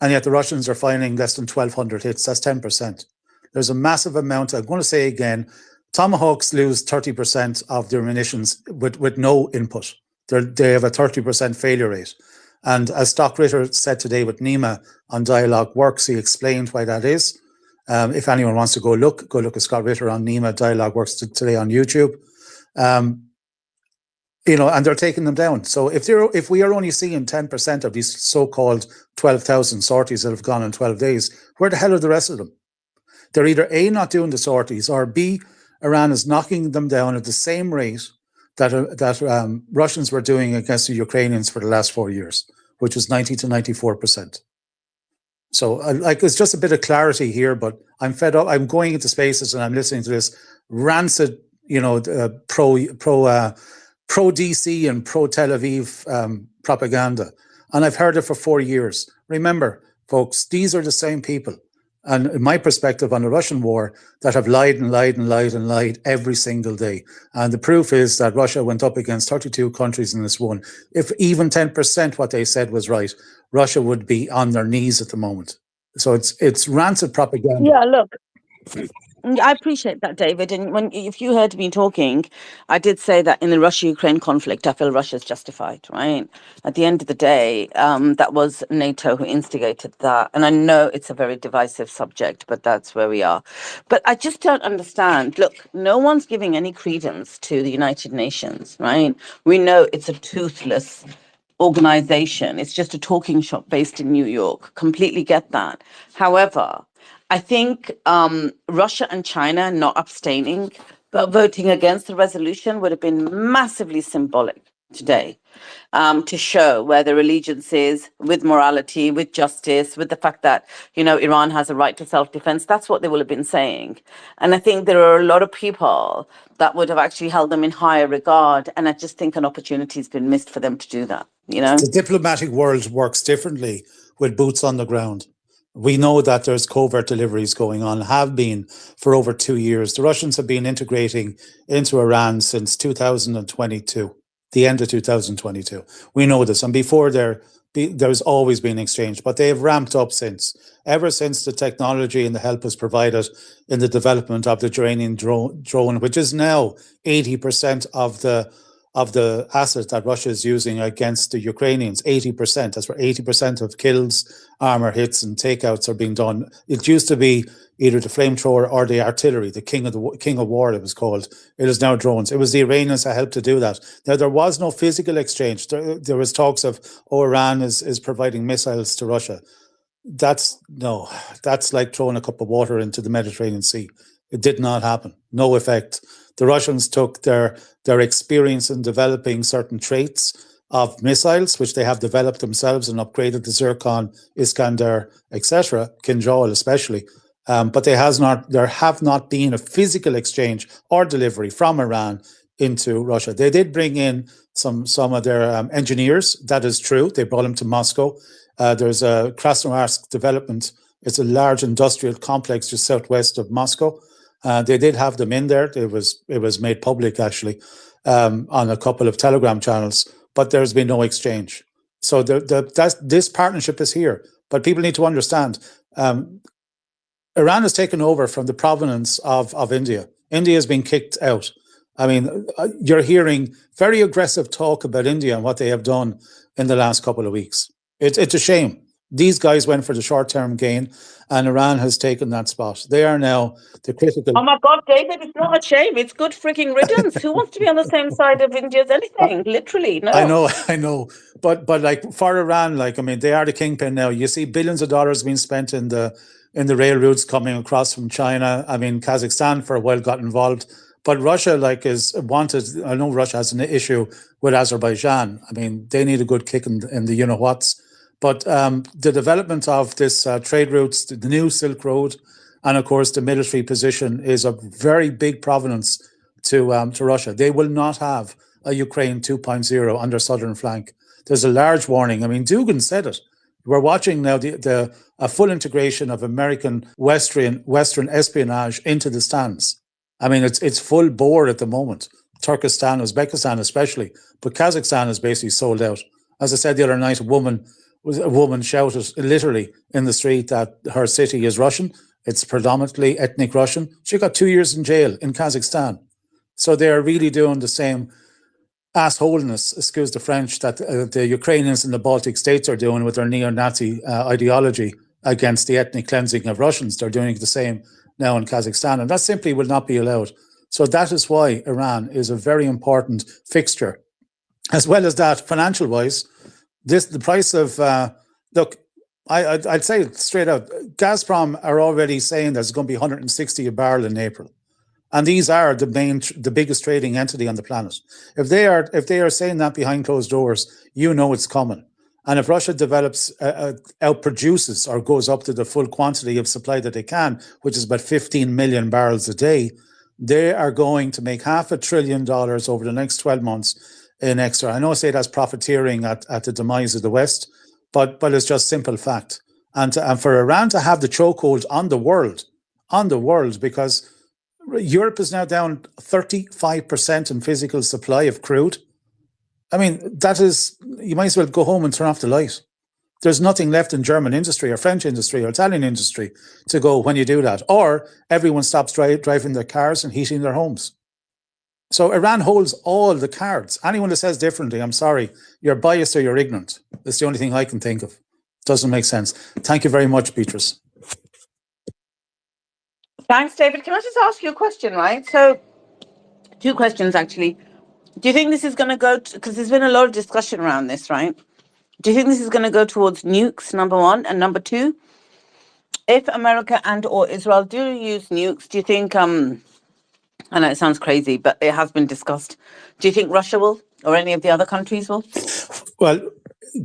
And yet the Russians are finding less than 1,200 hits. That's 10%. There's a massive amount. I'm going to say again, Tomahawks lose 30% of their munitions with no input. They have a 30% failure rate. And as Stock Ritter said today with Nima on Dialogue Works, he explained why that is. If anyone wants to go look at Scott Ritter on Nima Dialogue Works today on YouTube. You know, and they're taking them down. So if we are only seeing 10% of these so-called 12,000 sorties that have gone in 12 days, where the hell are the rest of them? They're either A, not doing the sorties, or B, Iran is knocking them down at the same rate that Russians were doing against the Ukrainians for the last 4 years, which was 90 to 94%. So like, it's just a bit of clarity here, but I'm fed up. I'm going into spaces and I'm listening to this rancid, you know, pro DC and pro Tel Aviv propaganda. And I've heard it for 4 years. Remember, folks, these are the same people. And in my perspective on the Russian war, that have lied and lied and lied and lied every single day. And the proof is that Russia went up against 32 countries in this one. If even 10% what they said was right, Russia would be on their knees at the moment. So it's rancid propaganda. Yeah, look, I appreciate that, David. And if you heard me talking, I did say that in the Russia-Ukraine conflict, I feel Russia's justified, right? At the end of the day, that was NATO who instigated that. And I know it's a very divisive subject, but that's where we are. But I just don't understand. Look, no one's giving any credence to the United Nations, right? We know it's a toothless organization. It's just a talking shop based in New York. Completely get that. However, I think Russia and China not abstaining but voting against the resolution would have been massively symbolic today, to show where their allegiance is with morality, with justice, with the fact that, Iran has a right to self-defense. That's what they will have been saying. And I think there are a lot of people that would have actually held them in higher regard. And I just think an opportunity has been missed for them to do that, The diplomatic world works differently with boots on the ground. We know that there's covert deliveries going on, have been for over 2 years. The Russians have been integrating into Iran since 2022, the end of 2022. We know this. And before there's always been exchange, but they have ramped up since. Ever since the technology and the help was provided in the development of the Iranian drone, which is now 80% of the assets that Russia is using against the Ukrainians, 80%. That's where 80% of kills, armor hits, and takeouts are being done. It used to be either the flamethrower or the artillery, the king of war, it was called. It is now drones. It was the Iranians that helped to do that. Now, there was no physical exchange. There was talks of, Iran is providing missiles to Russia. That's like throwing a cup of water into the Mediterranean Sea. It did not happen. No effect. The Russians took their experience in developing certain traits of missiles, which they have developed themselves and upgraded the Zircon, Iskander, etc., Kinjal especially. But there have not been a physical exchange or delivery from Iran into Russia. They did bring in some of their engineers. That is true. They brought them to Moscow. There's a Krasnoyarsk development. It's a large industrial complex just southwest of Moscow. They did have them in there. It was made public actually on a couple of Telegram channels, but there's been no exchange. So this partnership is here, but people need to understand. Iran has taken over from the provenance of India. India has been kicked out. I mean, you're hearing very aggressive talk about India and what they have done in the last couple of weeks. It's a shame. These guys went for the short-term gain, and Iran has taken that spot. They are now the critical. Oh my God, David, it's not a shame. It's good freaking riddance. Who wants to be on the same side of India as anything? Literally, no. I know. But like for Iran, like, I mean, they are the kingpin now. You see billions of dollars being spent in the rail routes coming across from China. I mean, Kazakhstan for a while got involved. But Russia, like, is wanted. I know Russia has an issue with Azerbaijan. I mean, they need a good kick in the you-know-whats. But the development of this trade routes, the new Silk Road, and of course the military position is a very big provenance to Russia. They will not have a Ukraine 2.0 on their southern flank. There's a large warning. I mean, Dugin said it. We're watching now a full integration of American Western espionage into the stands. I mean, it's full bore at the moment. Turkestan, Uzbekistan especially, but Kazakhstan is basically sold out. As I said the other night, a woman shouted literally in the street that her city is Russian. It's predominantly ethnic Russian. She got 2 years in jail in Kazakhstan. So they're really doing the same assholeness, excuse the French, that the Ukrainians and the Baltic states are doing with their neo-Nazi ideology against the ethnic cleansing of Russians. They're doing the same now in Kazakhstan, and that simply will not be allowed. So that is why Iran is a very important fixture. As well as that, financial-wise, the price of, look, I'd say straight out, Gazprom are already saying there's going to be 160 a barrel in April. And these are the biggest trading entity on the planet. If they are saying that behind closed doors, you know it's coming. And if Russia develops, outproduces or goes up to the full quantity of supply that they can, which is about 15 million barrels a day, they are going to make $500 billion over the next 12 months in extra. I know I say that's profiteering at the demise of the West, but it's just simple fact. And for Iran to have the chokehold on the world, because Europe is now down 35% in physical supply of crude. I mean, that is, you might as well go home and turn off the light. There's nothing left in German industry or French industry or Italian industry to go when you do that. Or everyone stops driving their cars and heating their homes. So Iran holds all the cards. Anyone that says differently, I'm sorry, you're biased or you're ignorant. That's the only thing I can think of. Doesn't make sense. Thank you very much, Beatrice. Thanks, David. Can I just ask you a question, right? So, 2 questions, actually. Do you think this is going to go, because there's been a lot of discussion around this, right? Do you think this is going to go towards nukes, number one? And number 2, if America and or Israel do use nukes, do you think I know it sounds crazy, but it has been discussed. Do you think Russia will, or any of the other countries will? Well,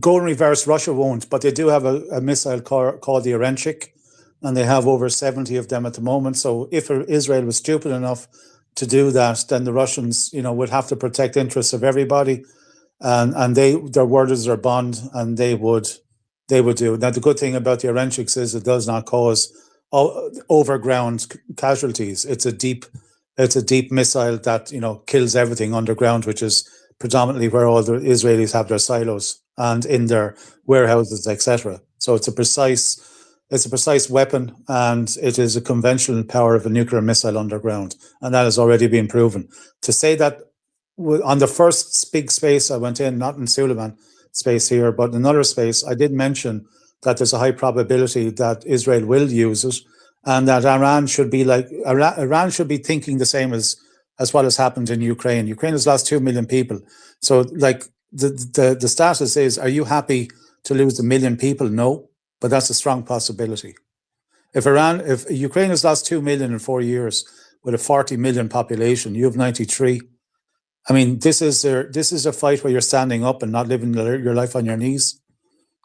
go in reverse, Russia won't, but they do have a missile called the Rhetoric, and they have over 70 of them at the moment. So if Israel was stupid enough to do that, then the Russians, would have to protect interests of everybody, and their word is their bond, and they would do. Now, the good thing about the Rhetoric is it does not cause overground casualties. It's a deep missile that kills everything underground, which is predominantly where all the Israelis have their silos and in their warehouses, etc. So it's a precise weapon, and it is a conventional power of a nuclear missile underground, and that has already been proven. To say that on the first big space I went in, not in Suleiman space here, but in another space, I did mention that there's a high probability that Israel will use it, and that Iran should be thinking the same as what has happened in Ukraine. Ukraine has lost 2 million people. So the status is, are you happy to lose 1 million people? No, but that's a strong possibility. If Ukraine has lost 2 million in 4 years with a 40 million population, you have 93. I mean, this is a fight where you're standing up and not living your life on your knees.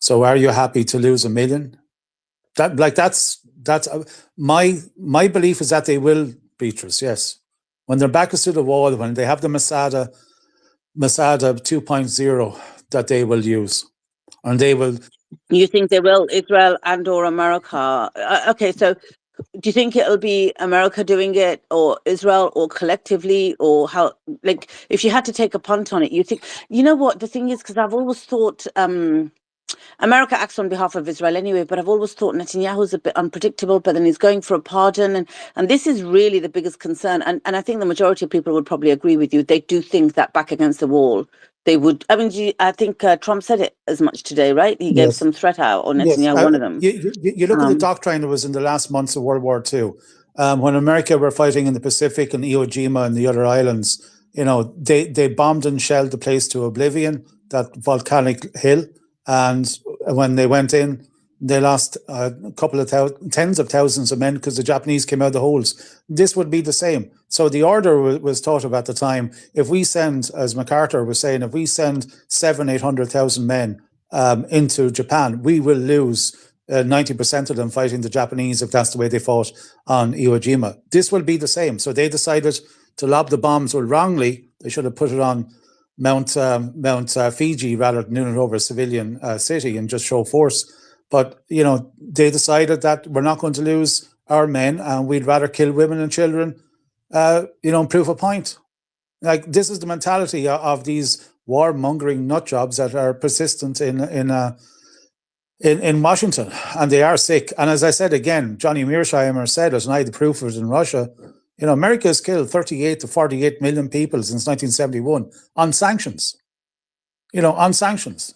So are you happy to lose 1 million? That's my belief is that they will, Beatrice, yes. When their back is to the wall, when they have the Masada 2.0 that they will use, and they will. You think they will, Israel and or America? Okay, so do you think it'll be America doing it, or Israel, or collectively, or how? Like, if you had to take a punt on it, you think, what the thing is, because I've always thought America acts on behalf of Israel anyway, but I've always thought Netanyahu's a bit unpredictable, but then he's going for a pardon, and this is really the biggest concern. And I think the majority of people would probably agree with you. They do think that back against the wall, they would. I mean, I think Trump said it as much today, right? He gave some threat out, or Netanyahu, one of them. You look at the doctrine that was in the last months of World War II, when America were fighting in the Pacific and Iwo Jima and the other islands. They bombed and shelled the place to oblivion, that volcanic hill. And when they went in, they lost a couple of tens of thousands of men because the Japanese came out of the holes. This would be the same. So the order was thought of at the time. If we send, as MacArthur was saying, if we send 700,000-800,000 men into Japan, we will lose 90% of them fighting the Japanese if that's the way they fought on Iwo Jima. This will be the same. So they decided to lob the bombs. Well, wrongly, they should have put it on Mount Fiji rather than doing it over a civilian city and just show force. But, they decided that we're not going to lose our men and we'd rather kill women and children, and prove a point. Like, this is the mentality of these warmongering nutjobs that are persistent in Washington, and they are sick. And as I said again, Johnny Mearsheimer said it, and I had the proof of it in Russia. America has killed 38 to 48 million people since 1971 on sanctions. On sanctions,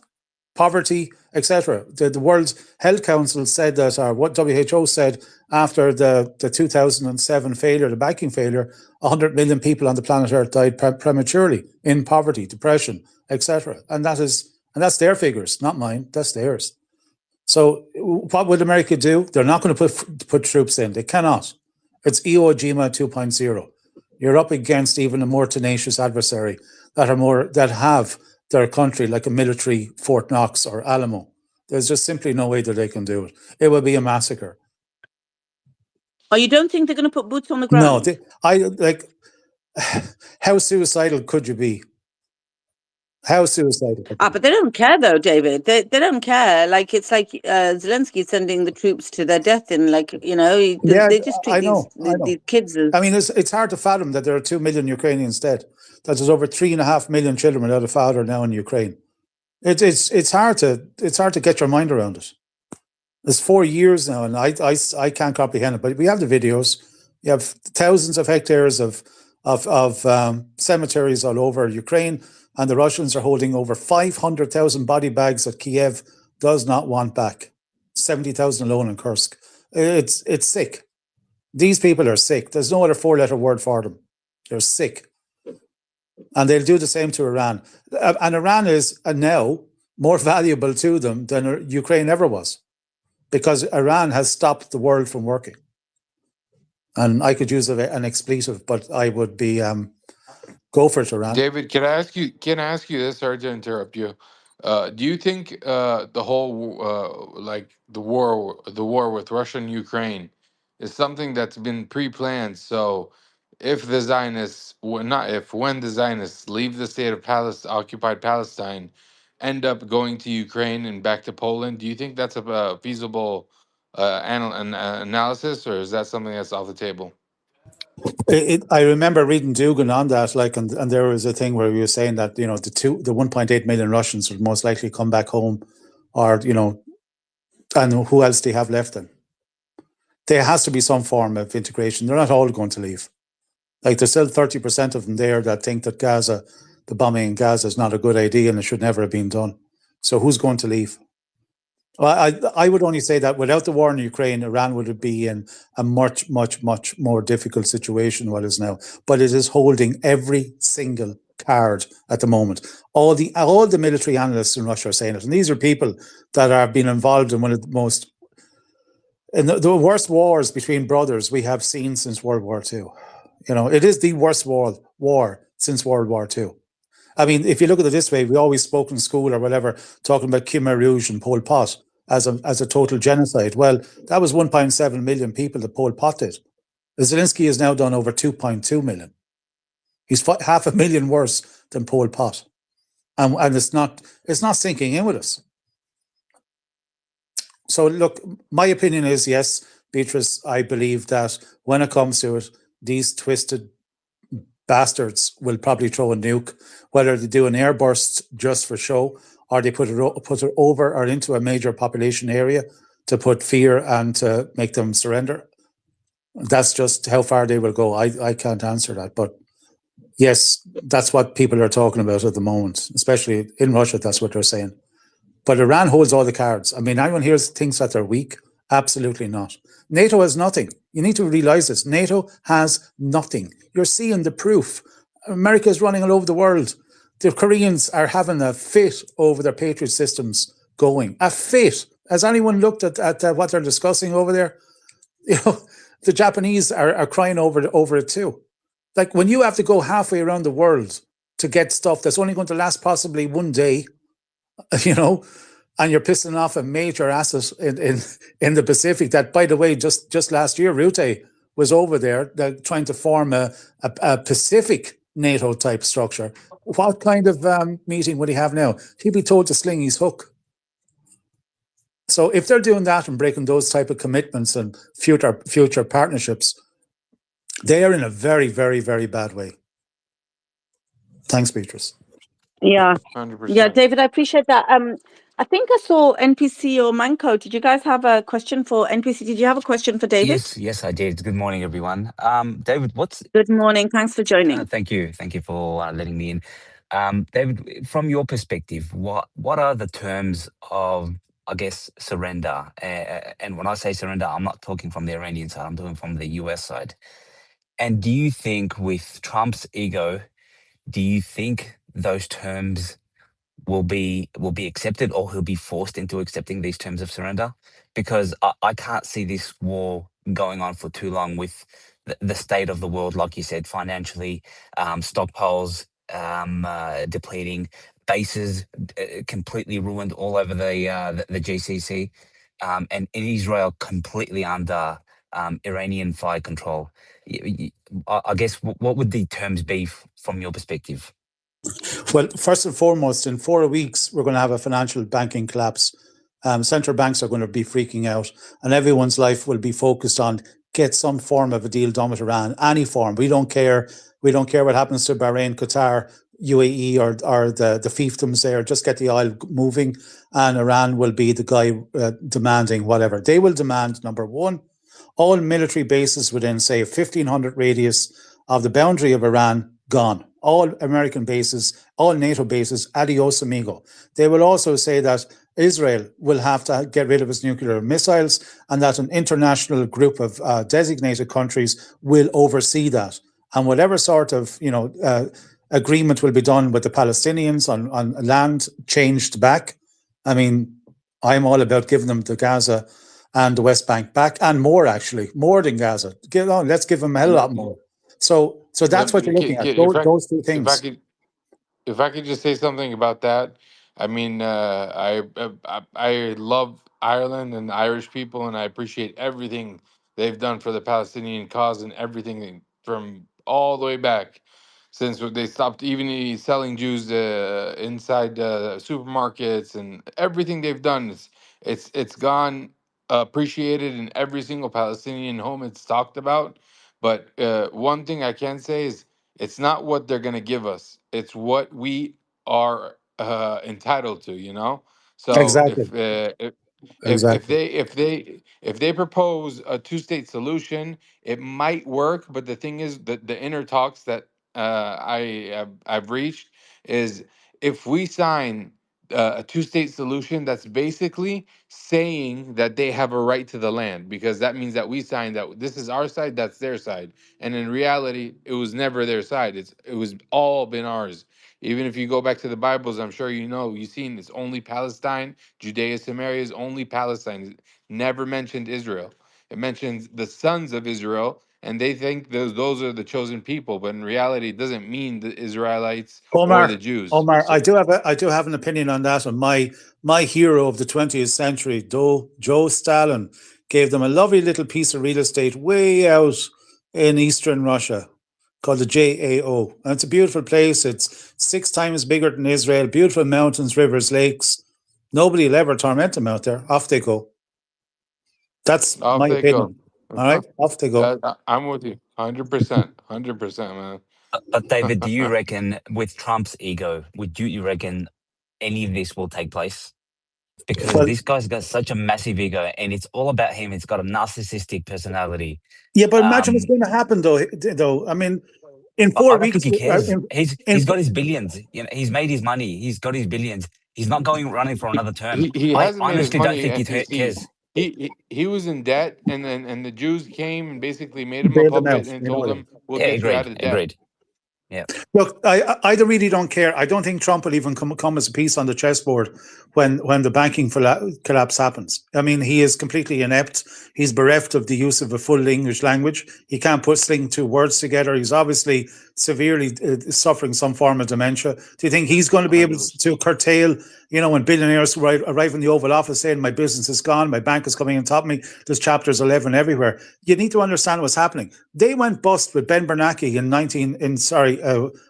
poverty, etc. The World Health Council said that, or what WHO said after the 2007 failure, the banking failure, 100 million people on the planet Earth died prematurely in poverty, depression, etc. And that's their figures, not mine. That's theirs. So what would America do? They're not going to put troops in. They cannot. It's Iwo Jima 2.0. You're up against even a more tenacious adversary that have their country like a military Fort Knox or Alamo. There's just simply no way that they can do it. It will be a massacre. Oh, you don't think they're going to put boots on the ground? No, how suicidal could you be? How suicidal? But they don't care, though, David. They don't care. Like, it's like Zelensky sending the troops to their death, and they just treat these kids as. I mean, it's hard to fathom that there are 2 million Ukrainians dead. That there's over 3.5 million children without a father now in Ukraine. It's hard to get your mind around it. It's 4 years now, and I can't comprehend it. But we have the videos. You have thousands of hectares of cemeteries all over Ukraine. And the Russians are holding over 500,000 body bags that Kiev does not want back. 70,000 alone in Kursk. It's sick. These people are sick. There's no other 4-letter word for them. They're sick. And they'll do the same to Iran. And Iran is now more valuable to them than Ukraine ever was. because Iran has stopped the world from working. And I could use an expletive, but I would be go for it, Iran. David, can I ask you? Can I ask you this? Sorry to interrupt you. Do you think the whole like the war with Russia and Ukraine is something that's been pre-planned? So, if the Zionists, not if, when the Zionists leave the state of Palestine, occupied Palestine, end up going to Ukraine and back to Poland, do you think that's a feasible analysis, or is that something that's off the table? I remember reading Dugan on that, like, and there was a thing where he was saying that, you know, the 1.8 million Russians would most likely come back home, or, you know, and who else do you have left then? There has to be some form of integration. They're not all going to leave. Like, there's still 30% of them there that think that Gaza, the bombing in Gaza, is not a good idea and it should never have been done. So who's going to leave? Well, I would only say that without the war in Ukraine, Iran would be in a much, much, much more difficult situation than what it is now. But it is holding every single card at the moment. All the military analysts in Russia are saying it. And these are people that have been involved in one of the most, in the worst wars between brothers we have seen since World War II. You know, it is the worst war since World War II. I mean, if you look at it this way, we always spoke in school or whatever, talking about Khmer Rouge and Pol Pot as a total genocide. Well, that was 1.7 million people that Pol Pot did. Zelensky has now done over 2.2 million. He's 500,000 worse than Pol Pot. And it's not sinking in with us. So look, my opinion is, yes, Beatrice, I believe that when it comes to it, these twisted bastards will probably throw a nuke, whether they do an airburst just for show, or they put it over or into a major population area to put fear and to make them surrender. That's just how far they will go. I can't answer that. But yes, that's what people are talking about at the moment, especially in Russia. That's what they're saying. But Iran holds all the cards. I mean, anyone here thinks that they're weak? Absolutely not. NATO has nothing. You need to realize this. NATO has nothing. You're seeing the proof. America is running all over the world. The Koreans are having a fit over their Patriot systems going. A fit. Has anyone looked at what they're discussing over there? You know, the Japanese are crying over it too. Like, when you have to go halfway around the world to get stuff that's only going to last possibly one day, you know, and you're pissing off a major asset in the Pacific that, by the way, just last year, Rutte was over there trying to form a Pacific NATO type structure. What kind of meeting would he have now? He'd be told to sling his hook. So if they're doing that and breaking those type of commitments and future partnerships, they are in a very, very, very bad way. Thanks, Beatrice. Yeah. 100%. Yeah, David, I appreciate that. I think I saw NPC or Manco. Did you guys have a question for NPC? Did you have a question for David? Yes, I did. Good morning, everyone. David, Good morning. Thanks for joining. Thank you for letting me in. David, from your perspective, what are the terms of, I guess, surrender? And when I say surrender, I'm not talking from the Iranian side. I'm talking from the US side. And do you think, with Trump's ego, do you think those terms will be accepted, or he'll be forced into accepting these terms of surrender? Because I can't see this war going on for too long with the state of the world, like you said, financially, stockpiles depleting, bases completely ruined all over the GCC, and in Israel completely under Iranian fire control. I guess, what would the terms be from your perspective? Well, first and foremost, in 4 weeks, we're going to have a financial banking collapse. Central banks are going to be freaking out, and everyone's life will be focused on get some form of a deal done with Iran, any form. We don't care. We don't care what happens to Bahrain, Qatar, UAE, or the fiefdoms there. Just get the oil moving, and Iran will be the guy demanding whatever. They will demand, number one, all military bases within, say, a 1,500 radius of the boundary of Iran gone. All American bases, all NATO bases, adios amigo. They will also say that Israel will have to get rid of its nuclear missiles, and that an international group of designated countries will oversee that. And whatever sort of agreement will be done with the Palestinians on land changed back. I mean, I'm all about giving them the Gaza and the West Bank back, and more actually, more than Gaza. Let's give them a hell of a lot more. So that's what you're looking at. Those two If I things. could if I could just say something about that, I mean, I love Ireland and the Irish people, and I appreciate everything they've done for the Palestinian cause and everything from all the way back since they stopped even selling Jews inside supermarkets and everything they've done. It's gone appreciated in every single Palestinian home it's talked about. But one thing I can say is it's not what they're going to give us. It's what we are entitled to, you know? So Exactly. if Exactly. they propose a two-state solution, it might work, but the thing is that the inner talks that I've reached is if we sign a two-state solution, that's basically saying that they have a right to the land, because that means that we signed that this is our side, that's their side, and in reality, it was never their side. It was all been ours. Even if you go back to the Bibles, I'm sure you know, you've seen it's only Palestine, Judea, Samaria is only Palestine. It never mentioned Israel. It mentions the sons of Israel, and they think those are the chosen people, but in reality, it doesn't mean the Israelites or the Jews. Omar, So I do have an opinion on that one. My hero of the 20th century, Joe Stalin, gave them a lovely little piece of real estate way out in eastern Russia called the JAO. And it's a beautiful place. It's 6 times bigger than Israel, beautiful mountains, rivers, lakes. Nobody will ever torment them out there. Off they go. That's off my they go. opinion. All right, off they go. I'm with you, 100%, 100%, man. But David, do you reckon with Trump's ego, you reckon any of this will take place? Because Well, this guy's got such a massive ego, and it's all about him. It's got a narcissistic personality. yeah, but imagine what's Um, going to happen, though. I mean, in I 4 don't weeks, think he cares. in He's got his billions. You know, he's made his money. He's got his billions. He's not going running for he, another term. he I hasn't made his honestly don't money, think he and see, cares. he was in debt, and the Jews came and basically made him a bail them out, puppet and you know told what I mean? him, "We'll Yeah, get you out agreed, of debt." agreed. Yeah. Look, I really don't care. I don't think Trump will even come as a piece on the chessboard when the banking collapse happens. I mean, he is completely inept. He's bereft of the use of a full English language. He can't sling 2 words together. He's obviously severely suffering some form of dementia. Do you think he's going to be able 100%. to curtail, when billionaires arrive in the Oval Office saying, my business is gone, my bank is coming on top of me, there's chapters 11 everywhere. You need to understand what's happening. They went bust with Ben Bernanke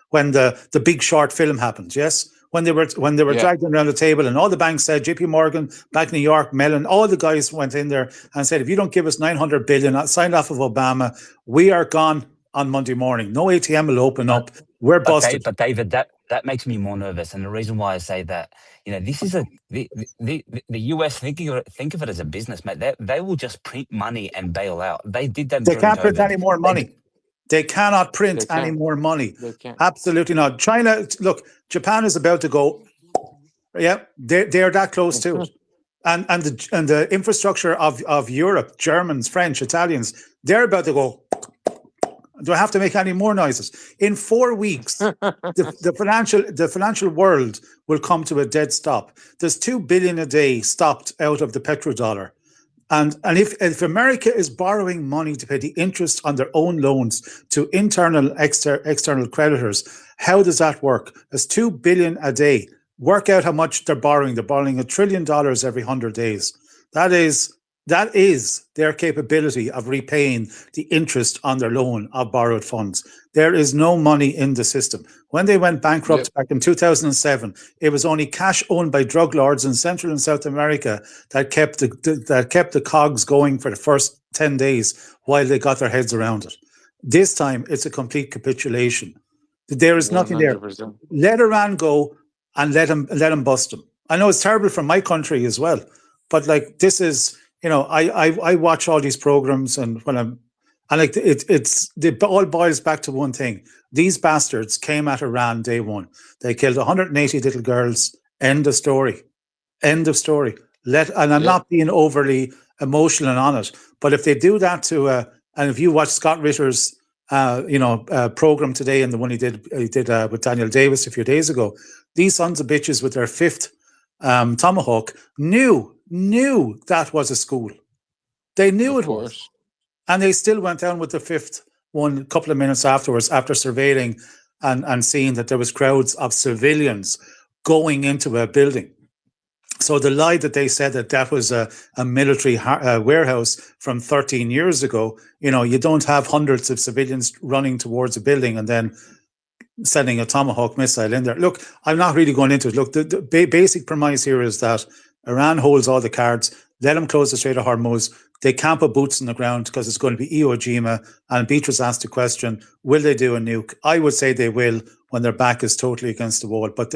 when the Big Short film happened, yes? When they were Yeah. dragged around the table and all the banks said, JP Morgan, Bank New York, Mellon, all the guys went in there and said, if you don't give us 900 billion, signed off of Obama, we are gone on Monday morning. No ATM will open up. We're busted. But David, that makes me more nervous, and the reason why I say that, this is the US. Think of it as a business, mate. They will just print money and bail out. They did that They during can't print COVID. any more money. They cannot print They any can't. more money. They can't. Absolutely not. China, look, Japan is about to go. Yeah, they're that close to it. And the infrastructure of Europe, Germans, French, Italians, they're about to go. Do I have to make any more noises? In 4 weeks, the financial world will come to a dead stop. There's 2 billion a day stopped out of the petrodollar. And if America is borrowing money to pay the interest on their own loans to internal external creditors, how does that work? There's 2 billion a day. Work out how much they're borrowing. They're borrowing $1 trillion every 100 days. That is their capability of repaying the interest on their loan of borrowed funds. There is no money in the system. When they went bankrupt back in 2007, it was only cash owned by drug lords in Central and South America that kept the cogs going for the first 10 days while they got their heads around it. This time, it's a complete capitulation. There is nothing there. 100%. Let Iran go and let them bust them. I know it's terrible for my country as well, but this is, I watch all these programs, and it all boils back to one thing. These bastards came at Iran day one. They killed 180 little girls. End of story. End of story. And I'm not being overly emotional on it, but if they do that and if you watch Scott Ritter's program today and the one he did with Daniel Davis a few days ago, these sons of bitches with their 5th Tomahawk knew that was a school. They knew Of it was. course. And they still went down with the fifth one a couple of minutes afterwards, after surveilling and seeing that there was crowds of civilians going into a building. So the lie that they said that that was a military warehouse from 13 years ago, you don't have hundreds of civilians running towards a building and then sending a Tomahawk missile in there. Look, I'm not really going into it. Look, the basic premise here is that Iran holds all the cards. Let them close the Strait of Hormuz. They can't put boots on the ground because it's going to be Iwo Jima. And Beatrice asked the question, will they do a nuke? I would say they will when their back is totally against the wall. But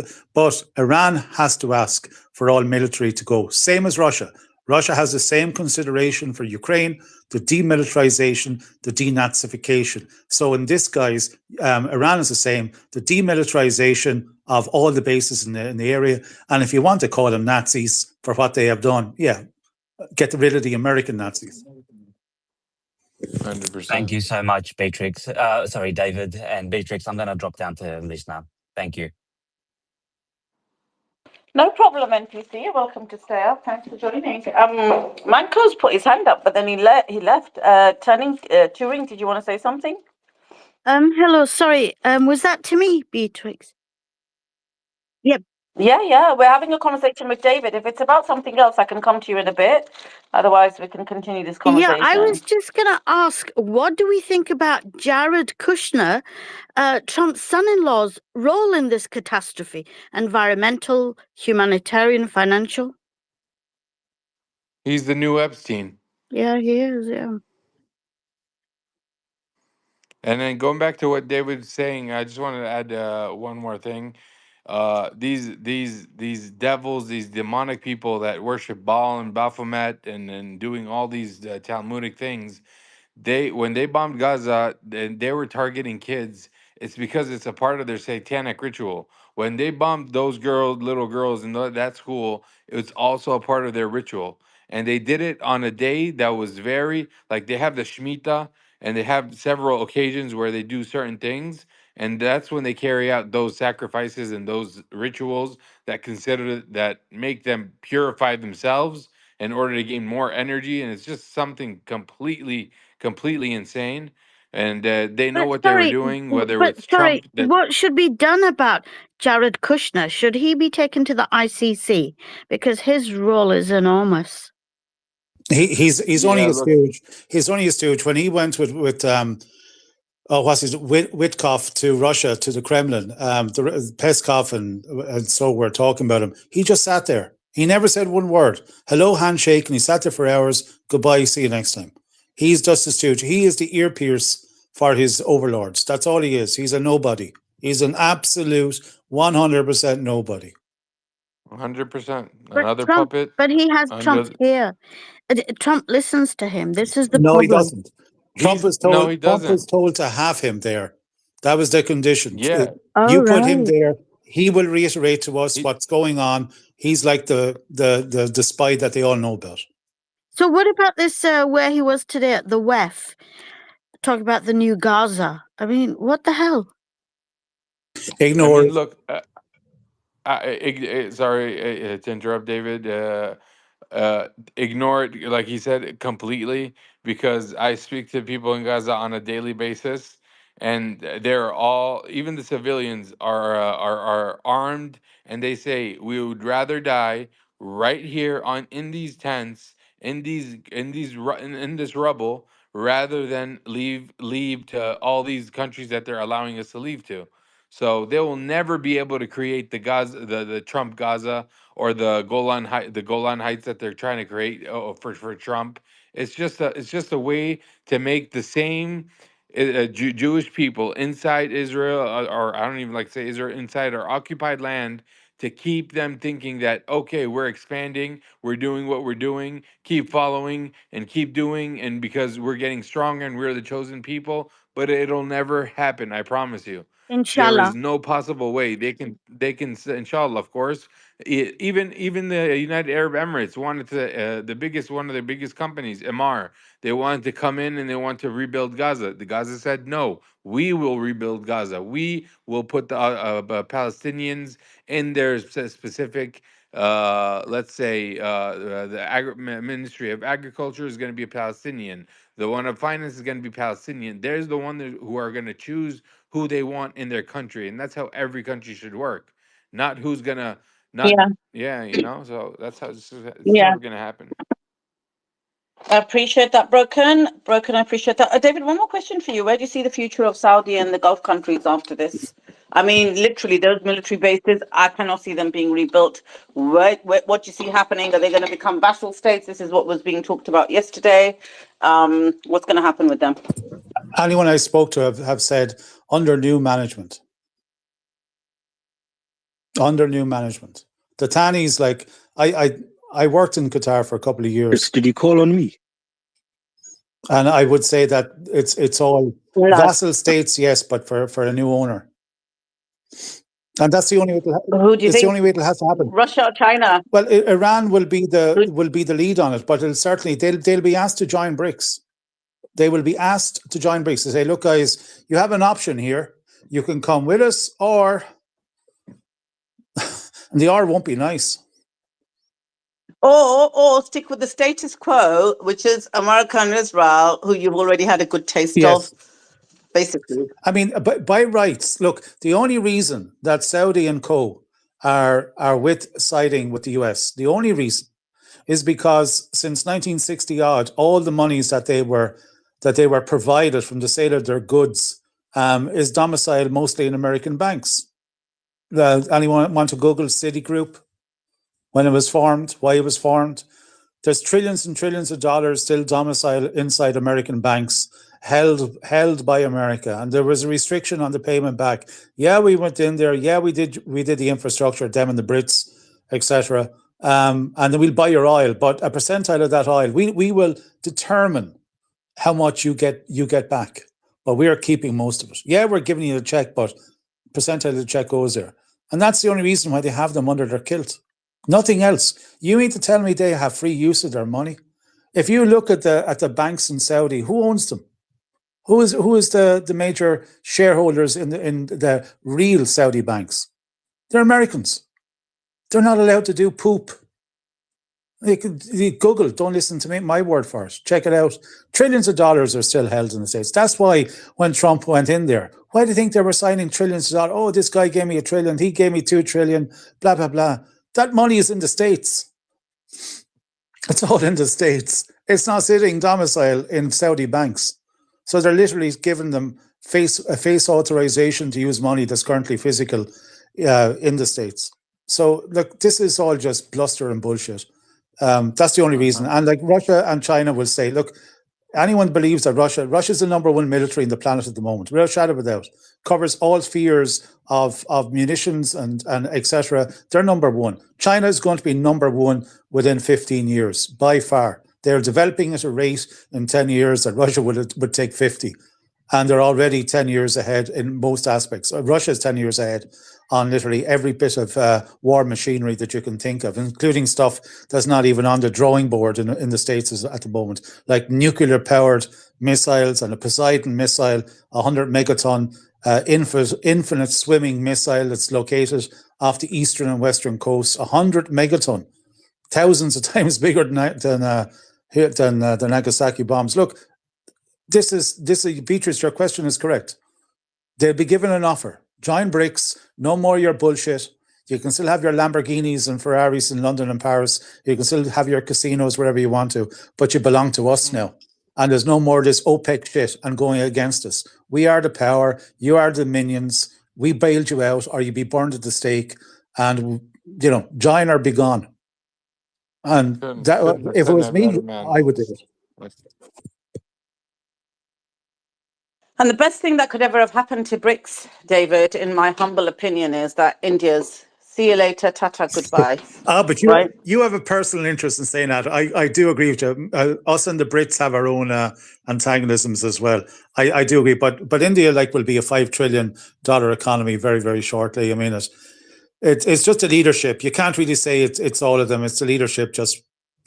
Iran has to ask for all military to go. Same as Russia. Russia has the same consideration for Ukraine, the demilitarization, the denazification. So in this, guys, Iran is the same, the demilitarization of all the bases in the area. And if you want to call them Nazis for what they have done, yeah, get rid of the American Nazis. 100%. Thank you so much, Beatrix. Sorry, David and Beatrix. I'm going to drop down to listener. Thank you. No problem, NPC. You're welcome to stay up. Thanks for joining. Manco's put his hand up, but then he left. Turing, did you want to say something? Hello, sorry. Was that to me, Beatrix? Yep. Yeah. We're having a conversation with David. If it's about something else, I can come to you in a bit. Otherwise, we can continue this conversation. Yeah, I was just going to ask, what do we think about Jared Kushner, Trump's son-in-law's role in this catastrophe? Environmental, humanitarian, financial? He's the new Epstein. Yeah, he is, yeah. And then going back to what David was saying, I just wanted to add one more thing. These devils, these demonic people that worship Baal and Baphomet and doing all these Talmudic things, when they bombed Gaza, they were targeting kids. It's because it's a part of their satanic ritual. When they bombed those little girls in that school, it's also a part of their ritual. And they did it on a day that was very, like, they have the Shemitah, and they have several occasions where they do certain things, and that's when they carry out those sacrifices and those rituals that make them purify themselves in order to gain more energy. And it's just something completely insane. And they know what they were doing, whether it's Trump. What should be done about Jared Kushner? Should he be taken to the ICC? Because his role is enormous. He's only a stooge. He's only a stooge. When he went with Witkoff to Russia, to the Kremlin, Peskov and so we're talking about him. He just sat there. He never said one word. Hello, handshake, and he sat there for hours. Goodbye, see you next time. He's just a stooge. He is the earpiece for his overlords. That's all he is. He's a nobody. He's an absolute 100% nobody. 100%. Another Trump, puppet. But he has Trump here. Trump listens to him. This is the problem. No, he doesn't. Trump was told to have him there. That was the condition. Yeah. You put him there, he will reiterate to us what's going on. He's like the spy that they all know about. So what about this where he was today at the WEF, talking about the new Gaza? I mean, what the hell? Ignore. I mean, look, sorry to interrupt, David. Ignore it, like he said, completely, because I speak to people in Gaza on a daily basis, and they're all, even the civilians are armed, and they say we would rather die right here in these tents, in this rubble, rather than leave to all these countries that they're allowing us to leave to. So they will never be able to create the Trump Gaza, or the Golan Heights that they're trying to create for Trump. It's just a way to make the same Jewish people inside Israel, or I don't even like to say Israel, inside our occupied land, to keep them thinking that, okay, we're expanding, we're doing what we're doing, keep following and keep doing, and because we're getting stronger and we're the chosen people. But it'll never happen, I promise you. There Inshallah. is no possible way they can inshallah, of course. Even the United Arab Emirates wanted to, one of the biggest companies, Emar, they wanted to come in and they want to rebuild Gaza. The Gaza said, no, we will rebuild Gaza. We will put the Palestinians in their specific let's say the Ministry of Agriculture is going to be a Palestinian. The one of Finance is going to be Palestinian. There's the one who are going to choose who they want in their country, and that's how every country should work. Not who's gonna, not Yeah, yeah, you know. So that's how it's yeah. never going to happen. I appreciate that, Broken. Broken, I appreciate that. David, one more question for you. Where do you see the future of Saudi and the Gulf countries after this? I mean, literally, those military bases, I cannot see them being rebuilt. What do you see happening? Are they going to become vassal states? This is what was being talked about yesterday. What's going to happen with them? Anyone I spoke to have said under new management. Under new management. The Thani's like, I worked in Qatar for a couple of years. Did you call on me? And I would say that it's all vassal states, yes, but for a new owner. And that's the only way Who do you think? the only way it'll have to happen. Russia or China? Well, Iran will be the lead on it, but it'll certainly they'll be asked to join BRICS. They will be asked to join BRICS to say, look, guys, you have an option here. You can come with us, or and the or won't be nice. Or stick with the status quo, which is America and Israel, who you've already had a good taste of, basically. I mean, by rights, look, the only reason that Saudi and co are siding with the US, the only reason is because since 1960 odd, all the monies that they were provided from the sale of their goods is domiciled mostly in American banks. Anyone want to Google Citigroup? When it was formed, why it was formed? There's trillions and trillions of dollars still domiciled inside American banks, held by America, and there was a restriction on the payment back. Yeah, we went in there. Yeah, we did the infrastructure, them and the Brits, etc. And then we'll buy your oil, but a percentile of that oil, we will determine how much you get back. But we are keeping most of it. Yeah, we're giving you a check, but percentile of the check goes there, and that's the only reason why they have them under their kilt. Nothing else. You mean to tell me they have free use of their money? If you look at the banks in Saudi, who owns them? Who is the major shareholders in the real Saudi banks? They're Americans. They're not allowed to do poop. You Google, don't listen to me, my word for it. Check it out. Trillions of dollars are still held in the States. That's why when Trump went in there, why do you think they were signing trillions of dollars? Oh, this guy gave me $1 trillion, he gave me $2 trillion, blah, blah, blah. That money is in the States. It's all in the States. It's not sitting domicile in Saudi banks. So they're literally giving them face authorization to use money that's currently physical in the States. So look, this is all just bluster and bullshit. That's the only reason. And like Russia and China will say, look, anyone believes that Russia's the number one military in the planet at the moment, without a shadow of a doubt, covers all spheres of munitions and etc. They're number one. China is going to be number one within 15 years, by far. They're developing at a rate in 10 years that Russia would take 50. And they're already 10 years ahead in most aspects. Russia's 10 years ahead on literally every bit of war machinery that you can think of, including stuff that's not even on the drawing board in the States at the moment, like nuclear-powered missiles and a Poseidon missile, 100 megaton infinite swimming missile that's located off the eastern and western coast, 100 megaton, thousands of times bigger than the Nagasaki bombs. Look, this is Beatrice, your question is correct. They'll be given an offer. Join BRICS, no more your bullshit. You can still have your Lamborghinis and Ferraris in London and Paris. You can still have your casinos wherever you want to, but you belong to us now. And there's no more of this OPEC shit and going against us. We are the power. You are the minions. We bailed you out, or you be burned at the stake. And, join or be gone. And if it was me, I would do it. And the best thing that could ever have happened to BRICS, David, in my humble opinion, is that India's see you later, tata, goodbye. But you have a personal interest in saying that. I do agree with you. Us and the Brits have our own antagonisms as well. I do agree. But India will be a $5 trillion economy very, very shortly. I mean, it's just the leadership. You can't really say it's all of them. It's the leadership.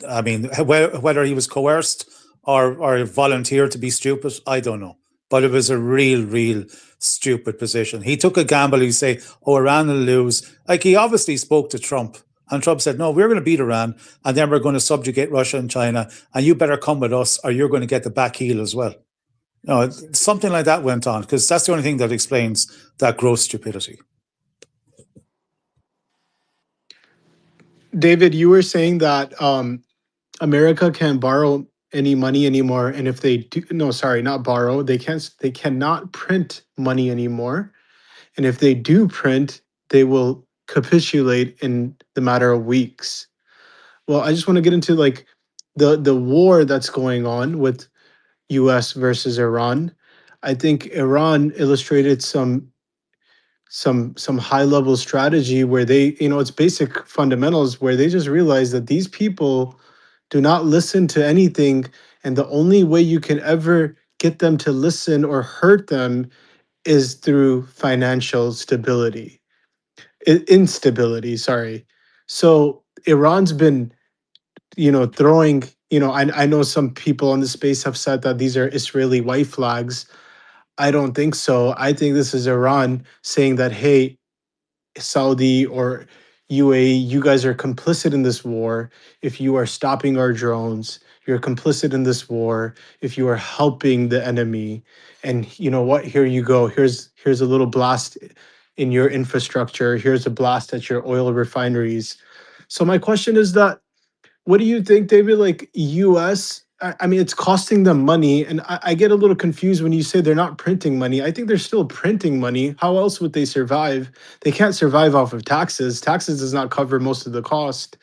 Whether he was coerced or volunteered to be stupid, I don't know. But it was a real stupid position. He took a gamble. He'd say, Iran will lose. He obviously spoke to Trump And Trump said, no, we're going to beat Iran, and then we're going to subjugate Russia and China, and you better come with us or you're going to get the back heel as well. No, something like that went on, because that's the only thing that explains that gross stupidity. David, you were saying that America can't borrow any money anymore, and if they do, no, sorry, not borrow, they cannot print money anymore, and if they do print, they will capitulate in the matter of weeks. Well, I just want to get into like the war that's going on with US versus Iran. I think Iran illustrated some high level strategy where they, it's basic fundamentals where they just realize that these people do not listen to anything, and the only way you can ever get them to listen or hurt them is through financial stability, instability, sorry. So Iran's been, throwing, I know some people on the space have said that these are Israeli white flags. I don't think so. I think this is Iran saying that, hey, Saudi or UAE, you guys are complicit in this war. If you are stopping our drones, you're complicit in this war. If you are helping the enemy, and you know what? Here you go. Here's a little blast in your infrastructure. Here's a blast at your oil refineries. So my question is that, what do you think, David? Like US, I mean, it's costing them money. And I get a little confused when you say they're not printing money. I think they're still printing money. How else would they survive? They can't survive off of taxes. Taxes does not cover most of the cost.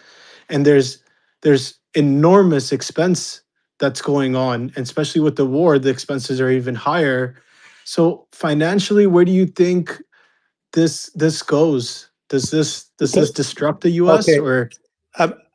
And there's enormous expense that's going on. And especially with the war, the expenses are even higher. So financially, where do you think this goes? Does this disrupt the US Okay. or?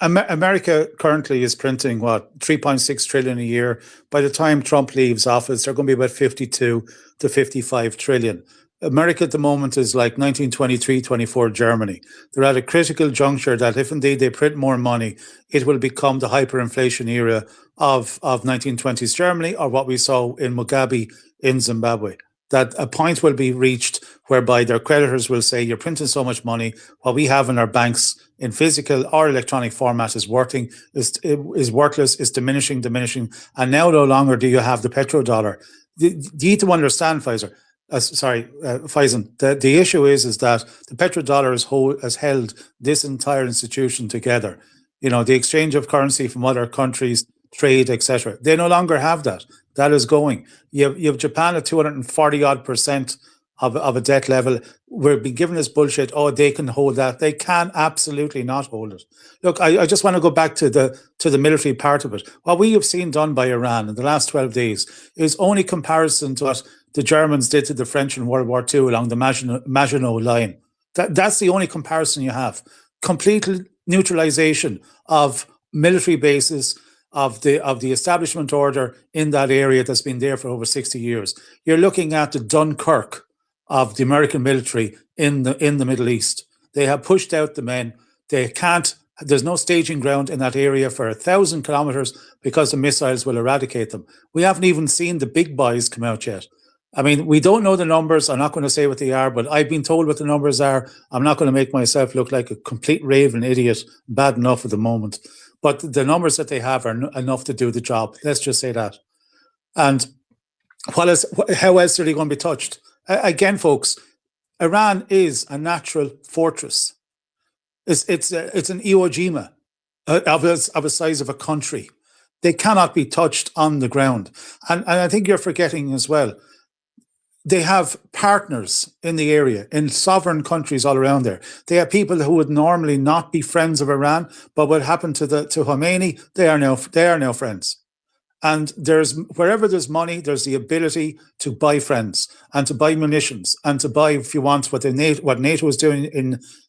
America currently is printing, what, 3.6 trillion a year. By the time Trump leaves office, they're going to be about 52 to 55 trillion. America at the moment is like 1923, 24 Germany. They're at a critical juncture that if indeed they print more money, it will become the hyperinflation era of 1920s Germany, or what we saw in Mugabe in Zimbabwe. That a point will be reached whereby their creditors will say, you're printing so much money, what we have in our banks in physical or electronic format is worthless, is diminishing, and now no longer do you have the petrodollar. Do you need to understand, Faison, the issue is that the petrodollar has held this entire institution together. The exchange of currency from other countries, trade, etc. They no longer have that. That is going. You have Japan at 240 odd % of a debt level. We're being given this bullshit. Oh, they can hold that. They can absolutely not hold it. Look, I just want to go back to the military part of it. What we have seen done by Iran in the last 12 days is only comparison to what the Germans did to the French in World War II along the Maginot Line. That's the only comparison you have. Complete neutralization of military bases, of the establishment order in that area that's been there for over 60 years. You're looking at the Dunkirk of the American military in the Middle East. They have pushed out the men. There's no staging ground in that area for 1,000 kilometers because the missiles will eradicate them. We haven't even seen the big boys come out yet. I mean, we don't know the numbers. I'm not going to say what they are, but I've been told what the numbers are. I'm not going to make myself look like a complete raven idiot, bad enough at the moment. But the numbers that they have are enough to do the job. Let's just say that. And how else are they going to be touched? Again, folks, Iran is a natural fortress. It's an Iwo Jima of a size of a country. They cannot be touched on the ground. And I think you're forgetting as well, they have partners in the area, in sovereign countries all around there. They have people who would normally not be friends of Iran, but what happened to Khomeini, they are now friends. And wherever there's money, there's the ability to buy friends and to buy munitions and to buy, if you want, what NATO is doing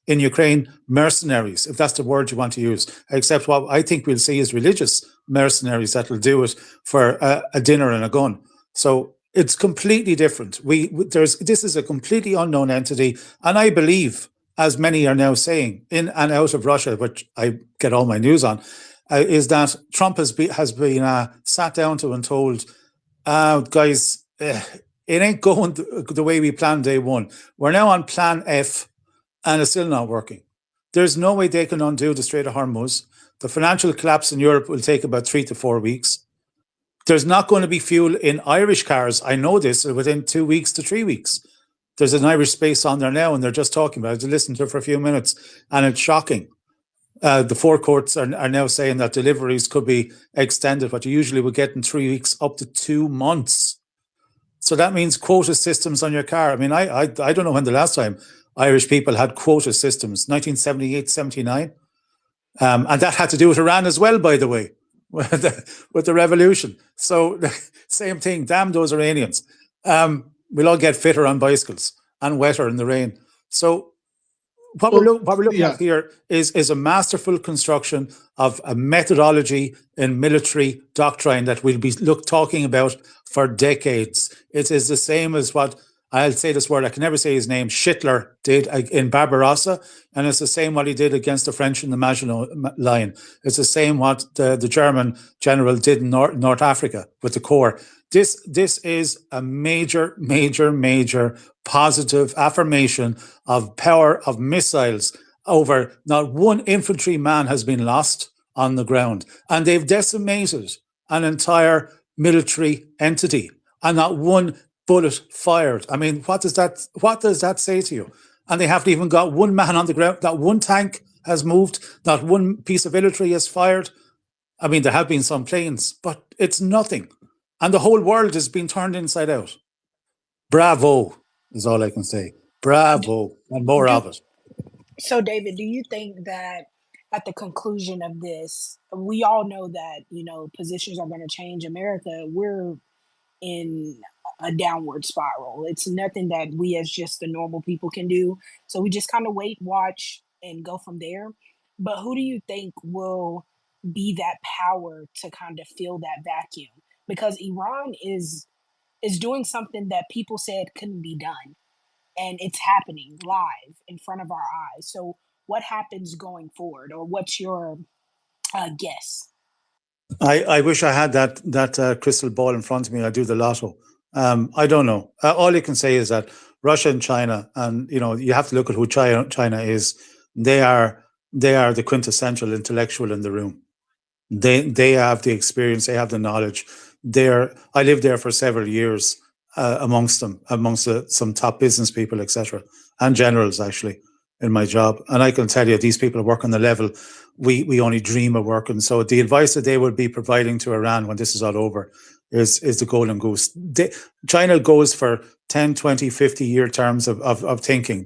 in Ukraine, mercenaries, if that's the word you want to use. Except what I think we'll see is religious mercenaries that will do it for a dinner and a gun. So it's completely different. This is a completely unknown entity, and I believe, as many are now saying, in and out of Russia, which I get all my news on, is that Trump has been sat down to and told, guys, it ain't going the way we planned day one. We're now on plan F, and it's still not working. There's no way they can undo the Strait of Hormuz. The financial collapse in Europe will take about 3 to 4 weeks. There's not going to be fuel in Irish cars. I know this within 2 weeks to 3 weeks. There's an Irish space on there now, and they're just talking about it. I listened to it for a few minutes, and it's shocking. The forecourts are now saying that deliveries could be extended, what you usually would get in 3 weeks, up to 2 months. So that means quota systems on your car. I mean, I don't know when the last time Irish people had quota systems, 1978, 79. And that had to do with Iran as well, by the way, with the revolution. So same thing, damn those Iranians. We'll all get fitter on bicycles and wetter in the rain. So what we're looking at here is a masterful construction of a methodology in military doctrine that we'll be talking about for decades. It is the same as what, I'll say this word, I can never say his name, Schittler did in Barbarossa, and it's the same what he did against the French in the Maginot Line. It's the same what the German general did in North Africa with the Corps. This is a major, major, major positive affirmation of power of missiles over not one infantry man has been lost on the ground. And they've decimated an entire military entity and not one bullet fired. I mean, what does that say to you? And they haven't even got one man on the ground. Not one tank has moved. Not one piece of artillery has fired. I mean, there have been some planes, but it's nothing. And the whole world has been turned inside out. Bravo is all I can say. Bravo, and more of it. So, David, do you think that at the conclusion of this, we all know that, positions are going to change. America, we're in a downward spiral. It's nothing that we as just the normal people can do. So we just kind of wait, watch, and go from there. But who do you think will be that power to kind of fill that vacuum? Because Iran is doing something that people said couldn't be done, and it's happening live in front of our eyes. So what happens going forward, or what's your guess? I wish I had that crystal ball in front of me. I do the lotto. I don't know. All you can say is that Russia and China, and you have to look at who China is. They are the quintessential intellectual in the room. They have the experience. They have the knowledge. I lived there for several years amongst some top business people, etc., and generals actually in my job. And I can tell you, these people work on the level we only dream of working. So the advice that they will be providing to Iran when this is all over is the golden goose. China goes for 10, 20, 50-year terms of thinking.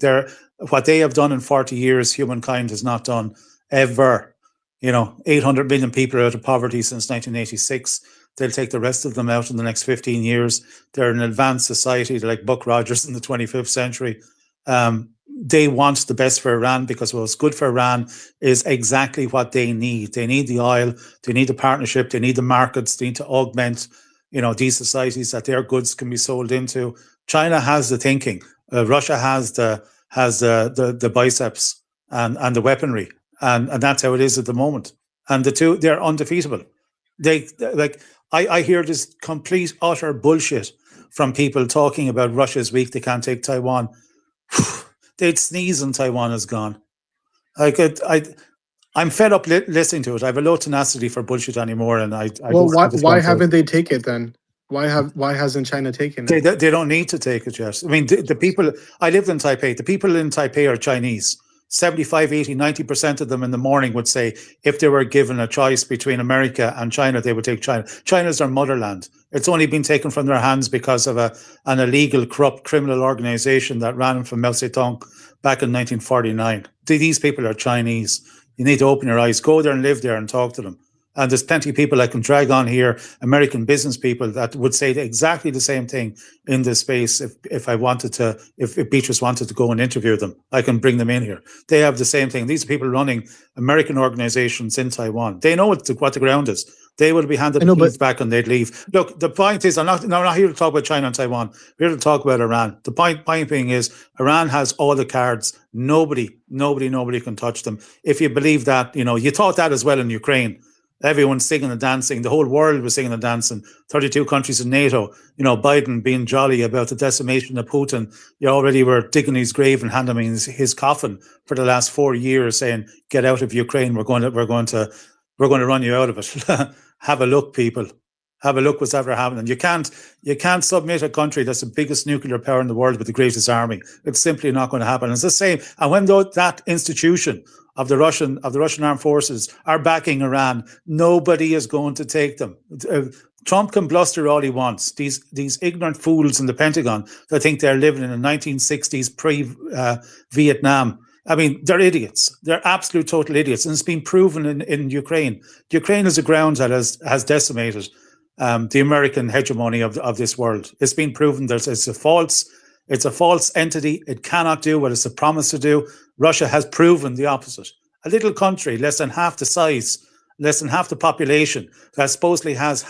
What they have done in 40 years, humankind has not done ever. 800 million people are out of poverty since 1986. They'll take the rest of them out in the next 15 years. They're an advanced society. They're like Buck Rogers in the 25th century. They want the best for Iran because what's good for Iran is exactly what they need. They need the oil. They need the partnership. They need the markets. They need to augment, these societies that their goods can be sold into. China has the thinking. Russia has the biceps and the weaponry, and that's how it is at the moment. And the two, they're undefeatable. I hear this complete utter bullshit from people talking about Russia's weak. They can't take Taiwan. They'd sneeze and Taiwan is gone. I'm fed up listening to it. I have a low tenacity for bullshit anymore, and why haven't they taken it then? Why hasn't China taken it? They don't need to take it yet. I mean, the people, I lived in Taipei. The people in Taipei are Chinese. 75, 80, 90% of them in the morning would say if they were given a choice between America and China, they would take China. China's their motherland. It's only been taken from their hands because of an illegal, corrupt criminal organization that ran from Mao Zedong back in 1949. These people are Chinese. You need to open your eyes, go there and live there and talk to them. And there's plenty of people I can drag on here, American business people that would say exactly the same thing in this space. If Beatrice wanted to go and interview them, I can bring them in here. They have the same thing. These are people running American organizations in Taiwan. They know what the ground is. They would be handed the keys back and they'd leave. Look, the point is, I'm not here to talk about China and Taiwan. We're here to talk about Iran. The point being is, Iran has all the cards. Nobody can touch them. If you believe that, you thought that as well in Ukraine. Everyone's singing and dancing. The whole world was singing and dancing. 32 countries in NATO. You know, Biden being jolly about the decimation of Putin. You already were digging his grave and handing him his coffin for the last 4 years, saying, "Get out of Ukraine. We're going to run you out of it." Have a look, people. Have a look what's ever happening. You can't submit a country that's the biggest nuclear power in the world with the greatest army. It's simply not going to happen. It's the same. And when that institution of the Russian armed forces are backing Iran, nobody is going to take them. Trump can bluster all he wants. These ignorant fools in the Pentagon that think they're living in the 1960s pre-Vietnam. I mean, they're idiots. They're absolute total idiots. And it's been proven in Ukraine. Ukraine is a ground that has decimated the American hegemony of this world. It's been proven that it's a false entity. It cannot do what it's promised to do. Russia has proven the opposite. A little country, less than half the size, less than half the population, that supposedly has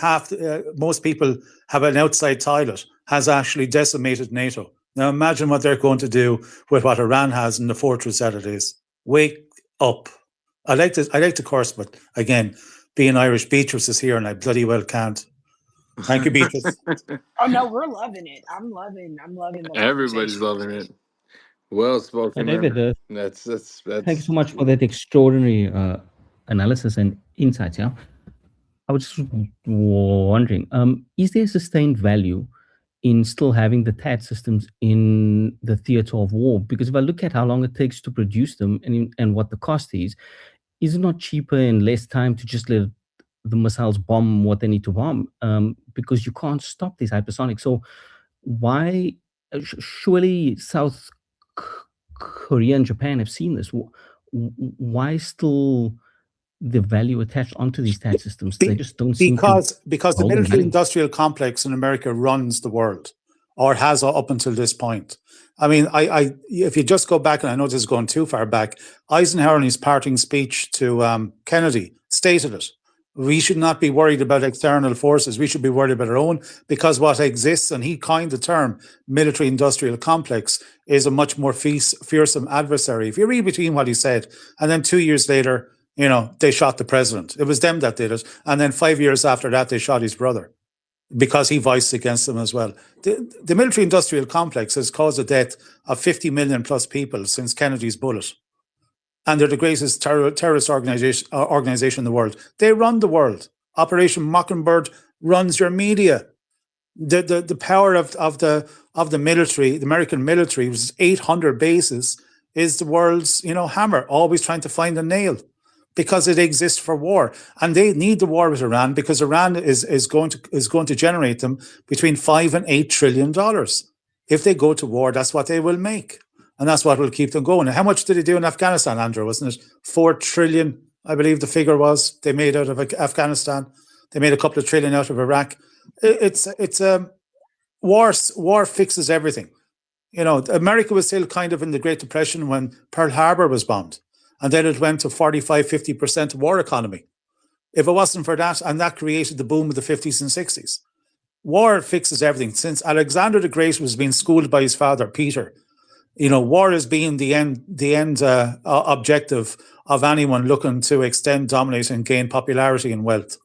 most people have an outside toilet, has actually decimated NATO. Now imagine what they're going to do with what Iran has in the fortress that it is. Wake up. I like to curse, but again, being Irish, Beatrice is here and I bloody well can't. Thank you, Beatrice. Oh no, we're loving it. I'm loving the Everybody's loving it. Well spoken, David, that's thank you so much for that extraordinary analysis and insights. Yeah, I was just wondering, is there sustained value in still having the TAD systems in the theater of war? Because if I look at how long it takes to produce them and what the cost is it not cheaper and less time to just let the missiles bomb what they need to bomb? Because you can't stop these hypersonics. So why? Surely South Korea and Japan have seen this. Why still the value attached onto these TAD systems? They just don't seem to. Because the military-industrial complex in America runs the world, or has up until this point. I mean, if you just go back, and I know this is going too far back, Eisenhower in his parting speech to Kennedy stated it. We should not be worried about external forces. We should be worried about our own, because what exists, and he coined the term military-industrial complex, is a much more fearsome adversary. If you read between what he said, and then 2 years later, you know, they shot the president. It was them that did it. And then 5 years after that, they shot his brother because he voiced against them as well. The military-industrial complex has caused the death of 50 million plus people since Kennedy's bullet. And they're the greatest terrorist organization in the world. They run the world. Operation Mockingbird runs your media. The power of the military, the American military, which is 800 bases, is the world's hammer, always trying to find a nail, because it exists for war, and they need the war with Iran because Iran is going to generate them between $5 and $8 trillion. If they go to war, that's what they will make. And that's what will keep them going. And how much did they do in Afghanistan, Andrew? Wasn't it 4 trillion, I believe the figure was, they made out of Afghanistan. They made a couple of trillion out of Iraq. It's war fixes everything. You know, America was still kind of in the Great Depression when Pearl Harbor was bombed. And then it went to 45, 50% war economy. If it wasn't for that, and that created the boom of the 50s and 60s. War fixes everything. Since Alexander the Great was being schooled by his father, Peter, war has been the end objective of anyone looking to extend, dominate, and gain popularity and wealth.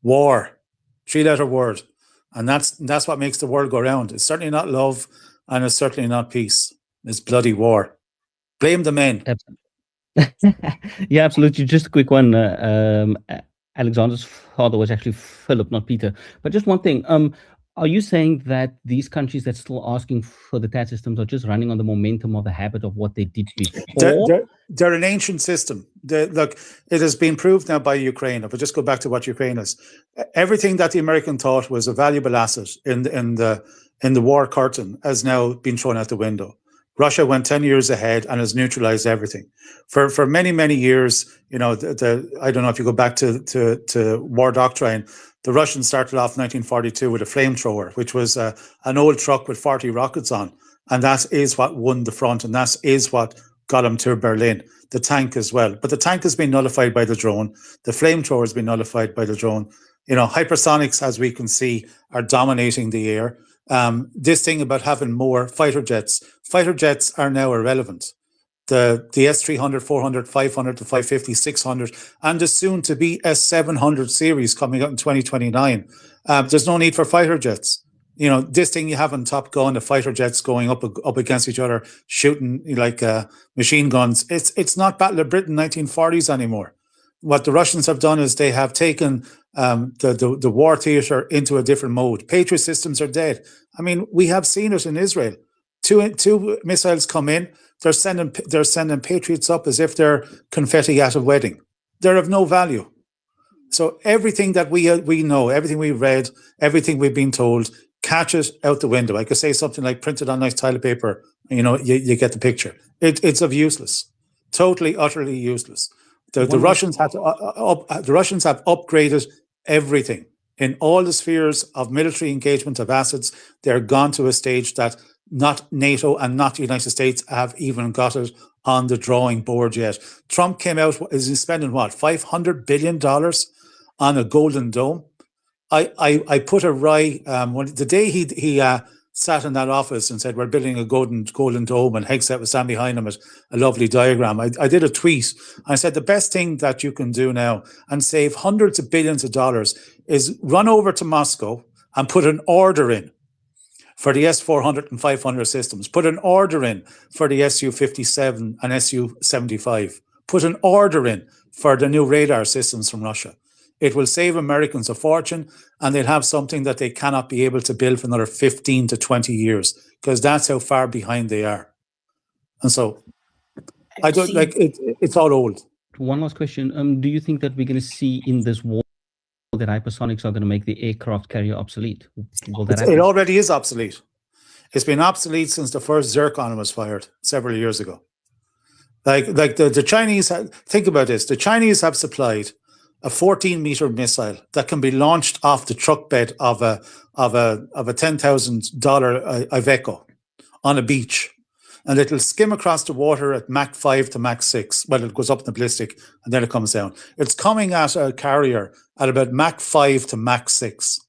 War, 3-letter word, and that's what makes the world go round. It's certainly not love, and it's certainly not peace. It's bloody war. Blame the men. Yeah, absolutely. Just a quick one. Alexander's father was actually Philip, not Peter. But just one thing. Are you saying that these countries that still asking for the TAD systems are just running on the momentum of the habit of what they did before? They're an ancient system. Look, it has been proved now by Ukraine. If I just go back to what Ukraine is, everything that the American thought was a valuable asset in the war curtain has now been thrown out the window. Russia went 10 years ahead and has neutralized everything. For many, many years, I don't know if you go back to war doctrine, the Russians started off 1942 with a flamethrower, which was an old truck with 40 rockets on. And that is what won the front. And that is what got them to Berlin. The tank as well. But the tank has been nullified by the drone. The flamethrower has been nullified by the drone. Hypersonics, as we can see, are dominating the air. This thing about having more fighter jets are now irrelevant. the S300, 400, 500 to 550, 600, and the soon to be S700 series coming out in 2029. There's no need for fighter jets. You know, this thing you have on Top Gun, the fighter jets going up against each other, shooting like machine guns. It's not Battle of Britain 1940s anymore. What the Russians have done is they have taken the war theater into a different mode. Patriot systems are dead. I mean, we have seen it in Israel. Two missiles come in. They're sending Patriots up as if they're confetti at a wedding. They're of no value. So everything that we know, everything we've read, everything we've been told, catch it out the window. I could say something like print it on nice toilet paper. You know, you get the picture. It's of useless, totally, utterly useless. The Russians have the Russians have upgraded everything in all the spheres of military engagement of assets. They're gone to a stage that not NATO and not the United States have even got it on the drawing board yet. Trump came out, is he spending what, $500 billion on a golden dome? I put a the day he sat in that office and said, we're building a golden dome, and Hegseth was standing behind him with a lovely diagram. I did a tweet. I said, the best thing that you can do now and save hundreds of billions of dollars is run over to Moscow and put an order in for the S-400 and 500 systems. Put an order in for the Su-57 and Su-75. Put an order in for the new radar systems from Russia. It will save Americans a fortune, and they'll have something that they cannot be able to build for another 15 to 20 years, because that's how far behind they are. And so I don't like it. It's all old. One last question. Do you think that we're going to see in this war that hypersonics are going to make the aircraft carrier obsolete? Will that happen? It already is obsolete. It's been obsolete since the first Zircon was fired several years ago. Like the Chinese, think about this. The Chinese have supplied a 14-meter missile that can be launched off the truck bed of a $10,000 Iveco on a beach, and it'll skim across the water at Mach 5 to Mach 6. Well, it goes up in the ballistic and then it comes down. It's coming at a carrier at about Mach 5 to Mach 6.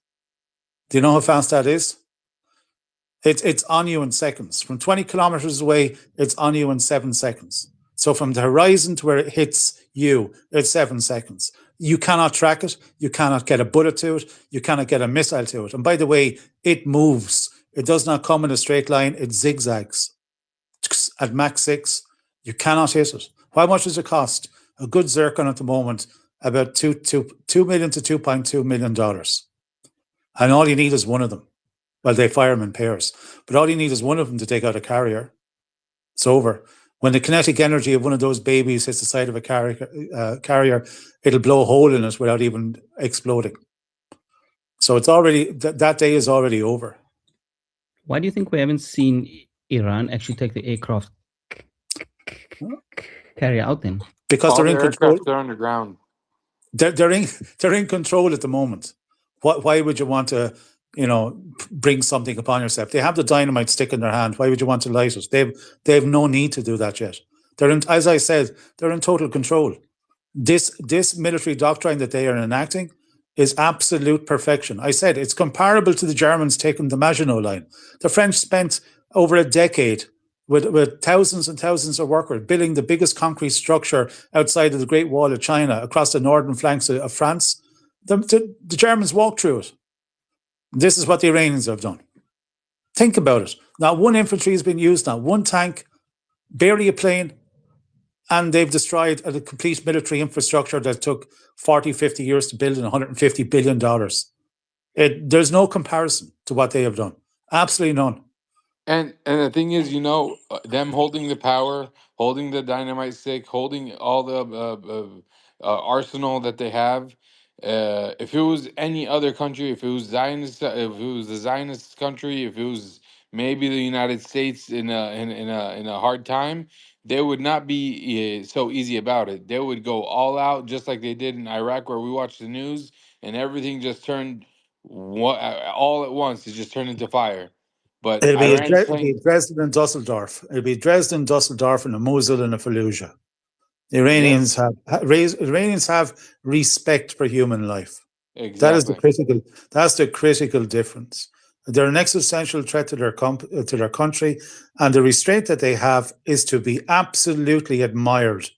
Do you know how fast that is? It's on you in seconds. From 20 kilometers away, it's on you in 7 seconds. So from the horizon to where it hits you, it's 7 seconds. You cannot track it. You cannot get a bullet to it. You cannot get a missile to it. And by the way, it moves. It does not come in a straight line. It zigzags. At Mach 6, you cannot hit it. How much does it cost? A good Zircon at the moment, about $2 million to $2.2 million. And all you need is one of them. Well, they fire them in pairs. But all you need is one of them to take out a carrier. It's over. When the kinetic energy of one of those babies hits the side of a carrier, it'll blow a hole in it without even exploding. So it's already, that day is already over. Why do you think we haven't seen Iran actually take the aircraft carrier out then? Because they're in control. They're underground. They're in control at the moment. Why would you want to, bring something upon yourself? They have the dynamite stick in their hand. Why would you want to light it? They have no need to do that yet. As I said, they're in total control. This military doctrine that they are enacting is absolute perfection. I said it's comparable to the Germans taking the Maginot Line. The French spent over a decade with thousands and thousands of workers building the biggest concrete structure outside of the Great Wall of China across the northern flanks of France. The Germans walked through it. This is what the Iranians have done. Think about it. Not one infantry has been used, not one tank, barely a plane, and they've destroyed a complete military infrastructure that took 40, 50 years to build and $150 billion. There's no comparison to what they have done. Absolutely none. And the thing is, them holding the power, holding the dynamite stick, holding all the arsenal that they have. If it was any other country, if it was the Zionist country, if it was maybe the United States in a hard time, they would not be so easy about it. They would go all out, just like they did in Iraq, where we watched the news and everything just turned all at once. It just turned into fire. But it'll be Iran's Dresden and Dusseldorf. It'll be Dresden, Dusseldorf, and a Mosul and a Fallujah. The Iranians have respect for human life. Exactly. That's the critical difference. They're an existential threat to their country, and the restraint that they have is to be absolutely admired.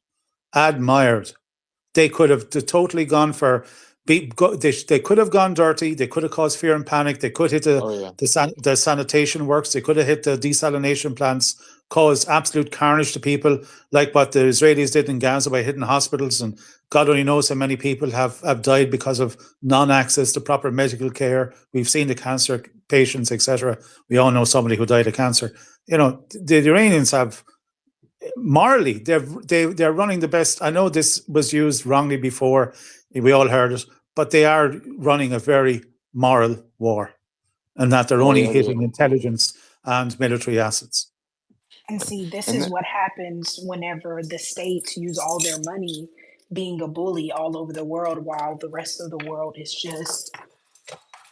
They could have totally gone for. They could have gone dirty. They could have caused fear and panic. They could hit the sanitation works. They could have hit the desalination plants, caused absolute carnage to people, like what the Israelis did in Gaza by hitting hospitals. And God only knows how many people have died because of non-access to proper medical care. We've seen the cancer patients, etc. We all know somebody who died of cancer. You know, the Iranians have. Morally, they're running the best. I know this was used wrongly before, we all heard it, but they are running a very moral war, and that they're only hitting intelligence and military assets. And see, this is what happens whenever the states use all their money being a bully all over the world while the rest of the world is just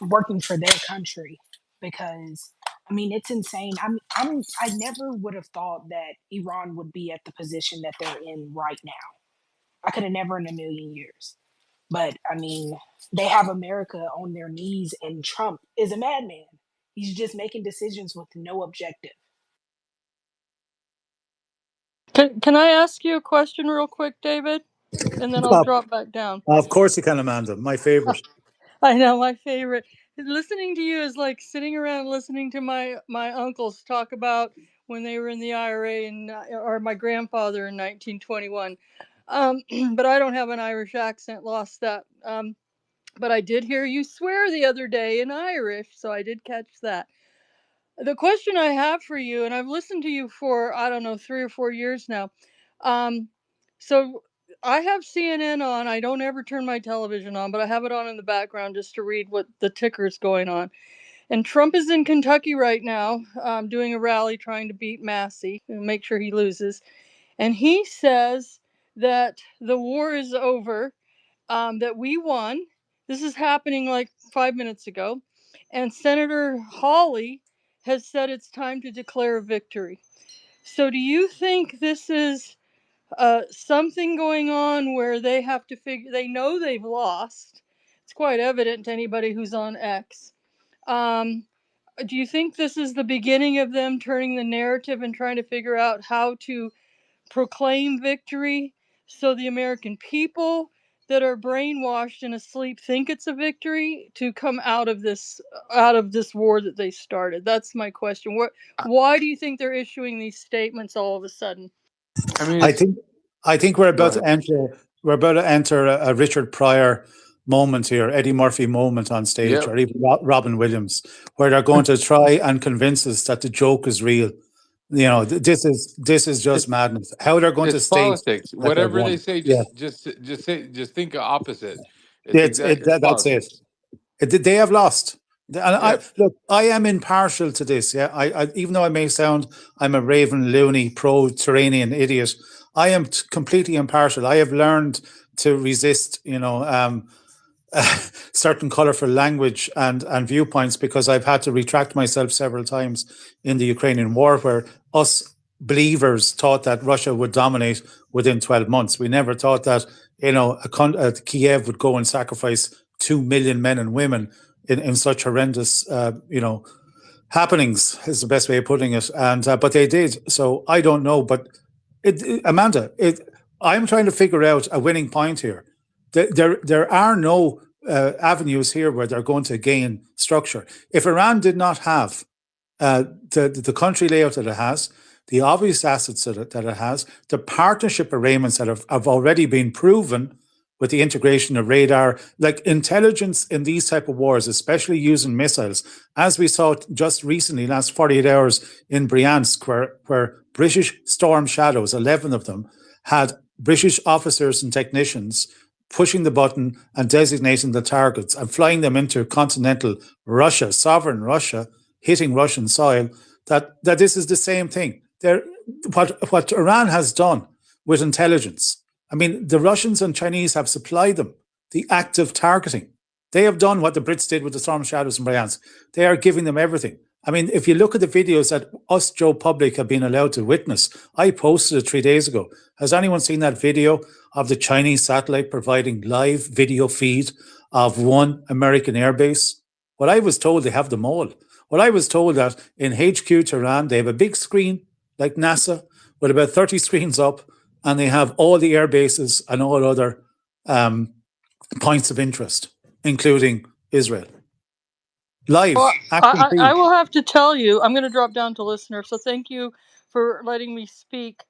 working for their country. Because I mean, it's insane. I never would have thought that Iran would be at the position that they're in right now. I could have never in a million years. But I mean, they have America on their knees, and Trump is a madman. He's just making decisions with no objective. Can I ask you a question real quick, David? And then I'll drop back down. Of course you can, Amanda. My favorite. I know, my favorite. Listening to you is like sitting around listening to my uncles talk about when they were in the IRA or my grandfather in 1921. But I don't have an Irish accent, lost that. But I did hear you swear the other day in Irish, so I did catch that. The question I have for you, and I've listened to you for, I don't know, 3 or 4 years now. So I have CNN on. I don't ever turn my television on, but I have it on in the background just to read what the ticker's going on. And Trump is in Kentucky right now, doing a rally trying to beat Massey and make sure he loses. And he says that the war is over, that we won. This is happening like 5 minutes ago. And Senator Hawley has said it's time to declare a victory. So do you think this is something going on where they have to they know they've lost? It's quite evident to anybody who's on X. Do you think this is the beginning of them turning the narrative and trying to figure out how to proclaim victory so the American people that are brainwashed and asleep think it's a victory to come out of this war that they started? That's my question. Why do you think they're issuing these statements all of a sudden? I mean, I think we're about to enter a Richard Pryor moment here, Eddie Murphy moment on stage, or even Robin Williams, where they're going to try and convince us that the joke is real. You know, this is just madness. How they're going to state politics. Whatever they say, just think opposite. It's that's politics. it. They have lost. And look, I am impartial to this. Yeah, I even though I may sound, I'm a raven loony pro-Turanian idiot, I am completely impartial. I have learned to resist, certain colorful language and viewpoints, because I've had to retract myself several times in the Ukrainian war, where us believers thought that Russia would dominate within 12 months. We never thought that, Kiev would go and sacrifice 2 million men and women in such horrendous, happenings, is the best way of putting it. And but they did. So I don't know. But Amanda, I'm trying to figure out a winning point here. There are no avenues here where they're going to gain structure. If Iran did not have the country layout that it has, the obvious assets that it has, the partnership arrangements that have already been proven with the integration of radar, like intelligence in these type of wars, especially using missiles, as we saw just recently, last 48 hours in Bryansk, where British Storm Shadows, 11 of them, had British officers and technicians pushing the button and designating the targets and flying them into continental Russia, sovereign Russia, hitting Russian soil, that this is the same thing. What Iran has done with intelligence, I mean, the Russians and Chinese have supplied them the active targeting. They have done what the Brits did with the Storm Shadows and Bryansk. They are giving them everything. I mean, if you look at the videos that us, Joe Public, have been allowed to witness, I posted it 3 days ago. Has anyone seen that video of the Chinese satellite providing live video feed of one American airbase? Well, I was told they have them all. Well, I was told that in HQ Tehran, they have a big screen like NASA with about 30 screens up, and they have all the air bases and all other points of interest, including Israel. Live, Well, action I feed. will have to tell you, I'm going to drop down to listener, so thank you for letting me speak.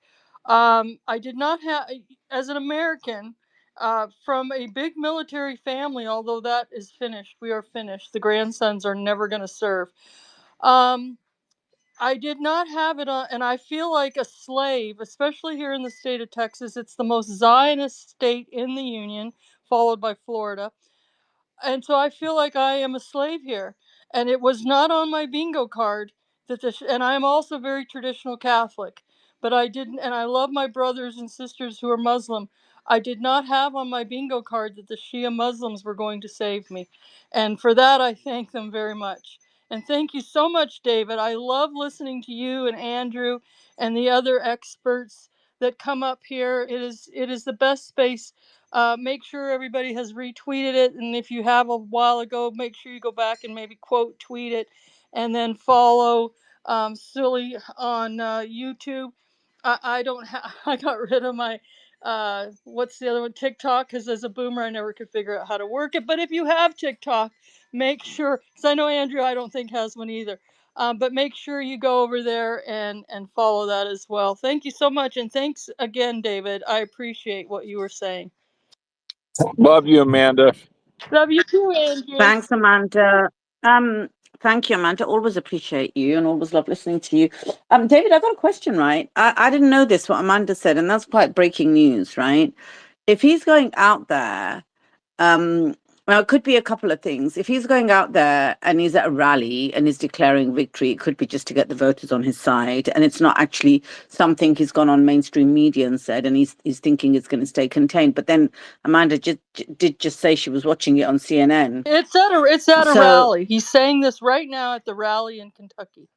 I did not have, as an American, from a big military family, although that is finished, we are finished. The grandsons are never going to serve. Um, I did not have it on, and I feel like a slave, especially here in the state of Texas. It's the most Zionist state in the Union, followed by Florida. And so I feel like I am a slave here. And it was not on my bingo card that and I am also very traditional Catholic, but I didn't, and I love my brothers and sisters who are Muslim. I did not have on my bingo card that the Shia Muslims were going to save me. And for that, I thank them very much. And thank you so much, David. I love listening to you and Andrew and the other experts that come up here. It is the best space. Make sure everybody has retweeted it, and if you have a while ago, make sure you go back and maybe quote tweet it, and then follow Silly on YouTube. I don't I got rid of my what's the other one, TikTok, because as a boomer I never could figure out how to work it. But if you have TikTok, make sure, because I know Andrew I don't think has one either. But make sure you go over there and follow that as well. Thank you so much, and thanks again, David. I appreciate what you were saying. Love you, Amanda. Love you too, Andrew. Thanks, Amanda. Thank you, Amanda. Always appreciate you and always love listening to you. David, I've got a question, right? I didn't know this, what Amanda said, and that's quite breaking news, right? If he's going out there, well, it could be a couple of things. If he's going out there and he's at a rally and he's declaring victory, it could be just to get the voters on his side, and it's not actually something he's gone on mainstream media and said, and he's thinking it's going to stay contained. But then Amanda did just say she was watching it on CNN. It's at a So rally. He's saying this right now at the rally in Kentucky.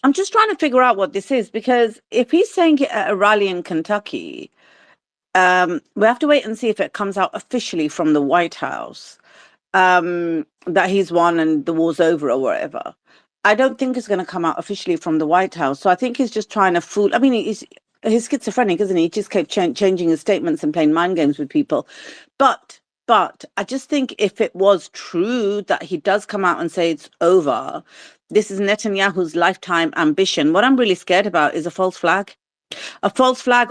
I'm just trying to figure out what this is, because if he's saying it at a rally in Kentucky, we have to wait and see if it comes out officially from the White House that he's won and the war's over or whatever. I don't think it's going to come out officially from the White House. So I think he's just trying to fool. I mean, he's schizophrenic, isn't he? He just kept changing his statements and playing mind games with people. But I just think if it was true that he does come out and say it's over, this is Netanyahu's lifetime ambition. What I'm really scared about is a false flag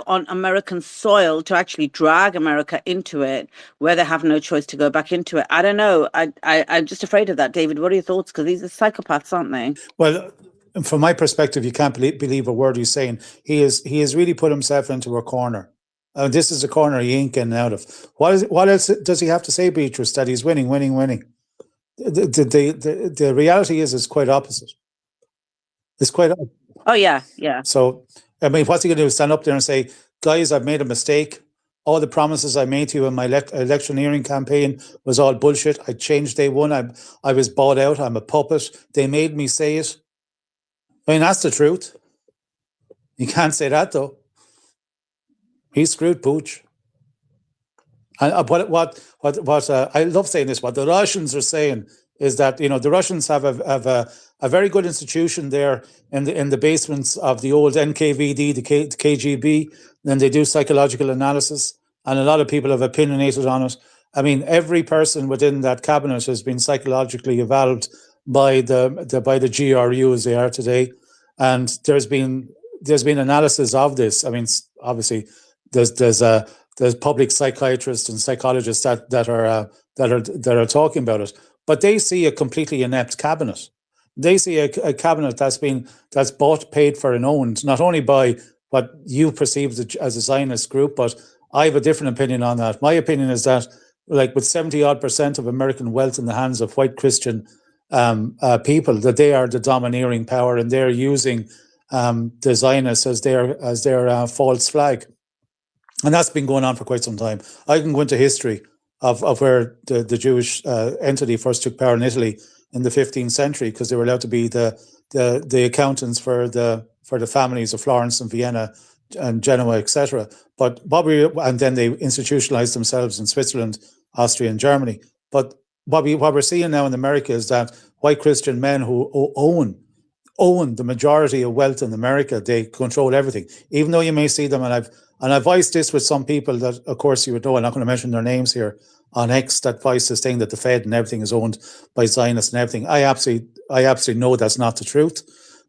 on American soil to actually drag America into it where they have no choice to go back into it. I don't know. I'm just afraid of that, David. What are your thoughts? Because these are psychopaths, aren't they? Well, from my perspective, you can't believe a word he's saying. He has really put himself into a corner. This is a corner he ain't getting out of. What else does he have to say, Beatrice? That he's winning. The reality is it's quite opposite. It's quite. Oh yeah. So, I mean, what's he going to do? Stand up there and say, guys, I've made a mistake. All the promises I made to you in my electioneering campaign was all bullshit. I changed day one. I was bought out. I'm a puppet. They made me say it. I mean, that's the truth. You can't say that, though. He's screwed Pooch. And what I love saying this, what the Russians are saying is that, the Russians have a very good institution there in the basements of the old NKVD, the KGB, and they do psychological analysis, and a lot of people have opinionated on it. I mean, every person within that cabinet has been psychologically evolved by the GRU as they are today, and there's been analysis of this. I mean, obviously, there's public psychiatrists and psychologists that are talking about it, but they see a completely inept cabinet. They see a cabinet that's bought, paid for, and owned not only by what you perceive as a Zionist group, but I have a different opinion on that. My opinion is that, like, with 70% of American wealth in the hands of white Christian people, that they are the domineering power, and they're using the Zionists as their false flag. And that's been going on for quite some time. I can go into history of where the Jewish entity first took power in Italy in the 15th century, because they were allowed to be the accountants for the families of Florence and Vienna and Genoa, etc. And then they institutionalized themselves in Switzerland, Austria, and Germany. But what we're seeing now in America is that white Christian men who own the majority of wealth in America. They control everything, even though you may see them. And I've voiced this with some people that, of course, you would know. I'm not going to mention their names here on X. That voice this thing that the Fed and everything is owned by Zionists and everything. I absolutely know that's not the truth.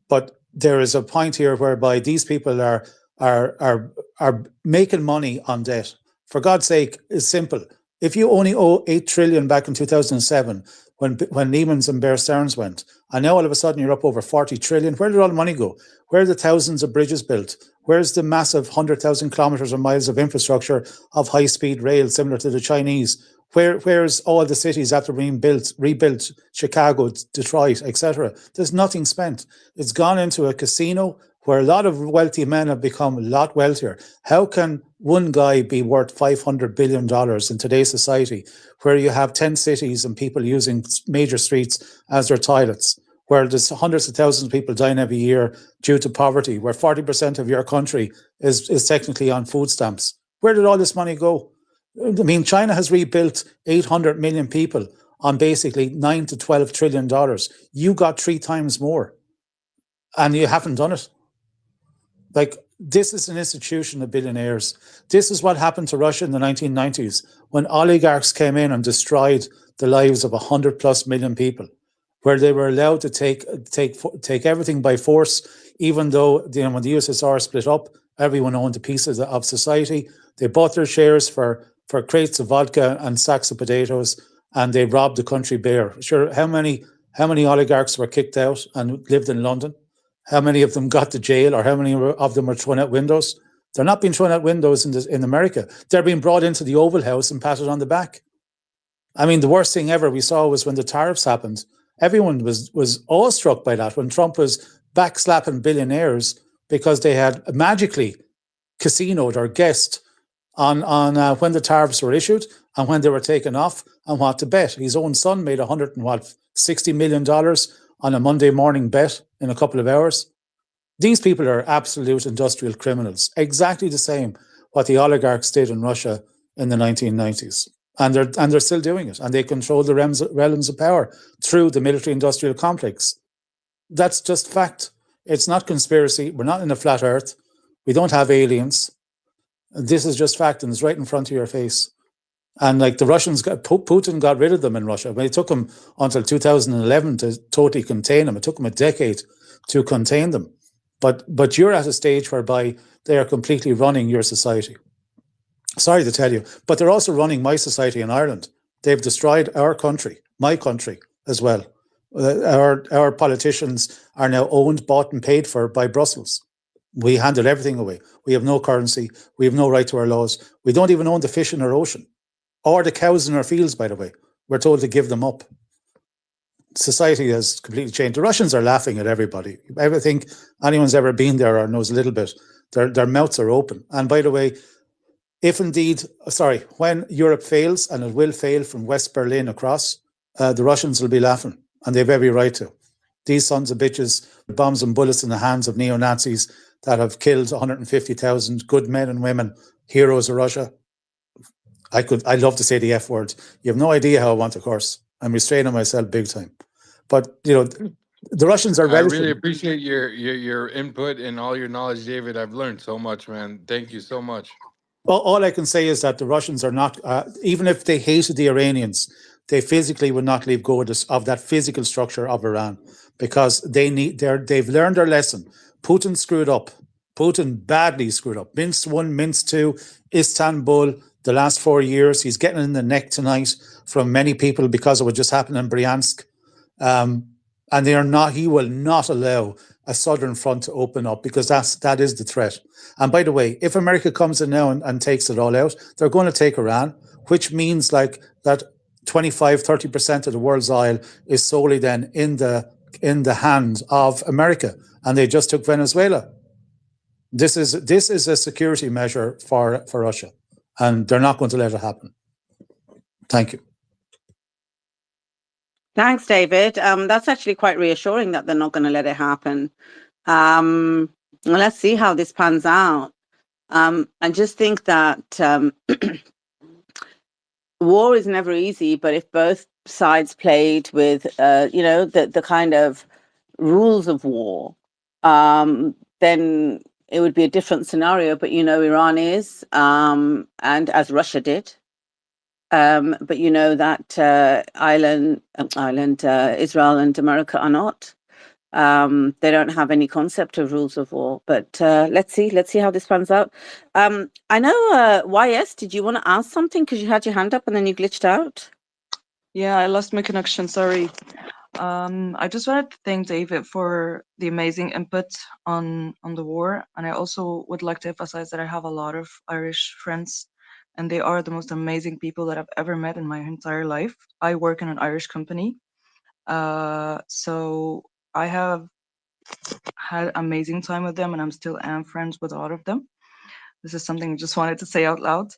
But there is a point here whereby these people are making money on debt. For God's sake, it's simple. If you only owe 8 trillion back in 2007, when Lehman's and Bear Stearns went, and now all of a sudden you're up over 40 trillion, where did all the money go? Where are the thousands of bridges built? Where's the massive 100,000 kilometers or miles of infrastructure of high-speed rail similar to the Chinese? Where's all the cities after being rebuilt, Chicago, Detroit, etc.? There's nothing spent. It's gone into a casino where a lot of wealthy men have become a lot wealthier. How can one guy be worth $500 billion in today's society, where you have 10 cities and people using major streets as their toilets, where there's hundreds of thousands of people dying every year due to poverty, where 40% of your country is technically on food stamps? Where did all this money go? I mean, China has rebuilt 800 million people on basically $9 to $12 trillion. You got 3 times more, and you haven't done it. Like, this is an institution of billionaires. This is what happened to Russia in the 1990s, when oligarchs came in and destroyed the lives of 100 plus million people, where they were allowed to take everything by force, even though, when the USSR split up, everyone owned a piece of society. They bought their shares for crates of vodka and sacks of potatoes, and they robbed the country bare. Sure, how many oligarchs were kicked out and lived in London? How many of them got to jail, or how many of them were thrown out windows? They're not being thrown out windows in America. They're being brought into the Oval House and patted on the back. I mean, the worst thing ever we saw was when the tariffs happened. Everyone was awestruck by that, when Trump was backslapping billionaires because they had magically casinoed or guessed on when the tariffs were issued and when they were taken off and what to bet. His own son made $160 million on a Monday morning bet in a couple of hours. These people are absolute industrial criminals, exactly the same what the oligarchs did in Russia in the 1990s. And they're still doing it, and they control the realms of power through the military-industrial complex. That's just fact. It's not conspiracy. We're not in a flat earth. We don't have aliens. This is just fact, and it's right in front of your face. And like the Russians, Putin got rid of them in Russia. But it took him until 2011 to totally contain them. It took him a decade to contain them. But you're at a stage whereby they are completely running your society. Sorry to tell you, but they're also running my society in Ireland. They've destroyed our country, my country as well. Our politicians are now owned, bought and paid for by Brussels. We handle everything away. We have no currency. We have no right to our laws. We don't even own the fish in our ocean or the cows in our fields, by the way. We're told to give them up. Society has completely changed. The Russians are laughing at everybody. I think anyone's ever been there or knows a little bit, their mouths are open. And by the way, when Europe fails, and it will fail from West Berlin across, the Russians will be laughing, and they've every right to. These sons of bitches, bombs and bullets in the hands of neo-Nazis that have killed 150,000 good men and women, heroes of Russia. I'd love to say the F word. You have no idea how I want to curse. I'm restraining myself big time. But, the Russians are relative. I really appreciate your input and all your knowledge, David. I've learned so much, man. Thank you so much. All I can say is that the Russians are not, even if they hated the Iranians, they physically would not leave go of that physical structure of Iran, because they've learned their lesson. Putin screwed up. Putin badly screwed up. Minsk 1, Minsk 2, Istanbul, the last 4 years. He's getting in the neck tonight from many people because of what just happened in Bryansk. And he will not allow a southern front to open up, because that is the threat. And by the way, if America comes in now and takes it all out, they're going to take Iran, which means like that 25-30% of the world's oil is solely then in the hands of America, and they just took Venezuela. This is a security measure for Russia, and they're not going to let it happen. Thank you. Thanks, David. That's actually quite reassuring that they're not going to let it happen. Let's see how this pans out. I just think that war is never easy, but if both sides played with, the kind of rules of war, then it would be a different scenario. But Iran is, and as Russia did. But that Israel and America are not. They don't have any concept of rules of war. But let's see how this pans out. I know, YS, did you want to ask something? Because you had your hand up and then you glitched out. Yeah, I lost my connection. Sorry. I just wanted to thank David for the amazing input on the war, and I also would like to emphasize that I have a lot of Irish friends, and they are the most amazing people that I've ever met in my entire life. I work in an Irish company, so I have had amazing time with them, and I'm still am friends with a lot of them. This is something I just wanted to say out loud.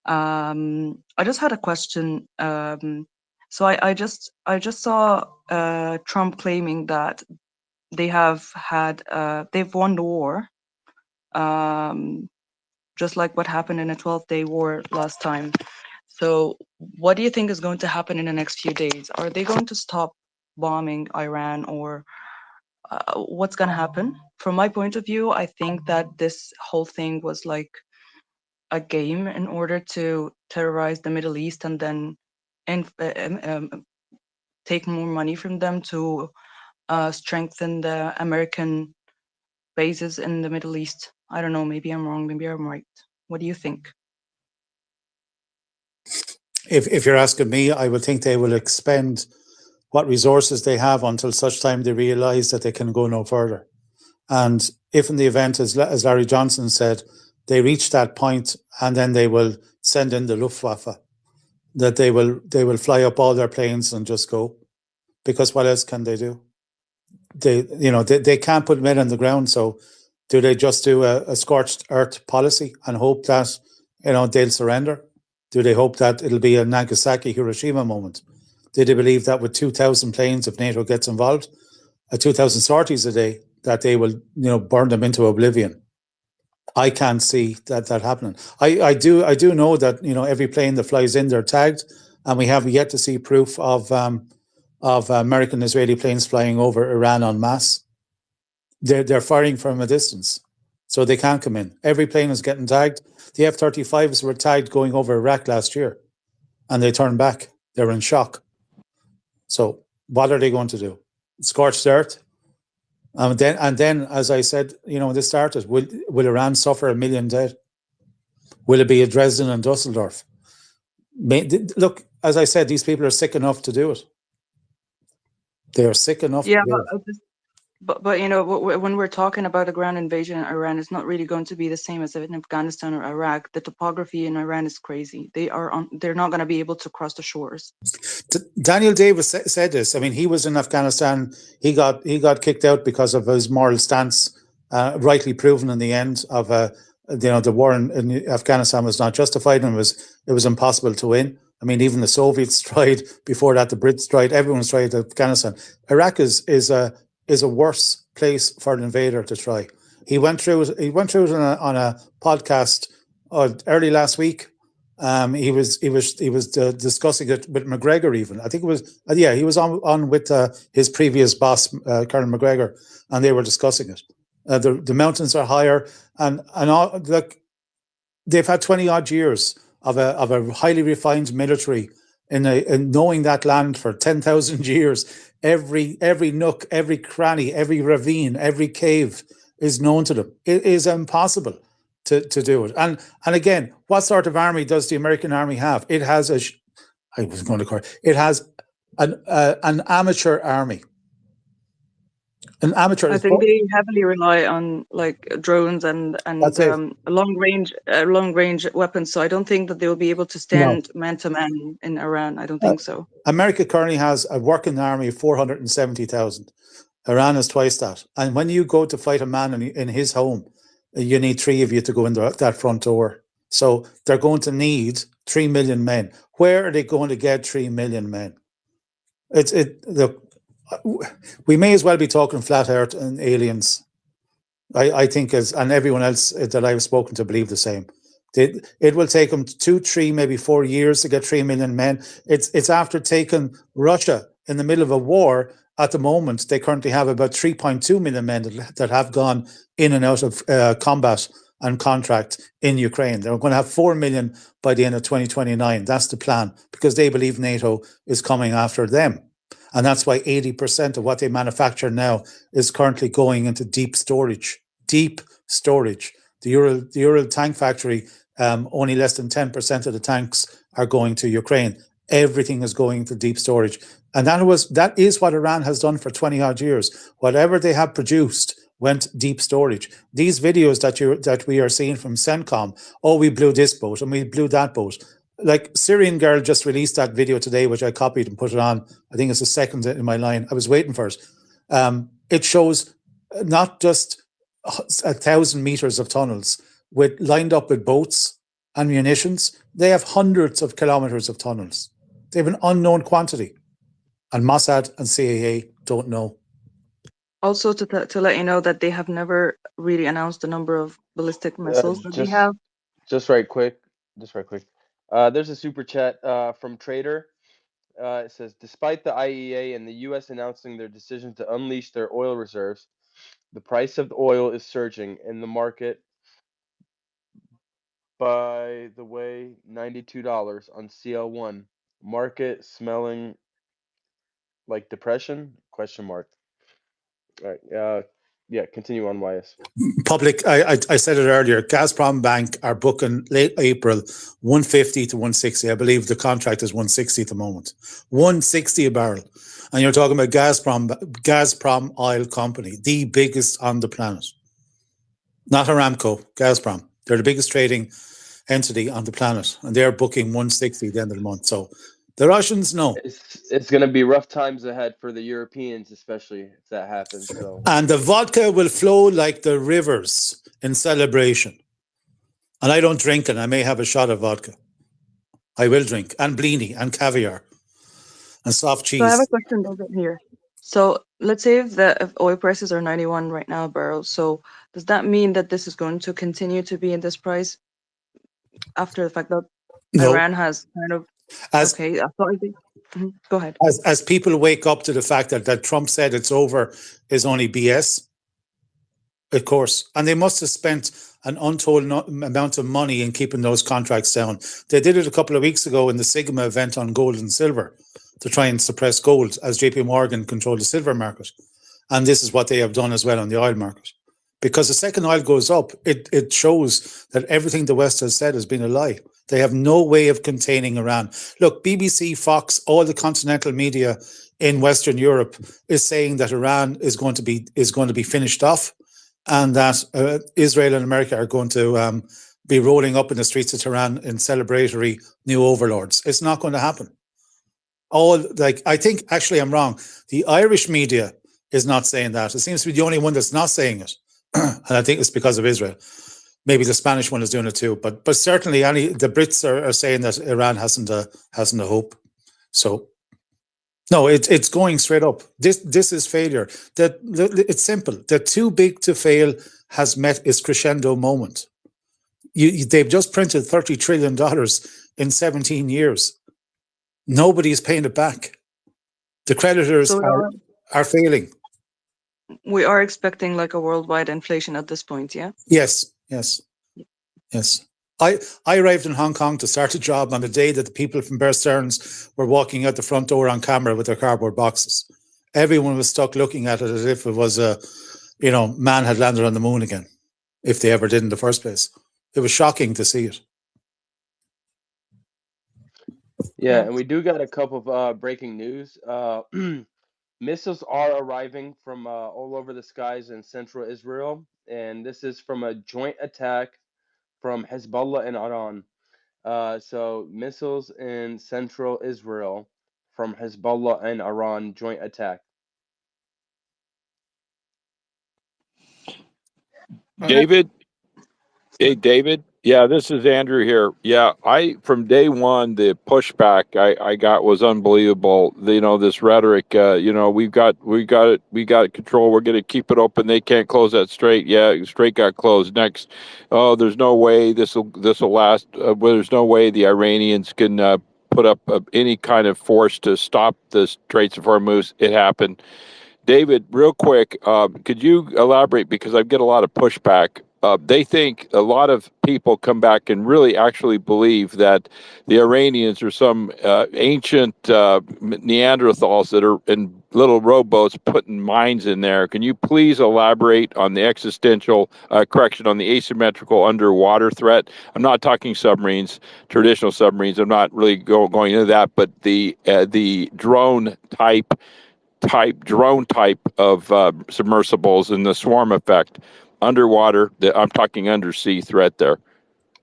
I just had a question. So I just saw Trump claiming that they have had they've won the war, just like what happened in a 12-day war last time. So what do you think is going to happen in the next few days? Are they going to stop bombing Iran, or what's going to happen? From my point of view, I think that this whole thing was like a game in order to terrorize the Middle East and then take more money from them to strengthen the American bases in the Middle East. I don't know, maybe I'm wrong, maybe I'm right. What do you think? If you're asking me, I would think they will expend what resources they have until such time they realize that they can go no further. And if in the event, as Larry Johnson said, they reach that point and then they will send in the Luftwaffe, that they will fly up all their planes and just go, because what else can they do? They can't put men on the ground. So do they just do a scorched earth policy and hope that they'll surrender? Do they hope that it'll be a Nagasaki Hiroshima moment? Do they believe that with 2,000 planes, if NATO gets involved, 2,000 sorties a day, that they will burn them into oblivion? I can't see that happening. I do know that every plane that flies in, they're tagged, and we have yet to see proof of American Israeli planes flying over Iran en masse. They're firing from a distance, so they can't come in. Every plane is getting tagged. The F-35s were tagged going over Iraq last year, and they turned back. They're in shock. So what are they going to do? Scorched earth? And then, as I said, when this started, will Iran suffer 1 million dead? Will it be a Dresden and Dusseldorf? Look, as I said, these people are sick enough to do it. They are sick enough to do it. But when we're talking about a ground invasion in Iran, it's not really going to be the same as in Afghanistan or Iraq. The topography in Iran is crazy. They're not going to be able to cross the shores. Daniel Davis said this. I mean, he was in Afghanistan. He got kicked out because of his moral stance, rightly proven in the end of the war in Afghanistan was not justified, and it was impossible to win. I mean, even the Soviets tried. Before that, the Brits tried. Everyone's tried Afghanistan. Iraq is a worse place for an invader to try. He went through it on a podcast early last week. He was discussing it with McGregor even. I think it was he was on with his previous boss, Colonel McGregor, and they were discussing it. The mountains are higher, and all, look, they've had 20 odd years of a highly refined military in knowing that land for 10,000 years. Every nook, every cranny, every ravine, every cave is known to them. It is impossible to do it. And again, what sort of army does the American army have? It has it has an amateur army. An amateur. I think they heavily rely on like drones and long range weapons. So I don't think that they will be able to stand man to man in Iran. I don't think so. America currently has a working army of 470,000. Iran is twice that. And when you go to fight a man in his home, you need 3 of you to go in that front door. So they're going to need 3 million men. Where are they going to get 3 million men? We may as well be talking flat earth and aliens. I think and everyone else that I've spoken to believe the same. It will take them 2, 3, maybe 4 years to get 3 million men. It's after taking Russia in the middle of a war. At the moment, they currently have about 3.2 million men that have gone in and out of combat and contract in Ukraine. They're going to have 4 million by the end of 2029. That's the plan, because they believe NATO is coming after them. And that's why 80% of what they manufacture now is currently going into deep storage. Deep storage. The Ural tank factory, only less than 10% of the tanks are going to Ukraine. Everything is going to deep storage. And that is what Iran has done for 20 odd years. Whatever they have produced went deep storage. These videos that we are seeing from CENTCOM, oh, we blew this boat and we blew that boat. Like Syrian Girl just released that video today, which I copied and put it on. I think it's the second in my line. I was waiting for it. It shows not just 1,000 meters of tunnels lined up with boats and munitions. They have hundreds of kilometers of tunnels. They have an unknown quantity. And Mossad and CIA don't know. Also, to let you know that they have never really announced the number of ballistic missiles that they have. Just right quick. There's a super chat from Trader. It says, despite the IEA and the U.S. announcing their decision to unleash their oil reserves, the price of the oil is surging in the market. By the way, $92 on CL1. Market smelling like depression? Question mark. All right. Yeah, continue on, YS. Public, I said it earlier, Gazprom Bank are booking late April 150 to 160. I believe the contract is 160 at the moment. 160 a barrel. And you're talking about Gazprom Oil Company, the biggest on the planet. Not Aramco, Gazprom. They're the biggest trading entity on the planet. And they're booking 160 at the end of the month. So the Russians know. It's going to be rough times ahead for the Europeans, especially if that happens. So. And the vodka will flow like the rivers in celebration. And I don't drink it. I may have a shot of vodka. I will drink. And blini and caviar and soft cheese. So I have a question over here. So let's say if oil prices are 91 right now a barrel. So does that mean that this is going to continue to be in this price after the fact that Iran has kind of... Okay, I thought go ahead. As people wake up to the fact that Trump said it's over is only BS, of course. And they must have spent an untold amount of money in keeping those contracts down. They did it a couple of weeks ago in the Sigma event on gold and silver to try and suppress gold as JP Morgan controlled the silver market. And this is what they have done as well on the oil market. Because the second oil goes up, it shows that everything the West has said has been a lie. They have no way of containing Iran. Look, BBC, Fox, all the continental media in Western Europe is saying that Iran is going to be finished off, and that Israel and America are going to be rolling up in the streets of Tehran in celebratory new overlords. It's not going to happen. I think actually I'm wrong. The Irish media is not saying that. It seems to be the only one that's not saying it, and I think it's because of Israel. Maybe the Spanish one is doing it too, but certainly the Brits are saying that Iran hasn't a hope. So no, it's going straight up. This is failure. It's simple. The too big to fail has met its crescendo moment. They've just printed $30 trillion in 17 years. Nobody's paying it back. The creditors are failing. We are expecting like a worldwide inflation at this point, yeah? Yes. I arrived in Hong Kong to start a job on the day that the people from Bear Stearns were walking out the front door on camera with their cardboard boxes. Everyone was stuck looking at it as if it was man had landed on the moon again, if they ever did in the first place. It was shocking to see it. Yeah, and we do got a couple of breaking news. Missiles are arriving from all over the skies in central Israel, and this is from a joint attack from Hizballah and Iran. So missiles in central Israel from Hezbollah and Iran joint attack. David? Hey, David? Yeah, this is Andrew here. Yeah, I from day one the pushback I got was unbelievable. This rhetoric. We got it control. We're going to keep it open. They can't close that strait. Yeah, strait got closed. Next, oh, there's no way this will last. Well, there's no way the Iranians can put up any kind of force to stop the Straits of Hormuz. It happened. David, real quick, could you elaborate? Because I get a lot of pushback. They think a lot of people come back and really actually believe that the Iranians are some ancient Neanderthals that are in little rowboats putting mines in there. Can you please elaborate on the on the asymmetrical underwater threat? I'm not talking submarines, traditional submarines. I'm not really going into that, but the drone type of submersibles and the swarm effect underwater. I'm talking undersea threat there.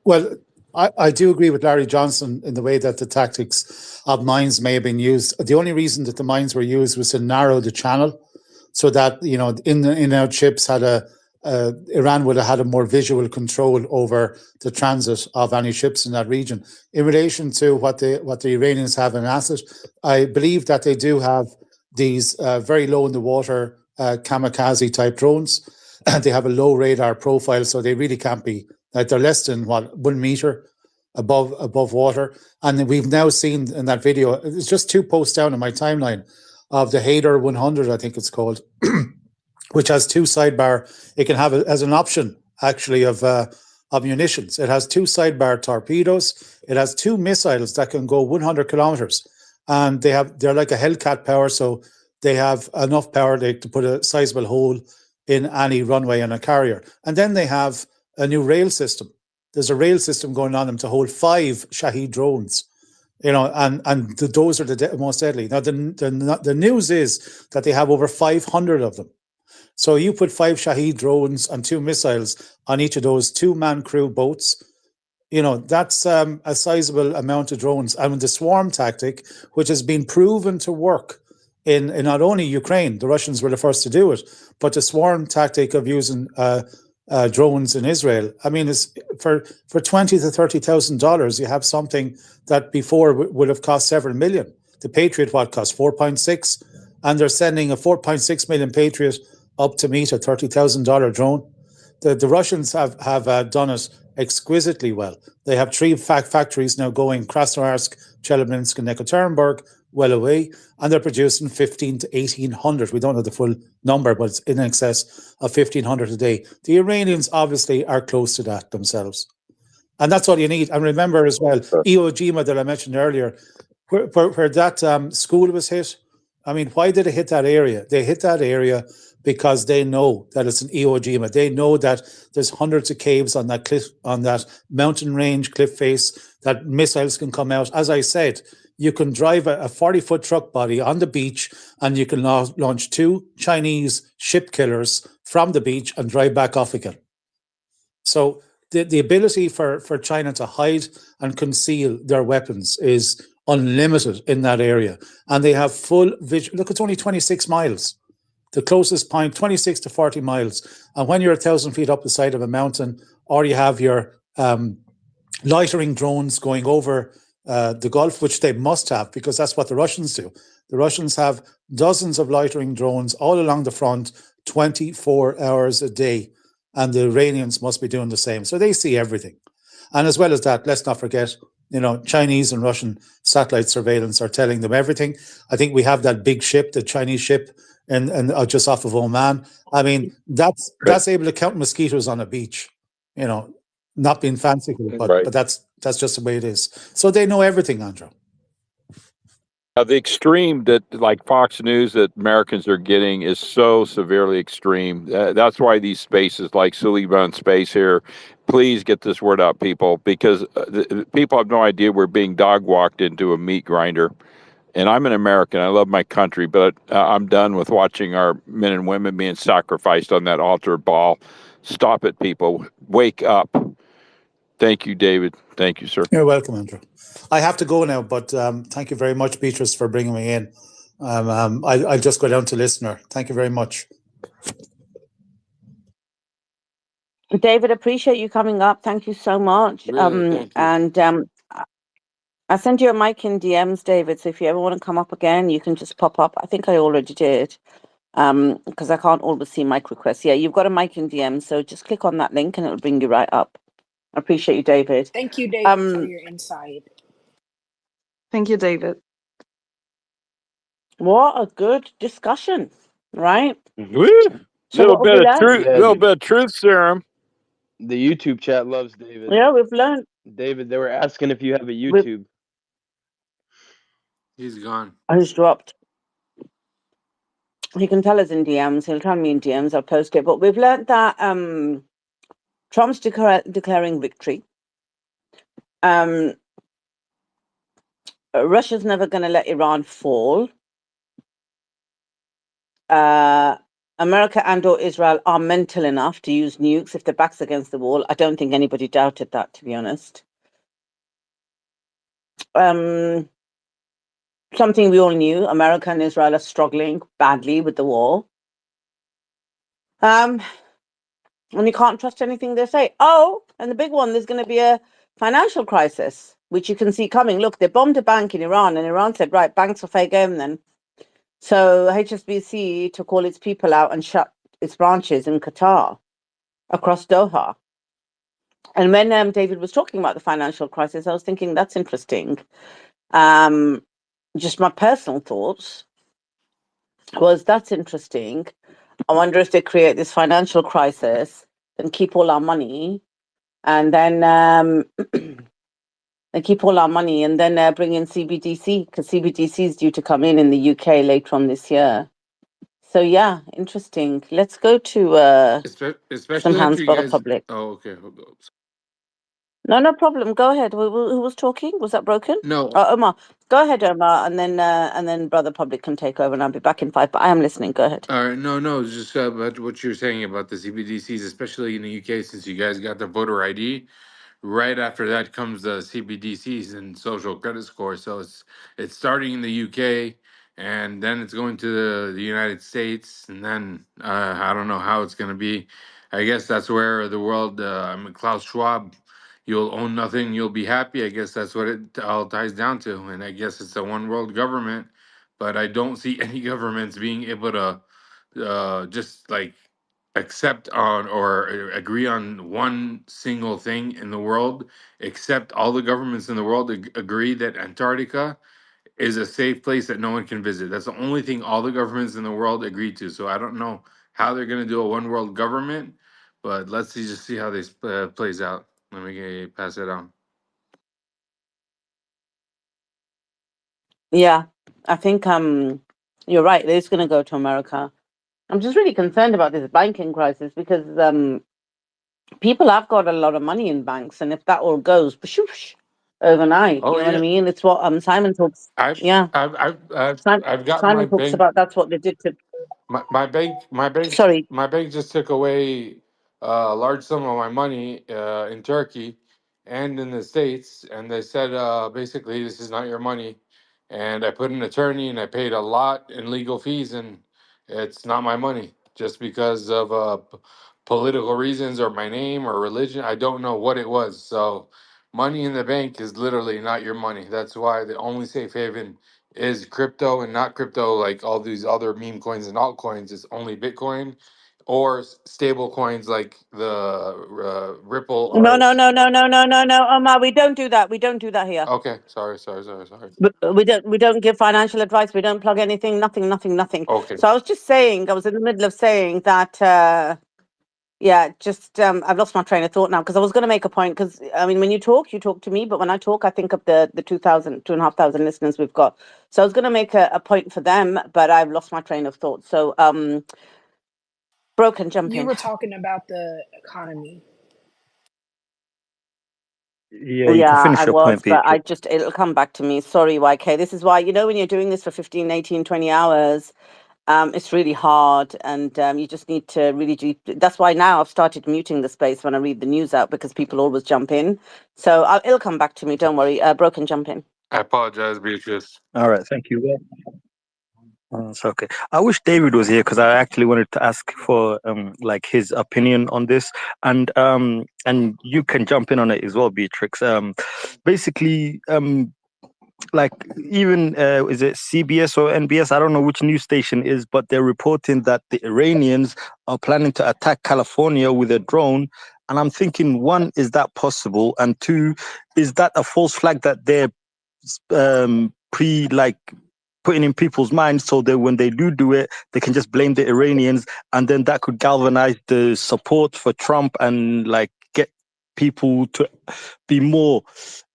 Well, I do agree with Larry Johnson in the way that the tactics of mines may have been used. The only reason that the mines were used was to narrow the channel so that, in-out ships had Iran would have had a more visual control over the transit of any ships in that region. In relation to what the Iranians have in asset, I believe that they do have these very low in the water kamikaze type drones. They have a low radar profile, so they really can't be, they're less than 1 meter above water. And we've now seen in that video, it's just 2 posts down in my timeline of the Hader 100, I think it's called, which has 2 sidebar. It can have as an option actually of munitions. It has 2 sidebar torpedoes. It has 2 missiles that can go 100 kilometers, and they're like a Hellcat power, so they have enough power to put a sizable hole in any runway on a carrier. And then they have a new rail system. There's a rail system going on them to hold 5 Shahed drones. Those are the most deadly. Now, the news is that they have over 500 of them. So you put 5 Shahed drones and 2 missiles on each of those 2-man crew boats. That's a sizable amount of drones. And the swarm tactic, which has been proven to work in not only Ukraine, the Russians were the first to do it, but the swarm tactic of using drones in Israel. I mean, it's for $20,000 to $30,000, you have something that before would have cost several million. The Patriot, cost 4.6, and they're sending a 4.6 million Patriot up to meet a $30,000 drone. The Russians have done it exquisitely well. They have 3 factories now going: Krasnoyarsk, Chelyabinsk, and Ekaterinburg, well away, and they're producing 15 to 1,800. We don't know the full number, but it's in excess of 1,500 a day. The Iranians obviously are close to that themselves. And that's all you need. And remember as well, Iwo Jima that I mentioned earlier, where that school was hit. I mean, why did it hit that area? They hit that area because they know that it's an Iwo Jima. They know that there's hundreds of caves on that cliff, on that mountain range cliff face, that missiles can come out. As I said, you can drive a 40-foot truck body on the beach and you can launch 2 Chinese ship killers from the beach and drive back off again. So the ability for China to hide and conceal their weapons is unlimited in that area. And they have full vision. Look, it's only 26 miles. The closest point, 26 to 40 miles. And when you're 1,000 feet up the side of a mountain, or you have your loitering drones going over the Gulf, which they must have, because that's what the Russians do. The Russians have dozens of loitering drones all along the front, 24 hours a day. And the Iranians must be doing the same. So they see everything. And as well as that, let's not forget, Chinese and Russian satellite surveillance are telling them everything. I think we have that big ship, the Chinese ship, and just off of Oman. I mean, that's able to count mosquitoes on a beach, not being fanciful, but that's just the way it is. So they know everything, Andrew. The extreme that, like Fox News, that Americans are getting is so severely extreme. That's why these spaces like Sullivan Space here, please get this word out, people, because people have no idea we're being dog walked into a meat grinder. And I'm an American. I love my country, but I'm done with watching our men and women being sacrificed on that altar ball. Stop it, people. Wake up. Thank you, David. Thank you, sir. You're welcome, Andrew. I have to go now, but thank you very much, Beatrice, for bringing me in. I'll just go down to listener. Thank you very much. David, appreciate you coming up. Thank you so much. Really, thank you. And I sent you a mic in DMs, David. So if you ever want to come up again, you can just pop up. I think I already did. Because I can't always see mic requests. Yeah, you've got a mic in DMs, so just click on that link and it'll bring you right up. I appreciate you, David. Thank you, David, for your insight. Thank you, David. What a good discussion, right? Woo! So what have we learned? Yeah, Little bit of truth serum. the YouTube chat loves David. Yeah, we've learned. David, they were asking if you have a We've, YouTube. He's gone. he's dropped. He can tell us in DMs. He'll tell me in DMs. I'll post it. But we've learned that Trump's declaring victory. Russia's never going to let Iran fall. America and or Israel are mental enough to use nukes if their back's against the wall. I don't think anybody doubted that, to be honest. Something we all knew, America and Israel are struggling badly with the war. And you can't trust anything they say. Oh, and the big one, there's going to be a financial crisis, which you can see coming. Look, they bombed a bank in Iran, and Iran said, right, banks are fair game then. So HSBC took all its people out and shut its branches in Qatar, across Doha. And when David was talking about the financial crisis, I was thinking that's interesting. Just my personal thoughts was that's interesting. I wonder if they create this financial crisis and keep all our money, and then they keep all our money, and then bring in CBDC, because CBDC is due to come in the UK later on this year. So yeah, interesting. Let's go to some Especially after hands, you brother guys. public. Oh, okay. Hold on. No problem. Go ahead. Who was talking? Was that broken? No. Omar. Go ahead, Omar, and then brother public can take over, and I'll be back in 5. But I am listening. Go ahead. All right. No. Just about what you're saying about the CBDCs, especially in the UK, since you guys got the voter ID. Right after that comes the CBDCs and social credit score. So it's starting in the UK, and then it's going to the United States, and then I don't know how it's going to be. I guess that's where the world. I mean, Klaus Schwab, you'll own nothing, you'll be happy. I guess that's what it all ties down to, and I guess it's a one world government. But I don't see any governments being able to just like accept on or agree on one single thing in the world, except all the governments in the world agree that Antarctica is a safe place that no one can visit. That's the only thing all the governments in the world agree to. So I don't know how they're going to do a one world government, but let's see, just see how this plays out. Let me pass it on. Yeah, I think you're right. It is going to go to America. I'm just really concerned about this banking crisis because people have got a lot of money in banks, and if that all goes overnight, Oh you know what I yeah, mean? It's what Simon talks. I've Yeah, I've I've I've, I've got my Simon talks bank. about that's what they did to. Sorry. My bank just took away a large sum of my money in Turkey and in the States, and they said basically this is not your money. And I put an attorney, and I paid a lot in legal fees, and it's not my money just because of political reasons or my name or religion. I don't know what it was. So money in the bank is literally not your money. That's why the only safe haven is crypto and not crypto like all these other meme coins and altcoins. It's only Bitcoin or stable coins like the Ripple No, or. no, no, no, no, no, no, no, Omar. We don't do that. We don't do that here. Okay, sorry. We don't give financial advice. We don't plug anything. Nothing. Okay. So I was just saying. I was in the middle of saying that. Yeah, just I've lost my train of thought now because I was going to make a point because I mean when you talk to me, but when I talk, I think of the 2,500 listeners we've got. So I was going to make a point for them, but I've lost my train of thought. So broken, jump You in. were talking about the economy. Yeah, you can Yeah, I finish your was, point, but Peter. it'll come back to me. Sorry, YK. This is why, when you're doing this for 15, 18, 20 hours, it's really hard, and you just need to really do. That's why now I've started muting the space when I read the news out because people always jump in. So it'll come back to me. Don't worry. Broken, jump in. I apologize, Beatrice. All right, thank you. It's okay. I wish David was here because I actually wanted to ask for like his opinion on this, and you can jump in on it as well, Beatrix. Basically, like even is it CBS or NBS? I don't know which news station is, but they're reporting that the Iranians are planning to attack California with a drone. And I'm thinking, one, is that possible? And two, is that a false flag that they're like putting in people's minds so that when they do it, they can just blame the Iranians, and then that could galvanize the support for Trump and like get people to be more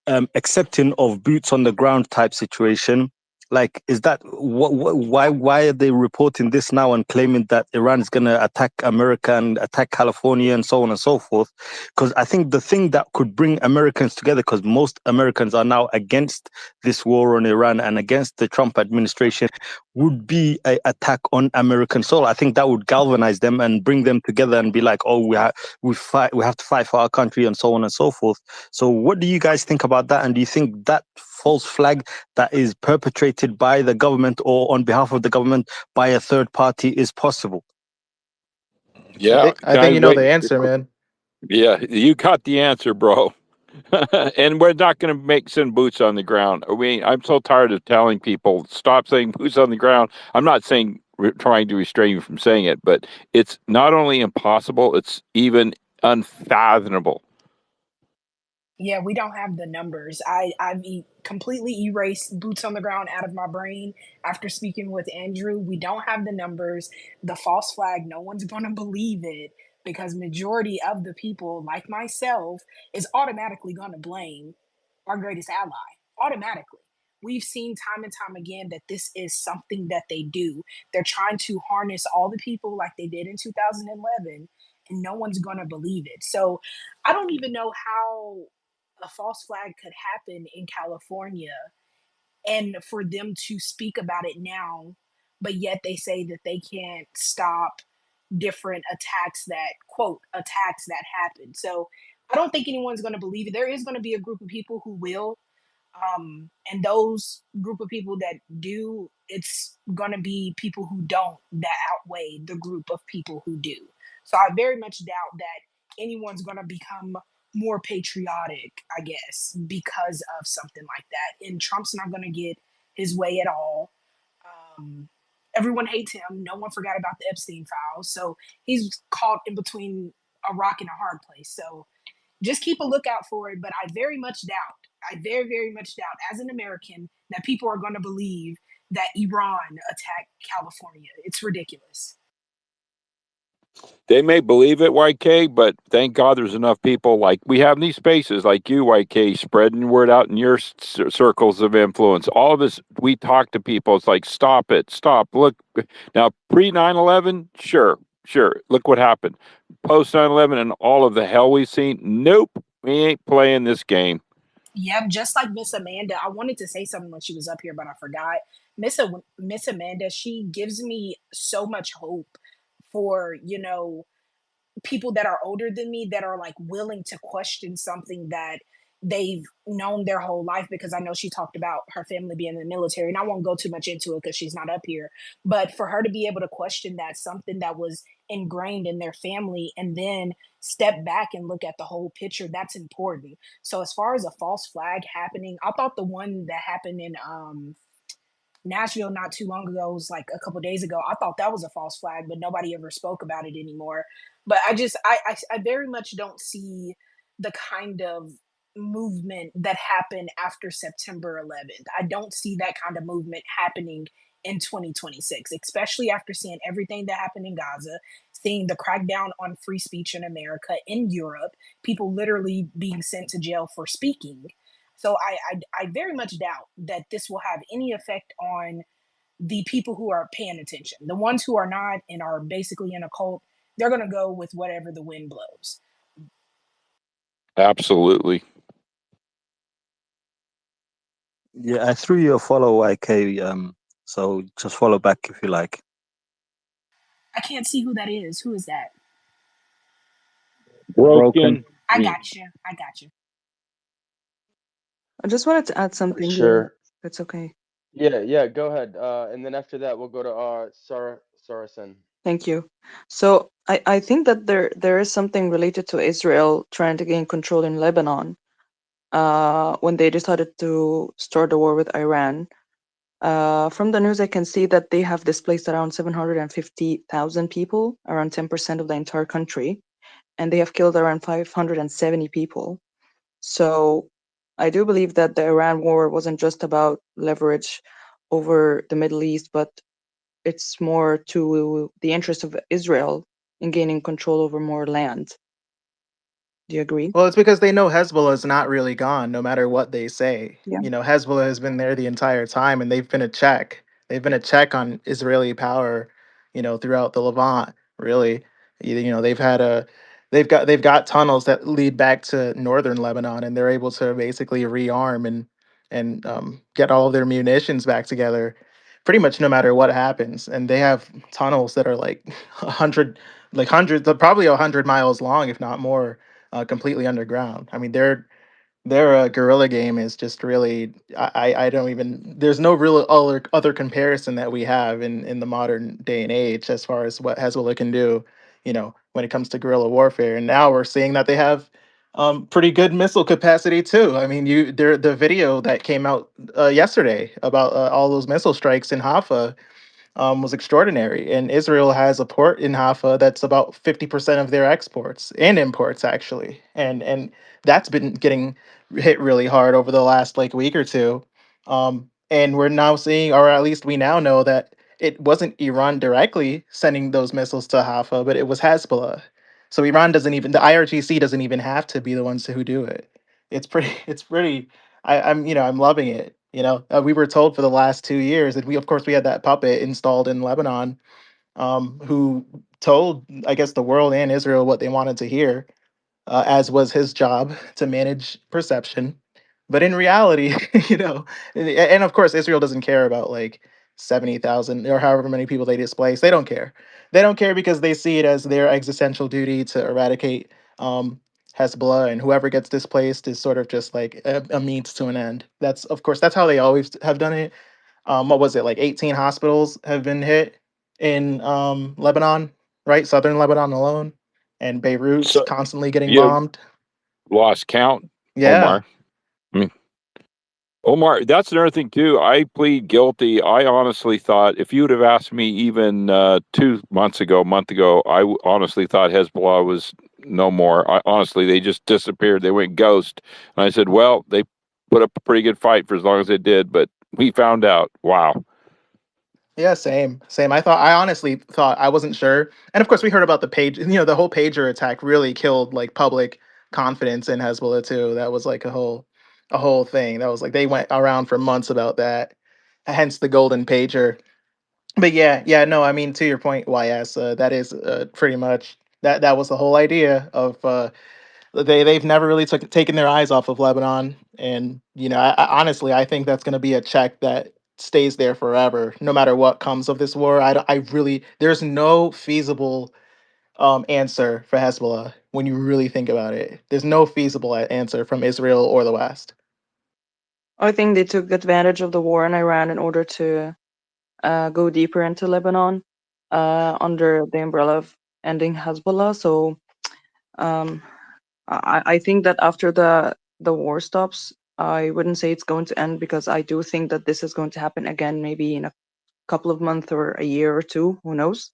accepting of boots on the ground type situation. Like, is that why are they reporting this now and claiming that Iran is going to attack America and attack California and so on and so forth? Because I think the thing that could bring Americans together, because most Americans are now against this war on Iran and against the Trump administration, would be an attack on American soul. I think that would galvanize them and bring them together and be like, oh, we have to fight for our country and so on and so forth. So what do you guys think about that? And do you think that false flag that is perpetrated by the government or on behalf of the government by a third party is possible? Yeah, I think you know the answer, man. Yeah, you got the answer, bro. And we're not going to send boots on the ground. I mean, I'm so tired of telling people stop saying boots on the ground. I'm not saying we're trying to restrain you from saying it, but it's not only impossible, it's even unfathomable. Yeah, we don't have the numbers. I've completely erased boots on the ground out of my brain after speaking with Andrew. We don't have the numbers. The false flag, no one's going to believe it because majority of the people, like myself, is automatically going to blame our greatest ally. Automatically. We've seen time and time again that this is something that they do. They're trying to harness all the people like they did in 2011, and no one's going to believe it. So I don't even know how a false flag could happen in California and for them to speak about it now, but yet they say that they can't stop different attacks that, quote, attacks that happen. So I don't think anyone's going to believe it. There is going to be a group of people who will, and those group of people that do, it's going to be people who don't that outweigh the group of people who do. So I very much doubt that anyone's going to become more patriotic, I guess, because of something like that. And Trump's not going to get his way at all. Um, Everyone hates him. No one forgot about the Epstein files. So he's caught in between a rock and a hard place. So just keep a lookout for it. But I very, very much doubt, as an American, that people are going to believe that Iran attacked California. It's ridiculous. They may believe it, YK, but thank God there's enough people like we have in these spaces like you, YK, spreading word out in your circles of influence. All of us, we talk to people. It's like, stop it, stop. Look, now pre 9/11, sure. Look what happened. Post 9/11 and all of the hell we've seen. Nope, we ain't playing this game. Yep, just like Miss Amanda. I wanted to say something when she was up here, but I forgot. Miss Amanda, she gives me so much hope for, people that are older than me that are like willing to question something that they've known their whole life, because I know she talked about her family being in the military, and I won't go too much into it because she's not up here, but for her to be able to question that, something that was ingrained in their family, and then step back and look at the whole picture, that's important. So as far as a false flag happening, I thought the one that happened in Nashville not too long ago, was like a couple days ago. I thought that was a false flag, but nobody ever spoke about it anymore. But I very much don't see the kind of movement that happened after September 11th. I don't see that kind of movement happening in 2026, especially after seeing everything that happened in Gaza, seeing the crackdown on free speech in America, in Europe, people literally being sent to jail for speaking. So I very much doubt that this will have any effect on the people who are paying attention. The ones who are not and are basically in a cult, they're going to go with whatever the wind blows. Absolutely. Yeah, I threw you a follow, YK. So just follow back if you like. I can't see who that is. Who is that? Broken. I got you. I got you. I just wanted to add something. Sure. That's okay. Yeah, go ahead. And then after that, we'll go to Sarasen. Thank you. So I think that there is something related to Israel trying to gain control in Lebanon when they decided to start the war with Iran. From the news, I can see that they have displaced around 750,000 people, around 10% of the entire country, and they have killed around 570 people. So I do believe that the Iran war wasn't just about leverage over the Middle East, but it's more to the interest of Israel in gaining control over more land. Do you agree? Well, it's because they know Hezbollah is not really gone, no matter what they say. Yeah. You know, Hezbollah has been there the entire time, and they've been a check. They've been a check on Israeli power, you know, throughout the Levant. Really, you know, they've got tunnels that lead back to northern Lebanon, and they're able to basically rearm and get all of their munitions back together, pretty much no matter what happens. And they have tunnels that are like 100, like hundreds, probably 100 miles long, if not more, completely underground. I mean, their guerrilla game is just really I don't even there's no real other comparison that we have in the modern day and age as far as what Hezbollah can do, you know, when it comes to guerrilla warfare. And now we're seeing that they have pretty good missile capacity too. I mean, the video that came out yesterday about all those missile strikes in Haifa was extraordinary. And Israel has a port in Haifa that's about 50% of their exports and imports, actually. And that's been getting hit really hard over the last like week or two. And we're now seeing, or at least we now know, that it wasn't Iran directly sending those missiles to Haifa, but it was Hezbollah. So Iran doesn't even, the IRGC doesn't even have to be the ones who do it. It's pretty I'm loving it. You know, we were told for the last 2 years, and of course we had that puppet installed in Lebanon, who told, I guess, the world and Israel what they wanted to hear, as was his job to manage perception. But in reality, you know, and of course, Israel doesn't care about like 70,000 or however many people they displace. They don't care. They don't care because they see it as their existential duty to eradicate um, Hezbollah, and whoever gets displaced is sort of just like a means to an end. That's, of course, that's how they always have done it. What was it, like 18 hospitals have been hit in Lebanon, right? Southern Lebanon alone, and Beirut's So constantly getting you bombed. lost count, Yeah. Omar. I mean, Omar, that's another thing too. I plead guilty. I honestly thought if you would have asked me even 2 months ago, a month ago, honestly thought Hezbollah was no more. Honestly, they just disappeared. They went ghost. And I said, well, they put up a pretty good fight for as long as they did, but we found out. Wow. Yeah, same. I honestly thought, I wasn't sure. And of course, we heard about the page, you know, the whole pager attack really killed like public confidence in Hezbollah too. That was like a whole thing. That was like they went around for months about that. Hence the golden pager. But yeah, no, I mean, to your point, YS, that is pretty much that was the whole idea of they've never really taken their eyes off of Lebanon. And you know, honestly, I think that's going to be a check that stays there forever, no matter what comes of this war. I really, there's no feasible answer for Hezbollah when you really think about it. There's no feasible answer from Israel or the West. I think they took advantage of the war in Iran in order to go deeper into Lebanon under the umbrella of ending Hezbollah. So um, I think that after the war stops, I wouldn't say it's going to end because I do think that this is going to happen again, maybe in a couple of months or a year or two, who knows.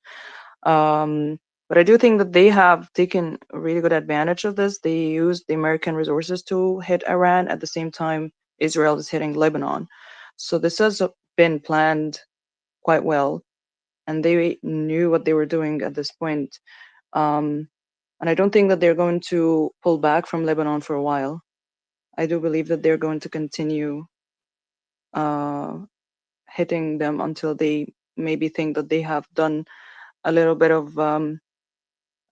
But I do think that they have taken really good advantage of this. They used the American resources to hit Iran at the same time Israel is hitting Lebanon. So this has been planned quite well, and they knew what they were doing at this point. Um, and I don't think that they're going to pull back from Lebanon for a while. I do believe that they're going to continue uh, hitting them until they maybe think that they have done a little bit of,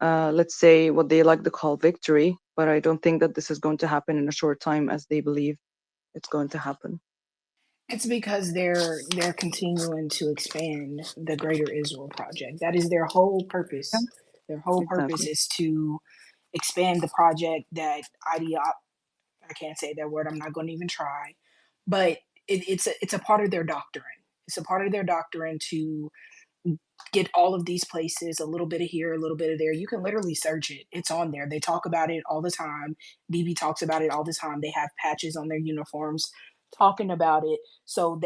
let's say, what they like to call victory. But I don't think that this is going to happen in a short time as they believe it's going to happen. It's because they're continuing to expand the Greater Israel Project. That is their whole Yeah, purpose. Their whole purpose exactly. is to expand the project that ideo I can't say that word. I'm not going to even try. But it's a part of their doctrine. It's a part of their doctrine to get all of these places, a little bit of here, a little bit of there. You can literally search it. It's on there. They talk about it all the time. BB talks about it all the time. They have patches on their uniforms talking about it. So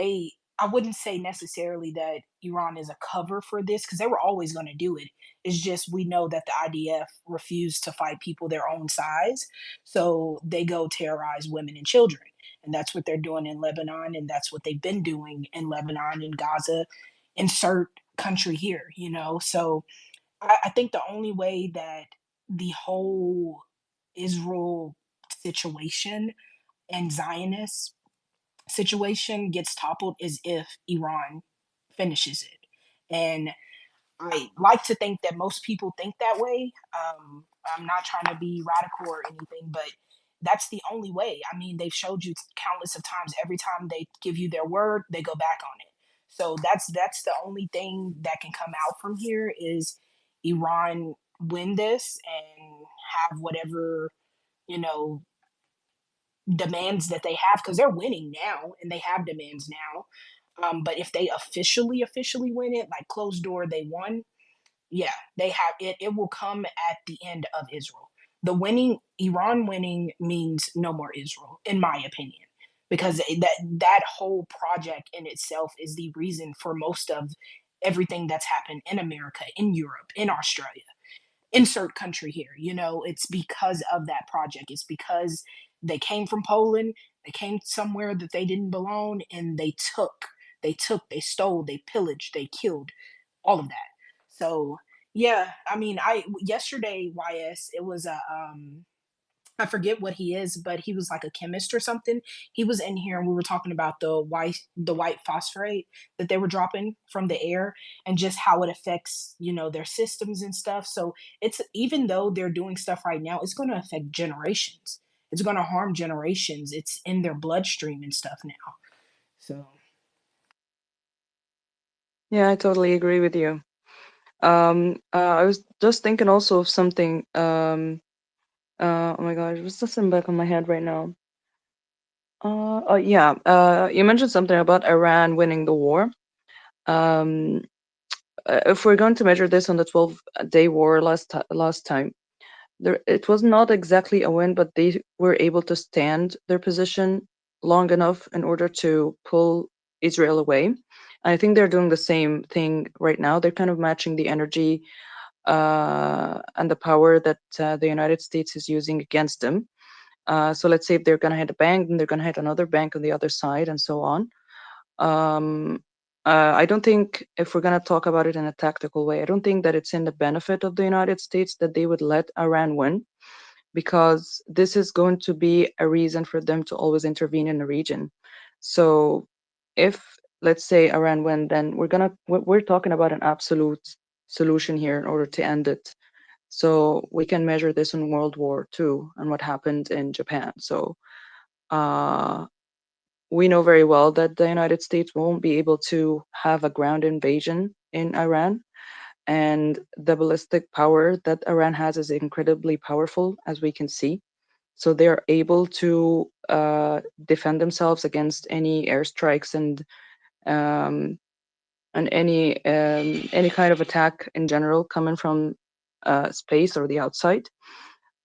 I wouldn't say necessarily that Iran is a cover for this because they were always going to do it. It's just we know that the IDF refused to fight people their own size. So they go terrorize women and children. And that's what they're doing in Lebanon. And that's what they've been doing in Lebanon and Gaza. Insert country here, you know? So I think the only way that the whole Israel situation and Zionist situation gets toppled is if Iran finishes it. And I like to think that most people think that way. I'm not trying to be radical or anything, but that's the only way. I mean, they've showed you countless of times. Every time they give you their word, they go back on it. So that's the only thing that can come out from here is Iran win this and have whatever you know demands that they have because they're winning now and they have demands now. But if they officially win it, like closed door, they won, yeah, they have it. It will come at the end of Israel. Iran winning means no more Israel, in my opinion, because that whole project in itself is the reason for most of everything that's happened in America, in Europe, in Australia. Insert country here, it's because of that project. It's because they came from Poland, they came somewhere that they didn't belong, and they stole, they pillaged, they killed, all of that. So yeah, I mean, I yesterday YS it was a I forget what he is, but he was like a chemist or something. He was in here and we were talking about the white phosphorate that they were dropping from the air and just how it affects, their systems and stuff. So it's even though they're doing stuff right now, it's going to affect generations. It's going to harm generations. It's in their bloodstream and stuff now. So Yeah, I totally agree with you. I was just thinking also of something. Oh my gosh, what's just in the back of my head right now? Oh yeah. You mentioned something about Iran winning the war. Um, if we're going to measure this on the 12-day war last time, it was not exactly a win, but they were able to stand their position long enough in order to pull Israel away. And I think they're doing the same thing right now. They're kind of matching the energy and the power that the United States is using against them. So let's say if they're going to hit a bank, then they're going to hit another bank on the other side, and so on. I don't think, if we're going to talk about it in a tactical way, I don't think that it's in the benefit of the United States that they would let Iran win, because this is going to be a reason for them to always intervene in the region. So if, let's say, Iran win, then we're talking about an absolute solution here in order to end it. So we can measure this in World War II and what happened in Japan. So we know very well that the United States won't be able to have a ground invasion in Iran. And the ballistic power that Iran has is incredibly powerful, as we can see. So they're able to defend themselves against any airstrikes and any kind of attack in general coming from space or the outside.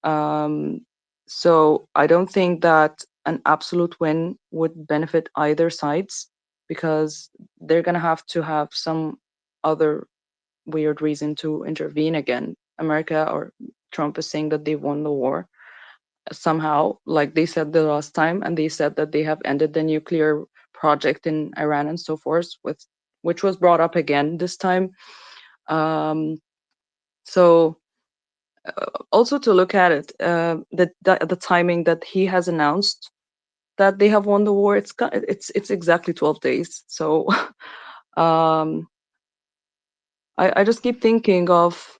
So I don't think that an absolute win would benefit either sides, because they're going to have some other weird reason to intervene again. America or Trump is saying that they won the war somehow, like they said the last time, and they said that they have ended the nuclear project in Iran and so forth, which was brought up again this time. So also to look at it, the timing that he has announced that they have won the war, it's exactly 12 days. So I just keep thinking of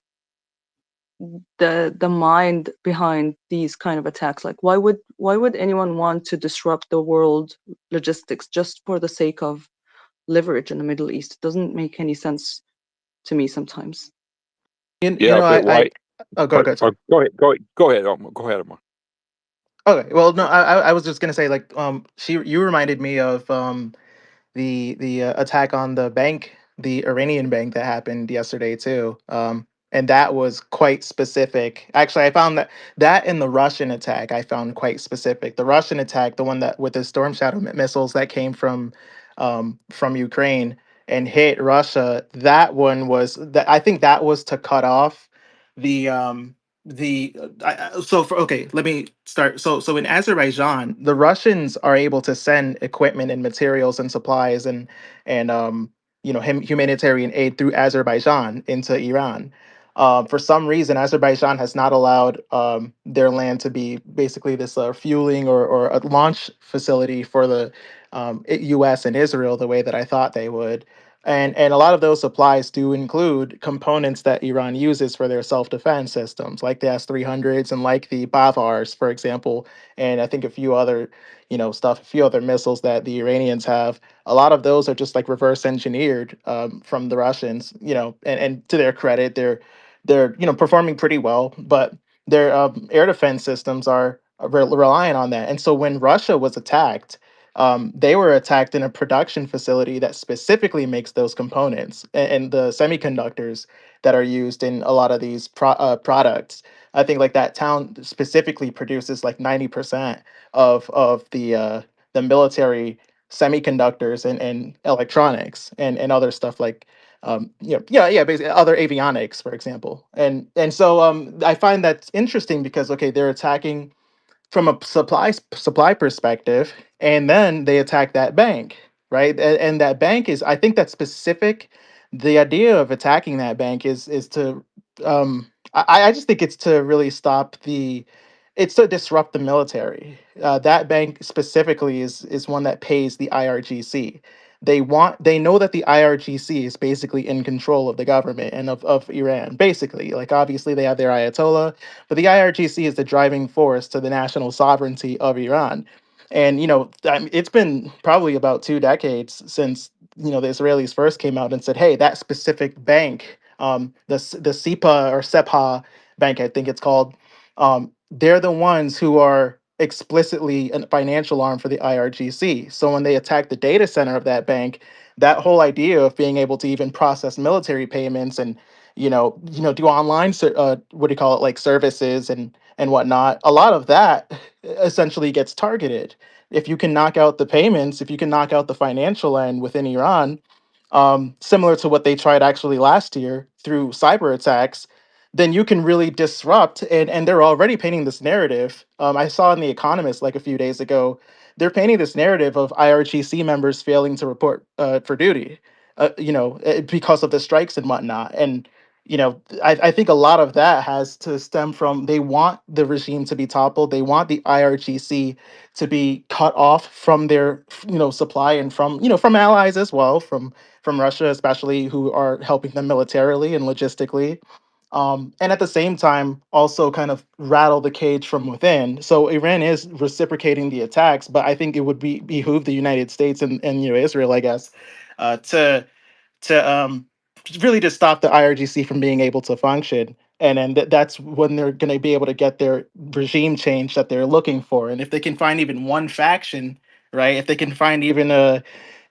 the mind behind these kind of attacks. Like, why would anyone want to disrupt the world logistics just for the sake of leverage in the Middle East? It doesn't make any sense to me sometimes. Yeah, but I why? oh, go ahead, sorry. Go ahead. Go ahead. Go ahead, Omar. Okay, well, no, I was just gonna say, like, you reminded me of the attack on the bank, the Iranian bank that happened yesterday too. And that was quite specific. Actually, I found that in the Russian attack, I found quite specific. The Russian attack, the one that with the Storm Shadow missiles that came from Ukraine and hit Russia, that one was that I think that was to cut off the so for okay, let me start. So in Azerbaijan, the Russians are able to send equipment and materials and supplies and humanitarian aid through Azerbaijan into Iran. For some reason, Azerbaijan has not allowed their land to be basically this fueling or a launch facility for the U.S. and Israel the way that I thought they would. And a lot of those supplies do include components that Iran uses for their self-defense systems, like the S-300s and like the Bavars, for example, and I think a few other, a few other missiles that the Iranians have. A lot of those are just like reverse engineered from the Russians, and to their credit, they're performing pretty well, but their air defense systems are relying on that. And so when Russia was attacked, they were attacked in a production facility that specifically makes those components and the semiconductors that are used in a lot of these products. I think like that town specifically produces like 90% of the military semiconductors and electronics and other stuff like basically other avionics, for example. And so I find that interesting because okay, they're attacking from a supply perspective, and then they attack that bank, right? And that bank is, I think, that specific. The idea of attacking that bank is to, I just think it's to really stop the, it's to disrupt the military. That bank specifically is one that pays the IRGC. They know that the IRGC is basically in control of the government and of Iran. Basically, like obviously they have their Ayatollah, but the IRGC is the driving force to the national sovereignty of Iran. And it's been probably about 2 decades since the Israelis first came out and said, "Hey, that specific bank, the SEPA or SEPA bank, I think it's called, they're the ones who are explicitly a financial arm for the IRGC. So when they attack the data center of that bank, that whole idea of being able to even process military payments and do online what do you call it, like services and whatnot, a lot of that essentially gets targeted. If you can knock out the payments, if you can knock out the financial end within Iran, similar to what they tried actually last year through cyber attacks, then you can really disrupt. And they're already painting this narrative. I saw in The Economist like a few days ago, they're painting this narrative of IRGC members failing to report for duty, because of the strikes and whatnot. And I think a lot of that has to stem from they want the regime to be toppled. They want the IRGC to be cut off from their supply and from allies as well, from Russia especially, who are helping them militarily and logistically, and at the same time also kind of rattle the cage from within. So Iran is reciprocating the attacks, but I think it would behoove the United States and Israel, I guess, to to really just stop the IRGC from being able to function. And then that's when they're going to be able to get their regime change that they're looking for. And if they can find even one faction, right? If they can find even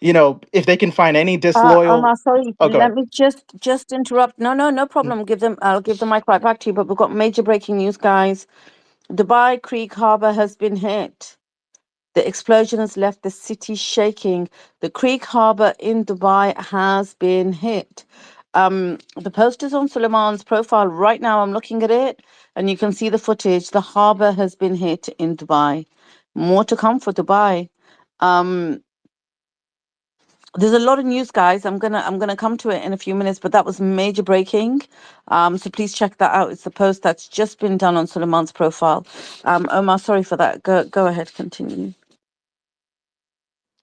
if they can find any disloyal. Omar, sorry, Oh, go let ahead. me just interrupt. No problem. I'll give the mic right back to you. But we've got major breaking news, guys. Dubai Creek Harbour has been hit. The explosion has left the city shaking. The Creek Harbour in Dubai has been hit. The post is on Suleiman's profile right now. I'm looking at it, and you can see the footage. The harbour has been hit in Dubai. More to come for Dubai. Um, there's a lot of news, guys. I'm gonna come to it in a few minutes, but that was major breaking. So please check that out. It's the post that's just been done on Suleiman's profile. Omar, sorry for that. Go ahead, continue.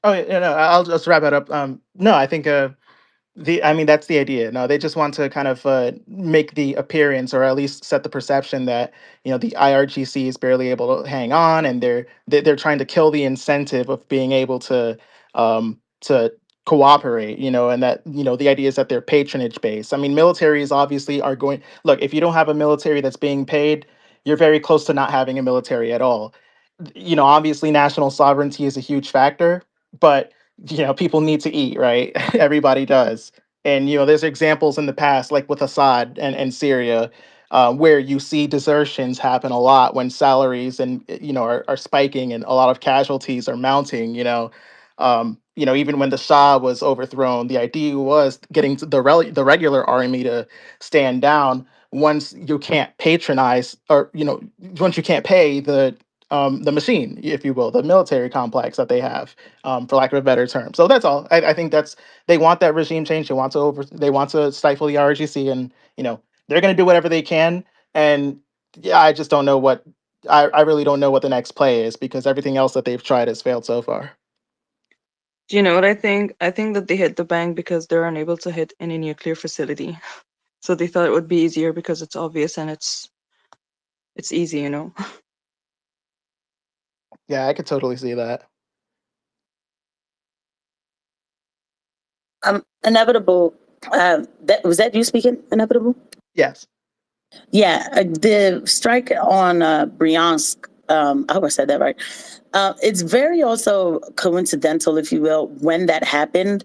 Oh, yeah, no, I'll just wrap it up. No, I think I mean, that's the idea. No, they just want to kind of make the appearance, or at least set the perception that the IRGC is barely able to hang on, and they're trying to kill the incentive of being able to cooperate. And that the idea is that they're patronage based. I mean, militaries obviously are going. Look, if you don't have a military that's being paid, you're very close to not having a military at all. obviously national sovereignty is a huge factor, but people need to eat, right? Everybody does. And there's examples in the past, like with Assad and Syria, where you see desertions happen a lot when salaries and are spiking and a lot of casualties are mounting. Even when the Shah was overthrown, the idea was getting the regular army to stand down once you can't patronize, or once you can't pay the machine, if you will, the military complex that they have, for lack of a better term. So that's all. I think they want that regime change. They want to stifle the RGC, and they're going to do whatever they can. And yeah, I just don't know I really don't know what the next play is, because everything else that they've tried has failed so far. Do you know what I think? I think that they hit the bank because they're unable to hit any nuclear facility. So they thought it would be easier because it's obvious and it's easy. Yeah, I could totally see that. Inevitable. That was that you speaking? Inevitable. Yes. Yeah, the strike on Bryansk. I hope I said that right. It's very also coincidental, if you will, when that happened.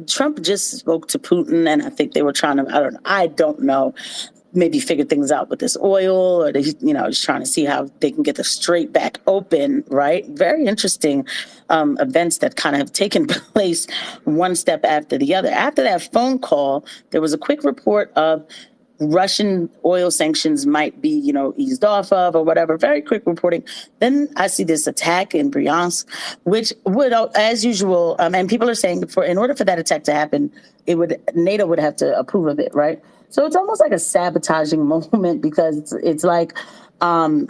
Trump just spoke to Putin, and I think they were trying to. I don't know. Maybe figure things out with this oil, or they, just trying to see how they can get the Strait back open. Right? Very interesting events that kind of have taken place one step after the other. After that phone call, there was a quick report of Russian oil sanctions might be, eased off of or whatever. Very quick reporting. Then I see this attack in Bryansk, which would, as usual, and people are saying in order for that attack to happen, NATO would have to approve of it, right? So it's almost like a sabotaging moment, because it's like, I'm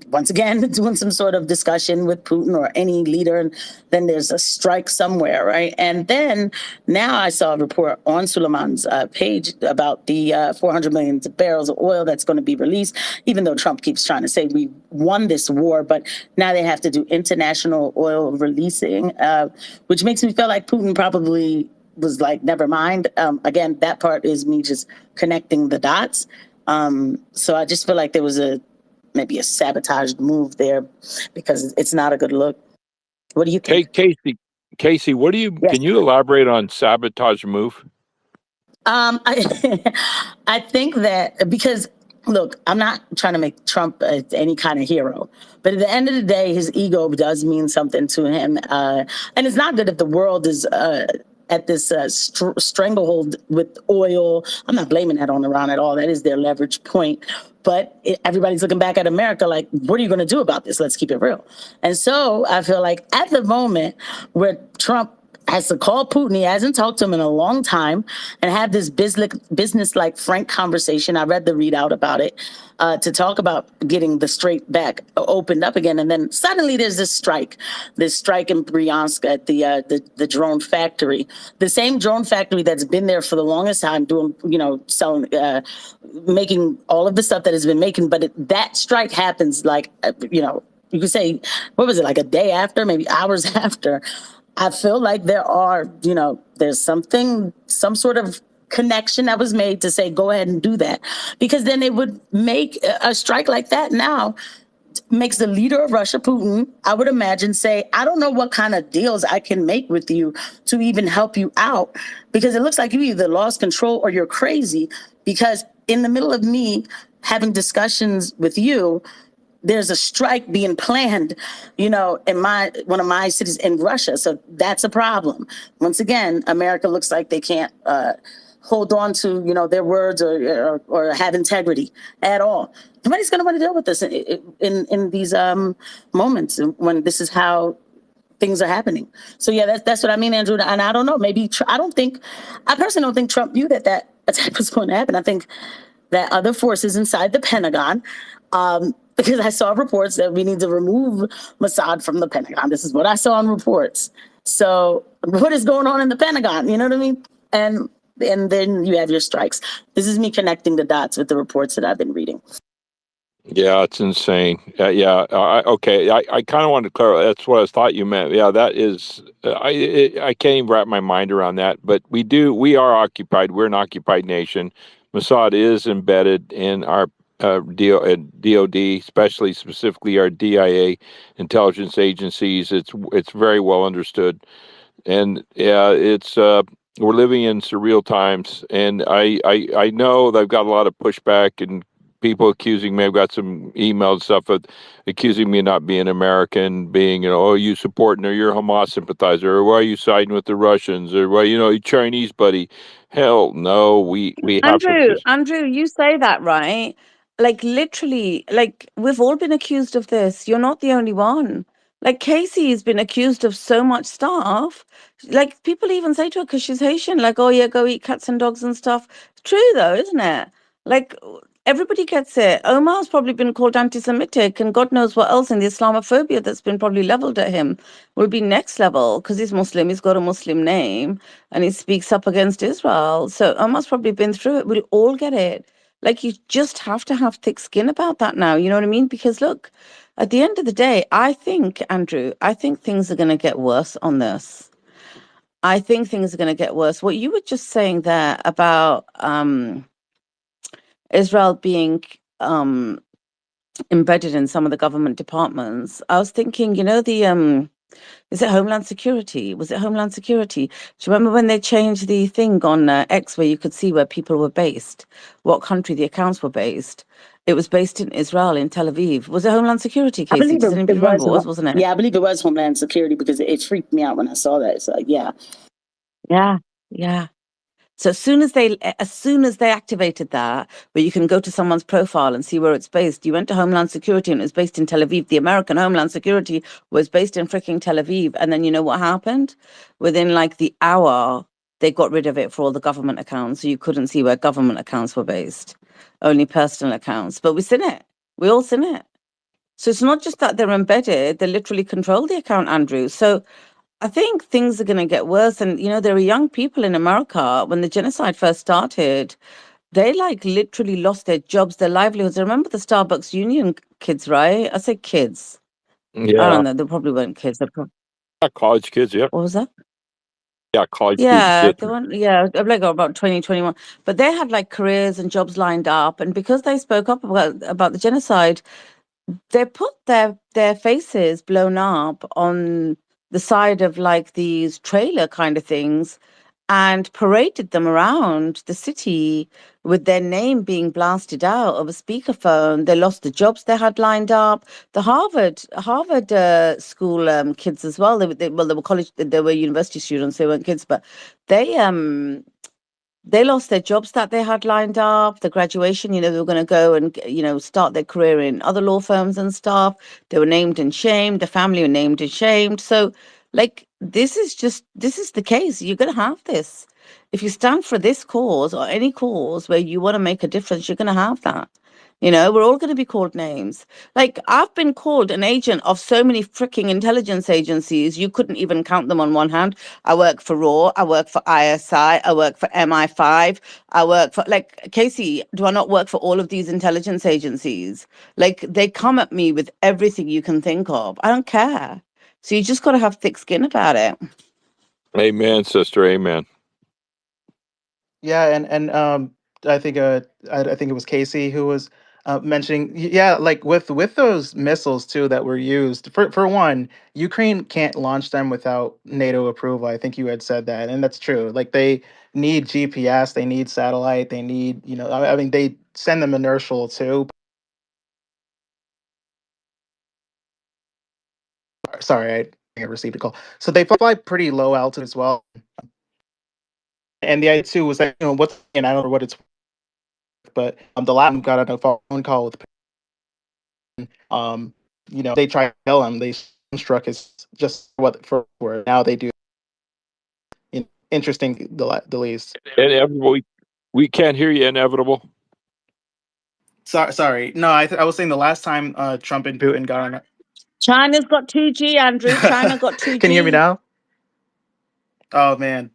once again doing some sort of discussion with Putin or any leader, and then there's a strike somewhere, right? And then now I saw a report on Suleiman's page about the 400 million barrels of oil that's going to be released, even though Trump keeps trying to say we won this war, but now they have to do international oil releasing, which makes me feel like Putin probably was like, never mind. Again, that part is me just connecting the dots. So I just feel like there was maybe a sabotaged move there, because it's not a good look. What do you think? Casey, what do you? Yes. Can you elaborate on sabotage move? I think that, because look, I'm not trying to make Trump any kind of hero, but at the end of the day, his ego does mean something to him, and it's not good if the world is at this stranglehold with oil. I'm not blaming that on Iran at all. That is their leverage point. But everybody's looking back at America like, what are you going to do about this? Let's keep it real. And so I feel like at the moment where Trump has to call Putin, he hasn't talked to him in a long time, and have this business-like frank conversation. I read the readout about it, to talk about getting the Strait back opened up again. And then suddenly there's this strike in Bryansk at the drone factory, the same drone factory that's been there for the longest time, doing, selling, making all of the stuff that has been making. But that strike happens like, you could say, what was it, like a day after, maybe hours after. I feel like there's some sort of connection that was made to say, go ahead and do that. Because then it would make a strike like that now makes the leader of Russia, Putin, I would imagine, say, I don't know what kind of deals I can make with you to even help you out, because it looks like you either lost control or you're crazy, because in the middle of me having discussions with you, there's a strike being planned, in one of my cities in Russia. So that's a problem. Once again, America looks like they can't hold on to, their words or have integrity at all. Nobody's going to want to deal with this in these moments when this is how things are happening. So yeah, that's what I mean, Andrew. And I don't know, maybe I personally don't think Trump knew that attack was going to happen. I think that other forces inside the Pentagon, because I saw reports that we need to remove Mossad from the Pentagon. This is what I saw in reports. So what is going on in the Pentagon? You know what I mean? And then you have your strikes. This is me connecting the dots with the reports that I've been reading. Yeah, it's insane. Okay. I kind of wanted to clarify. That's what I thought you meant. Yeah, that is. I can't even wrap my mind around that. But we are occupied. We're an occupied nation. Mossad is embedded in our DOD, especially specifically our DIA intelligence agencies. It's very well understood, and yeah, it's we're living in surreal times, and I know they've got a lot of pushback and people accusing me. I've got some emailed stuff of accusing me of not being American, being, oh, you supporting, or you're a Hamas sympathizer, or why are you siding with the Russians, or why, you Chinese buddy. Hell no, we have to. Andrew, you say that, right? Like literally, like we've all been accused of this. You're not the only one. Like Casey has been accused of so much stuff. Like people even say to her because she's Haitian, like, oh yeah, go eat cats and dogs and stuff. It's true though, isn't it? Like everybody gets it. Omar's probably been called anti-Semitic, and God knows what else. And the Islamophobia that's been probably leveled at him will be next level because he's Muslim. He's got a Muslim name and he speaks up against Israel. So Omar's probably been through it. We all get it. Like you just have to have thick skin about that now. You know what I mean? Because look, at the end of the day, I think, Andrew, I think things are going to get worse on this. I think things are going to get worse. What you were just saying there about Israel being embedded in some of the government departments, I was thinking, the is it Homeland Security? Was it Homeland Security? Do you remember when they changed the thing on X where you could see where people were based, what country the accounts were based? It was based in Israel, in Tel Aviv. Was it Homeland Security, Casey? I believe Does anybody remember? It was, was, wasn't it? yeah, I believe it was Homeland Security because it freaked me out when I saw that. So yeah. Yeah, yeah. So as soon as they activated that, where you can go to someone's profile and see where it's based, you went to Homeland Security and it was based in Tel Aviv. The American Homeland Security was based in freaking Tel Aviv. And then you know what happened? Within like the hour, they got rid of it for all the government accounts. So you couldn't see where government accounts were based, only personal accounts. But we've seen it. We all seen it. So it's not just that they're embedded, they literally control the account, Andrew. So I think things are going to get worse. And, there are young people in America, when the genocide first started, they like literally lost their jobs, their livelihoods. I remember the Starbucks union kids, right? I say kids. I Yeah, don't know. They probably weren't kids. college kids. Yep. What was that? Yeah, college students. Yeah, Yes. they weren't, yeah, like about 2021. But they had like careers and jobs lined up. And because they spoke up about the genocide, they put their faces blown up on the side of like these trailer kind of things and paraded them around the city with their name being blasted out of a speakerphone. They lost the jobs they had lined up. The Harvard school kids as well. They were college, they were university students. They weren't kids, but they lost their jobs that they had lined up, the graduation, they were going to go and, start their career in other law firms and stuff. They were named and shamed. The family were named and shamed. So, like, this is the case. You're going to have this. If you stand for this cause or any cause where you want to make a difference, you're going to have that. We're all going to be called names. Like, I've been called an agent of so many freaking intelligence agencies, you couldn't even count them on one hand. I work for RAW, I work for ISI, I work for MI5, I work for, like, Casey, do I not work for all of these intelligence agencies? Like, they come at me with everything you can think of. I don't care. So you just got to have thick skin about it. Amen, sister. Amen. Yeah, and I think I think it was Casey who was mentioning yeah, like with those missiles too that were used. For one, Ukraine can't launch them without NATO approval. I think you had said that, and that's true. Like they need GPS, they need satellite, they need I mean they send them inertial too. Sorry, I received a call. So they fly pretty low altitude as well. And the idea too was that what's and I don't know what it's but the last got on a phone call with they try to kill him. They struck his just what for now they do. Interesting, the least. Inevitable. We can't hear you. Inevitable. Sorry. No, I was saying the last time Trump and Putin got on. China's got 2G, Andrew. China got 2G. Can you hear me now? Oh man.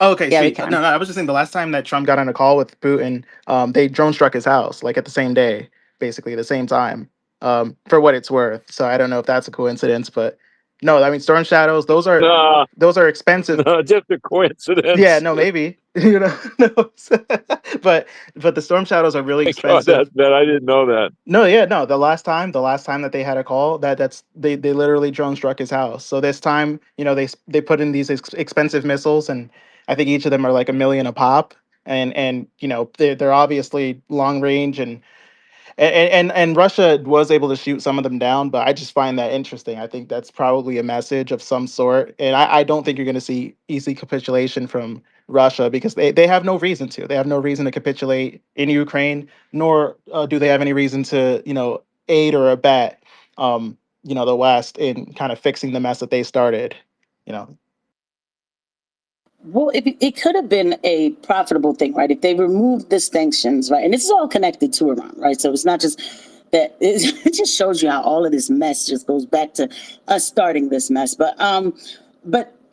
Okay, Yeah, we sweet. can. No, I was just saying the last time that Trump got on a call with Putin, they drone struck his house like at the same day, basically the same time. For what it's worth. So I don't know if that's a coincidence, but No, I mean Storm Shadows. Nah, Those are expensive. no, just a Yeah, coincidence. no, maybe no, but the Storm Shadows are really My God, expensive. that I didn't know that. No, yeah, no. The last time that they had a call, they literally drone struck his house. So this time, they put in these expensive missiles, and I think each of them are like 1 million a pop, and they're obviously long range, and Russia was able to shoot some of them down, but I just find that interesting. I think that's probably a message of some sort, and I don't think you're going to see easy capitulation from Russia because they have no reason to. They have no reason to capitulate in Ukraine, nor do they have any reason to aid or abet the West in kind of fixing the mess that they started. You know, Well, it could have been a profitable thing, right? If they removed the sanctions, right? And this is all connected to Iran, right? So it's not just that it just shows you how all of this mess just goes back to us starting this mess. But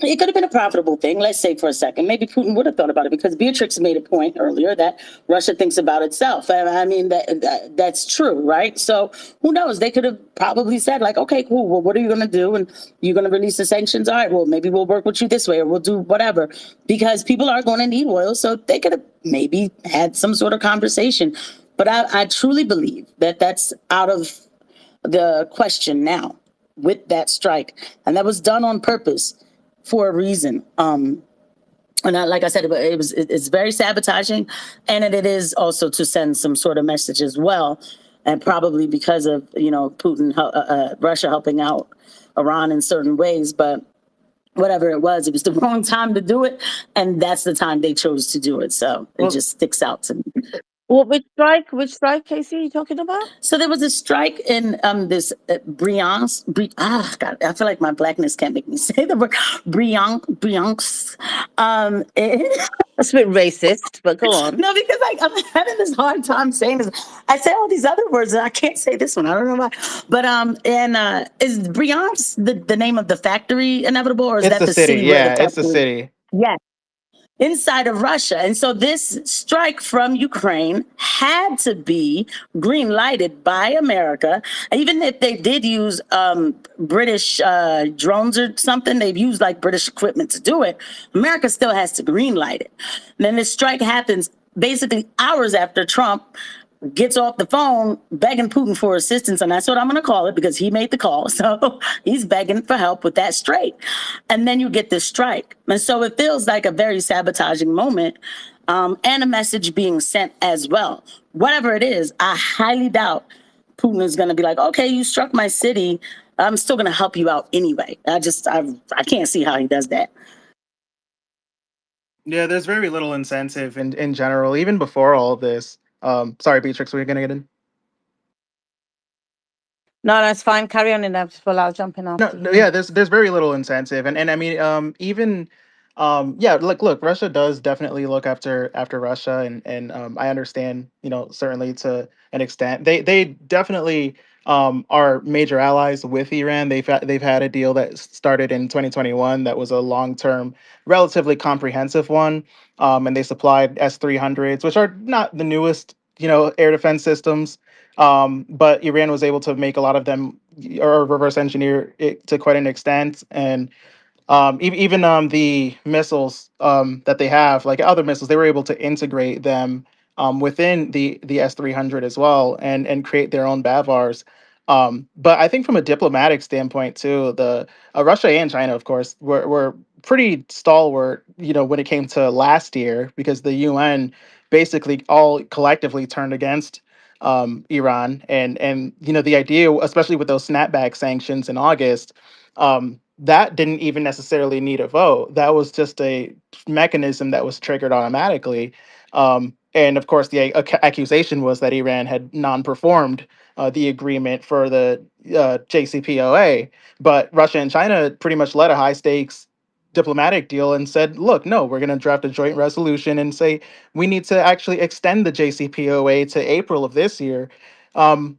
it could have been a profitable thing. Let's say for a second, maybe Putin would have thought about it because Beatrix made a point earlier that Russia thinks about itself. And I mean, that's true, right? So who knows? They could have probably said like, okay, cool. Well, what are you going to do? And you're going to release the sanctions. All right, well, maybe we'll work with you this way or we'll do whatever because people are going to need oil. So they could have maybe had some sort of conversation. But I truly believe that that's out of the question now with that strike. And that was done on purpose for a reason. And like I said, it's very sabotaging, and it is also to send some sort of message as well, and probably because of Putin, Russia helping out Iran in certain ways, but whatever it was the wrong time to do it, and that's the time they chose to do it. So it just sticks out to me. What, which strike? Which strike, Casey, are you talking about? So there was a strike in this Bryansk. God, I feel like my blackness can't make me say the word Bryansk. That's a bit racist, but go on. No, because I'm having this hard time saying this. I say all these other words and I can't say this one. I don't know why. But is Bryansk the name of the factory inevitable, or is it's that the the city. city where the Yeah, it's the factory? city. Yes, inside of Russia. And so this strike from Ukraine had to be green lighted by America. Even if they did use British drones or something, they've used like British equipment to do it. America still has to green light it. And then this strike happens basically hours after Trump gets off the phone begging Putin for assistance, and that's what I'm going to call it because he made the call. So he's begging for help with that straight. And then you get this strike. And so it feels like a very sabotaging moment, and a message being sent as well. Whatever it is, I highly doubt Putin is going to be like, okay, you struck my city. I'm still going to help you out anyway. I can't see how he does that. Yeah, there's very little incentive in general, even before all of this. Sorry, Beatrix, were you gonna get in? No, that's fine. Carry on, inevitable. I'll jump in No, after no, you. yeah, there's very little incentive, and I mean, even, yeah, look, Russia does definitely look after Russia, and I understand, certainly to an extent, they definitely are major allies with Iran. They've had a deal that started in 2021 that was a long term, relatively comprehensive one, and they supplied S-300s, which are not the newest, air defense systems. But Iran was able to make a lot of them or reverse engineer it to quite an extent, and even the missiles that they have, like other missiles, they were able to integrate them within the S-300 as well, and create their own Bavars. But I think from a diplomatic standpoint too, the Russia and China, of course, were pretty stalwart, when it came to last year, because the UN basically all collectively turned against Iran, and the idea, especially with those snapback sanctions in August, that didn't even necessarily need a vote. That was just a mechanism that was triggered automatically. And of course, the accusation was that Iran had non-performed the agreement for the JCPOA, but Russia and China pretty much led a high stakes diplomatic deal and said, look, no, we're going to draft a joint resolution and say we need to actually extend the JCPOA to April of this year,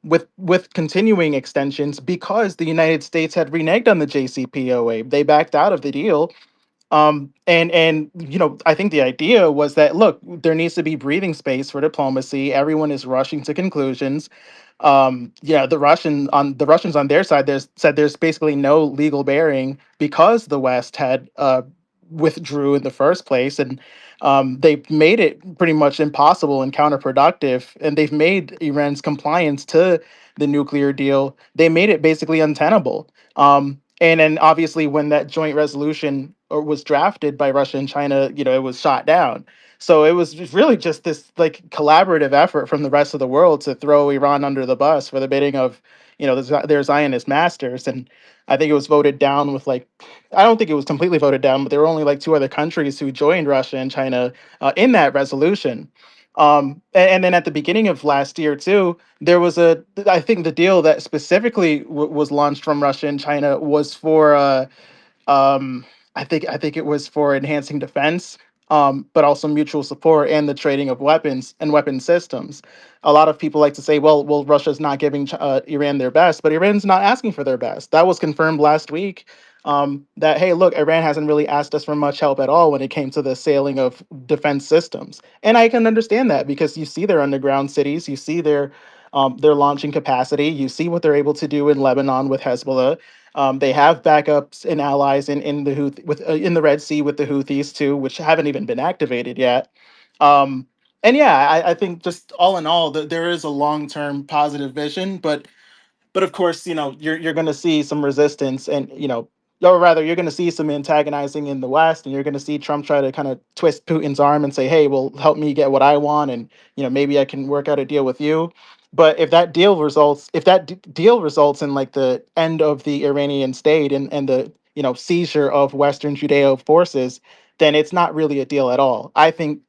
with continuing extensions, because the United States had reneged on the JCPOA. They backed out of the deal. And I think the idea was that, look, there needs to be breathing space for diplomacy. Everyone is rushing to conclusions. The Russians on their side said there's basically no legal bearing because the West had withdrew in the first place, and they made it pretty much impossible and counterproductive, and they've made Iran's compliance to the nuclear deal, they made it basically untenable. And then obviously when that joint resolution was drafted by Russia and China, it was shot down. So it was really just this like collaborative effort from the rest of the world to throw Iran under the bus for the bidding of, their Zionist masters. And I think it was voted down with I don't think it was completely voted down, but there were only like two other countries who joined Russia and China in that resolution. And then at the beginning of last year too, there was I think the deal that specifically was launched from Russia and China was for um, I think it was for enhancing defense, but also mutual support and the trading of weapons and weapon systems. A lot of people like to say, well, Russia's not giving Iran their best, but Iran's not asking for their best. That was confirmed last week. That hey, look, Iran hasn't really asked us for much help at all when it came to the sailing of defense systems, and I can understand that because you see their underground cities, you see their launching capacity, you see what they're able to do in Lebanon with Hezbollah. They have backups and allies in the in the Red Sea with the Houthis too, which haven't even been activated yet. And yeah, I think just all in all, there is a long term positive vision, but of course, you're going to see some resistance, and or rather, you're going to see some antagonizing in the West, and you're going to see Trump try to kind of twist Putin's arm and say, "Hey, well, help me get what I want, and maybe I can work out a deal with you." But if that deal results in like the end of the Iranian state and the seizure of Western Judeo forces, then it's not really a deal at all. I think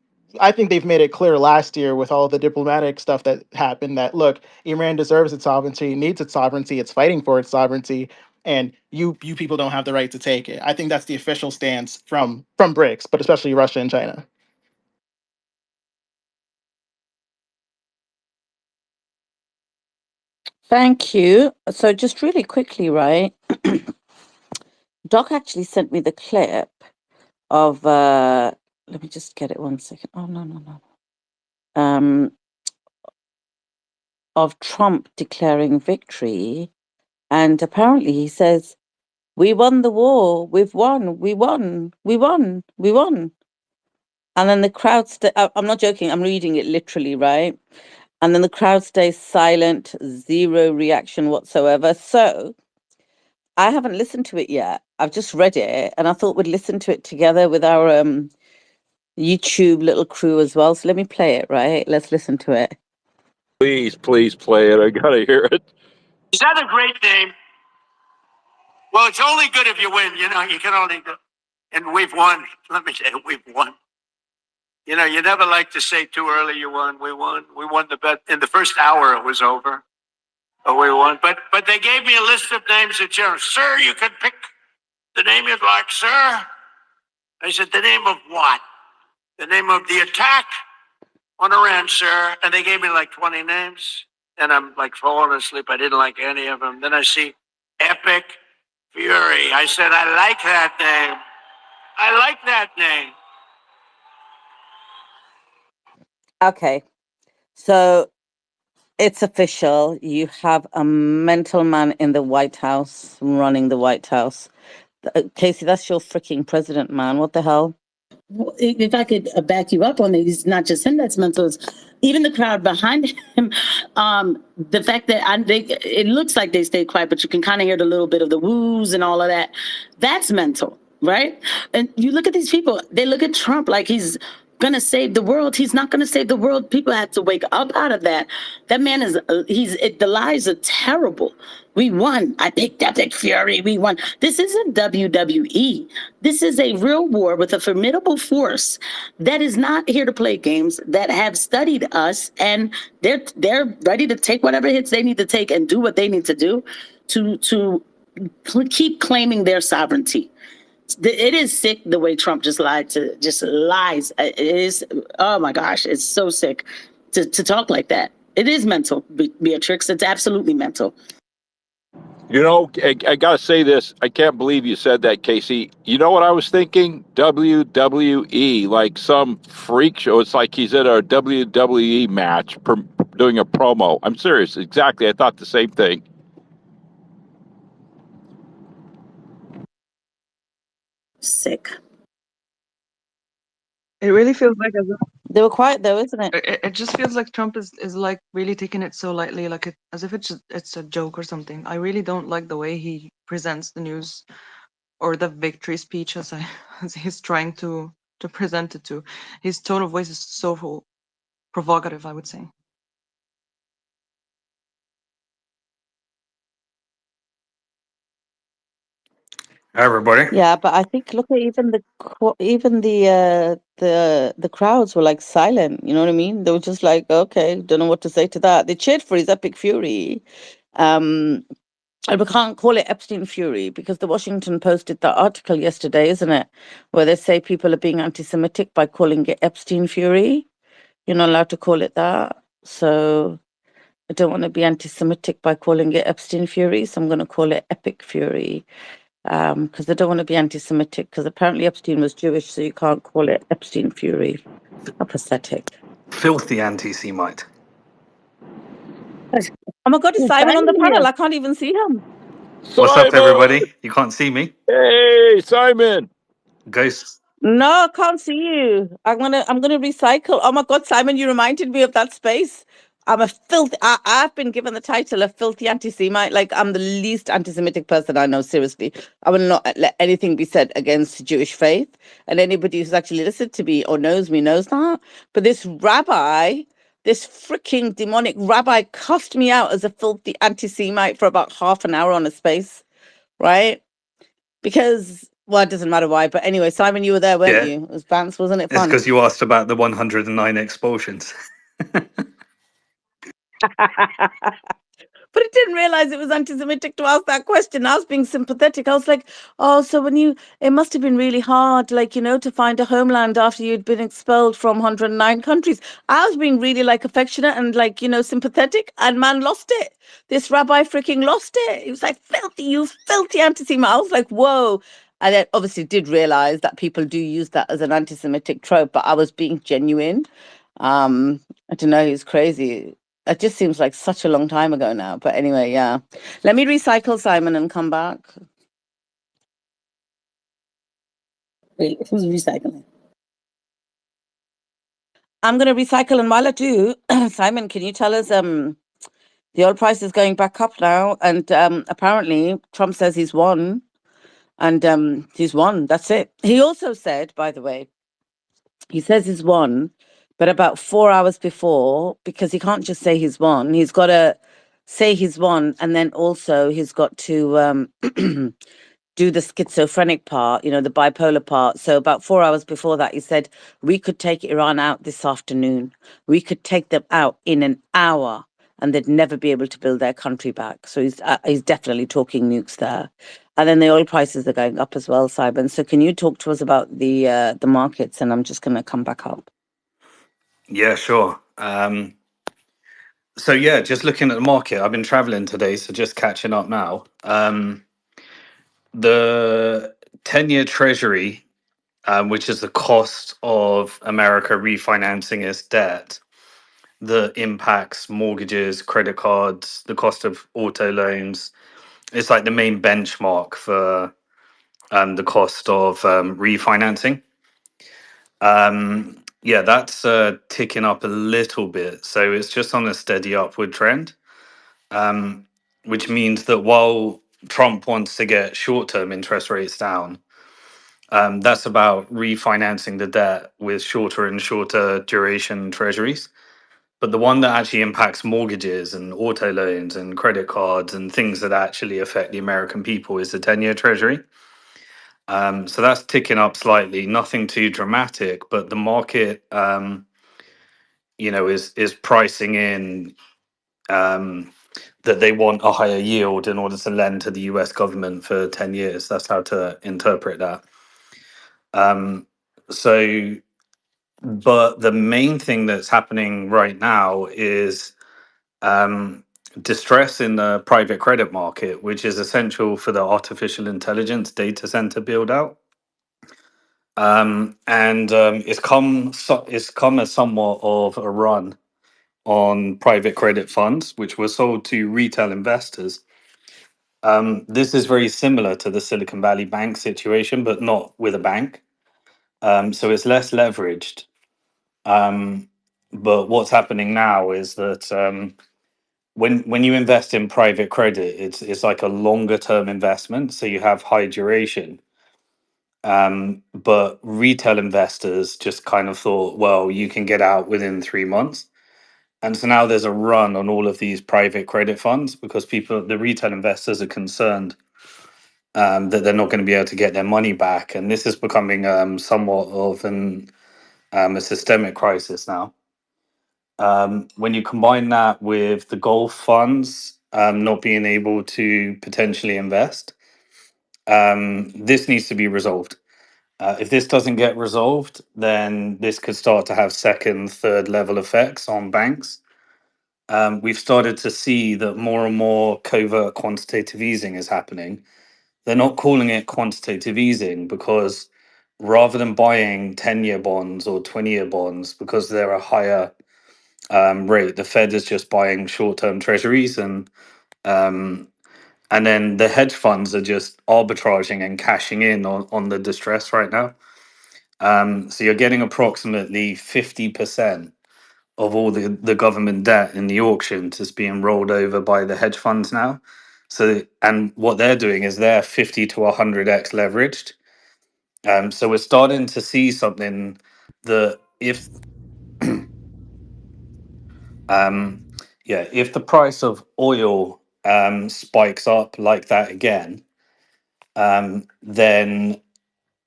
they've made it clear last year with all the diplomatic stuff that happened that look, Iran deserves its sovereignty, needs its sovereignty, it's fighting for its sovereignty, and you people don't have the right to take it. I think that's the official stance from BRICS, but especially Russia and China. Thank you. So just really quickly, right? Doc actually sent me the clip of let me just get it 1 second. Oh no. Of Trump declaring victory, and apparently he says, "We won the war. We've won. We won. We won. We won." And then the crowd I'm not joking, I'm reading it literally, right? And then the crowd stays silent, zero reaction whatsoever. So I haven't listened to it yet. I've just read it, and I thought we'd listen to it together with our YouTube little crew as well. So let me play it, right? Let's listen to it. Please play it. I gotta hear it. Is that a great name? Well, it's only good if you win. You can only do. And we've won. Let me say, we've won. You never like to say too early you won. We won. We won the bet. In the first hour, it was over. But we won. But they gave me a list of names of generals. Sir, you can pick the name you'd like, sir. I said, the name of what? The name of the attack on Iran, sir. And they gave me like 20 names. And I'm like falling asleep. I didn't like any of them. Then I see Epic Fury. I said, I like that name. I like that name. Okay. So it's official. You have a mental man in the White House running the White House. Casey, that's your freaking president, man. What the hell? Well, if I could back you up on it, it's not just him that's mental. It's even the crowd behind him. The fact that it looks like they stayed quiet, but you can kind of hear the little bit of the woos and all of that. That's mental, right? And you look at these people, they look at Trump like he's going to save the world. He's not going to save the world. People have to wake up out of that. That man is, the lies are terrible. We won. I picked Epic Fury. We won. This isn't WWE. This is a real war with a formidable force that is not here to play games, that have studied us, and they're ready to take whatever hits they need to take and do what they need to do to keep claiming their sovereignty. It is sick the way Trump just lies. It is, oh my gosh, it's so sick to talk like that. It is mental, Beatrix. It's absolutely mental. I gotta say this. I can't believe you said that, Casey. You know what I was thinking? WWE, like some freak show. It's like he's at a WWE match, doing a promo. I'm serious. Exactly. I thought the same thing. Sick. It really feels like They were quiet though, isn't it? it just feels like Trump is like really taking it so lightly, like as if it's a joke or something. I really don't like the way he presents the news or the victory speech as he's trying to present it to. His tone of voice is so provocative, I would say. Everybody. Yeah, but I think look at even the crowds were like silent. You know what I mean? They were just like, okay, don't know what to say to that. They cheered for his epic fury. And we can't call it Epstein fury because the Washington Post did that article yesterday, isn't it? Where they say people are being anti-Semitic by calling it Epstein fury. You're not allowed to call it that. So I don't want to be anti-Semitic by calling it Epstein fury. So I'm going to call it epic fury. Because I don't want to be anti-Semitic, because apparently Epstein was Jewish, so you can't call it Epstein fury. How pathetic. Filthy anti-Semite. Oh my God, is Is Simon on the Simon here? panel? I can't even see him. What's up, Simon! everybody? You can't see me? Hey, Simon! Ghost. No, I can't see you. I'm gonna recycle. Oh my God, Simon, you reminded me of that space. I've been given the title of filthy anti-Semite. Like I'm the least anti-Semitic person I know, seriously. I will not let anything be said against Jewish faith. And anybody who's actually listened to me or knows me knows that. But this rabbi, this freaking demonic rabbi cussed me out as a filthy anti-Semite for about half an hour on a space, right? Because, well, it doesn't matter why. But anyway, Simon, you were there, weren't Yeah, you? It was Vance, wasn't it it's fun? because you asked about the 109 expulsions. But I didn't realize it was anti-Semitic to ask that question. I was being sympathetic. I was like, oh, so it must have been really hard, like, to find a homeland after you'd been expelled from 109 countries. I was being really like affectionate and like, sympathetic, and man lost it. This rabbi freaking lost it. He was like, filthy, you filthy anti-Semite. I was like, whoa. And then obviously did realize that people do use that as an anti-Semitic trope, but I was being genuine. I don't know, he's crazy. It just seems like such a long time ago now. But anyway, yeah. Let me recycle Simon and come back. Wait, who's recycling? I'm going to recycle. And while I do, Simon, can you tell us, the oil price is going back up now. And apparently Trump says he's won. And he's won. That's it. He also said, by the way, he says he's won, but about 4 hours before, because he can't just say he's won, he's got to say he's won, and then also he's got to do the schizophrenic part, the bipolar part. So about 4 hours before that, he said, we could take Iran out this afternoon. We could take them out in an hour, and they'd never be able to build their country back. So he's definitely talking nukes there. And then the oil prices are going up as well, Simon. So can you talk to us about the markets? And I'm just going to come back up. Yeah, sure. So yeah, just looking at the market. I've been traveling today, so just catching up now. The 10-year Treasury, which is the cost of America refinancing its debt, that impacts mortgages, credit cards, the cost of auto loans. It's like the main benchmark for the cost of refinancing. Yeah, that's ticking up a little bit. So it's just on a steady upward trend, which means that while Trump wants to get short term interest rates down, that's about refinancing the debt with shorter and shorter duration treasuries. But the one that actually impacts mortgages and auto loans and credit cards and things that actually affect the American people is the 10-year treasury. So that's ticking up slightly, nothing too dramatic, but the market, is pricing in that they want a higher yield in order to lend to the US government for 10 years. That's how to interpret that. So, but the main thing that's happening right now is distress in the private credit market, which is essential for the artificial intelligence data center build out. And it's come as somewhat of a run on private credit funds, which were sold to retail investors. This is very similar to the Silicon Valley Bank situation, but not with a bank. So it's less leveraged. But what's happening now is that when you invest in private credit, it's like a longer term investment, so you have high duration. But retail investors just kind of thought, well, you can get out within 3 months. And so now there's a run on all of these private credit funds because the retail investors are concerned that they're not going to be able to get their money back. And this is becoming somewhat of a systemic crisis now. When you combine that with the Gulf funds not being able to potentially invest, this needs to be resolved. If this doesn't get resolved, then this could start to have second, third level effects on banks. We've started to see that more and more covert quantitative easing is happening. They're not calling it quantitative easing because rather than buying 10-year bonds or 20-year bonds because they're a higher rate, the Fed is just buying short-term treasuries, um, and then the hedge funds are just arbitraging and cashing in on the distress right now. So you're getting approximately 50% of all the government debt in the auctions is being rolled over by the hedge funds now. So, and what they're doing is they're 50 to 100x leveraged. So we're starting to see something that um, if the price of oil spikes up like that again, then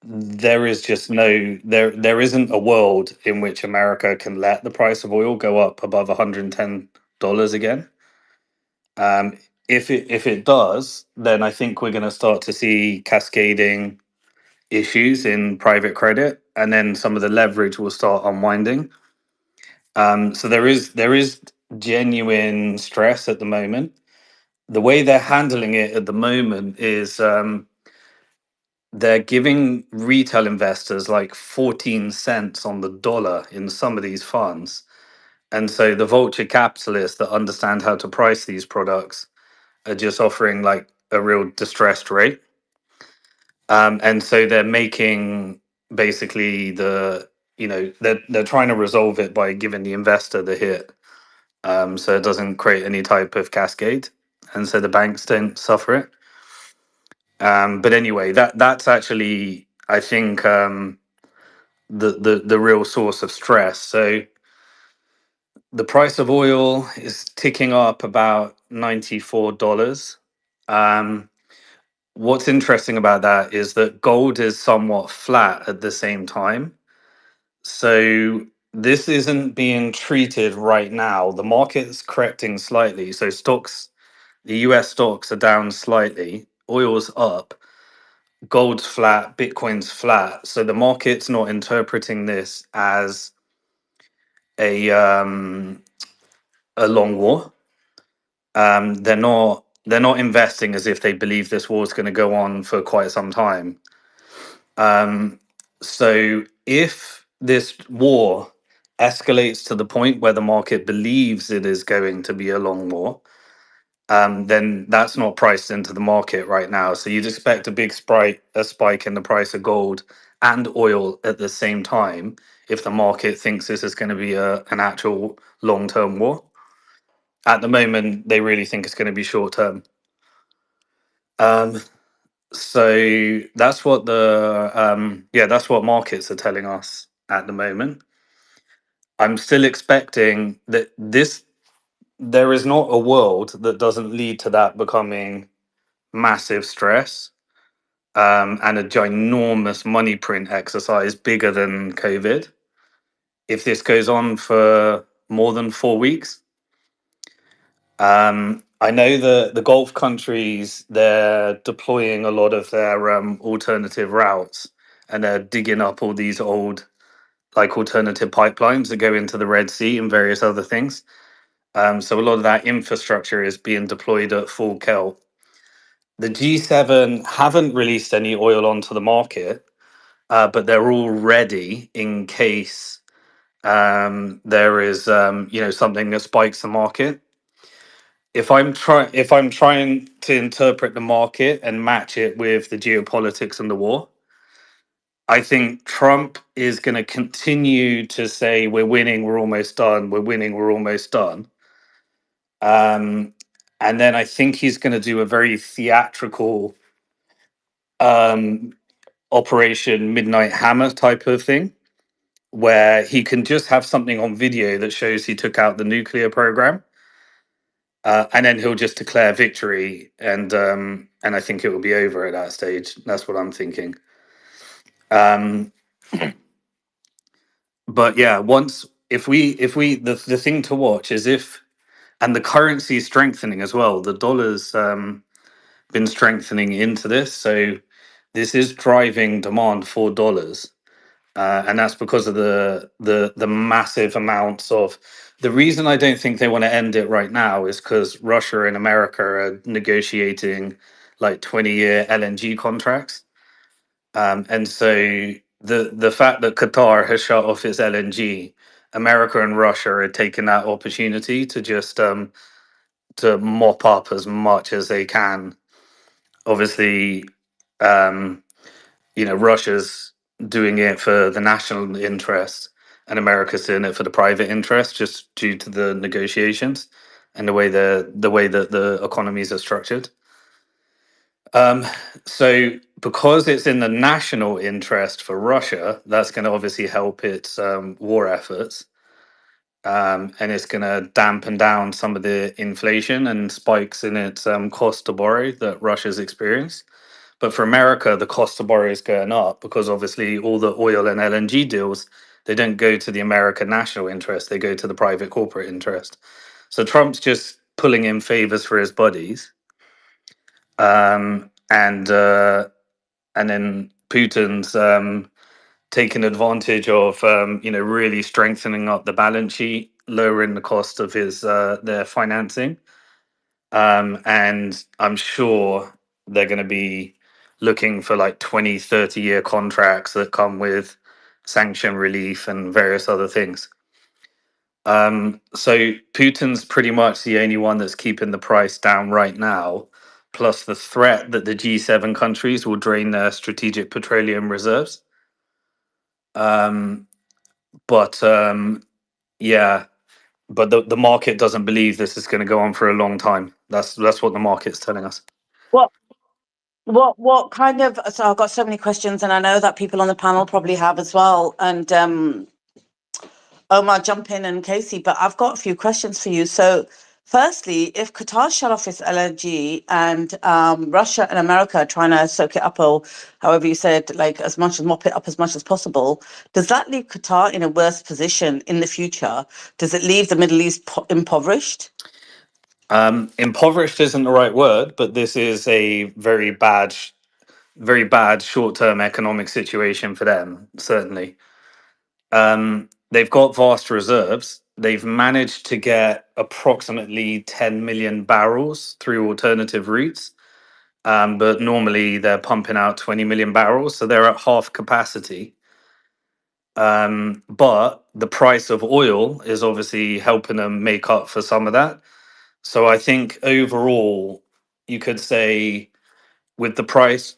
there is just there isn't a world in which America can let the price of oil go up above $110 again. If it does, then I think we're going to start to see cascading issues in private credit, and then some of the leverage will start unwinding. So there is genuine stress at the moment. The way they're handling it at the moment is they're giving retail investors like 14 cents on the dollar in some of these funds. And so the vulture capitalists that understand how to price these products are just offering like a real distressed rate. And so they're making basically they're trying to resolve it by giving the investor the hit, so it doesn't create any type of cascade, and so the banks don't suffer it. But anyway, that's actually, I think, the real source of stress. So the price of oil is ticking up about $94. What's interesting about that is that gold is somewhat flat at the same time. So this isn't being treated right now. The market's correcting slightly. So the US stocks are down slightly, oil's up, gold's flat, Bitcoin's flat. So the market's not interpreting this as a a long war. They're not investing as if they believe this war is going to go on for quite some time. So if this war escalates to the point where the market believes it is going to be a long war, then that's not priced into the market right now. So you'd expect a spike in the price of gold and oil at the same time if the market thinks this is going to be an actual long-term war. At the moment, they really think it's going to be short-term. So that's what markets are telling us at the moment. I'm still expecting that there is not a world that doesn't lead to that becoming massive stress, and a ginormous money print exercise bigger than COVID. If this goes on for more than 4 weeks, I know the Gulf countries, they're deploying a lot of their alternative routes, and they're digging up all these old like alternative pipelines that go into the Red Sea and various other things. So a lot of that infrastructure is being deployed at full kill. The G7 haven't released any oil onto the market, but they're all ready in case There is something that spikes the market. If I'm trying to interpret the market and match it with the geopolitics and the war, I think Trump is going to continue to say we're winning, we're almost done, we're winning, we're almost done. Um, and then I think he's going to do a very theatrical um, Operation Midnight Hammer type of thing, where he can just have something on video that shows he took out the nuclear program, and then he'll just declare victory, and I think it will be over at that stage. That's what I'm thinking. Um, but yeah, once if we the thing to watch is if, and the currency is strengthening as well. The dollar's been strengthening into this, so this is driving demand for dollars. And that's because of the massive amounts of. The reason I don't think they want to end it right now is because Russia and America are negotiating like 20-year LNG contracts, and so the fact that Qatar has shut off its LNG, America and Russia are taking that opportunity to just to mop up as much as they can. Obviously, um, Russia's doing it for the national interest, and America's doing it for the private interest, just due to the negotiations and the way that the economies are structured. Um, so, because it's in the national interest for Russia, that's going to obviously help its war efforts, and it's going to dampen down some of the inflation and spikes in its cost to borrow that Russia's experienced. But for America, the cost to borrow is going up because obviously all the oil and LNG deals, they don't go to the American national interest, they go to the private corporate interest. So Trump's just pulling in favors for his buddies. And then Putin's taking advantage of really strengthening up the balance sheet, lowering the cost of his their financing. And I'm sure they're going to be looking for like 20, 30-year contracts that come with sanction relief and various other things. So Putin's pretty much the only one that's keeping the price down right now, plus the threat that the G7 countries will drain their strategic petroleum reserves. Um, but yeah, but the market doesn't believe this is going to go on for a long time. That's what the market's telling us. What what kind of, so I've got so many questions, and I know that people on the panel probably have as well. And Omar, jump in, and Casey, but I've got a few questions for you. So firstly, if Qatar shut off its LNG and Russia and America are trying to soak it up, or however you said, like as much as mop it up as much as possible, does that leave Qatar in a worse position in the future? Does it leave the Middle East impoverished? Impoverished isn't the right word, but this is a very bad short-term economic situation for them, certainly. They've got vast reserves. They've managed to get approximately 10 million barrels through alternative routes, but normally they're pumping out 20 million barrels, so they're at half capacity. But the price of oil is obviously helping them make up for some of that. So I think overall, you could say with the price,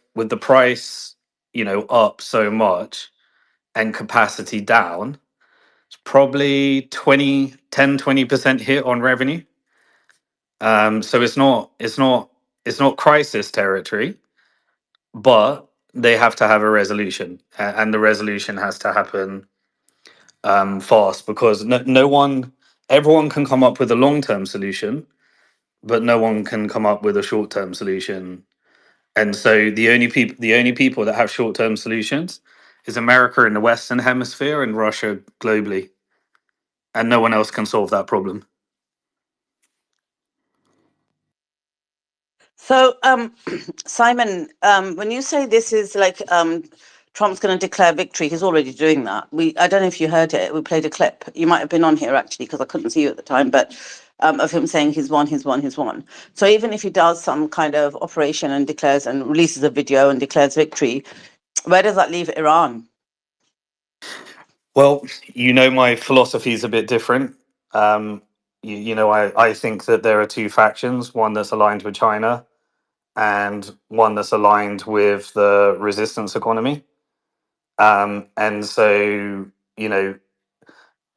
up so much and capacity down, it's probably 20% hit on revenue. So it's not crisis territory, but they have to have a resolution, and the resolution has to happen fast, because everyone can come up with a long-term solution, but no one can come up with a short-term solution. And so the only people that have short-term solutions is America in the Western Hemisphere and Russia globally, and no one else can solve that problem. So, Simon, when you say this is like Trump's going to declare victory, he's already doing that. I don't know if you heard it. We played a clip. You might have been on here actually, because I couldn't see you at the time, but of him saying he's won, he's won, he's won. So even if he does some kind of operation and declares and releases a video and declares victory, where does that leave Iran? Well, my philosophy is a bit different. I think that there are two factions: one that's aligned with China, and one that's aligned with the resistance economy. And so,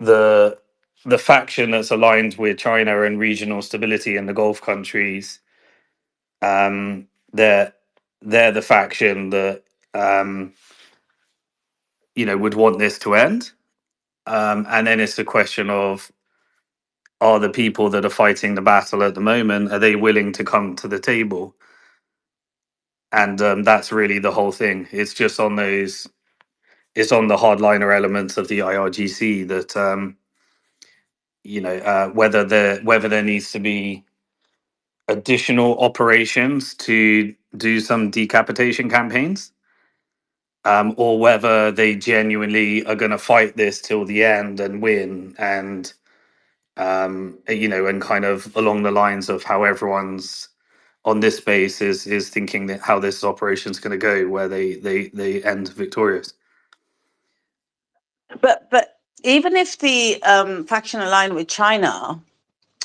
the the faction that's aligned with China and regional stability in the Gulf countries, um, they're they're the faction that um, would want this to end. And then it's a question of, are the people that are fighting the battle at the moment, are they willing to come to the table? And that's really the whole thing. It's just on those. It's on the hardliner elements of the IRGC that whether there needs to be additional operations to do some decapitation campaigns, or whether they genuinely are going to fight this till the end and win, and and kind of along the lines of how everyone's on this space is thinking that how this operation is going to go, where they end victorious. But even if the faction aligned with China,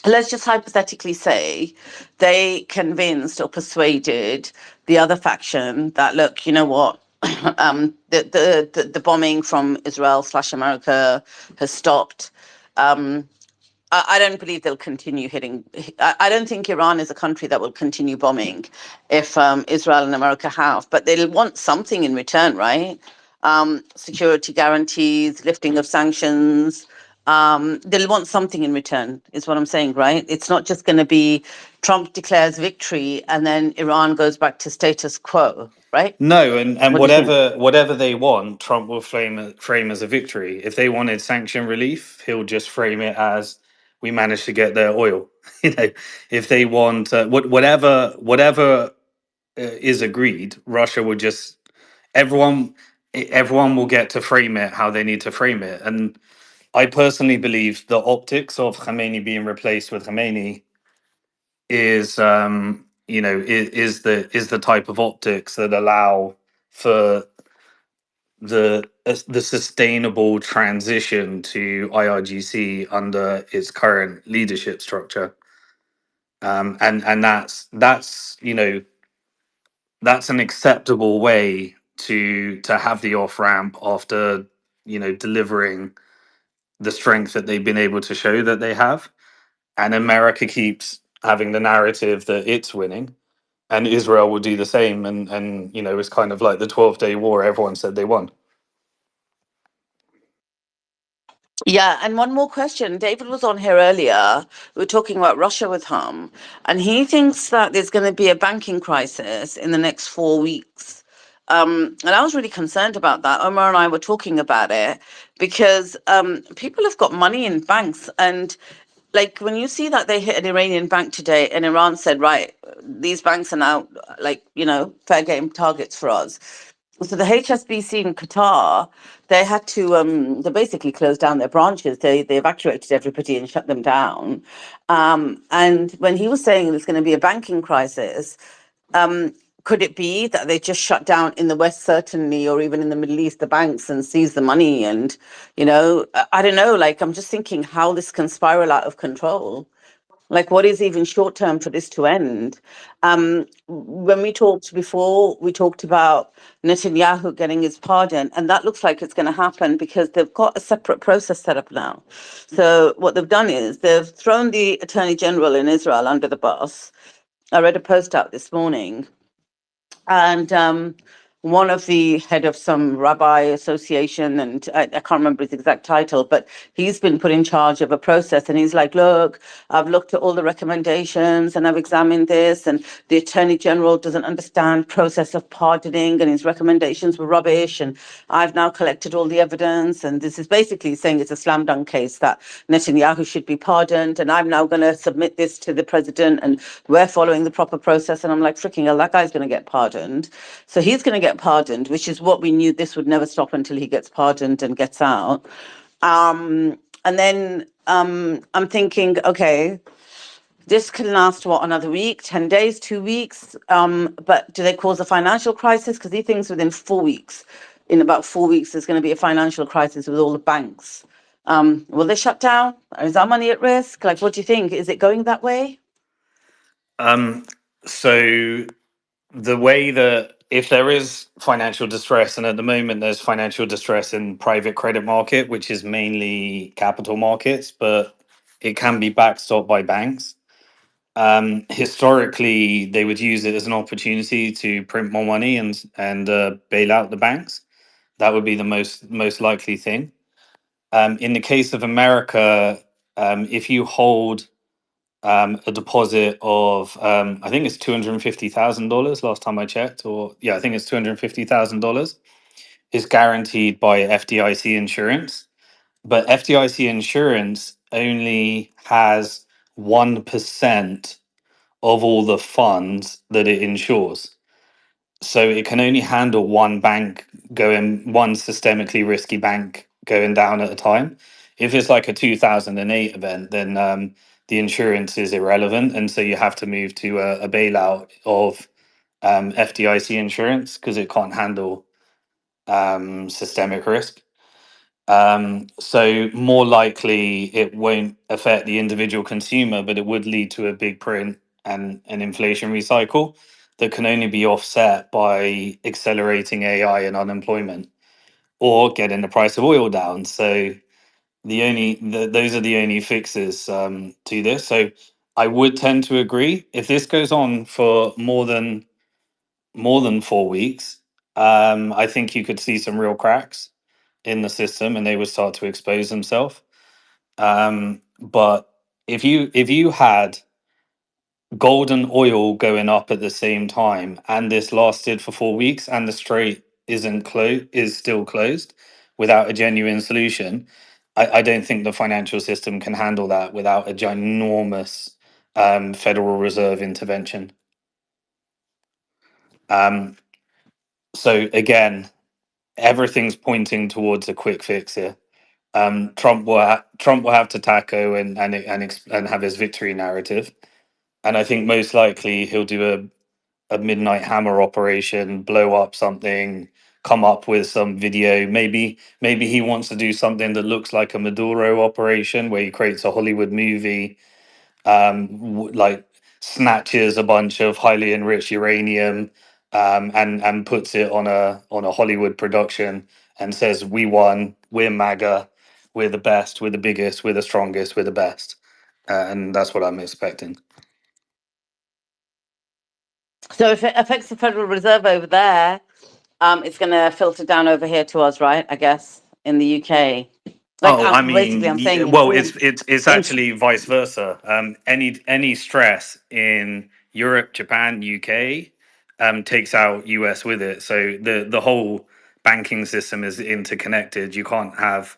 let's just hypothetically say they convinced or persuaded the other faction that, look, you know what, the bombing from Israel/America has stopped. I don't believe they'll continue hitting. I don't think Iran is a country that will continue bombing if Israel and America have, but they'll want something in return, right? Security guarantees, lifting of sanctions. They'll want something in return, is what I'm saying, right? It's not just going to be Trump declares victory and then Iran goes back to status quo, right? No, and What do you think? whatever they want, Trump will frame as a victory. If they wanted sanction relief, he'll just frame it as, we managed to get their oil. If they want whatever is agreed, Russia will just everyone will get to frame it how they need to frame it. And I personally believe the optics of Khamenei being replaced with Khamenei is is the type of optics that allow for the sustainable transition to IRGC under its current leadership structure. And that's an acceptable way to have the off ramp after delivering the strength that they've been able to show that they have. And America keeps having the narrative that it's winning, and Israel will do the same. And it's kind of like the 12-day war. Everyone said they won. Yeah, and one more question. David was on here earlier. We were talking about Russia with him, and he thinks that there's going to be a banking crisis in the next 4 weeks. And I was really concerned about that. Omar and I were talking about it because people have got money in banks, and like when you see that they hit an Iranian bank today, and Iran said, right, these banks are now fair game targets for us. So the HSBC in Qatar, they had to they basically closed down their branches. They evacuated everybody and shut them down. And when he was saying there's going to be a banking crisis, could it be that they just shut down in the West, certainly, or even in the Middle East, the banks and seize the money? And, I don't know, like, I'm just thinking how this can spiral out of control. Like, what is even short term for this to end? When we talked before, we talked about Netanyahu getting his pardon, and that looks like it's going to happen because they've got a separate process set up now. So what they've done is they've thrown the Attorney General in Israel under the bus. I read a post out this morning, and one of the head of some rabbi association, and I can't remember his exact title, but he's been put in charge of a process, and he's like, look, I've looked at all the recommendations and I've examined this, and the Attorney General doesn't understand process of pardoning, and his recommendations were rubbish, and I've now collected all the evidence, and this is basically saying it's a slam dunk case that Netanyahu should be pardoned, and I'm now going to submit this to the president, and we're following the proper process. And I'm like, freaking hell, that guy's going to get pardoned. So he's going to get pardoned, which is what we knew this would never stop until he gets pardoned and gets out. And then I'm thinking, okay, this can last, what, another week, 10 days, 2 weeks? But do they cause a financial crisis? Because he thinks within 4 weeks in about 4 weeks there's going to be a financial crisis with all the banks. Will they shut down? Is our money at risk? Like, what do you think? Is it going that way? So the way that if there is financial distress, and at the moment there's financial distress in private credit market, which is mainly capital markets, but it can be backstopped by banks. Historically, they would use it as an opportunity to print more money and bail out the banks. That would be the most likely thing. In the case of America, if you hold a deposit of I think it's $250,000 last time I checked, or yeah, I think it's $250,000. Is guaranteed by FDIC insurance, but FDIC insurance only has 1% of all the funds that it insures. So it can only handle one systemically risky bank going down at a time. If it's like a 2008 event, then the insurance is irrelevant. And so you have to move to a bailout of FDIC insurance because it can't handle systemic risk. So more likely it won't affect the individual consumer, but it would lead to a big print and an inflationary cycle that can only be offset by accelerating AI and unemployment or getting the price of oil down. So those are the only fixes to this. So I would tend to agree if this goes on for more than 4 weeks. I think you could see some real cracks in the system and they would start to expose themselves. But if you had gold and oil going up at the same time and this lasted for 4 weeks and the strait is still closed without a genuine solution, I don't think the financial system can handle that without a ginormous Federal Reserve intervention. So again, everything's pointing towards a quick fix here. Trump will have to tackle and have his victory narrative, and I think most likely he'll do a midnight hammer operation, blow up something, come up with some video. Maybe he wants to do something that looks like a Maduro operation, where he creates a Hollywood movie, like snatches a bunch of highly enriched uranium, and puts it on a Hollywood production and says, "We won. We're MAGA. We're the best. We're the biggest. We're the strongest. We're the best." And that's what I'm expecting. So if it affects the Federal Reserve over there, it's going to filter down over here to us, right? I guess in the UK. Like, Oh, I basically, I'm mean, saying in well, 4 weeks. it's In, actually vice versa. Any stress in Europe, Japan, UK, takes out US with it. So the whole banking system is interconnected. You can't have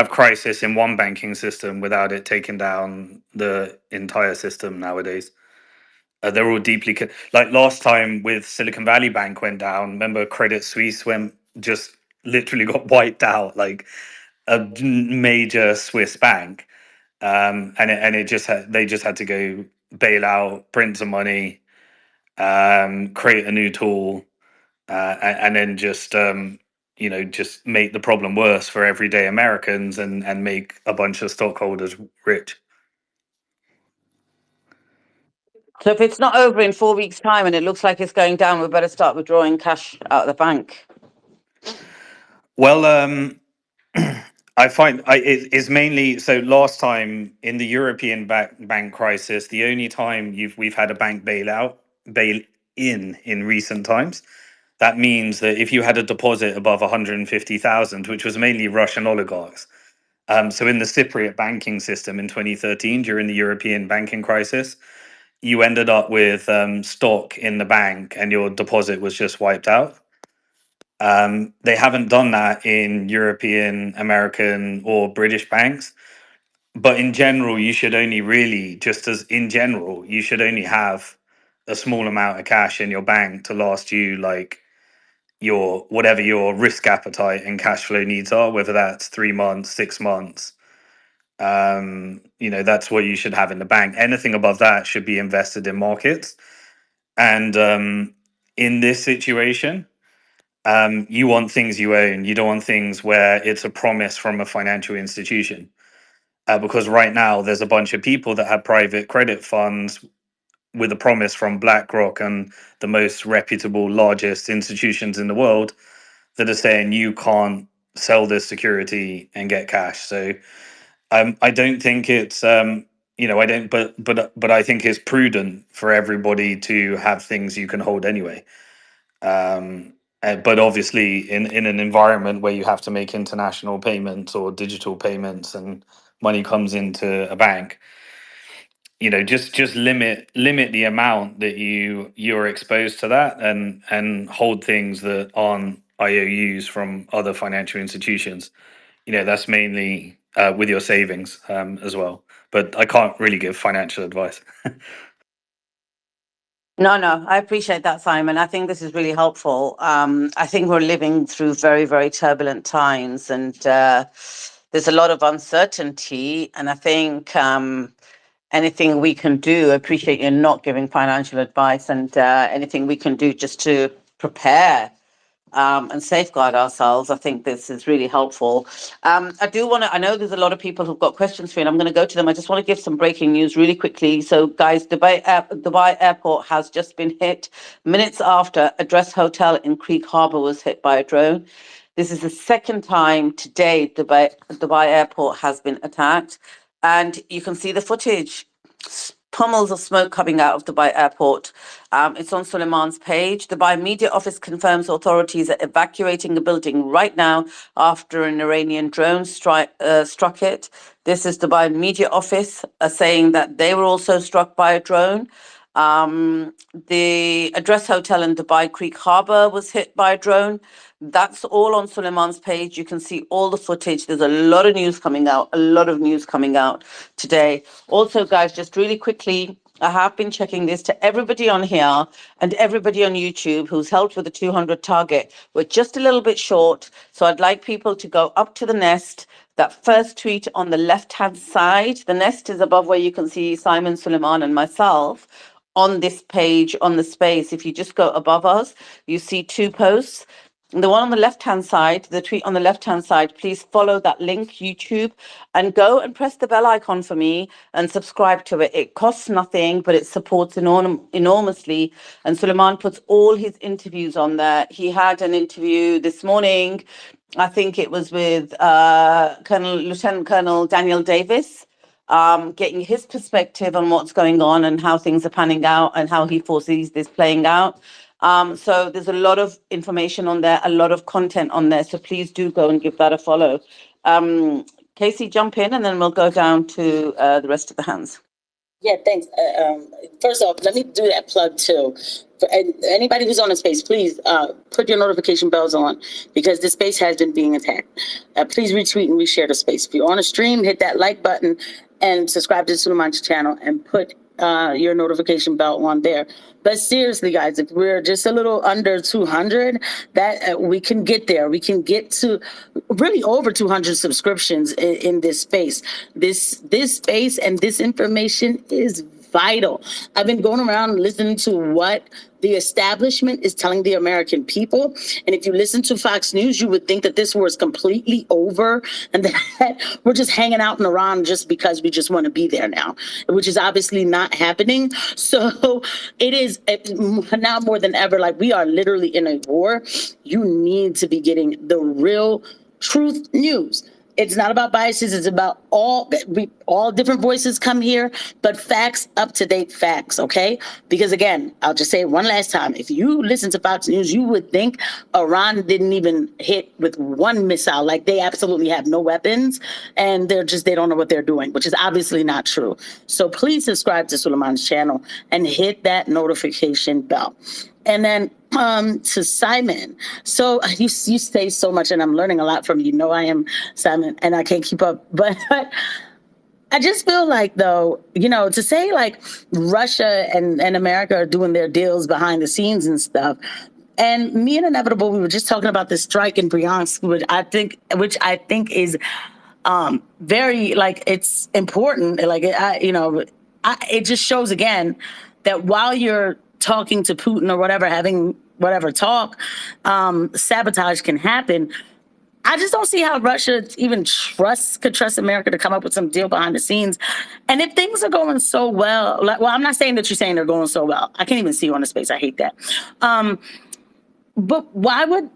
crisis in one banking system without it taking down the entire system nowadays. They're all deeply like last time with Silicon Valley Bank went down. Remember, Credit Suisse went just literally got wiped out. Like a major Swiss bank, and it they just had to go bail out, print some money, create a new tool, and then just just make the problem worse for everyday Americans and make a bunch of stockholders rich. so if it's not over in 4 weeks' time and it looks like it's going down, we better start withdrawing cash out of the bank. Well, I find it's mainly so. Last time in the European bank crisis, the only time we've had a bank bail in recent times. That means that if you had a deposit above 150,000, which was mainly Russian oligarchs, so in the Cypriot banking system in 2013 during the European banking crisis, you ended up with stock in the bank and your deposit was just wiped out. They haven't done that in European, American, or British banks. But in general, you should only really, just as in general, you should only have a small amount of cash in your bank to last you like your whatever your risk appetite and cash flow needs are, whether that's 3 months, 6 months. That's what you should have in the bank. Anything above that should be invested in markets. And in this situation, You want things you own. You don't want things where it's a promise from a financial institution. Because right now there's a bunch of people that have private credit funds with a promise from BlackRock and the most reputable, largest institutions in the world that are saying you can't sell this security and get cash. So I don't think it's I don't, but I think it's prudent for everybody to have things you can hold anyway. But obviously, in an environment where you have to make international payments or digital payments, and money comes into a bank, just limit the amount that you're exposed to that, and hold things that aren't IOUs from other financial institutions. That's mainly with your savings as well. But I can't really give financial advice. No, I appreciate that, Simon. I think this is really helpful. I think we're living through very, very turbulent times, and there's a lot of uncertainty. And I think anything we can do, I appreciate you not giving financial advice, and anything we can do just to prepare and safeguard ourselves. I think this is really helpful. I know there's a lot of people who've got questions for you, and I'm going to go to them. I just want to give some breaking news really quickly. So, guys, Dubai Airport has just been hit minutes after Address Hotel in Creek Harbour was hit by a drone. This is the second time today Dubai Airport has been attacked, and you can see the footage. Pummels of smoke coming out of Dubai Airport. It's on Suleiman's page. Dubai Media Office confirms authorities are evacuating the building right now after an Iranian drone struck it. This is Dubai Media Office saying that they were also struck by a drone. The Address Hotel in Dubai Creek Harbour was hit by a drone. That's all on Suleiman's page. You can see all the footage. There's a lot of news coming out, today. Also, guys, just really quickly, I have been checking this to everybody on here and everybody on YouTube who's helped with the 200 target. We're just a little bit short, so I'd like people to go up to the nest. That first tweet on the left-hand side, the nest is above where you can see Simon, Suleiman, and myself on this page, on the space. If you just go above us, you see two posts. The one on the left-hand side, the tweet on the left-hand side, please follow that link, YouTube, and go and press the bell icon for me and subscribe to it. It costs nothing, but it supports enormously. And Suleiman puts all his interviews on there. He had an interview this morning. I think it was with Lieutenant Colonel Daniel Davis, getting his perspective on what's going on and how things are panning out and how he foresees this playing out. So there's a lot of information on there, a lot of content on there. So please do go and give that a follow. Casey, jump in and then we'll go down to the rest of the hands. Yeah, thanks. First off, let me do that plug too. For anybody who's on the space, please put your notification bells on because the space has been being attacked. Please retweet and reshare the space. If you're on a stream, hit that like button and subscribe to Suleiman's channel and put your notification bell on there. But seriously, guys, if we're just a little under 200, that we can get there. We can get to really over 200 subscriptions in this space. This space and this information is vital. I've been going around listening to what the establishment is telling the American people. And if you listen to Fox News, you would think that this war is completely over and that we're just hanging out in Iran just because we just want to be there now, which is obviously not happening. So it is now more than ever, like we are literally in a war. You need to be getting the real truth news. It's not about biases. It's about all different voices come here, but facts, up-to-date facts, okay? Because again, I'll just say it one last time. If you listen to Fox News, you would think Iran didn't even hit with one missile. Like they absolutely have no weapons and they don't know what they're doing, which is obviously not true. So please subscribe to Suleiman's channel and hit that notification bell. And then to Simon. So you say so much and I'm learning a lot from you. You know I am, Simon, and I can't keep up. But I just feel like, though, to say like Russia and America are doing their deals behind the scenes and stuff. And me and Inevitable, we were just talking about this strike in Bryansk, which I think is very, like, it's important. Like, it just shows again that while you're talking to Putin or whatever, having whatever talk, sabotage can happen. I just don't see how Russia even could trust America to come up with some deal behind the scenes. And if things are going so well, well, I'm not saying that you're saying they're going so well. I can't even see you on the space. I hate that. But why would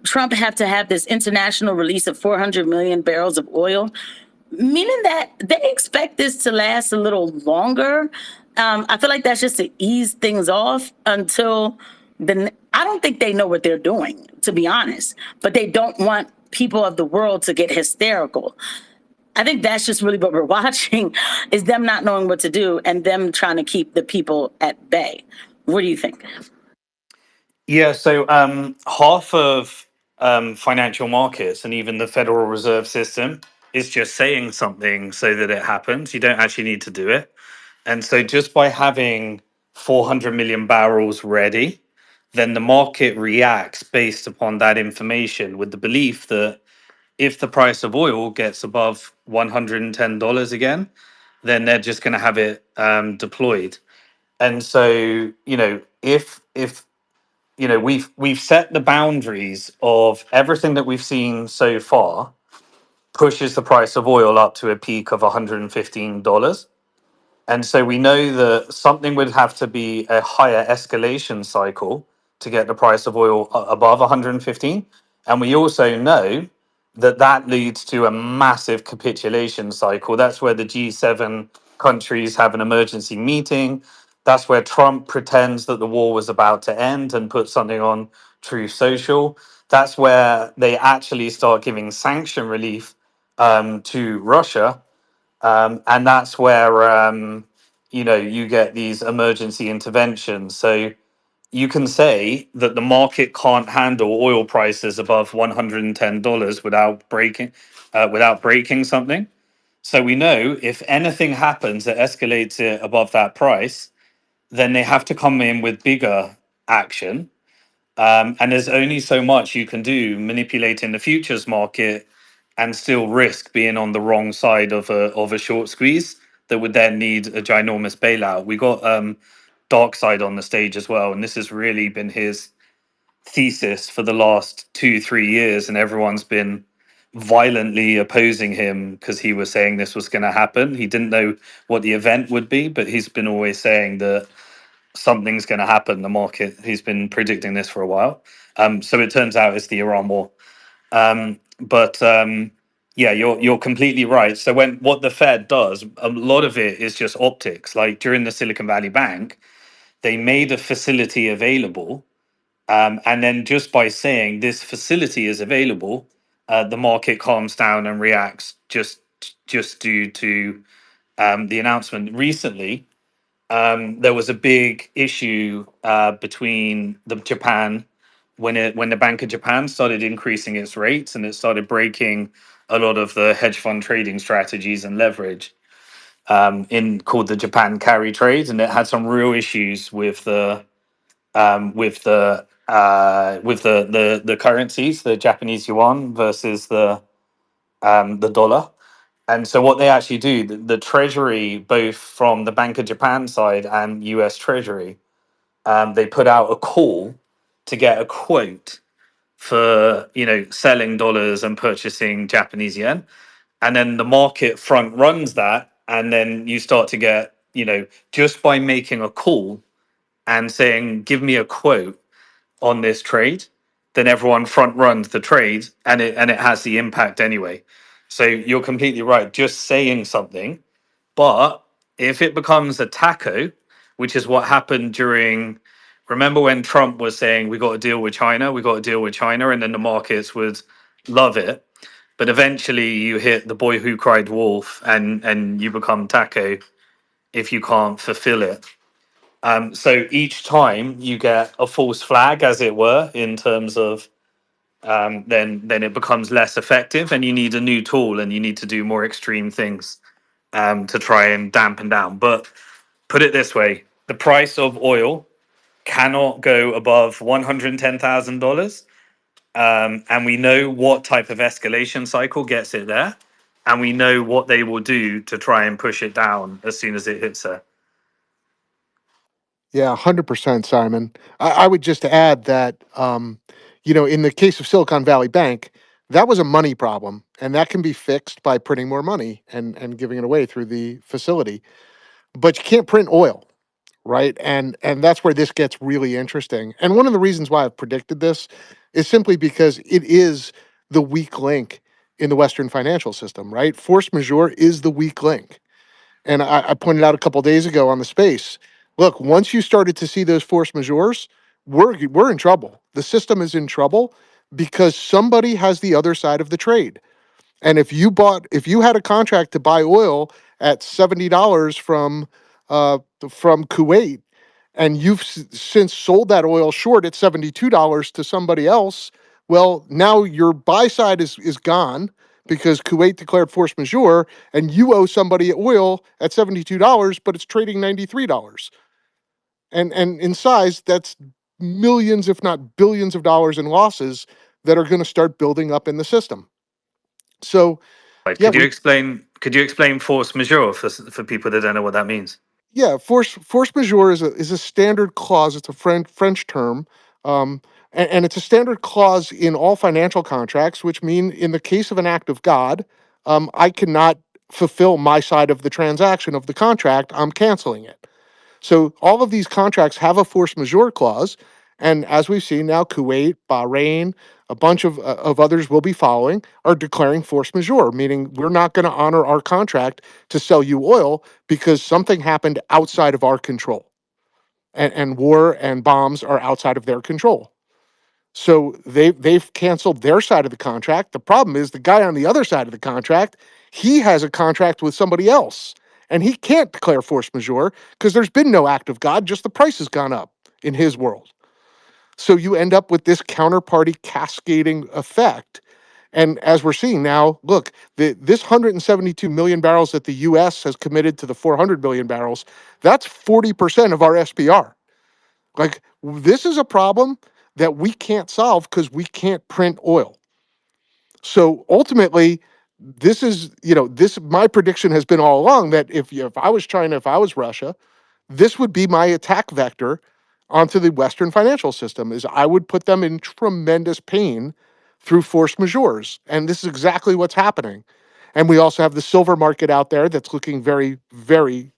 Trump have to have this international release of 400 million barrels of oil? Meaning that they expect this to last a little longer. I feel like that's just to ease things off until I don't think they know what they're doing, to be honest, but they don't want people of the world to get hysterical. I think that's just really what we're watching is them not knowing what to do and them trying to keep the people at bay. What do you think? Yeah, so half of financial markets and even the Federal Reserve System is just saying something so that it happens. You don't actually need to do it. And so just by having 400 million barrels ready, then the market reacts based upon that information with the belief that if the price of oil gets above $110 again, then they're just going to have it deployed. And so, if we've set the boundaries of everything that we've seen so far pushes the price of oil up to a peak of $115. And so we know that something would have to be a higher escalation cycle to get the price of oil above 115. And we also know that that leads to a massive capitulation cycle. That's where the G7 countries have an emergency meeting. That's where Trump pretends that the war was about to end and puts something on Truth Social. That's where they actually start giving sanction relief to Russia, and that's where you get these emergency interventions. So you can say that the market can't handle oil prices above $110 without breaking something. So we know if anything happens that escalates it above that price, then they have to come in with bigger action. And there's only so much you can do manipulating the futures market and still risk being on the wrong side of a short squeeze that would then need a ginormous bailout. We got Dark Side on the stage as well, and this has really been his thesis for the last 2-3 years, and everyone's been violently opposing him because he was saying this was going to happen. He didn't know what the event would be, but he's been always saying that something's going to happen. The market, he's been predicting this for a while. So it turns out it's the Iran war. But yeah, you're completely right. So what the Fed does, a lot of it is just optics. Like during the Silicon Valley Bank, they made a facility available, and then just by saying this facility is available, the market calms down and reacts just due to the announcement recently. There was a big issue between the Japan when the Bank of Japan started increasing its rates and it started breaking a lot of the hedge fund trading strategies and leverage in called the Japan carry trade, and it had some real issues with the currencies, the Japanese yuan versus the dollar. And so what they actually do, the Treasury, both from the Bank of Japan side and US Treasury, they put out a call to get a quote for selling dollars and purchasing Japanese yen. And then the market front runs that. And then you start to get, just by making a call and saying, give me a quote on this trade, then everyone front runs the trade and it has the impact anyway. So you're completely right. Just saying something, but if it becomes a taco, which is what happened during, remember when Trump was saying we got to deal with China, we got to deal with China, and then the markets would love it. But eventually you hit the boy who cried wolf and you become taco if you can't fulfill it. So each time you get a false flag, as it were, in terms of then it becomes less effective, and you need a new tool, and you need to do more extreme things to try and dampen down. But put it this way: the price of oil cannot go above $110,000, and we know what type of escalation cycle gets it there, and we know what they will do to try and push it down as soon as it hits there. Yeah, 100%, Simon. I would just add that, in the case of Silicon Valley Bank, that was a money problem, and that can be fixed by printing more money and giving it away through the facility. But you can't print oil, right? And that's where this gets really interesting. And one of the reasons why I've predicted this is simply because it is the weak link in the Western financial system, right? Force majeure is the weak link. And I pointed out a couple days ago on the space. Look, once you started to see those force majeures, we're in trouble. The system is in trouble because somebody has the other side of the trade. And if you had a contract to buy oil at $70 from Kuwait, and you've since sold that oil short at $72 to somebody else, well, now your buy side is gone because Kuwait declared force majeure, and you owe somebody oil at $72, but it's trading $93. And in size, that's millions, if not billions of dollars in losses that are going to start building up in the system. So Right. yeah, Could you explain force majeure for people that don't know what that means? yeah, force majeure is a standard clause. It's a French term, and it's a standard clause in all financial contracts, which mean in the case of an act of God, I cannot fulfill my side of the transaction of the contract. I'm canceling it. So all of these contracts have a force majeure clause, and as we've seen now, Kuwait, Bahrain, a bunch of others will be following, are declaring force majeure, meaning we're not going to honor our contract to sell you oil because something happened outside of our control, and war and bombs are outside of their control. So they've canceled their side of the contract. The problem is the guy on the other side of the contract, he has a contract with somebody else, and he can't declare force majeure because there's been no act of God, just the price has gone up in his world. So you end up with this counterparty cascading effect. And as we're seeing now, look, this 172 million barrels that the US has committed to the 400 million barrels, that's 40% of our SPR. Like, this is a problem that we can't solve because we can't print oil. So ultimately, this is, my prediction has been all along that if I was China, if I was Russia, this would be my attack vector onto the Western financial system, is I would put them in tremendous pain through force majeures. And this is exactly what's happening. And we also have the silver market out there that's looking very, very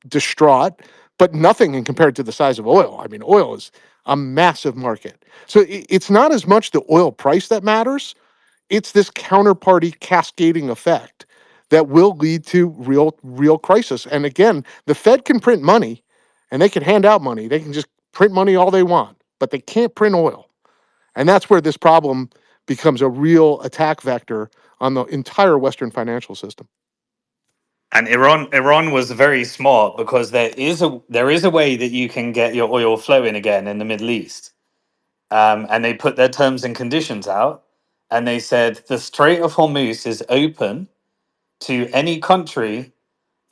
distraught, but nothing in compared to the size of oil. I mean, oil is a massive market. So it's not as much the oil price that matters, it's this counterparty cascading effect that will lead to real crisis. And again, the Fed can print money and they can hand out money. They can just print money all they want, but they can't print oil. And that's where this problem becomes a real attack vector on the entire Western financial system. And Iran was very smart because there is a way that you can get your oil flowing again in the Middle East. And they put their terms and conditions out, and they said the Strait of Hormuz is open to any country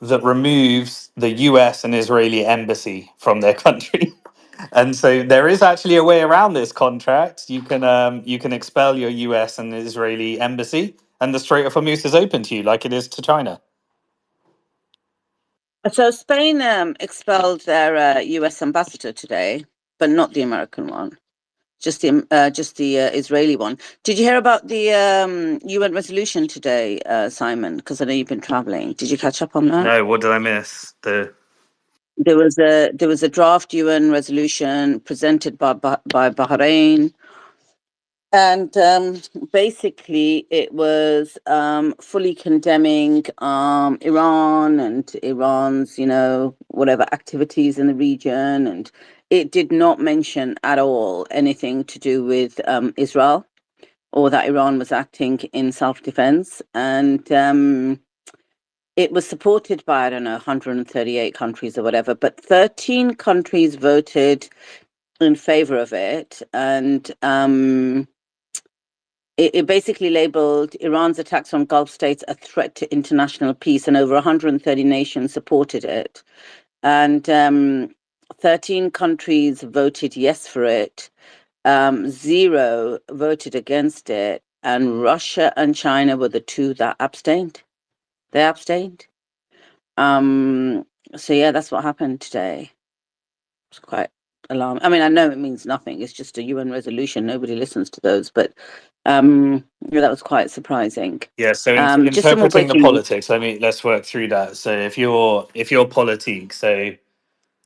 that removes the US and Israeli embassy from their country. And so there is actually a way around this contract. You can expel your US and Israeli embassy, and the Strait of Hormuz is open to you, like it is to China. So Spain expelled their U.S. ambassador today, but not the American one, just the Israeli one. Did you hear about the UN resolution today, Simon? Because I know you've been traveling. Did you catch up on that? No, what did I miss? There was a draft UN resolution presented by Bahrain. And basically, it was fully condemning Iran and Iran's, whatever activities in the region. And it did not mention at all anything to do with Israel or that Iran was acting in self-defense. And it was supported by, I don't know, 138 countries or whatever, but 13 countries voted in favor of it. And it basically labeled Iran's attacks on Gulf states a threat to international peace, and over 130 nations supported it. And 13 countries voted yes for it. 0 voted against it. And Russia and China were the 2 that abstained. They abstained. So yeah, that's what happened today. It's quite alarming. I mean, I know it means nothing. It's just a UN resolution. Nobody listens to those, but yeah, that was quite surprising. Yeah, so Just some more interpreting the breaking news. politics, I mean, let's work through that. So if you're politique, so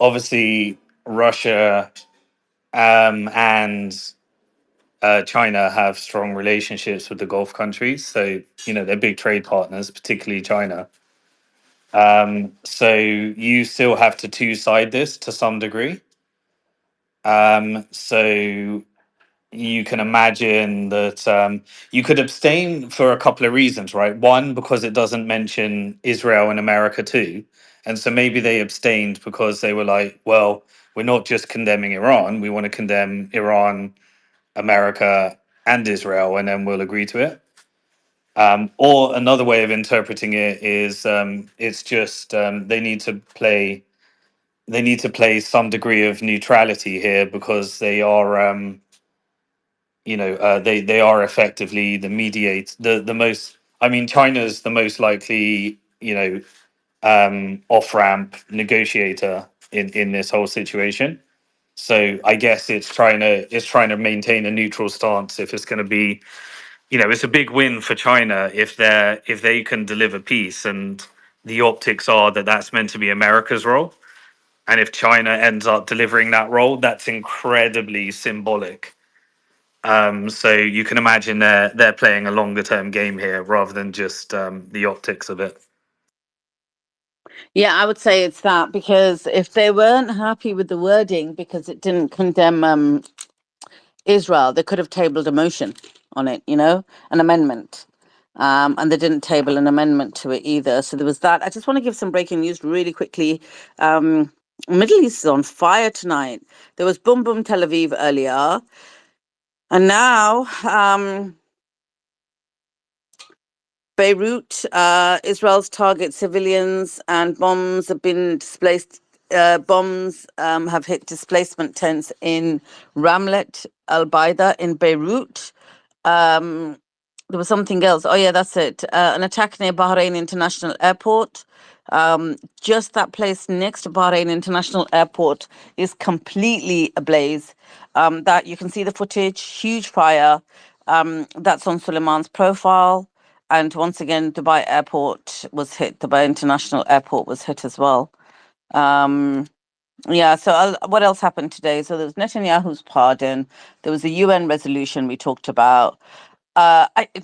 obviously Russia and China have strong relationships with the Gulf countries. So, you know, they're big trade partners, particularly China. So you still have to two-side this to some degree. So you can imagine that you could abstain for a couple of reasons, right? One, because it doesn't mention Israel and America too. And so maybe they abstained because they were like, well, we're not just condemning Iran, we want to condemn Iran, America, and Israel, and then we'll agree to it. Or another way of interpreting it is it's just they need to play some degree of neutrality here because they are they are effectively the mediate the most. I mean, China's the most likely off ramp negotiator in this whole situation. So I guess it's trying to maintain a neutral stance if it's going to be, it's a big win for China if they can deliver peace, and the optics are that that's meant to be America's role. And if China ends up delivering that role, that's incredibly symbolic. So you can imagine they're playing a longer term game here rather than just the optics of it. Yeah, I would say it's that, because if they weren't happy with the wording because it didn't condemn Israel, they could have tabled a motion on it, an amendment. And they didn't table an amendment to it either. So there was that. I just want to give some breaking news really quickly. Middle East is on fire tonight. There was Boom Boom Tel Aviv earlier. And now Beirut, Israel's target civilians, and bombs have been displaced. Bombs have hit displacement tents in Ramlet Al Baida in Beirut. There was something else. Oh, yeah, that's it. An attack near Bahrain International Airport. Just that place next to Bahrain International Airport is completely ablaze. That you can see the footage, huge fire. That's on Suleiman's profile. And once again, Dubai Airport was hit. Dubai International Airport was hit as well. Yeah, so what else happened today? So there was Netanyahu's pardon. There was a UN resolution we talked about.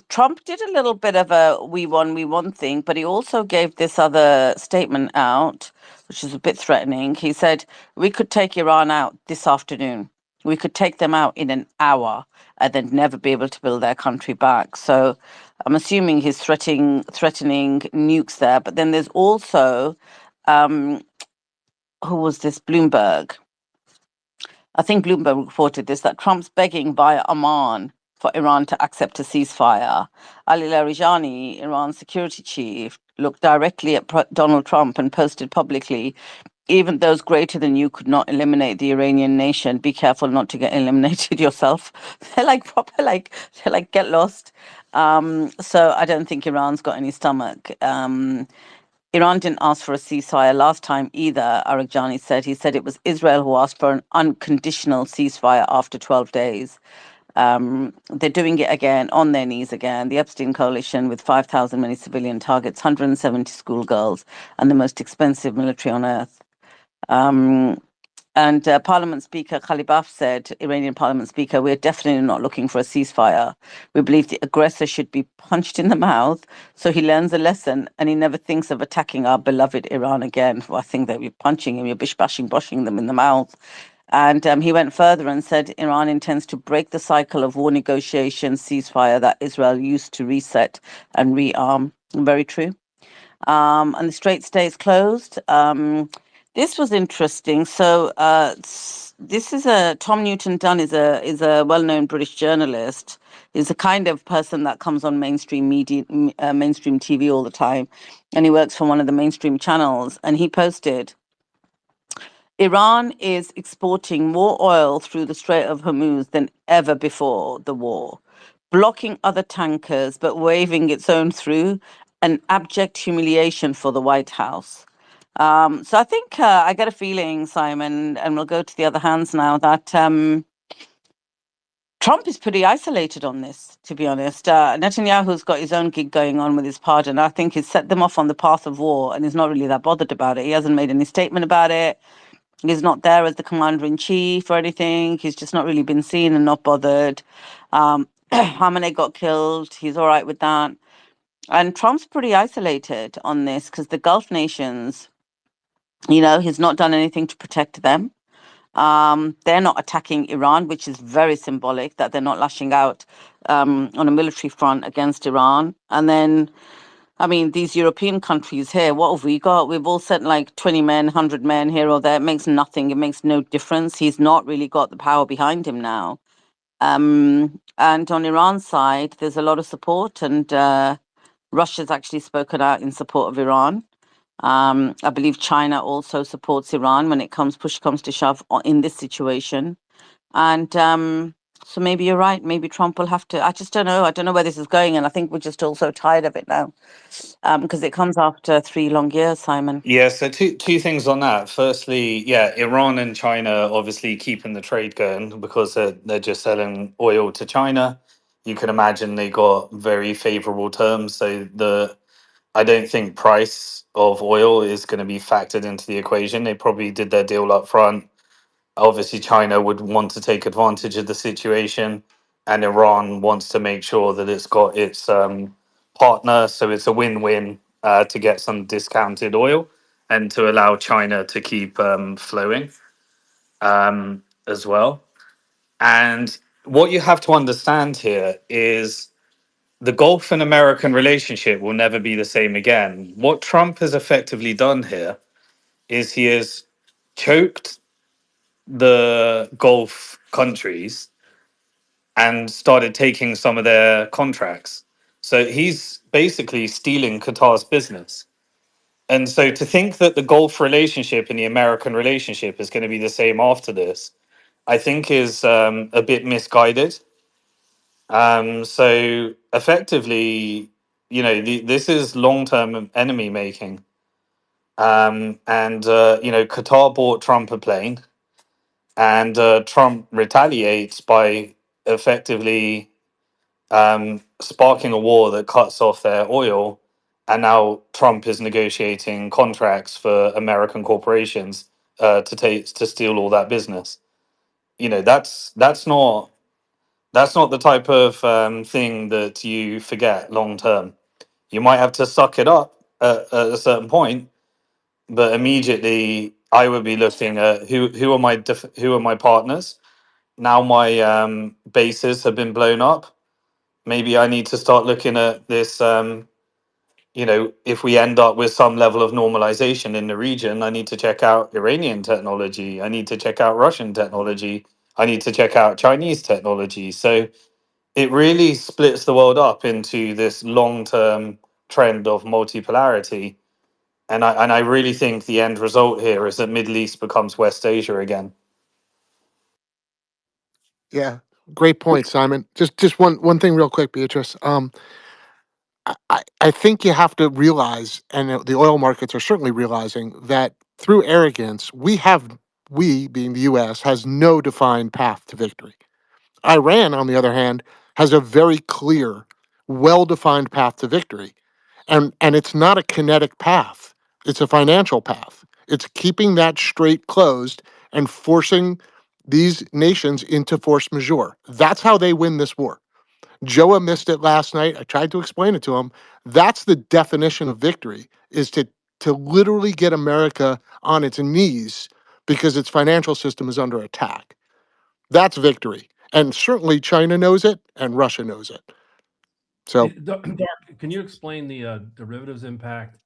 Trump did a little bit of a we won thing, but he also gave this other statement out, which is a bit threatening. He said, we could take Iran out this afternoon. We could take them out in an hour and then never be able to build their country back. So I'm assuming he's threatening nukes there. But then there's also, who was this? Bloomberg. I think Bloomberg reported this, that Trump's begging via Oman for Iran to accept a ceasefire. Ali Larijani, Iran's security chief, looked directly at Donald Trump and posted publicly, even those greater than you could not eliminate the Iranian nation. Be careful not to get eliminated yourself. They're like proper, they're like, get lost. So I don't think Iran's got any stomach. Iran didn't ask for a ceasefire last time either, Araghani said. He said it was Israel who asked for an unconditional ceasefire after 12 days. They're doing it again, on their knees again. The Epstein coalition with 5,000 many civilian targets, 170 schoolgirls, and the most expensive military on earth. And Parliament Speaker Khalibaf said, Iranian Parliament Speaker, we're definitely not looking for a ceasefire. We believe the aggressor should be punched in the mouth so he learns a lesson and he never thinks of attacking our beloved Iran again. Well, I think that we're punching him, you're boshing them in the mouth. And he went further and said Iran intends to break the cycle of war negotiations, ceasefire that Israel used to reset and rearm. Very true. And the Strait stays closed. This was interesting. So this is Tom Newton Dunn is a well-known British journalist. He's a kind of person that comes on mainstream media, mainstream TV all the time, and he works for one of the mainstream channels. And he posted, Iran is exporting more oil through the Strait of Hormuz than ever before the war, blocking other tankers but waving its own through, an abject humiliation for the White House. So I think I get a feeling, Simon, and we'll go to the other hands now, that Trump is pretty isolated on this, to be honest. Netanyahu's got his own gig going on with his pardon. I think he's set them off on the path of war and he's not really that bothered about it. He hasn't made any statement about it. He's not there as the commander in chief or anything. He's just not really been seen and not bothered. Khamenei got killed. He's all right with that. And Trump's pretty isolated on this because the Gulf nations, he's not done anything to protect them. They're not attacking Iran, which is very symbolic that they're not lashing out on a military front against Iran. And then, I mean, these European countries here, what have we got? We've all sent like 20 men, 100 men here or there. It makes nothing. It makes no difference. He's not really got the power behind him now. And on Iran's side, there's a lot of support, and Russia's actually spoken out in support of Iran. I believe China also supports Iran when push comes to shove in this situation. And so maybe you're right. Maybe Trump will have to. I just don't know. I don't know where this is going. And I think we're just all so tired of it now because it comes after 3 long years, Simon. Yeah, so two things on that. Firstly, yeah, Iran and China obviously keeping the trade going because they're just selling oil to China. You can imagine they got very favorable terms. So I don't think price of oil is going to be factored into the equation. They probably did their deal up front. Obviously, China would want to take advantage of the situation, and Iran wants to make sure that it's got its partner. So it's a win-win to get some discounted oil and to allow China to keep flowing as well. And what you have to understand here is the Gulf and American relationship will never be the same again. What Trump has effectively done here is he has choked the Gulf countries and started taking some of their contracts. So he's basically stealing Qatar's business. And so to think that the Gulf relationship and the American relationship is going to be the same after this, I think is a bit misguided. So effectively, this is long-term enemy making. Qatar bought Trump a plane, and Trump retaliates by effectively sparking a war that cuts off their oil. And now Trump is negotiating contracts for American corporations to steal all that business. That's not the type of thing that you forget long term. You might have to suck it up at a certain point, but immediately I would be looking at who are my partners. Now my bases have been blown up. Maybe I need to start looking at this. If we end up with some level of normalization in the region, I need to check out Iranian technology. I need to check out Russian technology. I need to check out Chinese technology. So it really splits the world up into this long-term trend of multipolarity. And I really think the end result here is that Middle East becomes West Asia again. Yeah, great point, Simon. Just one thing real quick, Beatrice. I think you have to realize, and the oil markets are certainly realizing, that through arrogance, we, being the US, has no defined path to victory. Iran, on the other hand, has a very clear, well-defined path to victory. And it's not a kinetic path. It's a financial path. It's keeping that strait closed and forcing these nations into force majeure. That's how they win this war. Joa missed it last night. I tried to explain it to him. That's the definition of victory, is to literally get America on its knees because its financial system is under attack. That's victory. And certainly China knows it and Russia knows it. So Dark, can you explain the derivatives impact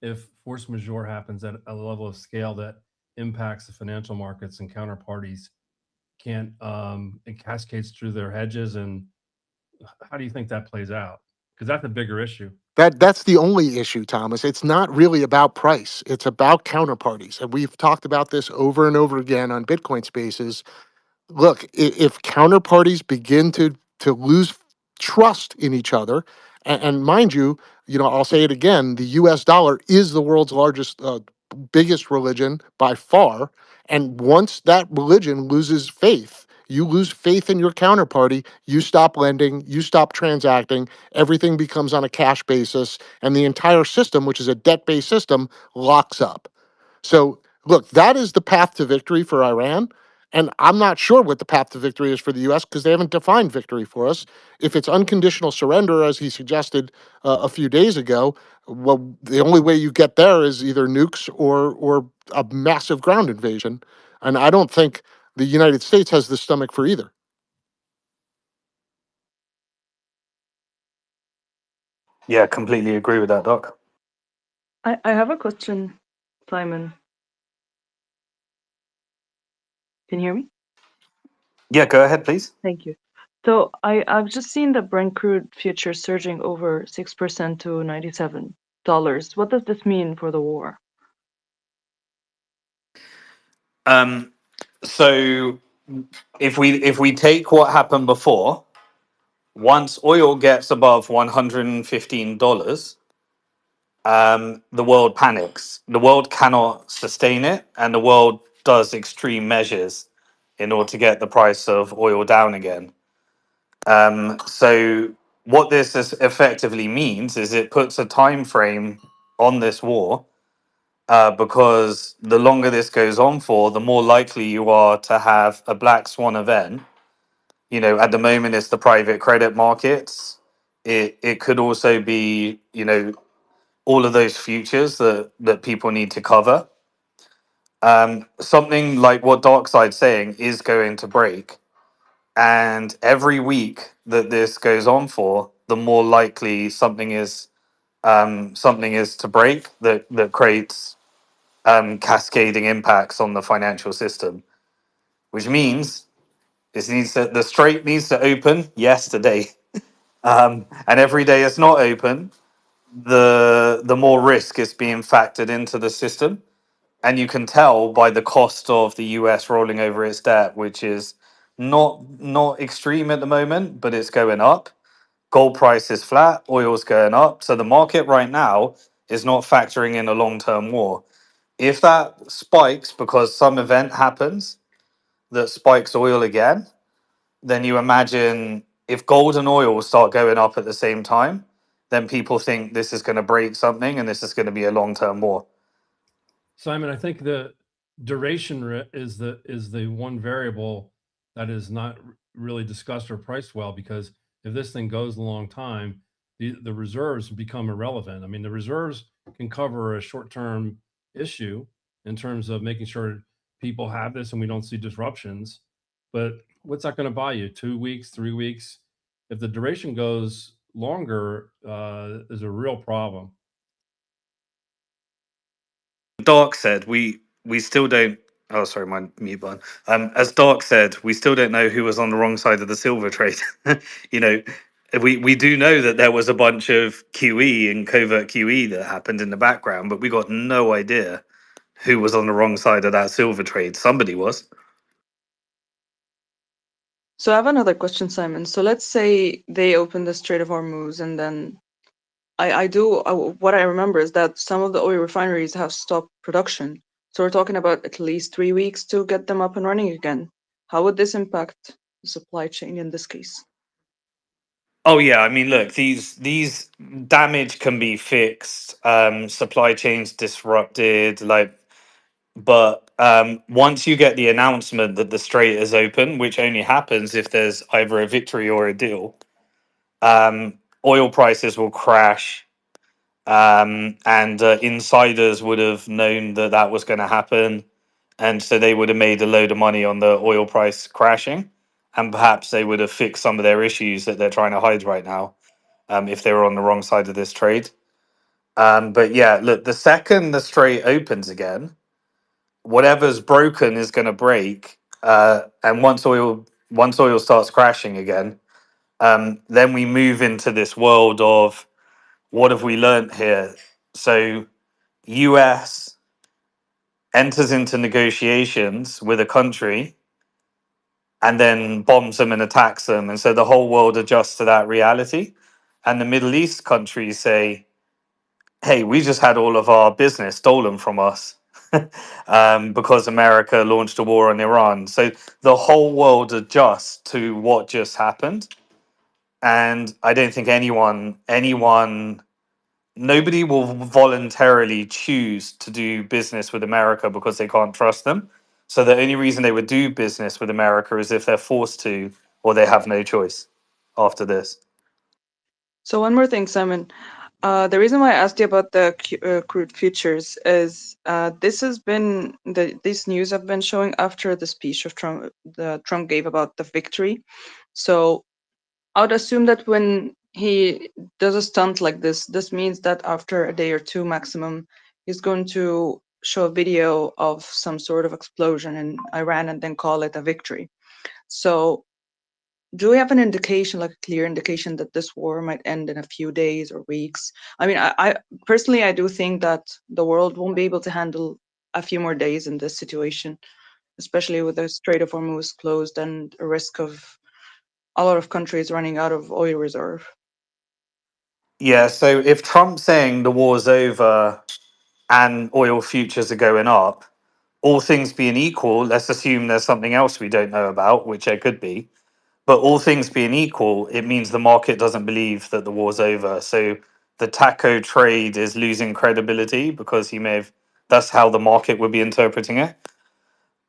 if force majeure happens at a level of scale that impacts the financial markets and counterparties can't it cascades through their hedges, and how do you think that plays out? Because that's a bigger issue. that's the only issue, Thomas. It's not really about price. It's about counterparties. And we've talked about this over and over again on Bitcoin spaces. Look, if counterparties begin to lose trust in each other, and mind you, I'll say it again: the U.S. dollar is the world's largest biggest religion by far. And once that religion loses faith, you lose faith in your counterparty, you stop lending, you stop transacting, everything becomes on a cash basis, and the entire system, which is a debt based system, locks up. So, look, that is the path to victory for Iran. And I'm not sure what the path to victory is for the US because they haven't defined victory for us. If it's unconditional surrender, as he suggested a few days ago, well, the only way you get there is either nukes or a massive ground invasion. And I don't think the United States has the stomach for either. Yeah, completely agree with that, Doc. I have a question, Simon. Can you hear me? Yeah, go ahead, please. Thank you. So I've just seen the Brent crude future surging over 6% to $97. What does this mean for the war? So if we take what happened before, once oil gets above $115, the world panics. The world cannot sustain it, and the world does extreme measures in order to get the price of oil down again. So what effectively means is it puts a time frame on this war, because the longer this goes on for, the more likely you are to have a black swan event. At the moment it's the private credit markets. It could also be, all of those futures that people need to cover. Something like what Darkside's saying is going to break. And every week that this goes on for, the more likely something is to break that creates cascading impacts on the financial system, which means the strait needs to open yesterday. And every day it's not open, the more risk is being factored into the system. And you can tell by the cost of the US rolling over its debt, which is not extreme at the moment, but it's going up. Gold price is flat, oil's going up. So the market right now is not factoring in a long-term war. If that spikes because some event happens that spikes oil again, then you imagine if gold and oil start going up at the same time, then people think this is going to break something and this is going to be a long-term war. Simon, I think the duration is the one variable that is not really discussed or priced well, because if this thing goes a long time, the reserves become irrelevant. I mean, the reserves can cover a short-term issue in terms of making sure people have this and we don't see disruptions. But what's that going to buy you? 2 weeks, 3 weeks? If the duration goes longer, is a real problem. Dark said we still don't. Oh, sorry, my mute button. As Dark said, we still don't know who was on the wrong side of the silver trade. you know, we do know that there was a bunch of QE and covert QE that happened in the background, but we got no idea who was on the wrong side of that silver trade. Somebody was. So I have another question, Simon. So let's say they open the Strait of Hormuz, and then what I remember is that some of the oil refineries have stopped production. So we're talking about at least 3 weeks to get them up and running again. How would this impact the supply chain in this case? Oh yeah, I mean, look, these damage can be fixed, supply chains disrupted, but once you get the announcement that the strait is open, which only happens if there's either a victory or a deal, oil prices will crash, and insiders would have known that that was going to happen, and so they would have made a load of money on the oil price crashing, and perhaps they would have fixed some of their issues that they're trying to hide right now, if they were on the wrong side of this trade. But yeah, look, the second the strait opens again, whatever's broken is going to break, and once oil starts crashing again, then we move into this world of what have we learned here. So US enters into negotiations with a country and then bombs them and attacks them, and so the whole world adjusts to that reality. And the Middle East countries say, hey, we just had all of our business stolen from us because America launched a war on Iran. So the whole world adjusts to what just happened. And I don't think nobody will voluntarily choose to do business with America because they can't trust them. So the only reason they would do business with America is if they're forced to, or they have no choice after this. So one more thing, Simon. The reason why I asked you about the crude futures is this news have been showing after the speech of Trump, Trump gave about the victory. So I would assume that when he does a stunt like this means that after a day or two maximum, he's going to show a video of some sort of explosion in Iran and then call it a victory. So do we have an indication, like a clear indication, that this war might end in a few days or weeks? I mean, I personally, I do think that the world won't be able to handle a few more days in this situation, especially with the Strait of Hormuz closed and a risk of a lot of countries running out of oil reserve. Yeah, so if Trump's saying the war's over and oil futures are going up, all things being equal, let's assume there's something else we don't know about, which there could be. But all things being equal, it means the market doesn't believe that the war's over. So the taco trade is losing credibility because that's how the market would be interpreting it.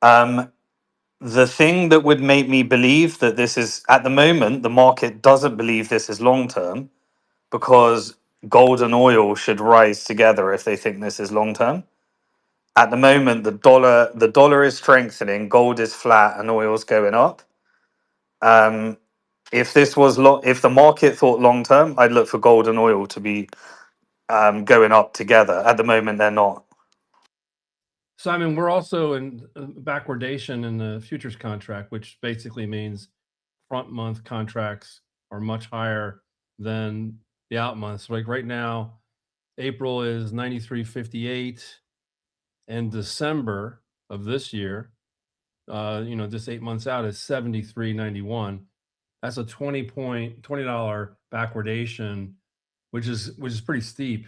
The thing that would make me believe that this is, at the moment, the market doesn't believe this is long term because gold and oil should rise together if they think this is long term. At the moment, the dollar is strengthening, gold is flat, and oil's going up. If if the market thought long term, I'd look for gold and oil to be going up together. At the moment, they're not. Simon, we're also in backwardation in the futures contract, which basically means front month contracts are much higher than the out months. Like right now, April is 93.58, and December of this year, just 8 months out, is 73.91. That's a $20 backwardation, which is pretty steep.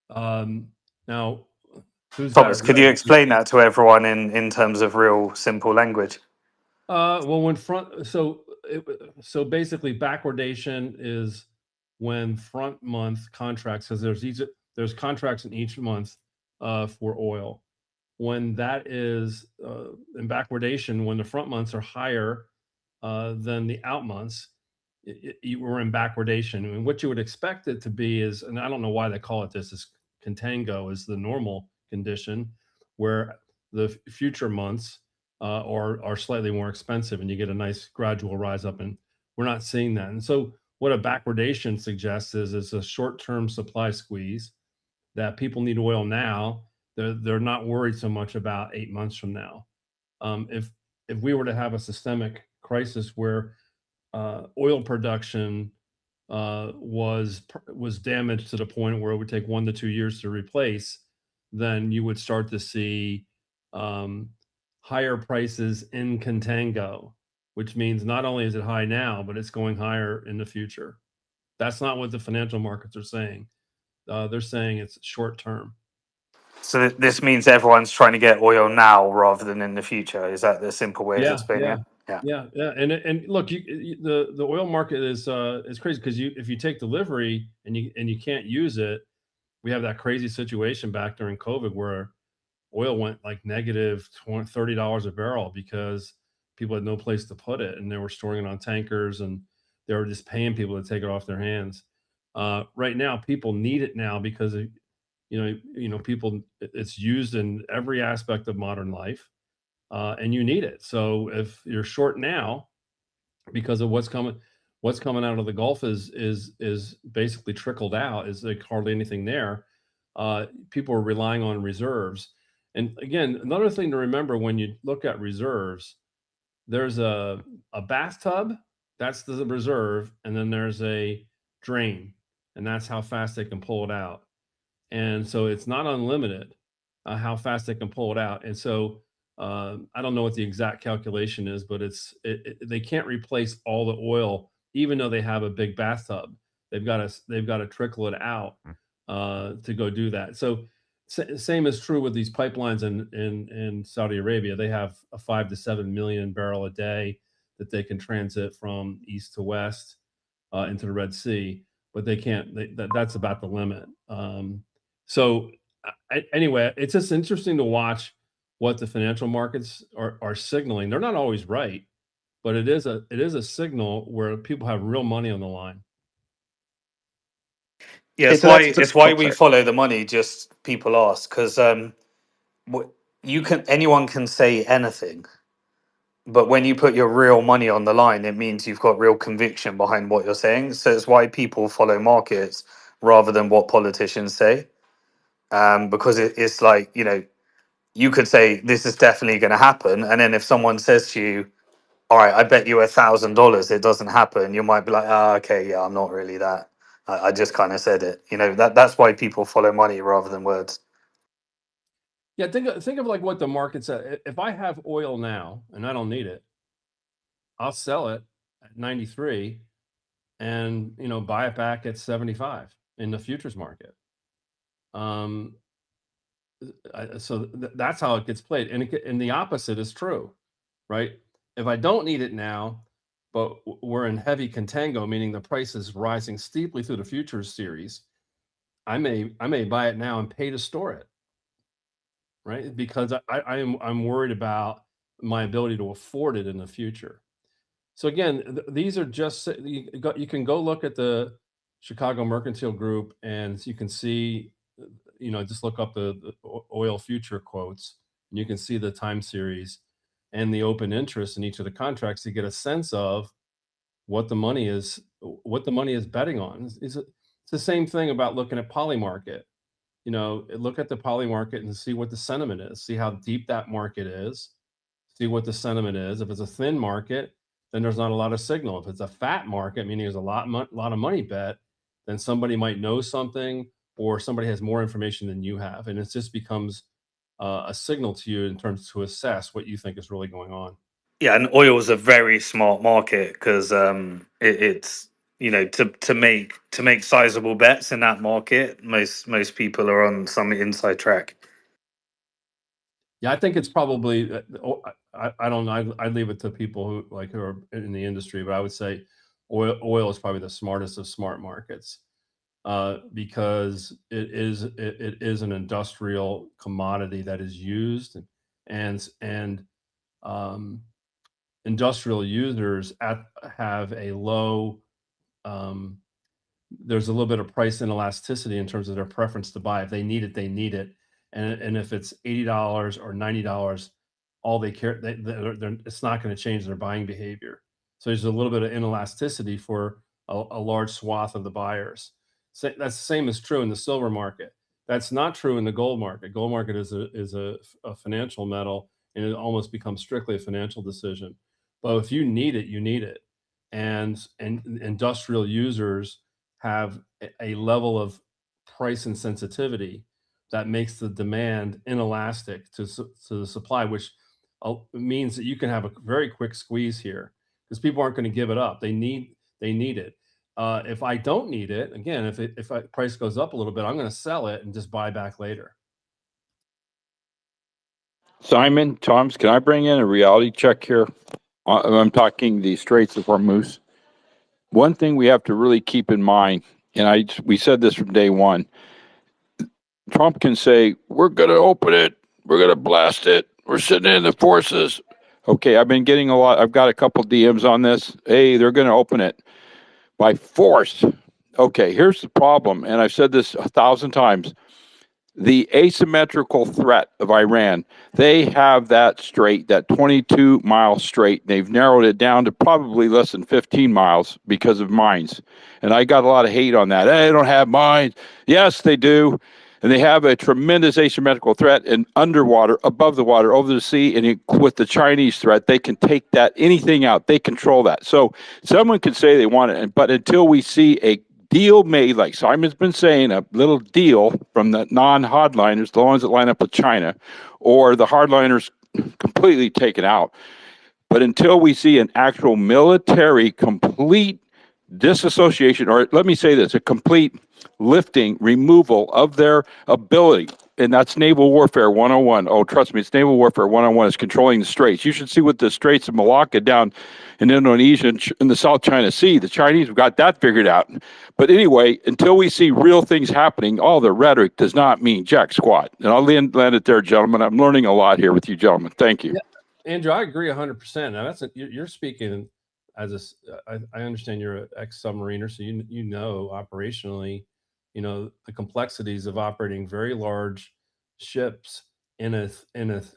Now, who's Thomas, that could you really? explain that to everyone in terms of real simple language? Well, so basically, backwardation is when front month contracts, because there's contracts in each month for oil. When that is in backwardation, when the front months are higher than the out months, we're in backwardation. And what you would expect it to be is, and I don't know why they call it this, is contango is the normal condition, where the future months are slightly more expensive, and you get a nice gradual rise up. And we're not seeing that. And so, what a backwardation suggests is a short-term supply squeeze that people need oil now. They're not worried so much about 8 months from now. If we were to have a systemic crisis where oil production was damaged to the point where it would take 1 to 2 years to replace, then you would start to see higher prices in contango, which means not only is it high now, but it's going higher in the future. That's not what the financial markets are saying. They're saying it's short term. So this means everyone's trying to get oil now rather than in the future. Is that the simple way of Yeah, explaining yeah, it? Yeah. yeah. And look, the oil market is crazy because if you take delivery and you can't use it, we have that crazy situation back during COVID where oil went like negative $30 a barrel because people had no place to put it, and they were storing it on tankers, and they were just paying people to take it off their hands. Right now, people need it now because people, it's used in every aspect of modern life, and you need it. So if you're short now because of what's coming out of the Gulf is basically trickled out. Is like hardly anything there. People are relying on reserves. And again, another thing to remember when you look at reserves, there's a bathtub, that's the reserve, and then there's a drain, and that's how fast they can pull it out. And so it's not unlimited how fast they can pull it out. And so I don't know what the exact calculation is, but they can't replace all the oil, even though they have a big bathtub. They've got to trickle it out to go do that. So same is true with these pipelines in Saudi Arabia. They have a 5 to 7 million barrel a day that they can transit from east to west into the Red Sea, but they can't. That's about the limit. Anyway, it's just interesting to watch what the financial markets are signaling. They're not always right, but it is a signal where people have real money on the line. Yeah, Okay, it's so why that's it's why we sorry. follow the money. Just people ask because anyone can say anything, but when you put your real money on the line, it means you've got real conviction behind what you're saying. So it's why people follow markets rather than what politicians say. Because it's like, you could say this is definitely going to happen, and then if someone says to you, "All right, I bet you $1,000 it doesn't happen," you might be like, "Ah, okay, yeah, I'm not really that. I just kind of said it." That's why people follow money rather than words. Yeah, think of like what the market said. If I have oil now and I don't need it, I'll sell it at 93 and buy it back at 75 in the futures market. That's how it gets played, and the opposite is true, right? If I don't need it now, but we're in heavy contango, meaning the price is rising steeply through the futures series, I may buy it now and pay to store it, right? Because I'm worried about my ability to afford it in the future. So again, these are just you can go look at the Chicago Mercantile Group, and you can see, just look up the oil future quotes, and you can see the time series and the open interest in each of the contracts to get a sense of what the money is betting on. It's the same thing about looking at Polymarket. Look at the Polymarket and see what the sentiment is, see how deep that market is, see what the sentiment is. If it's a thin market, then there's not a lot of signal. If it's a fat market, meaning there's a lot of money bet, then somebody might know something, or somebody has more information than you have, and it just becomes a signal to you in terms to assess what you think is really going on. Yeah, and oil is a very smart market because it's to make sizable bets in that market. Most people are on some inside track. Yeah, I think it's probably. I don't know. I leave it to people who are in the industry, but I would say oil is probably the smartest of smart markets because it is an industrial commodity that is used, and industrial users have a low. There's a little bit of price inelasticity in terms of their preference to buy. If they need it, they need it. And if it's $80 or $90, all they care, it's not going to change their buying behavior. So there's a little bit of inelasticity for a large swath of the buyers. So that's the same is true in the silver market. That's not true in the gold market. Gold market is a financial metal, and it almost becomes strictly a financial decision. But if you need it, you need it. And industrial users have a level of price insensitivity that makes the demand inelastic to the supply, which means that you can have a very quick squeeze here because people aren't going to give it up. They need it. If I don't need it, again, if price goes up a little bit, I'm going to sell it and just buy back later. Simon, Toms, can I bring in a reality check here? I'm talking the Straits of Hormuz. One thing we have to really keep in mind, and we said this from day one, Trump can say, we're going to open it, we're going to blast it, we're sitting in the forces. Okay, I've got a couple DMs on this. Hey, they're going to open it by force. Okay, here's the problem, and I've said this 1,000 times. The asymmetrical threat of Iran, they have that strait, that 22-mile strait. They've narrowed it down to probably less than 15 miles because of mines. And I got a lot of hate on that. They don't have mines. Yes, they do. And they have a tremendous asymmetrical threat in underwater, above the water, over the sea. And with the Chinese threat, they can take anything out. They control that. So someone could say they want it, but until we see a deal made, like Simon's been saying, a little deal from the non-hardliners, the ones that line up with China, or the hardliners completely taken out. But until we see an actual military complete disassociation, or let me say this, a complete lifting, removal of their ability. And that's naval warfare 101. Oh, trust me, it's naval warfare 101. It's controlling the straits. You should see what the Straits of Malacca down in Indonesia and in the South China Sea. The Chinese have got that figured out. But anyway, until we see real things happening, all the rhetoric does not mean jack squat. And I'll land it there, gentlemen. I'm learning a lot here with you, gentlemen. Thank you. Yeah, Andrew, I agree 100%. Now you're speaking as I understand you're an ex-submariner, so you know operationally, the complexities of operating very large ships in a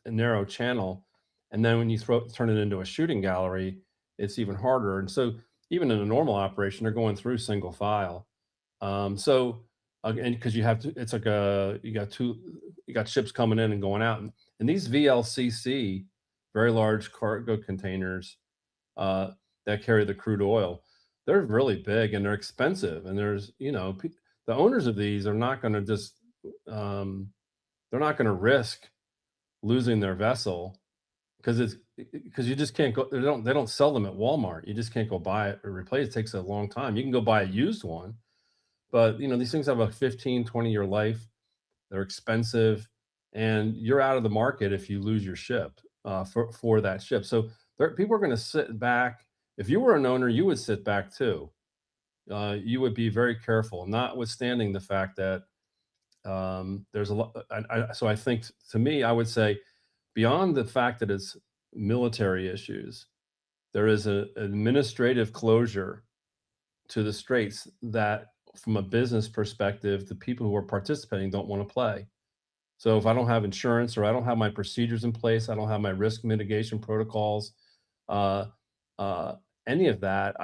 narrow channel, and then when you turn it into a shooting gallery, it's even harder. And so even in a normal operation, they're going through single file. So and because you have to, it's like you got ships coming in and going out, and these VLCC, very large cargo containers that carry the crude oil, they're really big and they're expensive. And there's, the owners of these are not going to just, they're not going to risk losing their vessel because you just can't go. They don't sell them at Walmart. You just can't go buy it or replace it. It takes a long time. You can go buy a used one, but these things have a 15, 20-year life. They're expensive, and you're out of the market if you lose your ship for that ship. So people are going to sit back. If you were an owner, you would sit back too. You would be very careful, notwithstanding the fact that there's a lot. So I think, to me, I would say, beyond the fact that it's military issues, there is an administrative closure to the straits that, from a business perspective, the people who are participating don't want to play. So if I don't have insurance, or I don't have my procedures in place, I don't have my risk mitigation protocols, uh, uh, any of that,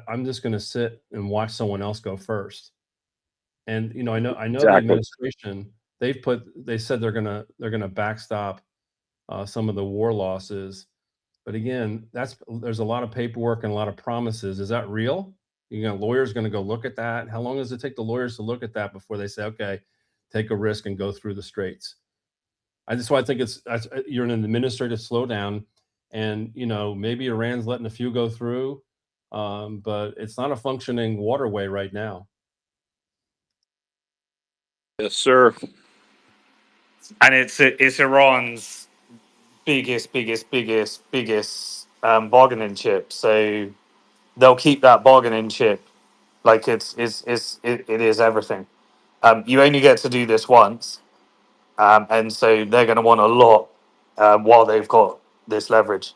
I'm just going to sit and watch someone else go first. And I know the Exactly. administration, they said they're gonna backstop some of the war losses, but again, there's a lot of paperwork and a lot of promises. Is that real? Lawyers going to go look at that? How long does it take the lawyers to look at that before they say, okay, take a risk and go through the straits? That's why I think you're in an administrative slowdown, and maybe Iran's letting a few go through, but it's not a functioning waterway right now. Yes, sir. And it's Iran's biggest bargaining chip. So they'll keep that bargaining chip like it is everything. You only get to do this once, and so they're going to want a lot while they've got this leverage.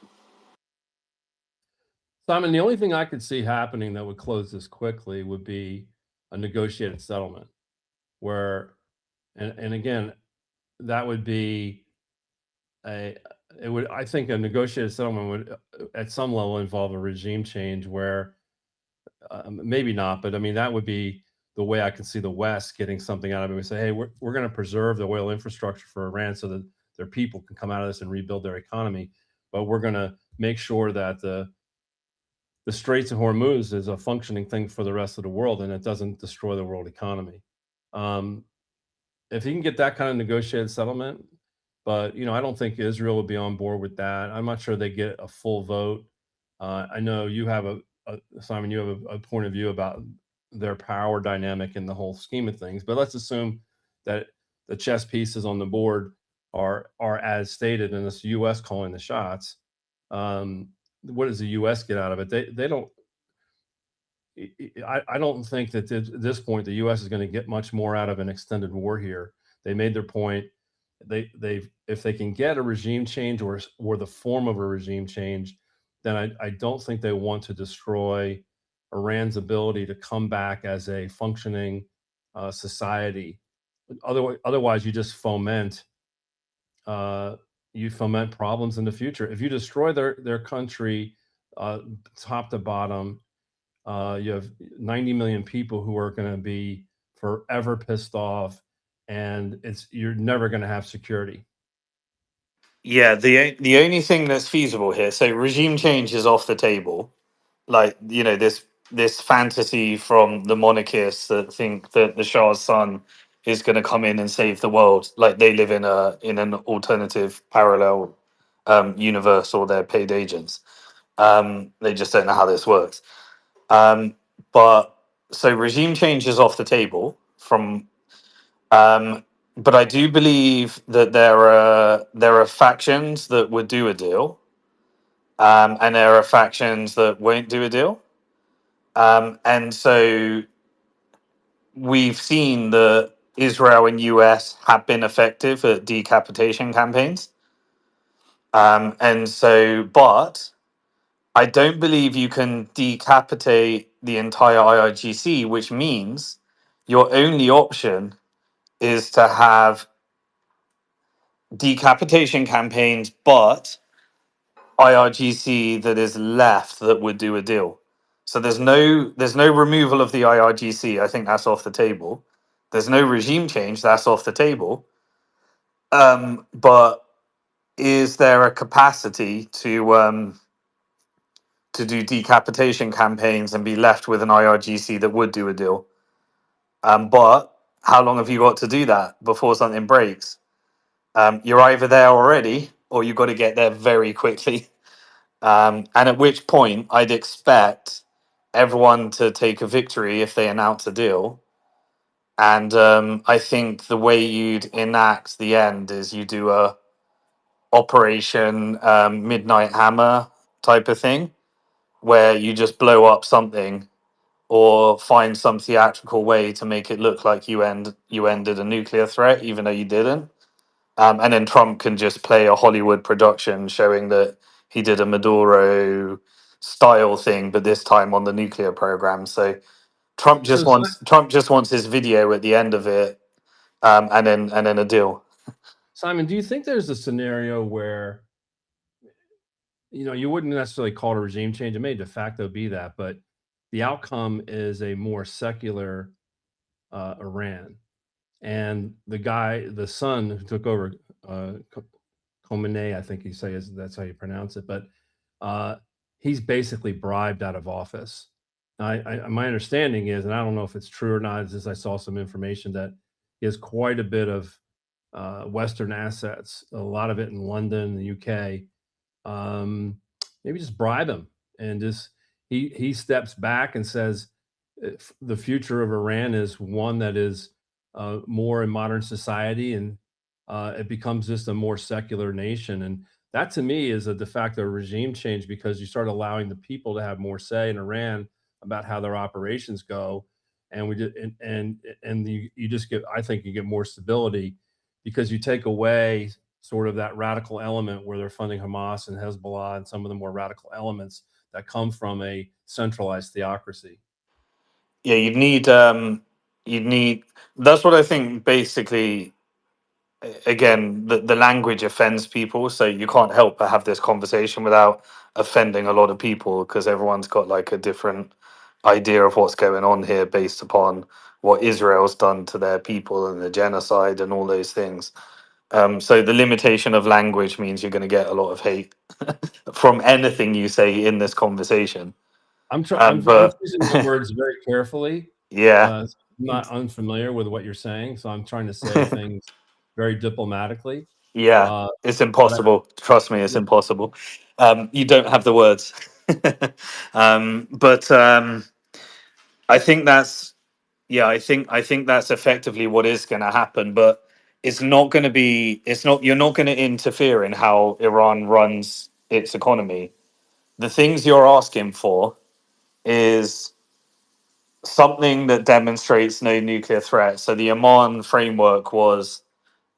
Simon, the only thing I could see happening that would close this quickly would be a negotiated settlement, where, and again, that would be I think a negotiated settlement would at some level involve a regime change where, maybe not, but I mean, that would be the way I can see the West getting something out of it. We say, hey, we're going to preserve the oil infrastructure for Iran so that their people can come out of this and rebuild their economy, but we're going to make sure that the Straits of Hormuz is a functioning thing for the rest of the world, and it doesn't destroy the world economy. If you can get that kind of negotiated settlement, but I don't think Israel would be on board with that. I'm not sure they get a full vote. I know you have Simon, you have a point of view about their power dynamic in the whole scheme of things. But let's assume that the chess pieces on the board are as stated, and it's the U.S. calling the shots. What does the U.S. get out of it? They don't. I don't think that at this point the U.S. is going to get much more out of an extended war here. They made their point. If they can get a regime change or the form of a regime change, then I don't think they want to destroy Iran's ability to come back as a functioning society. Otherwise, you just foment problems in the future. If you destroy their country top to bottom, you have 90 million people who are going to be forever pissed off, and you're never going to have security. Yeah, the only thing that's feasible here, so regime change is off the table. Like, this fantasy from the monarchists that think that the Shah's son is going to come in and save the world, like they live in an alternative parallel universe, or they're paid agents. They just don't know how this works. But so regime change is off the table. from but I do believe that there are factions that would do a deal, and there are factions that won't do a deal. And so we've seen that Israel and US have been effective at decapitation campaigns. And so, but I don't believe you can decapitate the entire IRGC, which means your only option is to have decapitation campaigns, but IRGC that is left that would do a deal. So there's no removal of the IRGC. I think that's off the table. There's no regime change. That's off the table. But is there a capacity to do decapitation campaigns and be left with an IRGC that would do a deal? But how long have you got to do that before something breaks? You're either there already, or you've got to get there very quickly. And at which point, I'd expect everyone to take a victory if they announce a deal. And I think the way you'd enact the end is you do a Operation Midnight Hammer type of thing, where you just blow up something or find some theatrical way to make it look like you ended a nuclear threat, even though you didn't. And then Trump can just play a Hollywood production showing that he did a Maduro style thing, but this time on the nuclear program. So So, Trump just wants his video at the end of it, and then a deal. Simon, do you think there's a scenario where, you wouldn't necessarily call it a regime change? It may de facto be that, but the outcome is a more secular Iran, and the son who took over, Khomeini, I think that's how you pronounce it, but he's basically bribed out of office. My understanding is, and I don't know if it's true or not, is I saw some information that he has quite a bit of Western assets, a lot of it in London, the UK. Maybe just bribe him, and just he steps back and says, the future of Iran is one that is more in modern society, and it becomes just a more secular nation. And that to me is a de facto regime change, because you start allowing the people to have more say in Iran about how their operations go. And we did, and you just get, I think you get more stability, because you take away sort of that radical element where they're funding Hamas and Hezbollah and some of the more radical elements that come from a centralized theocracy. Yeah, you'd need. That's what I think. Basically, again, the language offends people, so you can't help but have this conversation without offending a lot of people, because everyone's got like a different idea of what's going on here based upon what Israel's done to their people and the genocide and all those things. So the limitation of language means you're going to get a lot of hate from anything you say in this conversation. I'm But choosing my words very carefully. yeah, I'm not unfamiliar with what you're saying, so I'm trying to say things very diplomatically. yeah, Uh, it's but impossible. Trust me, it's yeah, impossible. You don't have the words. But I think that's yeah, I think that's effectively what is going to happen. But it's not going to be. It's not. You're not going to interfere in how Iran runs its economy. The things you're asking for is something that demonstrates no nuclear threat. So the Oman framework was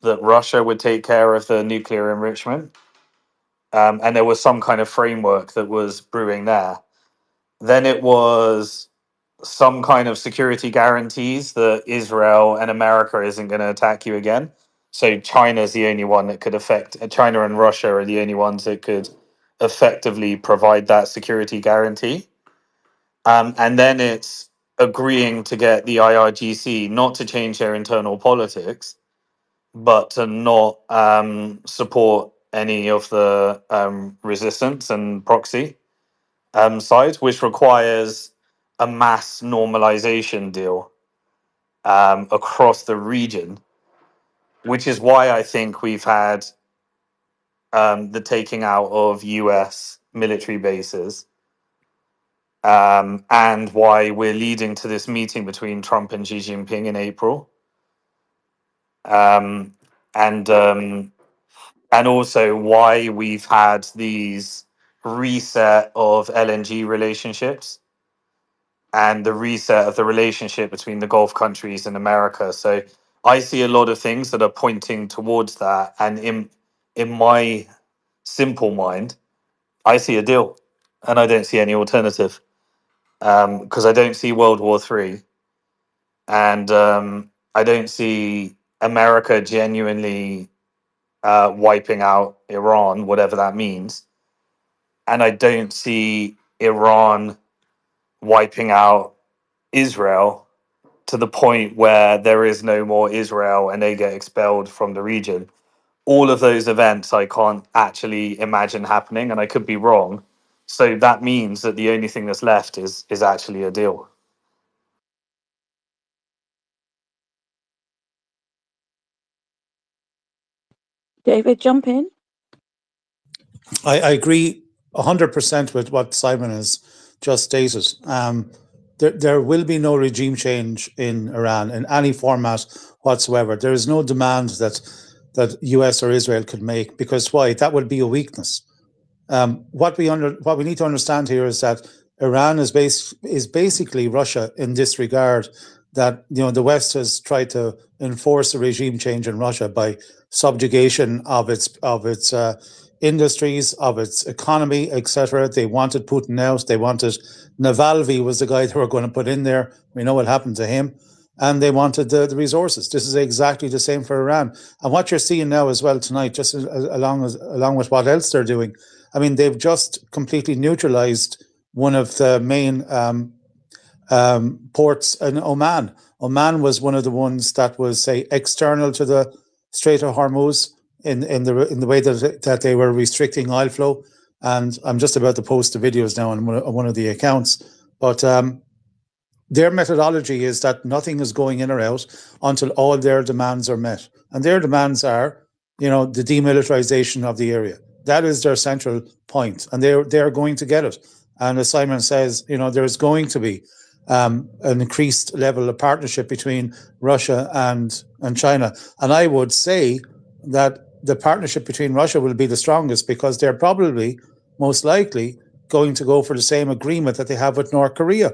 that Russia would take care of the nuclear enrichment, and there was some kind of framework that was brewing there. Then it was some kind of security guarantees that Israel and America isn't going to attack you again. So China's the only one that could affect. China and Russia are the only ones that could effectively provide that security guarantee. And then it's agreeing to get the IRGC not to change their internal politics, but to not support any of the resistance and proxy side, which requires a mass normalization deal across the region, which is why I think we've had the taking out of US military bases, and why we're leading to this meeting between Trump and Xi Jinping in April, um, and also why we've had these reset of LNG relationships and the reset of the relationship between the Gulf countries and America. So I see a lot of things that are pointing towards that, and in my simple mind, I see a deal, and I don't see any alternative, because I don't see World War III, and I don't see America genuinely wiping out Iran, whatever that means, and I don't see Iran wiping out Israel to the point where there is no more Israel and they get expelled from the region. All of those events I can't actually imagine happening, and I could be wrong. So that means that the only thing that's left is actually a deal. David, jump in. I agree 100% with what Simon has just stated. There will be no regime change in Iran in any format whatsoever. There is no demand that US or Israel could make, because why? That would be a weakness. What we need to understand here is that Iran is basically Russia in this regard. That the West has tried to enforce a regime change in Russia by subjugation of its industries, of its economy, etc. They wanted Putin out. They wanted Naval was the guy they were going to put in there. We know what happened to him. And they wanted the resources. This is exactly the same for Iran. And what you're seeing now as well tonight, just along with what else they're doing, I mean, they've just completely neutralized one of the main ports in Oman. Oman was one of the ones that was, say, external to the Strait of Hormuz in the way that they were restricting oil flow. And I'm just about to post the videos now on one of the accounts. But their methodology is that nothing is going in or out until all their demands are met. And their demands are, the demilitarization of the area. That is their central point. And they're going to get it. And as Simon says, there's going to be an increased level of partnership between Russia and China. And I would say that the partnership between Russia will be the strongest, because they're probably most likely going to go for the same agreement that they have with North Korea.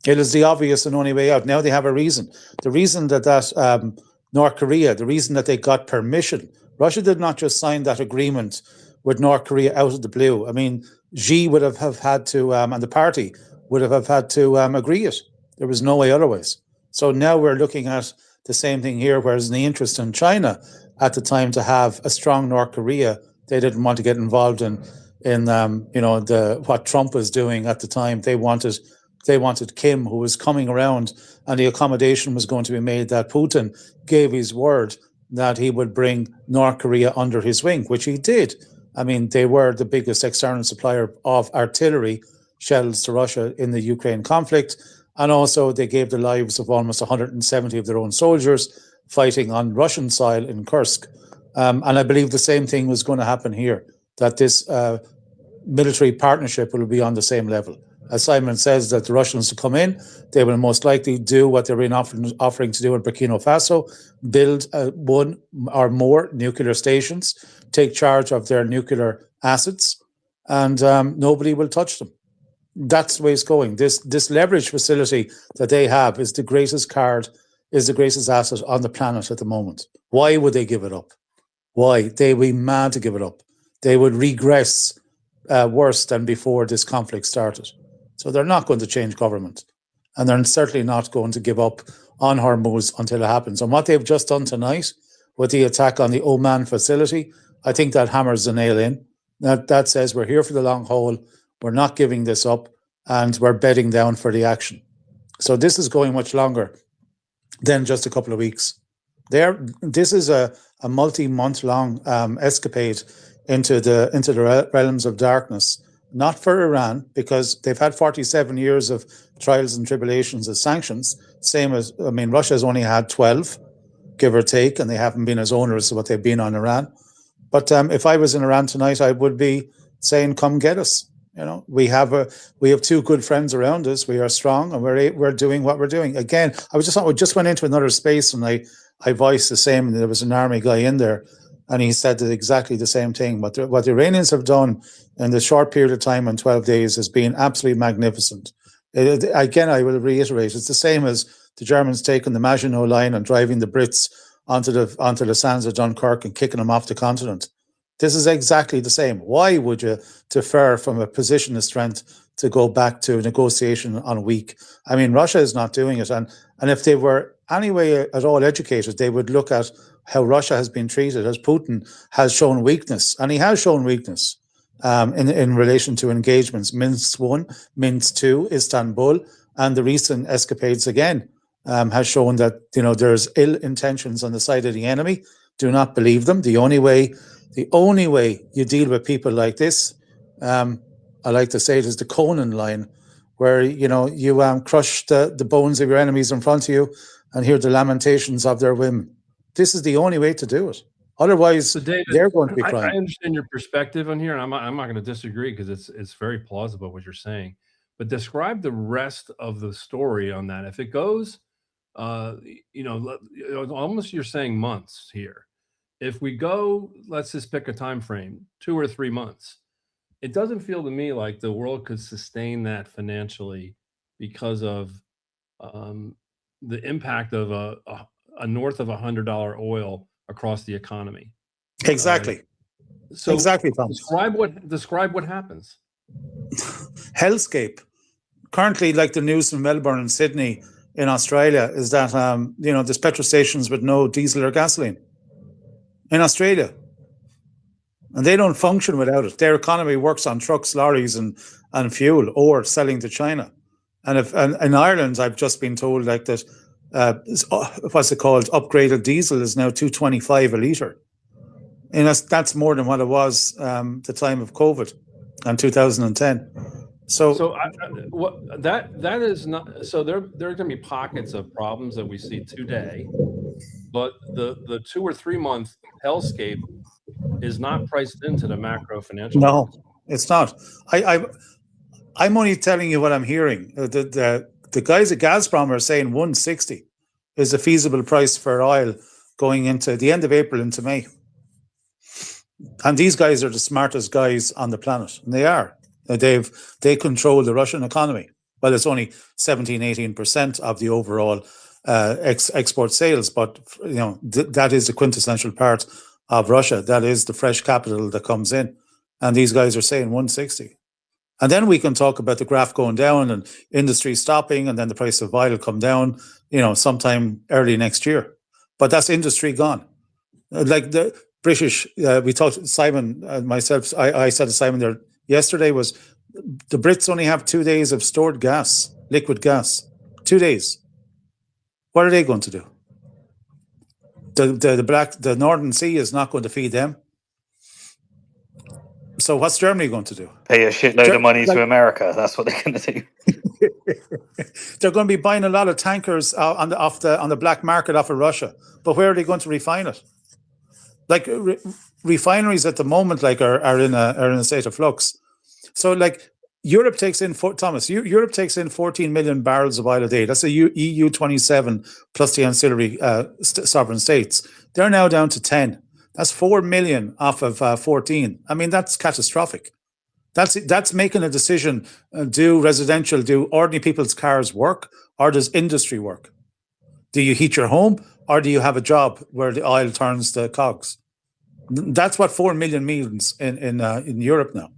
It is the obvious and only way out. Now they have a reason. The reason that North Korea, the reason that they got permission, Russia did not just sign that agreement with North Korea out of the blue. I mean, Xi would have had to, and the party would have had to agree it. There was no way otherwise. So now we're looking at the same thing here, whereas in the interest in China at the time to have a strong North Korea, they didn't want to get involved in what Trump was doing at the time. They wanted Kim, who was coming around, and the accommodation was going to be made that Putin gave his word that he would bring North Korea under his wing, which he did. I mean, they were the biggest external supplier of artillery shells to Russia in the Ukraine conflict. And also they gave the lives of almost 170 of their own soldiers fighting on Russian soil in Kursk. And I believe the same thing was going to happen here, that this military partnership will be on the same level. As Simon says, that the Russians to come in, they will most likely do what they've been offering to do in Burkina Faso, build one or more nuclear stations, take charge of their nuclear assets, and nobody will touch them. That's the way it's going. This leverage facility that they have is the greatest asset on the planet at the moment. Why would they give it up? Why? They would be mad to give it up. They would regress worse than before this conflict started. So they're not going to change government. And they're certainly not going to give up on Hormuz until it happens. And what they've just done tonight with the attack on the Oman facility, I think that hammers the nail in. That says we're here for the long haul. We're not giving this up, and we're bedding down for the action. So this is going much longer than just a couple of weeks. This is a multi-month long escapade into the realms of darkness, not for Iran, because they've had 47 years of trials and tribulations as sanctions. Russia has only had 12, give or take, and they haven't been as onerous as what they've been on Iran. But if I was in Iran tonight, I would be saying, come get us. You know, we have two good friends around us. We are strong, and we're doing what we're doing. Again, I just went into another space, and I voiced the same. And there was an army guy in there, and he said exactly the same thing. What the Iranians have done in the short period of time, in 12 days, has been absolutely magnificent. Again, I will reiterate, it's the same as the Germans taking the Maginot Line and driving the Brits onto the sands of Dunkirk and kicking them off the continent. This is exactly the same. Why would you defer from a position of strength to go back to negotiation on weak? I mean, Russia is not doing it. And if they were anyway at all educated, they would look at how Russia has been treated, as Putin has shown weakness. And he has shown weakness in relation to engagements. Minsk 1, Minsk 2, Istanbul, and the recent escapades again has shown that, you know, there's ill intentions on the side of the enemy. Do not believe them. The only way you deal with people like this, I like to say it, is the Conan line, where, you know, you crush the bones of your enemies in front of you and hear the lamentations of their women. This is the only way to do it. Otherwise, So David, they're going to be I crying. understand your perspective on here, and I'm not going to disagree, because it's very plausible what you're saying. But describe the rest of the story on that. If it goes, you know, almost you're saying months here. If we go, let's just pick a time frame, 2 or 3 months. It doesn't feel to me like the world could sustain that financially because of the impact of a north of $100 oil across the economy. Exactly. So exactly, Thomas. Describe what happens. Hellscape. Currently, like the news from Melbourne and Sydney in Australia is that you know, there's petrol stations with no diesel or gasoline in Australia, and they don't function without it. Their economy works on trucks, lorries, and fuel, or selling to China. And in Ireland, I've just been told like that. What's it called? Upgraded diesel is now $2.25 a litre, and that's more than what it was the time of COVID in 2010. So that is not. So there are going to be pockets of problems that we see today, but the 2 or 3 month hellscape is not priced into the macro financial. No, markets. it's not. I'm only telling you what I'm hearing. The guys at Gazprom are saying 160 is a feasible price for oil going into the end of April into May. And these guys are the smartest guys on the planet, and they are. They control the Russian economy. Well, it's only 17-18% of the overall export sales, but you know that is the quintessential part of Russia. That is the fresh capital that comes in, and these guys are saying 160. And then we can talk about the graph going down and industry stopping, and then the price of oil will come down, you know, sometime early next year. But that's industry gone. Like the British, we talked, Simon and myself, I said to Simon there yesterday, was the Brits only have 2 days of stored gas, liquid gas. 2 days. What are they going to do? The Northern Sea is not going to feed them. So what's Germany going to do? Pay a shitload of money to America. That's what they're going to do. They're going to be buying a lot of tankers on the black market off of Russia. But where are they going to refine it? Like refineries at the moment, like are in a state of flux. So like Europe takes in Europe takes in 14 million barrels of oil a day. That's the EU 27 plus the ancillary sovereign states. They're now down to 10. That's 4 million off of 14. I mean, that's catastrophic. That's making a decision. Do ordinary people's cars work, or does industry work? Do you heat your home, or do you have a job where the oil turns the cogs? That's what 4 million means in Europe now.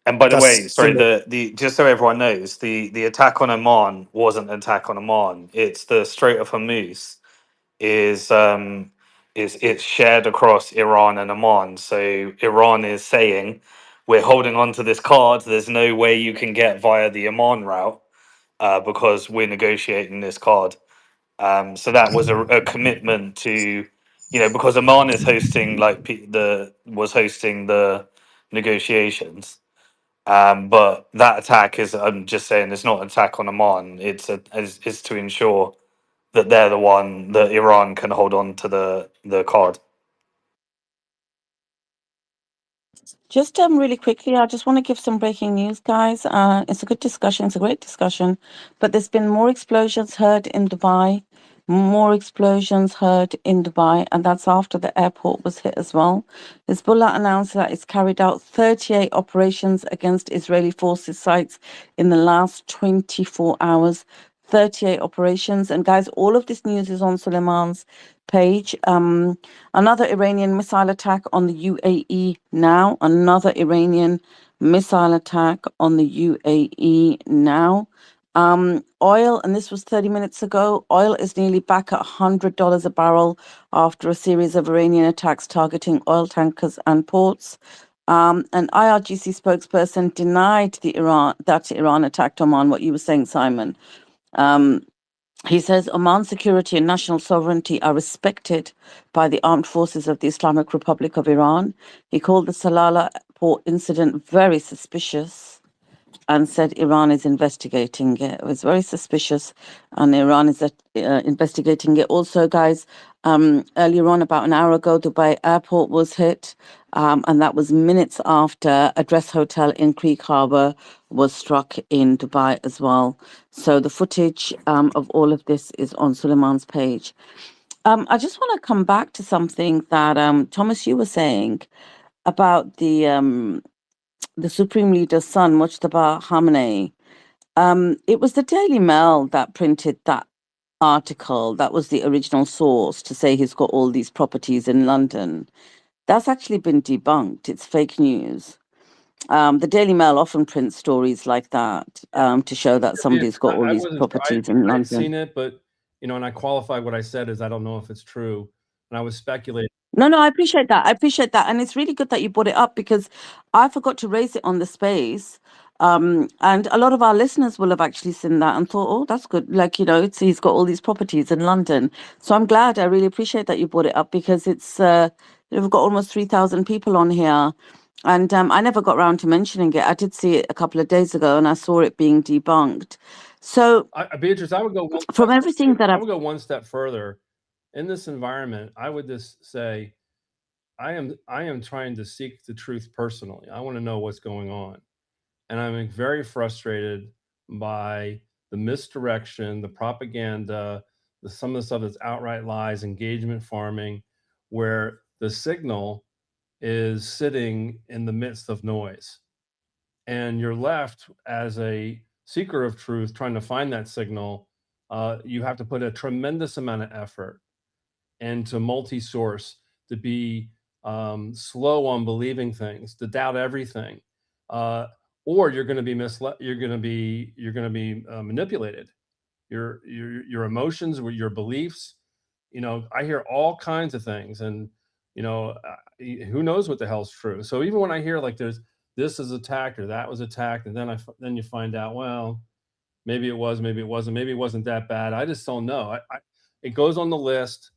And by the way, sorry, the just so everyone knows, the attack on Oman wasn't an attack on Oman. It's the Strait of Hormuz is it's shared across Iran and Oman. So Iran is saying, we're holding on to this card. There's no way you can get via the Oman route because we're negotiating this card. So that was a commitment to, you know, because Oman is hosting was hosting the negotiations. But that attack is, I'm just saying, it's not an attack on Oman. It's to ensure that they're the one that Iran can hold on to the card. Just really quickly, I just want to give some breaking news, guys. It's a good discussion. It's a great discussion, but there's been more explosions heard in Dubai, and that's after the airport was hit as well. Hizballah announced that it's carried out 38 operations against Israeli forces sites in the last 24 hours. 38 operations, and guys, all of this news is on Suleiman's page. Another Iranian missile attack on the UAE now. Another Iranian missile attack on the UAE now. Oil, and this was 30 minutes ago, oil is nearly back at $100 a barrel after a series of Iranian attacks targeting oil tankers and ports. An IRGC spokesperson denied that Iran attacked Oman, what you were saying, Simon. He says Oman's security and national sovereignty are respected by the armed forces of the Islamic Republic of Iran. He called the Salalah port incident very suspicious and said Iran is investigating it. It was very suspicious, and Iran is investigating it. Also, guys, earlier on, about an hour ago, Dubai airport was hit, and that was minutes after a Dress Hotel in Creek Harbour was struck in Dubai as well. So the footage of all of this is on Suleiman's page. I just want to come back to something that Thomas, you were saying about the Supreme Leader's son, Mujtaba Khamenei. It was the Daily Mail that printed that article. That was the original source to say he's got all these properties in London. That's actually been debunked. It's fake news. The Daily Mail often prints stories like that to show that somebody's got all I these wasn't. properties in I'd London. seen it, but and I qualified what I said as I don't know if it's true, and I was speculating. No, I appreciate that. And it's really good that you brought it up because I forgot to raise it on the space. And a lot of our listeners will have actually seen that and thought, oh, that's good. Like, he's got all these properties in London. So I'm glad. I really appreciate that you brought it up because it's, we've got almost 3,000 people on here. And I never got around to mentioning it. I did see it a couple of days ago and I saw it being debunked. So, Beatrice, I would go from everything that I would go one step further. In this environment, I would just say, I am trying to seek the truth personally. I want to know what's going on, and I'm very frustrated by the misdirection, the propaganda, some of the stuff that's outright lies, engagement farming, where the signal is sitting in the midst of noise, and you're left as a seeker of truth trying to find that signal. You have to put a tremendous amount of effort and to multi-source, to be slow on believing things, to doubt everything, or you're going to be misled. You're going to be manipulated. Your emotions, your beliefs. I hear all kinds of things, and who knows what the hell's true. So even when I hear like this is attacked or that was attacked, and then you find out, well, maybe it was, maybe it wasn't, maybe it wasn't that bad. I just don't know. It goes on the list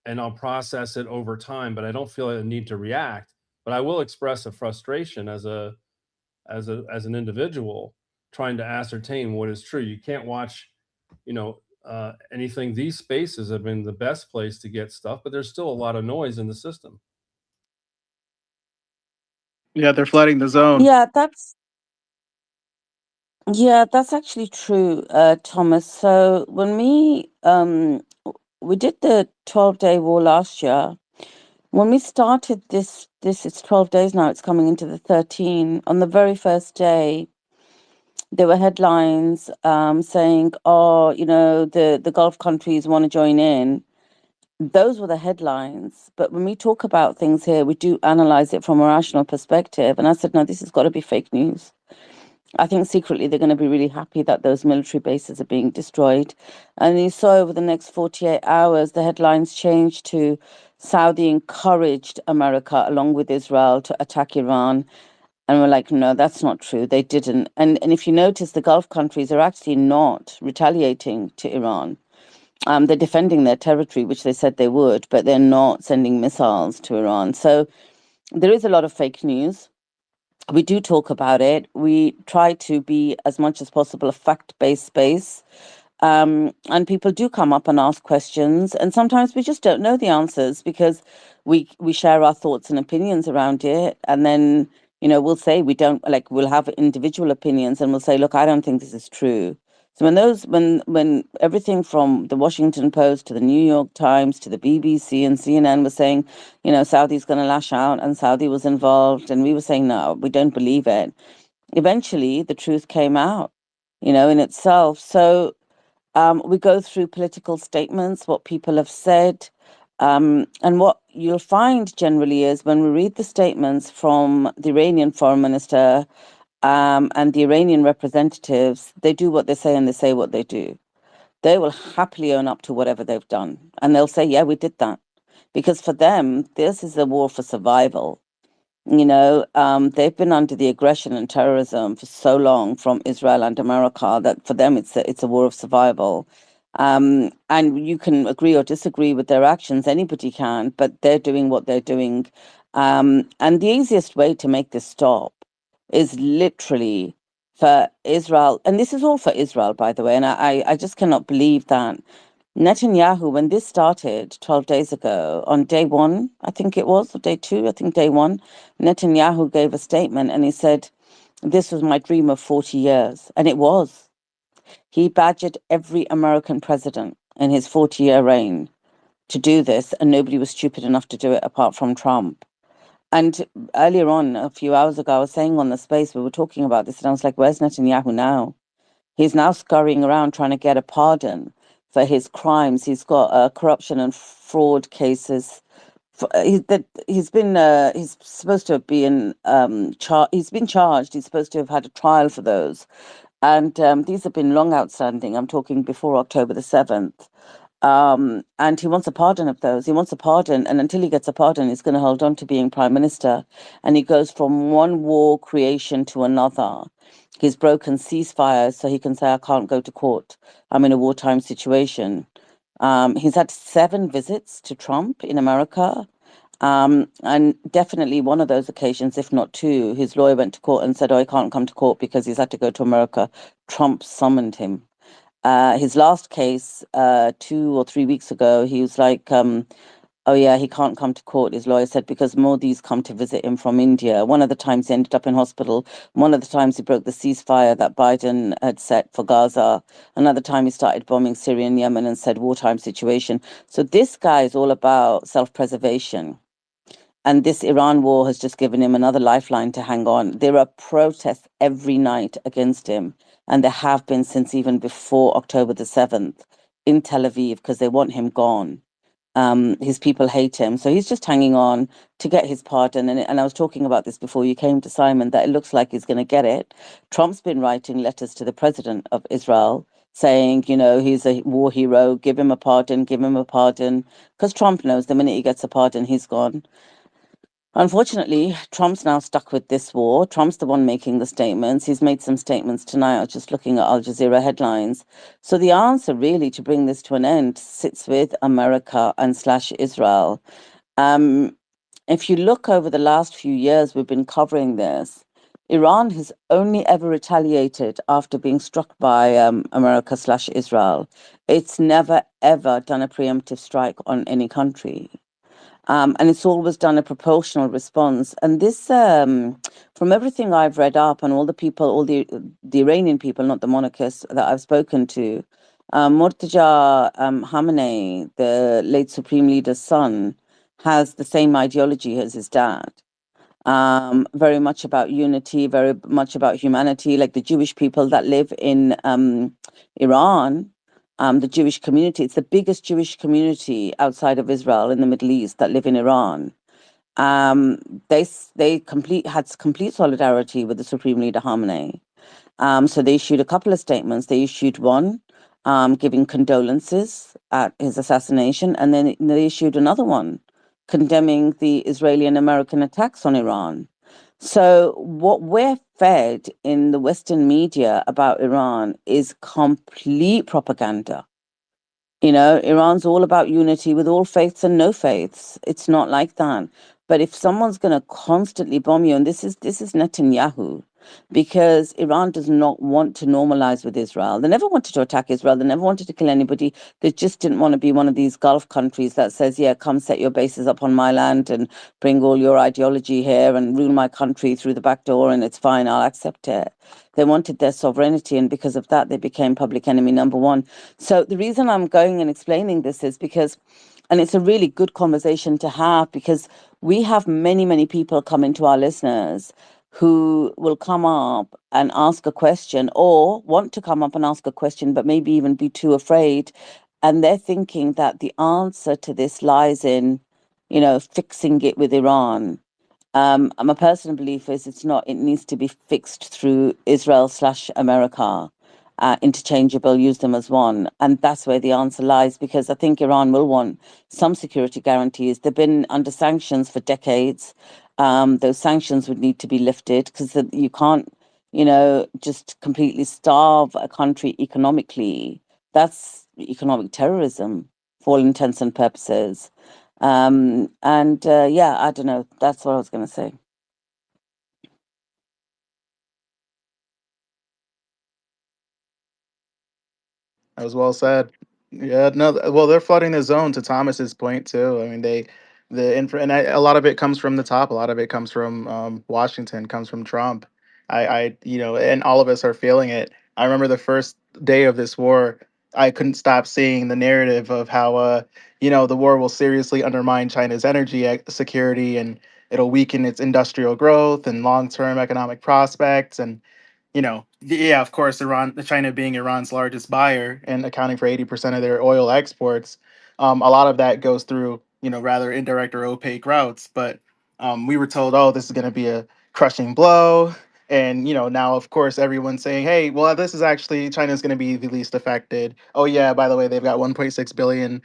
and I'll process it over time, but I don't feel a need to react. But I will express a frustration as an individual trying to ascertain what is true. You can't watch, anything. These spaces have been the best place to get stuff, but there's still a lot of noise in the system. Yeah, they're flooding the zone. Yeah, that's actually true, Thomas. So when we did the 12-day war last year, when we started this it's 12 days now, it's coming into the 13. On the very first day, there were headlines saying, the Gulf countries want to join in. Those were the headlines. But when we talk about things here, we do analyze it from a rational perspective. And I said, no, this has got to be fake news. I think secretly they're going to be really happy that those military bases are being destroyed. And you saw over the next 48 hours, the headlines changed to Saudi encouraged America, along with Israel, to attack Iran. And we're like, no, that's not true. They didn't. And if you notice, the Gulf countries are actually not retaliating to Iran. They're defending their territory, which they said they would, but they're not sending missiles to Iran. So there is a lot of fake news. We do talk about it. We try to be as much as possible a fact-based space. And people do come up and ask questions, and sometimes we just don't know the answers because we share our thoughts and opinions around it, and then we'll say we don't like. We'll have individual opinions, and we'll say, look, I don't think this is true. So when everything from the Washington Post to the New York Times to the BBC and CNN was saying, Saudi's going to lash out and Saudi was involved, and we were saying no, we don't believe it. Eventually, the truth came out, in itself. So we go through political statements, what people have said. And what you'll find generally is when we read the statements from the Iranian foreign minister and the Iranian representatives, they do what they say and they say what they do. They will happily own up to whatever they've done. And they'll say, yeah, we did that. Because for them, this is a war for survival. They've been under the aggression and terrorism for so long from Israel and America that for them it's a war of survival. And you can agree or disagree with their actions, anybody can, but they're doing what they're doing. And the easiest way to make this stop is literally for Israel, and this is all for Israel, by the way, and I just cannot believe that Netanyahu, when this started 12 days ago, on day one, I think it was, or day two, I think day one, Netanyahu gave a statement and he said, this was my dream of 40 years. And it was. He badgered every American president in his 40-year reign to do this, and nobody was stupid enough to do it apart from Trump. And earlier on, a few hours ago, I was saying on the space, we were talking about this, and I was like, where's Netanyahu now? He's now scurrying around trying to get a pardon for his crimes. He's got corruption and fraud cases. He's supposed to have been he's been charged. He's supposed to have had a trial for those, and these have been long outstanding. I'm talking before October the 7th. And he wants a pardon of those. He wants a pardon, and until he gets a pardon, he's going to hold on to being prime minister. And he goes from one war creation to another. He's broken ceasefires so he can say, I can't go to court. I'm in a wartime situation. He's had 7 visits to Trump in America. And definitely one of those occasions, if not 2, his lawyer went to court and said, oh, he can't come to court because he's had to go to America. Trump summoned him. His last case, 2 or 3 weeks ago, he was like, oh yeah, he can't come to court, his lawyer said, because Modi's come to visit him from India. One of the times he ended up in hospital. One of the times he broke the ceasefire that Biden had set for Gaza. Another time he started bombing Syria and Yemen and said wartime situation. So this guy is all about self-preservation. And this Iran war has just given him another lifeline to hang on. There are protests every night against him. And there have been since even before October the 7th in Tel Aviv because they want him gone. His people hate him. So he's just hanging on to get his pardon. And I was talking about this before you came to Simon, that it looks like he's going to get it. Trump's been writing letters to the president of Israel saying, he's a war hero, give him a pardon, give him a pardon. Because Trump knows the minute he gets a pardon, he's gone. Unfortunately, Trump's now stuck with this war. Trump's the one making the statements. He's made some statements tonight. I was just looking at Al Jazeera headlines. So the answer really to bring this to an end sits with America and / Israel. If you look over the last few years, we've been covering this. Iran has only ever retaliated after being struck by America / Israel. It's never, ever done a preemptive strike on any country. And it's always done a proportional response. And this, from everything I've read up and all the people, all the Iranian people, not the monarchists that I've spoken to, Murtaza Khamenei, the late supreme leader's son, has the same ideology as his dad. Very much about unity, very much about humanity, like the Jewish people that live in Iran. The Jewish community, it's the biggest Jewish community outside of Israel in the Middle East that live in Iran. They had complete solidarity with the Supreme Leader Khamenei. So they issued a couple of statements. They issued one giving condolences at his assassination, and then they issued another one condemning the Israeli and American attacks on Iran. So what we're fed in the Western media about Iran is complete propaganda. Iran's all about unity with all faiths and no faiths. It's not like that. But if someone's going to constantly bomb you, and this is Netanyahu, because Iran does not want to normalize with Israel. They never wanted to attack Israel. They never wanted to kill anybody. They just didn't want to be one of these Gulf countries that says, yeah, come set your bases up on my land and bring all your ideology here and rule my country through the back door, and it's fine, I'll accept it. They wanted their sovereignty, and because of that, they became public enemy number one. So the reason I'm going and explaining this is because, and it's a really good conversation to have, because we have many, many people come into our listeners who will come up and ask a question, or want to come up and ask a question, but maybe even be too afraid. And they're thinking that the answer to this lies in, fixing it with Iran. My personal belief is it's not. It needs to be fixed through Israel/America, interchangeable. Use them as one, and that's where the answer lies. Because I think Iran will want some security guarantees. They've been under sanctions for decades. Those sanctions would need to be lifted, because you can't, just completely starve a country economically. That's economic terrorism for all intents and purposes. Yeah, I don't know. That's what I was going to say. That was well said. Yeah, no, well, they're flooding the zone, to Thomas's point too. I mean, a lot of it comes from the top. A lot of it comes from Washington, comes from Trump. And all of us are feeling it. I remember the first day of this war, I couldn't stop seeing the narrative of how, the war will seriously undermine China's energy security, and it'll weaken its industrial growth and long-term economic prospects. And yeah, of course, China being Iran's largest buyer and accounting for 80% of their oil exports, a lot of that goes through, rather indirect or opaque routes. But we were told, oh, this is going to be a crushing blow. And, now, of course, everyone's saying, hey, well, this is actually China's going to be the least affected. Oh, yeah, by the way, they've got 1.6 billion,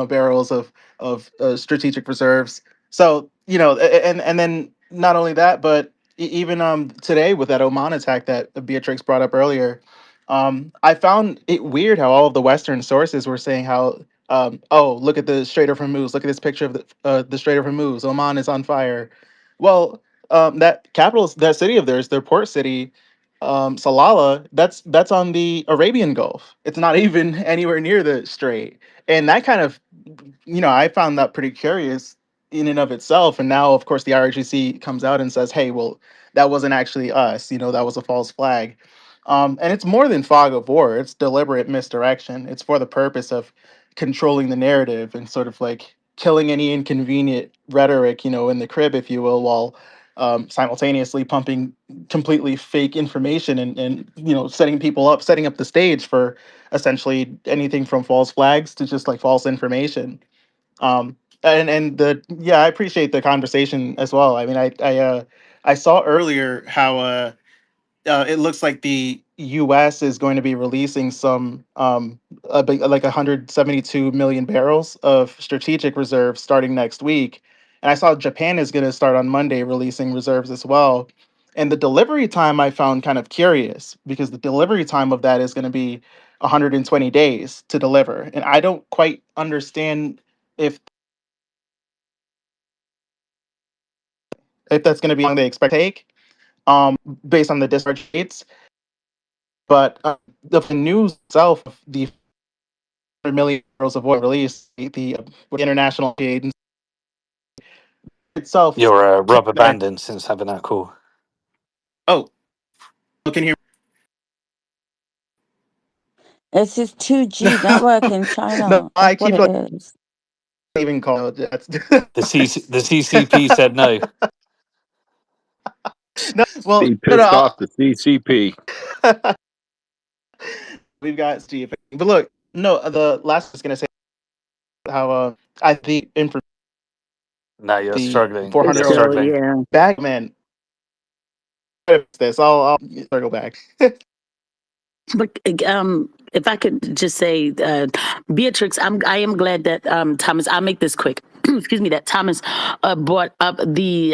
barrels of strategic reserves. So, and then not only that, but even today with that Oman attack that Beatrix brought up earlier, I found it weird how all of the Western sources were saying how, oh, look at the Strait of Hormuz, look at this picture of the Strait of Hormuz, Oman is on fire. Well, that city of theirs, their port city, Salalah, that's on the Arabian Gulf. It's not even anywhere near the strait, and that kind of, I found that pretty curious in and of itself. And now, of course, the IRGC comes out and says, hey, well, that wasn't actually us. That was a false flag. And it's more than fog of war. It's deliberate misdirection. It's for the purpose of controlling the narrative and sort of like killing any inconvenient rhetoric, in the crib, if you will, while simultaneously pumping completely fake information and setting up the stage for essentially anything from false flags to just like false information. I appreciate the conversation as well. I mean, I saw earlier how it looks like the U.S. is going to be releasing some like 172 million barrels of strategic reserves starting next week, and I saw Japan is going to start on Monday releasing reserves as well. And the delivery time I found kind of curious, because the delivery time of that is going to be 120 days to deliver, and I don't quite understand if that's going to be how long they expect to take, based on the discharge dates. But the news itself, of the 100 million barrels of oil release, the international agency itself You're came rubber back. banding since having that call. Oh, can you It's this hear 2G me? network in No, China. I That's what keep it like is. even call that's The CCP said no. no. Well, He no, pissed off the CCP. we've got Steve. But look, no, the last I was gonna say how I the info No, you're the struggling. It's 400 You're barrels still, struggling. yeah. back, man. This, I'll circle back. But if I could just say, Beatrix, I am glad that Thomas. I'll make this quick. excuse me, that Thomas brought up the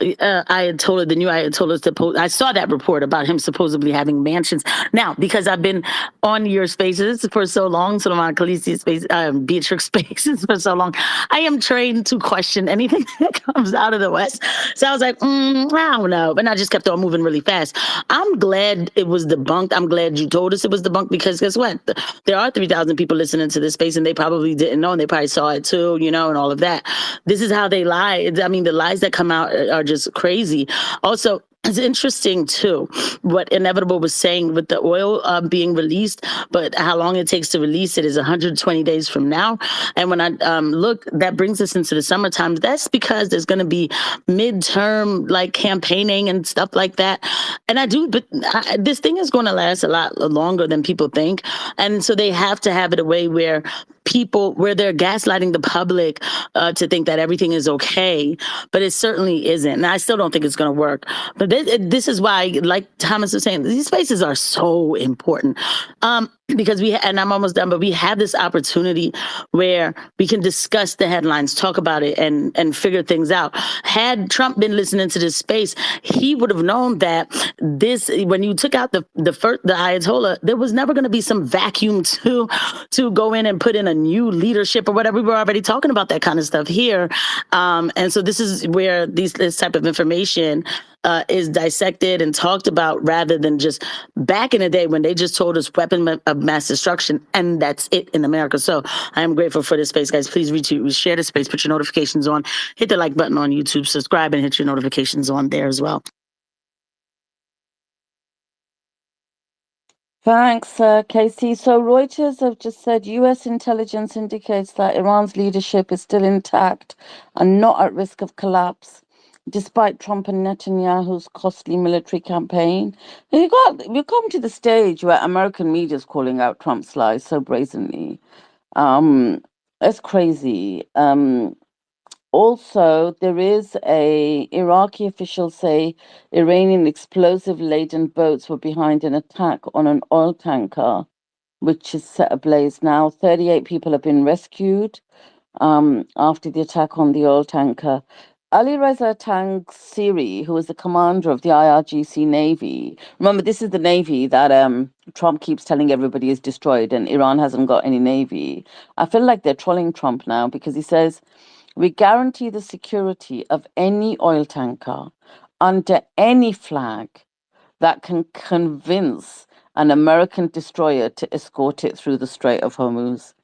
Ayatollah, the new Ayatollah. I saw that report about him supposedly having mansions. Now, because I've been on your spaces for so long, Suleiman Khaleesi's space, Beatrix spaces for so long, I am trained to question anything that comes out of the West. So I was like, I don't know. But I just kept on moving really fast. I'm glad it was debunked. I'm glad you told us it was debunked, because guess what? There are 3,000 people listening to this space, and they probably didn't know, and they probably saw it too, and all of that. This is how they lie. I mean, the lies that come out are just crazy. Also, it's interesting, too, what Inevitable was saying with the oil being released, but how long it takes to release it is 120 days from now. And when I look, that brings us into the summertime. That's because there's going to be midterm, like, campaigning and stuff like that. And this thing is going to last a lot longer than people think. And so they have to have it a way where they're gaslighting the public to think that everything is okay, but it certainly isn't. And I still don't think it's going to work. But this is why, like Thomas was saying, these spaces are so important. Because and I'm almost done, but we have this opportunity where we can discuss the headlines, talk about it, and figure things out. Had Trump been listening to this space, he would have known that when you took out the Ayatollah, there was never going to be some vacuum to go in and put in a new leadership or whatever. We were already talking about that kind of stuff here. And so this is where this type of information is dissected and talked about, rather than just back in the day when they just told us weapon of mass destruction, and that's it in America. So I am grateful for this space, guys. Please share the space, put your notifications on, hit the like button on YouTube, subscribe, and hit your notifications on there as well. Thanks, Casey. So Reuters have just said U.S. intelligence indicates that Iran's leadership is still intact and not at risk of collapse, despite Trump and Netanyahu's costly military campaign. We've come to the stage where American media is calling out Trump's lies so brazenly. It's crazy. Also, there is Iraqi officials say Iranian explosive-laden boats were behind an attack on an oil tanker, which is set ablaze now. 38 people have been rescued after the attack on the oil tanker. Ali Reza Tangsiri, who is the commander of the IRGC Navy. Remember, this is the Navy that Trump keeps telling everybody is destroyed, and Iran hasn't got any Navy. I feel like they're trolling Trump now, because he says, we guarantee the security of any oil tanker under any flag that can convince an American destroyer to escort it through the Strait of Hormuz.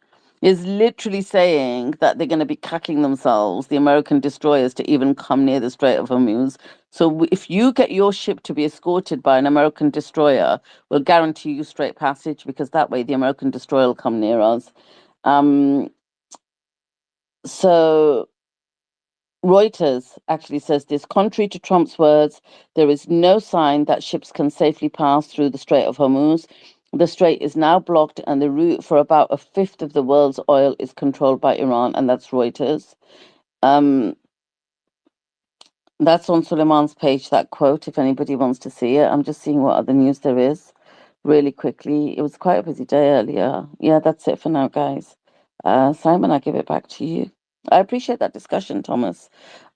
Is literally saying that they're going to be cacking themselves, the American destroyers, to even come near the Strait of Hormuz. So if you get your ship to be escorted by an American destroyer, we'll guarantee you straight passage, because that way the American destroyer will come near us. So Reuters actually says this: contrary to Trump's words, there is no sign that ships can safely pass through the Strait of Hormuz. The strait is now blocked, and the route for about a fifth of the world's oil is controlled by Iran, and that's Reuters. That's on Suleiman's page, that quote, if anybody wants to see it. I'm just seeing what other news there is really quickly. It was quite a busy day earlier. Yeah, that's it for now, guys. Simon, I give it back to you. I appreciate that discussion, Thomas.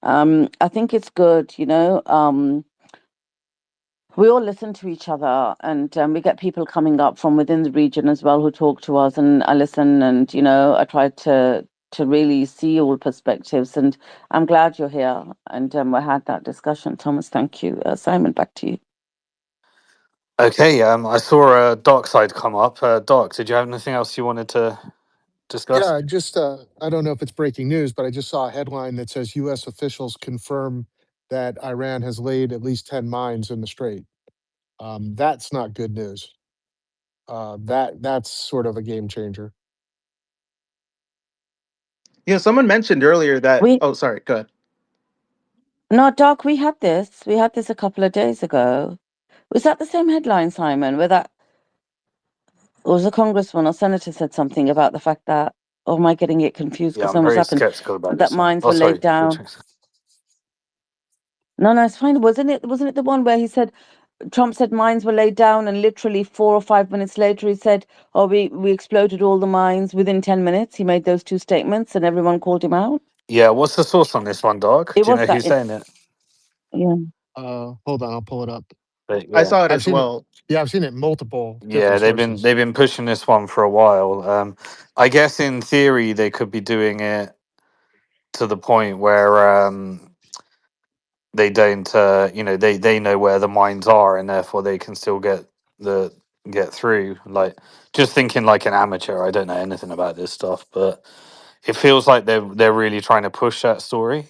I think it's good, we all listen to each other, and we get people coming up from within the region as well who talk to us, and I listen, and I try to really see all perspectives, and I'm glad you're here, and we had that discussion. Thomas, thank you. Simon, back to you. Okay, I saw Dark Side come up. Dark, did you have anything else you wanted to discuss? Yeah, just I don't know if it's breaking news, but I just saw a headline that says U.S. officials confirm that Iran has laid at least 10 mines in the strait. That's not good news. That's sort of a game changer. Yeah, someone mentioned earlier that. We Oh, sorry. Go ahead. No, Doc, we had this. We had this a couple of days ago. Was that the same headline, Simon, where that was a congressman or senator said something about the fact that, or am I getting it confused Yeah, because I'm something's very happened, skeptical about that this one. mines Oh, were laid sorry. down? No, it's fine. Wasn't it the one where he said, Trump said mines were laid down, and literally 4 or 5 minutes later he said, oh, we exploded all the mines within 10 minutes. He made those two statements and everyone called him out. Yeah, what's the source on this one, Doc? It Do you was know that. who's saying it? Yeah. Hold on, I'll pull it up. But I yeah, saw it I've as seen it. well. Yeah, I've seen it in multiple yeah, different they've been sources. they've been pushing this one for a while. I guess in theory they could be doing it to the point where they don't, they know where the mines are, and therefore they can still the get through. Like, just thinking like an amateur, I don't know anything about this stuff, but it feels like they're really trying to push that story.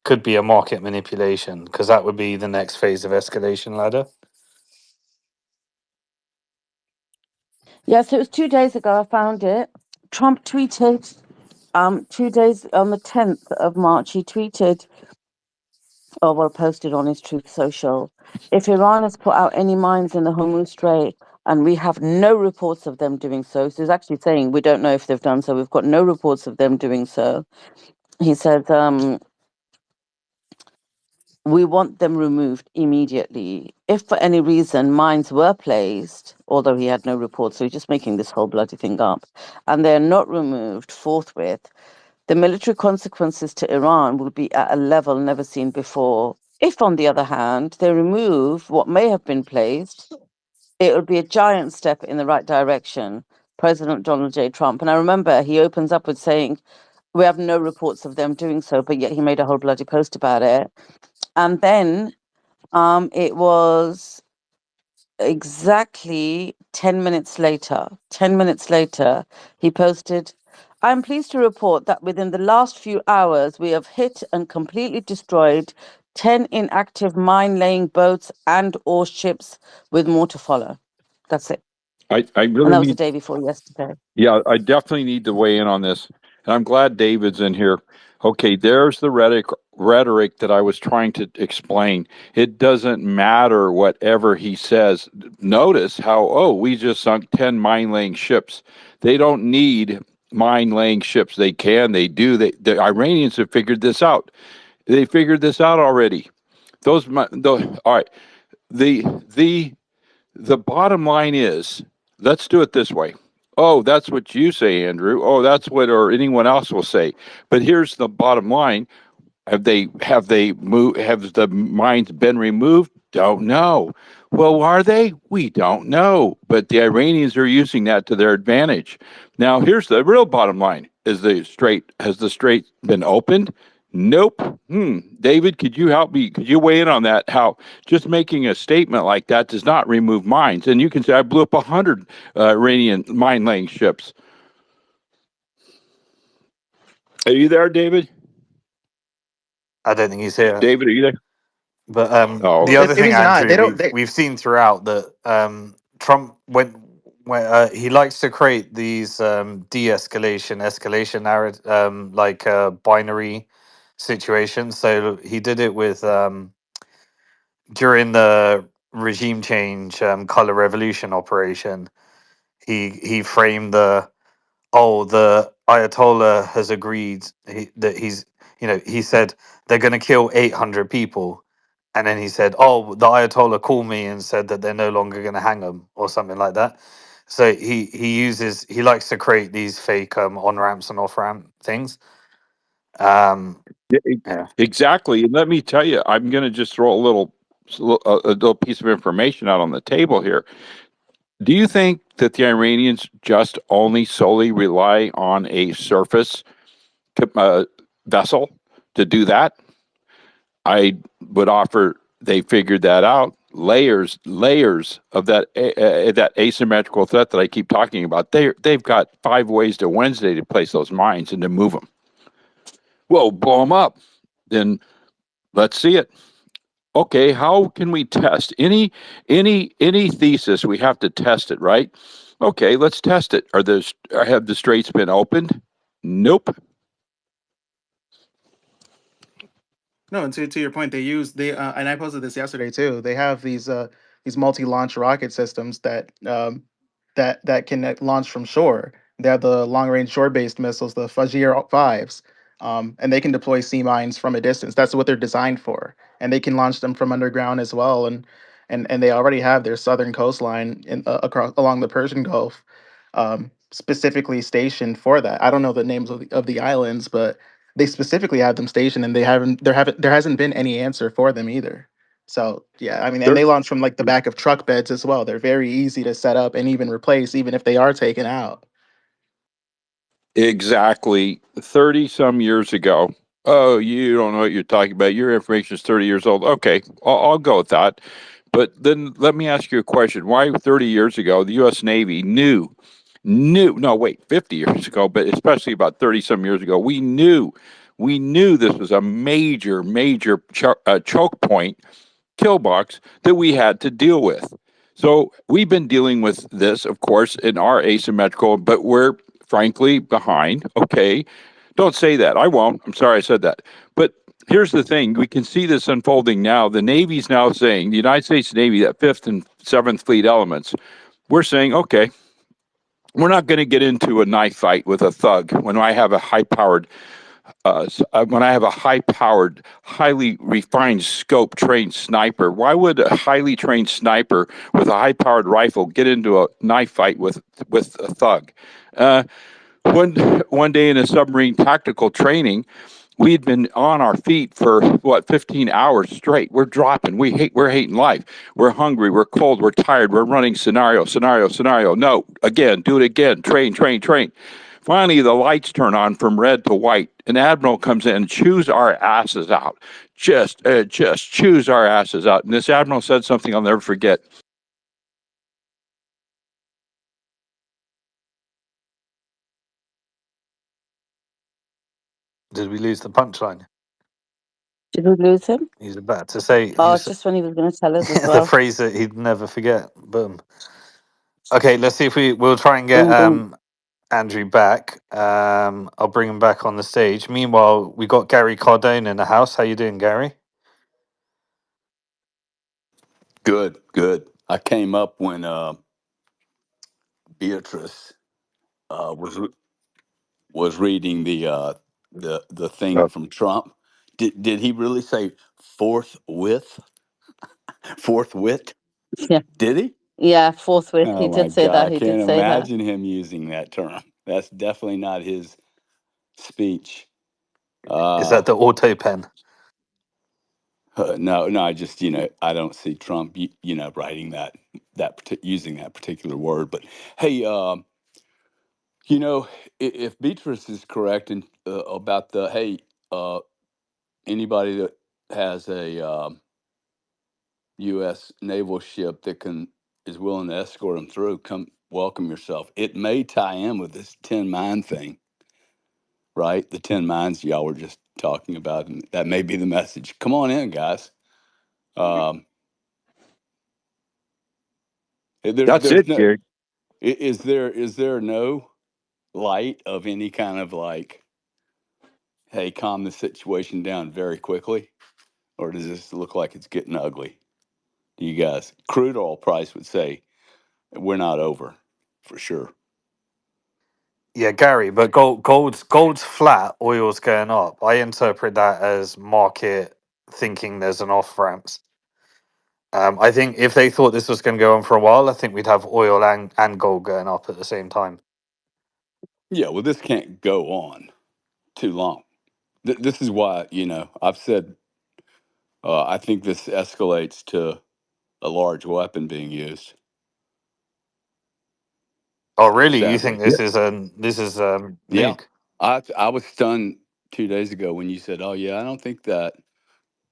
Could be a market manipulation, because that would be the next phase of escalation ladder. Yes, it was 2 days ago I found it. Trump tweeted 2 days on the 10th of March, he tweeted, posted on his Truth Social, if Iran has put out any mines in the Hormuz Strait, and we have no reports of them doing so. So he's actually saying we don't know if they've done so. We've got no reports of them doing so. He said, we want them removed immediately. If for any reason mines were placed, although he had no reports, so he's just making this whole bloody thing up, and they're not removed forthwith, the military consequences to Iran will be at a level never seen before. If, on the other hand, they remove what may have been placed, it would be a giant step in the right direction. President Donald J. Trump. And I remember he opens up with saying, we have no reports of them doing so, but yet he made a whole bloody post about it. And then it was exactly 10 minutes later. 10 minutes later, he posted, I'm pleased to report that within the last few hours, we have hit and completely destroyed 10 inactive mine-laying boats and or ships, with more to follow. That's it. I And really that was the need, day before yesterday. yeah, I definitely need to weigh in on this. And I'm glad David's in here. Okay, there's the rhetoric that I was trying to explain. It doesn't matter whatever he says. Notice how, we just sunk 10 mine laying ships. They don't need mine laying ships. They can, they do. The Iranians have figured this out. They figured this out already. All right. The the the bottom line is, let's do it this way. Oh, that's what you say, Andrew. Oh, that's what or anyone else will say. But here's the bottom line. Have the mines been removed? Don't know. Well, are they? We don't know. But the Iranians are using that to their advantage. Now, here's the real bottom line. Has the strait been opened? Nope. David, could you help me? Could you weigh in on that? How just making a statement like that does not remove mines. And you can say, I blew up 100 Iranian mine laying ships. Are you there, David? I don't think he's here. David, are you there? But Oh, the okay. other If thing, he's not, Andrew, they don't. we've seen throughout that Trump when he likes to create these de-escalation, escalation narrative, like binary situations. So he did it with during the regime change, color revolution operation. He framed the Ayatollah has agreed that he said they're going to kill 800 people. And then he said, oh, the Ayatollah called me and said that they're no longer going to hang them or something like that. So he likes to create these fake on ramps and off ramp things. Yeah, Yeah. exactly. And let me tell you, I'm going to just throw a little piece of information out on the table here. Do you think that the Iranians just only solely rely on a surface vessel to do that? I would offer they figured that out. Layers of that asymmetrical threat that I keep talking about. They've got 5 ways to Wednesday to place those mines and to move them. Well, blow them up. Then let's see it. Okay, how can we test any thesis? We have to test it, right? Okay, let's test it. Have the straits been opened? Nope. No, and to your point, they and I posted this yesterday too. They have these multi-launch rocket systems that can launch from shore. They have the long-range shore-based missiles, the Fajr fives, and they can deploy sea mines from a distance. That's what they're designed for, and they can launch them from underground as well. And they already have their southern coastline across along the Persian Gulf, specifically stationed for that. I don't know the names of the islands, but they specifically have them stationed, and there hasn't been any answer for them either. So yeah, I mean, and There, they launch from like the back of truck beds as well. They're very easy to set up and even replace, even if they are taken out. exactly 30 some years ago. Oh, you don't know what you're talking about. Your information is 30 years old. Okay, I'll go with that. But then let me ask you a question. Why 30 years ago, the U.S. Navy no, wait, 50 years ago, but especially about 30 some years ago, we knew this was a major choke point, kill box that we had to deal with. So we've been dealing with this, of course, in our asymmetrical, but we're frankly behind. Okay. Don't say that. I won't. I'm sorry I said that. But here's the thing. We can see this unfolding now. The Navy's now saying, the United States Navy, that 5th and 7th Fleet elements, we're saying, okay, we're not going to get into a knife fight with a thug when I have a high-powered, highly refined scope trained sniper. Why would a highly trained sniper with a high-powered rifle get into a knife fight with a thug? One day in a submarine tactical training, we had been on our feet for 15 hours straight. We're dropping. We're hating life. We're hungry. We're cold. We're tired. We're running scenario. No, again, do it again. Train. Finally, the lights turn on from red to white. An admiral comes in and chews our asses out. Just chews our asses out. And this admiral said something I'll never forget. Did we lose the punchline? Did we lose him? He's about to say Oh, just when he was going to tell us as the well. phrase that he'd never forget. Boom. Okay, let's see if we'll try and get Boom, boom. Andrew back. I'll bring him back on the stage. Meanwhile, we got Gary Cardone in the house. How you doing, Gary? Good. I came up when Beatrice uh, was re- was reading the thing from Trump. Did he really say forthwith? Forthwith? Yeah. Did he? Yeah, forthwith. He Oh my did say God! that. I He did can't say that. imagine him using that term. That's definitely not his speech. Is that the auto pen? No. I just I don't see Trump writing using that particular word. But hey, if Beatrice is correct and about the hey, anybody that has a U.S. naval ship that is willing to escort them through, come welcome yourself. It may tie in with this 10 mine thing, right? The 10 mines y'all were just talking about, and that may be the message. Come on in, guys. Um, That's there's it, no Gary. is there no light of any kind of like, hey, calm the situation down very quickly, or does this look like it's getting ugly to you guys? Crude oil price would say we're not over for sure. Yeah, Gary, but gold's flat, oil's going up. I interpret that as market thinking there's an off ramps. I think if they thought this was going to go on for a while, I think we'd have oil and gold going up at the same time. Yeah, well, this can't go on too long. This is why, I've said I think this escalates to a large weapon being used. Oh, really? You think Sadly, this is yeah. nuke? I was stunned 2 days ago when you said, "Oh yeah, I don't think that,"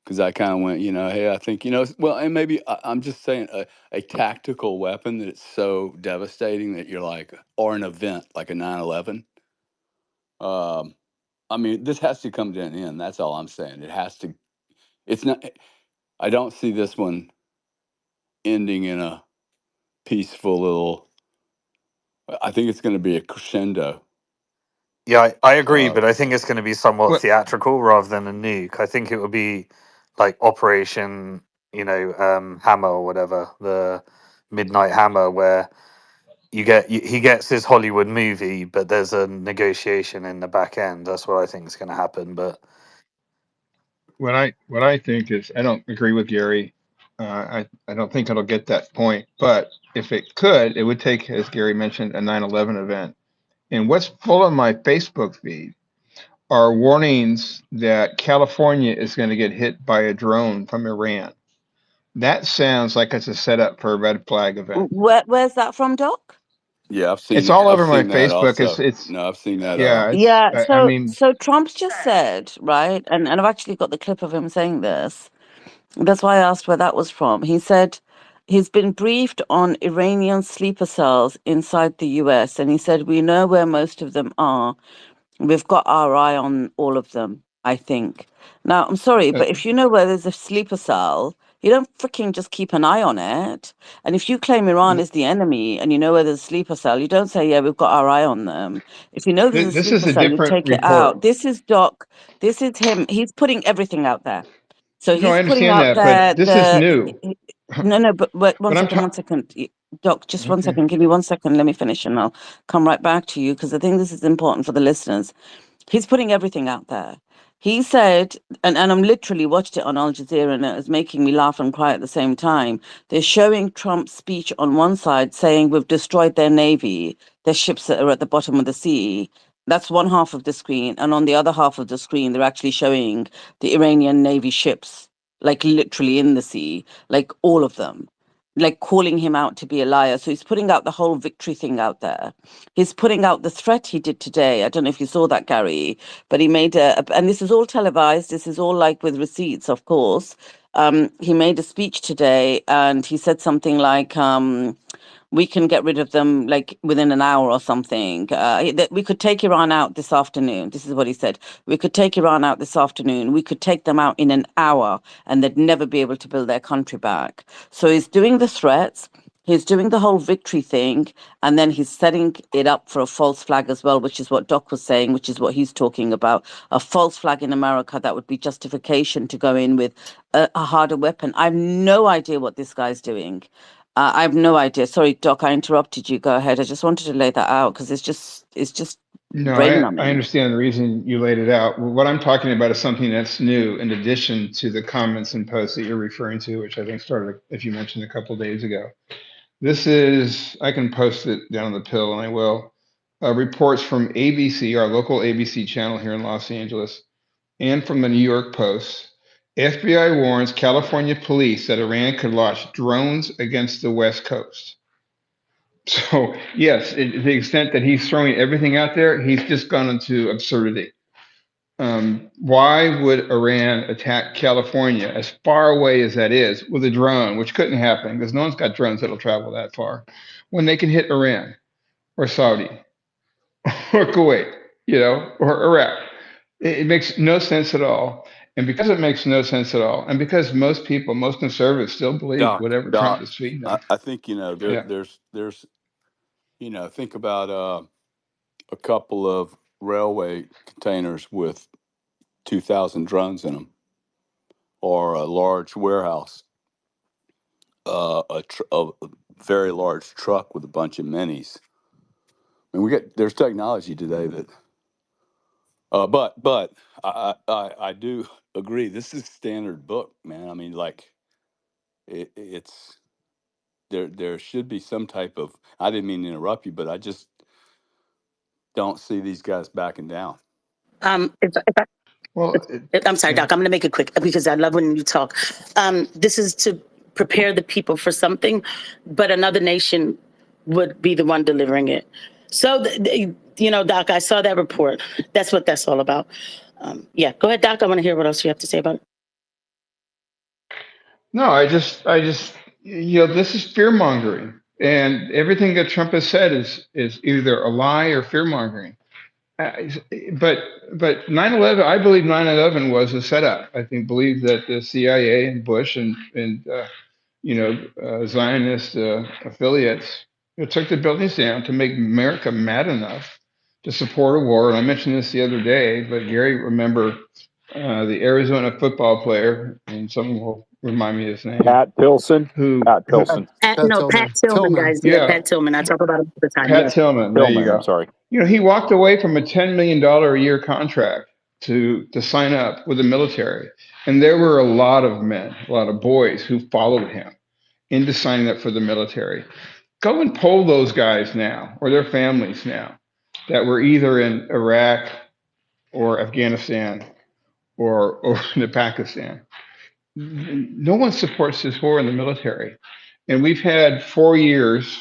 because I kind of went, hey, I think well, and maybe I'm just saying a tactical weapon that it's so devastating that you're like, or an event like a 9/11. Um, I mean, this has to come to an end. That's all I'm saying. It has to. It's not. I don't see this one ending in a peaceful little. I think it's going to be a crescendo. Yeah, I agree, Uh, but I think it's going to be somewhat Well, theatrical rather than a nuke. I think it would be like Operation, Hammer or whatever, the Midnight Hammer, where he gets his Hollywood movie, but there's a negotiation in the back end. That's what I think is going to happen. But what I think is I don't agree with Gary. I don't think it'll get that point, but if it could, it would take, as Gary mentioned, a 9/11 event. And what's full of my Facebook feed are warnings that California is going to get hit by a drone from Iran. That sounds like it's a setup for a red flag event. Where's that from, Doc? Yeah, It's all I've over my seen that Facebook. also. It's No, I've seen that. yeah. It's Yeah, I so mean, so Trump's just said, right, and I've actually got the clip of him saying this. That's why I asked where that was from. He said he's been briefed on Iranian sleeper cells inside the US, and he said we know where most of them are. We've got our eye on all of them, I think. Now, I'm sorry, but if you know where there's a sleeper cell, you don't freaking just keep an eye on it. And if you claim Iran is the enemy and you know where there's a sleeper cell, you don't say, yeah, we've got our eye on them. If you know there's a this is sleeper a cell, you different take it report. out. This is Doc. This is him. He's putting everything out there. So No, he's I putting understand out that, but there this is the new. no, but one But I'm second, talking. one second. Doc, just one Okay. second. Give me 1 second. Let me finish and I'll come right back to you because I think this is important for the listeners. He's putting everything out there. He said, and I'm literally watched it on Al Jazeera and it was making me laugh and cry at the same time. They're showing Trump's speech on one side saying we've destroyed their navy, their ships that are at the bottom of the sea. That's one half of the screen. And on the other half of the screen, they're actually showing the Iranian navy ships, like literally in the sea, like all of them, like calling him out to be a liar. So he's putting out the whole victory thing out there. He's putting out the threat he did today. I don't know if you saw that, Gary, but he made and this is all televised. This is all like with receipts, of course. He made a speech today and he said something like, we can get rid of them like within an hour or something. That we could take Iran out this afternoon. This is what he said. We could take Iran out this afternoon. We could take them out in an hour and they'd never be able to build their country back. So he's doing the threats. He's doing the whole victory thing, and then he's setting it up for a false flag as well, which is what Doc was saying, which is what he's talking about. A false flag in America that would be justification to go in with a harder weapon. I have no idea what this guy's doing. I have no idea. Sorry, Doc, I interrupted you. Go ahead. I just wanted to lay that out because it's just No, brain I numbing. understand the reason you laid it out. What I'm talking about is something that's new, in addition to the comments and posts that you're referring to, which I think started, if you mentioned, a couple of days ago. This is, I can post it down the pill, and I will. Reports from ABC, our local ABC channel here in Los Angeles, and from the New York Post. FBI warns California police that Iran could launch drones against the West Coast. So, yes, the extent that he's throwing everything out there, he's just gone into absurdity. Why would Iran attack California as far away as that is with a drone, which couldn't happen because no one's got drones that'll travel that far, when they can hit Iran or Saudi or Kuwait, or Iraq? It makes no sense at all. And because it makes no sense at all, and because most people, most conservatives still believe whatever Trump is feeding them. I think Yeah. there's think about a couple of railway containers with 2,000 drones in them, or a large warehouse, a very large truck with a bunch of minis. I mean, there's technology today that, but I do agree. This is standard book, man. I mean, like it's there should be some type of. I didn't mean to interrupt you, but I just don't see these guys backing down. Well, I'm sorry, Doc. I'm going to make it quick because I love when you talk. This is to prepare the people for something, but another nation would be the one delivering it. So, Doc, I saw that report. That's what that's all about. Yeah, go ahead, Doc. I want to hear what else you have to say about it. No, this is fear mongering, and everything that Trump has said is either a lie or fear mongering. But 9/11, I believe 9/11 was a setup. I believe that the CIA and Bush and Zionist affiliates took the buildings down to make America mad enough to support a war. And I mentioned this the other day, but Gary, remember the Arizona football player, and someone will remind me his name. Pat Tilson. Who? Pat Tilson. Pat Tillman. Tillman, guys. Yeah, Pat Tillman. I talk about him all the time. Pat Yeah. Tillman. There you Tillman. I'm go. sorry. He walked away from a $10 million a year contract to sign up with the military. And there were a lot of men, a lot of boys who followed him into signing up for the military. Go and poll those guys now, or their families now, that were either in Iraq or Afghanistan or to Pakistan. No one supports this war in the military. And we've had 4 years,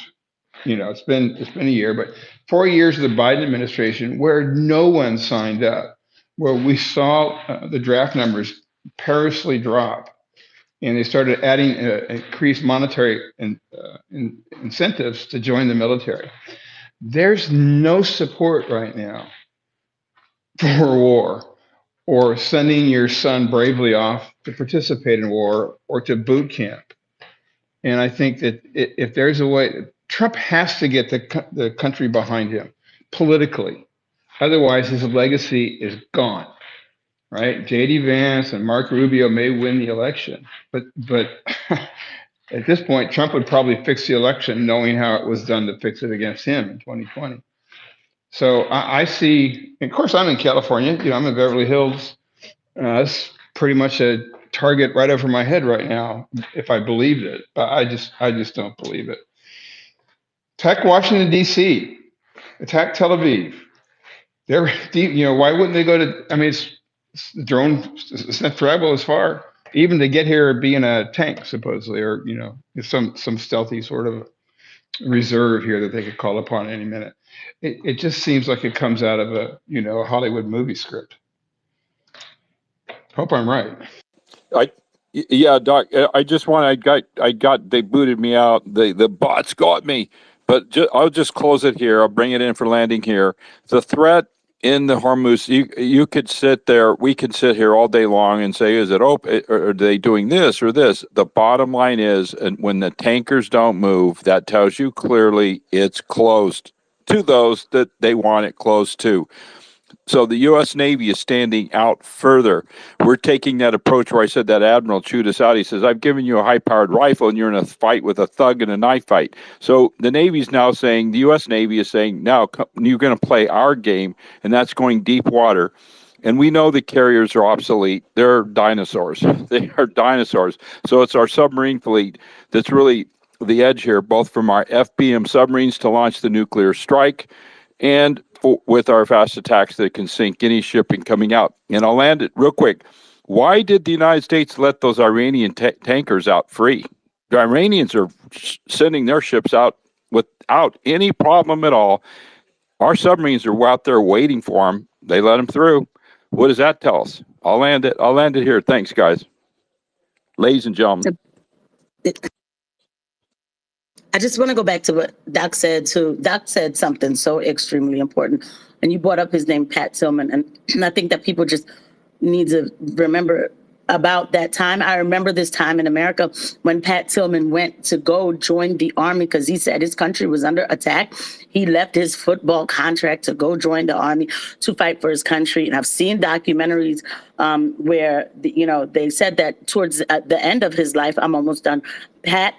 it's been a year, but 4 years of the Biden administration where no one signed up, where we saw the draft numbers perilously drop, and they started adding increased monetary incentives to join the military. There's no support right now for war or sending your son bravely off to participate in war or to boot camp. And I think that if there's a way, Trump has to get the country behind him politically. Otherwise, his legacy is gone, right? J.D. Vance and Mark Rubio may win the election, but at this point, Trump would probably fix the election knowing how it was done to fix it against him in 2020. So I see, of course, I'm in California. I'm in Beverly Hills. That's pretty much a target right over my head right now, if I believed it. But I just don't believe it. Attack Washington D.C. Attack Tel Aviv. They're why wouldn't they go to? I mean, it's the drone. It's not travel as far. Even to get here, be in a tank supposedly, or some stealthy sort of reserve here that they could call upon any minute. It just seems like it comes out of a Hollywood movie script. Hope I'm right. Yeah, Doc. I just want. I got. They booted me out. The bots got me. But I'll just close it here. I'll bring it in for landing here. The threat in the Hormuz. You could sit there. We could sit here all day long and say, is it open? Or are they doing this or this? The bottom line is, and when the tankers don't move, that tells you clearly it's closed to those that they want it closed to. So the U.S. Navy is standing out further. We're taking that approach where I said that Admiral chewed us out. He says, I've given you a high-powered rifle, and you're in a fight with a thug in a knife fight. So the Navy's now saying, the U.S. Navy is saying, now you're going to play our game, and that's going deep water. And we know the carriers are obsolete. They're dinosaurs. They are dinosaurs. So it's our submarine fleet that's really the edge here, both from our FBM submarines to launch the nuclear strike and with our fast attacks that can sink any shipping coming out. And I'll land it real quick. Why did the United States let those Iranian tankers out free? The Iranians are sending their ships out without any problem at all. Our submarines are out there waiting for them. They let them through. What does that tell us? I'll land it here. Thanks, guys. Ladies and gentlemen. I just want to go back to what Doc said too. Doc said something so extremely important, and you brought up his name, Pat Tillman, and I think that people just need to remember about that time. I remember this time in America when Pat Tillman went to go join the army because he said his country was under attack. He left his football contract to go join the army to fight for his country. And I've seen documentaries where they said that towards the end of his life, I'm almost done. Pat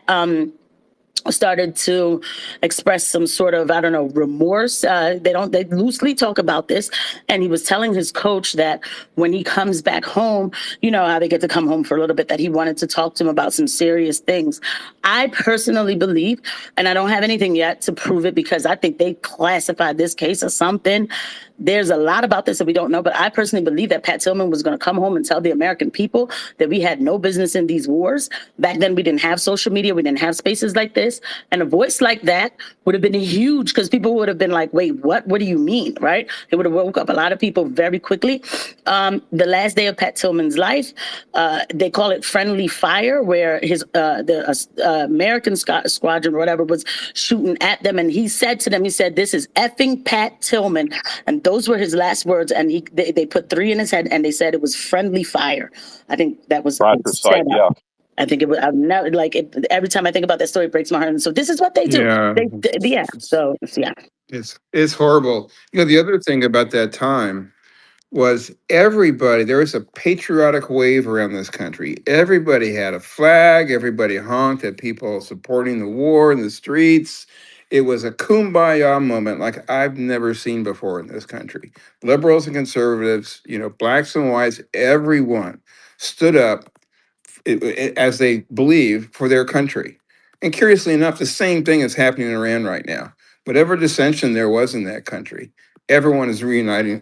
started to express some sort of, I don't know, remorse. They loosely talk about this. And he was telling his coach that when he comes back home, how they get to come home for a little bit, that he wanted to talk to him about some serious things. I personally believe, and I don't have anything yet to prove it because I think they classified this case as something. There's a lot about this that we don't know, but I personally believe that Pat Tillman was going to come home and tell the American people that we had no business in these wars. Back then, we didn't have social media. We didn't have spaces like this. And a voice like that would have been huge because people would have been like, wait, what? What do you mean? Right? It would have woke up a lot of people very quickly. The last day of Pat Tillman's life, they call it friendly fire, where the American squadron or whatever was shooting at them. And he said to them, he said, this is effing Pat Tillman. And those were his last words. And they put 3 in his head and they said it was friendly fire. I think that was Fratricide, yeah. I think it was. I've never every time I think about that story, it breaks my heart. And so this is what they do. Yeah. So yeah, It's horrible. The other thing about that time was there was a patriotic wave around this country. Everybody had a flag, everybody honked at people supporting the war in the streets. It was a kumbaya moment like I've never seen before in this country. Liberals and conservatives, blacks and whites, everyone stood up as they believe for their country. And curiously enough, the same thing is happening in Iran right now. Whatever dissension there was in that country, everyone is reuniting,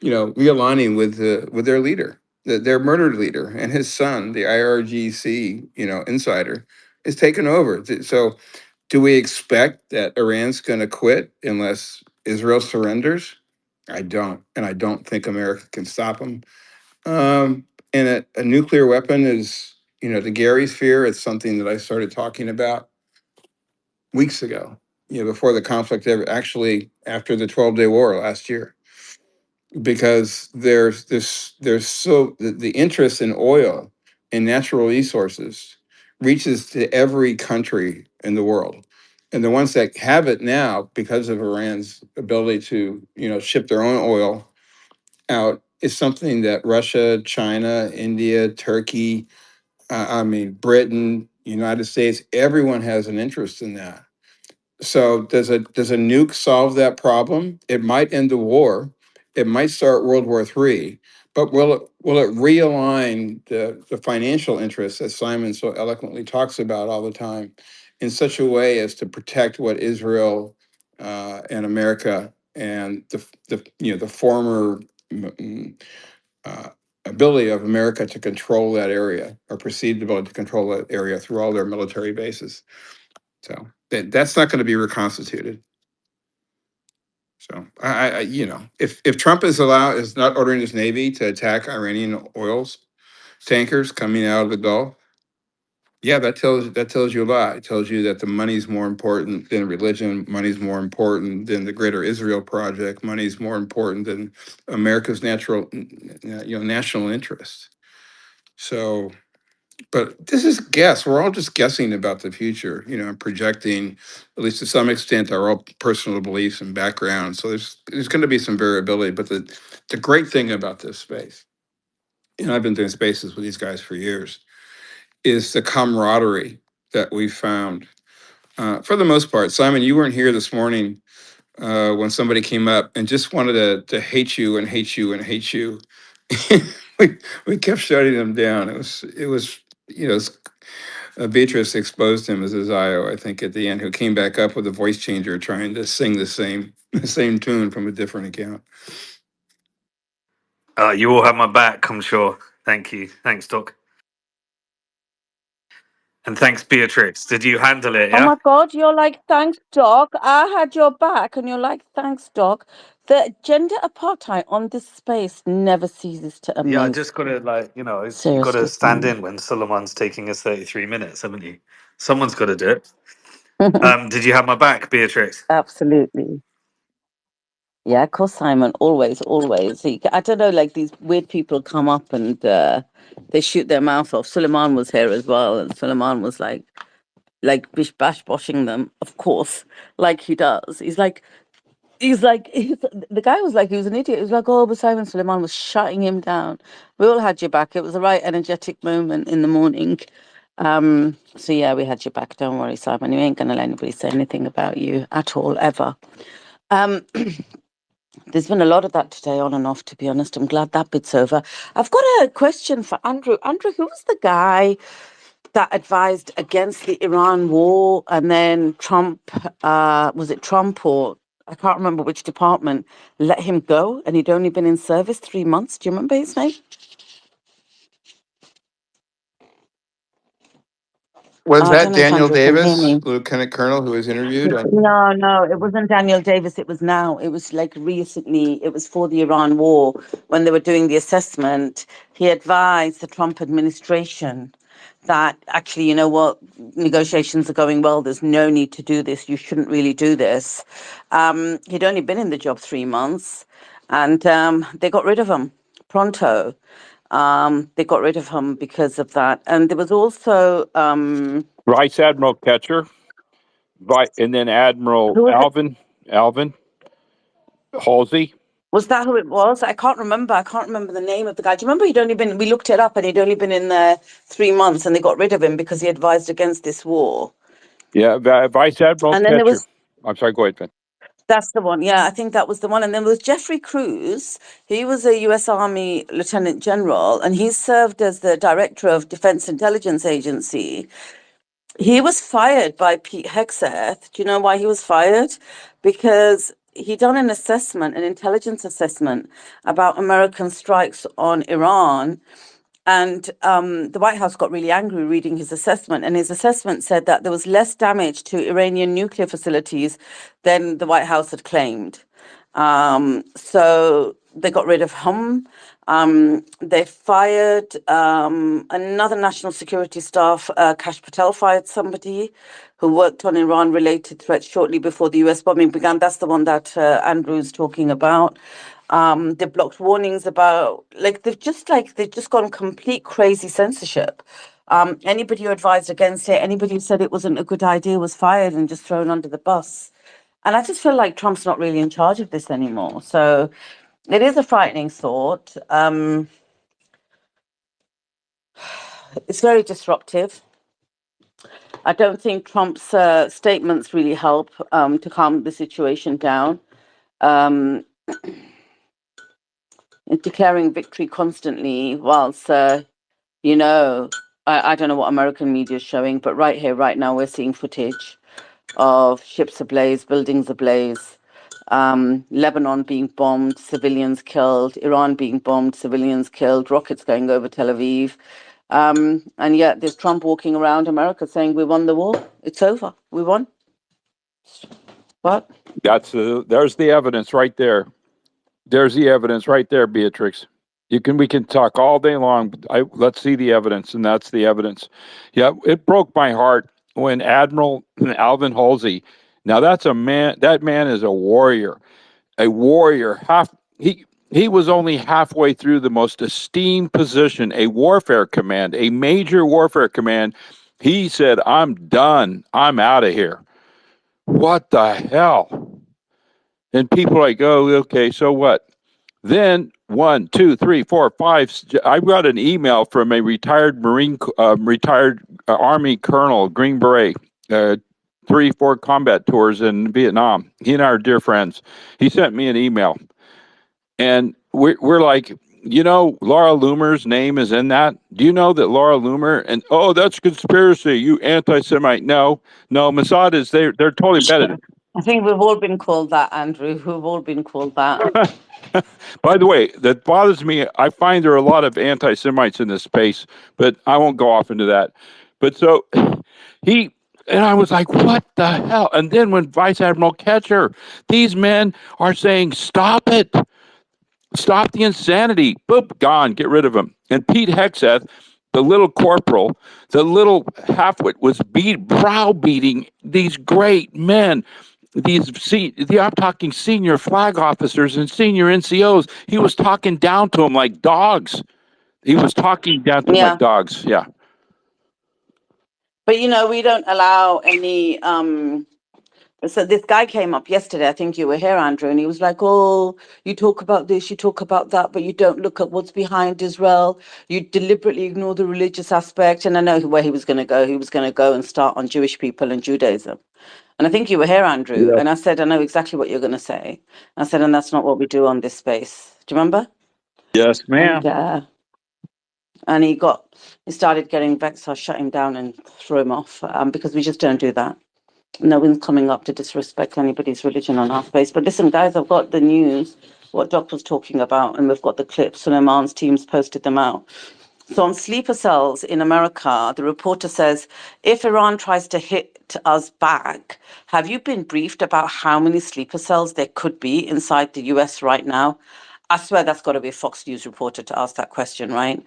realigning with their leader, their murdered leader, and his son, the IRGC, insider, is taking over. So, do we expect that Iran's going to quit unless Israel surrenders? I don't, and I don't think America can stop them. And a nuclear weapon is, to Gary's fear, it's something that I started talking about weeks ago, before the conflict ever, actually after the 12-day war last year, because there's so the interest in oil and natural resources reaches to every country in the world. And the ones that have it now, because of Iran's ability to, ship their own oil out, is something that Russia, China, India, Turkey, Britain, United States, everyone has an interest in that. So does a nuke solve that problem? It might end the war. It might start World War III. But will it realign the financial interests that Simon so eloquently talks about all the time in such a way as to protect what Israel and America and the former uh, ability of America to control that area, or perceived ability to control that area through all their military bases? So that's not going to be reconstituted. So if Trump is not ordering his Navy to attack Iranian oils tankers coming out of the Gulf, yeah, that tells you a lot. It tells you that the money's more important than religion. Money's more important than the Greater Israel Project. Money's more important than America's national interest. So, but this is guess. We're all just guessing about the future, and projecting, at least to some extent, our own personal beliefs and backgrounds. So there's going to be some variability. But the great thing about this space, and I've been doing spaces with these guys for years, is the camaraderie that we found. For the most part, Simon, you weren't here this morning when somebody came up and just wanted to hate you and hate you and hate you. we kept shutting them down. It was Beatrice exposed him as a Zio, I think, at the end, who came back up with a voice changer trying to sing the same tune from a different account. You all have my back, I'm sure. Thank you. Thanks, Doc. And thanks, Beatrix. Did you handle it? Oh Yeah. my God, you're like, thanks, Doc. I had your back. And you're like, thanks, Doc. The gender apartheid on this space never ceases to Yeah, I amaze just got to me. you got to Seriously. stand in when Suleiman's taking his 33 minutes, haven't you? Someone's got to do it. Did you have my back, Beatrix? Absolutely. Yeah, of course, Simon. Always, always. I don't know, like these weird people come up and they shoot their mouth off. Suleiman was here as well. And Suleiman was like bish bash boshing them, of course, like he does. The guy was like, he was an idiot. He was like, oh, but Simon Suleiman was shutting him down. We all had your back. It was the right energetic moment in the morning. So yeah, we had your back. Don't worry, Simon. You ain't gonna let anybody say anything about you at all, ever. Um, there's been a lot of that today, on and off, to be honest. I'm glad that bit's over. I've got a question for Andrew. Andrew, who was the guy that advised against the Iran war, and then Trump, was it Trump or I can't remember which department, let him go, and he'd only been in service 3 months? Do you remember his name? Was I don't that know if Daniel Andrew can hear Davis, me. Lieutenant Colonel, who was interviewed? No, it wasn't Daniel Davis. It was now. It was like recently. It was for the Iran war when they were doing the assessment. He advised the Trump administration that actually, you know what, negotiations are going well. There's no need to do this. You shouldn't really do this. He'd only been in the job 3 months, and they got rid of him pronto. They got rid of him because of that. And there was also Vice Admiral Ketcher, and then Admiral who was it? Alvin Halsey. Was that who it was? I can't remember. I can't remember the name of the guy. Do you remember he'd only been, we looked it up and he'd only been in there 3 months and they got rid of him because he advised against this war. Yeah, Vice Admiral And then there Ketcher. was, I'm sorry, go ahead, Ben. that's the one. Yeah, I think that was the one. And then there was Jeffrey Cruz. He was a US Army Lieutenant General and he served as the Director of Defense Intelligence Agency. He was fired by Pete Hegseth. Do you know why he was fired? Because he done an assessment, an intelligence assessment about American strikes on Iran. And the White House got really angry reading his assessment. And his assessment said that there was less damage to Iranian nuclear facilities than the White House had claimed. So they got rid of him. They fired another national security staff, Kash Patel fired somebody who worked on Iran-related threats shortly before the US bombing began. That's the one that Andrew's talking about. They blocked warnings about, they've just gone complete crazy censorship. Anybody who advised against it, anybody who said it wasn't a good idea was fired and just thrown under the bus. And I just feel like Trump's not really in charge of this anymore. So it is a frightening thought. It's very disruptive. I don't think Trump's statements really help to calm the situation down. Declaring victory constantly whilst, I don't know what American media is showing, but right here, right now, we're seeing footage of ships ablaze, buildings ablaze, Lebanon being bombed, civilians killed, Iran being bombed, civilians killed, rockets going over Tel Aviv. And yet there's Trump walking around America saying, we won the war. It's over. We won. What? There's the evidence right there. There's the evidence right there, Beatrix. We can talk all day long. Let's see the evidence, and that's the evidence. Yeah, it broke my heart when Admiral Alvin Halsey. Now that's a man. That man is a warrior. A warrior. He was only halfway through the most esteemed position, a warfare command, a major warfare command. He said, "I'm done. I'm out of here." What the hell? And people are like, oh, okay, so what? Then 1, 2, 3, 4, 5. I got an email from a retired Army colonel, Green Beret, 3, 4 combat tours in Vietnam. He and I are dear friends. He sent me an email, and we're like, Laura Loomer's name is in that. Do you know that Laura Loomer? And that's conspiracy. You anti-Semite? No, Mossad is they're totally vetted. I think we've all been called that, Andrew. We've all been called that. By the way, that bothers me. I find there are a lot of anti-Semites in this space, but I won't go off into that. But so and I was like, what the hell? And then when Vice Admiral Ketcher, these men are saying, stop it. Stop the insanity. Boop, gone. Get rid of him. And Pete Hegseth, the little corporal, the little halfwit, was browbeating these great men. I'm talking senior flag officers and senior NCOs. He was talking down to them like dogs. He was talking down to them like dogs. Yeah. But we don't allow any. So this guy came up yesterday. I think you were here, Andrew, and he was like, "Oh, you talk about this, you talk about that, but you don't look at what's behind Israel. You deliberately ignore the religious aspect." And I know where he was going to go. He was going to go and start on Jewish people and Judaism. And I think you were here, Andrew. Yeah. And I said, I know exactly what you're going to say. I said, and that's not what we do on this space. Do you remember? Yes, ma'am. And he started getting vexed. So I shut him down and threw him off because we just don't do that. No one's coming up to disrespect anybody's religion on our space. But listen, guys, I've got the news, what Doc was talking about, and we've got the clips. Suleiman's team's posted them out. So on sleeper cells in America, the reporter says, if Iran tries to hit us back, have you been briefed about how many sleeper cells there could be inside the US right now? I swear that's got to be a Fox News reporter to ask that question, right?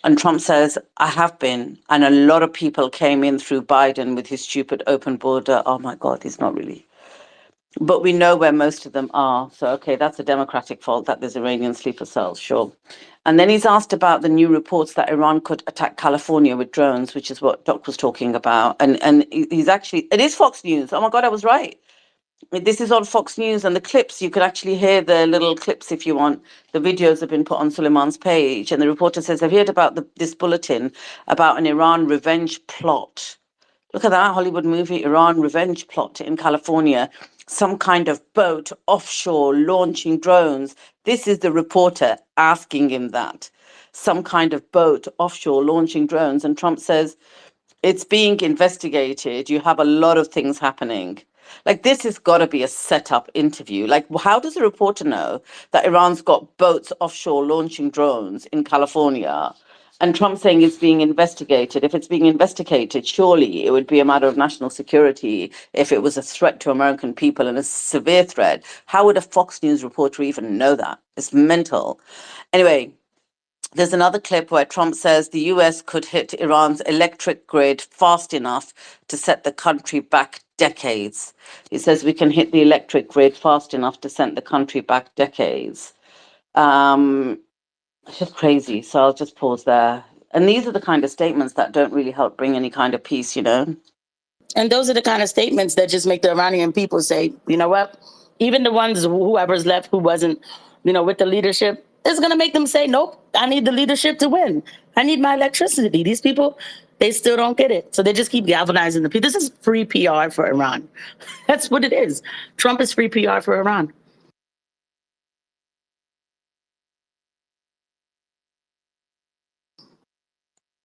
And Trump says, I have been. And a lot of people came in through Biden with his stupid open border. Oh my God, he's not really. But we know where most of them are. So, okay, that's a Democratic fault that there's Iranian sleeper cells, sure. And then he's asked about the new reports that Iran could attack California with drones, which is what Doc was talking about. And he's actually, it is Fox News. Oh my God, I was right. This is on Fox News, and the clips, you can actually hear the little clips if you want. The videos have been put on Suleiman's page. And the reporter says, I've heard about this bulletin about an Iran revenge plot. Look at that Hollywood movie, Iran revenge plot in California. Some kind of boat offshore launching drones. This is the reporter asking him that. Some kind of boat offshore launching drones. And Trump says, it's being investigated. You have a lot of things happening. Like, this has got to be a set-up interview. Like, how does a reporter know that Iran's got boats offshore launching drones in California? And Trump saying it's being investigated. If it's being investigated, surely it would be a matter of national security if it was a threat to American people and a severe threat. How would a Fox News reporter even know that? It's mental. Anyway, there's another clip where Trump says the US could hit Iran's electric grid fast enough to set the country back decades. He says we can hit the electric grid fast enough to send the country back decades. It's just crazy. So I'll just pause there. And these are the kind of statements that don't really help bring any kind of peace, you know? And those are the kind of statements that just make the Iranian people say, you know what? Even the ones, whoever's left who wasn't, with the leadership, is going to make them say, nope, I need the leadership to win. I need my electricity. These people, they still don't get it. So they just keep galvanizing the people. This is free PR for Iran. That's what it is. Trump is free PR for Iran.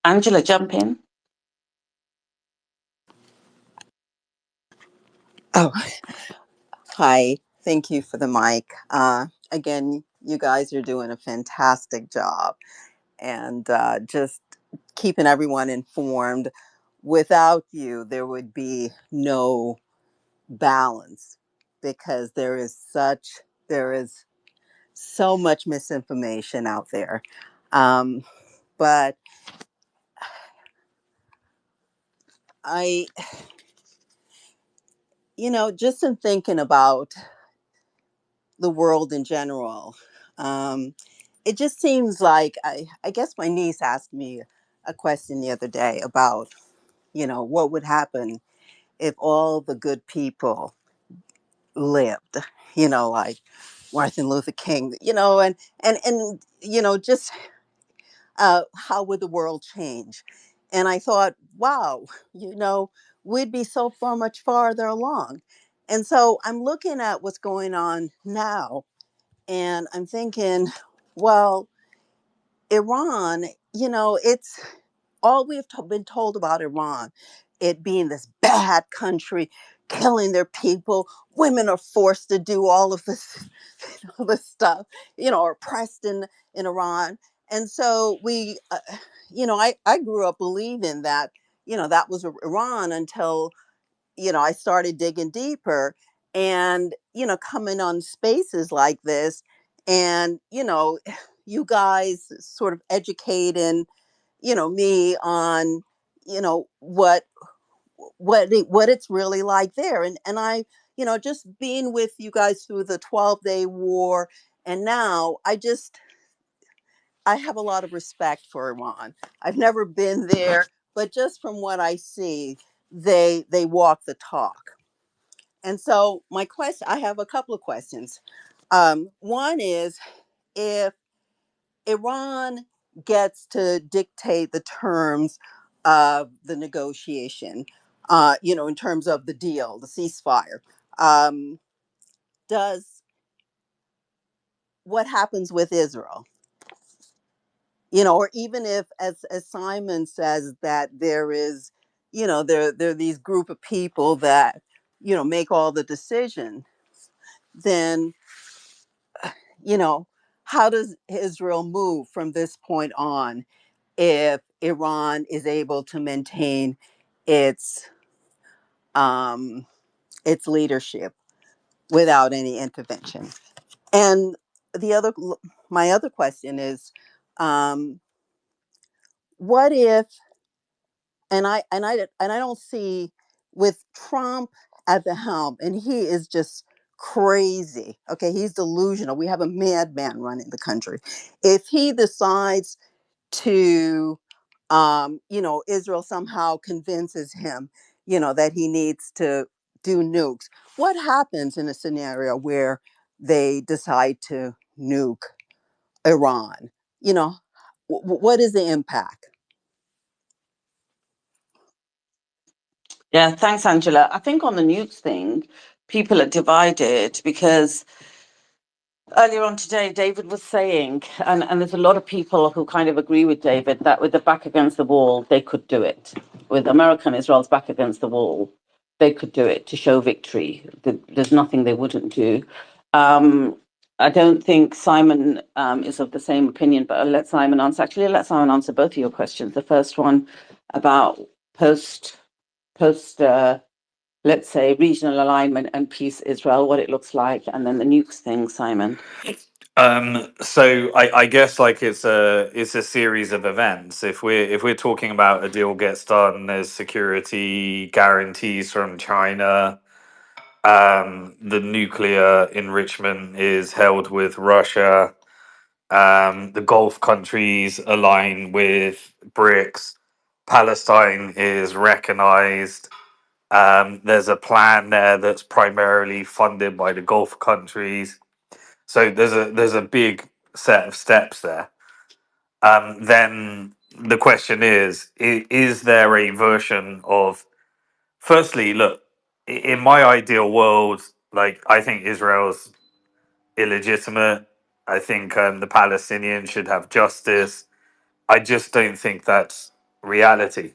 Angela, jump in. Oh, hi. Thank you for the mic. Again, you guys are doing a fantastic job and just keeping everyone informed. Without you, there would be no balance because there is so much misinformation out there. But I, just in thinking about the world in general, it just seems like I guess my niece asked me a question the other day about, what would happen if all the good people lived, like Martin Luther King, and just how would the world change? And I thought, wow, we'd be so far much farther along. And so I'm looking at what's going on now, and I'm thinking, well, Iran, it's all been told about Iran, it being this bad country, killing their people. Women are forced to do all of this, all this stuff, oppressed in Iran. And so I grew up believing that, that was Iran until, I started digging deeper and, coming on spaces like this and, you guys sort of educating, me on, what it's really like there. And I, just being with you guys through the 12-day war. And now I have a lot of respect for Iran. I've never been there, but just from what I see, they walk the talk. And so I have a couple of questions. One is, if Iran gets to dictate the terms of the negotiation, in terms of the deal, the ceasefire, um, does what happens with Israel? Or even if, as Simon says, that there is, there are these group of people that, make all the decision, then, how does Israel move from this point on if Iran is able to maintain its its leadership without any intervention? And the other, my other question is, um, what if, and I don't see, with Trump at the helm, and he is just crazy. Okay, he's delusional. We have a madman running the country. If he decides to, Israel somehow convinces him, that he needs to do nukes. What happens in a scenario where they decide to nuke Iran? What is the impact? Yeah, thanks, Angela. I think on the nukes thing, people are divided because earlier on today, David was saying, and there's a lot of people who kind of agree with David, that with the back against the wall, they could do it. With America and Israel's back against the wall, they could do it to show victory. There's nothing they wouldn't do. Um, I don't think Simon is of the same opinion, but I'll let Simon answer. Actually, I'll let Simon answer both of your questions. The first one about post let's say regional alignment and peace Israel, what it looks like, and then the nukes thing, Simon. So I guess like it's a series of events. If we're talking about a deal gets done, there's security guarantees from China. The nuclear enrichment is held with Russia. The Gulf countries align with BRICS. Palestine is recognized. There's a plan there that's primarily funded by the Gulf countries. So there's a big set of steps there. Then the question is there a version of? Firstly, look, in my ideal world, like I think Israel's illegitimate. I think the Palestinians should have justice. I just don't think that's reality.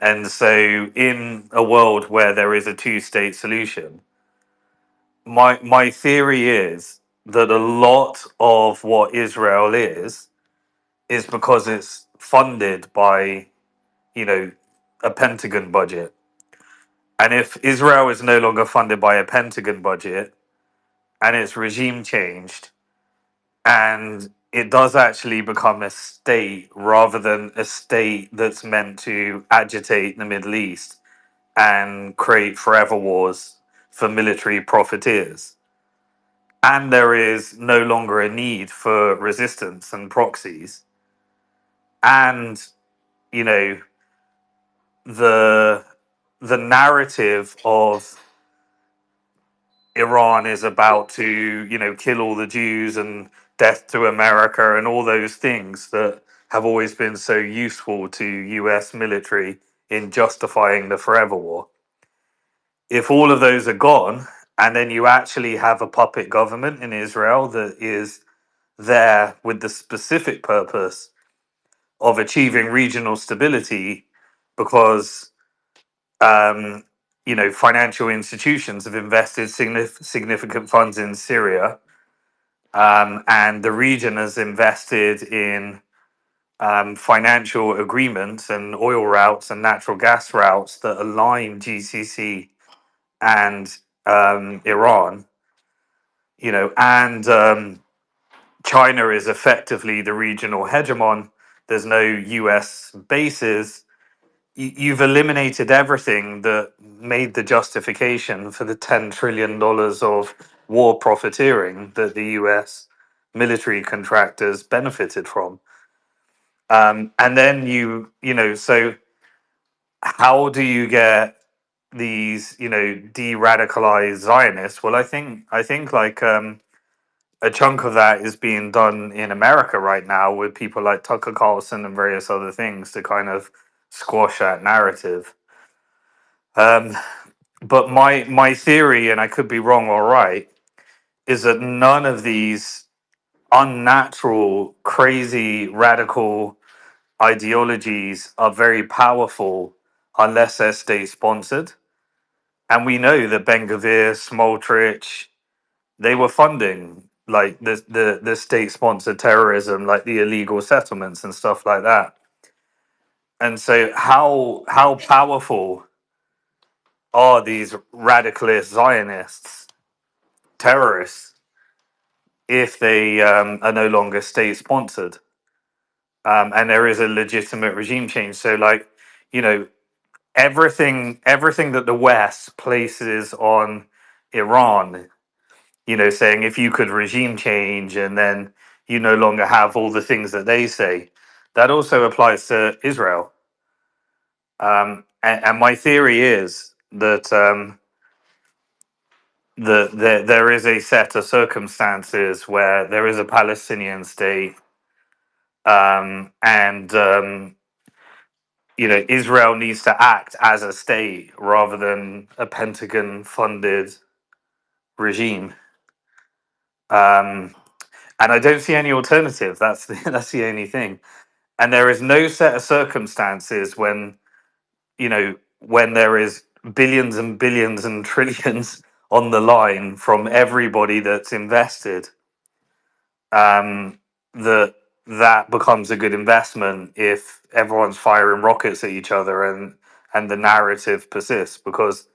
And so, in a world where there is a two-state solution, my theory is that a lot of what Israel is because it's funded by, you know, a Pentagon budget. And if Israel is no longer funded by a Pentagon budget and its regime changed, and it does actually become a state rather than a state that's meant to agitate the Middle East and create forever wars for military profiteers, and there is no longer a need for resistance and proxies, and you know the the narrative of Iran is about to, kill all the Jews and death to America and all those things that have always been so useful to US military in justifying the forever war. If all of those are gone, and then you actually have a puppet government in Israel that is there with the specific purpose of achieving regional stability because financial institutions have invested significant funds in Syria, and the region has invested in financial agreements and oil routes and natural gas routes that align GCC and Iran. And China is effectively the regional hegemon. There's no US bases. You've eliminated everything that made the justification for the $10 trillion of war profiteering that the US military contractors benefited from. And then so how do you get these, de-radicalized Zionists? Well, I think like a chunk of that is being done in America right now with people like Tucker Carlson and various other things to kind of squash that narrative. Um, but my theory, and I could be wrong or right, is that none of these unnatural, crazy, radical ideologies are very powerful unless they're state sponsored. And we know that Ben Gvir, Smotrich, they were funding like the state sponsored terrorism, like the illegal settlements and stuff like that. And so how powerful are these radicalist Zionists, terrorists, if they are no longer state sponsored, and there is a legitimate regime change? So, like, you know, everything that the West places on Iran, saying if you could regime change and then you no longer have all the things that they say, that also applies to Israel. And my theory is that there is a set of circumstances where there is a Palestinian state, and Israel needs to act as a state rather than a Pentagon-funded regime. And I don't see any alternative. That's the only thing. And there is no set of circumstances when there is billions and billions and trillions on the line from everybody that's invested, that becomes a good investment if everyone's firing rockets at each other and the narrative persists. Because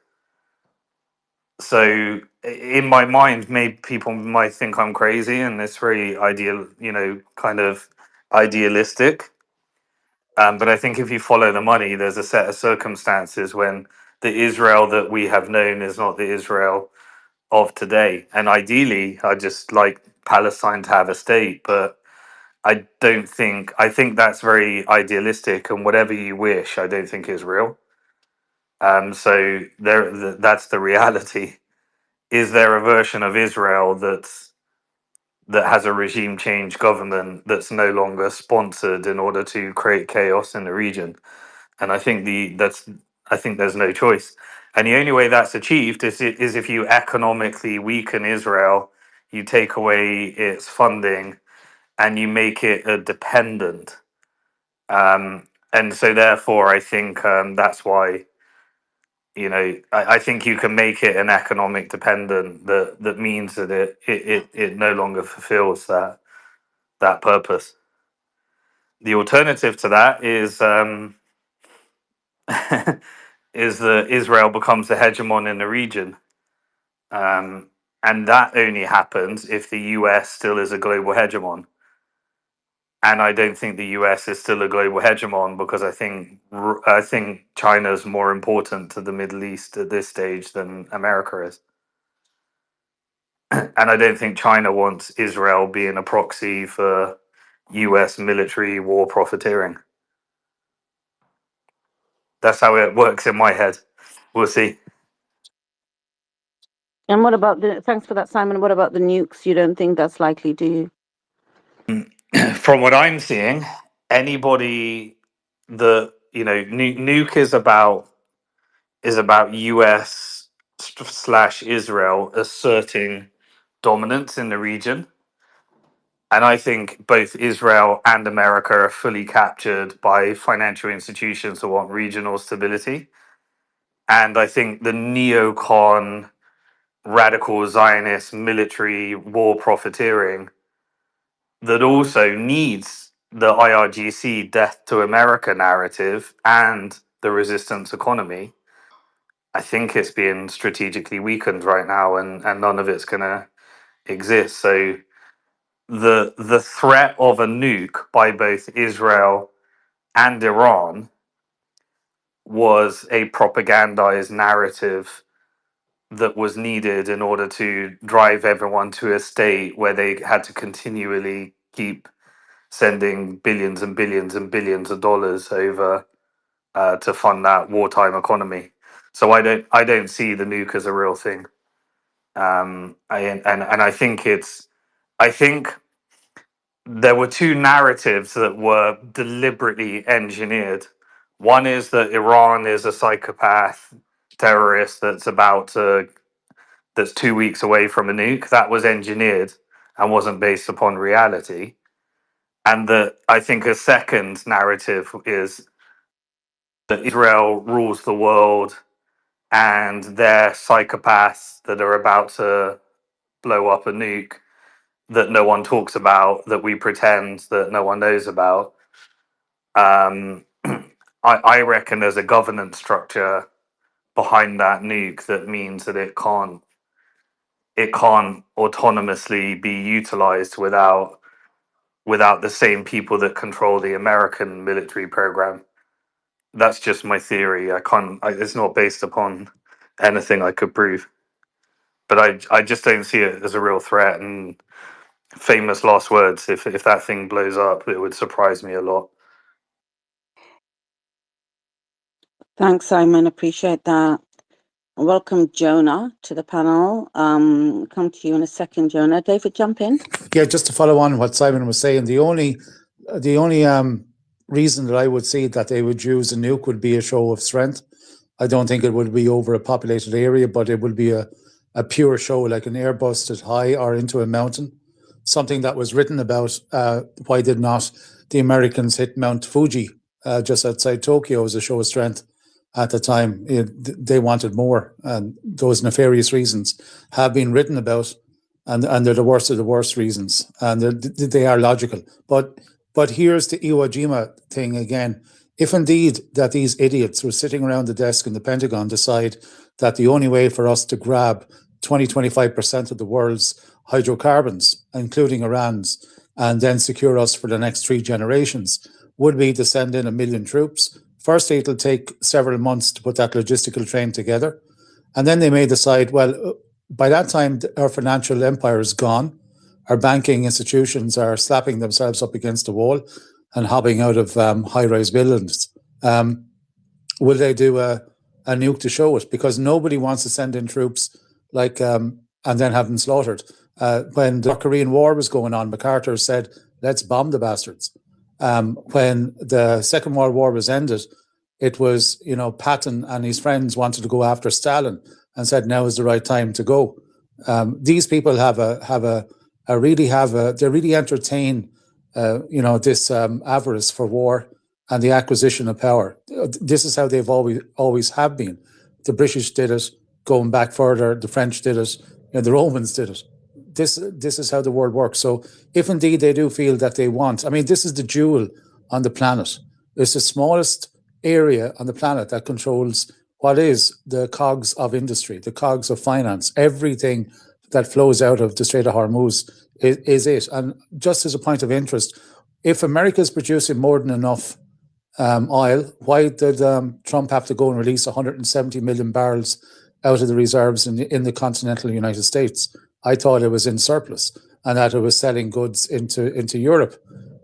so in my mind, maybe people might think I'm crazy and it's very ideal, kind of idealistic. But I think if you follow the money, there's a set of circumstances when the Israel that we have known is not the Israel of today. And ideally, I just like Palestine to have a state, but I think that's very idealistic, and whatever you wish, I don't think is real. So that's the reality. Is there a version of Israel that has a regime change government that's no longer sponsored in order to create chaos in the region? And I think there's no choice. And the only way that's achieved is if you economically weaken Israel, you take away its funding, and you make it a dependent. And so therefore, I think that's why I think you can make it an economic dependent that means that it no longer fulfills that purpose. The alternative to that is is that Israel becomes the hegemon in the region. And that only happens if the US still is a global hegemon. And I don't think the US is still a global hegemon, because I think China's more important to the Middle East at this stage than America is. And I don't think China wants Israel being a proxy for US military war profiteering. That's how it works in my head. We'll see. And what about thanks for that, Simon. What about the nukes? You don't think that's likely, do you? From what I'm seeing, anybody that nuke is about US slash Israel asserting dominance in the region. And I think both Israel and America are fully captured by financial institutions that want regional stability. And I think the neocon, radical Zionist military war profiteering that also needs the IRGC death to America narrative and the resistance economy, I think it's being strategically weakened right now, and none of it's going to exist. So the threat of a nuke by both Israel and Iran was a propagandized narrative that was needed in order to drive everyone to a state where they had to continually keep sending billions and billions and billions of dollars over to fund that wartime economy. So I don't see the nuke as a real thing. I think there were two narratives that were deliberately engineered. One is that Iran is a psychopath terrorist that's 2 weeks away from a nuke. That was engineered and wasn't based upon reality. And that I think a second narrative is that Israel rules the world and they're psychopaths that are about to blow up a nuke that no one talks about, that we pretend that no one knows about. I reckon there's a governance structure behind that nuke that means that it can't autonomously be utilized without the same people that control the American military program. That's just my theory. It's not based upon anything I could prove, but I just don't see it as a real threat. And famous last words: if that thing blows up, it would surprise me a lot. Thanks, Simon. Appreciate that. Welcome, Jonah, to the panel. Come to you in a second, Jonah. David, jump in. Yeah, just to follow on what Simon was saying, the only reason that I would see that they would use a nuke would be a show of strength. I don't think it would be over a populated area, but it would be a pure show, like an air busted high or into a mountain. Something that was written about, why did not the Americans hit Mount Fuji just outside Tokyo as a show of strength? at the time. They wanted more, and those nefarious reasons have been written about, and they're the worst of the worst reasons, and they are logical. But here's the Iwo Jima thing again. If indeed that these idiots who are sitting around the desk in the Pentagon decide that the only way for us to grab 25% of the world's hydrocarbons, including Iran's, and then secure us for the next 3 generations, would be to send in 1 million troops. Firstly, it'll take several months to put that logistical train together. And then they may decide, well, by that time, our financial empire is gone. Our banking institutions are slapping themselves up against the wall and hopping out of high-rise buildings. Will they do a nuke to show it? Because nobody wants to send in troops and then have them slaughtered. When the Korean War was going on, MacArthur said, let's bomb the bastards. When the Second World War was ended, it was, Patton and his friends wanted to go after Stalin and said, now is the right time to go. These people they really entertain, this avarice for war and the acquisition of power. This is how they've always have been. The British did it, going back further, the French did it, the Romans did it. This is how the world works. So if indeed they do feel that they want, this is the jewel on the planet. It's the smallest area on the planet that controls what is the cogs of industry, the cogs of finance. Everything that flows out of the Strait of Hormuz is it. And just as a point of interest, if America is producing more than enough oil, why did Trump have to go and release 170 million barrels out of the reserves in the continental United States? I thought it was in surplus and that it was selling goods into Europe.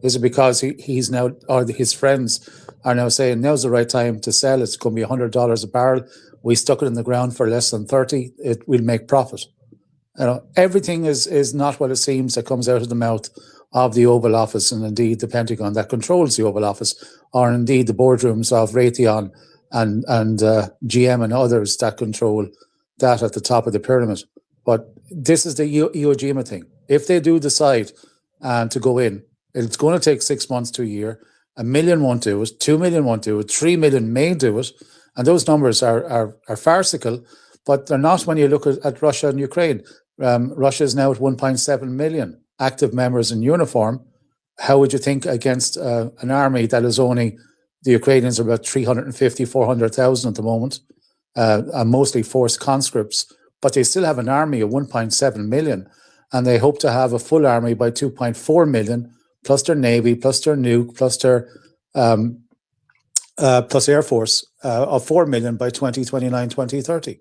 Is it because he's now, or his friends are now saying, now's the right time to sell, it's going to be $100 a barrel, we stuck it in the ground for less than 30, it will make profit. Everything is not what it seems that comes out of the mouth of the Oval Office and indeed the Pentagon that controls the Oval Office, or indeed the boardrooms of Raytheon and GM and others that control that at the top of the pyramid. But this is the Iwo Jima thing. If they do decide to go in, it's going to take 6 months to a year. 1 million won't do it. 2 million won't do it. 3 million may do it. And those numbers are farcical, but they're not when you look at Russia and Ukraine. Russia is now at 1.7 million active members in uniform. How would you think against an army that is only, the Ukrainians are about 350, 400,000 at the moment, and mostly forced conscripts, but they still have an army of 1.7 million, and they hope to have a full army by 2.4 million, plus their navy, plus their nuke, plus their plus air force of 4 million by 2029, 2030.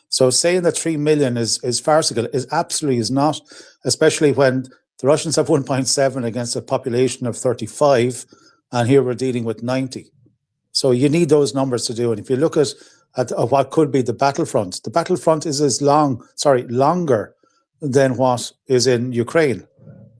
So saying that 3 million is farcical is absolutely is not, especially when the Russians have 1.7 against a population of 35, and here we're dealing with 90. So you need those numbers to do it. If you look at what could be the battlefront is longer than what is in Ukraine.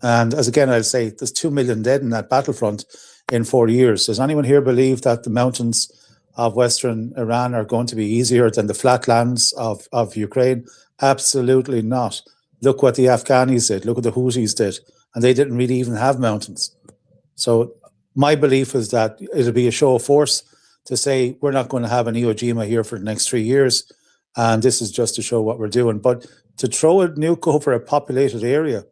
And as again, I'll say, there's 2 million dead in that battlefront in 4 years. Does anyone here believe that the mountains of Western Iran are going to be easier than the flatlands of Ukraine? Absolutely not. Look what the Afghanis did. Look what the Houthis did. And they didn't really even have mountains. So my belief is that it'll be a show of force to say we're not going to have an Iwo Jima here for the next 3 years. And this is just to show what we're doing. But to throw a nuke over a populated area,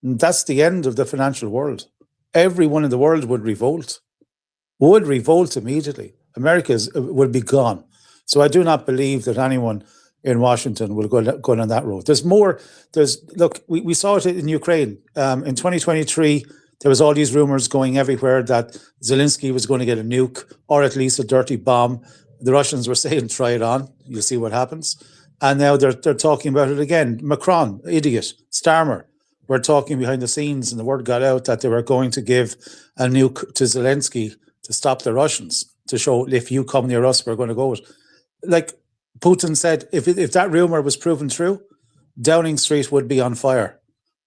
that's the end of the financial world. Everyone in the world would revolt immediately. America will be gone. So I do not believe that anyone in Washington will go on that road. Look, we saw it in Ukraine. In 2023, there was all these rumors going everywhere that Zelensky was going to get a nuke or at least a dirty bomb. The Russians were saying, try it on. You'll see what happens. And now they're talking about it again. Macron, idiot, Starmer, were talking behind the scenes, and the word got out that they were going to give a nuke to Zelensky to stop the Russians, to show if you come near us, we're going to go with. Like Putin said, if that rumor was proven true, Downing Street would be on fire,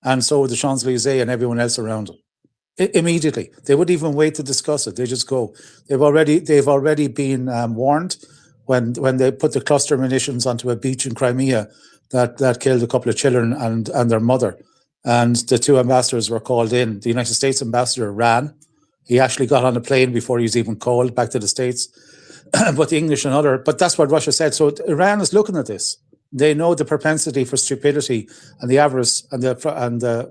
and so would the Champs-Elysees and everyone else around it. Immediately, they wouldn't even wait to discuss it. They just go. They've already been warned when they put the cluster munitions onto a beach in Crimea that killed a couple of children and their mother. And the 2 ambassadors were called in. The United States ambassador ran. He actually got on a plane before he was even called back to the States. but the English and other. But that's what Russia said. So Iran is looking at this. They know the propensity for stupidity and the avarice and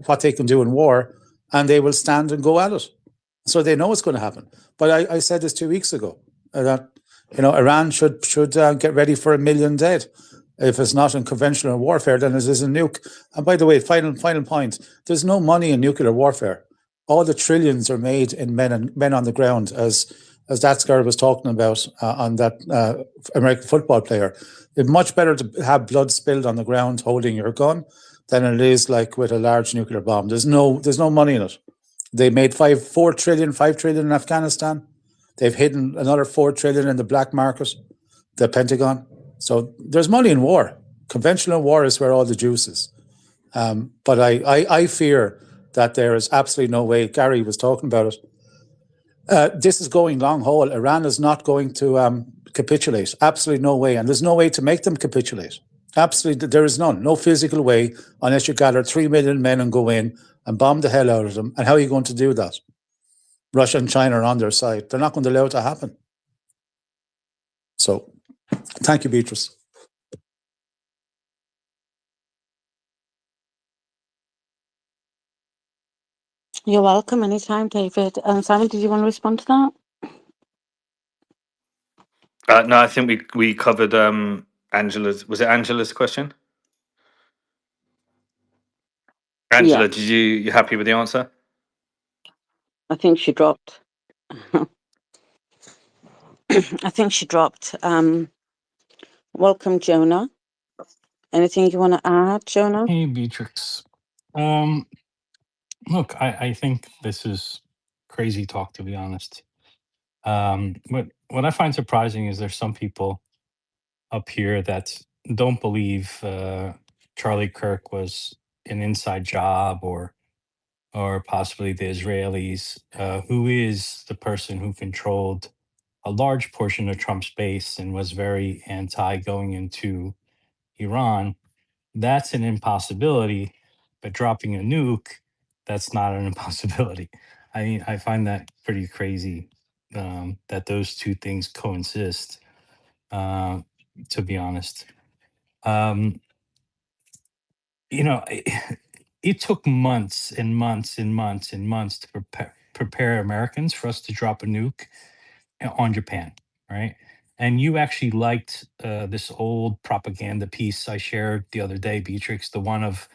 what they can do in war, and they will stand and go at it. So they know it's going to happen. But I said this 2 weeks ago that Iran should get ready for 1 million dead. If it's not in conventional warfare, then it is in nuke. And by the way, final point: there's no money in nuclear warfare. All the trillions are made in men on the ground, as that girl was talking about on that American football player. It's much better to have blood spilled on the ground holding your gun than it is like with a large nuclear bomb. There's no money in it. They made 5 trillion in Afghanistan. They've hidden another 4 trillion in the black market, the Pentagon. So there's money in war. Conventional war is where all the juice is. But I fear that there is absolutely no way. Gary was talking about it. This is going long haul. Iran is not going to capitulate. Absolutely no way. And there's no way to make them capitulate. Absolutely, there is none. No physical way unless you gather 3 million men and go in and bomb the hell out of them. And how are you going to do that? Russia and China are on their side. They're not going to allow it to happen. So, thank you, Beatrice. You're welcome anytime, David. Simon, did you want to respond to that? No, I think we covered Angela's. Was it Angela's question? Yeah, Angela, you happy with the answer? I think she dropped. I think she dropped. Welcome, Jonah. Anything you want to add, Jonah? Hey, Beatrix. Look, I think this is crazy talk, to be honest. What I find surprising is there's some people up here that don't believe Charlie Kirk was an inside job, or possibly the Israelis, who is the person who controlled a large portion of Trump's base and was very anti going into Iran. That's an impossibility, but dropping a nuke, that's not an impossibility. I mean, I find that pretty crazy, that those two things coexist, uh, to be honest. Um, it, it took months and months and months and months to prepare Americans for us to drop a nuke on Japan, right? And you actually liked this old propaganda piece I shared the other day, Beatrix, the one of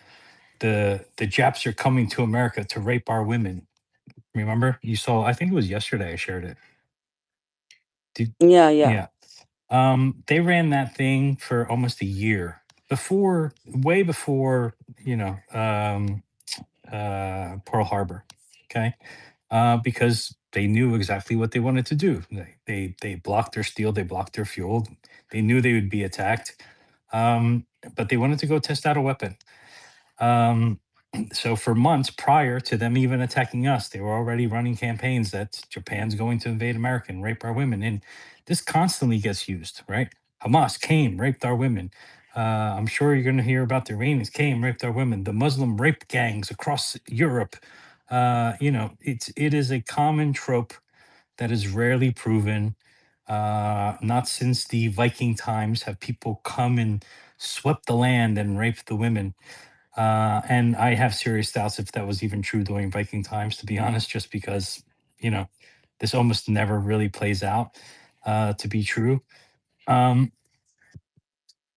the Japs are coming to America to rape our women. Remember? You saw, I think it was yesterday I shared it. Yeah. Yeah. They ran that thing for almost a year before, way before, Pearl Harbor. Okay. Because they knew exactly what they wanted to do. They blocked their steel, they blocked their fuel. They knew they would be attacked. But they wanted to go test out a weapon. So for months prior to them even attacking us, they were already running campaigns that Japan's going to invade America and rape our women. And this constantly gets used, right? Hamas came, raped our women. I'm sure you're going to hear about the Iranians came, raped our women. The Muslim rape gangs across Europe. It is a common trope that is rarely proven. Not since the Viking times have people come and swept the land and raped the women. And I have serious doubts if that was even true during Viking times, to be honest, just because, this almost never really plays out to be true. Um,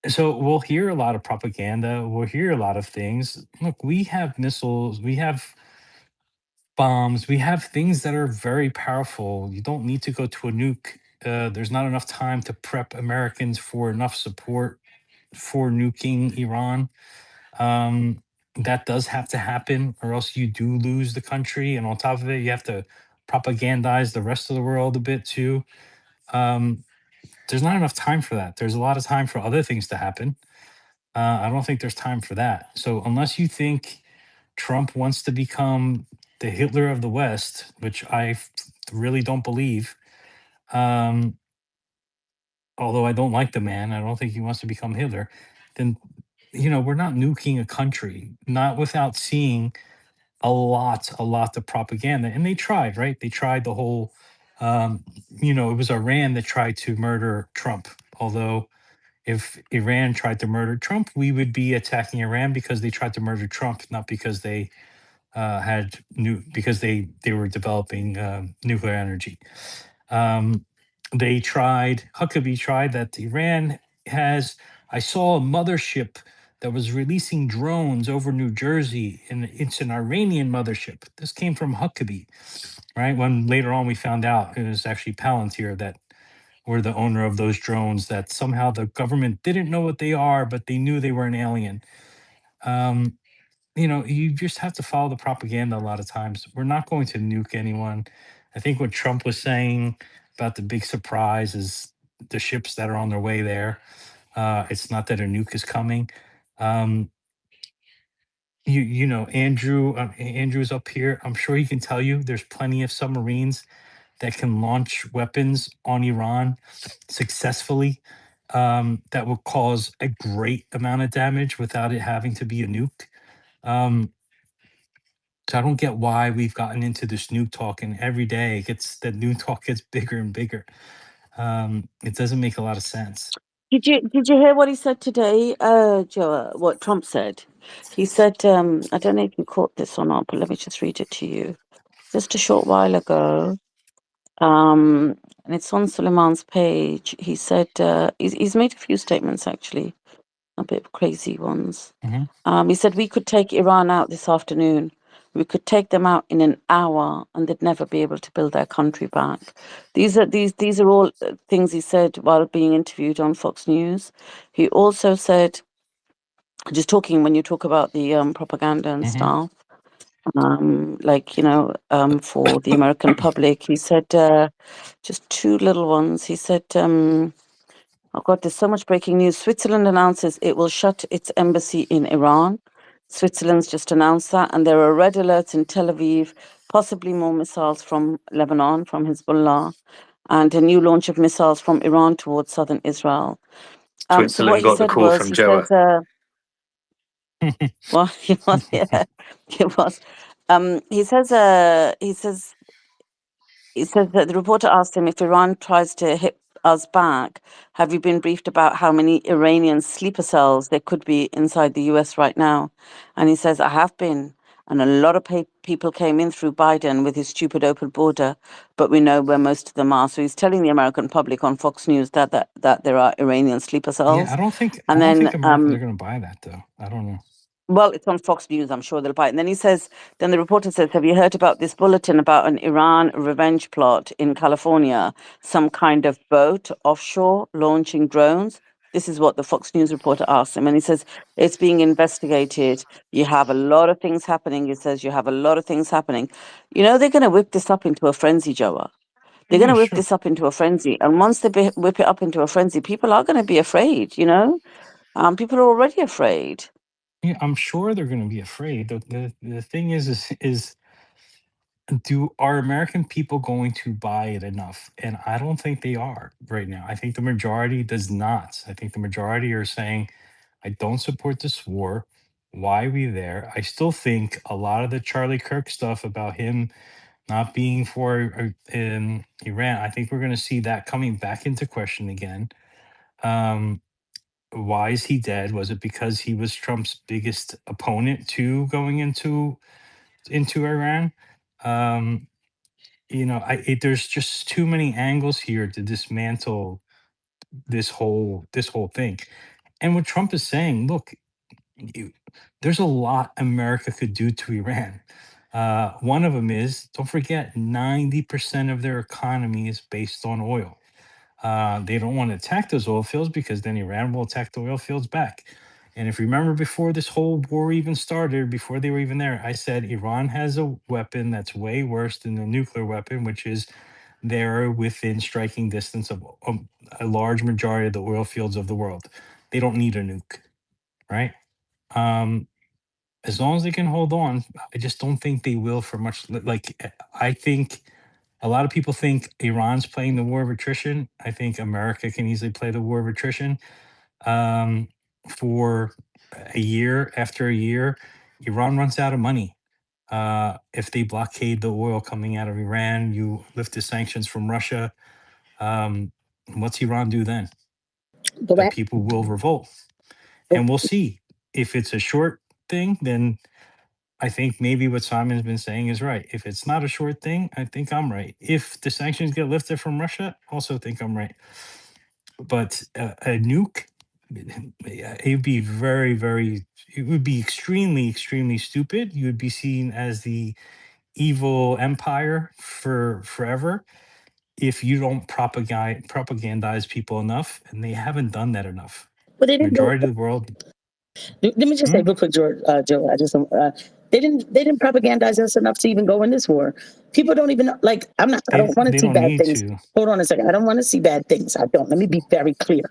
so we'll hear a lot of propaganda. We'll hear a lot of things. Look, we have missiles, we have bombs, we have things that are very powerful. You don't need to go to a nuke. There's not enough time to prep Americans for enough support for nuking Iran. That does have to happen, or else you do lose the country. And on top of it, you have to propagandize the rest of the world a bit too. Um, there's not enough time for that. There's a lot of time for other things to happen. I don't think there's time for that. So unless you think Trump wants to become the Hitler of the West, which really don't believe, um, although I don't like the man, I don't think he wants to become Hitler, then we're not nuking a country, not without seeing a lot of propaganda. And they tried, right? They tried the whole It was Iran that tried to murder Trump. Although, if Iran tried to murder Trump, we would be attacking Iran because they tried to murder Trump, not because they they were developing nuclear energy. Um, Huckabee tried that Iran has. I saw a mothership that was releasing drones over New Jersey, and it's an Iranian mothership. This came from Huckabee, right? When later on we found out it was actually Palantir that were the owner of those drones, that somehow the government didn't know what they are, but they knew they were an alien. Um, you just have to follow the propaganda a lot of times. We're not going to nuke anyone. I think what Trump was saying about the big surprise is the ships that are on their way there. It's not that a nuke is coming. Um, Andrew's up here. I'm sure he can tell you there's plenty of submarines that can launch weapons on Iran successfully, that will cause a great amount of damage without it having to be a nuke. Um, so I don't get why we've gotten into this nuke talk, and every day the nuke talk gets bigger and bigger. It doesn't make a lot of sense. Did you hear what he said today, Joe? What Trump said? He said, I don't know if you caught this or not, but let me just read it to you. Just a short while ago, and it's on Suleiman's page. He said he's made a few statements actually, a bit crazy ones. Mhm. He said we could take Iran out this afternoon. We could take them out in an hour, and they'd never be able to build their country back. These are all things he said while being interviewed on Fox News. He also said, just talking when you talk about the propaganda and Mhm. stuff, for the American public, he said just two little ones. He said. Oh God, there's so much breaking news. Switzerland announces it will shut its embassy in Iran. Switzerland's just announced that, and there are red alerts in Tel Aviv, possibly more missiles from Lebanon, from Hizballah, and a new launch of missiles from Iran towards southern Israel. So what Switzerland he got the said call was, from he says, Joe. well, he was, yeah, it was. He says that the reporter asked him, if Iran tries to hit us back, have you been briefed about how many Iranian sleeper cells there could be inside the US right now? And he says, I have been. And a lot of people came in through Biden with his stupid open border, but we know where most of them are. So he's telling the American public on Fox News that there are Iranian sleeper Yeah, cells. I And don't then think Americans are going to buy that though. I don't know. well, it's on Fox News. I'm sure they'll buy it. And then he says, then the reporter says, have you heard about this bulletin about an Iran revenge plot in California? Some kind of boat offshore launching drones? This is what the Fox News reporter asked him. And he says, it's being investigated. You have a lot of things happening. He says, you have a lot of things happening. They're going to whip this up into a frenzy, Joa. They're going Yeah, to whip sure. this up into a frenzy. And once they whip it up into a frenzy, people are going to be afraid, People are already afraid. Yeah, I'm sure they're going to be afraid. The thing is are American people going to buy it enough? And I don't think they are right now. I think the majority does not. I think the majority are saying, I don't support this war. Why are we there? I still think a lot of the Charlie Kirk stuff about him not being for Iran, I think we're going to see that coming back into question again. Um, why is he dead? Was it because he was Trump's biggest opponent to going into Iran? Um, there's just too many angles here to dismantle this whole thing. And what Trump is saying, look, you, there's a lot America could do to Iran. One of them is, don't forget, 90% of their economy is based on oil. They don't want to attack those oil fields because then Iran will attack the oil fields back. And if you remember, before this whole war even started, before they were even there, I said Iran has a weapon that's way worse than the nuclear weapon, which is they're within striking distance of a large majority of the oil fields of the world. They don't need a nuke, right? Um, as long as they can hold on, I just don't think they will for much. I think a lot of people think Iran's playing the war of attrition. I think America can easily play the war of attrition. Um, for a year after a year, Iran runs out of money. If they blockade the oil coming out of Iran, you lift the sanctions from Russia. Um, what's Iran do then? Go The back. people will revolt, and we'll see. If it's a short thing, then I think maybe what Simon's been saying is right. If it's not a short thing, I think I'm right. If the sanctions get lifted from Russia, also think I'm right. But a nuke, it would be it would be extremely stupid. You would be seen as the evil empire for forever if you don't propagandize people enough, and they haven't done that enough. But they didn't go. Majority of the world. Let me just say Hmm? real quick, George, Joe. I just they didn't propagandize us enough to even go in this war. People don't even like. I don't want to They see don't bad need things. to. Hold on a second. I don't want to see bad things. I don't. Let me be very clear.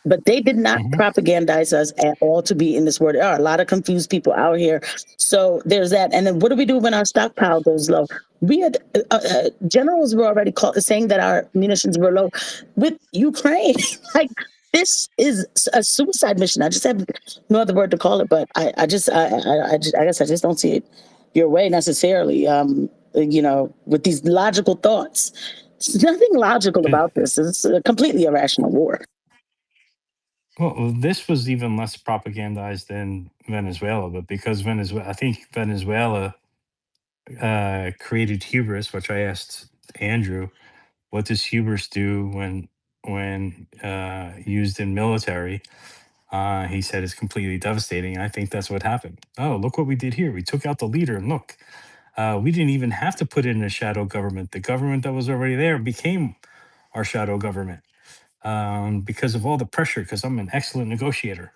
But they did not Hmm. propagandize us at all to be in this war. There are a lot of confused people out here. So there's that. And then what do we do when our stockpile goes low? We had generals were already saying that our munitions were low with Ukraine. Like this is a suicide mission. I just have no other word to call it, but I guess I just don't see it your way necessarily. With these logical thoughts, there's nothing logical The- about this. It's a completely irrational war. Well, this was even less propagandized than Venezuela, but because Venezuela, I think Venezuela created hubris, which I asked Andrew, what does hubris do when used in military? He said it's completely devastating. I think that's what happened. Oh, look what we did here. We took out the leader, and look, we didn't even have to put in a shadow government. The government that was already there became our shadow government because of all the pressure. Because I'm an excellent negotiator.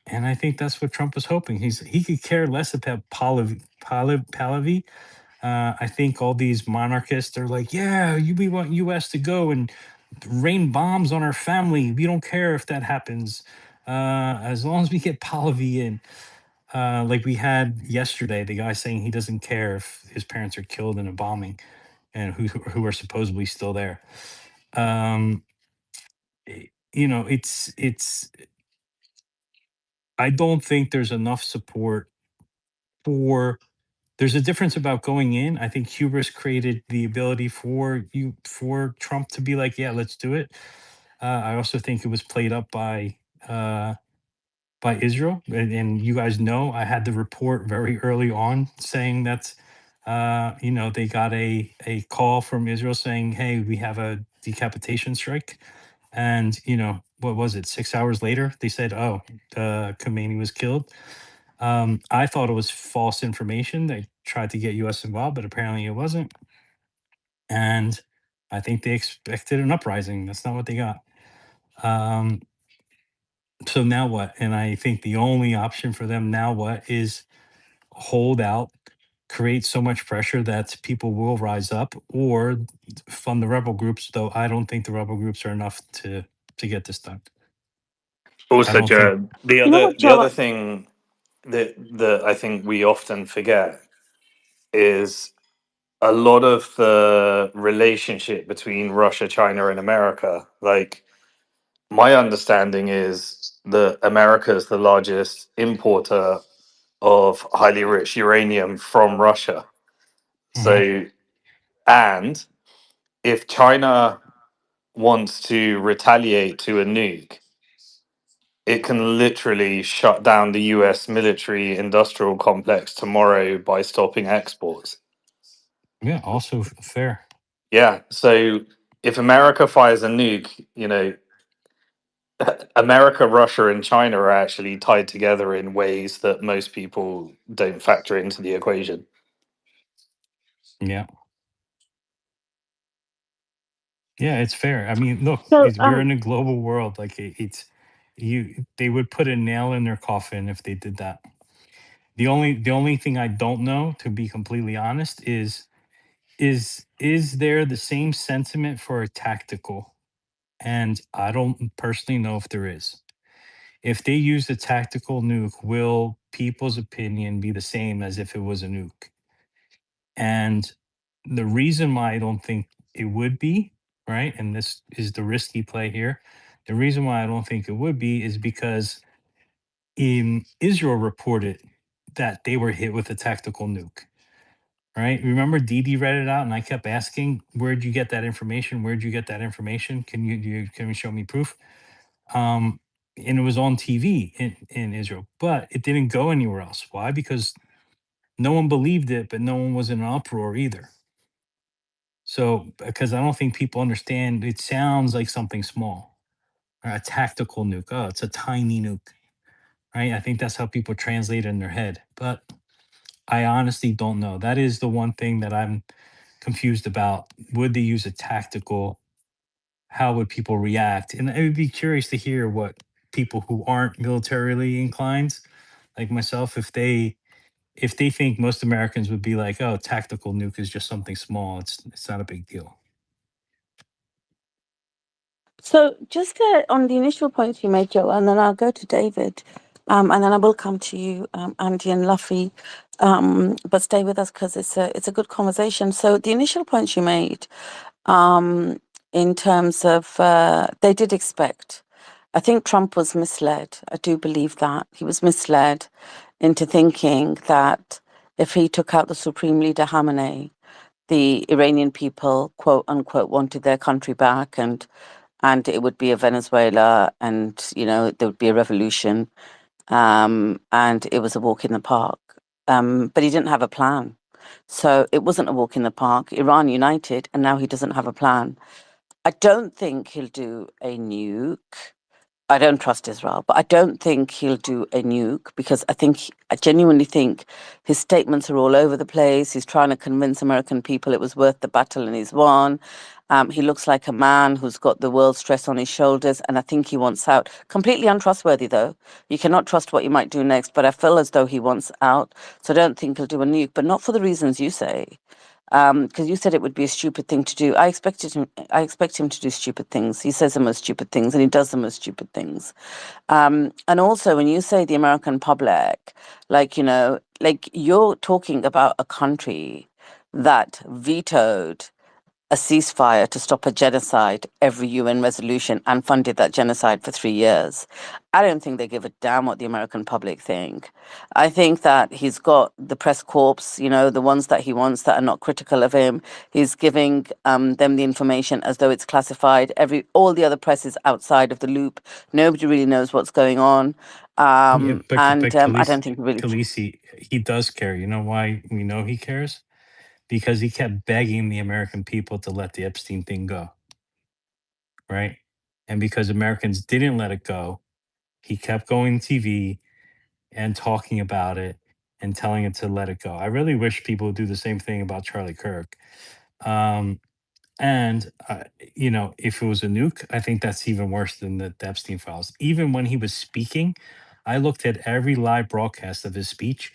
And I think that's what Trump was hoping. He could care less about Pahlavi. I think all these monarchists are like, yeah, we want U.S. to go and rain bombs on our family. We don't care if that happens, as long as we get Pahlavi in. Like we had yesterday, the guy saying he doesn't care if his parents are killed in a bombing, and who are supposedly still there. Um, it's I don't think there's enough support for there's a difference about going in. I think hubris created the ability for Trump to be like, yeah, let's do it. I also think it was played up by Israel, and you guys know I had the report very early on saying that they got a call from Israel saying, hey, we have a decapitation strike, and what was it? 6 hours later, they said, oh, Khomeini was killed. I thought it was false information. They tried to get U.S. involved, but apparently it wasn't. And I think they expected an uprising. That's not what they got. Um, so now what? And I think the only option for them now what is hold out, create so much pressure that people will rise up, or fund the rebel groups. Though I don't think the rebel groups are enough to get this done. I Also, don't think. Jared, the You know other what, the other Joe? thing that I think we often forget is a lot of the relationship between Russia, China, and America. Like my understanding is that America is the largest importer of highly rich uranium from Russia. Mhm. So, and if China wants to retaliate to a nuke, it can literally shut down the US military industrial complex tomorrow by stopping exports. Yeah, also fair. Yeah. So if America fires a nuke, America, Russia, and China are actually tied together in ways that most people don't factor into the equation. Yeah. Yeah, it's fair. I mean, look, So, we're in a global world. Like it's you. They would put a nail in their coffin if they did that. The only thing I don't know, to be completely honest, is there the same sentiment for a tactical? And I don't personally know if there is. If they use a tactical nuke, will people's opinion be the same as if it was a nuke? And the reason why I don't think it would be, right? And this is the risky play here. The reason why I don't think it would be is because Israel reported that they were hit with a tactical nuke. Right? Remember, Dee read it out, and I kept asking, "Where'd you get that information? Where'd you get that information? Can you show me proof?" Um, and it was on TV in Israel, but it didn't go anywhere else. Why? Because no one believed it, but no one was in an uproar either. So, because I don't think people understand, it sounds like something small, a tactical nuke. Oh, it's a tiny nuke, right? I think that's how people translate it in their head. But I honestly don't know. That is the one thing that I'm confused about. Would they use a tactical? How would people react? And I would be curious to hear what people who aren't militarily inclined, like myself, if they think most Americans would be like, "Oh, tactical nuke is just something small. It's not a big deal." So, just on the initial point you made, Joe, and then I'll go to David, and then I will come to you, Andy and Luffy. But stay with us because it's a good conversation. So, the initial points you made, in terms of they did expect. I think Trump was misled. I do believe that he was misled into thinking that if he took out the supreme leader Khamenei, the Iranian people, quote unquote, wanted their country back, and it would be a Venezuela, and there would be a revolution, and it was a walk in the park. But he didn't have a plan, so it wasn't a walk in the park. Iran united, and now he doesn't have a plan. I don't think he'll do a nuke. I don't trust Israel, but I don't think he'll do a nuke because I genuinely think his statements are all over the place. He's trying to convince American people it was worth the battle and he's won. He looks like a man who's got the world stress on his shoulders, and I think he wants out. Completely untrustworthy, though. You cannot trust what he might do next, but I feel as though he wants out. So I don't think he'll do a nuke, but not for the reasons you say. Because you said it would be a stupid thing to do. I expect him to do stupid things. He says the most stupid things, and he does the most stupid things. And also, when you say the American public, like you're talking about a country that vetoed a ceasefire to stop a genocide every UN resolution and funded that genocide for 3 years. I don't think they give a damn what the American public think. I think that he's got the press corps, the ones that he wants that are not critical of him. He's giving them the information as though it's classified. All the other press is outside of the loop. Nobody really knows what's going on. Yeah, but I don't think he really. Khaleesi, he does care. You know why we know he cares? Because he kept begging the American people to let the Epstein thing go, right? And because Americans didn't let it go, he kept going TV and talking about it and telling it to let it go. I really wish people would do the same thing about Charlie Kirk. Um, and if it was a nuke, I think that's even worse than the Epstein files. Even when he was speaking, I looked at every live broadcast of his speech.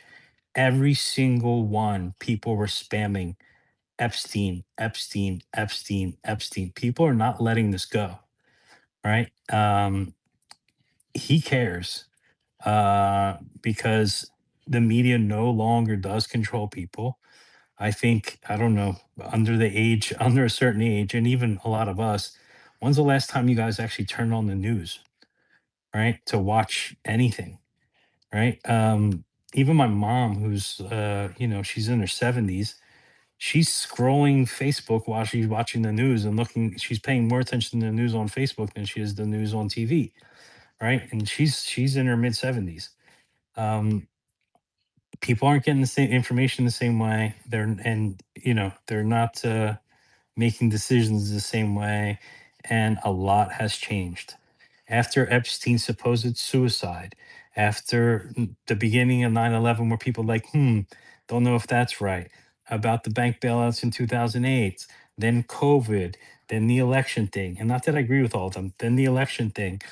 Every single one, people were spamming Epstein, Epstein, Epstein, Epstein. People are not letting this go, right? He cares because the media no longer does control people. I think, I don't know, under a certain age, and even a lot of us, when's the last time you guys actually turned on the news, right? To watch anything, right? Even my mom, who's, she's in her 70s, she's scrolling Facebook while she's watching the news and she's paying more attention to the news on Facebook than she is the news on TV, right? And she's in her mid 70s. Um, People aren't getting the same information the same way. They're not making decisions the same way, and a lot has changed after Epstein's supposed suicide, after the beginning of 9/11, where people like, don't know if that's right, about the bank bailouts in 2008, then COVID, then the election thing. And not that I agree with all of them, then the election thing,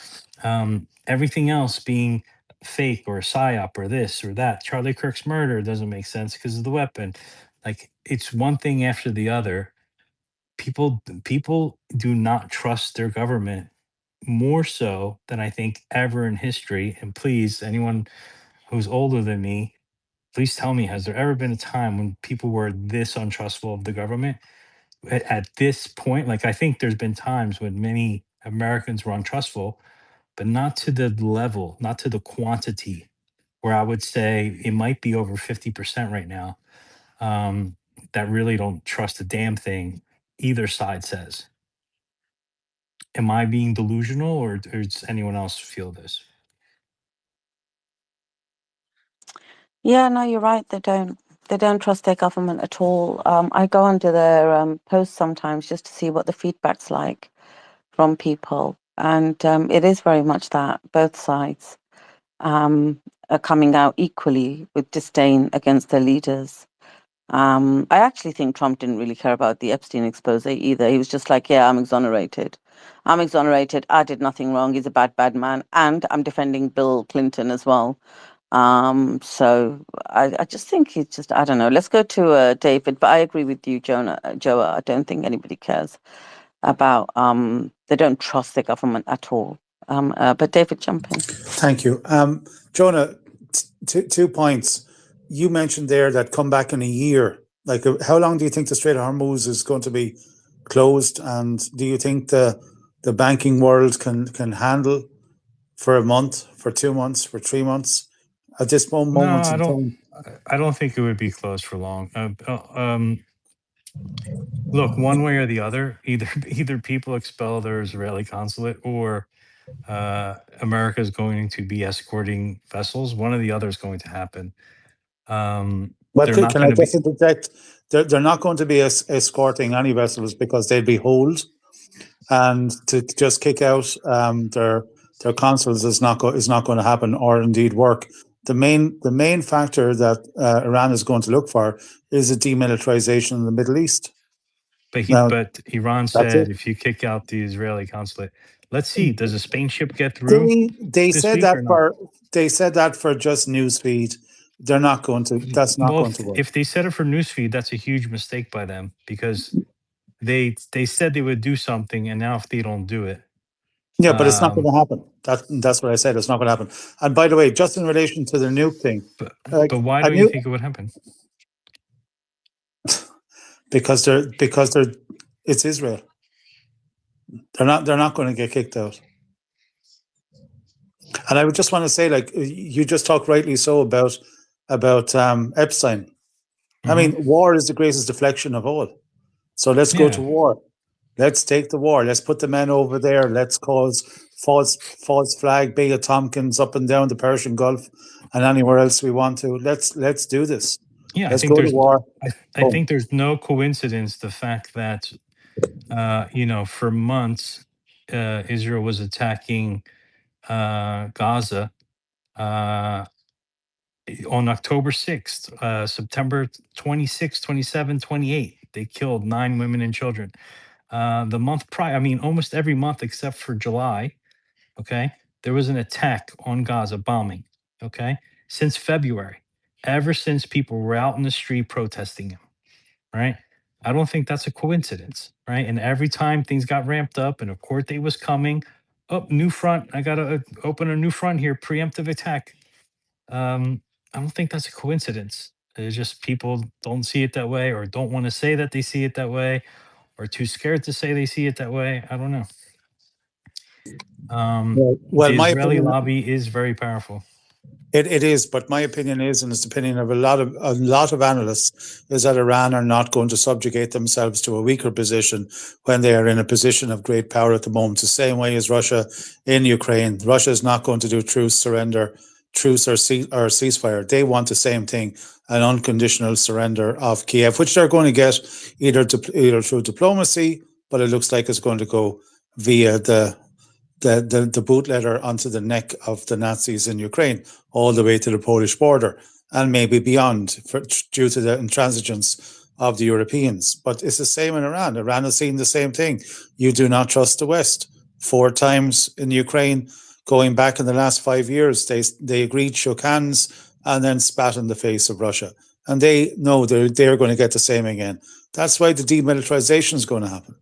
everything else being fake or a psyop or this or that. Charlie Kirk's murder doesn't make sense because of the weapon. Like, it's one thing after the other. People do not trust their government more so than I think ever in history. And please, anyone who's older than me, please tell me, has there ever been a time when people were this untrustful of the government? At this point, like, I think there's been times when many Americans were untrustful, but not to the level, not to the quantity where I would say it might be over 50% right now, that really don't trust a damn thing either side says. Am I being delusional, or does anyone else feel this? Yeah, no, you're right. They don't trust their government at all. I go onto their posts sometimes just to see what the feedback's like from people, and it is very much that both sides are coming out equally with disdain against their leaders. I actually think Trump didn't really care about the Epstein expose either. He was just like, yeah, I'm exonerated. I'm exonerated. I did nothing wrong. He's a bad, bad man. And I'm defending Bill Clinton as well. So I just think he's just, I don't know. Let's go to David. But I agree with you, Joa. I don't think anybody cares about, they don't trust the government at all. But David, jump in. Thank you. Jonah, 2 points. You mentioned there that come back in a year. Like, how long do you think the Strait of Hormuz is going to be closed? And do you think the banking world can handle for a month, for 2 months, for 3 months at this No, moment in time? I don't think it would be closed for long. Look, one way or the other, either people expel their Israeli consulate, or America is going to be escorting vessels. One or the other is going to happen. But They're not can going I to be. just interject? They're not going to be escorting any vessels because they'd be holed, and to just kick out their consuls is not going to happen, or indeed work. The main factor that Iran is going to look for is a demilitarization in the Middle East. Now, But Iran that's it. said if you kick out the Israeli consulate, let's see, does a Spain ship get through They this said week that or not? for just newsfeed. They're not going to. That's not Well, going to work. if they said it for newsfeed, that's a huge mistake by them, because they said they would do something, and now if they don't do it, Yeah, but it's not going um, to happen. That's what I said. It's not going to happen. And by the way, just in relation to the nuke thing, but like why a don't you nuke, think it would happen? because it's Israel. They're not going to get kicked out. And I would just want to say, like, you just talked rightly so about Epstein. I Hmm. mean, war is the greatest deflection of all. So let's go to Yeah, war. Let's take the war. Let's put the men over there. Let's cause false flag, Bay Tompkins up and down the Persian Gulf and anywhere else we want to. Let's do this. yeah. Let's go to war. I Boom. think there's no coincidence the fact that for months Israel was attacking Gaza. Uh, on October 6th, September 26th, 27th, 28th, they killed 9 women and children. The month prior, I mean, almost every month except for July, okay, there was an attack on Gaza, bombing, okay, since February, ever since people were out in the street protesting him, right? I don't think that's a coincidence, right? And every time things got ramped up and a court date was coming, oh, new front, I got to open a new front here, preemptive attack. I don't think that's a coincidence. It's just people don't see it that way, or don't want to say that they see it that way, or too scared to say they see it that way. I don't know. Well, The my Israeli opinion, lobby is very powerful. it is, but my opinion is, and it's the opinion of a lot of analysts, is that Iran are not going to subjugate themselves to a weaker position when they are in a position of great power at the moment. The same way as Russia in Ukraine, Russia is not going to do truce or ceasefire. They want the same thing, an unconditional surrender of Kiev, which they're going to get either through diplomacy, but it looks like it's going to go via the boot letter onto the neck of the Nazis in Ukraine, all the way to the Polish border, and maybe beyond, due to the intransigence of the Europeans. But it's the same in Iran. Iran has seen the same thing. You do not trust the West. 4 times in Ukraine, going back in the last 5 years, they agreed, shook hands, and then spat in the face of Russia. And they know they're going to get the same again. That's why the demilitarization is going to happen.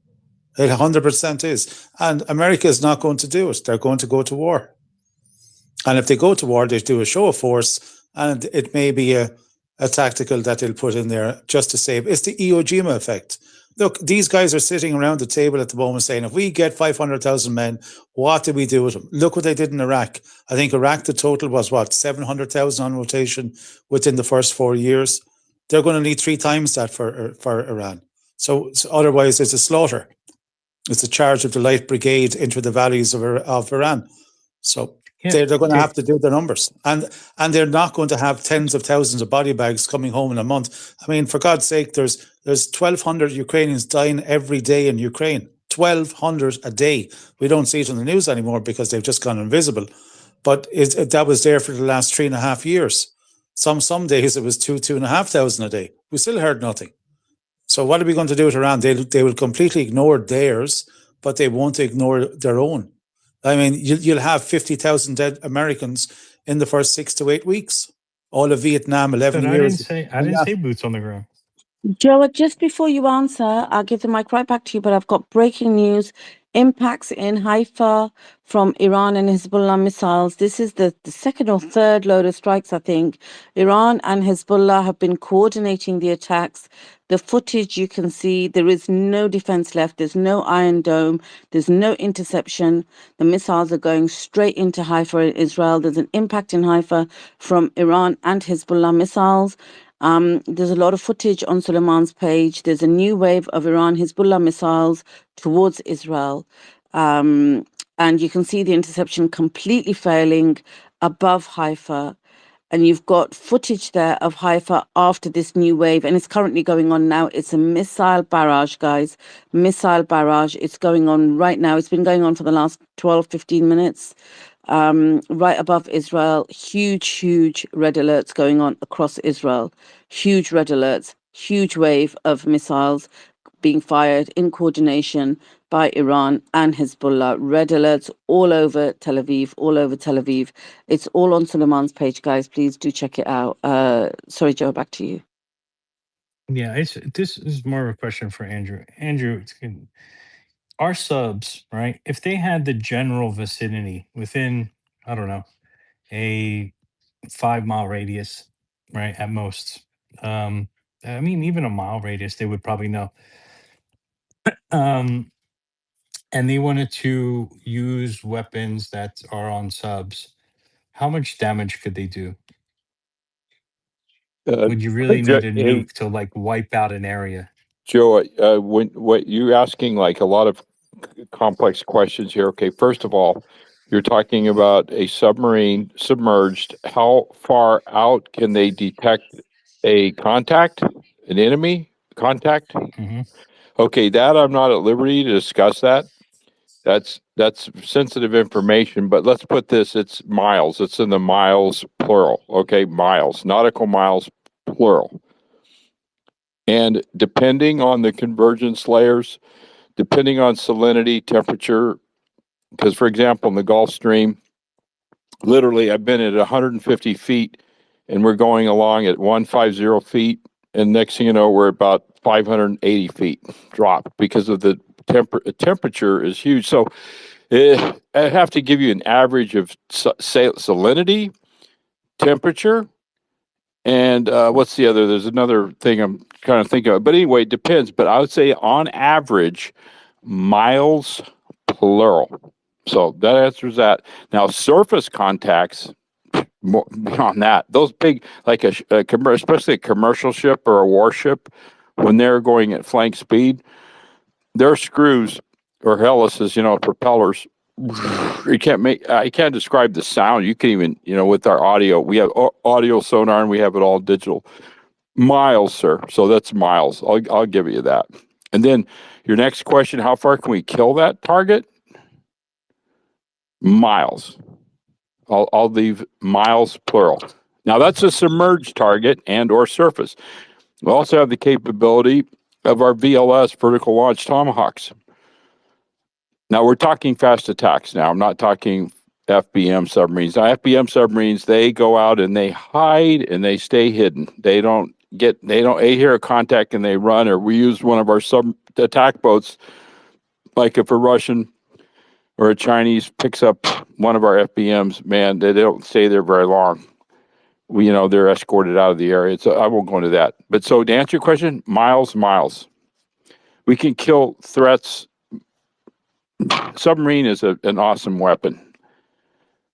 It 100% is. And America is not going to do it. They're going to go to war. And if they go to war, they do a show of force, and it may be a tactical that they'll put in there just to save. It's the Iwo Jima effect. Look, these guys are sitting around the table at the moment saying, if we get 500,000 men, what do we do with them? Look what they did in Iraq. I think Iraq, the total was what, 700,000 on rotation within the first 4 years. They're going to need 3 times that for Iran. So otherwise, it's a slaughter. It's a charge of the Light Brigade into the valleys of Iran. So Yeah, they're going to have to do their numbers, and they're not going to have tens of thousands of body bags coming home in a month. I mean, for God's sake, there's 1,200 Ukrainians dying every day in Ukraine. 1,200 a day. We don't see it on the news anymore because they've just gone invisible. But that was there for the last 3.5 years. Some days it was 2,500 a day. We still heard nothing. So what are we going to do with Iran? They will completely ignore theirs, but they won't ignore their own. I mean, you'll have 50,000 dead Americans in the first 6 to 8 weeks. All of Vietnam, 11 but years. I didn't say boots on the ground. Joe, just before you answer, I'll give the mic right back to you, but I've got breaking news. Impacts in Haifa from Iran and Hezbollah missiles. This is the second or third load of strikes, I think. Iran and Hezbollah have been coordinating the attacks. The footage you can see, there is no defense left. There's no Iron Dome. There's no interception. The missiles are going straight into Haifa in Israel. There's an impact in Haifa from Iran and Hezbollah missiles. There's a lot of footage on Suleiman's page. There's a new wave of Iran Hezbollah missiles towards Israel. And you can see the interception completely failing above Haifa. And you've got footage there of Haifa after this new wave, and it's currently going on now. It's a missile barrage, guys. Missile barrage. It's going on right now. It's been going on for the last 12, 15 minutes. Right above Israel, huge red alerts going on across Israel. Huge red alerts, huge wave of missiles being fired in coordination by Iran and Hezbollah. Red alerts all over Tel Aviv, all over Tel Aviv. It's all on Suleiman's page, guys. Please do check it out. Sorry, Joe, back to you. Yeah, this is more of a question for Andrew. Andrew, our subs, right? If they had the general vicinity within, I don't know, a 5-mile radius, right, at most. I mean, even a mile radius, they would probably know. And they wanted to use weapons that are on subs. How much damage could they do? Would you really need a nuke to like wipe out an area? Joe, when what you're asking like a lot of complex questions here. Okay, first of all, you're talking about a submarine submerged. How far out can they detect a contact, an enemy contact? Mm-hmm. Okay, that I'm not at liberty to discuss that. That's sensitive information, but let's put this, it's miles. It's in the miles plural. Okay, miles, nautical miles plural. And depending on the convergence layers, depending on salinity, temperature, because for example, in the Gulf Stream, literally I've been at 150 feet and we're going along at 150 feet. And next thing you know, we're about 580 feet drop because of the temperature is huge. So I have to give you an average of salinity, temperature, and what's the other? There's another thing I'm kind of thinking of. But anyway, it depends. But I would say on average, miles plural. So that answers that. Now, surface contacts, more beyond that, those big, like especially a commercial ship or a warship, when they're going at flank speed, their screws or helices, propellers, you can't I can't describe the sound. You can even, with our audio, we have audio sonar and we have it all digital. Miles, sir. So that's miles. I'll give you that. And then your next question, how far can we kill that target? Miles. I'll leave miles plural. Now that's a submerged target and or surface. We also have the capability of our VLS, vertical launch Tomahawks. Now we're talking fast attacks now. I'm not talking FBM submarines. Now FBM submarines, they go out and they hide and they stay hidden. They don't hear a contact and they run, or we use one of our sub attack boats, like if a Russian or a Chinese picks up one of our FBMs, man, they don't stay there very long. They're escorted out of the area. So I won't go into that. But so to answer your question, miles. We can kill threats. Submarine is an awesome weapon.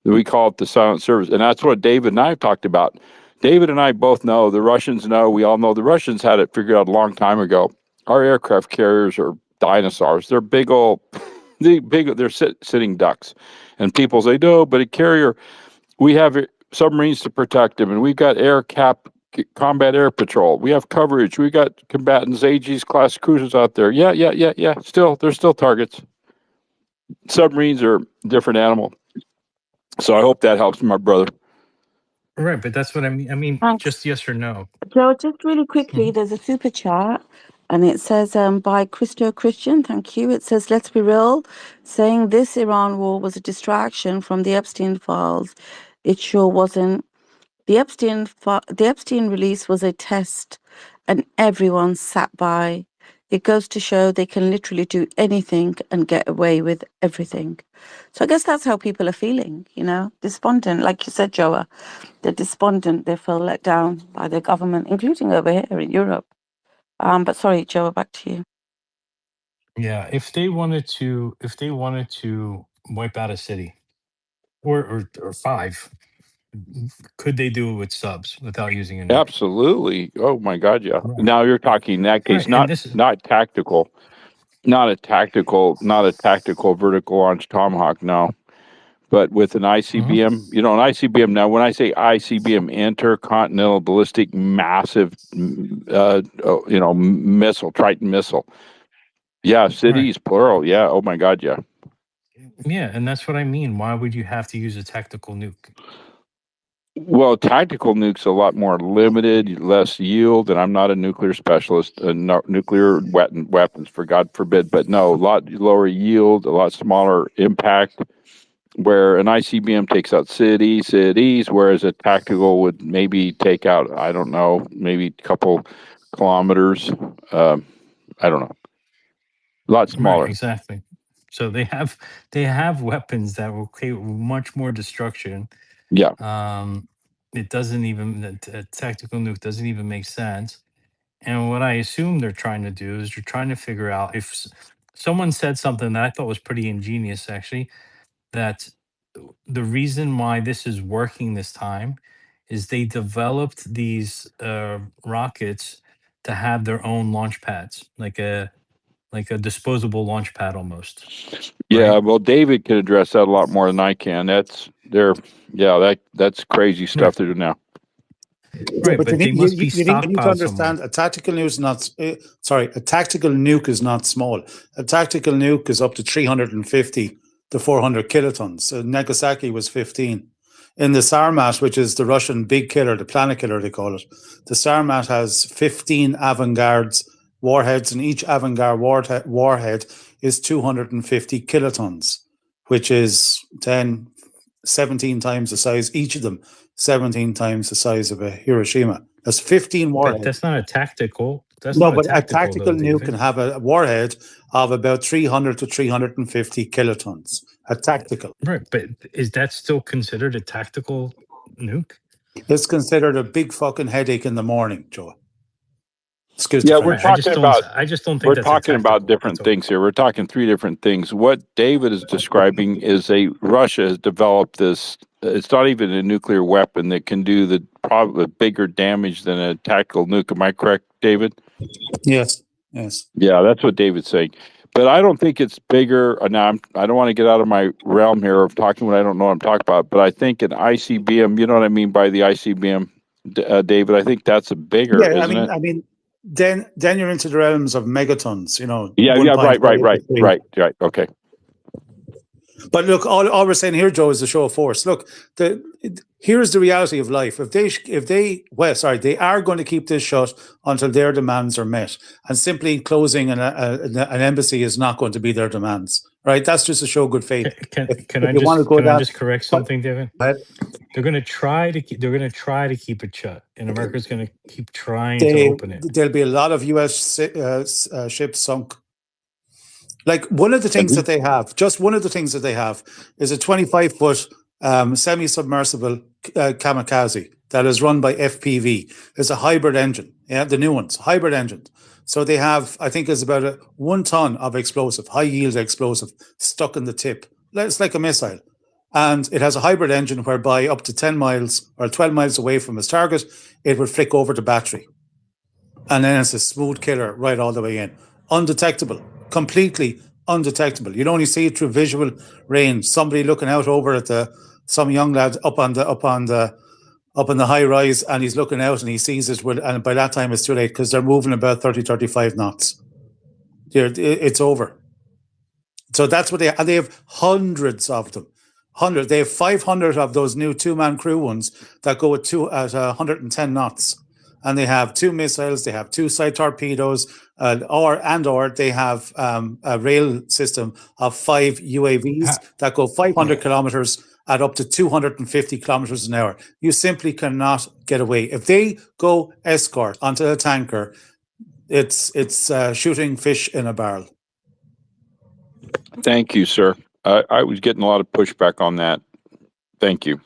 We call it the silent service. And that's what David and I have talked about. David and I both know, the Russians know, we all know the Russians had it figured out a long time ago. Our aircraft carriers are dinosaurs. They're big old, they're sitting ducks. And people say, no, but a carrier, we have submarines to protect them, and we've got combat air patrol. We have coverage. We got combatants, Aegis class cruisers out there. Yeah. Still, they're still targets. Submarines are a different animal. So I hope that helps my brother. Right, but that's what I mean. I mean, Thanks. just yes or no. Joe, just really quickly, there's a super chat and it says by Christo Christian, thank you. It says, let's be real, saying this Iran war was a distraction from the Epstein files. It sure wasn't. The Epstein release was a test and everyone sat by. It goes to show they can literally do anything and get away with everything. So I guess that's how people are feeling, you know, despondent. Like you said, Joa, they're despondent. They feel let down by their government, including over here in Europe. But sorry, Joa, back to you. Yeah, if they wanted to wipe out a city or five, could they do it with subs without using a nuke? Absolutely. Oh my God, yeah. Right. Now you're talking in that case, Right, and this not tactical, not a tactical vertical launch Tomahawk. No, but with an ICBM, an ICBM. Now, when I say ICBM, intercontinental ballistic massive, missile, Triton missile. Yeah, cities plural. Yeah. Oh my God, yeah. Yeah, and that's what I mean. Why would you have to use a tactical nuke? Well, tactical nukes a lot more limited, less yield, and I'm not a nuclear specialist. Nuclear weapons, for God forbid, but no, a lot lower yield, a lot smaller impact. Where an ICBM takes out cities, whereas a tactical would maybe take out, I don't know, maybe a couple kilometers. I don't know, a lot smaller. Right, exactly. So they have weapons that will create much more destruction. Yeah. It doesn't even a tactical nuke doesn't even make sense. And what I assume they're trying to do is they're trying to figure out if someone said something that I thought was pretty ingenious, actually, that the reason why this is working this time is they developed these rockets to have their own launch pads, like a disposable launch pad almost. Yeah, right? well, David can address that a lot more than I can. That's crazy stuff to do now. Right, but but they must be you need to stockpiled somewhere. understand a tactical nuke is not a tactical nuke is not small. A tactical nuke is up to 350 to 400 kilotons. Nagasaki was 15. In the Sarmat, which is the Russian big killer, the planet killer they call it, the Sarmat has 15 avant-garde warheads, and each avant-garde warhead is 250 kilotons, which is 10, 17 times the size, each of them 17 times the size of a Hiroshima. That's 15 warheads. But that's not a tactical. That's no, not but a tactical nuke David. can have a warhead of about 300 to 350 kilotons. A tactical. Right, but is that still considered a tactical nuke? It's considered a big fucking headache in the morning, Joe. Excuse Yeah, the French. I just don't think we're that's talking about different things here. We're talking three different things. What David is describing is Russia has developed this. It's not even a nuclear weapon that can do probably bigger damage than a tactical nuke. Am I correct, David? Yes. Yeah, that's what David's saying. But I don't think it's bigger. Now, I don't want to get out of my realm here of talking what I don't know what I'm talking about. But I think an ICBM, you know what I mean by the ICBM, David? I think that's a bigger, isn't it? I mean, then you're into the realms of megatons, you know. Yeah, right. Okay. But look, all we're saying here, Joe, is a show of force. Look, here's the reality of life. They are going to keep this shut until their demands are met, and simply closing an embassy is not going to be their demands. Right? That's just to show good faith. Can I just correct something, David? They're going to try to keep it shut, and America's going to keep trying to open it. There'll be a lot of U.S. ships sunk. Like one of the things that they have, is a 25-foot semi-submersible kamikaze that is run by FPV. It's a hybrid engine, yeah, the new ones, hybrid engines. So they have, I think it's about 1 ton of explosive, high yield explosive stuck in the tip. It's like a missile. And it has a hybrid engine whereby up to 10 miles or 12 miles away from its target, it would flick over the battery. And then it's a smooth killer right all the way in. Undetectable, completely undetectable. You'd only see it through visual range. Somebody looking out over at some young lad up in the high rise, and he's looking out and he sees it, and by that time it's too late because they're moving about 30, 35 knots. It's over. So that's what they have hundreds of them. They have 500 of those new 2-man crew ones that go at 110 knots. And they have 2 missiles, they have 2 side torpedoes, or they have a rail system of 5 UAVs that go 500 kilometers at up to 250 kilometers an hour. You simply cannot get away. If they go escort onto a tanker, it's shooting fish in a barrel. Thank you, sir. I was getting a lot of pushback on that. Thank you.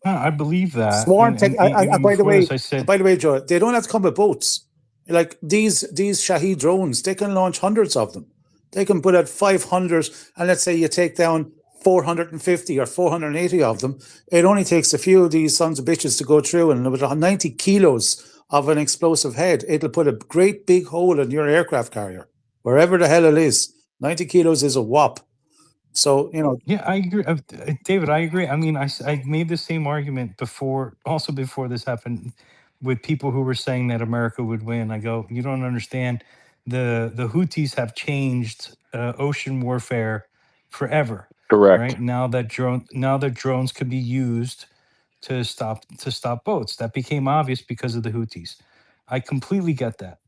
I believe that. Sworn. By the way, Joe, they don't have to come with boats. Like these Shahed drones, they can launch hundreds of them. They can put out 500, and let's say you take down 450 or 480 of them. It only takes a few of these sons of bitches to go through, and with 90 kilos of an explosive head, it'll put a great big hole in your aircraft carrier, wherever the hell it is. 90 kilos is a whop. So, Yeah, I agree. David, I agree. I mean, I made the same argument before this happened, with people who were saying that America would win. I go, you don't understand. The Houthis have changed ocean warfare forever. Correct. Right now that drones could be used to stop boats. That became obvious because of the Houthis. I completely get that.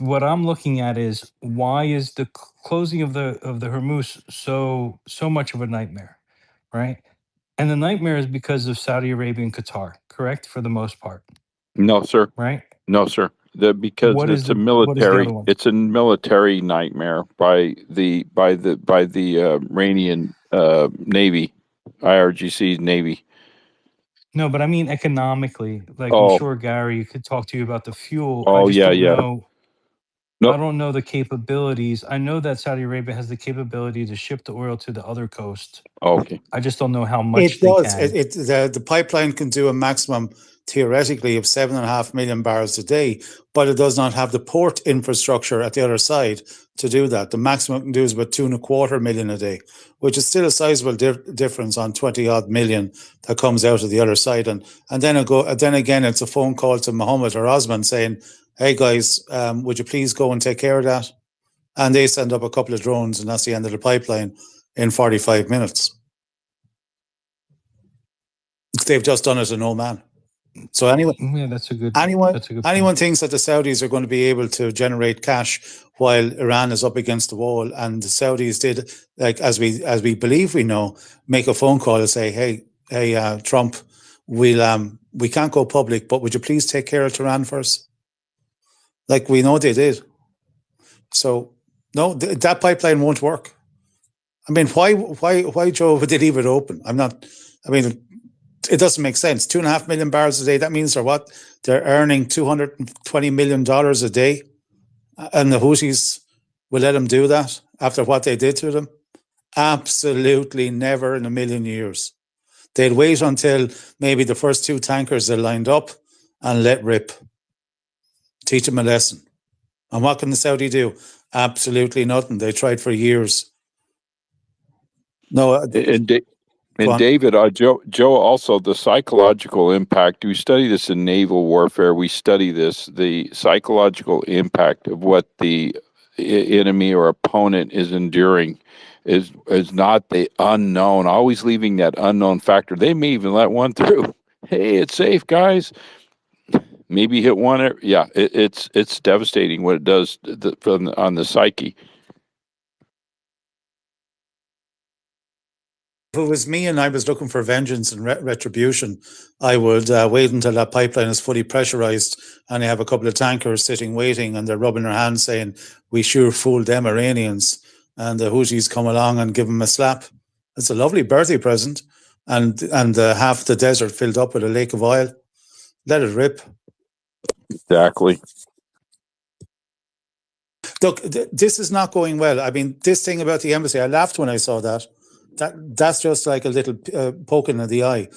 What I'm looking at is, why is the closing of the Hormuz so much of a nightmare, right? And the nightmare is because of Saudi Arabia and Qatar, correct? For the most part, No, sir. right? No, sir. Because What is it's a the other one? it's a military nightmare by the Iranian Navy, IRGC Navy. No, but I mean economically. Like, I'm Oh, sure Gary could talk to you about the fuel. I oh just yeah, don't yeah. know. No, I don't know the capabilities. I know that Saudi Arabia has the capability to ship the oil to the other coast. okay. I just don't know how much it they does. can. The pipeline can do a maximum, theoretically, of 7.5 million barrels a day, but it does not have the port infrastructure at the other side to do that. The maximum it can do is about 2.25 million a day, which is still a sizable difference on 20 odd million that comes out of the other side. And then again, it's a phone call to Mohammed or Osman saying, "Hey guys, would you please go and take care of that?" And they send up a couple of drones, and that's the end of the pipeline in 45 minutes. They've just done it in Oman. So anyway, Yeah, that's a good. anyone Point. thinks that the Saudis are going to be able to generate cash while Iran is up against the wall, and the Saudis did, like, as we believe we know, make a phone call and say, hey, Trump, we can't go public, but would you please take care of Iran first? Like, we know they did. So no, that pipeline won't work. I mean, why, Joe, would they leave it open? It doesn't make sense. 2.5 million barrels a day. That means they're earning $220 million a day. And the Houthis will let them do that after what they did to them? Absolutely never in a million years. They'd wait until maybe the first 2 tankers are lined up and let rip. Teach them a lesson. And what can the Saudi do? Absolutely nothing. They tried for years. No. And David, Joe, also the psychological impact. We study this in naval warfare. We study the psychological impact of what the enemy or opponent is enduring is not the unknown, always leaving that unknown factor. They may even let one through. Hey, it's safe, guys. Maybe hit one. Yeah, it's devastating what it does on the psyche. If it was me and I was looking for vengeance and retribution, I would wait until that pipeline is fully pressurized and they have a couple of tankers sitting waiting and they're rubbing their hands saying, "We sure fooled them Iranians." And the Houthis come along and give them a slap. It's a lovely birthday present, and half the desert filled up with a lake of oil. Let it rip. Exactly. Look, this is not going well. I mean, this thing about the embassy, I laughed when I saw that. That's just like a little poking in the eye.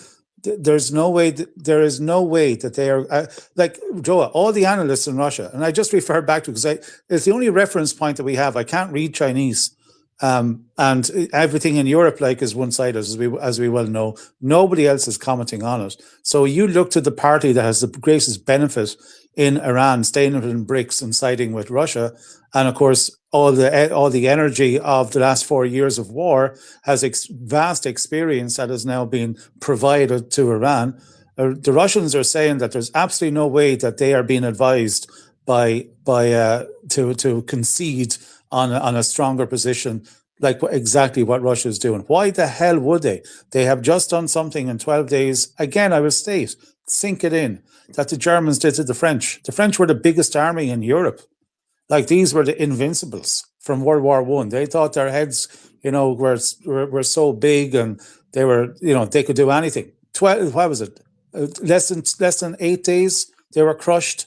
There's no way. There is no way that they are like Joa. All the analysts in Russia, and I just refer back to because it's the only reference point that we have. I can't read Chinese, and everything in Europe like is one-sided, as we well know. Nobody else is commenting on it. So you look to the party that has the greatest benefit in Iran, staying in BRICS and siding with Russia, and of course all the energy of the last 4 years of war has vast experience that has now been provided to Iran. The Russians are saying that there's absolutely no way that they are being advised to concede on a stronger position like exactly what Russia is doing. Why the hell would they? They have just done something in 12 days. Again, I will state, sink it in, that the Germans did to the French. The French were the biggest army in Europe. Like these were the invincibles from World War One. They thought their heads, were so big and they were, they could do anything. 12, what was it? Less than 8 days, they were crushed.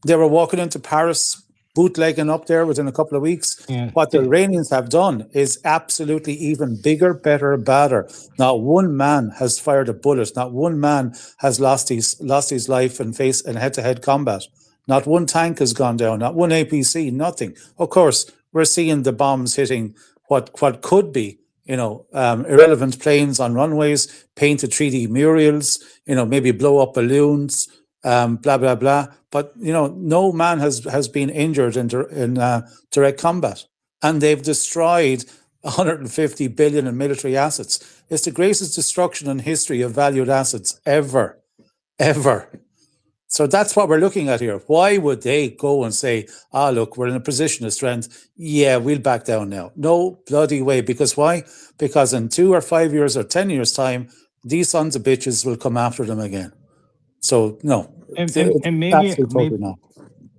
They were walking into Paris, bootlegging up there within a couple of weeks. Yeah. What the Iranians have done is absolutely even bigger, better, badder. Not one man has fired a bullet. Not one man has lost his life in head-to-head combat. Not one tank has gone down. Not one APC. Nothing. Of course, we're seeing the bombs hitting what could be, irrelevant planes on runways, painted 3D murals, maybe blow up balloons. Blah blah blah. But no man has been injured in direct combat, and they've destroyed 150 billion in military assets. It's the greatest destruction in history of valued assets ever. So that's what we're looking at here. Why would they go and say, look, we're in a position of strength. Yeah, we'll back down now. No bloody way. Because why? Because in 2 or 5 years or 10 years' time, these sons of bitches will come after them again. So no, and maybe totally not.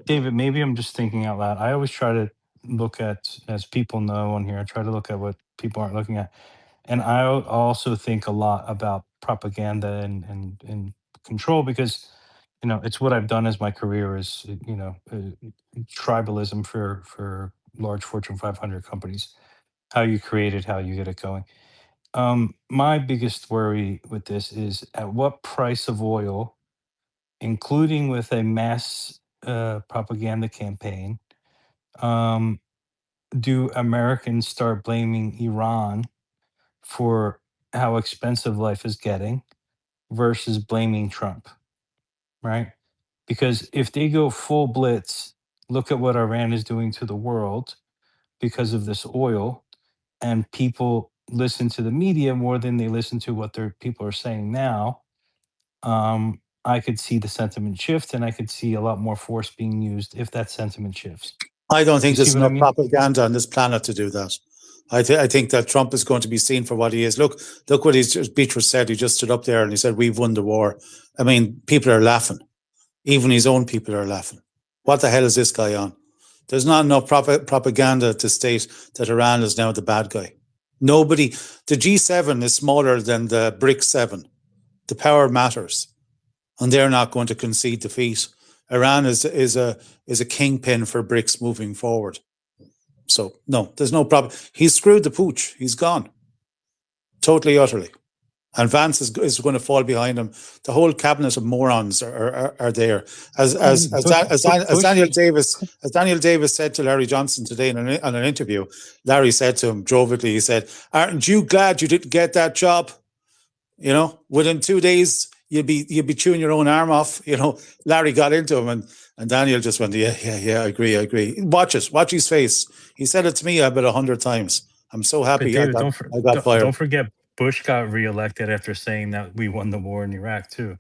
David, maybe I'm just thinking out loud. I always try to look at, as people know on here, I try to look at what people aren't looking at. And I also think a lot about propaganda and control because, it's what I've done as my career is, tribalism for large Fortune 500 companies, how you create it, how you get it going. My biggest worry with this is at what price of oil, including with a mass propaganda campaign, um, do Americans start blaming Iran for how expensive life is getting versus blaming Trump, right? Because if they go full blitz, look at what Iran is doing to the world because of this oil, and people listen to the media more than they listen to what their people are saying now. I could see the sentiment shift, and I could see a lot more force being used if that sentiment shifts. I don't think You see there's what I enough mean? propaganda on this planet to do that. I think that Trump is going to be seen for what he is. Look what Beatrice said. He just stood up there and he said, "We've won the war." I mean, people are laughing. Even his own people are laughing. What the hell is this guy on? There's not enough propaganda to state that Iran is now the bad guy. Nobody. The G7 is smaller than the BRICS 7. The power matters, and they're not going to concede defeat. Iran is a kingpin for BRICS moving forward. So no, there's no problem. He's screwed the pooch. He's gone, totally, utterly. And Vance is going to fall behind him. The whole cabinet of morons are there. As Daniel Davis said to Larry Johnson today in an interview, Larry said to him jovially, he said, "Aren't you glad you didn't get that job? Within 2 days you'd be chewing your own arm off." Larry got into him, and Daniel just went, yeah, I agree. Watch his face. He said it to me about 100 times. I'm so But happy David, I got fired. don't forget Bush got reelected after saying that we won the war in Iraq too,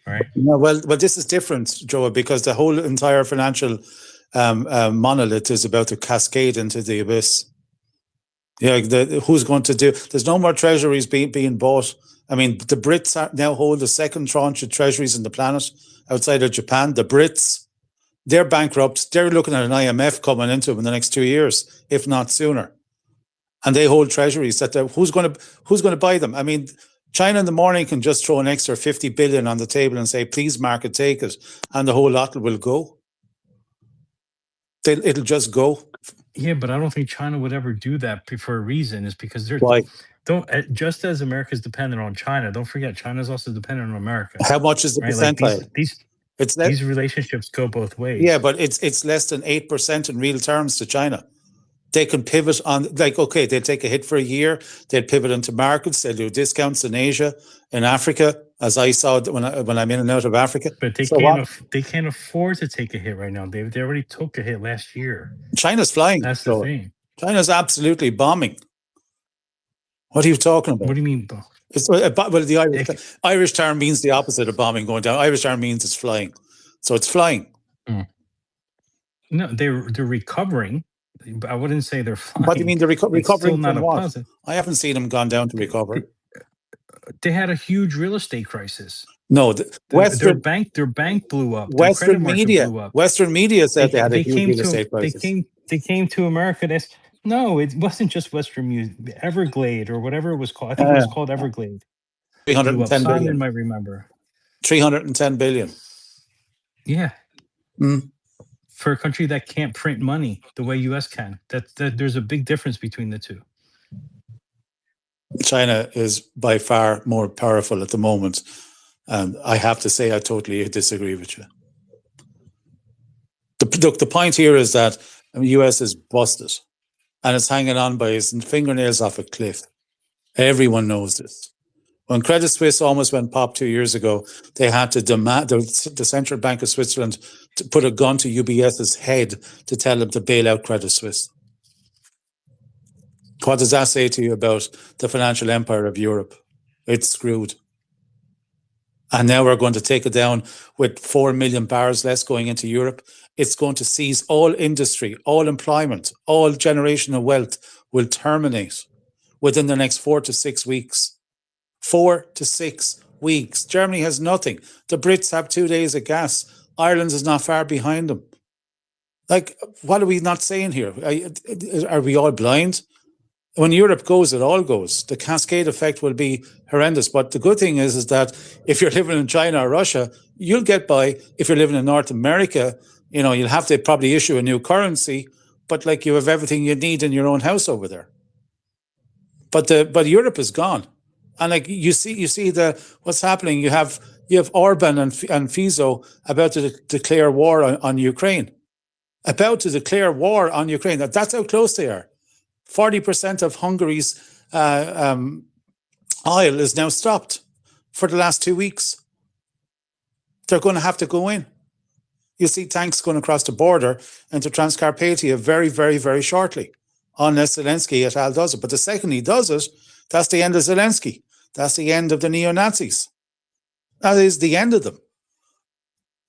right? No, well, this is different, Joe, because the whole entire financial monolith is about to cascade into the abyss. Yeah, who's going to do? There's no more treasuries being bought. I mean, the Brits now hold the second tranche of treasuries in the planet outside of Japan. The Brits, they're bankrupt. They're looking at an IMF coming into them in the next 2 years, if not sooner. and they hold treasuries that who's going to buy them? I mean, China in the morning can just throw an extra 50 billion on the table and say, please, market, take it, and the whole lot will go. It'll just go. Yeah, but I don't think China would ever do that for a reason. Is because they're Why? don't just as America's dependent on China. Don't forget, China's also dependent on America. How much is the right? Like percentile? these relationships go both ways. Yeah, but it's less than 8% in real terms to China. They can pivot on, like, okay, they'll take a hit for a year. They'll pivot into markets. They'll do discounts in Asia, in Africa, as I saw when I'm in and out of Africa. But they so can't. what? They can't afford to take a hit right now, David. They already took a hit last year. China's flying. That's the thing. China's absolutely bombing. What are you talking about? What do you mean? Well, the Irish term means the opposite of bombing, going down. Irish term means it's flying. So it's flying. No, they're recovering. I wouldn't say they're flying. What do you mean they're recovering from what? Positive. I haven't seen them gone down to recover. They had a huge real estate crisis. No, their bank blew up. Western media blew up. Western media said they had a huge real estate crisis. They came to America. No, it wasn't just Western Media. Everglade or whatever it was called. I think it was called Everglade. 310 billion. Simon might remember. 310 billion. Yeah. For a country that can't print money the way U.S. can, that there's a big difference between the two. China is by far more powerful at the moment, and I have to say I totally disagree with you. The point here is that the U.S. is busted, and it's hanging on by its fingernails off a cliff. Everyone knows this. When Credit Suisse almost went pop 2 years ago, they had to demand the Central Bank of Switzerland to put a gun to UBS's head to tell them to bail out Credit Suisse. What does that say to you about the financial empire of Europe? It's screwed. And now we're going to take it down with 4 million barrels less going into Europe. It's going to seize all industry, all employment, all generational wealth will terminate within the next 4 to 6 weeks. 4 to 6 weeks. Germany has nothing. The Brits have 2 days of gas. Ireland is not far behind them. Like, what are we not saying here? Are we all blind? When Europe goes, it all goes. The cascade effect will be horrendous. But the good thing is that if you're living in China or Russia, you'll get by. If you're living in North America, you'll have to probably issue a new currency, but like you have everything you need in your own house over there. But Europe is gone. And like you see what's happening. You have Orban and Fico about to declare war on Ukraine. About to declare war on Ukraine. That's how close they are. 40% of Hungary's oil is now stopped for the last 2 weeks. They're going to have to go in. You'll see tanks going across the border into Transcarpathia very, very, very shortly, unless Zelensky et al. Does it. But the second he does it, that's the end of Zelensky. That's the end of the neo-Nazis. That is the end of them.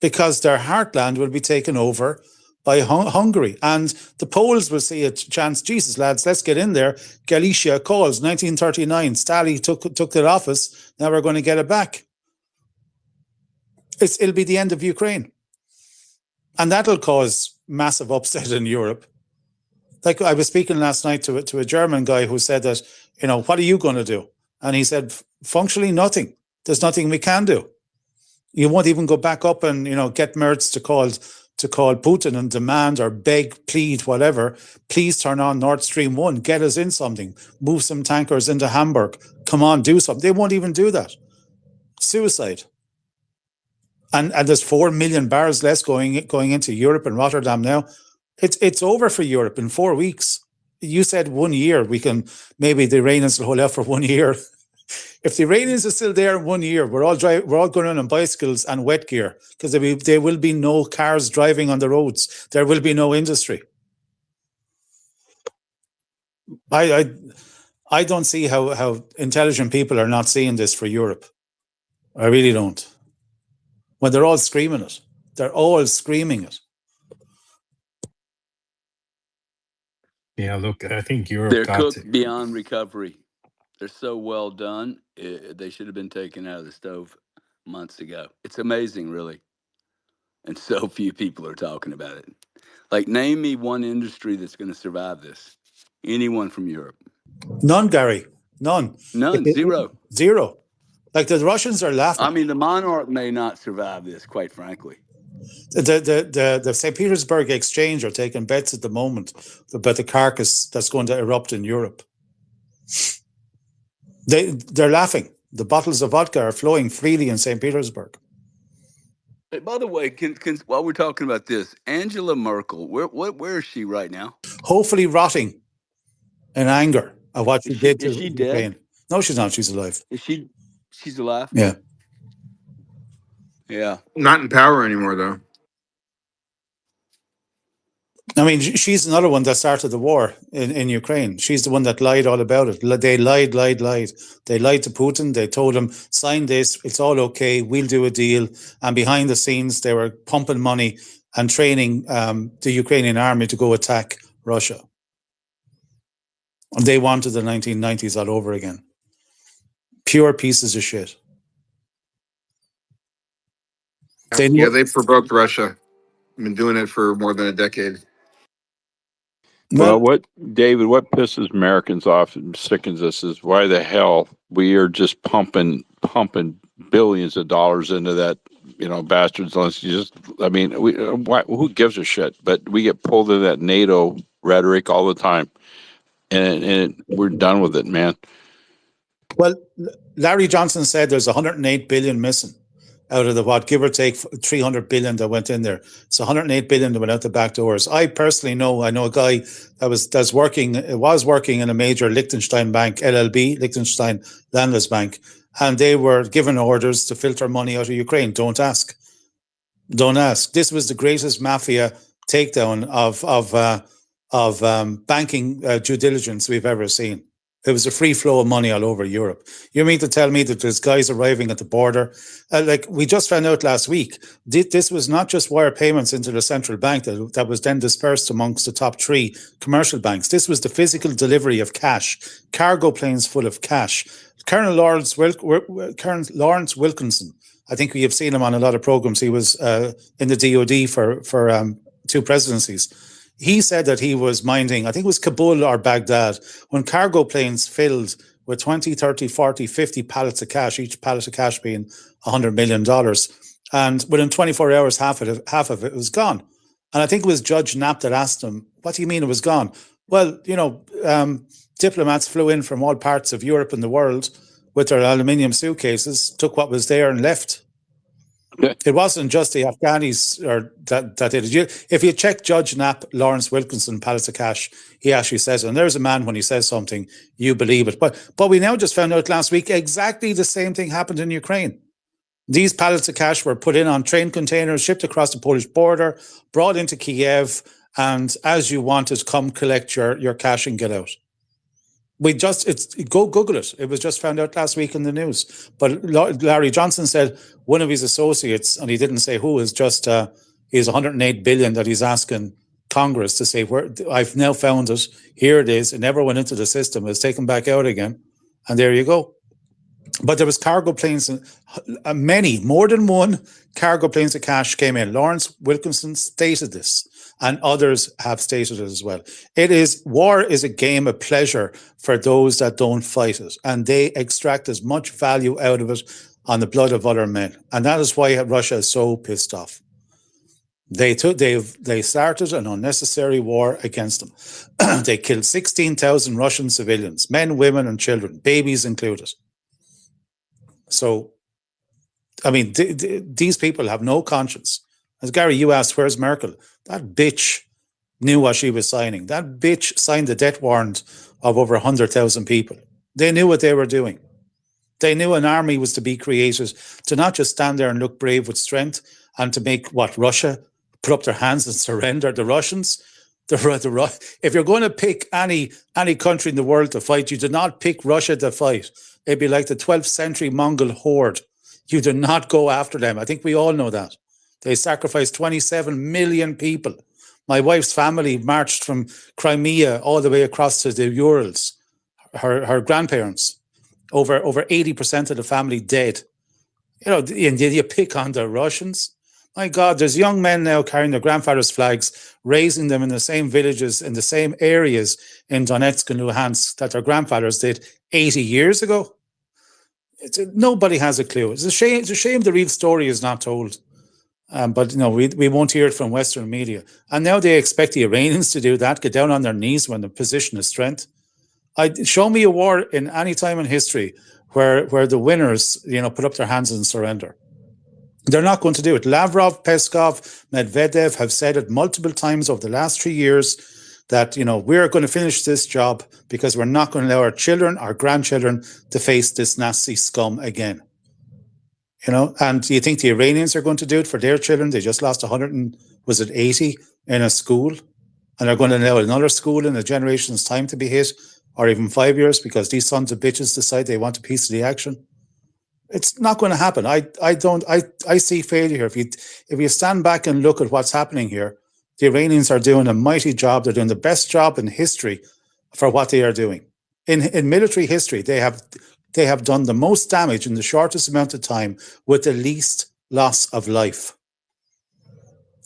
Because their heartland will be taken over by Hungary. And the Poles will see a chance, Jesus, lads, let's get in there. Galicia calls, 1939. Stalin took their office. Now we're going to get it back. It'll be the end of Ukraine. And that'll cause massive upset in Europe. Like I was speaking last night to a German guy who said that, what are you going to do? And he said, functionally nothing. There's nothing we can do. You won't even go back up and, get Merz to call Putin and demand or beg, plead, whatever. Please turn on Nord Stream 1. Get us in something. Move some tankers into Hamburg. Come on, do something. They won't even do that. Suicide. And there's 4 million barrels less going into Europe and Rotterdam now. It's over for Europe in 4 weeks. You said 1 year. Maybe the Iranians will hold out for 1 year. If the Iranians are still there in 1 year, we're all going on bicycles and wet gear because there will be no cars driving on the roads. There will be no industry. I don't see how intelligent people are not seeing this for Europe. I really don't. When they're all screaming it. They're all screaming it. Yeah, look, I think Europe They're cooked beyond recovery. They're so well done. They should have been taken out of the stove months ago. It's amazing, really. And so few people are talking about it. Like, name me one industry that's going to survive this. Anyone from Europe. None, Gary. None. None, zero. Zero. Like the Russians are laughing. I mean, the monarch may not survive this, quite frankly. The St. Petersburg Exchange are taking bets at the moment about the carcass that's going to erupt in Europe. They're laughing. The bottles of vodka are flowing freely in St. Petersburg. Hey, by the way, while we're talking about this, Angela Merkel, where is she right now? Hopefully rotting in anger at what she did to Is she Ukraine. dead? No, she's not. She's alive. She's alive? Yeah. Yeah. Not in power anymore, though. I mean, she's another one that started the war in Ukraine. She's the one that lied all about it. They lied. They lied to Putin. They told him, sign this, it's all okay, we'll do a deal. And behind the scenes, they were pumping money and training the Ukrainian army to go attack Russia. And they wanted the 1990s all over again. Pure pieces of shit. They provoked Russia. I've been doing it for more than a decade. Well, David, what pisses Americans off and sickens us is why the hell we are just pumping billions of dollars into that, bastards. Unless you just, who gives a shit? But we get pulled into that NATO rhetoric all the time, and we're done with it, man. Well, Larry Johnson said there's 108 billion missing out of the give or take 300 billion that went in there. So 108 billion that went out the back doors. I personally know a guy that was working in a major Liechtenstein bank, LLB, Liechtenstein Landless Bank, and they were given orders to filter money out of Ukraine. Don't ask. This was the greatest mafia takedown of banking due diligence we've ever seen. It was a free flow of money all over Europe. You mean to tell me that there's guys arriving at the border? Like we just found out last week, this was not just wire payments into the central bank that was then dispersed amongst the top 3 commercial banks. This was the physical delivery of cash, cargo planes full of cash. Colonel Lawrence Wilkinson, I think we have seen him on a lot of programs. He was in the DOD for 2 presidencies. He said that he was minding, I think it was Kabul or Baghdad, when cargo planes filled with 20, 30, 40, 50 pallets of cash, each pallet of cash being $100 million. And within 24 hours, half of it was gone. And I think it was Judge Knapp that asked him, what do you mean it was gone? Well, diplomats flew in from all parts of Europe and the world with their aluminium suitcases, took what was there and left. It wasn't just the Afghanis that did it. If you check Judge Knapp, Lawrence Wilkinson, pallets of cash, he actually says it. And there's a man, when he says something, you believe it. But we now just found out last week exactly the same thing happened in Ukraine. These pallets of cash were put in on train containers, shipped across the Polish border, brought into Kiev, and as you wanted, come collect your cash and get out. Go Google it. It was just found out last week in the news. But Larry Johnson said one of his associates, and he didn't say who, is just he's 108 billion that he's asking Congress to say, where I've now found it. Here it is. It never went into the system. It's taken back out again, and there you go. But there was cargo planes, more than one cargo planes of cash came in. Lawrence Wilkinson stated this, and others have stated it as well. War is a game of pleasure for those that don't fight it, and they extract as much value out of it on the blood of other men. And that is why Russia is so pissed off. They started an unnecessary war against them. They killed 16,000 Russian civilians, men, women, and children, babies included. So, I mean, these people have no conscience. As Gary, you asked, where's Merkel? That bitch knew what she was signing. That bitch signed the death warrant of over 100,000 people. They knew what they were doing. They knew an army was to be created to not just stand there and look brave with strength and to make Russia put up their hands and surrender. The Russians, if you're going to pick any country in the world to fight, you do not pick Russia to fight. It'd be like the 12th century Mongol horde. You do not go after them. I think we all know that. They sacrificed 27 million people. My wife's family marched from Crimea all the way across to the Urals. Her grandparents, over 80% of the family dead. And you pick on the Russians. My God, there's young men now carrying their grandfathers' flags, raising them in the same villages, in the same areas in Donetsk and Luhansk that their grandfathers did 80 years ago. Nobody has a clue. It's a shame. It's a shame the real story is not told. But we won't hear it from Western media. And now they expect the Iranians to do that, get down on their knees when the position of strength. Show me a war in any time in history where the winners, put up their hands and surrender. They're not going to do it. Lavrov, Peskov, Medvedev have said it multiple times over the last 3 years that, we're going to finish this job because we're not going to allow our children, our grandchildren to face this Nazi scum again. And do you think the Iranians are going to do it for their children? They just lost 80 in a school, and they're going to allow another school in a generation's time to be hit, or even 5 years, because these sons of bitches decide they want a piece of the action. It's not going to happen. I see failure here. If you stand back and look at what's happening here, the Iranians are doing a mighty job. They're doing the best job in history for what they are doing. In military history, they have done the most damage in the shortest amount of time with the least loss of life.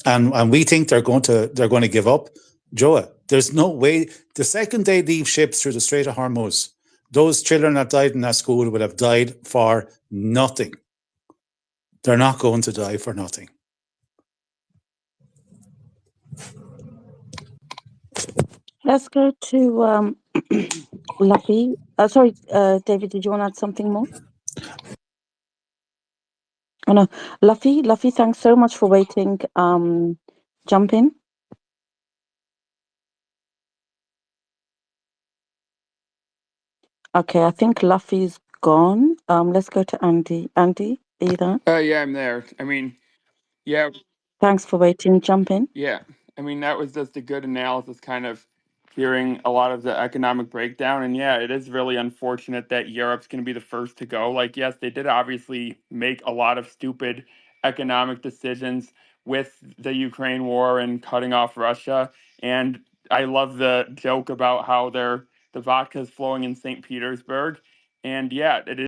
And we think they're going to give up. Joa, there's no way. The second they leave ships through the Strait of Hormuz, those children that died in that school would have died for nothing. They're not going to die for nothing. Let's go to Luffy. Sorry, David, did you want to add something more? Oh, no. Luffy, thanks so much for waiting. Jump in. Okay, I think Luffy's gone. Let's go to Andy. Andy, are you there? Yeah, I'm there. I mean, yeah, Thanks for waiting. Jump in. yeah. I mean, that was just a good analysis, kind of hearing a lot of the economic breakdown. And yeah, it is really unfortunate that Europe's going to be the first to go. Like, yes, they did obviously make a lot of stupid economic decisions with the Ukraine war and cutting off Russia. And I love the joke about how the vodka is flowing in St. Petersburg. And yeah, it is.